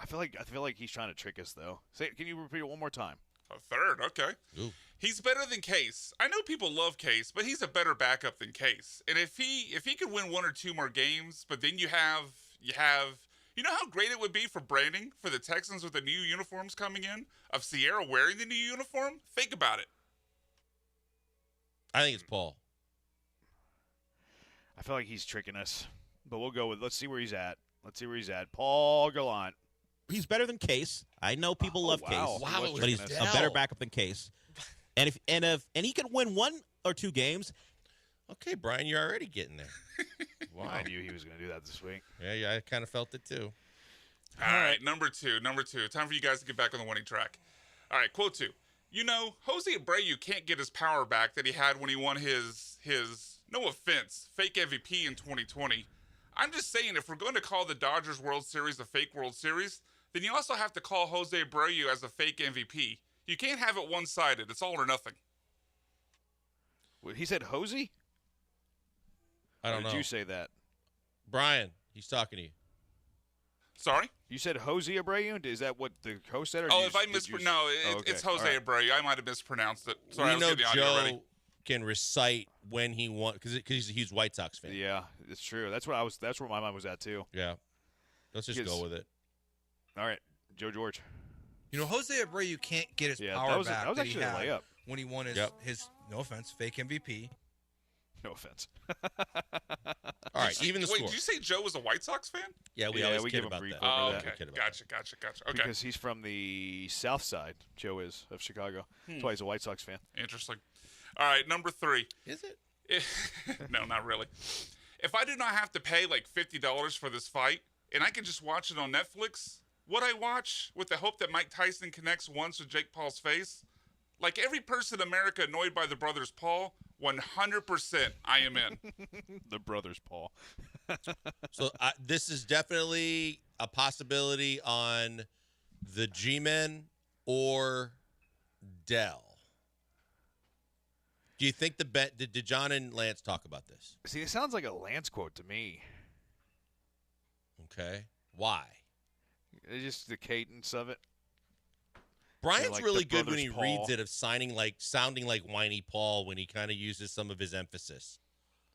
I feel like he's trying to trick us, though. Can you repeat it one more time? A third, okay. Ooh. He's better than Case. I know people love Case, but he's a better backup than Case. And if he could win 1 or 2 more games, but then you know how great it would be for branding for the Texans with the new uniforms coming in of Sierra wearing the new uniform? Think about it. I think it's Paul. I feel like he's tricking us, but we'll go with. Let's see where he's at. Paul Gallant. He's better than Case. I know people love Case, but he's a better backup than Case. And if he could win 1 or 2 games. Okay, Brian, you're already getting there. Wow. I knew he was going to do that this week. Yeah, I kind of felt it too. All right, number two. Time for you guys to get back on the winning track. All right, quote 2. You know, Jose Abreu can't get his power back that he had when he won his no offense, fake MVP in 2020. I'm just saying, if we're going to call the Dodgers World Series a fake World Series, then you also have to call Jose Abreu as a fake MVP. You can't have it one-sided. It's all or nothing. What, he said Jose? I don't know. Did you say that? Brian, he's talking to you. Sorry? You said Jose Abreu? Is that what the host said? Or If I mispronounced... No, it's Jose Abreu. I might have mispronounced it. Sorry, I was getting the audio Joe ready. Can recite when he won because he's a White Sox fan. Yeah, it's true. That's where my mind was at too. Yeah, let's just go with it. All right, Joe George. You know, Jose Abreu can't get his power back. That was actually a layup when he won his no offense, fake MVP. No offense. All right, even the score. Wait, did you say Joe was a White Sox fan? Yeah, we always kid about that. Oh, okay. Gotcha. Okay. Because he's from the South Side. Joe is of Chicago. That's why he's a White Sox fan. Interesting. All right, number 3. Is it? No, not really. If I did not have to pay like $50 for this fight, and I could just watch it on Netflix, would I watch with the hope that Mike Tyson connects once with Jake Paul's face? Like every person in America annoyed by the brothers Paul, 100% I am in. The brothers Paul. So this is definitely a possibility on the G-Men or Dell. Do you think did John and Lance talk about this? See, it sounds like a Lance quote to me. Okay. Why? It's just the cadence of it. Brian's like really the good when Brothers he Paul. reads it of sounding like whiny Paul when he kind of uses some of his emphasis.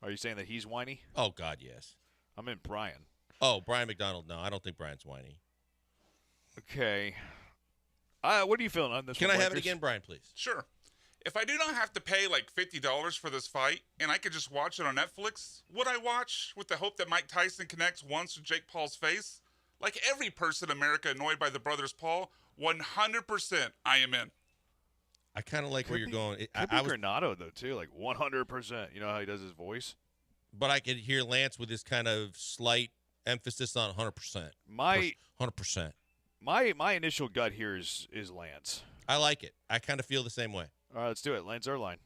Are you saying that he's whiny? Oh, God, yes. I meant Brian. Oh, Brian McDonald. No, I don't think Brian's whiny. Okay. What are you feeling on this Can one, I have it Blakers? again, Brian, please? Sure. If I do not have to pay like $50 for this fight and I could just watch it on Netflix, would I watch with the hope that Mike Tyson connects once with Jake Paul's face? Like every person in America annoyed by the Brothers Paul, 100% I am in. I kind of like where you're going. Could be Granado, though, too. Like 100%. You know how he does his voice? But I could hear Lance with his kind of slight emphasis on 100%. 100%. My initial gut here is Lance. I like it. I kind of feel the same way. All right, let's do it. Lance Erline.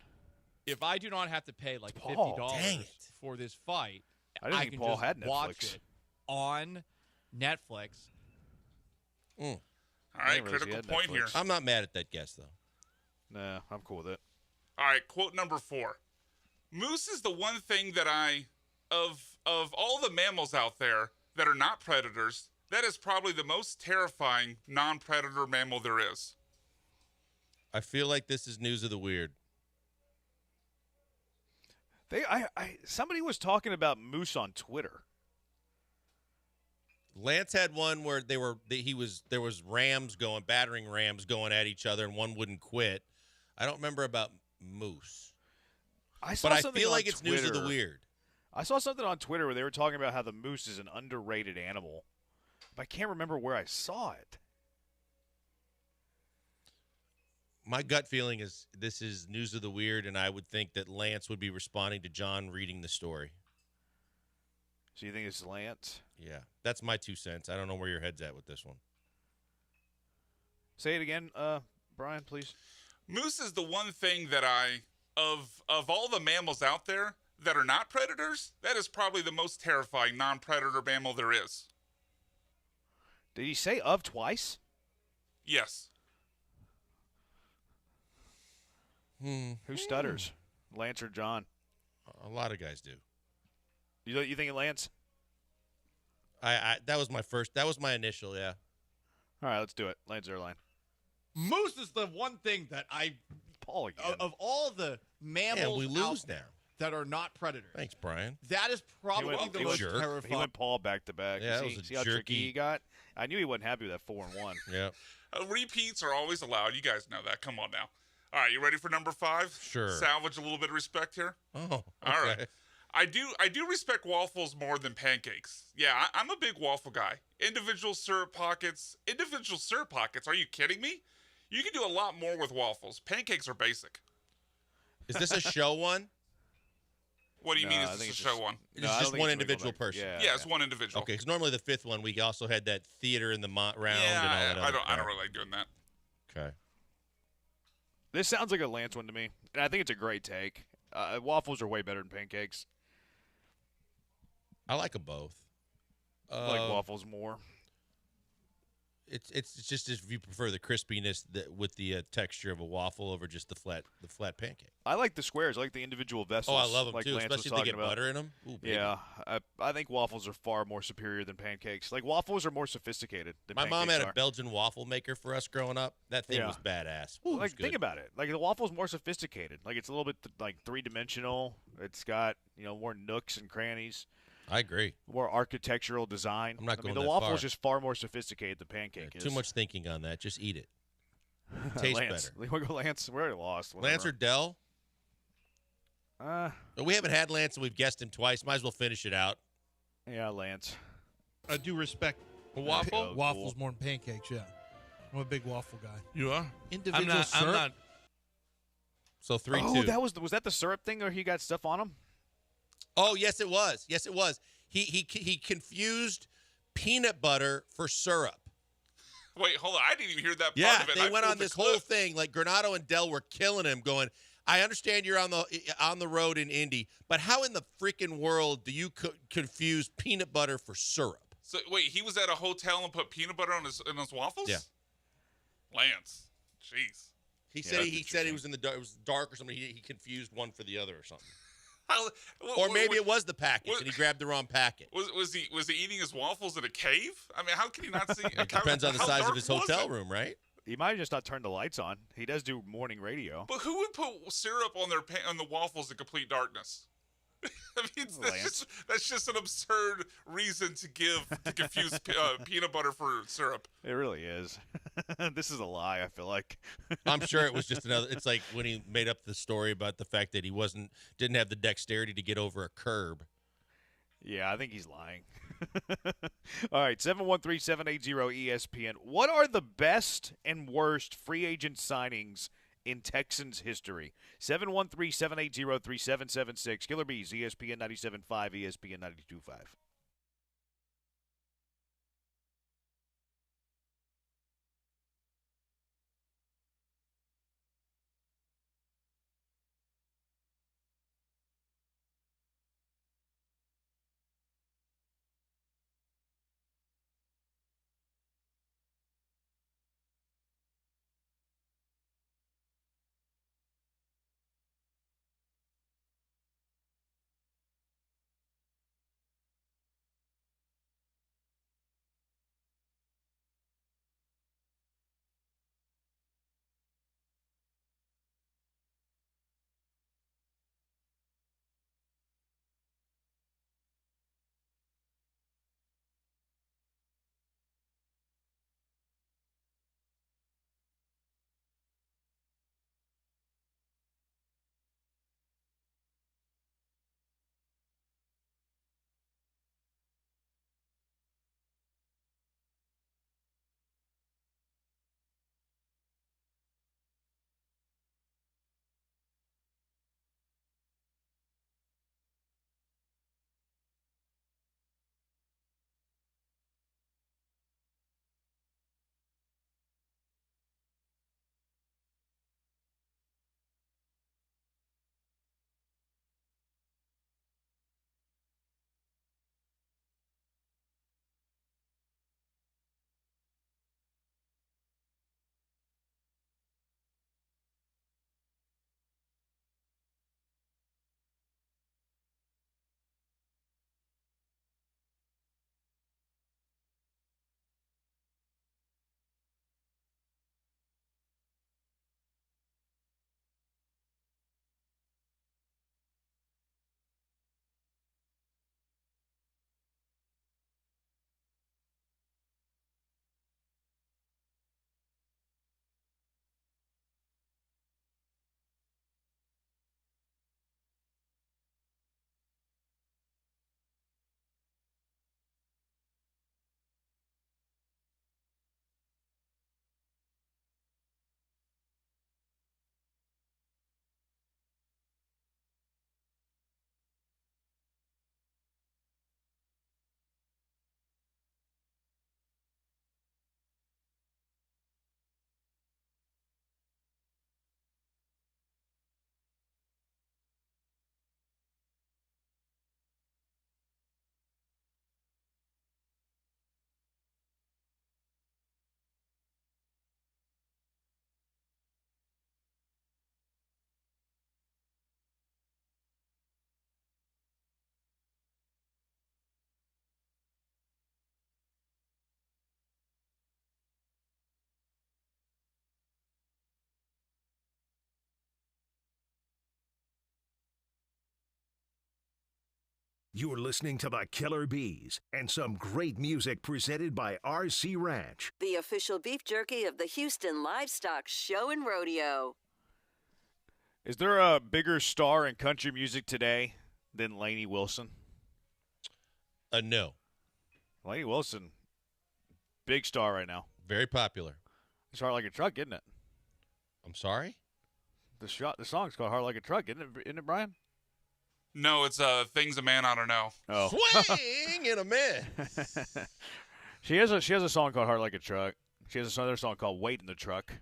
If I do not have to pay like Paul, $50 dang it. for this fight, I didn't think can Paul just had Netflix. watch it on Netflix. All right, realize he critical had point Netflix. here. I'm not mad at that guess, though. Nah, I'm cool with it. All right, quote number 4. Moose is the one thing that of all the mammals out there that are not predators, that is probably the most terrifying non-predator mammal there is. I feel like this is news of the weird. Somebody was talking about moose on Twitter. Lance had one where there was battering rams going at each other, and one wouldn't quit. I don't remember about moose. I saw but I something feel on like it's news of the Twitter. weird. I saw something on Twitter where they were talking about how the moose is an underrated animal. But I can't remember where I saw it. My gut feeling is this is news of the weird, and I would think that Lance would be responding to John reading the story. So you think it's Lance? Yeah, that's my 2 cents. I don't know where your head's at with this one. Say it again, Brian, please. Moose is the one thing that of all the mammals out there that are not predators, that is probably the most terrifying non-predator mammal there is. Did he say of twice? Yes. Who stutters? Lance or John? A lot of guys do. You think it Lance? That was my first. That was my initial. Yeah. All right, let's do it. Lance Erline. Moose is the one thing that Paul again. Of all the mammals we lose now that are not predators. Thanks, Brian. That is probably the most terrifying. He went Paul back to back. Yeah, that was a see how tricky he got? I knew he wasn't happy with that 4-1. Yeah. Repeats are always allowed. You guys know that. Come on now. All right, you ready for number 5? Sure. Salvage a little bit of respect here. Oh, okay. All right. I do respect waffles more than pancakes. Yeah, I'm a big waffle guy. Individual syrup pockets. Are you kidding me? You can do a lot more with waffles. Pancakes are basic. Is this a show one? What do you mean is this a show one? It's just one individual person. Yeah, it's one individual. Okay, because normally the 5th one, we also had that theater in the round and all Yeah, that. I don't really like doing that. Okay. This sounds like a Lance one to me, and I think it's a great take. Waffles are way better than pancakes. I like them both. I like waffles more. It's just if you prefer the crispiness with the texture of a waffle over just the flat pancake. I like the squares. I like the individual vessels. Oh, I love them like too, Lance especially was if they talking get about. butter in them. Ooh, baby. Yeah, I think waffles are far more superior than pancakes. Like waffles are more sophisticated than My mom pancakes had are. a Belgian waffle maker for us growing up. That thing was badass. Ooh, Like think about it. Like the waffle's more sophisticated. Like it's a little bit like 3-dimensional. It's got more nooks and crannies. I agree. More architectural design. I'm not going the that waffle's far. just far more sophisticated than pancake is. Too much thinking on that. Just eat it. Tastes Lance. better. We want to go Lance. We're already lost. Lance or Dell? We haven't had Lance, and we've guessed him twice. Might as well finish it out. Yeah, Lance. I do respect waffle. Waffles more than pancakes. Yeah, I'm a big waffle guy. You are? Individual syrup. I'm not. So 3-2. Oh, that was that the syrup thing, or he got stuff on him? Oh, yes, it was. Yes, it was. He confused peanut butter for syrup. Wait, hold on. I didn't even hear that part Yeah, of it. they went on this whole thing. Like Granado and Dell were killing him, going, I understand you're on the road in Indy, but how in the freaking world do you confuse peanut butter for syrup? So wait, he was at a hotel and put peanut butter on his waffles? Yeah. Lance. Jeez. He said he was in the dark. It was dark or something. He confused one for the other or something. Or maybe it was the package and he grabbed the wrong packet. Was he eating his waffles in a cave? I mean, how can he not see? It depends on the size of his hotel room, right? He might have just not turned the lights on. He does do morning radio. But who would put syrup on on the waffles in complete darkness? I mean, that's just an absurd reason to confuse peanut butter for syrup. It really is. This is a lie, I feel like. I'm sure it was just another. It's like when he made up the story about the fact that he didn't have the dexterity to get over a curb. Yeah, I think he's lying. All right, 713-780-ESPN. What are the best and worst free agent signings in Texans history? 713-780-3776. Killer Bees, ESPN 97.5, ESPN 92.5. You're listening to the Killer Bees and some great music presented by RC Ranch. The official beef jerky of the Houston Livestock Show and Rodeo. Is there a bigger star in country music today than Lainey Wilson? No. Lainey Wilson, big star right now. Very popular. It's Heart Like a Truck, isn't it? I'm sorry? The song's called Heart Like a Truck, isn't it, Brian? No, it's Things a Man Ought to Know. Oh. Swing and a miss. She has a song called Heart Like a Truck. She has another song called Wait in the Truck.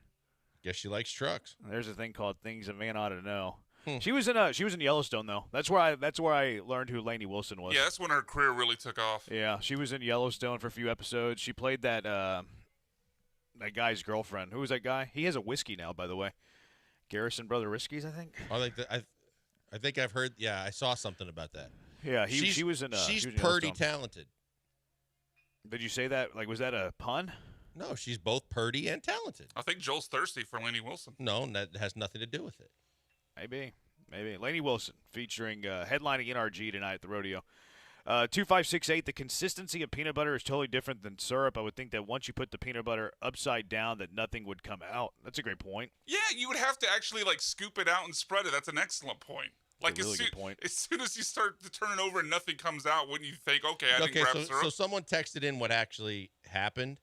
Guess she likes trucks. There's a thing called Things a Man Ought to Know. She was in Yellowstone though. That's where I learned who Lainey Wilson was. Yeah, that's when her career really took off. Yeah, she was in Yellowstone for a few episodes. She played that guy's girlfriend. Who was that guy? He has a whiskey now, by the way. Garrison Brother Whiskies, I think. I think I've heard. Yeah, I saw something about that. Yeah, she was in. She's she was in pretty Yellowstone. talented. Did you say that? Like, was that a pun? No, she's both purdy and talented. I think Joel's thirsty for Lainey Wilson. No, that has nothing to do with it. Maybe. Lainey Wilson featuring headlining NRG tonight at the rodeo. 2568, the consistency of peanut butter is totally different than syrup. I would think that once you put the peanut butter upside down that nothing would come out. That's a great point. Yeah, you would have to actually like scoop it out and spread it. That's an excellent point. Like That's a really good point. As soon as you start to turn it over and nothing comes out, wouldn't you think, okay, I didn't grab syrup? So someone texted in what actually happened.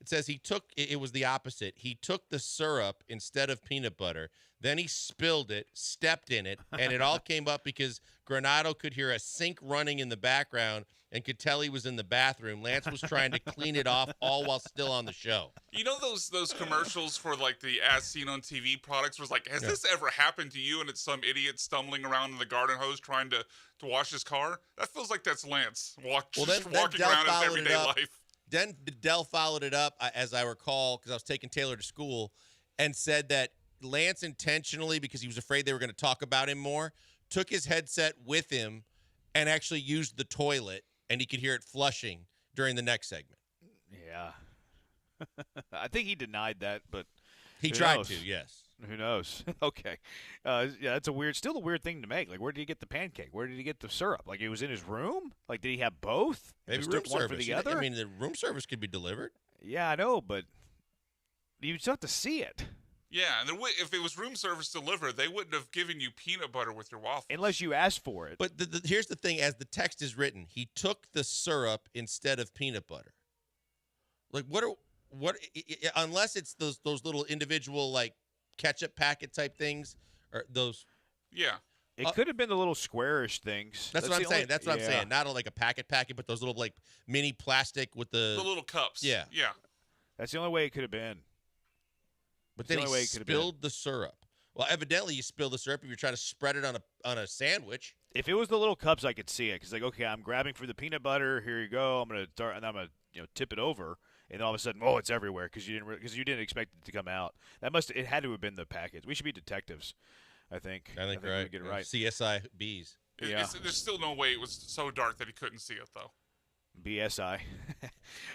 It says it was the opposite. He took the syrup instead of peanut butter. Then he spilled it, stepped in it, and it all came up because Granado could hear a sink running in the background and could tell he was in the bathroom. Lance was trying to clean it off all while still on the show. You know those commercials for like the as seen on TV products was like, has this ever happened to you? And it's some idiot stumbling around in the garden hose trying to wash his car. That feels like that's Lance walking around in his everyday life. Then Dell followed it up, as I recall, because I was taking Taylor to school, and said that Lance intentionally, because he was afraid they were going to talk about him more, took his headset with him and actually used the toilet, and he could hear it flushing during the next segment. Yeah. I think he denied that, but he tried to, yes. Who knows? Okay. Yeah, that's still a weird thing to make. Like, where did he get the pancake? Where did he get the syrup? Like, it was in his room? Like, did he have both? Maybe room service. For the other? I mean, the room service could be delivered. Yeah, I know, but you still have to see it. Yeah, and if it was room service delivered, they wouldn't have given you peanut butter with your waffles. Unless you asked for it. But here's the thing, as the text is written, he took the syrup instead of peanut butter. Like, unless it's those little individual, like, ketchup packet type things, or those. Yeah. It could have been the little squarish things. That's what I'm saying. That's what I'm saying. Not like a packet, but those little like mini plastic with the little cups. Yeah. Yeah. That's the only way it could have been. But then he spilled the syrup. Well, evidently you spill the syrup if you're trying to spread it on a sandwich. If it was the little cups, I could see it. Because, like, okay, I'm grabbing for the peanut butter. Here you go. I'm going to tip it over. And all of a sudden, it's everywhere because you didn't expect it to come out. It had to have been the package. We should be detectives, I think. I think right. We get it right. CSI Bs. There's still no way it was so dark that he couldn't see it, though. BSI.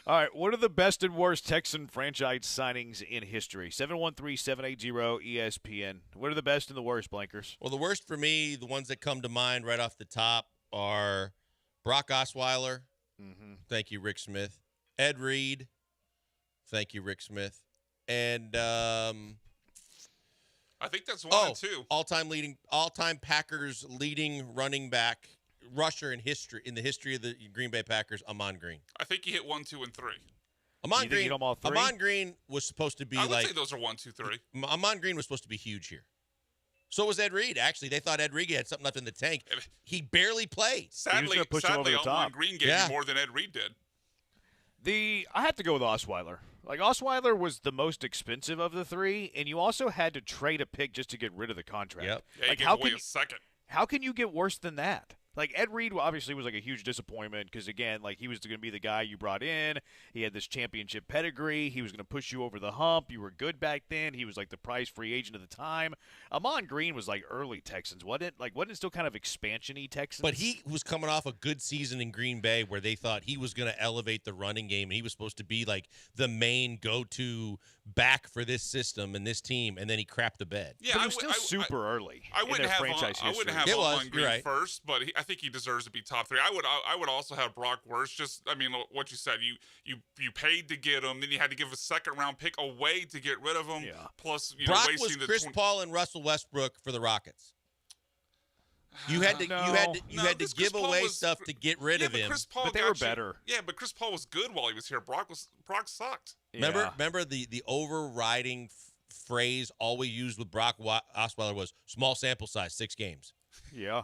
All right, what are the best and worst Texan franchise signings in history? 713-780-ESPN. What are the best and the worst, Blankers? Well, the worst for me, the ones that come to mind right off the top are Brock Osweiler. Mm-hmm. Thank you, Rick Smith. Ed Reed. Thank you, Rick Smith. And I think that's one and two. All-time Packers leading running back, rusher in the history of the Green Bay Packers, Amon Green. I think he hit 1, 2, and 3. Amon Green was supposed to be I would say those are 1, 2, 3. Amon Green was supposed to be huge here. So was Ed Reed. Actually, they thought Ed Reed had something left in the tank. He barely played. Sadly, Amon Green gave you more than Ed Reed did. I have to go with Osweiler. Like, Osweiler was the most expensive of the three, and you also had to trade a pick just to get rid of the contract. Yep. Yeah, like, gave away a second. How can you get worse than that? Like, Ed Reed obviously was like a huge disappointment because, again, like, he was going to be the guy you brought in. He had this championship pedigree. He was going to push you over the hump. You were good back then. He was like the prize free agent at the time. Amon Green was like early Texans, wasn't it? Like, wasn't it still kind of expansion-y Texans? But he was coming off a good season in Green Bay where they thought he was going to elevate the running game, and he was supposed to be like the main go-to back for this system and this team, and then he crapped the bed. Yeah, but he was still super early. I wouldn't have Amon Green first, but I think he deserves to be top 3. I would also have Brock worse. Just, I mean, what you said, you paid to get him, then you had to give a second-round pick away to get rid of him. Yeah. Plus, Brock was Chris Paul and Russell Westbrook for the Rockets. You had to give away stuff to get rid of him. But they were better. Yeah, but Chris Paul was good while he was here. Brock sucked. Yeah. Remember the overriding phrase always used with Brock Osweiler was small sample size, 6 games. Yeah.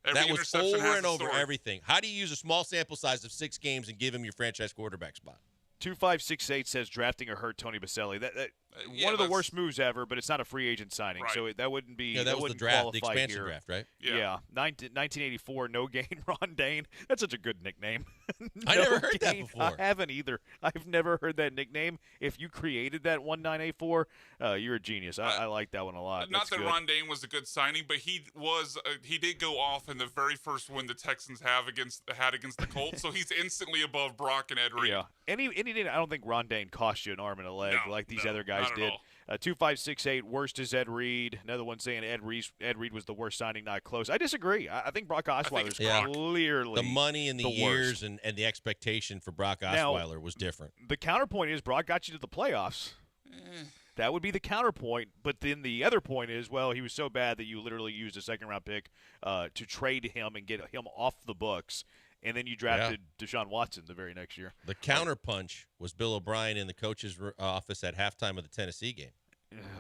That was over and over everything. How do you use a small sample size of 6 games and give him your franchise quarterback spot? 2568 says drafting or hurt Tony Baselli. one of the worst moves ever, but it's not a free agent signing, so that wouldn't be. Yeah, that was the draft, the expansion here. draft, right? Yeah. 1984, No Gain Ron Dane. That's such a good nickname. I never heard that before. I haven't either. I've never heard that nickname. If you created that 1984, you're a genius. I like that one a lot. Not that Ron Dane was a good signing, but he did go off in the very first win the Texans had against the Colts, so he's instantly above Brock and Ed Reed. Yeah, and he didn't. I don't think Ron Dane cost you an arm and a leg like these other guys did. 2568, worst is Ed Reed. Another one saying Ed Reed was the worst signing, not close. I disagree. I think Brock Osweiler's clearly the money and the years worst. and the expectation for Brock Osweiler was different. The counterpoint is Brock got you to the playoffs. That would be the counterpoint. But then the other point is, well, he was so bad that you literally used a second-round pick to trade him and get him off the books. And then you drafted Deshaun Watson the very next year. The counterpunch was Bill O'Brien in the coach's office at halftime of the Tennessee game.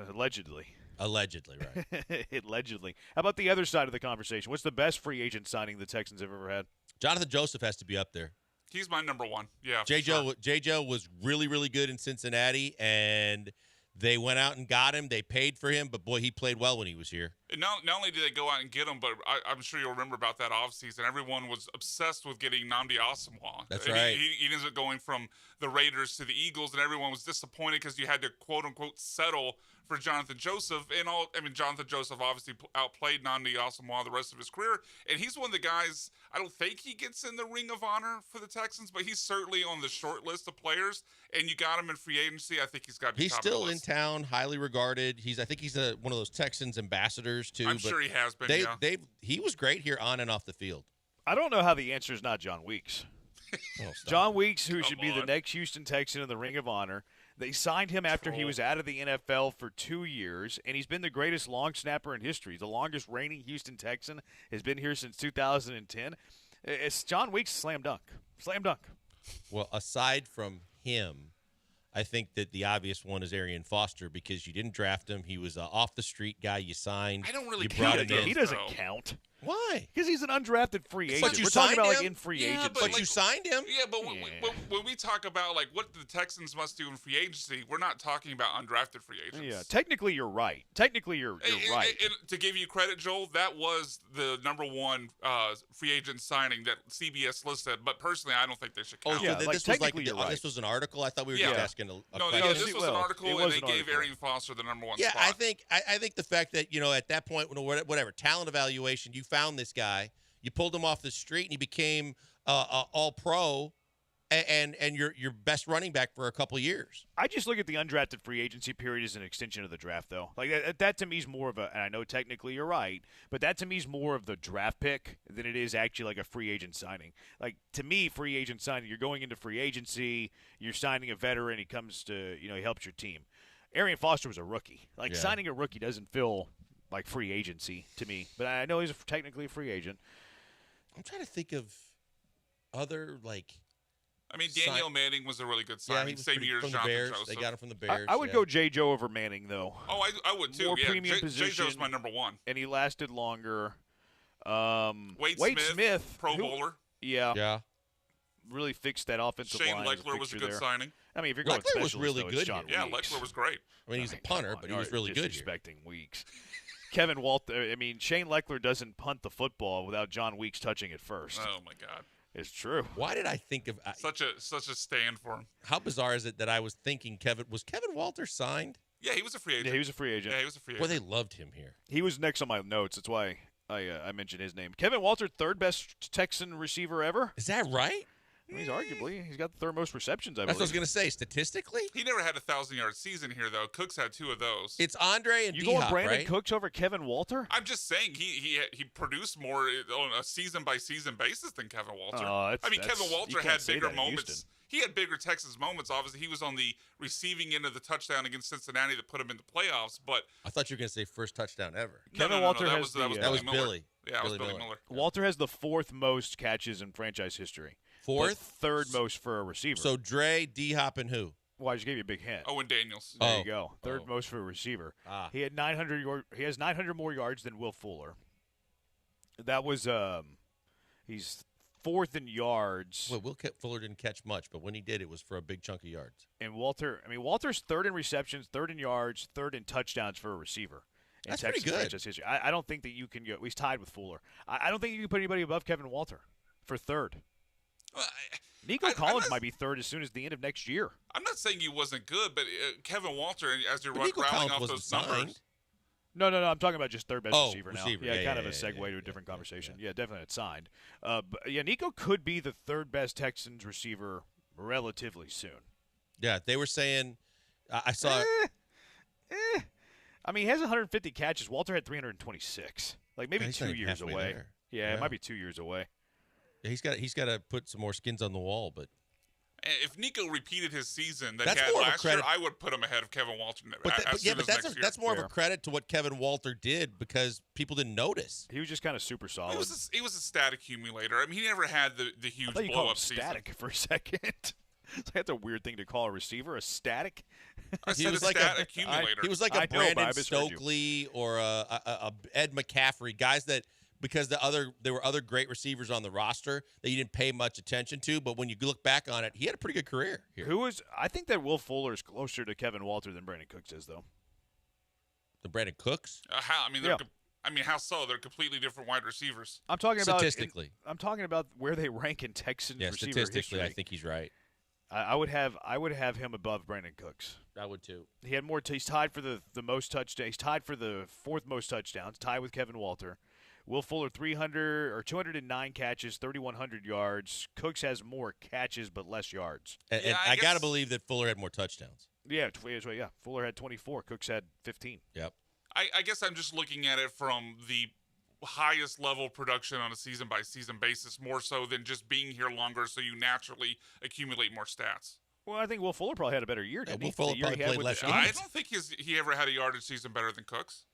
Allegedly. Allegedly, right. Allegedly. How about the other side of the conversation? What's the best free agent signing the Texans have ever had? Jonathan Joseph has to be up there. He's my number one. Yeah. J.Joe was really, really good in Cincinnati, and they went out and got him. They paid for him, but, boy, he played well when he was here. And not only did they go out and get him, but I'm sure you'll remember about that offseason. Everyone was obsessed with getting Nnamdi Asomugha. That's right. He ends up going from the Raiders to the Eagles, and everyone was disappointed because you had to, quote-unquote, settle for Jonathan Joseph. Jonathan Joseph obviously outplayed Nnamdi Asomugha the rest of his career, and he's one of the guys, I don't think he gets in the Ring of Honor for the Texans, but he's certainly on the short list of players, and you got him in free agency. I think he's got to be He's top still of the in list. town, highly regarded. I think he's one of those Texans ambassadors, too. I'm sure he has been, He was great here on and off the field. I don't know how the answer is not John Weeks. John Weeks, who should be the next Houston Texan in the Ring of Honor. They signed him after he was out of the NFL for 2 years, and he's been the greatest long snapper in history. The longest reigning Houston Texan has been here since 2010. It's John Weeks, slam dunk. Slam dunk. Well, aside from him, I think that the obvious one is Arian Foster because you didn't draft him. He was an off-the-street guy you signed. I don't really you count brought him in. He doesn't count. Why? Because he's an undrafted free agent. But you We're signed talking about him? in free Yeah, agency. but you signed him? Yeah, but when we talk about what the Texans must do in free agency, we're not talking about undrafted free agents. Yeah, technically you're right. Technically you're right. And to give you credit, Joel, that was the number one free agent signing that CBS listed. But personally, I don't think they should count. This was an article. I thought we were just asking a question. This was an article, and they gave Arian Foster the number one spot. I think the fact that at that point, whatever talent evaluation, you found this guy. You pulled him off the street, and he became all-pro and your best running back for a couple years. I just look at the undrafted free agency period as an extension of the draft, though. Like that to me is more of a, and I know technically you're right, but that to me is more of the draft pick than it is actually like a free agent signing. Like to me, free agent signing, you're going into free agency, you're signing a veteran, he comes to, he helps your team. Arian Foster was a rookie. Signing a rookie doesn't feel like free agency to me, but I know he's technically a free agent. I'm trying to think of other Daniel Manning was a really good signing. Same year as Jonathan Joseph. They got him from the Bears. I would go J-Joe over Manning, though. Oh, I would too. More premium position. J-Joe's my number one. And he lasted longer. Wade Smith, Pro Bowler. Yeah. Really fixed that offensive line. Shane Leckler was a good signing. I mean, if you're going Leckler specialist, was really good. Yeah, Leckler was great. I mean, he's a punter, but he was really good here. Disrespecting Weeks. Kevin Walter. Shane Leckler doesn't punt the football without John Weeks touching it first. Oh my God. It's true. Why did I think of such a stand for him? How bizarre is it that I was thinking Kevin Walter signed? Yeah, he was a free agent. Yeah, he was a free agent. Boy, they loved him here. He was next on my notes. That's why I mentioned his name. Kevin Walter, third best Texan receiver ever. Is that right? He's he's got the third most receptions, I believe. That's what I was going to say. Statistically, he never had a 1,000-yard season here, though. Cooks had 2 of those. It's Andre and you D-Hop, going Brandon right? Cooks over Kevin Walter? I'm just saying he produced more on a season by season basis than Kevin Walter. Kevin Walter had bigger moments. He had bigger Texas moments. Obviously, he was on the receiving end of the touchdown against Cincinnati that put him in the playoffs. But I thought you were going to say first touchdown ever. Kevin Walter that has was Billy. Yeah, it was Billy Miller. Walter has the 4th most catches in franchise history. 4th? Third most for a receiver. So Dre, D-Hop, and who? Well, I just gave you a big hint. Owen Daniels. There you go. Third most for a receiver. He had 900. He has 900 more yards than Will Fuller. That was he's fourth in yards. Well, Will Fuller didn't catch much, but when he did, it was for a big chunk of yards. And Walter's third in receptions, third in yards, third in touchdowns for a receiver. That's pretty good. Franchise history. I don't think that you can go. He's tied with Fuller. I don't think you can put anybody above Kevin Walter for third. Nico Collins might be third as soon as the end of next year. I'm not saying he wasn't good, but Kevin Walter, as you're Nico rattling Collins off wasn't those numbers. No. I'm talking about just third best receiver now. Receiver. Yeah, kind of a segue to a different conversation. Yeah, definitely not signed. But Nico could be the third best Texans receiver relatively soon. Yeah, they were saying. I saw. I mean, he has 150 catches. Walter had 326. Like maybe he's 2 not years halfway away. there. Yeah, it might be 2 years away. Yeah, he's got to put some more skins on the wall, but. If Nico repeated his season that That's he had more of a last year, credit- I would put him ahead of Kevin Walter. That's more of a credit to what Kevin Walter did because people didn't notice. He was just kind of super solid. He was a stat accumulator. I mean, he never had the huge I thought you blow called him up season. static for a second. That's a weird thing to call a receiver, a static. I said a stat accumulator. He was like a Brandon Stokely or a Ed McCaffrey, guys that because there were other great receivers on the roster that you didn't pay much attention to, but when you look back on it, he had a pretty good career here. I think that Will Fuller is closer to Kevin Walter than Brandon Cooks is, though. The Brandon Cooks? How so? They're completely different wide receivers. I'm talking about statistically. I'm talking about where they rank in Texans receiver statistically, history. I think he's right. I would have him above Brandon Cooks. I would too. He had more. He's tied for the most touchdowns. He's tied for the fourth most touchdowns, tied with Kevin Walter. Will Fuller 209 catches, 3,100 yards. Cooks has more catches but less yards. And I got to believe that Fuller had more touchdowns. Yeah, Fuller had 24. Cooks had 15. Yep. I guess I'm just looking at it from the highest level production on a season by season basis, more so than just being here longer, so you naturally accumulate more stats. Well, I think Will Fuller probably had a better year. Didn't he? Will Fuller probably played less games. I don't think he ever had a yardage season better than Cooks.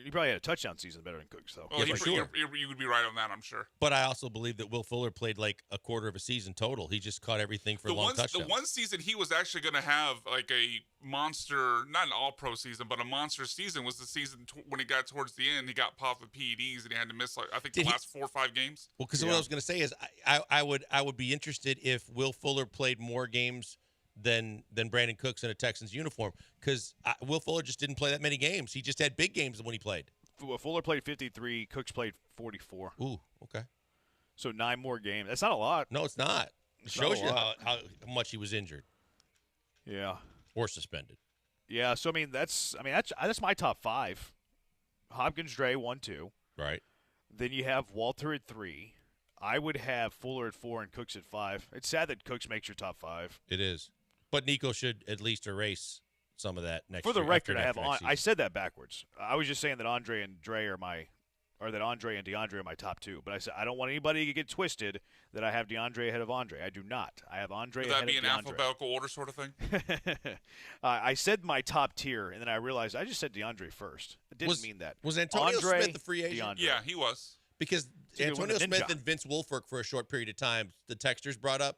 He probably had a touchdown season better than Cooks, though. Well, you would be right on that, I'm sure. But I also believe that Will Fuller played like a quarter of a season total. He just caught everything for long touchdowns. The one season he was actually going to have like a monster, not an all-pro season, but a monster season was the season when he got towards the end. He got popped with PEDs and he had to miss, the last 4 or 5 games. Well, because what I was going to say is I would be interested if Will Fuller played more games than Brandon Cooks in a Texans uniform because Will Fuller just didn't play that many games. He just had big games when he played. Fuller played 53. Cooks played 44. Ooh, okay. So 9 more games. That's not a lot. No, it's not. It shows you how much he was injured. Yeah. Or suspended. Yeah. So that's my top 5. Hopkins, Dre 1, 2. Right. Then you have Walter at 3. I would have Fuller at 4 and Cooks at 5. It's sad that Cooks makes your top 5. It is, but Nico should at least erase some of that next year. For the record, I said that backwards. I was just saying that Andre and DeAndre are my top 2. But I said I don't want anybody to get twisted that I have DeAndre ahead of Andre. I do not. I have Andre ahead of DeAndre. Would that be an alphabetical order sort of thing? I said my top tier, and then I realized I just said DeAndre first. I didn't mean that. Was Antonio Smith the free agent? DeAndre. Yeah, he was. Because Antonio Smith and Vince Wilfork for a short period of time, the texters brought up.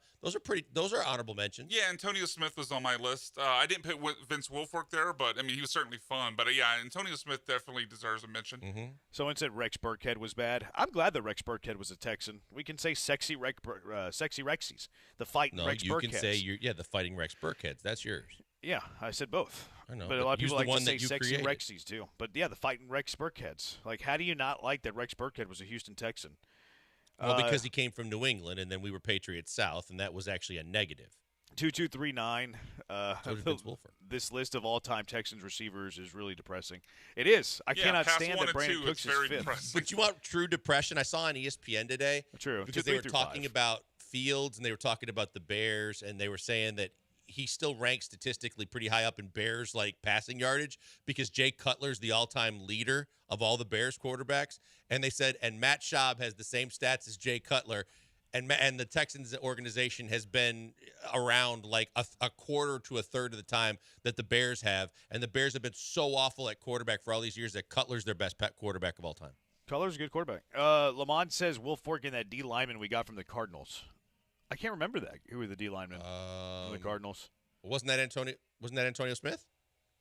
Those are honorable mentions. Yeah, Antonio Smith was on my list. I didn't put Vince Wilfork there, but he was certainly fun. But yeah, Antonio Smith definitely deserves a mention. Mm-hmm. Someone said Rex Burkhead was bad. I'm glad that Rex Burkhead was a Texan. We can say sexy Rexies, the fighting Rex Burkheads. No, you can say the fighting Rex Burkheads. That's yours. Yeah, I said both. I know, but a lot of people like to say sexy created. Rexies too. But yeah, the fighting Rex Burkheads. Like, how do you not like that Rex Burkhead was a Houston Texan? Well, because he came from New England, and then we were Patriots South, and that was actually a negative. 2239. So did Vince Wilfork. This list of all-time Texans receivers is really depressing. It is. I cannot stand that Brandon Cooks is 5th. But you want true depression? I saw on ESPN today. True. Because they were talking about Fields, and they were talking about the Bears, and they were saying that he still ranks statistically pretty high up in Bears passing yardage because Jay Cutler's the all-time leader of all the Bears quarterbacks. And they said, and Matt Schaub has the same stats as Jay Cutler, and the Texans organization has been around like a quarter to a third of the time that the Bears have, and the Bears have been so awful at quarterback for all these years that Cutler's their best quarterback of all time. Cutler's a good quarterback. Lamont says Will Fork in that D lineman we got from the Cardinals. I can't remember that. Who were the D linemen from the Cardinals? Wasn't that Antonio Smith?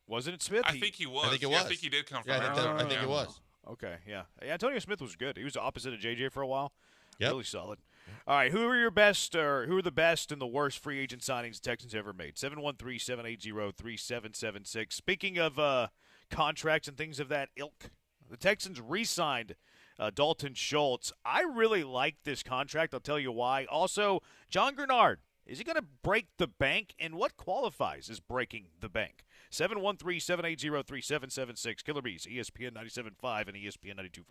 Wasn't it Smith? I think he was. I think it was. I think he did come from. Yeah, I think it was. Okay, yeah. Antonio Smith was good. He was opposite of JJ for a while. Yep. Really solid. All right, who are your best, or who are the best and the worst free agent signings the Texans ever made? 713-780-3776. Speaking of contracts and things of that ilk, the Texans re-signed Dalton Schultz. I really like this contract. I'll tell you why. Also, John Grenard, is he going to break the bank? And what qualifies as breaking the bank? 713-780-3776. Killer Bees, ESPN 97.5 and ESPN 92.5.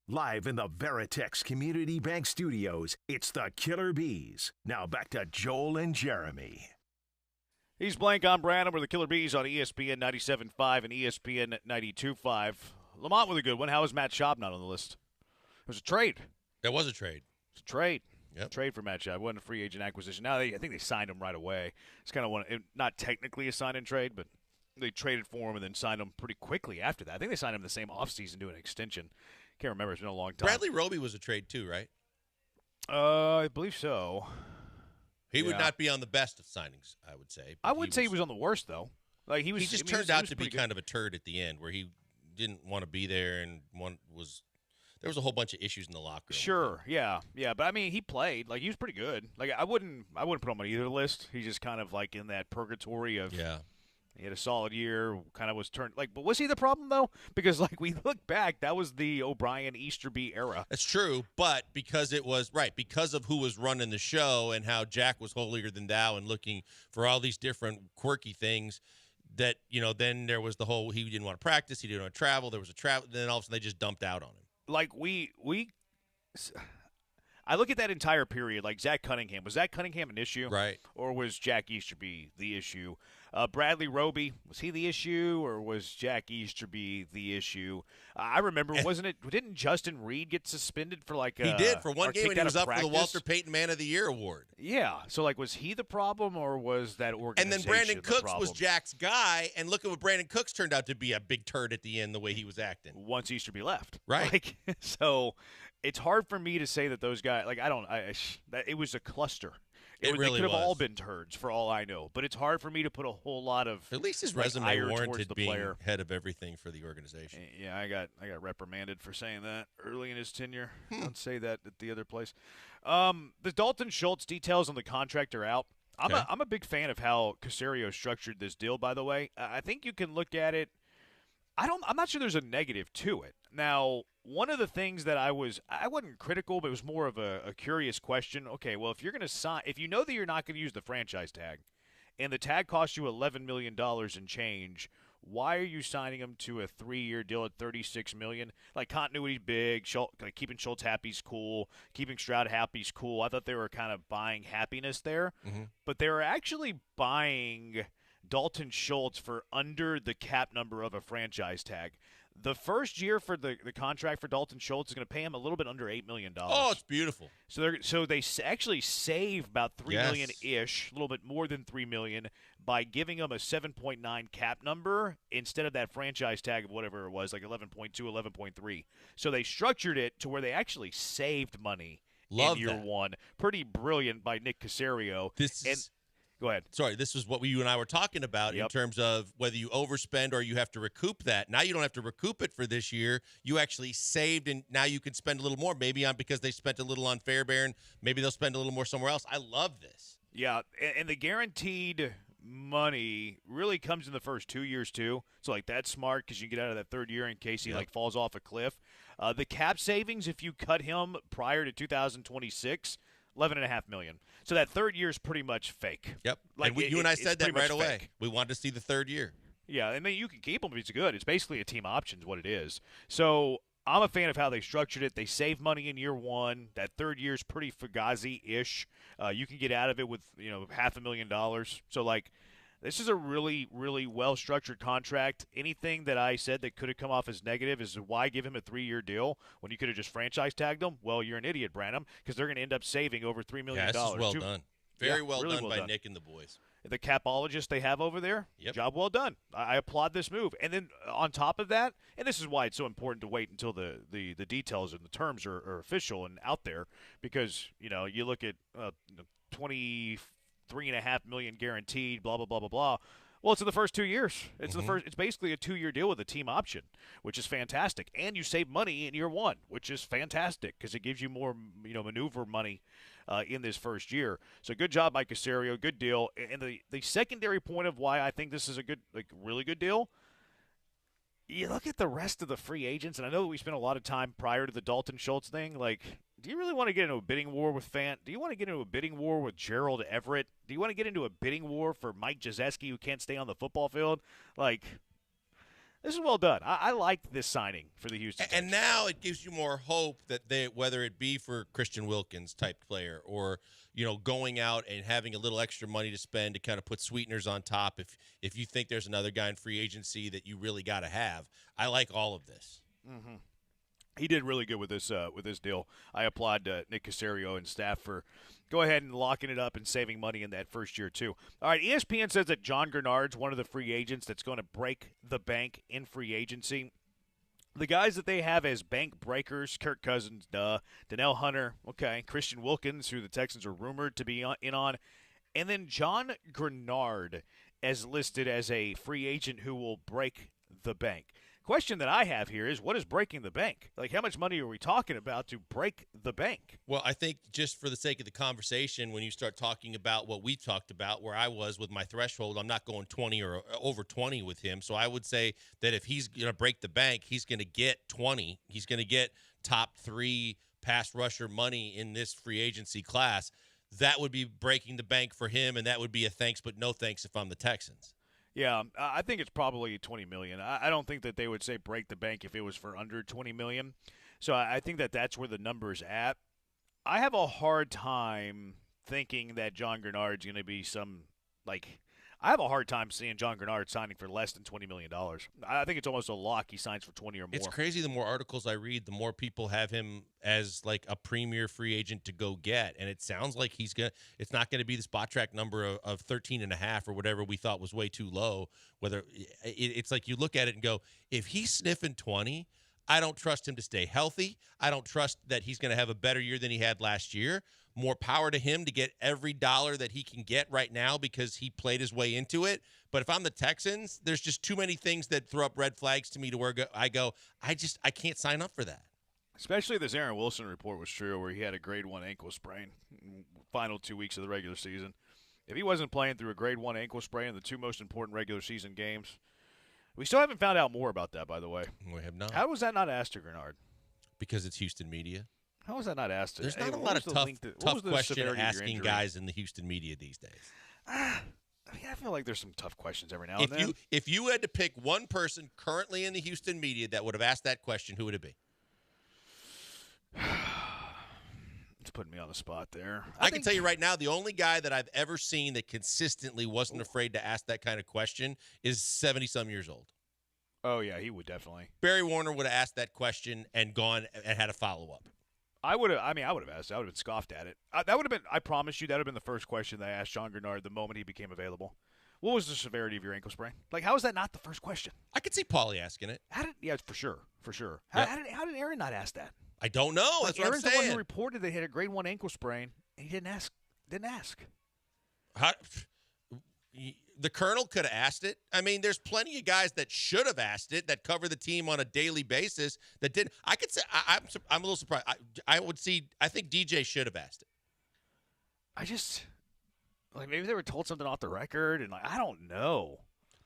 Live in the Veritex Community Bank Studios, it's the Killer Bees. Now back to Joel and Jeremy. He's Blank, I'm Brandon. We're the Killer Bees on ESPN 97.5 and ESPN 92.5. Lamont with a good one. How is Matt Schaub not on the list? It was a trade. That was a trade. It's a trade. Yep. Trade for Matt Schaub. It wasn't a free agent acquisition. Now I think they signed him right away. It's kind of not technically a sign and trade, but they traded for him and then signed him pretty quickly after that. I think they signed him the same offseason doing an extension. Can't remember. It's been a long time. Bradley Roby was a trade too, right? I believe so. He would not be on the best of signings, I would say. I wouldn't say he was on the worst, though. Like he just turned out to be kind of a turd at the end, where he didn't want to be there, and there was a whole bunch of issues in the locker room. Sure, yeah, but I mean, he played like he was pretty good. Like I wouldn't put him on either list. He's just kind of like in that purgatory of He had a solid year, kind of was turned like, but was he the problem though? Because like we look back, that was the O'Brien Easterby era. That's true, but because of who was running the show and how Jack was holier than thou and looking for all these different quirky things, that then there was the whole he didn't want to practice, he didn't want to travel. There was a travel, then all of a sudden they just dumped out on him. Like I look at that entire period, like Zach Cunningham. Was Zach Cunningham an issue? Right. Or was Jack Easterby the issue? Bradley Roby, was he the issue or was Jack Easterby the issue? I remember, didn't Justin Reed get suspended for he did for one game, and he was up for the Walter Payton Man of the Year award. Yeah, so was he the problem or was that organization? And then Brandon Cooks was Jack's guy, and look at what Brandon Cooks turned out to be, a big turd at the end, the way he was acting. Once Easterby left. Right. So it's hard for me to say that those guys, it was a cluster. It really could have was. all been turds for all I know, but it's hard for me to put a whole lot of. At least his resume ire warranted the being player. head of everything for the organization. Yeah, I got reprimanded for saying that early in his tenure. Don't say that at the other place. The Dalton Schultz details on the contract are out. I'm a big fan of how Caserio structured this deal. By the way, I think you can look at it. I'm not sure there's a negative to it. Now, one of the things that I wasn't critical, but it was more of a curious question. Okay, well, if you're going to sign, if you know that you're not going to use the franchise tag, and the tag costs you $11 million and change, why are you signing him to a 3-year deal at $36 million? Continuity's big. Keeping Schultz happy's cool. Keeping Stroud happy's cool. I thought they were kind of buying happiness there, but they were actually buying Dalton Schultz for under the cap number of a franchise tag. The first year for the contract for Dalton Schultz is going to pay him a little bit under $8 million. Oh, it's beautiful. So they actually save about $3 million ish, a little bit more than $3 million, by giving him a 7.9 cap number instead of that franchise tag of whatever it was, like 11.2, 11.3. So they structured it to where they actually saved money in year one. Pretty brilliant by Nick Caserio. Go ahead. Sorry, this is what you and I were talking about in terms of whether you overspend or you have to recoup that. Now you don't have to recoup it for this year. You actually saved, and now you can spend a little more. Maybe because they spent a little on Fairbairn. Maybe they'll spend a little more somewhere else. I love this. Yeah, and the guaranteed money really comes in the first 2 years too. So that's smart because you get out of that third year in case he falls off a cliff. The cap savings, if you cut him prior to 2026, $11.5 million. So that third year is pretty much fake. Yep. You and I said that right away. Fake. We wanted to see the third year. Yeah, and then you can keep him if he's good. It's basically a team option is what it is. So I'm a fan of how they structured it. They save money in year one. That third year is pretty Fugazi-ish. You can get out of it with $500,000. So this is a really, really well-structured contract. Anything that I said that could have come off as negative is why give him a 3-year deal when you could have just franchise tagged him? Well, you're an idiot, Branham, because they're going to end up saving over $3 million. Yeah, this is well done. Very well done by Nick and the boys. The capologist they have over there, job well done. I applaud this move. And then on top of that, and this is why it's so important to wait until the details and the terms are official and out there, because, you look at $23.5 million guaranteed, blah, blah, blah, blah, blah. Well, it's in the first 2 years. It's It's basically a 2-year deal with a team option, which is fantastic. And you save money in year one, which is fantastic because it gives you more, maneuver money in this first year. So good job by Caserio. Good deal. And the secondary point of why I think this is a good, really good deal, you look at the rest of the free agents, and I know that we spent a lot of time prior to the Dalton Schultz thing, do you really want to get into a bidding war with Fant? Do you want to get into a bidding war with Gerald Everett? Do you want to get into a bidding war for Mike Krzyzewski, who can't stay on the football field? This is well done. I like this signing for the Houston Texans. And now it gives you more hope that whether it be for Christian Wilkins type player or, going out and having a little extra money to spend to kind of put sweeteners on top if you think there's another guy in free agency that you really got to have. I like all of this. Mm-hmm. He did really good with this deal. I applaud Nick Caserio and staff for go ahead and locking it up and saving money in that first year too. All right, ESPN says that John Grenard's one of the free agents that's going to break the bank in free agency. The guys that they have as bank breakers, Kirk Cousins, Danielle Hunter, okay, Christian Wilkins, who the Texans are rumored to be in on, and then John Grenard as listed as a free agent who will break the bank. Question that I have here is, what is breaking the bank? How much money are we talking about to break the bank? Well, I think just for the sake of the conversation, when you start talking about what we talked about, where I was with my threshold, I'm not going 20 or over 20 with him. So I would say that if he's going to break the bank, he's going to get 20. He's going to get top 3 pass rusher money in this free agency class. That would be breaking the bank for him, and that would be a thanks but no thanks if I'm the Texans. Yeah, I think it's probably $20 million. I don't think that they would say break the bank if it was for under $20 million. So I think that that's where the number's at. I have a hard time thinking that John Grenard's going to be some, I have a hard time seeing John Grenard signing for less than $20 million. I think it's almost a lock he signs for 20 or more. It's crazy. The more articles I read, the more people have him as like a premier free agent to go get. And it sounds like it's not going to be the spot track number of 13.5 or whatever we thought was way too low. Whether it's like you look at it and go, if he's sniffing 20, I don't trust him to stay healthy. I don't trust that he's going to have a better year than he had last year. More power to him to get every dollar that he can get right now because he played his way into it. But if I'm the Texans, there's just too many things that throw up red flags to me to where I can't sign up for that. Especially if this Aaron Wilson report was true where he had a grade 1 ankle sprain final 2 weeks of the regular season. If he wasn't playing through a grade 1 ankle sprain in the 2 most important regular season games, we still haven't found out more about that, by the way. We have not. How was that not asked to Grenard? Because it's Houston media. How was that not asked to? There's not a lot of tough question asking guys in the Houston media these days. I feel like there's some tough questions every now and then. If you had to pick one person currently in the Houston media that would have asked that question, who would it be? It's putting me on the spot there. I can tell you right now, the only guy that I've ever seen that consistently wasn't afraid to ask that kind of question is 70-some years old. Oh, yeah, he would definitely. Barry Warner would have asked that question and gone and had a follow-up. I would have asked. I would have been scoffed at it. That would have been. I promise you, that would have been the first question that I asked John Grenard the moment he became available. What was the severity of your ankle sprain? Like, how is that not the first question? I could see Paulie asking it. Yeah, for sure. Yeah. How did Aaron not ask that? I don't know. Like, That's what Aaron's I'm saying. the one who reported that he had a grade 1 ankle sprain, and he didn't ask. The Colonel could have asked it. I mean, there's plenty of guys that should have asked it that cover the team on a daily basis that didn't. I could say I'm a little surprised. I think DJ should have asked it. I just maybe they were told something off the record, and I don't know.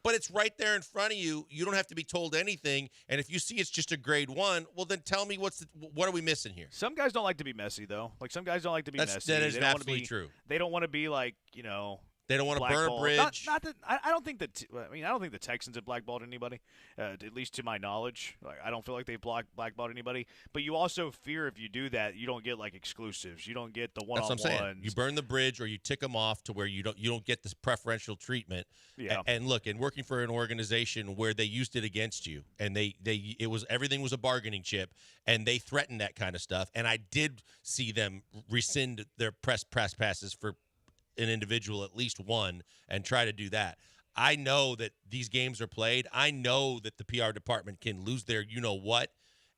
But it's right there in front of you. You don't have to be told anything. And if you see it's just a grade 1, well, then tell me what are we missing here? Some guys don't like to be messy, though. Like, some guys don't like to be messy. That is absolutely true. They don't want to be like, they don't want to burn a bridge. Not that I don't think that. I don't think the Texans have blackballed anybody, at least to my knowledge. Like, I don't feel like they've blackballed anybody. But you also fear if you do that, you don't get like exclusives. You don't get the one-on-ones. That's what I'm saying. You burn the bridge, or you tick them off to where you don't get this preferential treatment. Yeah. And look, and working for an organization where they used it against you, and everything was a bargaining chip, and they threatened that kind of stuff. And I did see them rescind their press passes for an individual, at least one, and try to do that. I know that these games are played. I know that the PR department can lose their you-know-what,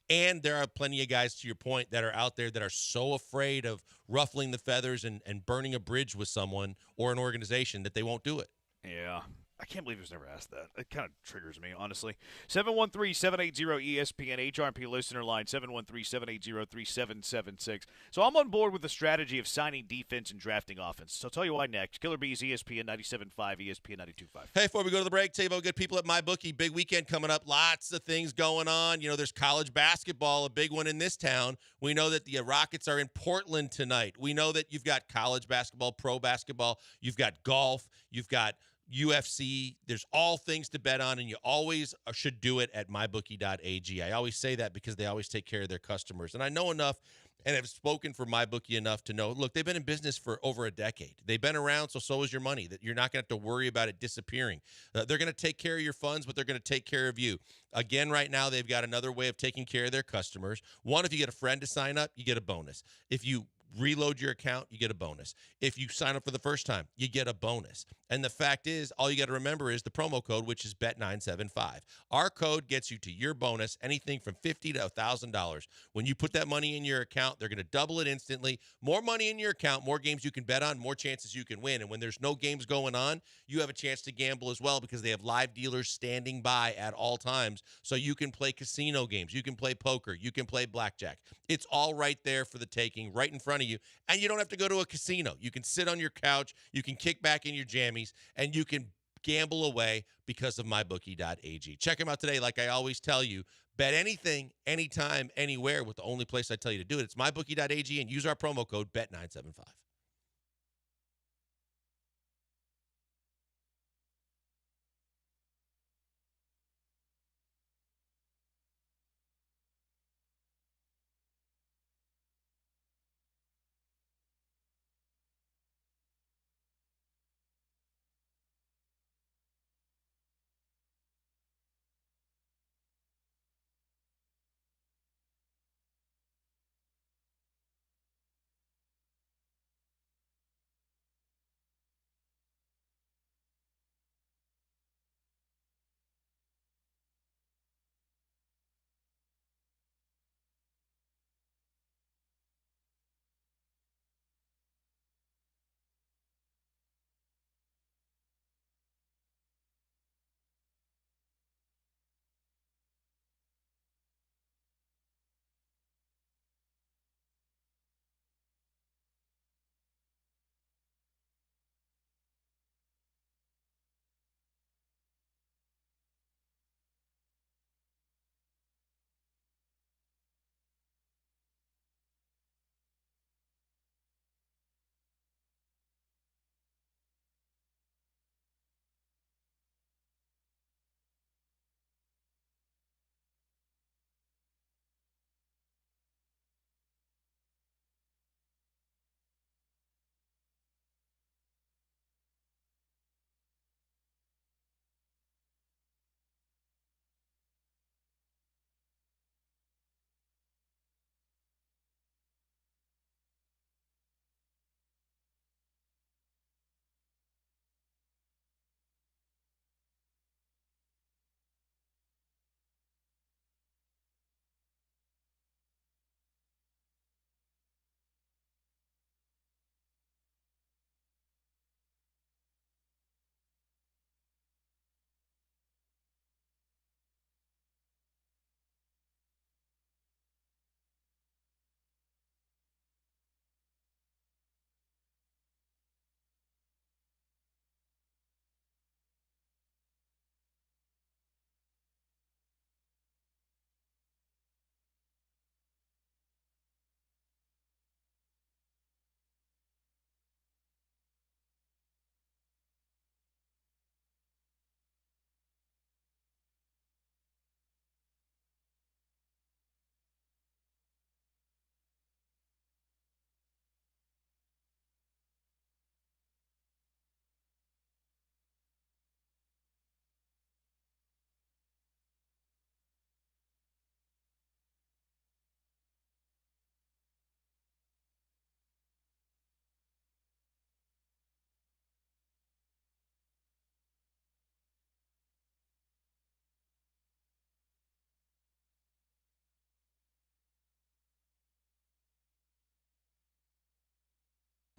and there are plenty of guys, to your point, that are out there that are so afraid of ruffling the feathers and burning a bridge with someone or an organization that they won't do it. Yeah. I can't believe he was never asked that. It kind of triggers me, honestly. 713-780-ESPN, HRP listener line, 713-780-3776. So I'm on board with the strategy of signing defense and drafting offense. So I'll tell you why next. Killer Bees, ESPN 97.5, ESPN 92.5. Hey, before we go to the break, tell you about good people at MyBookie. Big weekend coming up. Lots of things going on. There's college basketball, a big one in this town. We know that the Rockets are in Portland tonight. We know that you've got college basketball, pro basketball. You've got golf. You've got UFC. There's all things to bet on, and you always should do it at mybookie.ag. I always say that because they always take care of their customers. And I know enough and have spoken for MyBookie enough to know, look, they've been in business for over a decade. They've been around, so is your money, that you're not going to have to worry about it disappearing. They're going to take care of your funds, but they're going to take care of you. Again, right now, they've got another way of taking care of their customers. One, if you get a friend to sign up, you get a bonus. If you reload your account, you get a bonus. If you sign up for the first time, you get a bonus. And the fact is, all you got to remember is the promo code, which is Bet975. Our code gets you to your bonus, anything from $50 to $1,000. When you put that money in your account, they're going to double it instantly. More money in your account, more games you can bet on, more chances you can win. And when there's no games going on, you have a chance to gamble as well because they have live dealers standing by at all times. So you can play casino games, you can play poker, you can play blackjack. It's all right there for the taking, right in front of you. And you don't have to go to a casino. You can sit on your couch, you can kick back in your jammies, and you can gamble away because of mybookie.ag. Check them out today. Like I always tell you, bet anything, anytime, anywhere with the only place I tell you to do it. It's mybookie.ag, and use our promo code BET975.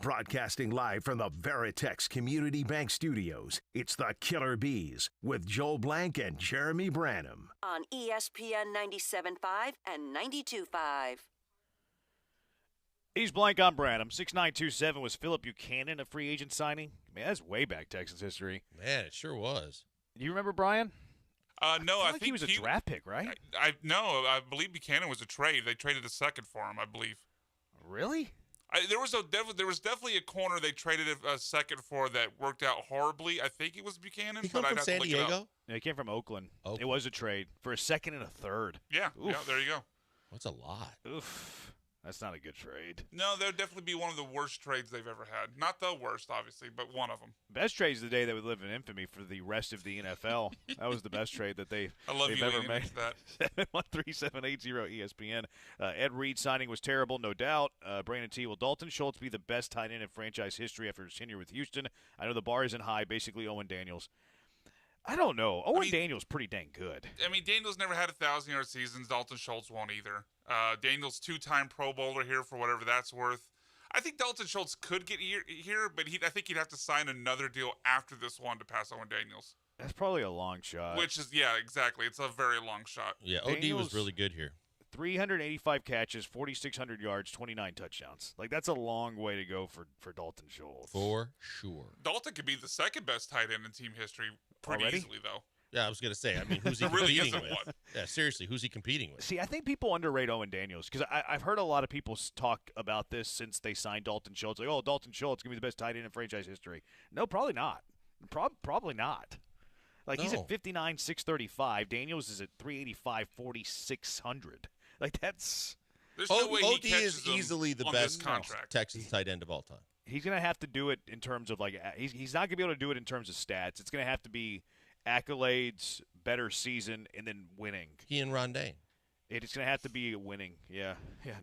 Broadcasting live from the Veritex Community Bank Studios, it's the Killer Bees with Joel Blank and Jeremy Branham. On ESPN 97.5 and 92.5. He's Blank on Branham. 6927 was Philip Buchanan a free agent signing? Man, that's way back Texans history. Man, it sure was. Do you remember Brian? No, I think think he was a draft pick, right? I believe Buchanan was a trade. They traded a second for him, I believe. Really? There was definitely a corner they traded a second for that worked out horribly. I think it was Buchanan. He come from San Diego? No, he came from Oakland. It was a trade for a second and a third. Yeah, there you go. That's a lot. Oof. That's not a good trade. No, that would definitely be one of the worst trades they've ever had. Not the worst, obviously, but one of them. Best trade's the day that would live in infamy for the rest of the NFL. That was the best trade that they've ever made. That. 713-780 ESPN. Ed Reed signing was terrible, no doubt. Brandon T. Will Dalton Schultz be the best tight end in franchise history after his tenure with Houston? I know the bar isn't high. Basically, Owen Daniels. I don't know. Daniels pretty dang good. I mean, Daniels never had 1,000-yard seasons. Dalton Schultz won't either. Daniels, 2-time Pro Bowler here for whatever that's worth. I think Dalton Schultz could get here, but I think he'd have to sign another deal after this one to pass Owen Daniels. That's probably a long shot. Which is, yeah, exactly. It's a very long shot. Yeah, OD was really good here. 385 catches, 4,600 yards, 29 touchdowns. Like, that's a long way to go for Dalton Schultz. For sure. Dalton could be the second best tight end in team history pretty easily, though. Yeah, I was going to say, I mean, who's he competing with? Yeah, seriously, who's he competing with? See, I think people underrate Owen Daniels because I've heard a lot of people talk about this since they signed Dalton Schultz. Like, oh, Dalton Schultz going to be the best tight end in franchise history. No, probably not. Probably not. Like, he's at 59, 635. Daniels is at 385, 4,600. Like, that's... There's no way OD is easily the best Texans tight end of all time. He's going to have to do it in terms of, like, he's not going to be able to do it in terms of stats. It's going to have to be accolades, better season, and then winning. He and Rondane. It's going to have to be winning. Yeah.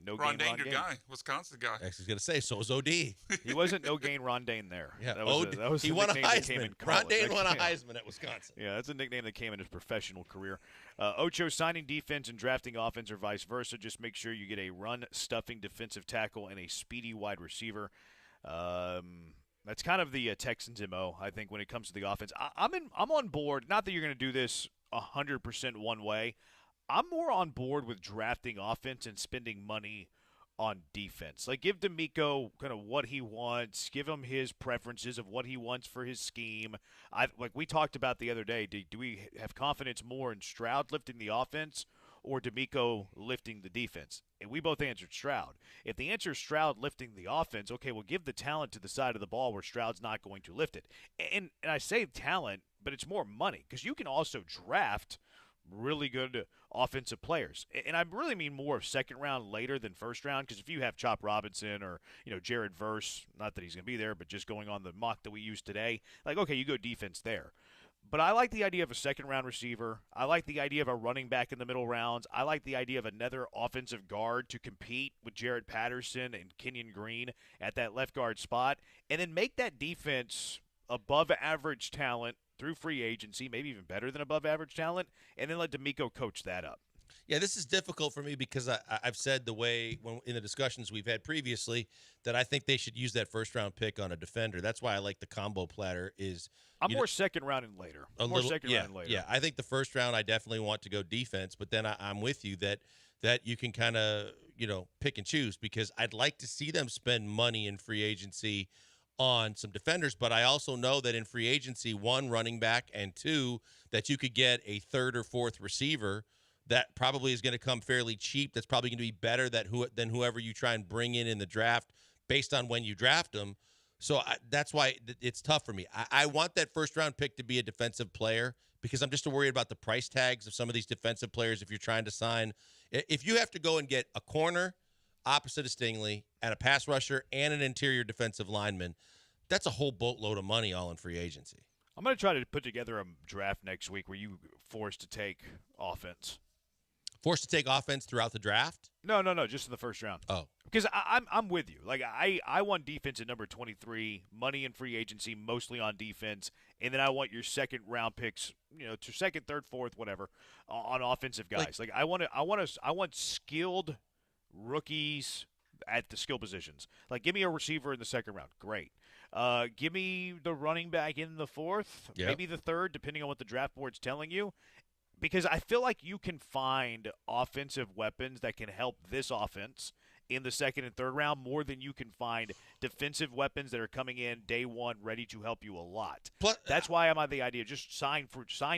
No Rondane, gain Rondane. Your guy, Wisconsin guy. I was going to say, so was OD. He wasn't no gain Rondane there. Yeah, that was he won a Heisman. Rondane won a Heisman at Wisconsin. Yeah, that's a nickname that came in his professional career. Ocho signing defense and drafting offense or vice versa. Just make sure you get a run-stuffing defensive tackle and a speedy wide receiver. That's kind of the Texans' MO, I think, when it comes to the offense. I'm on board. Not that you're going to do this 100% one way. I'm more on board with drafting offense and spending money on defense. Like, give D'Amico kind of what he wants. Give him his preferences of what he wants for his scheme. Like we talked about the other day, do we have confidence more in Stroud lifting the offense or D'Amico lifting the defense? And we both answered Stroud. If the answer is Stroud lifting the offense, okay, we'll give the talent to the side of the ball where Stroud's not going to lift it. And I say talent, but it's more money because you can also draft really good offensive players. And I really mean more of second round later than first round because if you have Chop Robinson or, Jared Verse, not that he's going to be there, but just going on the mock that we used today, like, okay, you go defense there. But I like the idea of a second-round receiver. I like the idea of a running back in the middle rounds. I like the idea of another offensive guard to compete with Jared Patterson and Kenyon Green at that left guard spot, and then make that defense above-average talent through free agency, maybe even better than above-average talent, and then let D'Amico coach that up. Yeah, this is difficult for me because I've said the way in the discussions we've had previously that I think they should use that first-round pick on a defender. That's why I like the combo platter is – I'm more second round and later. Yeah, I think the first round I definitely want to go defense, but then I'm with you that you can kind of, pick and choose because I'd like to see them spend money in free agency on some defenders, but I also know that in free agency, one, running back, and two, that you could get a third or fourth receiver that probably is going to come fairly cheap. That's probably going to be better than whoever you try and bring in the draft based on when you draft them. So that's why it's tough for me. I want that first-round pick to be a defensive player because I'm just worried about the price tags of some of these defensive players if you're trying to sign. If you have to go and get a corner opposite of Stingley and a pass rusher and an interior defensive lineman, that's a whole boatload of money all in free agency. I'm going to try to put together a draft next week where you forced to take offense. Forced to take offense throughout the draft? No, just in the first round. Oh. Because I'm with you. Like, I want defense at number 23, money in free agency, mostly on defense, and then I want your second-round picks, to second, third, fourth, whatever, on offensive guys. Like I want skilled rookies. at the skill positions. Like, give me a receiver in the second round. Great. Give me the running back in the fourth, maybe the third, depending on what the draft board's telling you. Because I feel like you can find offensive weapons that can help this offense in the second and third round more than you can find defensive weapons that are coming in day one ready to help you a lot. That's why I'm on the idea just sign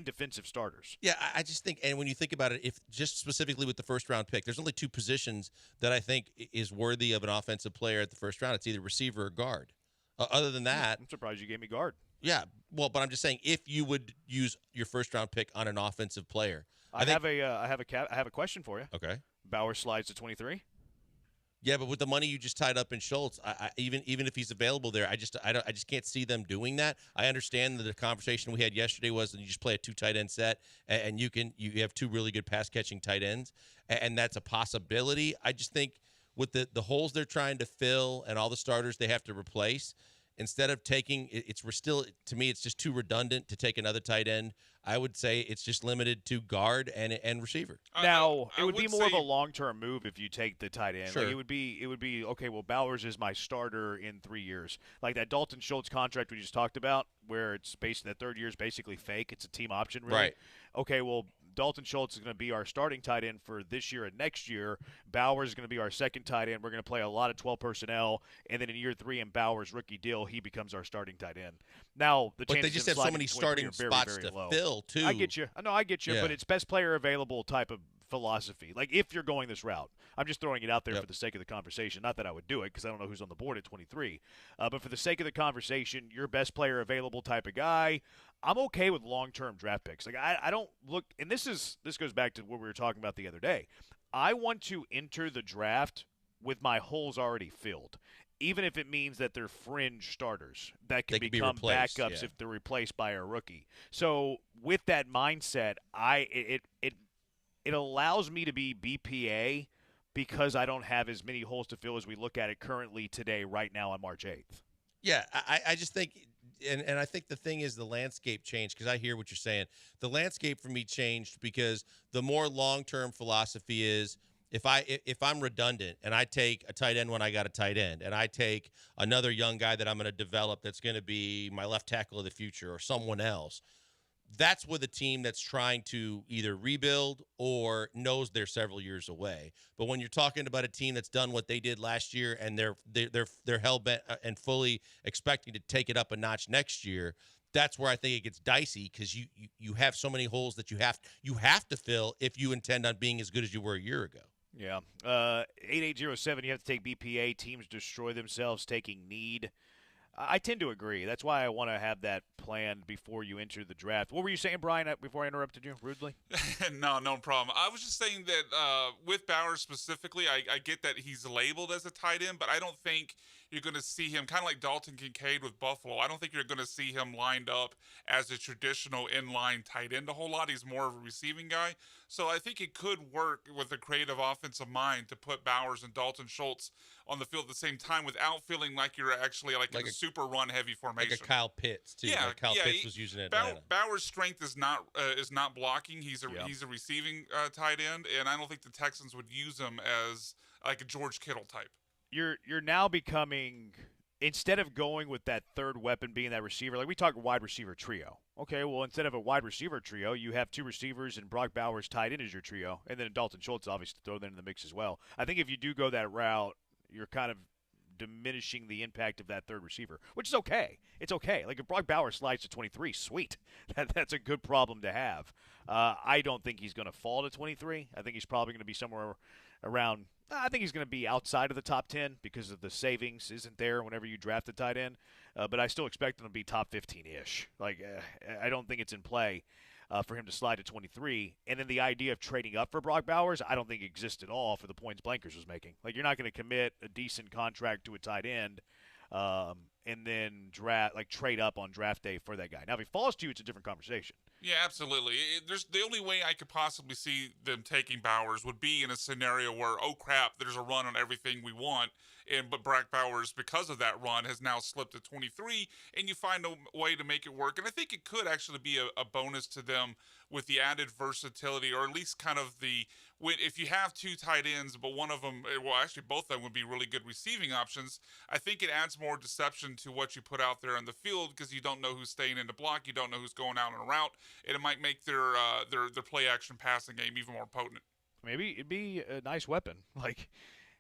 defensive starters. Yeah, I just think, and when you think about it, if just specifically with the first round pick, there's only two positions that I think is worthy of an offensive player at the first round. It's either receiver or guard. Other than that, I'm surprised you gave me guard. Yeah, well, but I'm just saying if you would use your first round pick on an offensive player, I have a question for you. Okay, Bowers slides to 23. Yeah, but with the money you just tied up in Schultz, even if he's available there, I just can't see them doing that. I understand that the conversation we had yesterday was that you just play a 2 tight end set, and you have 2 really good pass catching tight ends, and that's a possibility. I just think with the holes they're trying to fill and all the starters they have to replace, instead of taking to me it's just too redundant to take another tight end. I would say it's just limited to guard and receiver. Now, it would be more of a long-term move if you take the tight end. Sure. Like, it would be okay, well, Bowers is my starter in 3 years. Like that Dalton Schultz contract we just talked about, where it's the third year is basically fake. It's a team option, really. Right. Okay, well, Dalton Schultz is going to be our starting tight end for this year and next year. Bowers is going to be our second tight end. We're going to play a lot of 12 personnel, and then in year 3 in Bowers' rookie deal, he becomes our starting tight end. Now, the chances they just of have so sliding many to 23 starting are very, spots very to low. fill, too. I get you. I get you, Yeah. but it's best player available type of philosophy. Like, if you're going this route, I'm just throwing it out there for the sake of the conversation. Not that I would do it because I don't know who's on the board at 23. But for the sake of the conversation, your best player available type of guy, I'm okay with long-term draft picks. Like, I don't look – and this goes back to what we were talking about the other day. I want to enter the draft with my holes already filled, even if it means that they're fringe starters that can become backups if they're replaced by a rookie. So with that mindset, it allows me to be BPA because I don't have as many holes to fill as we look at it currently today, right now on March 8th. Yeah, I just think and I think the thing is the landscape changed because I hear what you're saying. The landscape for me changed because the more long-term philosophy is if I'm redundant and I take a tight end when I got a tight end and I take another young guy that I'm going to develop that's going to be my left tackle of the future or someone else, that's with a team that's trying to either rebuild or knows they're several years away. But when you're talking about a team that's done what they did last year and they're hell bent and fully expecting to take it up a notch next year, that's where I think it gets dicey because you have so many holes that you have to fill if you intend on being as good as you were a year ago. Yeah. 8807, you have to take BPA. Teams destroy themselves taking need. I tend to agree. That's why I want to have that planned before you enter the draft. What were you saying, Brian, before I interrupted you rudely? No problem. I was just saying that with Bowers specifically, I get that he's labeled as a tight end, but I don't think you're going to see him, kind of like Dalton Kincaid with Buffalo, I don't think you're going to see him lined up as a traditional inline tight end a whole lot. He's more of a receiving guy. So I think it could work with a creative offensive mind to put Bowers and Dalton Schultz on the field at the same time without feeling like you're actually like in a super run-heavy formation. Like a Kyle Pitts, too. Yeah, like Kyle Pitts was using it. Bauer's strength is not blocking. He's a receiving tight end, and I don't think the Texans would use him as like a George Kittle type. You're now becoming, instead of going with that third weapon being that receiver, like we talk wide receiver trio. Okay, well, instead of a wide receiver trio, you have 2 receivers and Brock Bowers tied in as your trio, and then Dalton Schultz obviously throw that in the mix as well. I think if you do go that route, you're kind of diminishing the impact of that third receiver, which is okay. It's okay. Like if Brock Bowers slides to 23, sweet. That's a good problem to have. I don't think he's going to fall to 23. I think he's probably going to be somewhere around – I think he's going to be outside of the top 10 because of the savings isn't there whenever you draft a tight end. But I still expect him to be top 15-ish. Like I don't think it's in play for him to slide to 23. And then the idea of trading up for Brock Bowers, I don't think exists at all for the points Blankers was making. Like you're not going to commit a decent contract to a tight end and then trade up on draft day for that guy. Now, if he falls to you, it's a different conversation. Yeah, absolutely. There's the only way I could possibly see them taking Bowers would be in a scenario where, oh crap, there's a run on everything we want, but Brock Bowers, because of that run, has now slipped to 23, and you find a way to make it work. And I think it could actually be a bonus to them with the added versatility, or at least kind of if you have two tight ends, but one of them, well, actually both of them would be really good receiving options. I think it adds more deception to what you put out there on the field because you don't know who's staying in the block, you don't know who's going out on a route, and it might make their play action passing game even more potent. Maybe it'd be a nice weapon. Like,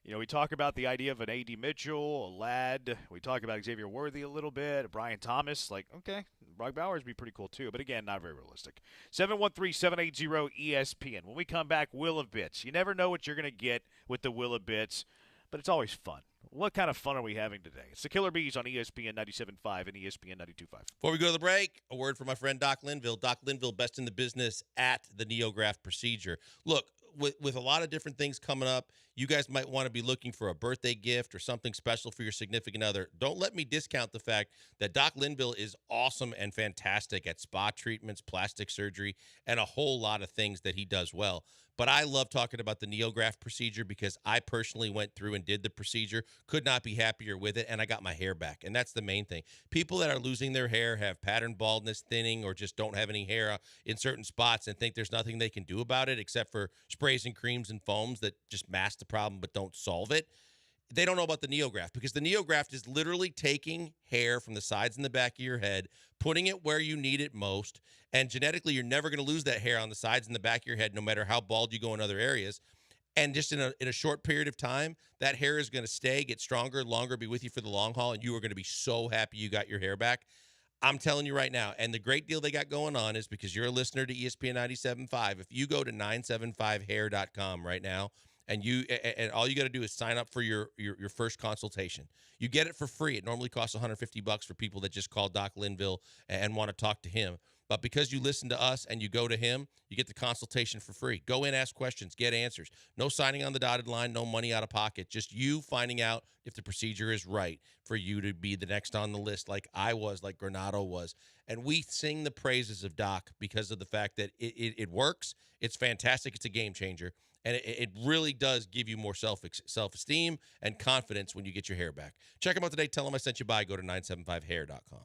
we talk about the idea of an A.D. Mitchell, a Ladd. We talk about Xavier Worthy a little bit, Brian Thomas. Like, okay, Brock Bowers would be pretty cool too. But again, not very realistic. 713-780-ESPN. When we come back, Will of Bits. You never know what you're going to get with the Will of Bits, but it's always fun. What kind of fun are we having today? It's the Killer Bees on ESPN 97.5 and ESPN 92.5. Before we go to the break, a word from my friend Doc Linville. Doc Linville, best in the business at the NeoGraft procedure. Look, with a lot of different things coming up, you guys might want to be looking for a birthday gift or something special for your significant other. Don't let me discount the fact that Doc Linville is awesome and fantastic at spa treatments, plastic surgery, and a whole lot of things that he does well. But I love talking about the NeoGraft procedure because I personally went through and did the procedure, could not be happier with it, and I got my hair back. And that's the main thing. People that are losing their hair, have pattern baldness, thinning, or just don't have any hair in certain spots and think there's nothing they can do about it except for sprays and creams and foams that just mask the problem but don't solve it. They don't know about the NeoGraft because the NeoGraft is literally taking hair from the sides and the back of your head, putting it where you need it most, and genetically you're never going to lose that hair on the sides and the back of your head no matter how bald you go in other areas. And just in a short period of time, that hair is going to stay, get stronger, longer, be with you for the long haul, and you are going to be so happy you got your hair back. I'm telling you right now, and the great deal they got going on is because you're a listener to ESPN 97.5, if you go to 975hair.com right now, and all you got to do is sign up for your first consultation. You get it for free. It normally costs $150 for people that just call Doc Linville and want to talk to him. But because you listen to us and you go to him, you get the consultation for free. Go in, ask questions, get answers. No signing on the dotted line, no money out of pocket. Just you finding out if the procedure is right for you to be the next on the list like I was, like Granado was. And we sing the praises of Doc because of the fact that it works. It's fantastic. It's a game changer. And it really does give you more self-esteem and confidence when you get your hair back. Check them out today. Tell them I sent you by. Go to 975hair.com.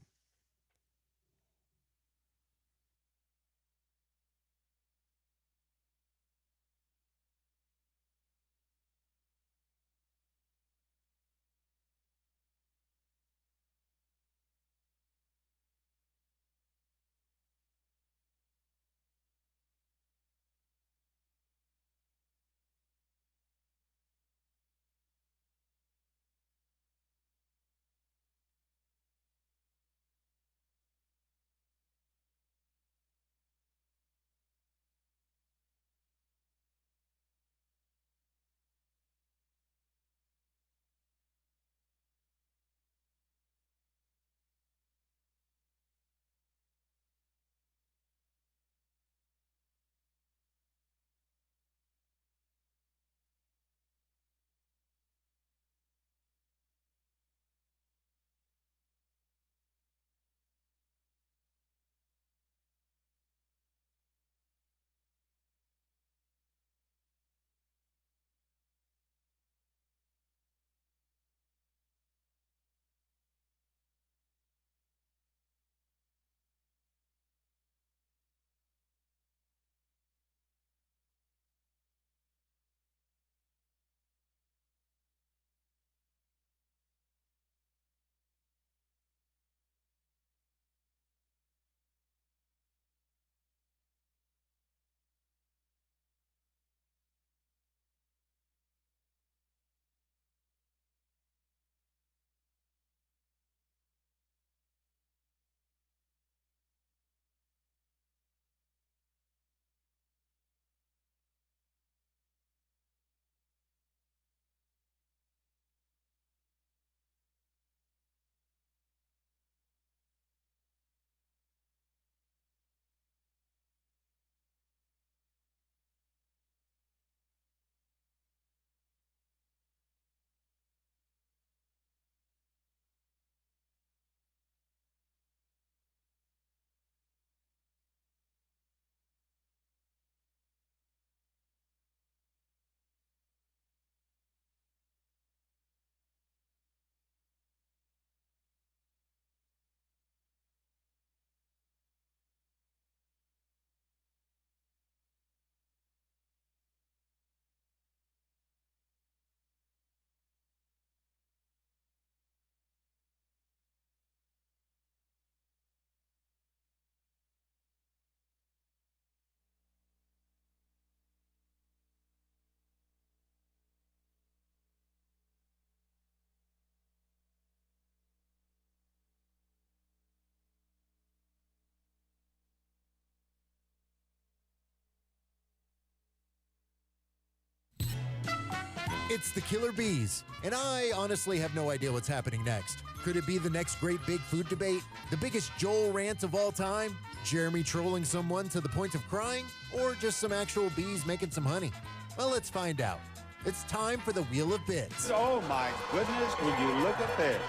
It's the Killer Bees, and I honestly have no idea what's happening next. Could it be the next great big food debate? The biggest Joel rant of all time? Jeremy trolling someone to the point of crying? Or just some actual bees making some honey? Well, let's find out. It's time for the Wheel of Bits. Oh my goodness, would you look at this?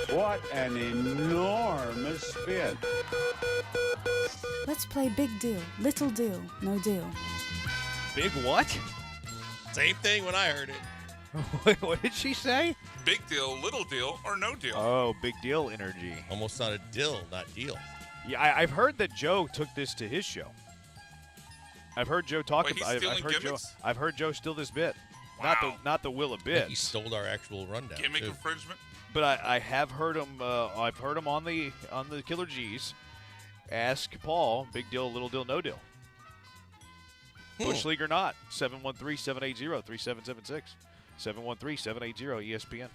What an enormous spin. Let's play big deal, little deal, no deal. Big what? Same thing when I heard it. Wait, what did she say? Big deal, little deal, or no deal. Oh, big deal energy. Almost sounded dill, not deal. Yeah, I've heard that Joe took this to his show. I've heard Joe talk Wait, about. he's stealing gimmicks? I've heard Joe steal this bit. Wow. Not the Will of I think Bits. he stole our actual rundown. Gimmick too. infringement. But I have heard him. I've heard him on the Killer G's. Ask Paul. Big deal, little deal, no deal. Bush League or not? 713-780-3776. 713-780-ESPN.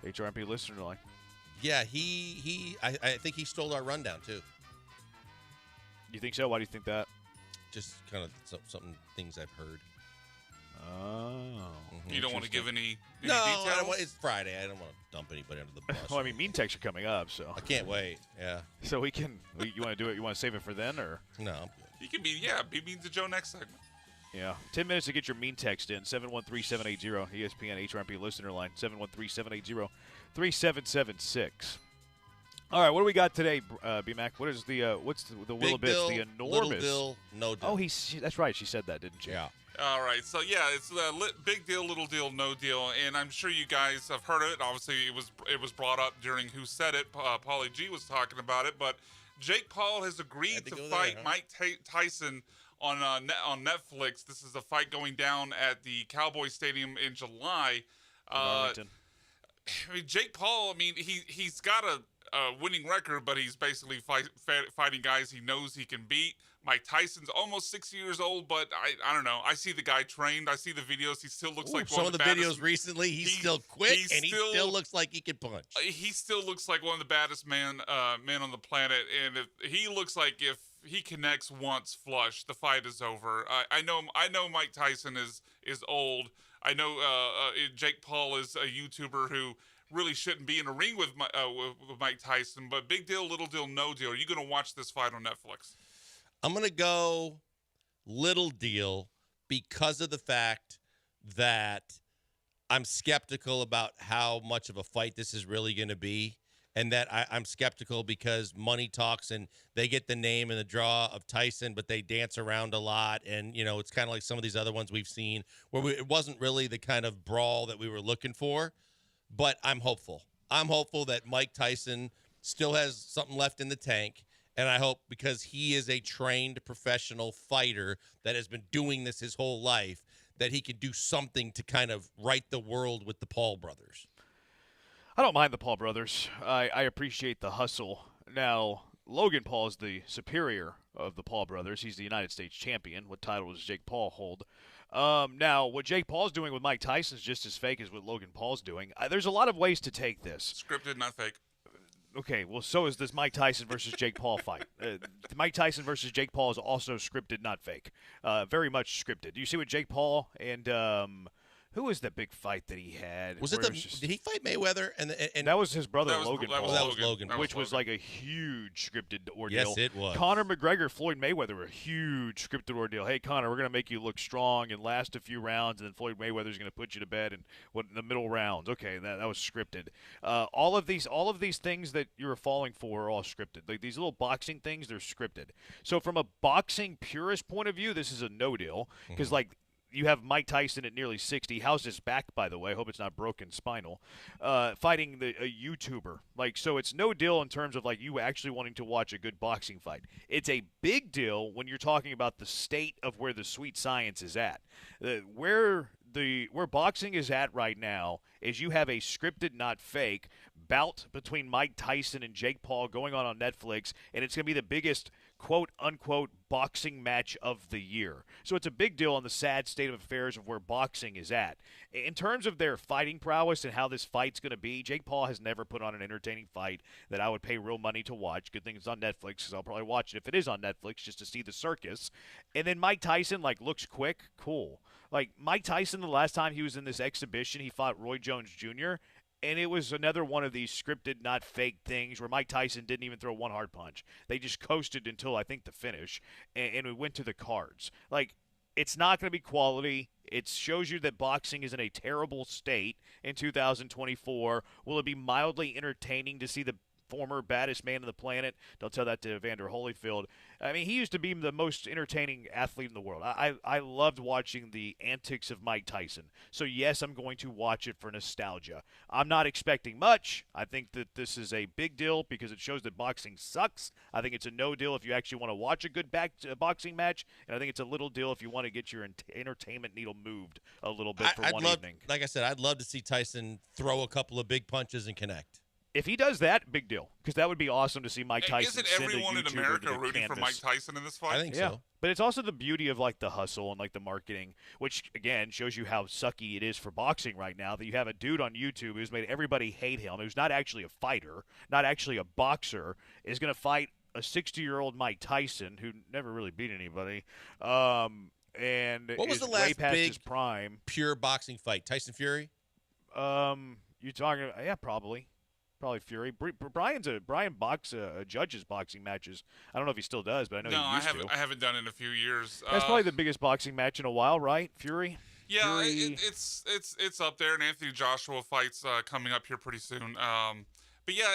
HRMP listener line. Yeah, I think he stole our rundown too. You think so? Why do you think that? Just kind of something things I've heard. Oh. You don't want to give any No, details? I don't want, it's Friday. I don't want to dump anybody under the bus. Well, I mean, mean texts are coming up, so I can't wait. Yeah. So we can. You want to do it? You want to save it for then, or no? I'm good. You can be mean to Joe next segment. Yeah, 10 minutes to get your mean text in. 713-780 ESPN HRMP listener line. 713-780-3776. All right, what do we got today, B-Mac? What is the what's the Will of Bits? The enormous little deal, no deal. Oh, that's right. She said that, didn't she? Yeah. All right, so yeah, it's big deal, little deal, no deal, and I'm sure you guys have heard of it. Obviously, it was brought up during Who Said It. Paulie G was talking about it, but Jake Paul has agreed to fight Mike Tyson on Netflix. This is a fight going down at the Cowboys Stadium in July. I mean, Jake Paul. I mean, he's got a winning record, but he's basically fighting guys he knows he can beat. Mike Tyson's almost 60 years old, but I don't know. I see the guy trained. I see the videos. He still looks like some one of the baddest, videos recently. He's still quick, and he still looks like he can punch. He still looks like one of the baddest men on the planet, and he looks like if he connects once flush, the fight is over. I know Mike Tyson is old. I know Jake Paul is a YouTuber who really shouldn't be in a ring with Mike Tyson, but big deal, little deal, no deal. Are you going to watch this fight on Netflix? I'm going to go little deal because of the fact that I'm skeptical about how much of a fight this is really going to be, and that I'm skeptical because money talks and they get the name and the draw of Tyson, but they dance around a lot, and it's kind of like some of these other ones we've seen where it wasn't really the kind of brawl that we were looking for. But I'm hopeful. I'm hopeful that Mike Tyson still has something left in the tank. And I hope, because he is a trained professional fighter that has been doing this his whole life, that he can do something to kind of right the world with the Paul brothers. I don't mind the Paul brothers. I appreciate the hustle. Now, Logan Paul is the superior of the Paul brothers. He's the United States champion. What title does Jake Paul hold? Now, what Jake Paul's doing with Mike Tyson is just as fake as what Logan Paul's doing. There's a lot of ways to take this. Scripted, not fake. Okay, well, so is this Mike Tyson versus Jake Paul fight. Mike Tyson versus Jake Paul is also scripted, not fake. Very much scripted. You see what Jake Paul and who was the big fight that he had? Was it did he fight Mayweather? And that was his brother Logan Paul. That was Logan. Which was like a huge scripted ordeal. Yes, it was. Conor McGregor, Floyd Mayweather, a huge scripted ordeal. Hey, Conor, we're going to make you look strong and last a few rounds, and then Floyd Mayweather's going to put you to bed in the middle rounds. Okay, that was scripted. All of these things that you're falling for are all scripted. Like these little boxing things, they're scripted. So from a boxing purist point of view, this is a no deal because you have Mike Tyson at nearly 60. How's his back, by the way? I hope it's not broken spinal. Fighting a YouTuber. So it's no deal in terms of you actually wanting to watch a good boxing fight. It's a big deal when you're talking about the state of where the sweet science is at. Where boxing is at right now is you have a scripted, not fake, bout between Mike Tyson and Jake Paul going on Netflix, and it's going to be the biggest quote-unquote boxing match of the year. So it's a big deal on the sad state of affairs of where boxing is at. In terms of their fighting prowess and how this fight's going to be, Jake Paul has never put on an entertaining fight that I would pay real money to watch. Good thing it's on Netflix because I'll probably watch it if it is on Netflix just to see the circus. And then Mike Tyson, looks quick, cool. Like Mike Tyson, the last time he was in this exhibition, he fought Roy Jones Jr., and it was another one of these scripted, not fake things where Mike Tyson didn't even throw one hard punch. They just coasted until, I think, the finish, and we went to the cards. Like, it's not going to be quality. It shows you that boxing is in a terrible state in 2024. Will it be mildly entertaining to see the former baddest man on the planet? Don't tell that to Evander Holyfield. I mean, he used to be the most entertaining athlete in the world. I loved watching the antics of Mike Tyson. So, yes, I'm going to watch it for nostalgia. I'm not expecting much. I think that this is a big deal because it shows that boxing sucks. I think it's a no deal if you actually want to watch a good boxing match. And I think it's a little deal if you want to get your entertainment needle moved a little bit for one evening. Like I said, I'd love to see Tyson throw a couple of big punches and connect. If he does that, big deal, because that would be awesome to see Mike Tyson. Isn't everyone in America rooting for Mike Tyson in this fight? I think so. But it's also the beauty of like the hustle and like the marketing, which again shows you how sucky it is for boxing right now. That you have a dude on YouTube who's made everybody hate him, who's not actually a fighter, not actually a boxer, is going to fight a 60-year-old Mike Tyson who never really beat anybody. And what was the way last past big his prime pure boxing fight? Tyson Fury? You're talking, yeah, probably Fury. Brian judges boxing matches. I don't know if he still does, but I know he used to. I haven't done it in a few years. That's probably the biggest boxing match in a while, right? Fury. Yeah, it's up there. And Anthony Joshua fights coming up here pretty soon. But yeah,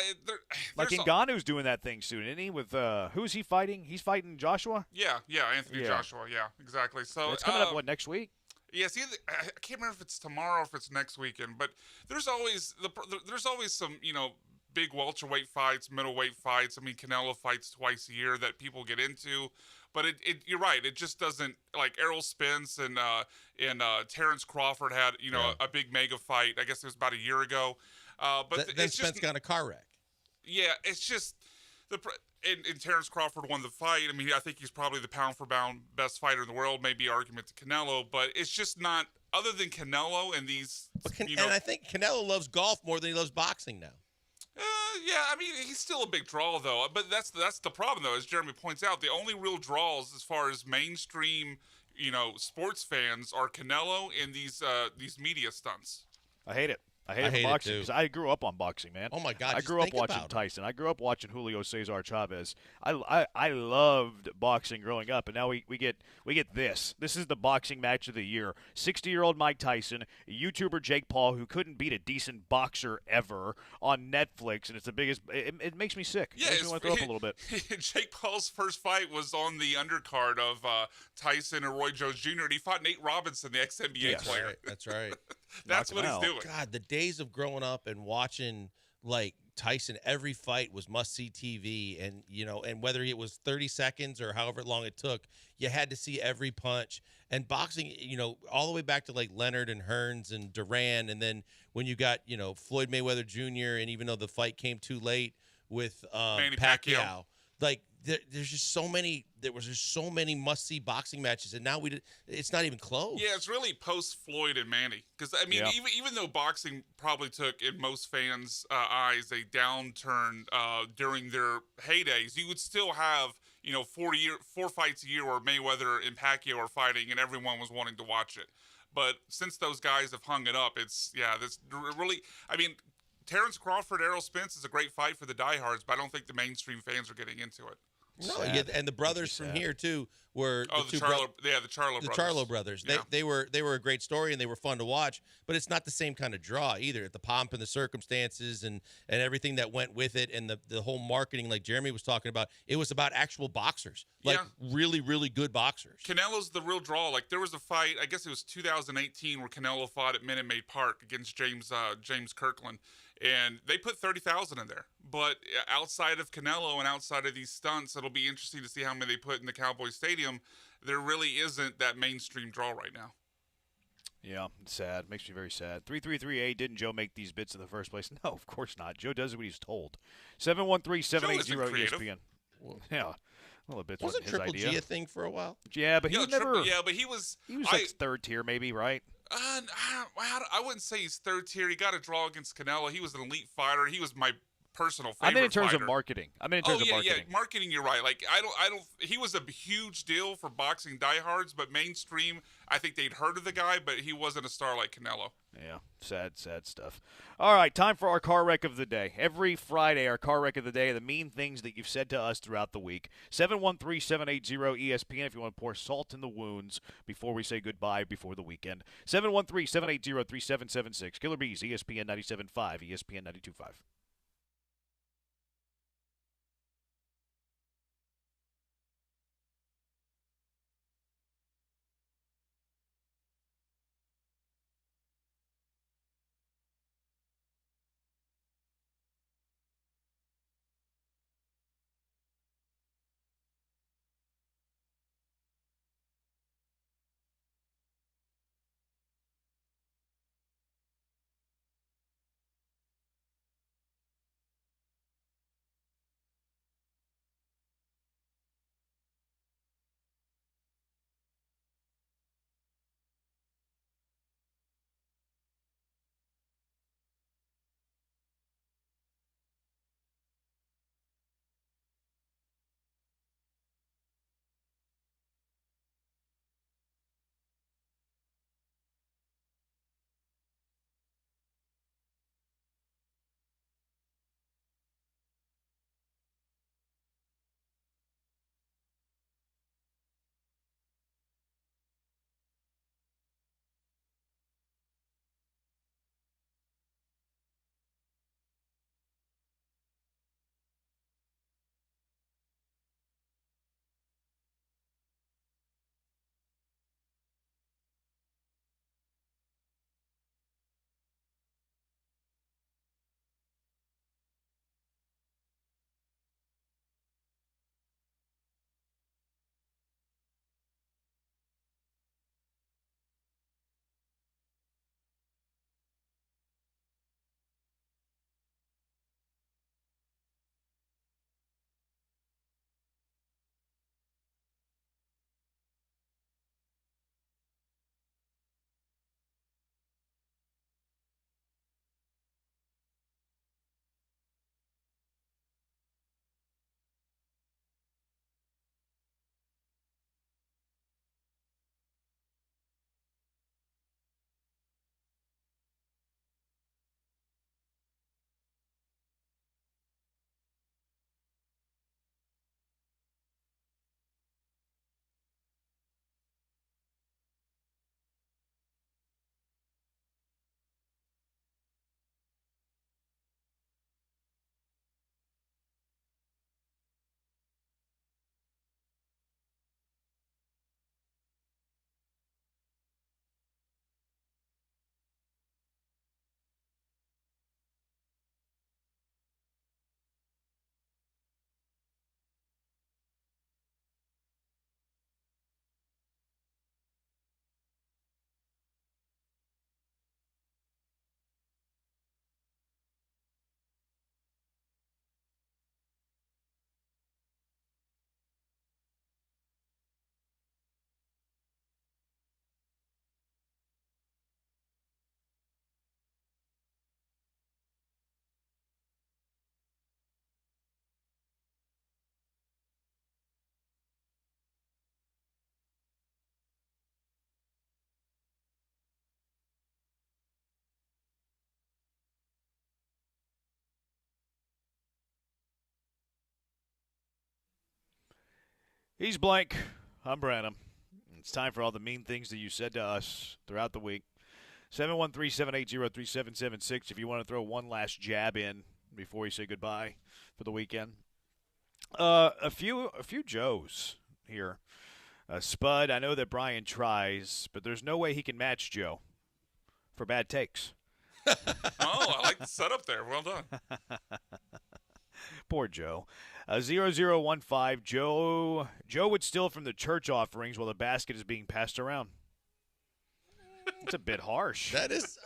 like Ngannou's doing that thing soon, isn't he? With who's he fighting? He's fighting Joshua. Yeah, Anthony Joshua. Yeah, exactly. So it's coming up next week? Yes, I can't remember if it's tomorrow or if it's next weekend, but there's always some big welterweight fights, middleweight fights. I mean, Canelo fights twice a year that people get into, but you're right. It just doesn't, like Errol Spence and Terrence Crawford had a big mega fight. I guess it was about a year ago. But then Spence got in a car wreck. Yeah, it's just and Terrence Crawford won the fight. I mean, I think he's probably the pound-for-pound best fighter in the world, maybe argument to Canelo, but it's just not, other than Canelo and these, and I think Canelo loves golf more than he loves boxing now. Yeah, I mean, he's still a big draw, though. But that's the problem, though, as Jeremy points out. The only real draws as far as mainstream, sports fans are Canelo and these media stunts. I hate it. I hate boxing because I grew up on boxing, man. Oh my God! I grew up watching Tyson. I grew up watching Julio Cesar Chavez. I loved boxing growing up, and now we get this. This is the boxing match of the year. 60-year-old Mike Tyson, YouTuber Jake Paul, who couldn't beat a decent boxer ever, on Netflix, and it's the biggest. It makes me sick. Yeah, it makes me want to throw up a little bit. Jake Paul's first fight was on the undercard of Tyson and Roy Jones Jr. and he fought Nate Robinson, the ex-NBA player. That's right. That's what he's doing. God, the days of growing up and watching like Tyson, every fight was must-see TV, and and whether it was 30 seconds or however long it took, you had to see every punch. And boxing, all the way back to like Leonard and Hearns and Duran, and then when you got Floyd Mayweather Jr. and even though the fight came too late with Manny Pacquiao, like there's just so many. There was just so many must-see boxing matches, and now it's not even close. Yeah, it's really post Floyd and Manny, because I mean, even though boxing probably took in most fans' eyes a downturn during their heydays, you would still have 4 fights a year where Mayweather and Pacquiao are fighting, and everyone was wanting to watch it. But since those guys have hung it up, this really, I mean. Terrence Crawford, Errol Spence is a great fight for the diehards, but I don't think the mainstream fans are getting into it. No, and the brothers from here too were the Charlo brothers. Yeah. They were a great story and they were fun to watch, but it's not the same kind of draw either. The pomp and the circumstances and everything that went with it, and the whole marketing, like Jeremy was talking about, it was about actual boxers, like really, really good boxers. Canelo's the real draw. Like there was a fight, I guess it was 2018, where Canelo fought at Minute Maid Park against James Kirkland. And they put 30,000 in there. But outside of Canelo and outside of these stunts, it'll be interesting to see how many they put in the Cowboys Stadium. There really isn't that mainstream draw right now. Yeah, it's sad. Makes me very sad. 333A, didn't Joe make these bits in the first place? No, of course not. Joe does what he's told. 713-780-ESPN. Yeah. Well, the bits wasn't his Triple idea. G a thing for a while? Yeah, but he was never. But he was like third tier, maybe, right? I wouldn't say he's third tier. He got a draw against Canelo. He was an elite fighter. He was my personal favorite I mean, in terms fighter. of marketing. Marketing. Yeah, marketing. You're right. Like I don't. He was a huge deal for boxing diehards, but mainstream, I think they'd heard of the guy, but he wasn't a star like Canelo. Yeah, sad stuff. All right, time for our car wreck of the day. Every Friday, our car wreck of the day, the mean things that you've said to us throughout the week. 713-780-ESPN if you want to pour salt in the wounds before we say goodbye before the weekend. 713-780-3776. Killer Bees, ESPN 97.5, ESPN 92.5. He's Blank. I'm Branham. It's time for all the mean things that you said to us throughout the week. 713-780-3776 if you want to throw one last jab in before you say goodbye for the weekend. A few Joes here. Spud, I know that Brian tries, but there's no way he can match Joe for bad takes. Oh, I like the setup there. Well done. Poor Joe. 0015, Joe would steal from the church offerings while the basket is being passed around. It's a bit harsh. That is,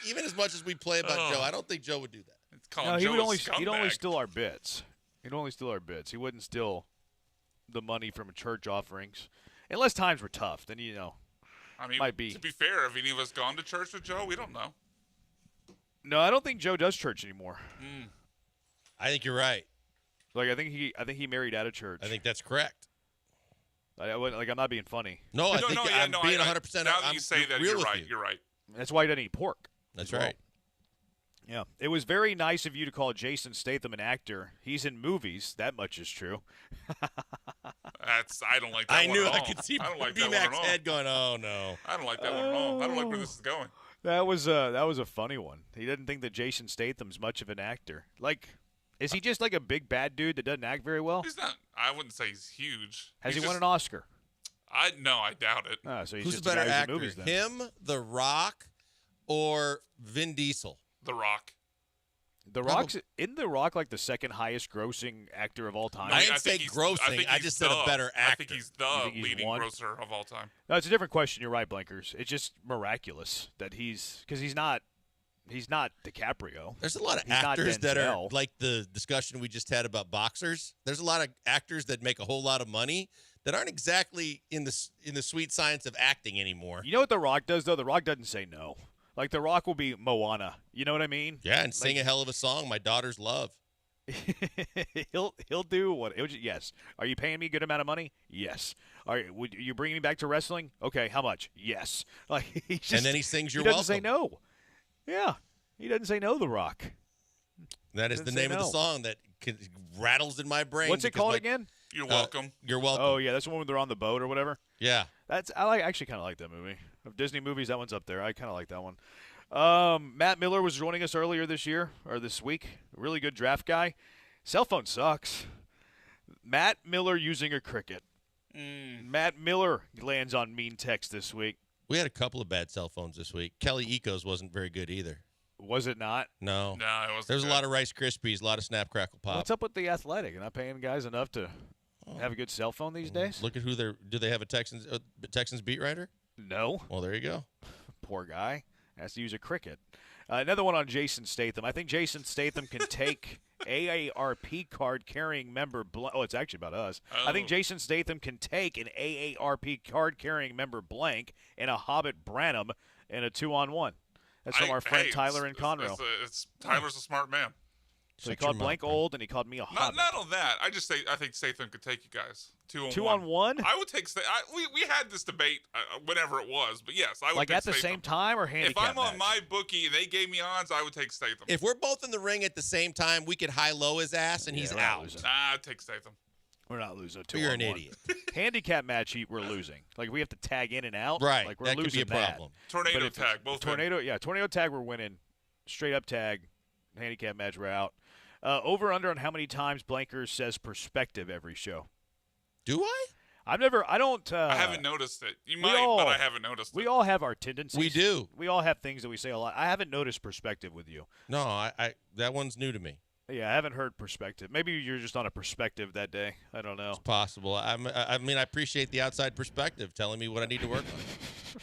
even as much as we play about Joe, I don't think Joe would do that. It's called Joe he'd only steal our bits. He wouldn't steal the money from church offerings. Unless times were tough, then, I mean, might be. To be fair, have any of us gone to church with Joe? We don't know. No, I don't think Joe does church anymore. I think you're right. Like I think he married out of church. I think that's correct. I'm not being funny. No, I'm being 100%. Now that you say that, real you're with right. you. You're right. That's why he doesn't eat pork. That's as well. right. Yeah. It was very nice of you to call Jason Statham an actor. He's in movies. That much is true. I don't like that I one knew at all. I could see I don't like that one B-Mac's at all. head going, oh, no. I don't like that one at all. I don't like where this is going. That was a funny one. He didn't think that Jason Statham's much of an actor. Like, is he just like a big bad dude that doesn't act very well? He's not. I wouldn't say he's huge. Has He's he won just- an Oscar? No, I doubt it. Oh, so he's Who's just a better guy who's in actor, movies, then. him, The Rock, or Vin Diesel? The Rock. The Rock's in The Rock like the second highest grossing actor of all time. I didn't say grossing. I just said a better actor. I think he's the leading grosser of all time. No, it's a different question. You're right, Blankers. It's just miraculous that because he's not DiCaprio. There's a lot of He's not actors that are Denzel. like the discussion we just had about boxers. There's a lot of actors that make a whole lot of money that aren't exactly in the sweet science of acting anymore. You know what The Rock does though? The Rock doesn't say no. Like The Rock will be Moana. You know what I mean? Yeah, and sing a hell of a song my daughters love. He'll do what? Yes. Are you paying me a good amount of money? Yes. Would you bring me back to wrestling? Okay. How much? Yes. Like he just, And then he sings "You're he doesn't say Welcome." no. Yeah. He doesn't say no. The Rock. That is the Doesn't say name of the no. song that rattles in my brain. What's it because called my- again? You're welcome. You're welcome. Oh yeah, that's the one where they're on the boat or whatever. Yeah. I actually kind of like that movie. Of Disney movies, that one's up there. I kind of like that one. Matt Miller was joining us earlier this week. Really good draft guy. Cell phone sucks. Matt Miller using a cricket. Matt Miller lands on mean text this week. We had a couple of bad cell phones this week. Kelly Eco's wasn't very good either. Was it not? No. No, it wasn't. There's a good. lot of Rice Krispies, a lot of Snap Crackle Pop. What's up with the Athletic? You're not paying guys enough to have a good cell phone these days? Look at who do they have a Texans beat writer? No. Well, there you go. Poor guy. Has to use a cricket. Another one on Jason Statham. I think Jason Statham can take AARP card carrying member. It's actually about us. I think Jason Statham can take an AARP card carrying member blank and a Hobbit Branham in a 2-on-1. That's from our friend Tyler in Conroe. Tyler's a smart man. So he called blank old and he called me a Hobbit. Not on that. I think Statham could take you guys 2-on-1. 2-on-1? I would take. We had this debate whenever it was, but yes, I would. Like take at the Statham. same time or handicap If I'm on match? my bookie and they gave me odds, I would take Statham. If we're both in the ring at the same time, we could high-low his ass, and he's out. I'd take Statham. We're not losing. You're an idiot. Handicap match, we're losing. Like we have to tag in and out. Right. Like we're That could losing be a problem. Tornado But if tag, both tornado. Yeah, tornado tag. We're winning. Straight up tag. Handicap match. We're out. Over under on how many times Blankers says perspective every show. Do I? I don't. I haven't noticed it. You we might, all- but I haven't noticed it. We all have our tendencies. We do. We all have things that we say a lot. I haven't noticed perspective with you. No, I that one's new to me. Yeah, I haven't heard perspective. Maybe you're just on a perspective that day. I don't know. It's possible. I mean, I appreciate the outside perspective telling me what I need to work on.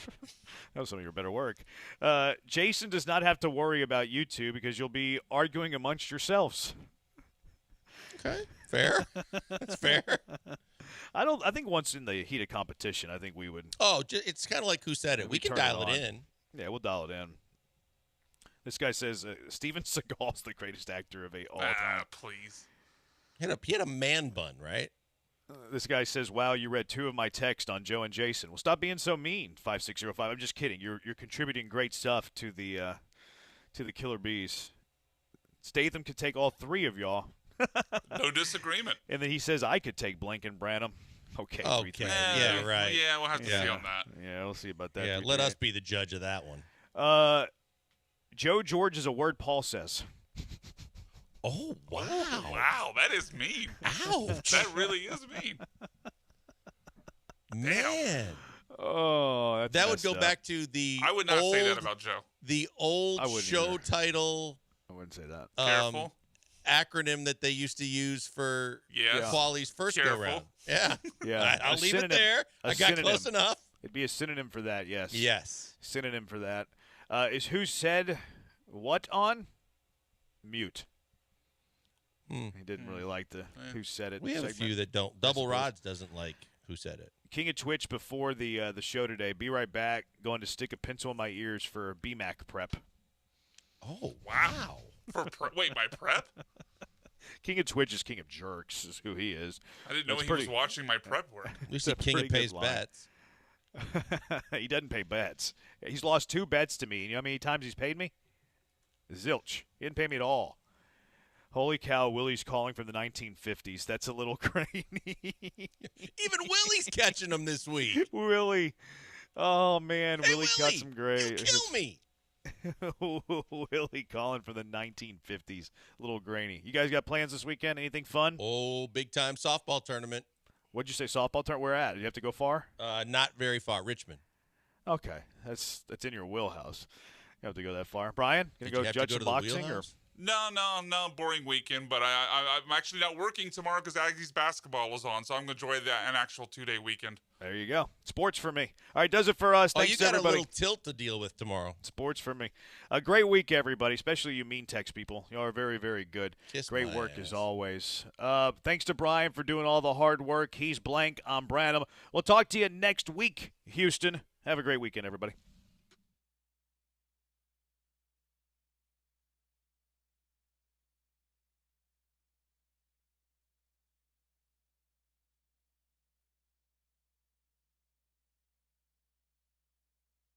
That was some of your better work. Jason does not have to worry about you two because you'll be arguing amongst yourselves. Okay, fair. That's fair. I think once in the heat of competition, I think we would. Oh, it's kind of like who said it. We can turn dial it on. in. Yeah, we'll dial it in. This guy says Steven Seagal's the greatest actor of all time. Please. He had a man bun, right? This guy says, "Wow, you read 2 of my texts on Joe and Jason." Well, stop being so mean. 5605. I'm just kidding. You're contributing great stuff to the Killer Bees. Statham could take all 3 of y'all. No disagreement. And then he says, "I could take Blank and Branham." Okay. Okay. 3-3. Yeah, right. Yeah, we'll have to see on that. Yeah, we'll see about that. Yeah, 3-3. let us be the judge of that one. Joe George is a word Paul says. Oh, wow. Wow, that is mean. Ouch. That really is mean. Man. Oh, that's that would messed go up. back to the I would not say that about Joe. The old I wouldn't show either. title I wouldn't say that. Careful. Acronym that they used to use for Yes. Quali's first Careful. go-round. Yeah. Yeah. I'll A leave synonym. it there. A I got synonym. close enough. It'd be a synonym for that, yes. Yes. Synonym for that. Is who said what on? Mute. He didn't really like the who said it We have segment. a few that don't. Double Rods doesn't like who said it. King of Twitch before the show today. Be right back. Going to stick a pencil in my ears for BMAC prep. Oh, wow. Wait, my prep? King of Twitch is king of jerks, is who he is. I didn't know he was watching my prep work. You see, king of pays bets. He doesn't pay bets. He's lost 2 bets to me. You know how many times he's paid me? Zilch. He didn't pay me at all. Holy cow, Willie's calling from the 1950s. That's a little grainy. Even Willie's catching them this week. Willie. Oh, man. Hey, Willie got some great. You kill me. Willie calling from the 1950s. A little grainy. You guys got plans this weekend? Anything fun? Oh, big-time softball tournament. What'd you say, softball tournament? Where at? Do you have to go far? Not very far. Richmond. Okay. That's in your wheelhouse. You have to go that far. Brian, going to go judge some boxing? Or? No, boring weekend. But I'm actually not working tomorrow because Aggies basketball is on, so I'm going to enjoy an actual 2-day weekend. There you go. Sports for me. All right, does it for us. Thanks, you got everybody. a little tilt to deal with tomorrow. Sports for me. A great week, everybody, especially you mean text people. You are very, very good. Kiss great my work ass. as always. Thanks to Brian for doing all the hard work. He's Blank. I'm Branham. We'll talk to you next week, Houston. Have a great weekend, everybody.